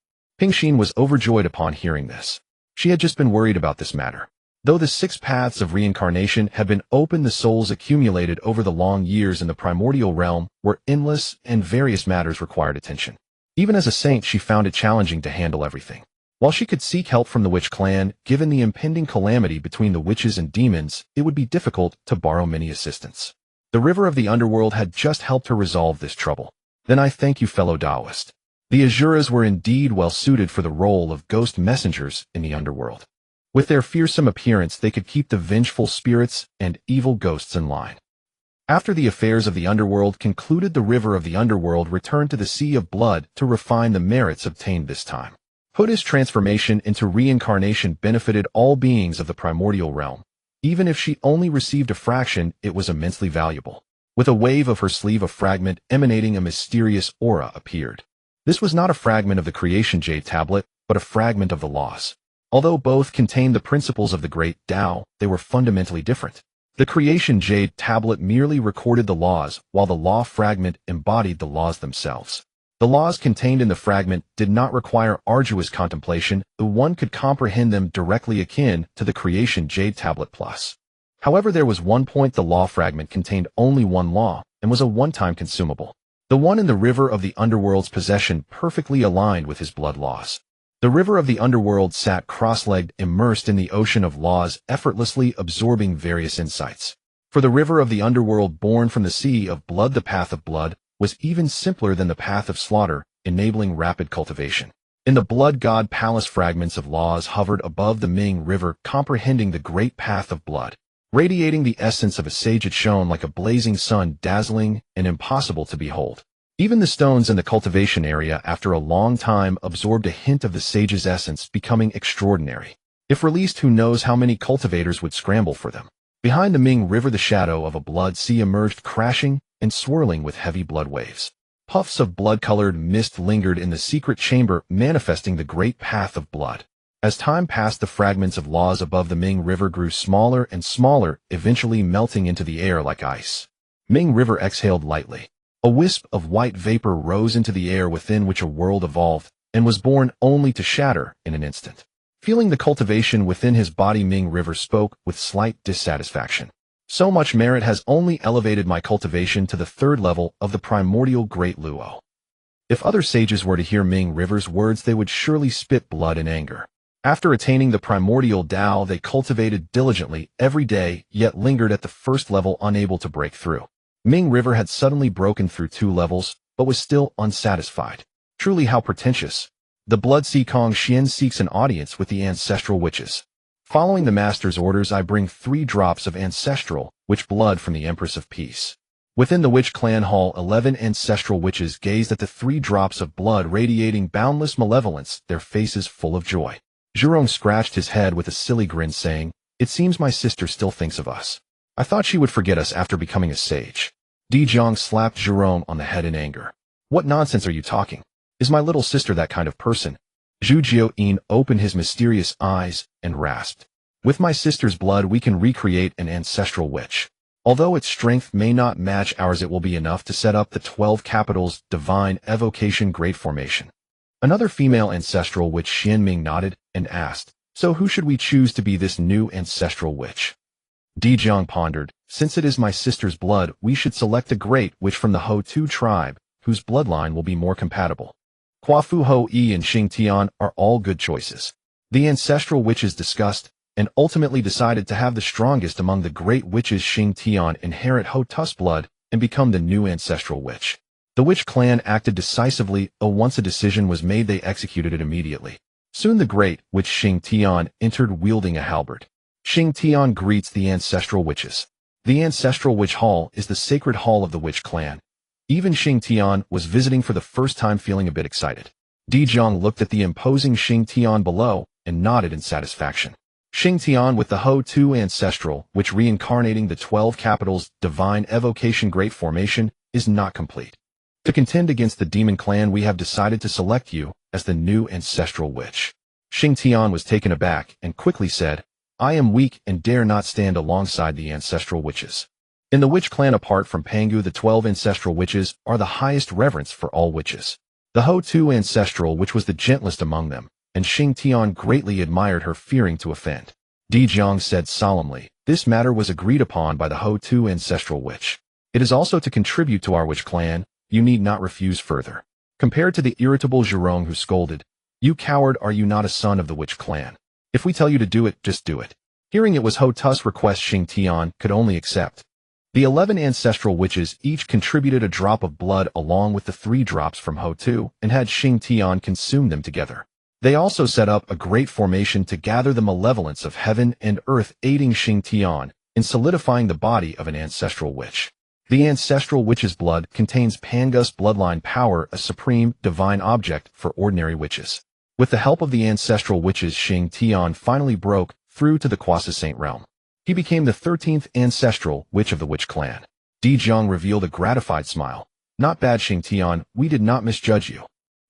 Pingxin was overjoyed upon hearing this. She had just been worried about this matter. Though the 6 paths of reincarnation had been opened, the souls accumulated over the long years in the primordial realm were endless, and various matters required attention. Even as a saint, she found it challenging to handle everything. While she could seek help from the witch clan, given the impending calamity between the witches and demons, it would be difficult to borrow many assistance. The river of the underworld had just helped her resolve this trouble. "Then I thank you, fellow Taoist." The Azuras were indeed well suited for the role of ghost messengers in the underworld. With their fearsome appearance, they could keep the vengeful spirits and evil ghosts in line. After the affairs of the underworld concluded, the river of the underworld returned to the Sea of Blood to refine the merits obtained this time. Hutu's transformation into reincarnation benefited all beings of the primordial realm. Even if she only received a fraction, it was immensely valuable. With a wave of her sleeve, a fragment emanating a mysterious aura appeared. This was not a fragment of the creation jade tablet, but a fragment of the laws. Although both contained the principles of the great Tao, they were fundamentally different. The creation jade tablet merely recorded the laws, while the law fragment embodied the laws themselves. The laws contained in the fragment did not require arduous contemplation, though one could comprehend them directly, akin to the creation jade tablet plus. However, there was one point: the law fragment contained only one law, and was a one-time consumable. The one in the river of the underworld's possession perfectly aligned with his blood laws. The river of the underworld sat cross-legged, immersed in the ocean of laws, effortlessly absorbing various insights. For the river of the underworld, born from the sea of blood, the path of blood was even simpler than the path of slaughter, enabling rapid cultivation. In the blood god palace, fragments of laws hovered above the Ming river, comprehending the great path of blood. Radiating the essence of a sage, it shone like a blazing sun, dazzling and impossible to behold. Even the stones in the cultivation area, after a long time, absorbed a hint of the sage's essence, becoming extraordinary. If released, who knows how many cultivators would scramble for them. Behind the Ming river, the shadow of a blood sea emerged, crashing and swirling with heavy blood waves. Puffs of blood-colored mist lingered in the secret chamber, manifesting the great path of blood. As time passed, the fragments of laws above the Ming river grew smaller and smaller, eventually melting into the air like ice. Ming river exhaled lightly. A wisp of white vapor rose into the air, within which a world evolved, and was born only to shatter in an instant. Feeling the cultivation within his body, Ming river spoke with slight dissatisfaction. "So much merit has only elevated my cultivation to the 3rd level of the primordial great luo. If other sages were to hear Ming River's words, they would surely spit blood in anger. After attaining the primordial Tao, they cultivated diligently every day, yet lingered at the first level, unable to break through. Ming River had suddenly broken through 2 levels, but was still unsatisfied. Truly how pretentious. The Blood Sea Kong Xian seeks an audience with the ancestral witches. Following the master's orders, I bring 3 drops of ancestral witch blood from the Empress of Peace. Within the witch clan hall, 11 ancestral witches gazed at the 3 drops of blood radiating boundless malevolence, their faces full of joy. Zhurong scratched his head with a silly grin, saying, "It seems my sister still thinks of us. I thought she would forget us after becoming a sage." Di Zhang slapped Zhurong on the head in anger. "What nonsense are you talking? Is my little sister that kind of person?" Zhu Jiuyin opened his mysterious eyes and rasped, "With my sister's blood we can recreate an ancestral witch. Although its strength may not match ours, it will be enough to set up the 12 capitals divine evocation great formation." Another female ancestral witch, Xian Ming, nodded and asked, "So who should we choose to be this new ancestral witch?" Di Zhang pondered, "Since it is my sister's blood, we should select a great witch from the Ho-Tu tribe, whose bloodline will be more compatible. Kuafu Ho-Yi and Xing Tian are all good choices." The ancestral witches discussed and ultimately decided to have the strongest among the great witches, Xing Tian, inherit Ho-Tu's blood and become the new ancestral witch. The witch clan acted decisively. Once a decision was made, they executed it immediately. Soon the great witch Xing Tian entered wielding a halberd. Xing Tian greets the ancestral witches. The ancestral witch hall is the sacred hall of the witch clan. Even Xing Tian was visiting for the first time, feeling a bit excited. Di Zhang looked at the imposing Xing Tian below and nodded in satisfaction. Xing Tian with the Ho-Tu ancestral, which reincarnating the 12 capitals divine evocation great formation, is not complete. To contend against the demon clan, we have decided to select you as the new ancestral witch. Xing Tian was taken aback and quickly said, "I am weak and dare not stand alongside the ancestral witches." In the witch clan, apart from Pangu, the 12 ancestral witches are the highest reverence for all witches. The Ho-Tu ancestral, which was the gentlest among them, and Xing Tian greatly admired her, fearing to offend. Di Zhang said solemnly, "This matter was agreed upon by the Ho-Tu ancestral witch. It is also to contribute to our witch clan. You need not refuse further." Compared to the irritable Zhurong, who scolded, "You coward, are you not a son of the witch clan? If we tell you to do it, just do it." Hearing it was Ho-Tu's request, Xing Tian could only accept. The 11 ancestral witches each contributed a drop of blood along with the 3 drops from Ho-Tu and had Xing Tian consume them together. They also set up a great formation to gather the malevolence of heaven and earth, aiding Xing Tian in solidifying the body of an ancestral witch. The ancestral witch's blood contains Pangus bloodline power, a supreme divine object for ordinary witches. With the help of the ancestral witches, Xing Tian finally broke through to the Quasi-Saint realm. He became the 13th ancestral witch of the witch clan. Di Zhang revealed a gratified smile. "Not bad, Xing Tian, we did not misjudge you."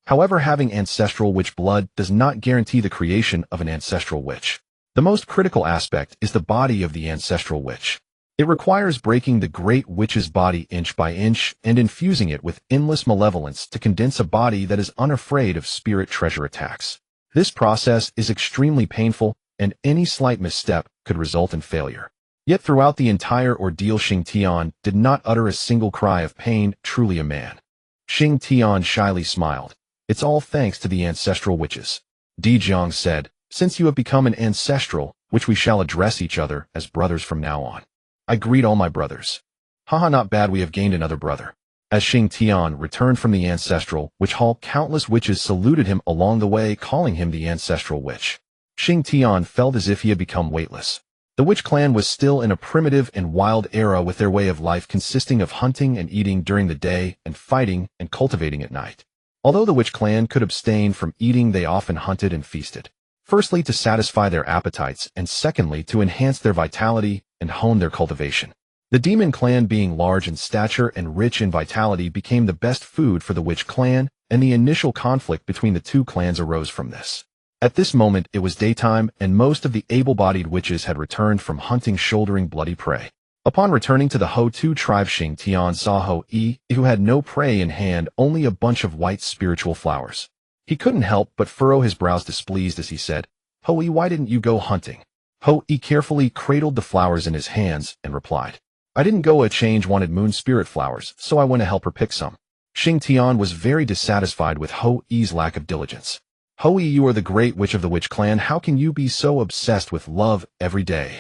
However, having ancestral witch blood does not guarantee the creation of an ancestral witch. The most critical aspect is the body of the ancestral witch. It requires breaking the great witch's body inch by inch and infusing it with endless malevolence to condense a body that is unafraid of spirit treasure attacks. This process is extremely painful, and any slight misstep could result in failure. Yet throughout the entire ordeal, Xing Tian did not utter a single cry of pain, truly a man. Xing Tian shyly smiled. "It's all thanks to the ancestral witches." Di Zhang said, "Since you have become an ancestral witch, we shall address each other as brothers from now on. I greet all my brothers." "Haha, not bad, we have gained another brother." As Xing Tian returned from the ancestral witch hall, countless witches saluted him along the way, calling him the ancestral witch. Xing Tian felt as if he had become weightless. The witch clan was still in a primitive and wild era, with their way of life consisting of hunting and eating during the day and fighting and cultivating at night. Although the witch clan could abstain from eating, they often hunted and feasted. Firstly, to satisfy their appetites, and secondly, to enhance their vitality and hone their cultivation. The demon clan, being large in stature and rich in vitality, became the best food for the witch clan, and the initial conflict between the 2 clans arose from this. At this moment, it was daytime, and most of the able-bodied witches had returned from hunting, shouldering bloody prey. Upon returning to the Ho-Tu tribe, Xing Tian saw Ho-Yi, who had no prey in hand, only a bunch of white spiritual flowers. He couldn't help but furrow his brows displeased as he said, "Ho-Yi, why didn't you go hunting?" Ho-Yi carefully cradled the flowers in his hands and replied, "I didn't go. A change wanted moon spirit flowers, so I went to help her pick some." Xing Tian was very dissatisfied with Ho Yi's lack of diligence. Ho Yi, you are the great witch of the witch clan. How can you be so obsessed with love every day?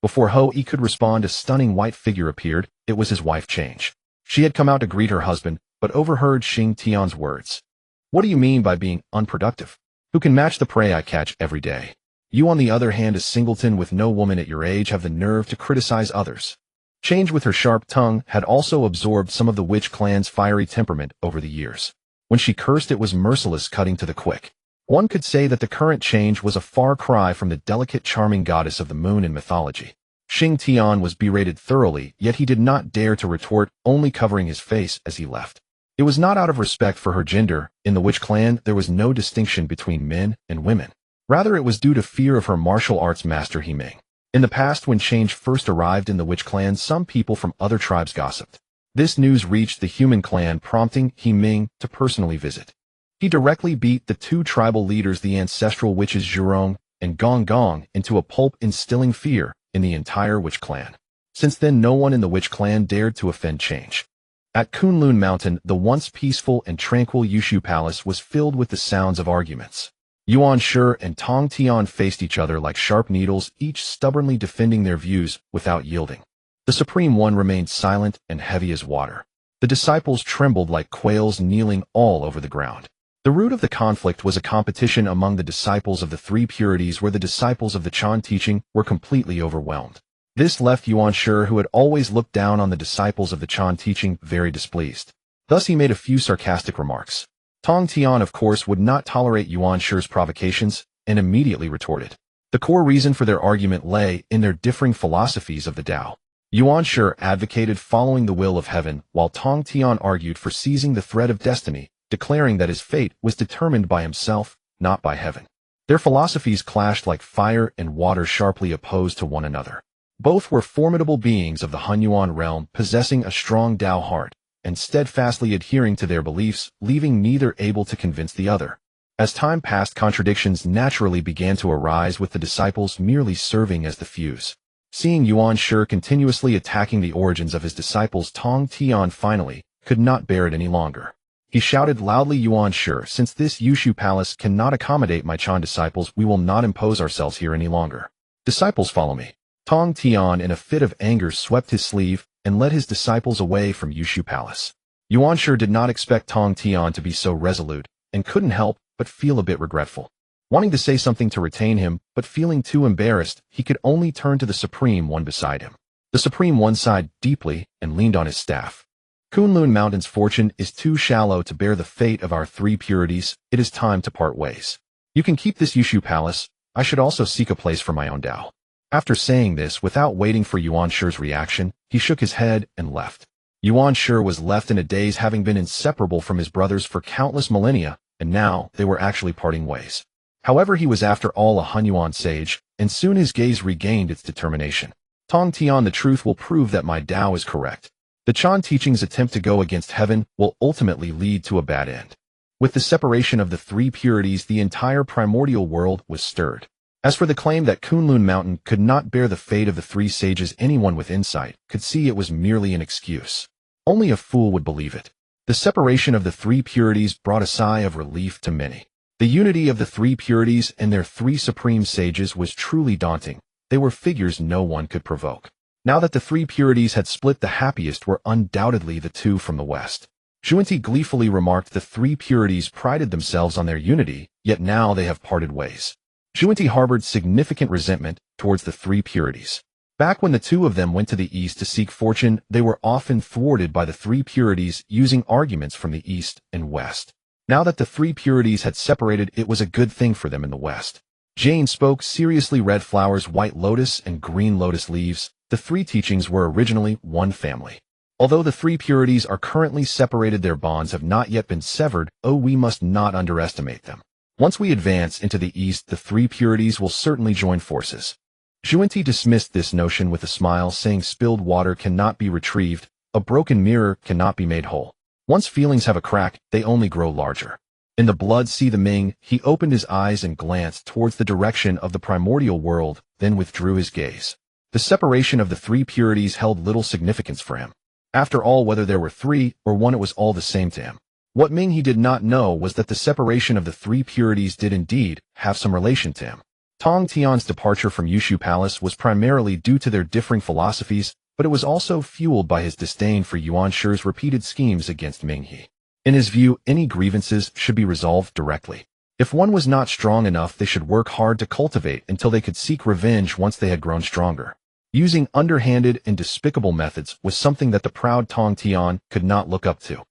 Before Ho Yi could respond, a stunning white figure appeared. It was his wife Change. She had come out to greet her husband, but overheard Xing Tian's words. What do you mean by being unproductive? Who can match the prey I catch every day? You, on the other hand, a singleton with no woman at your age, have the nerve to criticize others. Change, with her sharp tongue, had also absorbed some of the witch clan's fiery temperament over the years. When she cursed, it was merciless, cutting to the quick. One could say that the current Change was a far cry from the delicate, charming goddess of the moon in mythology. Xing Tian was berated thoroughly, yet he did not dare to retort, only covering his face as he left. It was not out of respect for her gender. In the witch clan, there was no distinction between men and women. Rather, it was due to fear of her martial arts master Ming. In the past, when Change first arrived in the witch clan, some people from other tribes gossiped. This news reached the human clan, prompting Ming to personally visit. He directly beat the two tribal leaders, the ancestral witches Zhurong and Gong Gong, into a pulp, instilling fear in the entire witch clan. Since then, no one in the witch clan dared to offend Change. At Kunlun Mountain, the once peaceful and tranquil Zixiao Palace was filled with the sounds of arguments. Yuan Shi and Tong Tian faced each other like sharp needles, each stubbornly defending their views without yielding. The Supreme One remained silent and heavy as water. The disciples trembled like quails, kneeling all over the ground. The root of the conflict was a competition among the disciples of the three purities, where the disciples of the Chan teaching were completely overwhelmed. This left Yuan Shi, who had always looked down on the disciples of the Chan teaching, very displeased. Thus he made a few sarcastic remarks. Tong Tian, of course, would not tolerate Yuan Shi's provocations and immediately retorted. The core reason for their argument lay in their differing philosophies of the Tao. Yuan Shi advocated following the will of heaven, while Tong Tian argued for seizing the thread of destiny, declaring that his fate was determined by himself, not by heaven. Their philosophies clashed like fire and water, sharply opposed to one another. Both were formidable beings of the Hunyuan realm, possessing a strong Tao heart, and steadfastly adhering to their beliefs, leaving neither able to convince the other. As time passed, contradictions naturally began to arise, with the disciples merely serving as the fuse. Seeing Yuan Shi continuously attacking the origins of his disciples, Tong Tian finally could not bear it any longer. He shouted loudly, Yuan Shi, since this Zixiao Palace cannot accommodate my Chan disciples, we will not impose ourselves here any longer. Disciples, follow me. Tong Tian, in a fit of anger, swept his sleeve and led his disciples away from Zixiao Palace. Yuan Shi did not expect Tong Tian to be so resolute, and couldn't help but feel a bit regretful. Wanting to say something to retain him, but feeling too embarrassed, he could only turn to the Supreme One beside him. The Supreme One sighed deeply and leaned on his staff. Kunlun Mountain's fortune is too shallow to bear the fate of our three purities. It is time to part ways. You can keep this Zixiao Palace. I should also seek a place for my own Tao. After saying this, without waiting for Yuan Shi's reaction, he shook his head and left. Yuan Shi was left in a daze, having been inseparable from his brothers for countless millennia, and now they were actually parting ways. However, he was after all a Hunyuan sage, and soon his gaze regained its determination. Tong Tian, the truth will prove that my Tao is correct. The Chan teaching's attempt to go against heaven will ultimately lead to a bad end. With the separation of the three purities, the entire primordial world was stirred. As for the claim that Kunlun Mountain could not bear the fate of the three sages, anyone with insight could see it was merely an excuse. Only a fool would believe it. The separation of the three purities brought a sigh of relief to many. The unity of the three purities and their three supreme sages was truly daunting. They were figures no one could provoke. Now that the three purities had split, the happiest were undoubtedly the two from the west. Zhuanti gleefully remarked, the three purities prided themselves on their unity, yet now they have parted ways. Zhuanti harbored significant resentment towards the three purities. Back when the two of them went to the east to seek fortune, they were often thwarted by the three purities, using arguments from the east and west. Now that the three purities had separated, it was a good thing for them in the west. Jane spoke seriously. Red flowers, white lotus, and green lotus leaves. The three teachings were originally one family. Although the three purities are currently separated, their bonds have not yet been severed. Oh, we must not underestimate them. Once we advance into the east, the three purities will certainly join forces. Zhuanti dismissed this notion with a smile, saying spilled water cannot be retrieved, a broken mirror cannot be made whole. Once feelings have a crack, they only grow larger. In the blood sea the Ming, he opened his eyes and glanced towards the direction of the primordial world, then withdrew his gaze. The separation of the three purities held little significance for him. After all, whether there were three or one, it was all the same to him. What Ming he did not know was that the separation of the three purities did indeed have some relation to him. Tong Tian's departure from Yushu Palace was primarily due to their differing philosophies, but it was also fueled by his disdain for Yuan Shi's repeated schemes against Ming He. In his view, any grievances should be resolved directly. If one was not strong enough, they should work hard to cultivate until they could seek revenge once they had grown stronger. Using underhanded and despicable methods was something that the proud Tong Tian could not look up to.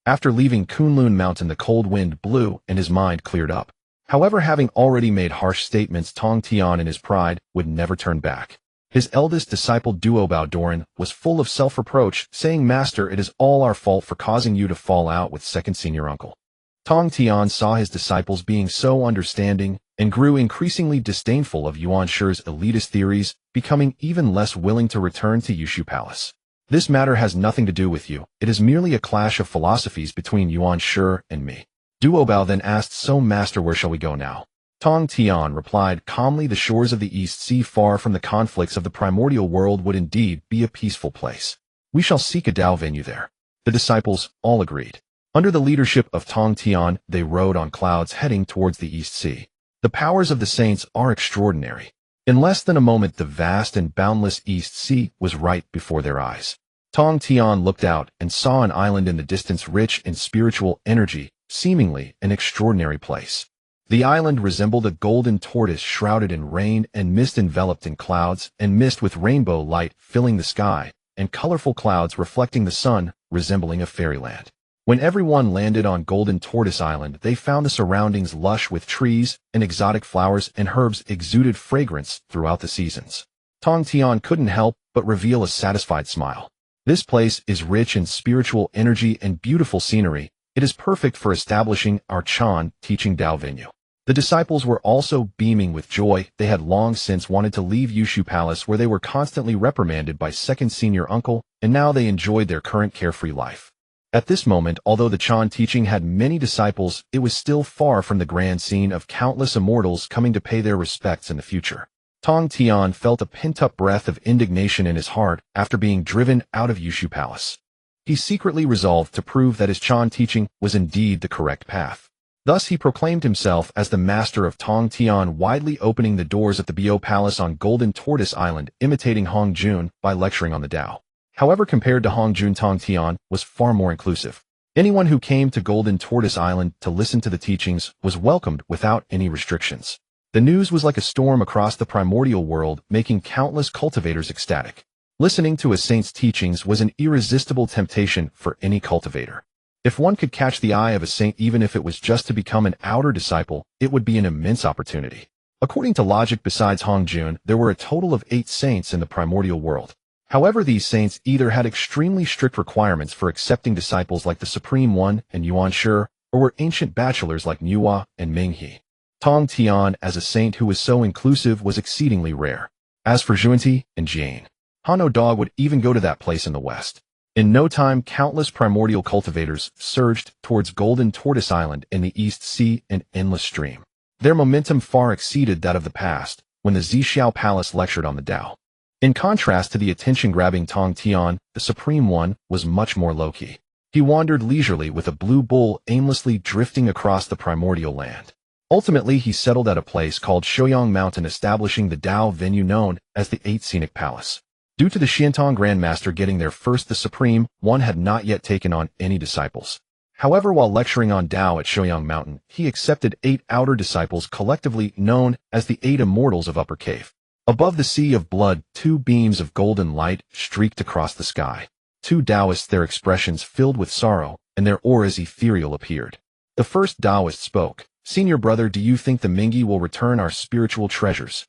After leaving Kunlun Mountain, the cold wind blew and his mind cleared up. However, having already made harsh statements, Tong Tian in his pride would never turn back. His eldest disciple Duo Bao Doran was full of self-reproach, saying, "Master, it is all our fault for causing you to fall out with second senior uncle." Tong Tian saw his disciples being so understanding and grew increasingly disdainful of Yuan Shi's elitist theories, becoming even less willing to return to Yushu Palace. "This matter has nothing to do with you. It is merely a clash of philosophies between Yuan Shi and me." Duo Bao then asked, "So, Master, where shall we go now?" Tong Tian replied calmly, "The shores of the East Sea, far from the conflicts of the primordial world, would indeed be a peaceful place. We shall seek a Dao venue there." The disciples all agreed. Under the leadership of Tong Tian, they rode on clouds heading towards the East Sea. The powers of the saints are extraordinary. In less than a moment, the vast and boundless East Sea was right before their eyes. Tong Tian looked out and saw an island in the distance rich in spiritual energy, seemingly an extraordinary place. The island resembled a golden tortoise shrouded in rain and mist, enveloped in clouds and mist with rainbow light filling the sky, and colorful clouds reflecting the sun, resembling a fairyland. When everyone landed on Golden Tortoise Island, they found the surroundings lush with trees and exotic flowers, and herbs exuded fragrance throughout the seasons. Tong Tian couldn't help but reveal a satisfied smile. "This place is rich in spiritual energy and beautiful scenery. It is perfect for establishing our Chan teaching Dao venue." The disciples were also beaming with joy. They had long since wanted to leave Yushu Palace, where they were constantly reprimanded by second senior uncle, and now they enjoyed their current carefree life. At this moment, although the Chan teaching had many disciples, it was still far from the grand scene of countless immortals coming to pay their respects in the future. Tong Tian felt a pent-up breath of indignation in his heart after being driven out of Yushu Palace. He secretly resolved to prove that his Chan teaching was indeed the correct path. Thus he proclaimed himself as the master of Tong Tian, widely opening the doors at the Bo Palace on Golden Tortoise Island, imitating Hong Jun by lecturing on the Tao. However, compared to Hong Jun, Tong Tian was far more inclusive. Anyone who came to Golden Tortoise Island to listen to the teachings was welcomed without any restrictions. The news was like a storm across the primordial world, making countless cultivators ecstatic. Listening to a saint's teachings was an irresistible temptation for any cultivator. If one could catch the eye of a saint, even if it was just to become an outer disciple, it would be an immense opportunity. According to logic, besides Hong Jun, there were a total of 8 saints in the primordial world. However, these saints either had extremely strict requirements for accepting disciples like the Supreme One and Yuan Shi, or were ancient bachelors like Nuwa and Ming He. Tong Tian, as a saint who was so inclusive, was exceedingly rare. As for Zhuanti and Jane, Hanno Dog would even go to that place in the west. In no time, countless primordial cultivators surged towards Golden Tortoise Island in the East Sea, an endless stream. Their momentum far exceeded that of the past, when the Zixiao Palace lectured on the Tao. In contrast to the attention-grabbing Tong Tian, the Supreme One was much more low-key. He wandered leisurely with a blue bull aimlessly drifting across the primordial land. Ultimately, he settled at a place called Shoyang Mountain, establishing the Dao venue known as the 8 Scenic Palace. Due to the Xiantong Grandmaster getting there first, the Supreme One had not yet taken on any disciples. However, while lecturing on Dao at Shoyang Mountain, he accepted 8 outer disciples, collectively known as the 8 Immortals of Upper Cave. Above the sea of blood, 2 beams of golden light streaked across the sky. 2 Taoists, their expressions filled with sorrow, and their auras ethereal, appeared. The first Taoist spoke. "Senior brother, do you think the Mingi will return our spiritual treasures?"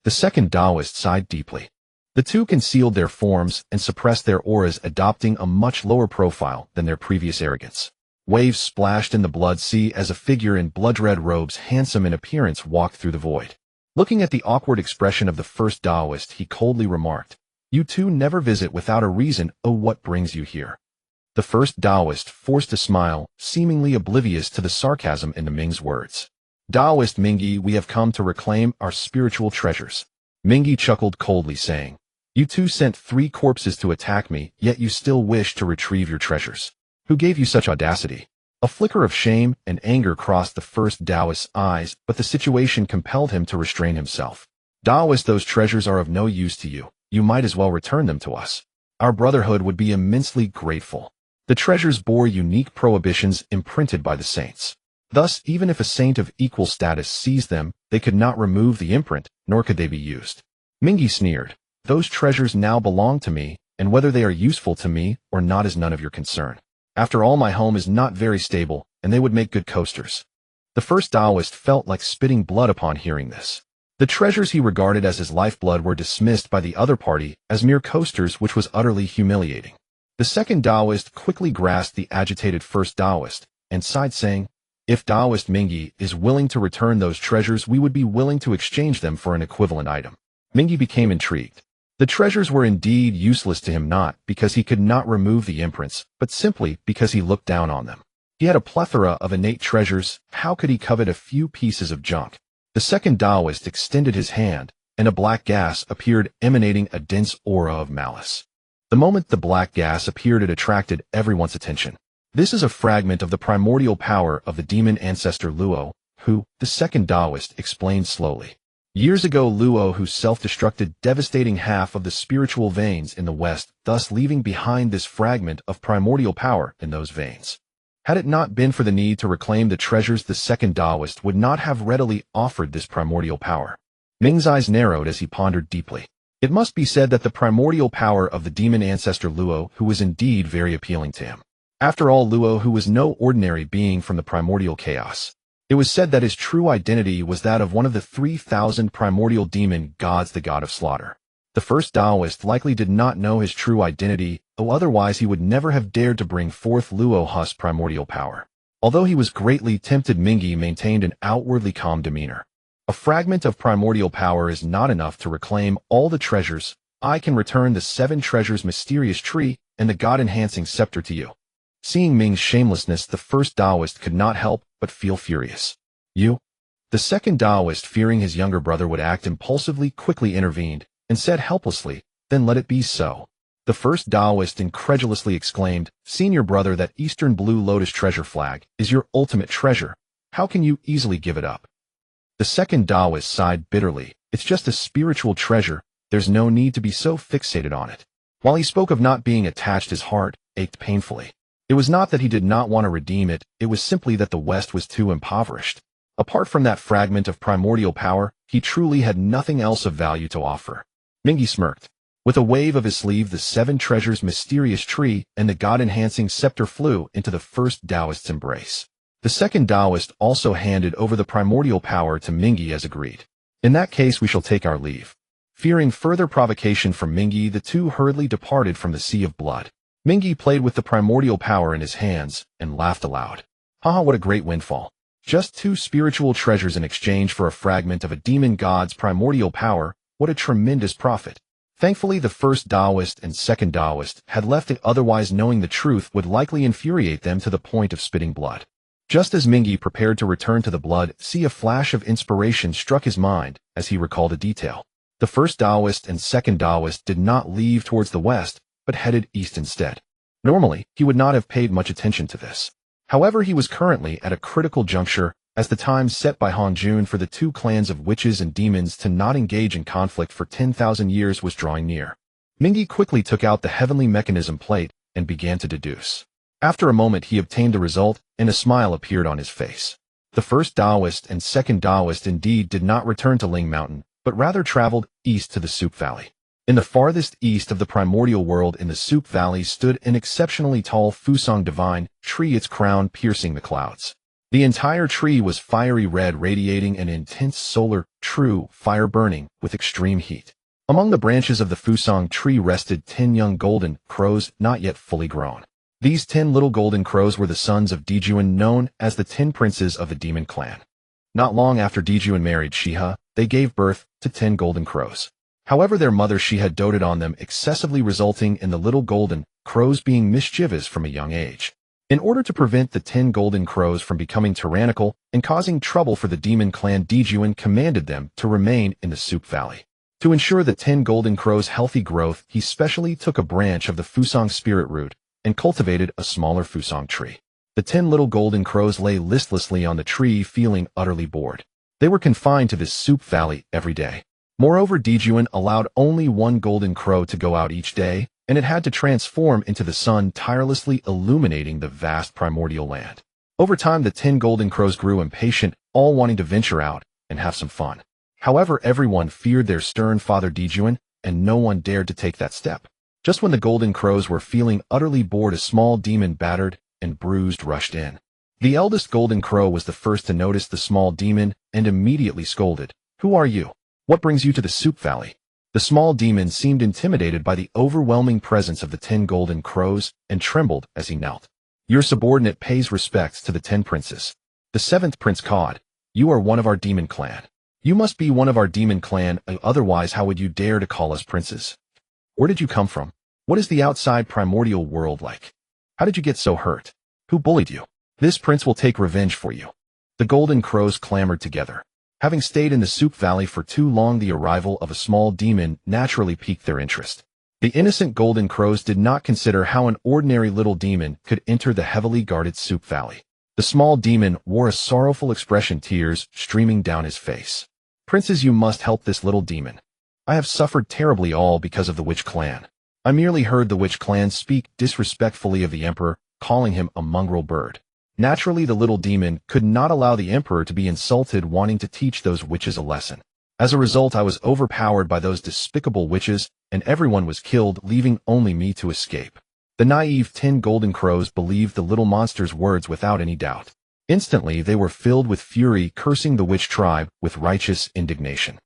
The second Taoist sighed deeply. The 2 concealed their forms and suppressed their auras, adopting a much lower profile than their previous arrogance. Waves splashed in the blood sea as a figure in blood-red robes, handsome in appearance, walked through the void. Looking at the awkward expression of the first Taoist, he coldly remarked, "You 2 never visit without a reason. Oh, what brings you here?" The first Taoist forced a smile, seemingly oblivious to the sarcasm in the Ming's words. "Taoist Mingi, we have come to reclaim our spiritual treasures." Mingi chuckled coldly, saying, You two sent 3 corpses to attack me, yet you still wish to retrieve your treasures. Who gave you such audacity? A flicker of shame and anger crossed the first Taoist's eyes, but the situation compelled him to restrain himself. Taoist, those treasures are of no use to you. You might as well return them to us. Our brotherhood would be immensely grateful. The treasures bore unique prohibitions imprinted by the saints. Thus, even if a saint of equal status seized them, they could not remove the imprint, nor could they be used. Ming sneered. Those treasures now belong to me, and whether they are useful to me or not is none of your concern. After all, my home is not very stable, and they would make good coasters. The first Taoist felt like spitting blood upon hearing this. The treasures he regarded as his lifeblood were dismissed by the other party as mere coasters, which was utterly humiliating. The second Taoist quickly grasped the agitated first Taoist and sighed, saying, "If Taoist Ming is willing to return those treasures, we would be willing to exchange them for an equivalent item." Ming became intrigued. The treasures were indeed useless to him, not because he could not remove the imprints, but simply because he looked down on them. He had a plethora of innate treasures. How could he covet a few pieces of junk? The second Taoist extended his hand, and a black gas appeared, emanating a dense aura of malice. The moment the black gas appeared, it attracted everyone's attention. This is a fragment of the primordial power of the demon ancestor Luo, who, the second Taoist explained slowly. Years ago, Luo who self-destructed, devastating half of the spiritual veins in the West, thus leaving behind this fragment of primordial power in those veins. Had it not been for the need to reclaim the treasures, the second Taoist would not have readily offered this primordial power. Ming's eyes narrowed as he pondered deeply. It must be said that the primordial power of the demon ancestor Luo, who was indeed very appealing to him. After all, Luo, who was no ordinary being from the primordial chaos. It was said that his true identity was that of one of the 3,000 primordial demon gods, the god of slaughter. The first Taoist likely did not know his true identity, though otherwise he would never have dared to bring forth Luo's primordial power. Although he was greatly tempted, Ming maintained an outwardly calm demeanor. A fragment of primordial power is not enough to reclaim all the treasures. I can return the 7 treasures mysterious tree and the god-enhancing scepter to you. Seeing Ming's shamelessness, the first Taoist could not help but feel furious. You? The second Taoist, fearing his younger brother would act impulsively, quickly intervened and said helplessly, "Then let it be so." The first Taoist incredulously exclaimed, "Senior brother, that Eastern Blue Lotus treasure flag is your ultimate treasure. How can you easily give it up?" The second Taoist sighed bitterly. "It's just a spiritual treasure. There's no need to be so fixated on it." While he spoke of not being attached, his heart ached painfully. It was not that he did not want to redeem it, it was simply that the West was too impoverished. Apart from that fragment of primordial power, he truly had nothing else of value to offer. Ming smirked. With a wave of his sleeve, the 7 treasures mysterious tree and the god-enhancing scepter flew into the first Taoist's embrace. The second Taoist also handed over the primordial power to Ming as agreed. "In that case, we shall take our leave." Fearing further provocation from Ming, the two hurriedly departed from the sea of blood. Ming played with the primordial power in his hands and laughed aloud. Haha, what a great windfall. Just 2 spiritual treasures in exchange for a fragment of a demon god's primordial power. What a tremendous profit. Thankfully, the first Taoist and second Taoist had left it, otherwise knowing the truth would likely infuriate them to the point of spitting blood. Just as Ming prepared to return to the blood sea, a flash of inspiration struck his mind as he recalled a detail. The first Taoist and second Taoist did not leave towards the west, but headed east instead. Normally, he would not have paid much attention to this. However, he was currently at a critical juncture, as the time set by Hongjun for the 2 clans of witches and demons to not engage in conflict for 10,000 years was drawing near. Ming quickly took out the heavenly mechanism plate and began to deduce. After a moment, he obtained the result, and a smile appeared on his face. The first Taoist and second Taoist indeed did not return to Ling Mountain, but rather traveled east to the Soup Valley. In the farthest east of the primordial world in the Soup Valley stood an exceptionally tall Fusang divine tree, its crown piercing the clouds. The entire tree was fiery red, radiating an intense solar, true fire burning with extreme heat. Among the branches of the Fusang tree rested 10 young golden crows, not yet fully grown. These 10 little golden crows were the sons of Dijuan, known as the 10 princes of the demon clan. Not long after Dijuan married Shiha, they gave birth to 10 golden crows. However, their mother Shiha doted on them excessively, resulting in the little golden crows being mischievous from a young age. In order to prevent the 10 golden crows from becoming tyrannical and causing trouble for the demon clan, Dijuan commanded them to remain in the Soup Valley. To ensure the 10 golden crows' healthy growth, he specially took a branch of the Fusong spirit root and cultivated a smaller Fusong tree. The 10 little golden crows lay listlessly on the tree, feeling utterly bored. They were confined to this soup valley every day. Moreover, Dijuan allowed only one golden crow to go out each day, and it had to transform into the sun, tirelessly illuminating the vast primordial land. Over time, the 10 golden crows grew impatient, all wanting to venture out and have some fun. However, everyone feared their stern father Dijuan, and no one dared to take that step. Just when the golden crows were feeling utterly bored, a small demon, battered and bruised, rushed in. The eldest golden crow was the first to notice the small demon and immediately scolded. "Who are you? What brings you to the soup valley?" The small demon seemed intimidated by the overwhelming presence of the 10 golden crows and trembled as he knelt. "Your subordinate pays respects to the 10 princes. The 7th prince cawed. You are one of our demon clan. You must be one of our demon clan, otherwise how would you dare to call us princes? Where did you come from? What is the outside primordial world like? How did you get so hurt? Who bullied you? This prince will take revenge for you." The golden crows clamored together. Having stayed in the soup valley for too long, the arrival of a small demon naturally piqued their interest. The innocent golden crows did not consider how an ordinary little demon could enter the heavily guarded soup valley. The small demon wore a sorrowful expression, tears streaming down his face. "Princes, you must help this little demon. I have suffered terribly, all because of the witch clan. I merely heard the witch clan speak disrespectfully of the emperor, calling him a mongrel bird." Naturally, the little demon could not allow the emperor to be insulted, wanting to teach those witches a lesson. "As a result, I was overpowered by those despicable witches, and everyone was killed, leaving only me to escape." The naive 10 golden crows believed the little monster's words without any doubt. Instantly, they were filled with fury, cursing the witch tribe with righteous indignation.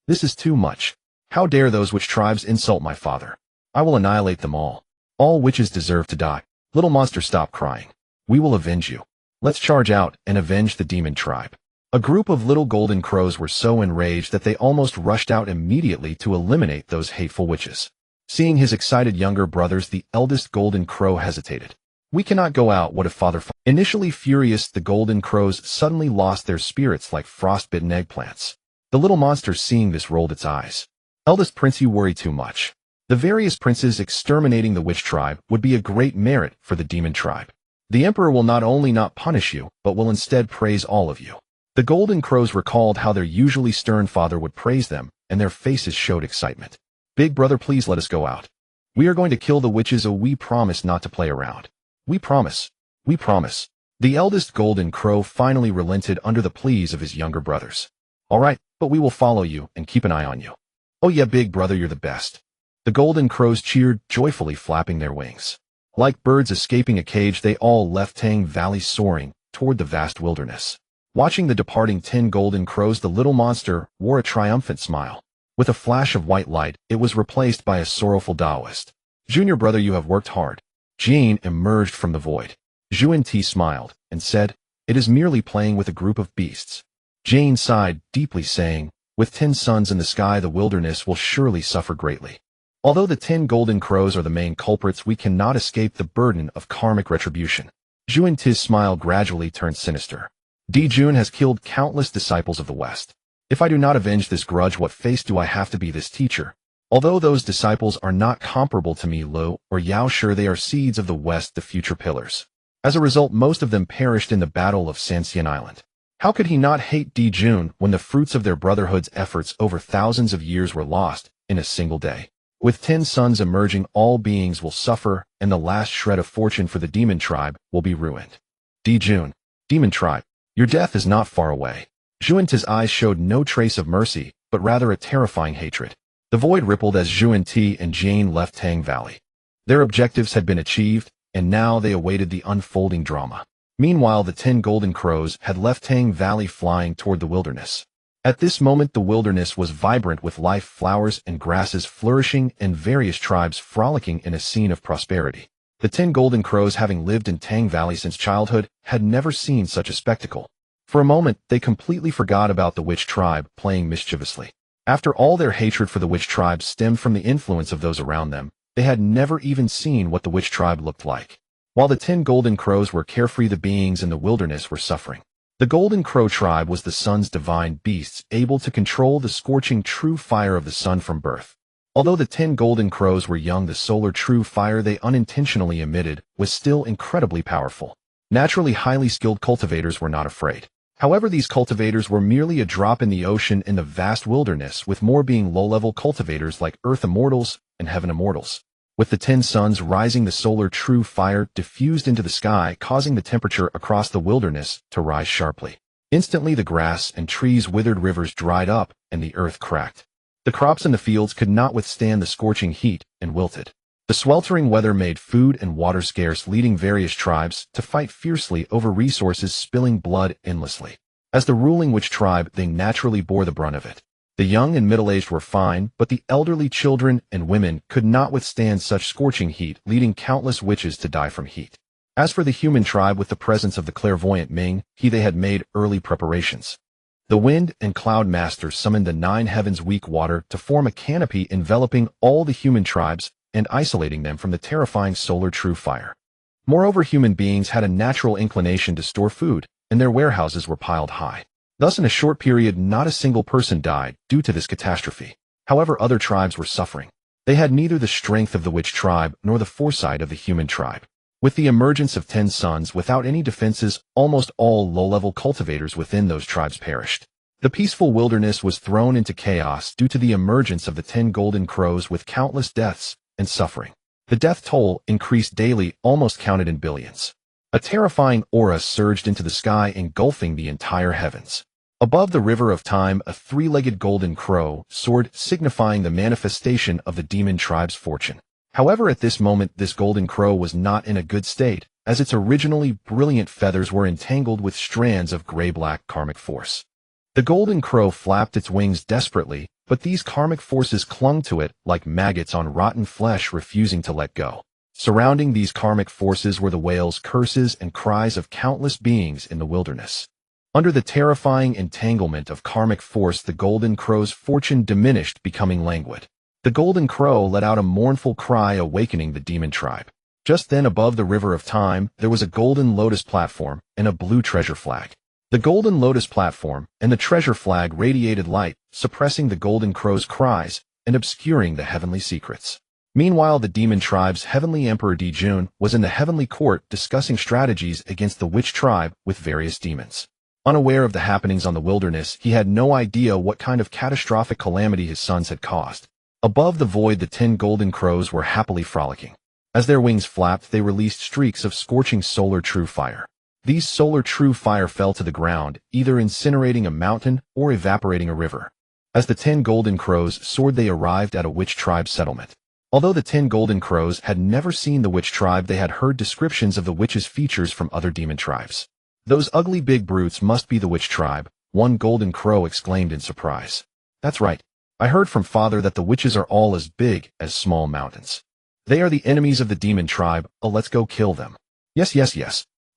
"This is too much. How dare those witch tribes insult my father? I will annihilate them all. All witches deserve to die. Little monster, stop crying. We will avenge you. Let's charge out and avenge the demon tribe." A group of little golden crows were so enraged that they almost rushed out immediately to eliminate those hateful witches. Seeing his excited younger brothers, the eldest golden crow hesitated. "We cannot go out. What if father..." Initially furious, the golden crows suddenly lost their spirits like frostbitten eggplants. The little monster, seeing this, rolled its eyes. "Eldest prince, you worry too much. The various princes exterminating the witch tribe would be a great merit for the demon tribe. The emperor will not only not punish you, but will instead praise all of you." The golden crows recalled how their usually stern father would praise them, and their faces showed excitement. "Big brother, please let us go out. We are going to kill the witches. We promise not to play around. We promise. We promise." The eldest golden crow finally relented under the pleas of his younger brothers. "All right, but we will follow you and keep an eye on you." "Oh yeah, big brother, you're the best." The golden crows cheered, joyfully flapping their wings. Like birds escaping a cage, they all left Tang Valley, soaring toward the vast wilderness. Watching the departing 10 golden crows, the little monster wore a triumphant smile. With a flash of white light, it was replaced by a sorrowful Taoist. "Junior brother, you have worked hard." Jane emerged from the void. Zhuan Ti smiled and said, "It is merely playing with a group of beasts." Jane sighed deeply, saying, "With 10 suns in the sky, the wilderness will surely suffer greatly. Although the 10 golden crows are the main culprits, we cannot escape the burden of karmic retribution." Zhuan Ti's smile gradually turned sinister. "Dijun has killed countless disciples of the West. If I do not avenge this grudge, what face do I have to be this teacher? Although those disciples are not comparable to me, Lo or Yao, sure they are seeds of the West, the future pillars. As a result, most of them perished in the Battle of Sanxian Island. How could he not hate Dijun when the fruits of their brotherhood's efforts over thousands of years were lost in a single day? With 10 suns emerging, all beings will suffer, and the last shred of fortune for the demon tribe will be ruined. Dijun, demon tribe, your death is not far away." Zhuan Ti's eyes showed no trace of mercy, but rather a terrifying hatred. The void rippled as Zhuan Ti and Jane left Tang Valley. Their objectives had been achieved, and now they awaited the unfolding drama. Meanwhile, the 10 golden crows had left Tang Valley, flying toward the wilderness. At this moment, the wilderness was vibrant with life, flowers and grasses flourishing, and various tribes frolicking in a scene of prosperity. The 10 golden crows, having lived in Tang Valley since childhood, had never seen such a spectacle. For a moment, they completely forgot about the witch tribe playing mischievously. After all, their hatred for the witch tribe stemmed from the influence of those around them. They had never even seen what the witch tribe looked like. While the 10 golden crows were carefree, the beings in the wilderness were suffering. The Golden Crow tribe was the sun's divine beasts, able to control the scorching true fire of the sun from birth. Although the 10 golden crows were young, the solar true fire they unintentionally emitted was still incredibly powerful. Naturally, highly skilled cultivators were not afraid. However, these cultivators were merely a drop in the ocean in the vast wilderness, with more being low-level cultivators like Earth Immortals and Heaven Immortals. With the 10 suns rising, the solar true fire diffused into the sky, causing the temperature across the wilderness to rise sharply. Instantly, the grass and trees withered, rivers dried up, and the earth cracked. The crops in the fields could not withstand the scorching heat and wilted. The sweltering weather made food and water scarce, leading various tribes to fight fiercely over resources, spilling blood endlessly. As the ruling witch tribe, they naturally bore the brunt of it. The young and middle-aged were fine, but the elderly, children, and women could not withstand such scorching heat, leading countless witches to die from heat. As for the human tribe, with the presence of the clairvoyant Ming, they had made early preparations. The wind and cloud masters summoned the 9 heavens weak water to form a canopy enveloping all the human tribes and isolating them from the terrifying solar true fire. Moreover, human beings had a natural inclination to store food, and their warehouses were piled high. Thus, in a short period, not a single person died due to this catastrophe. However, other tribes were suffering. They had neither the strength of the witch tribe nor the foresight of the human tribe. With the emergence of 10 suns without any defenses, almost all low-level cultivators within those tribes perished. The peaceful wilderness was thrown into chaos due to the emergence of the 10 golden crows, with countless deaths and suffering. The death toll increased daily, almost counted in billions. A terrifying aura surged into the sky, engulfing the entire heavens. Above the river of time, a 3-legged golden crow soared, signifying the manifestation of the demon tribe's fortune. However, at this moment, this golden crow was not in a good state, as its originally brilliant feathers were entangled with strands of gray-black karmic force. The golden crow flapped its wings desperately, but these karmic forces clung to it like maggots on rotten flesh, refusing to let go. Surrounding these karmic forces were the wails, curses, and cries of countless beings in the wilderness. Under the terrifying entanglement of karmic force, the golden crow's fortune diminished, becoming languid. The golden crow let out a mournful cry, awakening the demon tribe. Just then, above the river of time, there was a golden lotus platform and a blue treasure flag. The golden lotus platform and the treasure flag radiated light, suppressing the golden crow's cries and obscuring the heavenly secrets. Meanwhile, the demon tribe's heavenly emperor Dijun was in the heavenly court discussing strategies against the witch tribe with various demons. Unaware of the happenings on the wilderness, he had no idea what kind of catastrophic calamity his sons had caused. Above the void, the 10 golden crows were happily frolicking. As their wings flapped, they released streaks of scorching solar true fire. These solar true fire fell to the ground, either incinerating a mountain or evaporating a river. As the 10 golden crows soared, they arrived at a witch tribe settlement. Although the 10 golden crows had never seen the witch tribe, they had heard descriptions of the witch's features from other demon tribes. "Those ugly big brutes must be the witch tribe," one golden crow exclaimed in surprise. "That's right. I heard from Father that the witches are all as big as small mountains. They are the enemies of the demon tribe. Oh, let's go kill them." Yes.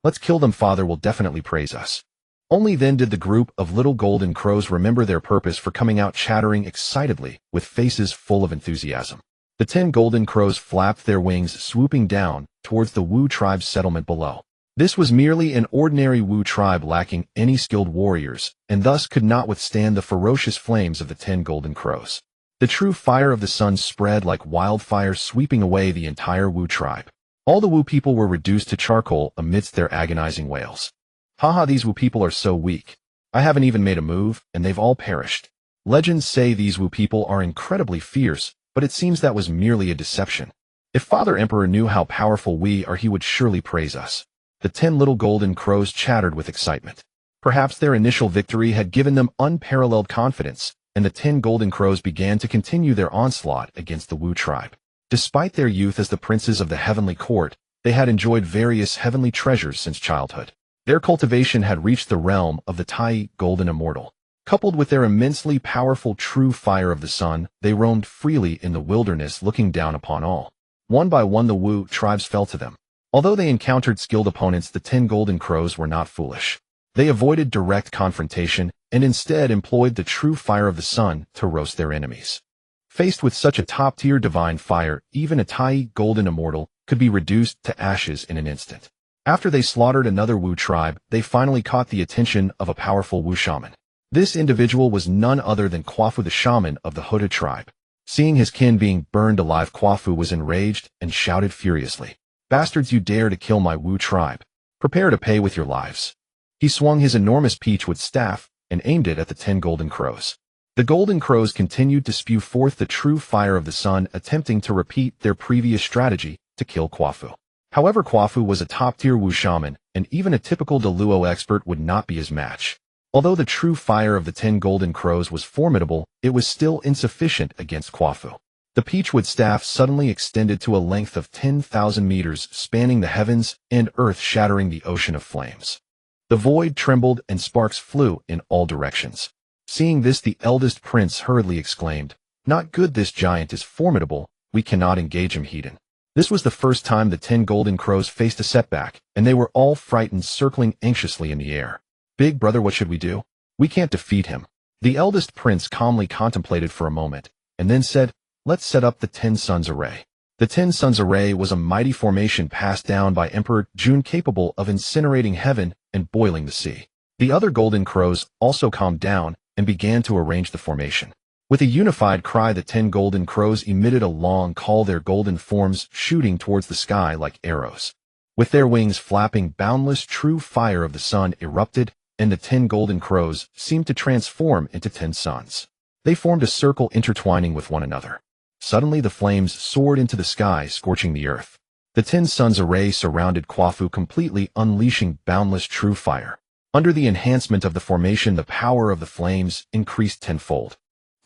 Let's kill them. Father will definitely praise us." Only then did the group of little golden crows remember their purpose for coming out, chattering excitedly, with faces full of enthusiasm. The 10 golden crows flapped their wings, swooping down towards the Wu tribe's settlement below. This was merely an ordinary Wu tribe lacking any skilled warriors, and thus could not withstand the ferocious flames of the 10 golden crows. The true fire of the sun spread like wildfire, sweeping away the entire Wu tribe. All the Wu people were reduced to charcoal amidst their agonizing wails. "Haha, these Wu people are so weak. I haven't even made a move, and they've all perished. Legends say these Wu people are incredibly fierce, but it seems that was merely a deception. If Father Emperor knew how powerful we are, he would surely praise us." The 10 little golden crows chattered with excitement. Perhaps their initial victory had given them unparalleled confidence, and the 10 golden crows began to continue their onslaught against the Wu tribe. Despite their youth as the princes of the heavenly court, they had enjoyed various heavenly treasures since childhood. Their cultivation had reached the realm of the Tai Golden Immortal. Coupled with their immensely powerful true fire of the sun, they roamed freely in the wilderness, looking down upon all. One by one, the Wu tribes fell to them. Although they encountered skilled opponents, the 10 golden crows were not foolish. They avoided direct confrontation and instead employed the true fire of the sun to roast their enemies. Faced with such a top-tier divine fire, even a Tai Golden Immortal could be reduced to ashes in an instant. After they slaughtered another Wu tribe, they finally caught the attention of a powerful Wu shaman. This individual was none other than Kwafu, the shaman of the Hooded tribe. Seeing his kin being burned alive, Kwafu was enraged and shouted furiously, "Bastards, you dare to kill my Wu tribe. Prepare to pay with your lives." He swung his enormous peachwood staff and aimed it at the 10 golden crows. The golden crows continued to spew forth the true fire of the sun, attempting to repeat their previous strategy to kill Kwafu. However, Kwafu was a top-tier Wu shaman, and even a typical Deluo expert would not be his match. Although the true fire of the 10 golden crows was formidable, it was still insufficient against Kwafu. The peachwood staff suddenly extended to a length of 10,000 meters, spanning the heavens and earth, shattering the ocean of flames. The void trembled and sparks flew in all directions. Seeing this, the eldest prince hurriedly exclaimed, "Not good, this giant is formidable, we cannot engage him, Hedon." This was the first time the 10 golden crows faced a setback, and they were all frightened, circling anxiously in the air. "Big brother, what should we do? We can't defeat him." The eldest prince calmly contemplated for a moment, and then said, "Let's set up the 10 Suns Array." The 10 Suns Array was a mighty formation passed down by Emperor Jun, capable of incinerating heaven and boiling the sea. The other golden crows also calmed down and began to arrange the formation. With a unified cry, the 10 golden crows emitted a long call, their golden forms shooting towards the sky like arrows. With their wings flapping, boundless true fire of the sun erupted, and the 10 golden crows seemed to transform into 10 suns. They formed a circle, intertwining with one another. Suddenly the flames soared into the sky, scorching the earth. The 10 Suns Array surrounded Kwafu completely, unleashing boundless true fire. Under the enhancement of the formation, the power of the flames increased tenfold.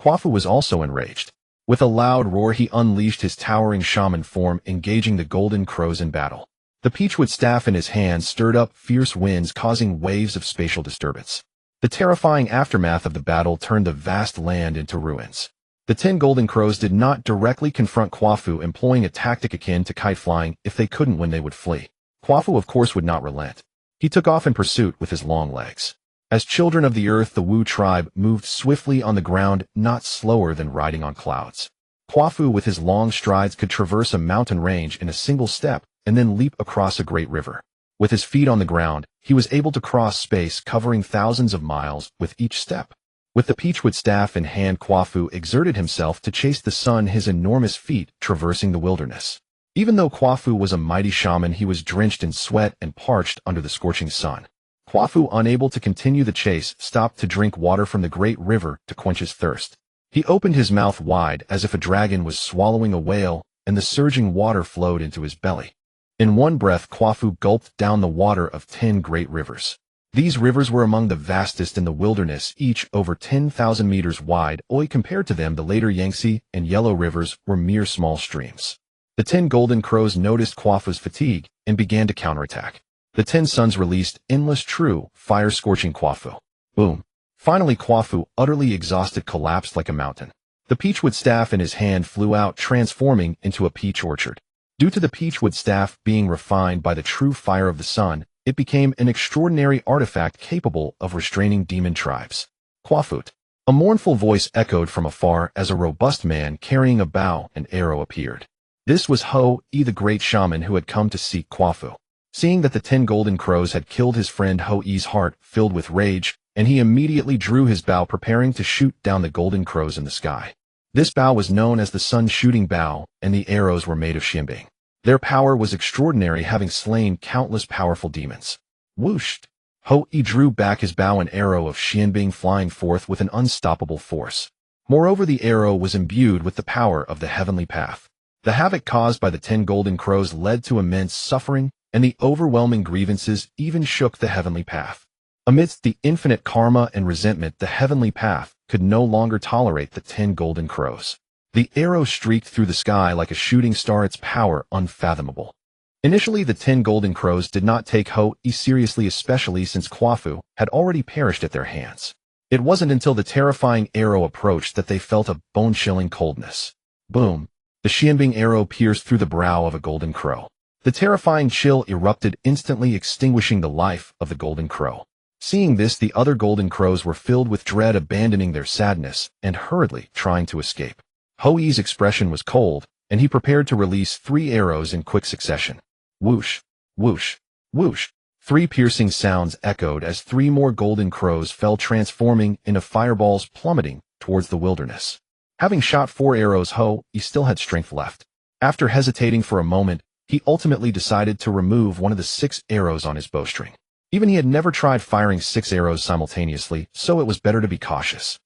Kwafu was also enraged. With a loud roar, he unleashed his towering shaman form, engaging the golden crows in battle. The peachwood staff in his hand stirred up fierce winds, causing waves of spatial disturbance. The terrifying aftermath of the battle turned the vast land into ruins. The 10 golden crows did not directly confront Kwafu, employing a tactic akin to kite flying. If they couldn't win, they would flee. Kwafu, of course, would not relent. He took off in pursuit with his long legs. As children of the earth, the Wu tribe moved swiftly on the ground, not slower than riding on clouds. Kwafu, with his long strides, could traverse a mountain range in a single step and then leap across a great river. With his feet on the ground, he was able to cross space, covering thousands of miles with each step. With the peachwood staff in hand, Kwafu exerted himself to chase the sun, his enormous feet traversing the wilderness. Even though Kwafu was a mighty shaman, he was drenched in sweat and parched under the scorching sun. Kwafu, unable to continue the chase, stopped to drink water from the great river to quench his thirst. He opened his mouth wide as if a dragon was swallowing a whale, and the surging water flowed into his belly. In one breath, Kwafu gulped down the water of 10 great rivers. These rivers were among the vastest in the wilderness, each over 10,000 meters wide. Compared to them, the later Yangtze and Yellow rivers were mere small streams. The 10 golden crows noticed Kwafu's fatigue and began to counterattack. The 10 suns released endless true fire, scorching Kwafu. Boom. Finally, Kwafu, utterly exhausted, collapsed like a mountain. The peachwood staff in his hand flew out, transforming into a peach orchard. Due to the peachwood staff being refined by the true fire of the sun, it became an extraordinary artifact capable of restraining demon tribes. Kwafut. A mournful voice echoed from afar as a robust man carrying a bow and arrow appeared. This was Ho-E, the great shaman who had come to seek Kwafu. Seeing that the 10 golden crows had killed his friend, Ho-E's heart filled with rage, and he immediately drew his bow, preparing to shoot down the golden crows in the sky. This bow was known as the sun-shooting bow, and the arrows were made of xianbing. Their power was extraordinary, having slain countless powerful demons. Whoosh! Ho-E drew back his bow, and arrow of xianbing flying forth with an unstoppable force. Moreover, the arrow was imbued with the power of the heavenly path. The havoc caused by the 10 golden crows led to immense suffering, and the overwhelming grievances even shook the heavenly path. Amidst the infinite karma and resentment, the heavenly path could no longer tolerate the 10 golden crows. The arrow streaked through the sky like a shooting star, its power unfathomable. Initially, the 10 golden crows did not take Ho-E seriously, especially since Kwafu had already perished at their hands. It wasn't until the terrifying arrow approached that they felt a bone-chilling coldness. Boom! The xianbing arrow pierced through the brow of a golden crow. The terrifying chill erupted, instantly extinguishing the life of the golden crow. Seeing this, the other golden crows were filled with dread, abandoning their sadness and hurriedly trying to escape. Ho-E's expression was cold, and he prepared to release 3 arrows in quick succession. Whoosh! Whoosh! Whoosh! 3 piercing sounds echoed as 3 more golden crows fell, transforming into fireballs plummeting towards the wilderness. Having shot 4 arrows, he still had strength left. After hesitating for a moment, he ultimately decided to remove one of the 6 arrows on his bowstring. Even he had never tried firing 6 arrows simultaneously, so it was better to be cautious.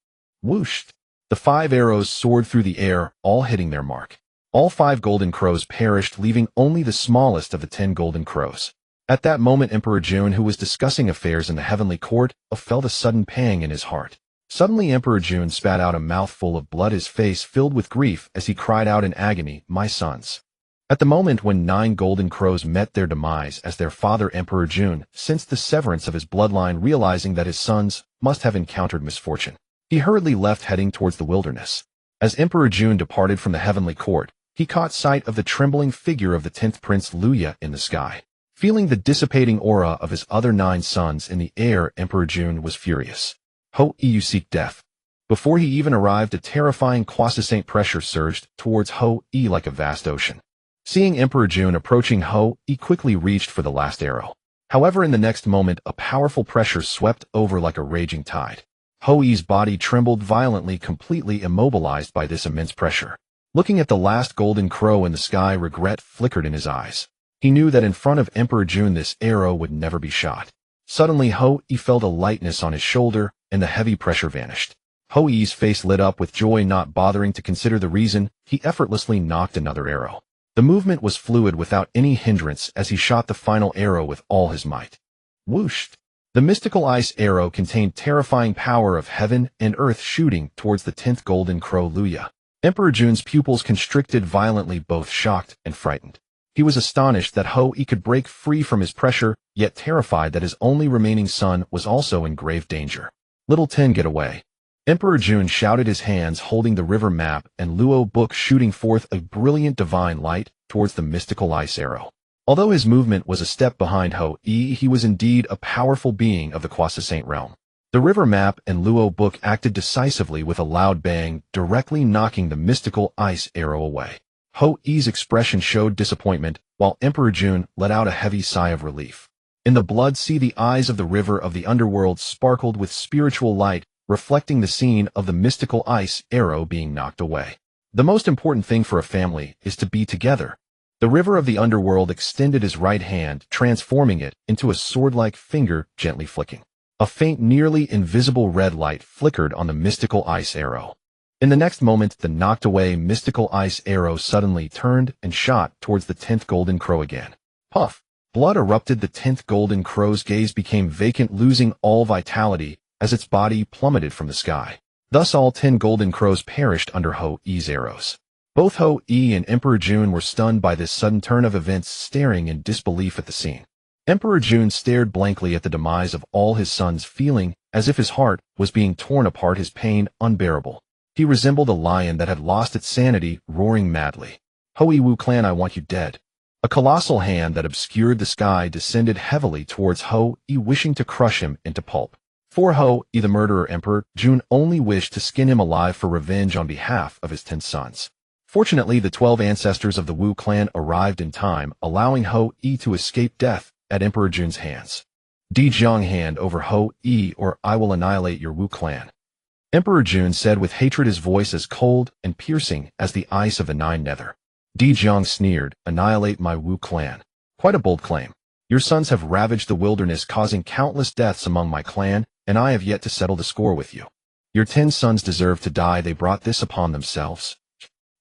Whoosh! The 5 arrows soared through the air, all hitting their mark. All 5 golden crows perished, leaving only the smallest of the 10 golden crows. At that moment, Emperor June, who was discussing affairs in the heavenly court, felt a sudden pang in his heart. Suddenly, Emperor June spat out a mouthful of blood, his face filled with grief as he cried out in agony, "My sons!" At the moment when 9 golden crows met their demise as their father, Emperor June, sensed the severance of his bloodline, realizing that his sons must have encountered misfortune. He hurriedly left, heading towards the wilderness. As Emperor June departed from the heavenly court, he caught sight of the trembling figure of the 10th Prince Luya in the sky. Feeling the dissipating aura of his other 9 sons in the air, Emperor June was furious. You seek death. Before he even arrived, a terrifying quasi-saint pressure surged towards like a vast ocean. Seeing Emperor June approaching, he quickly reached for the last arrow. However, in the next moment, a powerful pressure swept over like a raging tide. Ho's body trembled violently, completely immobilized by this immense pressure. Looking at the last golden crow in the sky, regret flickered in his eyes. He knew that in front of Emperor June this arrow would never be shot. Suddenly, he felt a lightness on his shoulder, and the heavy pressure vanished. Ho's face lit up with joy. Not bothering to consider the reason, he effortlessly knocked another arrow. The movement was fluid, without any hindrance, as he shot the final arrow with all his might. Whoosh! The mystical ice arrow contained terrifying power of heaven and earth, shooting towards the 10th golden crow Luya. Emperor June's pupils constricted violently, both shocked and frightened. He was astonished that he could break free from his pressure, yet terrified that his only remaining son was also in grave danger. "Little 10, get away." Emperor June shouted, his hands holding the river map and Luo book, shooting forth a brilliant divine light towards the mystical ice arrow. Although his movement was a step behind he was indeed a powerful being of the quasi-saint realm. The river map and Luo book acted decisively with a loud bang, directly knocking the mystical ice arrow away. Ho's expression showed disappointment, while Emperor June let out a heavy sigh of relief. In the blood sea, the eyes of the river of the underworld sparkled with spiritual light, reflecting the scene of the mystical ice arrow being knocked away. The most important thing for a family is to be together. The river of the underworld extended his right hand, transforming it into a sword-like finger, gently flicking. A faint, nearly invisible red light flickered on the mystical ice arrow. In the next moment, the knocked-away mystical ice arrow suddenly turned and shot towards the 10th golden crow again. Puff! Blood erupted. The 10th golden crow's gaze became vacant, losing all vitality as its body plummeted from the sky. Thus all 10 golden crows perished under Ho's arrows. Both Ho and Emperor June were stunned by this sudden turn of events, staring in disbelief at the scene. Emperor June stared blankly at the demise of all his sons, feeling as if his heart was being torn apart, his pain unbearable. He resembled a lion that had lost its sanity, roaring madly. "Hoi Wu clan, I want you dead." A colossal hand that obscured the sky descended heavily towards Ho, wishing to crush him into pulp. For Ho, the murderer, Emperor June only wished to skin him alive for revenge on behalf of his 10 sons. Fortunately, the 12 ancestors of the Wu clan arrived in time, allowing Ho to escape death at Emperor June's hands. "Dijiang, hand over Ho, or I will annihilate your Wu clan," Emperor June said with hatred, his voice as cold and piercing as the ice of the 9 nether. Dijiang sneered, "Annihilate my Wu clan. Quite a bold claim. Your sons have ravaged the wilderness, causing countless deaths among my clan, and I have yet to settle the score with you. Your 10 sons deserve to die. They brought this upon themselves."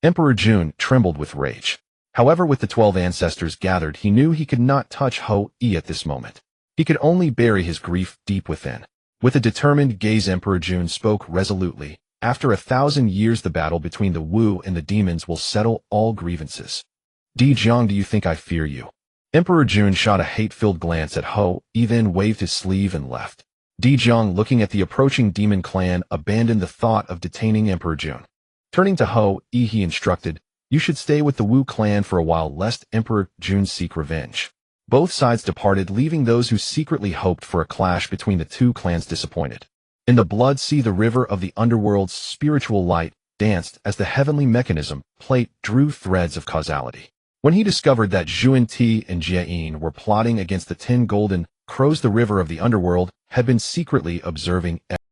Emperor June trembled with rage. However, with the 12 ancestors gathered, he knew he could not touch Ho at this moment. He could only bury his grief deep within. With a determined gaze, Emperor June spoke resolutely. "After 1,000 years, the battle between the Wu and the demons will settle all grievances. Dijiang, do you think I fear you?" Emperor June shot a hate-filled glance at Ho, then waved his sleeve and left. Dijiang, looking at the approaching demon clan, abandoned the thought of detaining Emperor June. Turning to Ho, he instructed, "You should stay with the Wu clan for a while, lest Emperor June seek revenge." Both sides departed, leaving those who secretly hoped for a clash between the 2 clans disappointed. In the blood sea, the river of the underworld's spiritual light danced as the heavenly mechanism plate drew threads of causality. When he discovered that Zhuan Ti and Jieyin were plotting against the 10 golden crows, the river of the underworld had been secretly observing